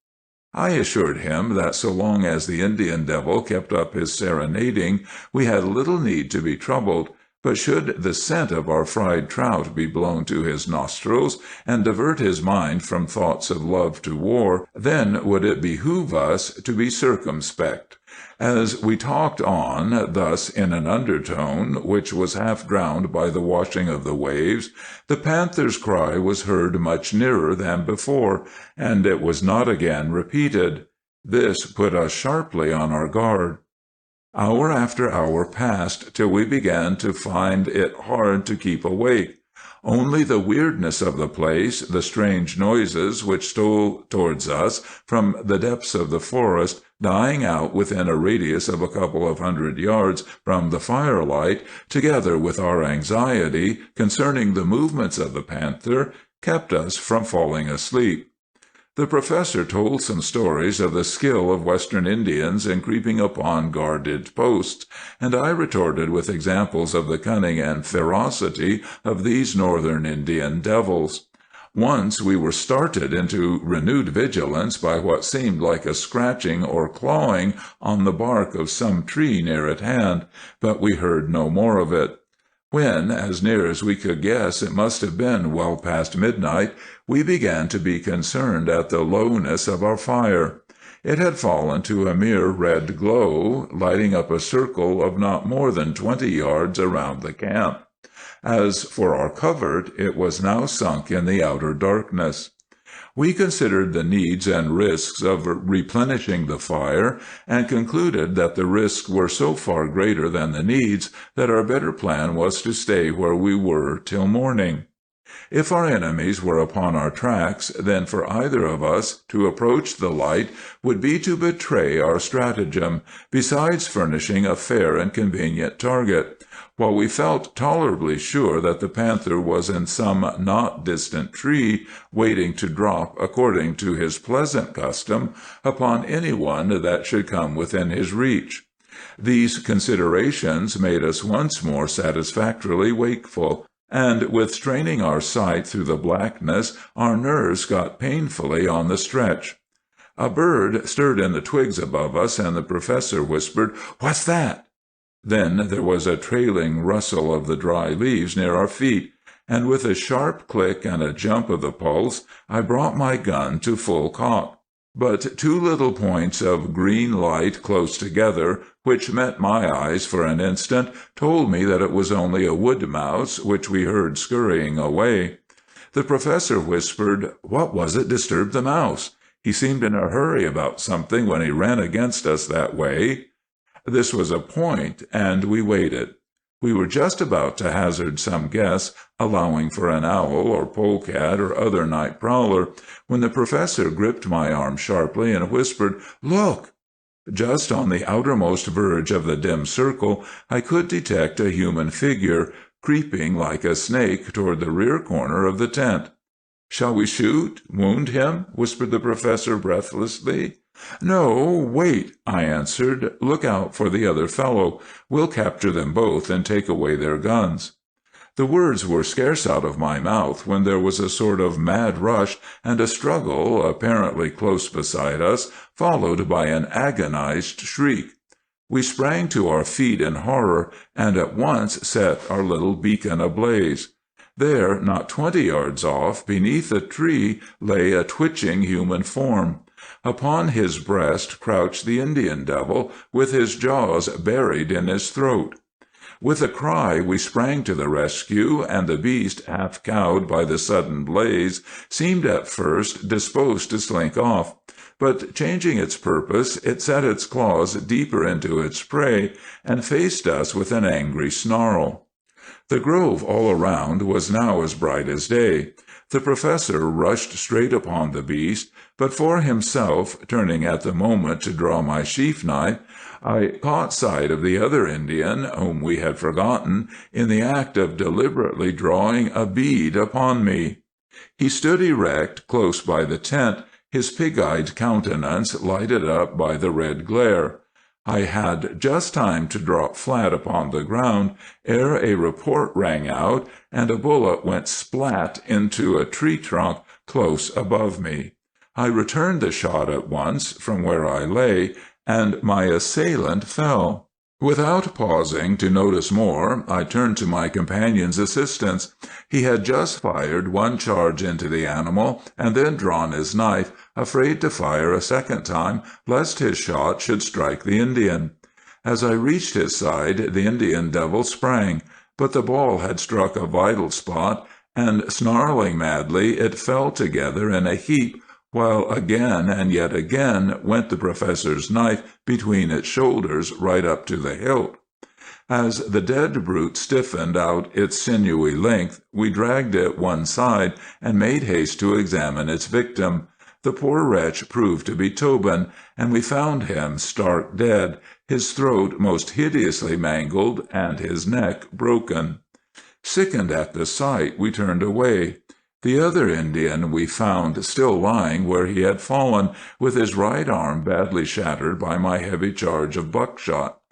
I assured him that so long as the Indian devil kept up his serenading, we had little need to be troubled, but should the scent of our fried trout be blown to his nostrils and divert his mind from thoughts of love to war, then would it behoove us to be circumspect. As we talked on thus in an undertone, which was half drowned by the washing of the waves, the panther's cry was heard much nearer than before, and it was not again repeated. This put us sharply on our guard. Hour after hour passed till we began to find it hard to keep awake. Only the weirdness of the place, the strange noises which stole towards us from the depths of the forest, dying out within a radius of a couple of 100 yards from the firelight, together with our anxiety concerning the movements of the panther, kept us from falling asleep. The professor told some stories of the skill of Western Indians in creeping upon guarded posts, and I retorted with examples of the cunning and ferocity of these northern Indian devils. Once we were started into renewed vigilance by what seemed like a scratching or clawing on the bark of some tree near at hand, but we heard no more of it. When, as near as we could guess, it must have been well past midnight, we began to be concerned at the lowness of our fire. It had fallen to a mere red glow, lighting up a circle of not more than 20 yards around the camp. As for our covert, it was now sunk in the outer darkness. We considered the needs and risks of replenishing the fire, and concluded that the risks were so far greater than the needs that our better plan was to stay where we were till morning. If our enemies were upon our tracks, then for either of us to approach the light would be to betray our stratagem, besides furnishing a fair and convenient target, while we felt tolerably sure that the panther was in some not distant tree, waiting to drop, according to his pleasant custom, upon anyone that should come within his reach. These considerations made us once more satisfactorily wakeful, and with straining our sight through the blackness, our nerves got painfully on the stretch. A bird stirred in the twigs above us, and the professor whispered, "What's that?" Then there was a trailing rustle of the dry leaves near our feet, and with a sharp click and a jump of the pulse, I brought my gun to full cock. But two little points of green light close together, which met my eyes for an instant, told me that it was only a wood mouse which we heard scurrying away. The professor whispered, "What was it disturbed the mouse? He seemed in a hurry about something when he ran against us that way." This was a point, and we waited. We were just about to hazard some guess, allowing for an owl or polecat or other night prowler, when the professor gripped my arm sharply and whispered, "Look!" Just on the outermost verge of the dim circle, I could detect a human figure, creeping like a snake toward the rear corner of the tent. "Shall we shoot? Wound him?" whispered the professor breathlessly. "No, wait," I answered. "Look out for the other fellow. We'll capture them both and take away their guns." The words were scarce out of my mouth when there was a sort of mad rush and a struggle, apparently close beside us, followed by an agonized shriek. We sprang to our feet in horror, and at once set our little beacon ablaze. There, not 20 yards off, beneath a tree, lay a twitching human form. Upon his breast crouched the Indian devil, with his jaws buried in his throat. With a cry we sprang to the rescue, and the beast, half cowed by the sudden blaze, seemed at first disposed to slink off, but changing its purpose, it set its claws deeper into its prey, and faced us with an angry snarl. The grove all around was now as bright as day. The professor rushed straight upon the beast, but for himself, turning at the moment to draw my sheath knife, I caught sight of the other Indian, whom we had forgotten, in the act of deliberately drawing a bead upon me. He stood erect, close by the tent, his pig-eyed countenance lighted up by the red glare. I had just time to drop flat upon the ground ere a report rang out, and a bullet went splat into a tree trunk close above me. I returned the shot at once from where I lay, and my assailant fell. Without pausing to notice more, I turned to my companion's assistance. He had just fired one charge into the animal, and then drawn his knife, afraid to fire a second time, lest his shot should strike the Indian. As I reached his side, the Indian devil sprang, but the ball had struck a vital spot, and snarling madly, it fell together in a heap, while again and yet again went the professor's knife between its shoulders right up to the hilt. As the dead brute stiffened out its sinewy length, we dragged it one side and made haste to examine its victim. The poor wretch proved to be Tobin, and we found him stark dead, his throat most hideously mangled, and his neck broken. Sickened at the sight, we turned away. The other Indian we found still lying where he had fallen, with his right arm badly shattered by my heavy charge of buckshot.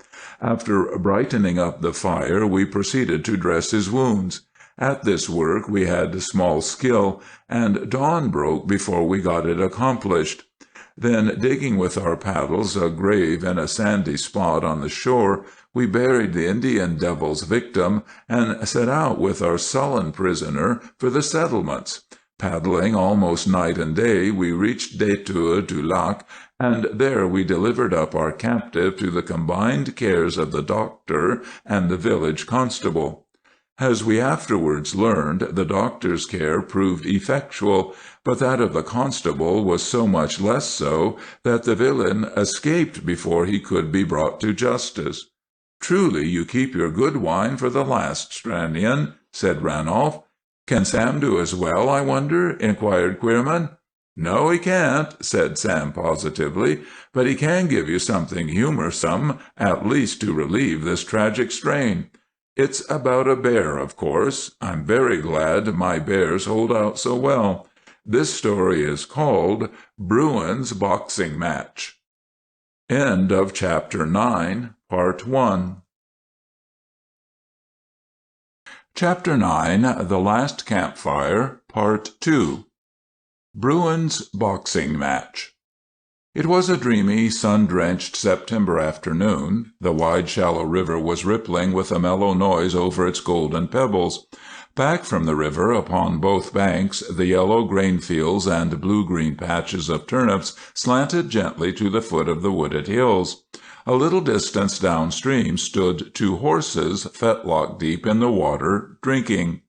After brightening up the fire, we proceeded to dress his wounds. At this work we had small skill, and dawn broke before we got it accomplished. Then, digging with our paddles a grave in a sandy spot on the shore, we buried the Indian devil's victim and set out with our sullen prisoner for the settlements. Paddling almost night and day, we reached Détour du Lac, and there we delivered up our captive to the combined cares of the doctor and the village constable. As we afterwards learned, the doctor's care proved effectual, but that of the constable was so much less so that the villain escaped before he could be brought to justice. "Truly you keep your good wine for the last, Stranion," said Ranulph. "Can Sam do as well, I wonder?" inquired Queerman. "No, he can't," said Sam positively, "but he can give you something humorsome, at least to relieve this tragic strain. It's about a bear, of course. I'm very glad my bears hold out so well. This story is called Bruin's Boxing Match. End of Chapter 9, Part 1. Chapter 9, The Last Campfire, Part 2. Bruin's Boxing Match. It was a dreamy, sun-drenched September afternoon. The wide, shallow river was rippling with a mellow noise over its golden pebbles. Back from the river, upon both banks, the yellow grain fields and blue-green patches of turnips slanted gently to the foot of the wooded hills. A little distance downstream stood two horses, fetlock deep in the water, drinking.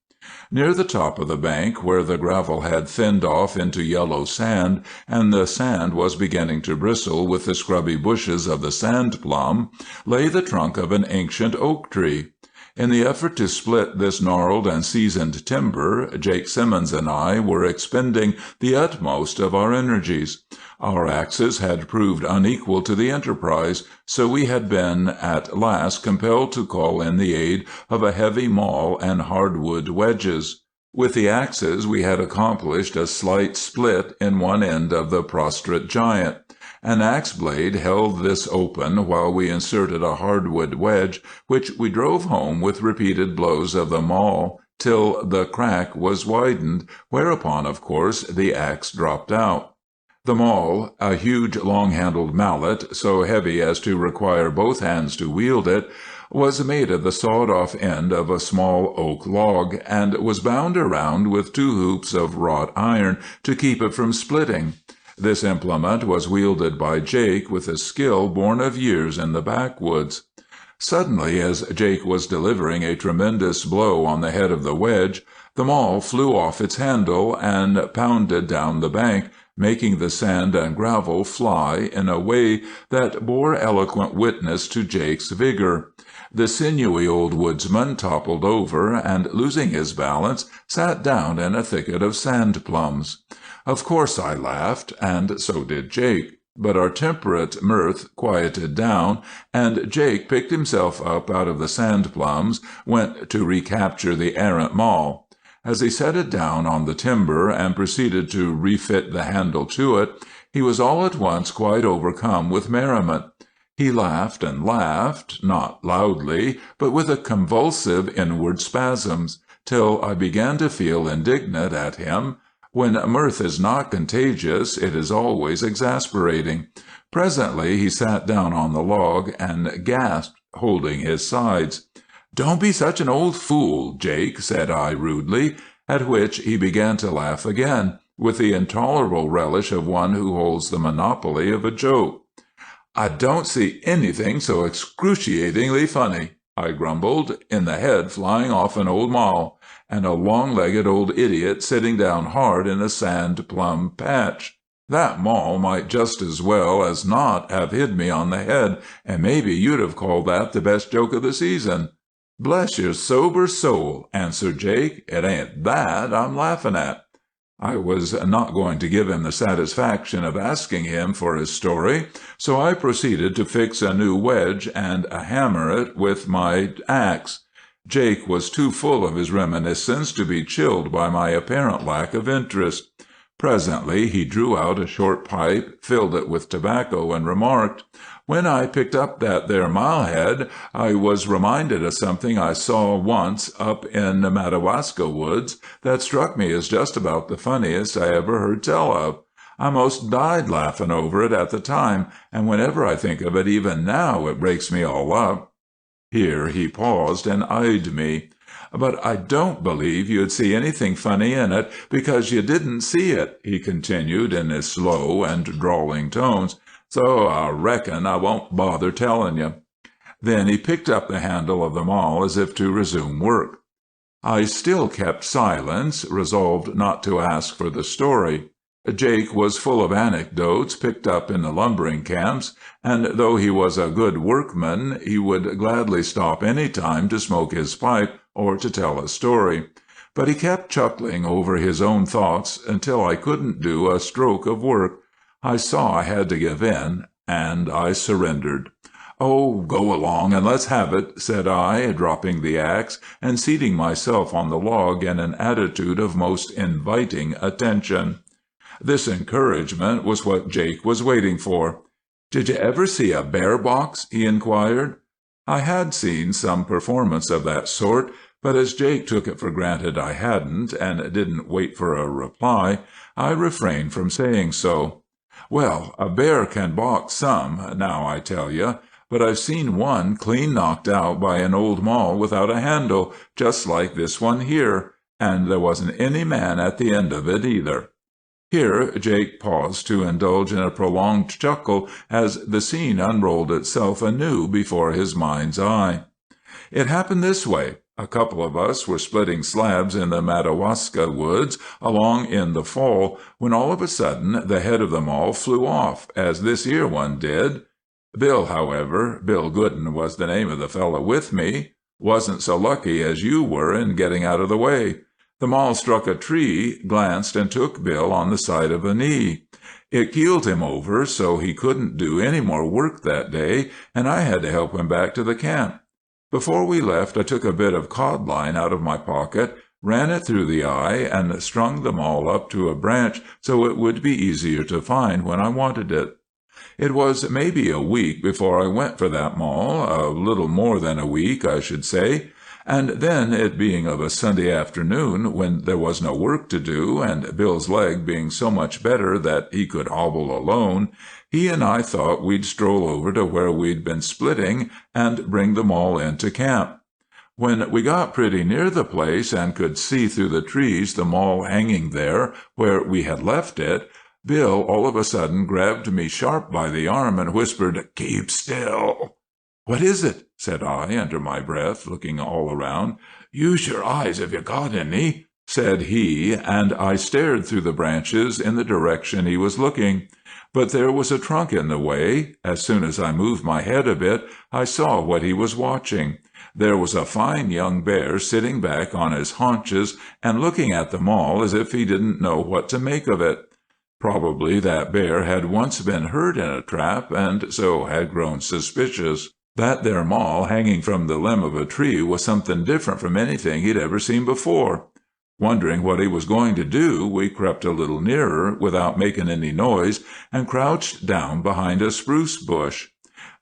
Near the top of the bank, where the gravel had thinned off into yellow sand, and the sand was beginning to bristle with the scrubby bushes of the sand plum, lay the trunk of an ancient oak tree. In the effort to split this gnarled and seasoned timber, Jake Simmons and I were expending the utmost of our energies. Our axes had proved unequal to the enterprise, so we had been at last compelled to call in the aid of a heavy maul and hardwood wedges. With the axes we had accomplished a slight split in one end of the prostrate giant. An axe blade held this open while we inserted a hardwood wedge, which we drove home with repeated blows of the maul till the crack was widened, whereupon, of course, the axe dropped out. The maul, a huge long-handled mallet, so heavy as to require both hands to wield it, was made of the sawed-off end of a small oak log, and was bound around with two hoops of wrought iron to keep it from splitting. This implement was wielded by Jake with a skill born of years in the backwoods. Suddenly, as Jake was delivering a tremendous blow on the head of the wedge, the maul flew off its handle and pounded down the bank, making the sand and gravel fly in a way that bore eloquent witness to Jake's vigor. The sinewy old woodsman toppled over, and, losing his balance, sat down in a thicket of sand plums. Of course I laughed, and so did Jake, but our temperate mirth quieted down, and Jake picked himself up out of the sand plums, went to recapture the errant maul. As he set it down on the timber and proceeded to refit the handle to it, he was all at once quite overcome with merriment. He laughed and laughed, not loudly, but with a convulsive inward spasms, till I began to feel indignant at him. When mirth is not contagious, it is always exasperating. Presently he sat down on the log and gasped, holding his sides. "Don't be such an old fool, Jake," said I rudely, at which he began to laugh again, with the intolerable relish of one who holds the monopoly of a joke. "I don't see anything so excruciatingly funny," I grumbled, "in the head flying off an old maul, and a long-legged old idiot sitting down hard in a sand plum patch. That maul might just as well as not have hit me on the head, and maybe you'd have called that the best joke of the season." "Bless your sober soul," answered Jake, "it ain't that I'm laughing at." I was not going to give him the satisfaction of asking him for his story, so I proceeded to fix a new wedge and hammer it with my axe. Jake was too full of his reminiscence to be chilled by my apparent lack of interest. Presently he drew out a short pipe, filled it with tobacco, and remarked, "When I picked up that there Milehead, I was reminded of something I saw once up in the Madawaska woods that struck me as just about the funniest I ever heard tell of. I most died laughing over it at the time, and whenever I think of it even now it breaks me all up." Here he paused and eyed me. "But I don't believe you'd see anything funny in it, because you didn't see it," he continued in his slow and drawling tones, "so I reckon I won't bother telling you." Then he picked up the handle of the maul as if to resume work. I still kept silence, resolved not to ask for the story. Jake was full of anecdotes picked up in the lumbering camps, and though he was a good workman, he would gladly stop any time to smoke his pipe or to tell a story. But he kept chuckling over his own thoughts until I couldn't do a stroke of work. I saw I had to give in, and I surrendered. "Oh, go along and let's have it," said I, dropping the axe and seating myself on the log in an attitude of most inviting attention. This encouragement was what Jake was waiting for. "Did you ever see a bear box?" he inquired. I had seen some performance of that sort, but as Jake took it for granted I hadn't, and didn't wait for a reply, I refrained from saying so. "Well, a bear can box some, now I tell you, but I've seen one clean knocked out by an old maul without a handle, just like this one here, and there wasn't any man at the end of it either." Here Jake paused to indulge in a prolonged chuckle as the scene unrolled itself anew before his mind's eye. "It happened this way. A couple of us were splitting slabs in the Madawaska woods along in the fall, when all of a sudden the head of the maul flew off, as this 'ere one did. Bill, however, Bill Gooden was the name of the fellow with me, wasn't so lucky as you were in getting out of the way. The maul struck a tree, glanced, and took Bill on the side of the knee. It keeled him over, so he couldn't do any more work that day, and I had to help him back to the camp. Before we left, I took a bit of codline out of my pocket, ran it through the eye, and strung the maul up to a branch so it would be easier to find when I wanted it. It was maybe a week before I went for that maul, a little more than a week, I should say. And then, it being of a Sunday afternoon, when there was no work to do, and Bill's leg being so much better that he could hobble alone, he and I thought we'd stroll over to where we'd been splitting and bring the maul into camp. When we got pretty near the place and could see through the trees the maul hanging there where we had left it, Bill all of a sudden grabbed me sharp by the arm and whispered, "Keep still." "What is it?" said I, under my breath, looking all around. "Use your eyes if you got any," said he, and I stared through the branches in the direction he was looking. But there was a trunk in the way. As soon as I moved my head a bit, I saw what he was watching. There was a fine young bear sitting back on his haunches and looking at the maul as if he didn't know what to make of it. Probably that bear had once been hurt in a trap, and so had grown suspicious. That there maul hanging from the limb of a tree was something different from anything he'd ever seen before. Wondering what he was going to do, we crept a little nearer, without making any noise, and crouched down behind a spruce bush.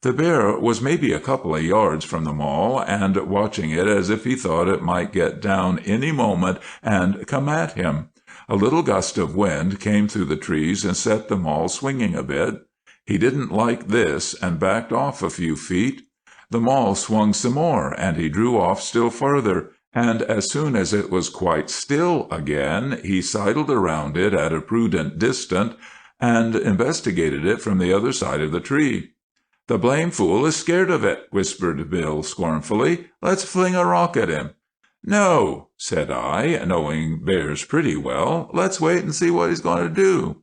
The bear was maybe a couple of yards from the maul, and watching it as if he thought it might get down any moment and come at him. A little gust of wind came through the trees and set the maul swinging a bit. He didn't like this, and backed off a few feet. The maul swung some more, and he drew off still farther, and as soon as it was quite still again, he sidled around it at a prudent distance, and investigated it from the other side of the tree. "The blame fool is scared of it," whispered Bill scornfully. "Let's fling a rock at him." "No," said I, knowing bears pretty well. "Let's wait and see what he's going to do."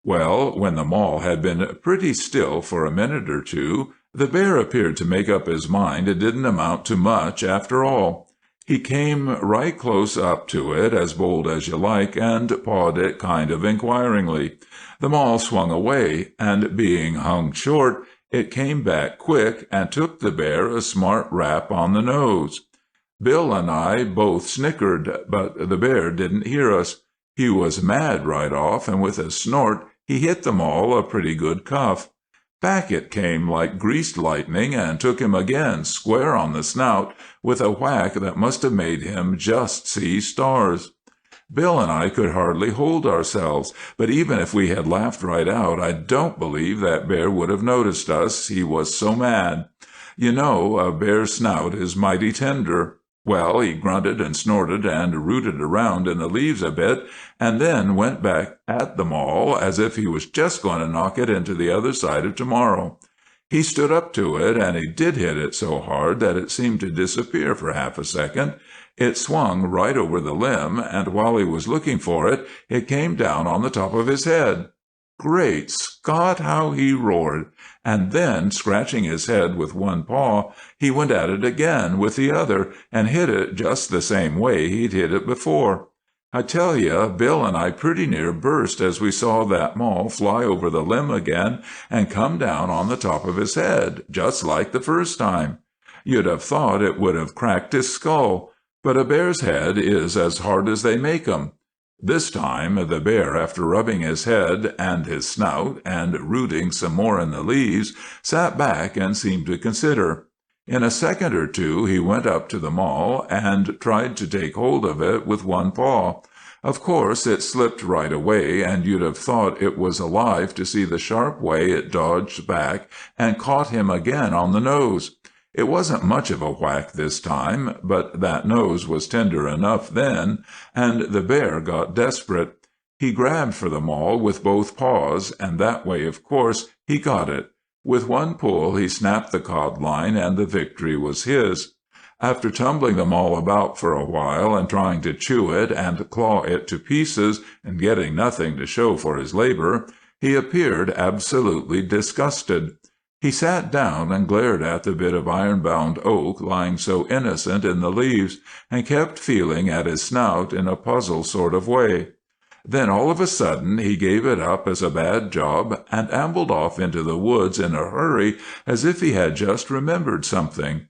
Well, when the maul had been pretty still for a minute or two, the bear appeared to make up his mind it didn't amount to much after all. He came right close up to it, as bold as you like, and pawed it kind of inquiringly. The maul swung away, and being hung short, it came back quick and took the bear a smart rap on the nose. Bill and I both snickered, but the bear didn't hear us. He was mad right off, and with a snort he hit them all a pretty good cuff. Back it came like greased lightning and took him again square on the snout with a whack that must have made him just see stars. Bill and I could hardly hold ourselves, but even if we had laughed right out, I don't believe that bear would have noticed us, he was so mad. You know, a bear's snout is mighty tender. Well, he grunted and snorted and rooted around in the leaves a bit, and then went back at them all as if he was just going to knock it into the other side of tomorrow. He stood up to it, and he did hit it so hard that it seemed to disappear for half a second. It swung right over the limb, and while he was looking for it, it came down on the top of his head. Great Scott, how he roared! And then, scratching his head with one paw, he went at it again with the other, and hit it just the same way he'd hit it before. I tell you, Bill and I pretty near burst as we saw that maul fly over the limb again and come down on the top of his head, just like the first time. You'd have thought it would have cracked his skull, but a bear's head is as hard as they make 'em. This time the bear, after rubbing his head and his snout and rooting some more in the leaves, sat back and seemed to consider. In a second or two he went up to the maul and tried to take hold of it with one paw. Of course it slipped right away, and you'd have thought it was alive to see the sharp way it dodged back and caught him again on the nose. It wasn't much of a whack this time, but that nose was tender enough then, and the bear got desperate. He grabbed for the maul with both paws, and that way, of course, he got it. With one pull he snapped the cod line, and the victory was his. After tumbling the maul about for a while and trying to chew it and claw it to pieces and getting nothing to show for his labor, he appeared absolutely disgusted. He sat down and glared at the bit of iron-bound oak lying so innocent in the leaves, and kept feeling at his snout in a puzzled sort of way. Then all of a sudden he gave it up as a bad job and ambled off into the woods in a hurry as if he had just remembered something.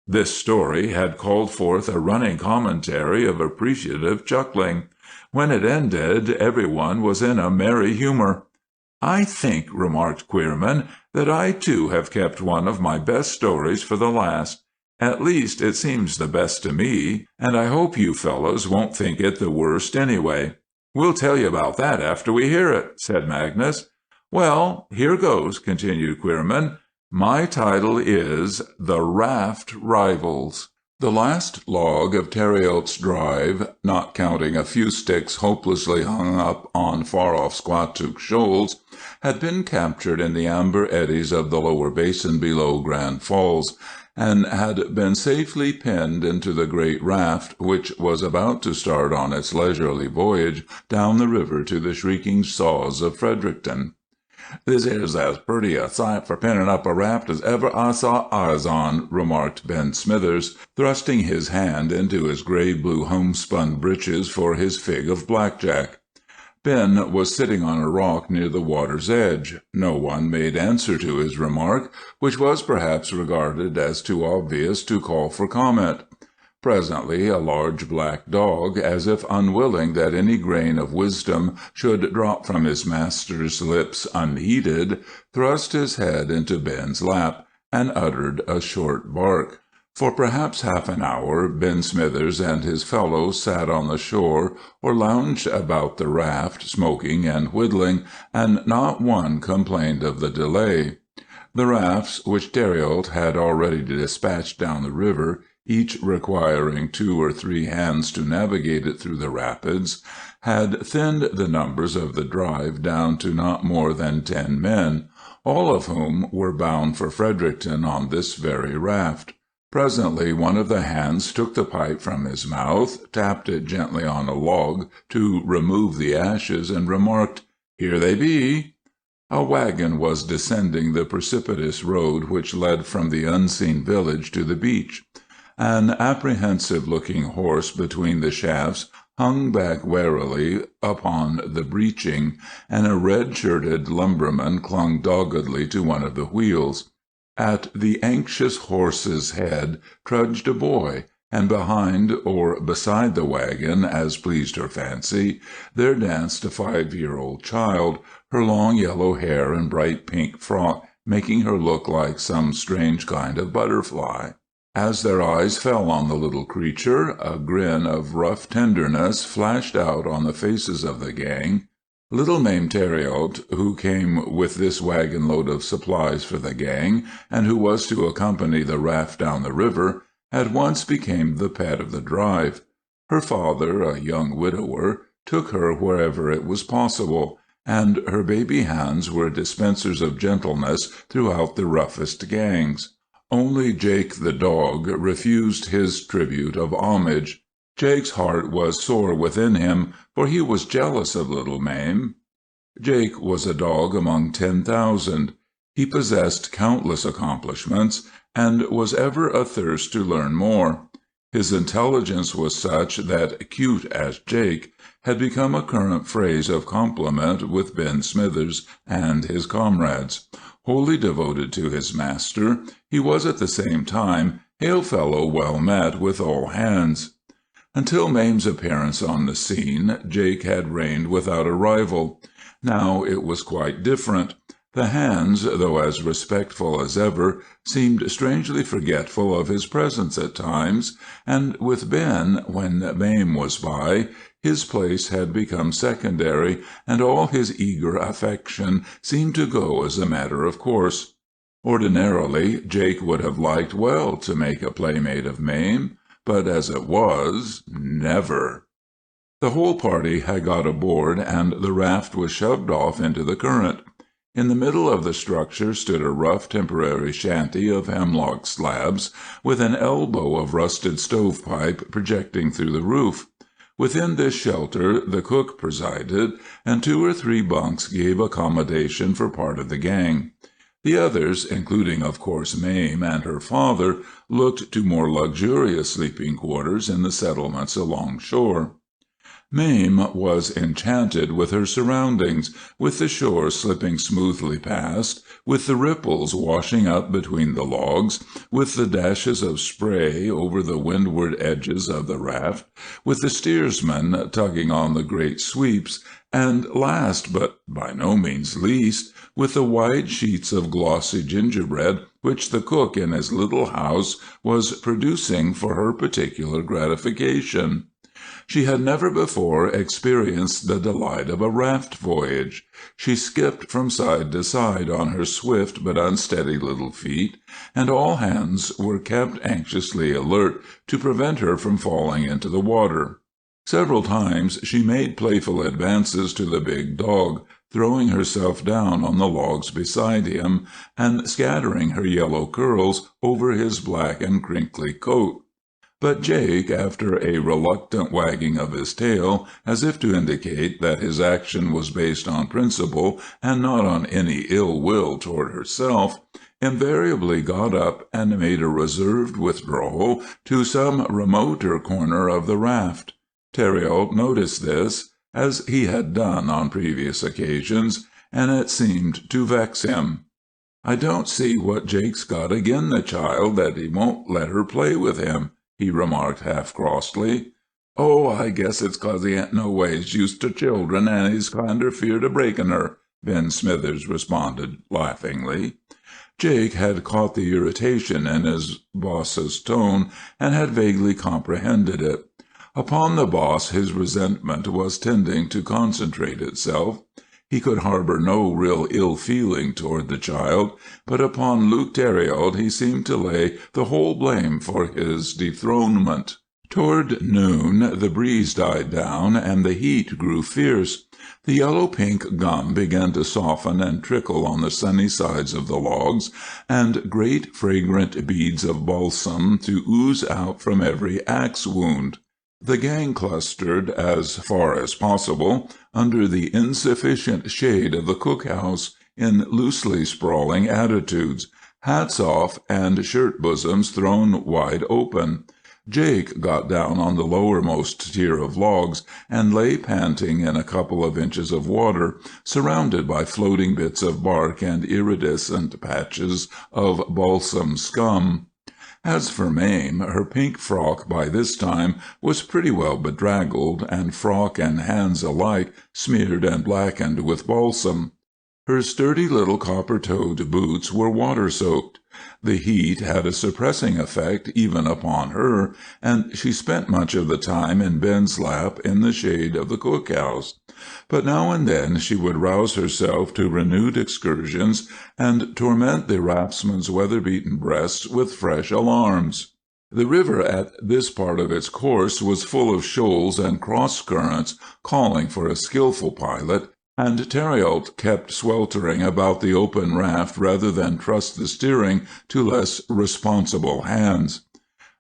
This story had called forth a running commentary of appreciative chuckling. When it ended, everyone was in a merry humor. "I think," remarked Queerman, "that I too have kept one of my best stories for the last. At least it seems the best to me, and I hope you fellows won't think it the worst anyway." "We'll tell you about that after we hear it," said Magnus. "Well, here goes," continued Queerman. "My title is The Raft Rivals." The last log of Terryotes Drive, not counting a few sticks hopelessly hung up on far-off Squatook shoals, had been captured in the amber eddies of the lower basin below Grand Falls, and had been safely pinned into the great raft which was about to start on its leisurely voyage down the river to the shrieking saws of Fredericton. "This here's as purty a sight for pinning up a raft as ever I saw eyes on," remarked Ben Smithers, thrusting his hand into his gray-blue homespun breeches for his fig of blackjack. Ben was sitting on a rock near the water's edge. No one made answer to his remark, which was perhaps regarded as too obvious to call for comment. Presently a large black dog, as if unwilling that any grain of wisdom should drop from his master's lips unheeded, thrust his head into Ben's lap and uttered a short bark. For perhaps half an hour Ben Smithers and his fellows sat on the shore or lounged about the raft, smoking and whittling, and not one complained of the delay. The rafts which Theriot had already dispatched down the river, each requiring 2 or 3 hands to navigate it through the rapids, had thinned the numbers of the drive down to not more than 10 men, all of whom were bound for Fredericton on this very raft. Presently one of the hands took the pipe from his mouth, tapped it gently on a log to remove the ashes, and remarked, "Here they be." A wagon was descending the precipitous road which led from the unseen village to the beach. An apprehensive-looking horse between the shafts hung back warily upon the breeching, and a red-shirted lumberman clung doggedly to one of the wheels. At the anxious horse's head trudged a boy, and behind or beside the wagon, as pleased her fancy, there danced a 5-year-old child, her long yellow hair and bright pink frock making her look like some strange kind of butterfly. As their eyes fell on the little creature, a grin of rough tenderness flashed out on the faces of the gang. Little Mame Thériault, who came with this wagon-load of supplies for the gang, and who was to accompany the raft down the river, at once became the pet of the drive. Her father, a young widower, took her wherever it was possible, and her baby hands were dispensers of gentleness throughout the roughest gangs. Only Jake the dog refused his tribute of homage. Jake's heart was sore within him, for he was jealous of little Mame. Jake was a dog among 10,000. He possessed countless accomplishments, and was ever athirst to learn more. His intelligence was such that "cute as Jake" had become a current phrase of compliment with Ben Smithers and his comrades. Wholly devoted to his master, he was at the same time hail fellow well met with all hands. Until Mame's appearance on the scene, Jake had reigned without a rival. Now it was quite different. The hands, though as respectful as ever, seemed strangely forgetful of his presence at times, and with Ben, when Mame was by, his place had become secondary, and all his eager affection seemed to go as a matter of course. Ordinarily, Jake would have liked well to make a playmate of Mame, but as it was, never. The whole party had got aboard, and the raft was shoved off into the current. In the middle of the structure stood a rough temporary shanty of hemlock slabs, with an elbow of rusted stovepipe projecting through the roof. Within this shelter the cook presided, and 2 or 3 bunks gave accommodation for part of the gang. The others, including of course Mame and her father, looked to more luxurious sleeping quarters in the settlements along shore. Mame was enchanted with her surroundings, with the shore slipping smoothly past, with the ripples washing up between the logs, with the dashes of spray over the windward edges of the raft, with the steersman tugging on the great sweeps, and last, but by no means least, with the wide sheets of glossy gingerbread which the cook in his little house was producing for her particular gratification. She had never before experienced the delight of a raft voyage. She skipped from side to side on her swift but unsteady little feet, and all hands were kept anxiously alert to prevent her from falling into the water. Several times she made playful advances to the big dog, throwing herself down on the logs beside him, and scattering her yellow curls over his black and crinkly coat. But Jake, after a reluctant wagging of his tail, as if to indicate that his action was based on principle and not on any ill will toward herself, invariably got up and made a reserved withdrawal to some remoter corner of the raft. Thériault noticed this, as he had done on previous occasions, and it seemed to vex him. "I don't see what Jake's got agin the child that he won't let her play with him," he remarked half-crossly. "Oh, I guess it's 'cause he ain't no ways used to children, and he's kinder feared of breaking her," Ben Smithers responded laughingly. Jake had caught the irritation in his boss's tone, and had vaguely comprehended it. Upon the boss his resentment was tending to concentrate itself. He could harbor no real ill feeling toward the child, but upon Luc Thériault he seemed to lay the whole blame for his dethronement. Toward noon the breeze died down, and the heat grew fierce. The yellow-pink gum began to soften and trickle on the sunny sides of the logs, and great fragrant beads of balsam to ooze out from every axe wound. The gang clustered, as far as possible, under the insufficient shade of the cook-house, in loosely sprawling attitudes, hats off and shirt-bosoms thrown wide open. Jake got down on the lowermost tier of logs, and lay panting in a couple of inches of water, surrounded by floating bits of bark and iridescent patches of balsam scum. As for Mame, her pink frock by this time was pretty well bedraggled, and frock and hands alike smeared and blackened with balsam. Her sturdy little copper-toed boots were water-soaked. The heat had a suppressing effect even upon her, and she spent much of the time in Ben's lap in the shade of the cook-house. But now and then she would rouse herself to renewed excursions and torment the raftsmen's weather-beaten breasts with fresh alarms. The river at this part of its course was full of shoals and cross-currents, calling for a skilful pilot, and Thériault kept sweltering about the open raft rather than trust the steering to less responsible hands.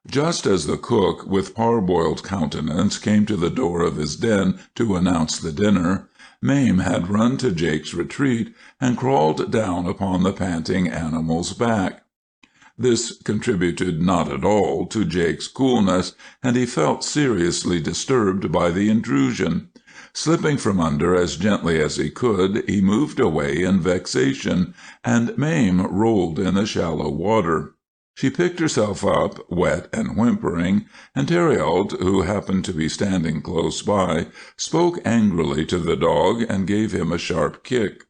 Just as the cook, with parboiled countenance, came to the door of his den to announce the dinner, Mame had run to Jake's retreat and crawled down upon the panting animal's back. This contributed not at all to Jake's coolness, and he felt seriously disturbed by the intrusion. Slipping from under as gently as he could, he moved away in vexation, and Mame rolled in the shallow water. She picked herself up, wet and whimpering, and Thériault, who happened to be standing close by, spoke angrily to the dog and gave him a sharp kick.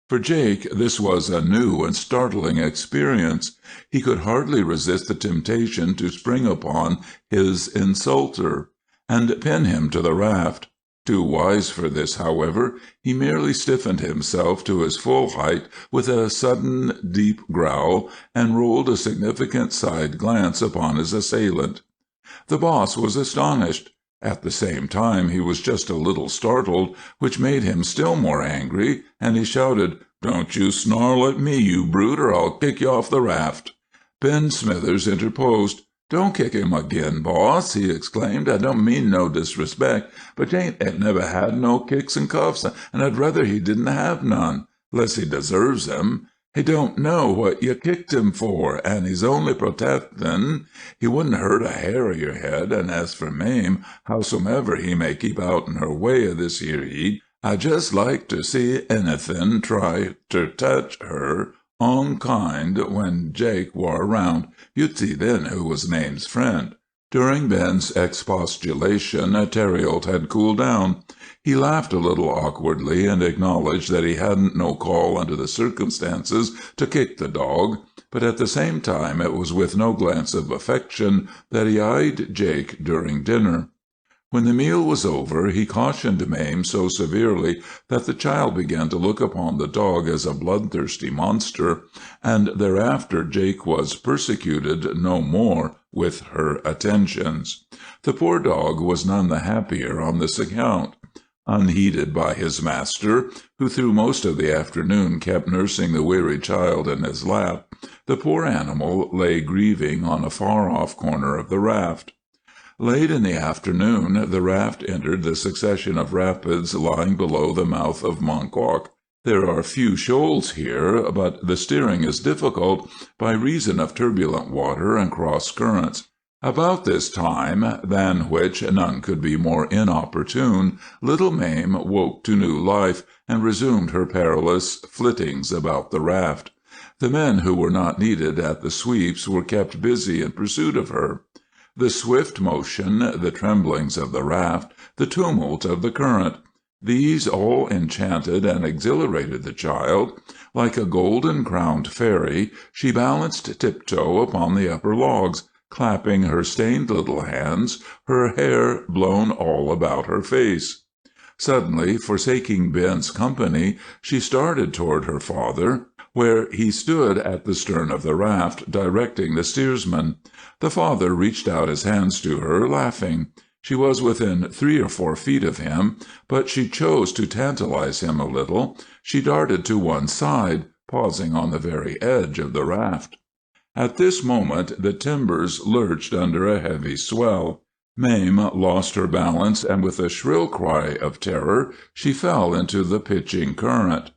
For Jake this was a new and startling experience. He could hardly resist the temptation to spring upon his insulter and pin him to the raft. Too wise for this, however, he merely stiffened himself to his full height with a sudden deep growl, and rolled a significant side glance upon his assailant. The boss was astonished. At the same time he was just a little startled, which made him still more angry, and he shouted, "Don't you snarl at me, you brute, or I'll kick you off the raft." Ben Smithers interposed. "Don't kick him again, boss," he exclaimed. "I don't mean no disrespect, but Jake ain't never had no kicks and cuffs, and I'd rather he didn't have none, 'less he deserves 'em. He don't know what you kicked him for, and he's only protestin'. He wouldn't hurt a hair of your head, and as for Mame, howsomever he may keep outen her way of this here heat, I'd just like ter see anythin' try ter touch her unkind when Jake war around. You'd see then who was Mame's friend." During Ben's expostulation, Thériault had cooled down. He laughed a little awkwardly and acknowledged that he hadn't no call under the circumstances to kick the dog, but at the same time it was with no glance of affection that he eyed Jake during dinner. When the meal was over, he cautioned Mame so severely that the child began to look upon the dog as a bloodthirsty monster, and thereafter Jake was persecuted no more with her attentions. The poor dog was none the happier on this account. Unheeded by his master, who through most of the afternoon kept nursing the weary child in his lap, the poor animal lay grieving on a far-off corner of the raft. Late in the afternoon the raft entered the succession of rapids lying below the mouth of Monquoc. There are few shoals here, but the steering is difficult by reason of turbulent water and cross currents. About this time, than which none could be more inopportune, little Mame woke to new life, and resumed her perilous flittings about the raft. The men who were not needed at the sweeps were kept busy in pursuit of her. The swift motion, the tremblings of the raft, the tumult of the current, these all enchanted and exhilarated the child. Like a golden-crowned fairy, she balanced tiptoe upon the upper logs, clapping her stained little hands, her hair blown all about her face. Suddenly, forsaking Ben's company, she started toward her father, where he stood at the stern of the raft, directing the steersman. The father reached out his hands to her, laughing. She was within 3 or 4 feet of him, but she chose to tantalize him a little. She darted to one side, pausing on the very edge of the raft. At this moment the timbers lurched under a heavy swell. Mame lost her balance, and with a shrill cry of terror she fell into the pitching current.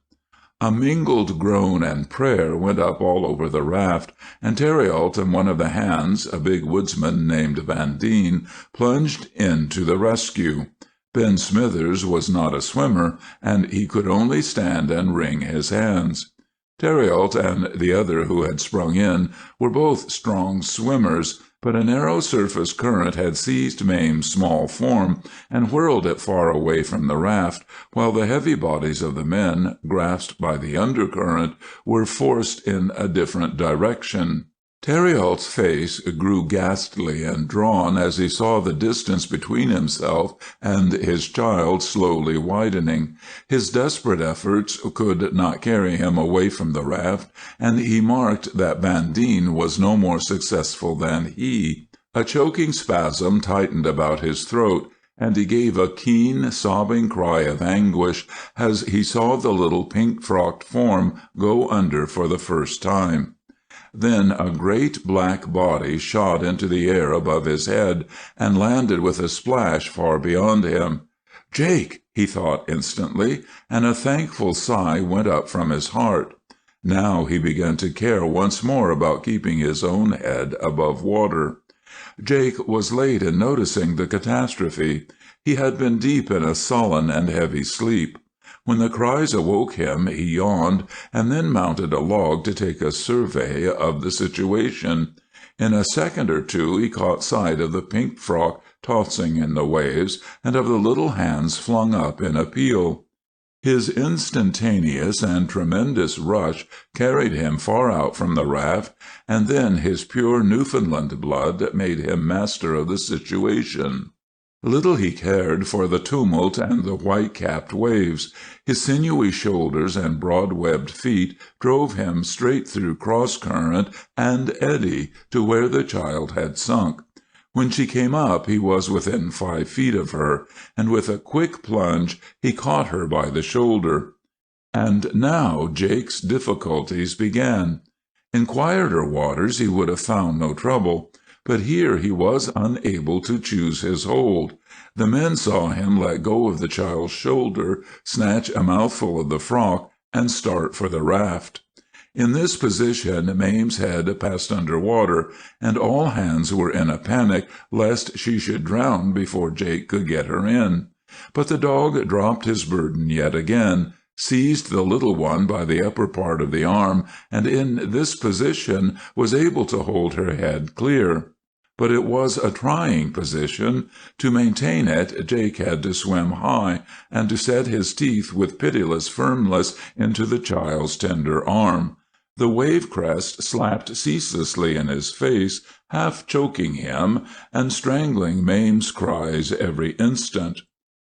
A mingled groan and prayer went up all over the raft, and Thériault and one of the hands, a big woodsman named Vandine, plunged in to the rescue. Ben Smithers was not a swimmer, and he could only stand and wring his hands. Theriault and the other who had sprung in were both strong swimmers, but a narrow surface current had seized Mame's small form and whirled it far away from the raft, while the heavy bodies of the men, grasped by the undercurrent, were forced in a different direction. Theriault's face grew ghastly and drawn as he saw the distance between himself and his child slowly widening. His desperate efforts could not carry him away from the raft, and he marked that Vandine was no more successful than he. A choking spasm tightened about his throat, and he gave a keen, sobbing cry of anguish as he saw the little pink-frocked form go under for the first time. Then a great black body shot into the air above his head and landed with a splash far beyond him. "Jake!" he thought instantly, and a thankful sigh went up from his heart. Now he began to care once more about keeping his own head above water. Jake was late in noticing the catastrophe. He had been deep in a sullen and heavy sleep. When the cries awoke him, he yawned, and then mounted a log to take a survey of the situation. In a second or two he caught sight of the pink frock tossing in the waves, and of the little hands flung up in appeal. His instantaneous and tremendous rush carried him far out from the raft, and then his pure Newfoundland blood made him master of the situation. Little he cared for the tumult and the white-capped waves. His sinewy shoulders and broad-webbed feet drove him straight through cross-current and eddy to where the child had sunk. When she came up he was within 5 feet of her, and with a quick plunge he caught her by the shoulder. And now Jake's difficulties began. In quieter waters he would have found no trouble, but here he was unable to choose his hold. The men saw him let go of the child's shoulder, snatch a mouthful of the frock, and start for the raft. In this position Mame's head passed under water, and all hands were in a panic lest she should drown before Jake could get her in. But the dog dropped his burden yet again, seized the little one by the upper part of the arm, and in this position was able to hold her head clear. But it was a trying position. To maintain it, Jake had to swim high, and to set his teeth with pitiless firmness into the child's tender arm. The wave crest slapped ceaselessly in his face, half choking him, and strangling Mame's cries every instant.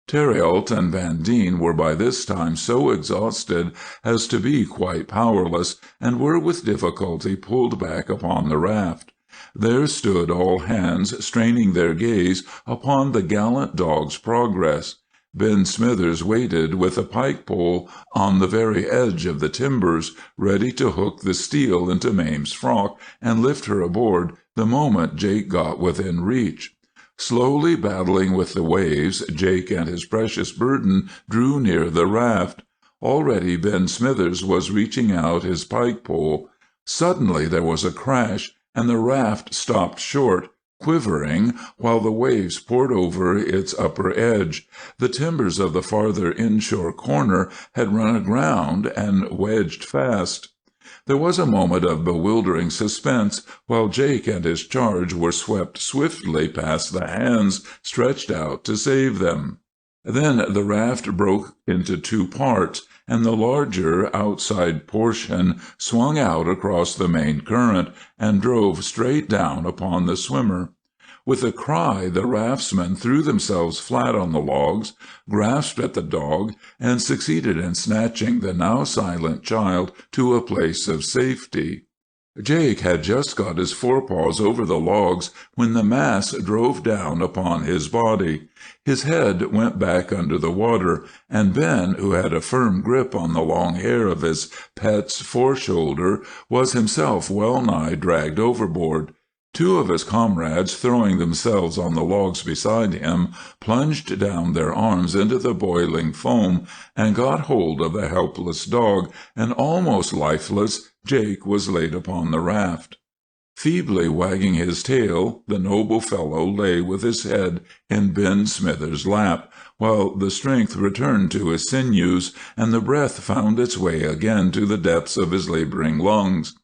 Theriault and Vandine were by this time so exhausted as to be quite powerless, and were with difficulty pulled back upon the raft. There stood all hands, straining their gaze upon the gallant dog's progress. Ben Smithers waited with a pike-pole on the very edge of the timbers, ready to hook the steel into Mame's frock and lift her aboard the moment Jake got within reach. Slowly battling with the waves, Jake and his precious burden drew near the raft. Already Ben Smithers was reaching out his pike-pole. Suddenly there was a crash, and the raft stopped short, quivering, while the waves poured over its upper edge. The timbers of the farther inshore corner had run aground and wedged fast. There was a moment of bewildering suspense, while Jake and his charge were swept swiftly past the hands stretched out to save them. Then the raft broke into 2 parts, and the larger outside portion swung out across the main current and drove straight down upon the swimmer. With a cry, the raftsmen threw themselves flat on the logs, grasped at the dog, and succeeded in snatching the now silent child to a place of safety. Jake had just got his forepaws over the logs when the mass drove down upon his body. His head went back under the water, and Ben, who had a firm grip on the long hair of his pet's foreshoulder, was himself well-nigh dragged overboard. 2 of his comrades, throwing themselves on the logs beside him, plunged down their arms into the boiling foam and got hold of the helpless dog, and almost lifeless, Jake was laid upon the raft. Feebly wagging his tail, the noble fellow lay with his head in Ben Smithers' lap, while the strength returned to his sinews, and the breath found its way again to the depths of his laboring lungs.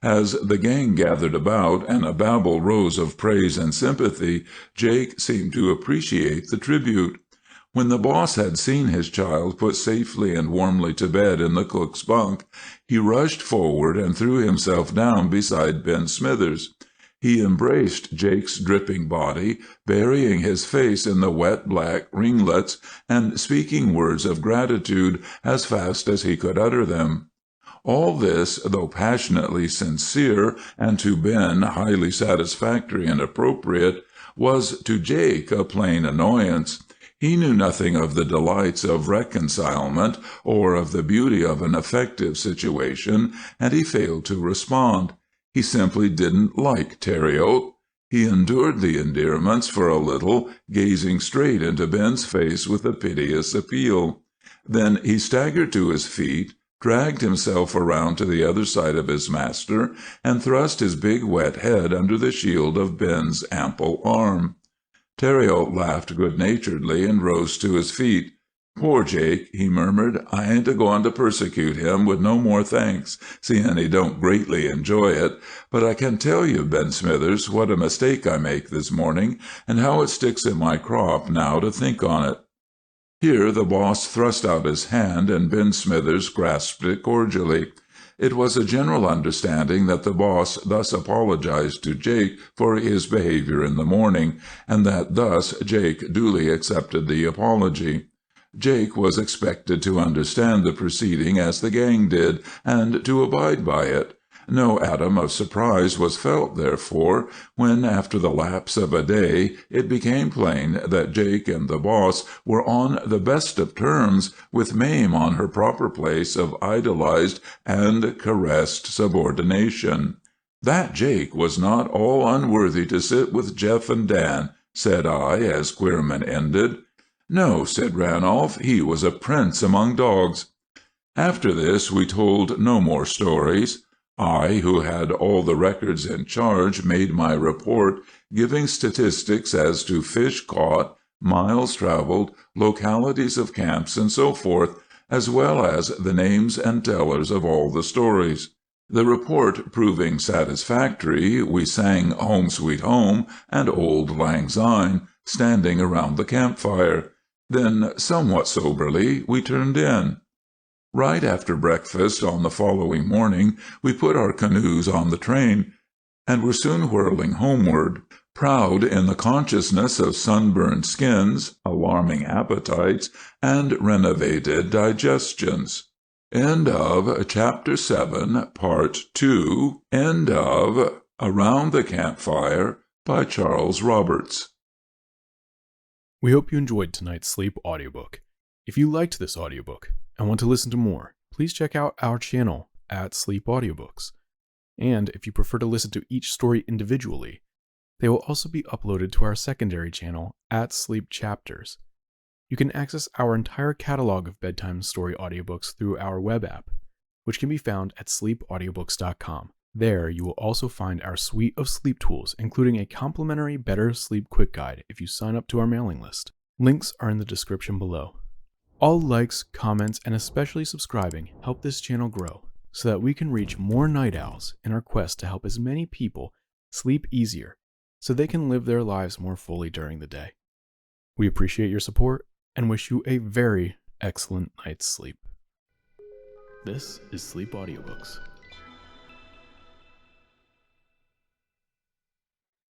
As the gang gathered about, and a babble rose of praise and sympathy, Jake seemed to appreciate the tribute. When the boss had seen his child put safely and warmly to bed in the cook's bunk, he rushed forward and threw himself down beside Ben Smithers. He embraced Jake's dripping body, burying his face in the wet black ringlets and speaking words of gratitude as fast as he could utter them. All this, though passionately sincere and to Ben highly satisfactory and appropriate, was to Jake a plain annoyance. He knew nothing of the delights of reconcilement or of the beauty of an effective situation, and he failed to respond. He simply didn't like Theriot. He endured the endearments for a little, gazing straight into Ben's face with a piteous appeal. Then he staggered to his feet, dragged himself around to the other side of his master, and thrust his big wet head under the shield of Ben's ample arm. Theriot laughed good-naturedly and rose to his feet. "Poor Jake," he murmured. "I ain't a-goin' to persecute him with no more thanks, seein' he don't greatly enjoy it, but I can tell you, Ben Smithers, what a mistake I make this morning, and how it sticks in my crop now to think on it." Here the boss thrust out his hand, and Ben Smithers grasped it cordially. It was a general understanding that the boss thus apologized to Jake for his behavior in the morning, and that thus Jake duly accepted the apology. Jake was expected to understand the proceeding as the gang did, and to abide by it. No atom of surprise was felt, therefore, when, after the lapse of a day, it became plain that Jake and the boss were on the best of terms, with Mame on her proper place of idolized and caressed subordination. "That Jake was not all unworthy to sit with Jeff and Dan," said I, as Queerman ended. "No," said Ranolph, "he was a prince among dogs." After this we told no more stories. I, who had all the records in charge, made my report, giving statistics as to fish caught, miles traveled, localities of camps, and so forth, as well as the names and tellers of all the stories. The report proving satisfactory, we sang Home Sweet Home and Auld Lang Syne, standing around the campfire. Then, somewhat soberly, we turned in. Right after breakfast on the following morning, we put our canoes on the train, and were soon whirling homeward, proud in the consciousness of sunburned skins, alarming appetites, and renovated digestions. End of Chapter 7, Part 2. End of Around the Campfire by Charles Roberts. We hope you enjoyed tonight's sleep audiobook. If you liked this audiobook and want to listen to more, please check out our channel at Sleep Audiobooks. And if you prefer to listen to each story individually, they will also be uploaded to our secondary channel at Sleep Chapters. You can access our entire catalog of bedtime story audiobooks through our web app, which can be found at sleepaudiobooks.com. There, you will also find our suite of sleep tools, including a complimentary Better Sleep Quick Guide if you sign up to our mailing list. Links are in the description below. All likes, comments, and especially subscribing help this channel grow so that we can reach more night owls in our quest to help as many people sleep easier so they can live their lives more fully during the day. We appreciate your support and wish you a very excellent night's sleep. This is Sleep Audiobooks.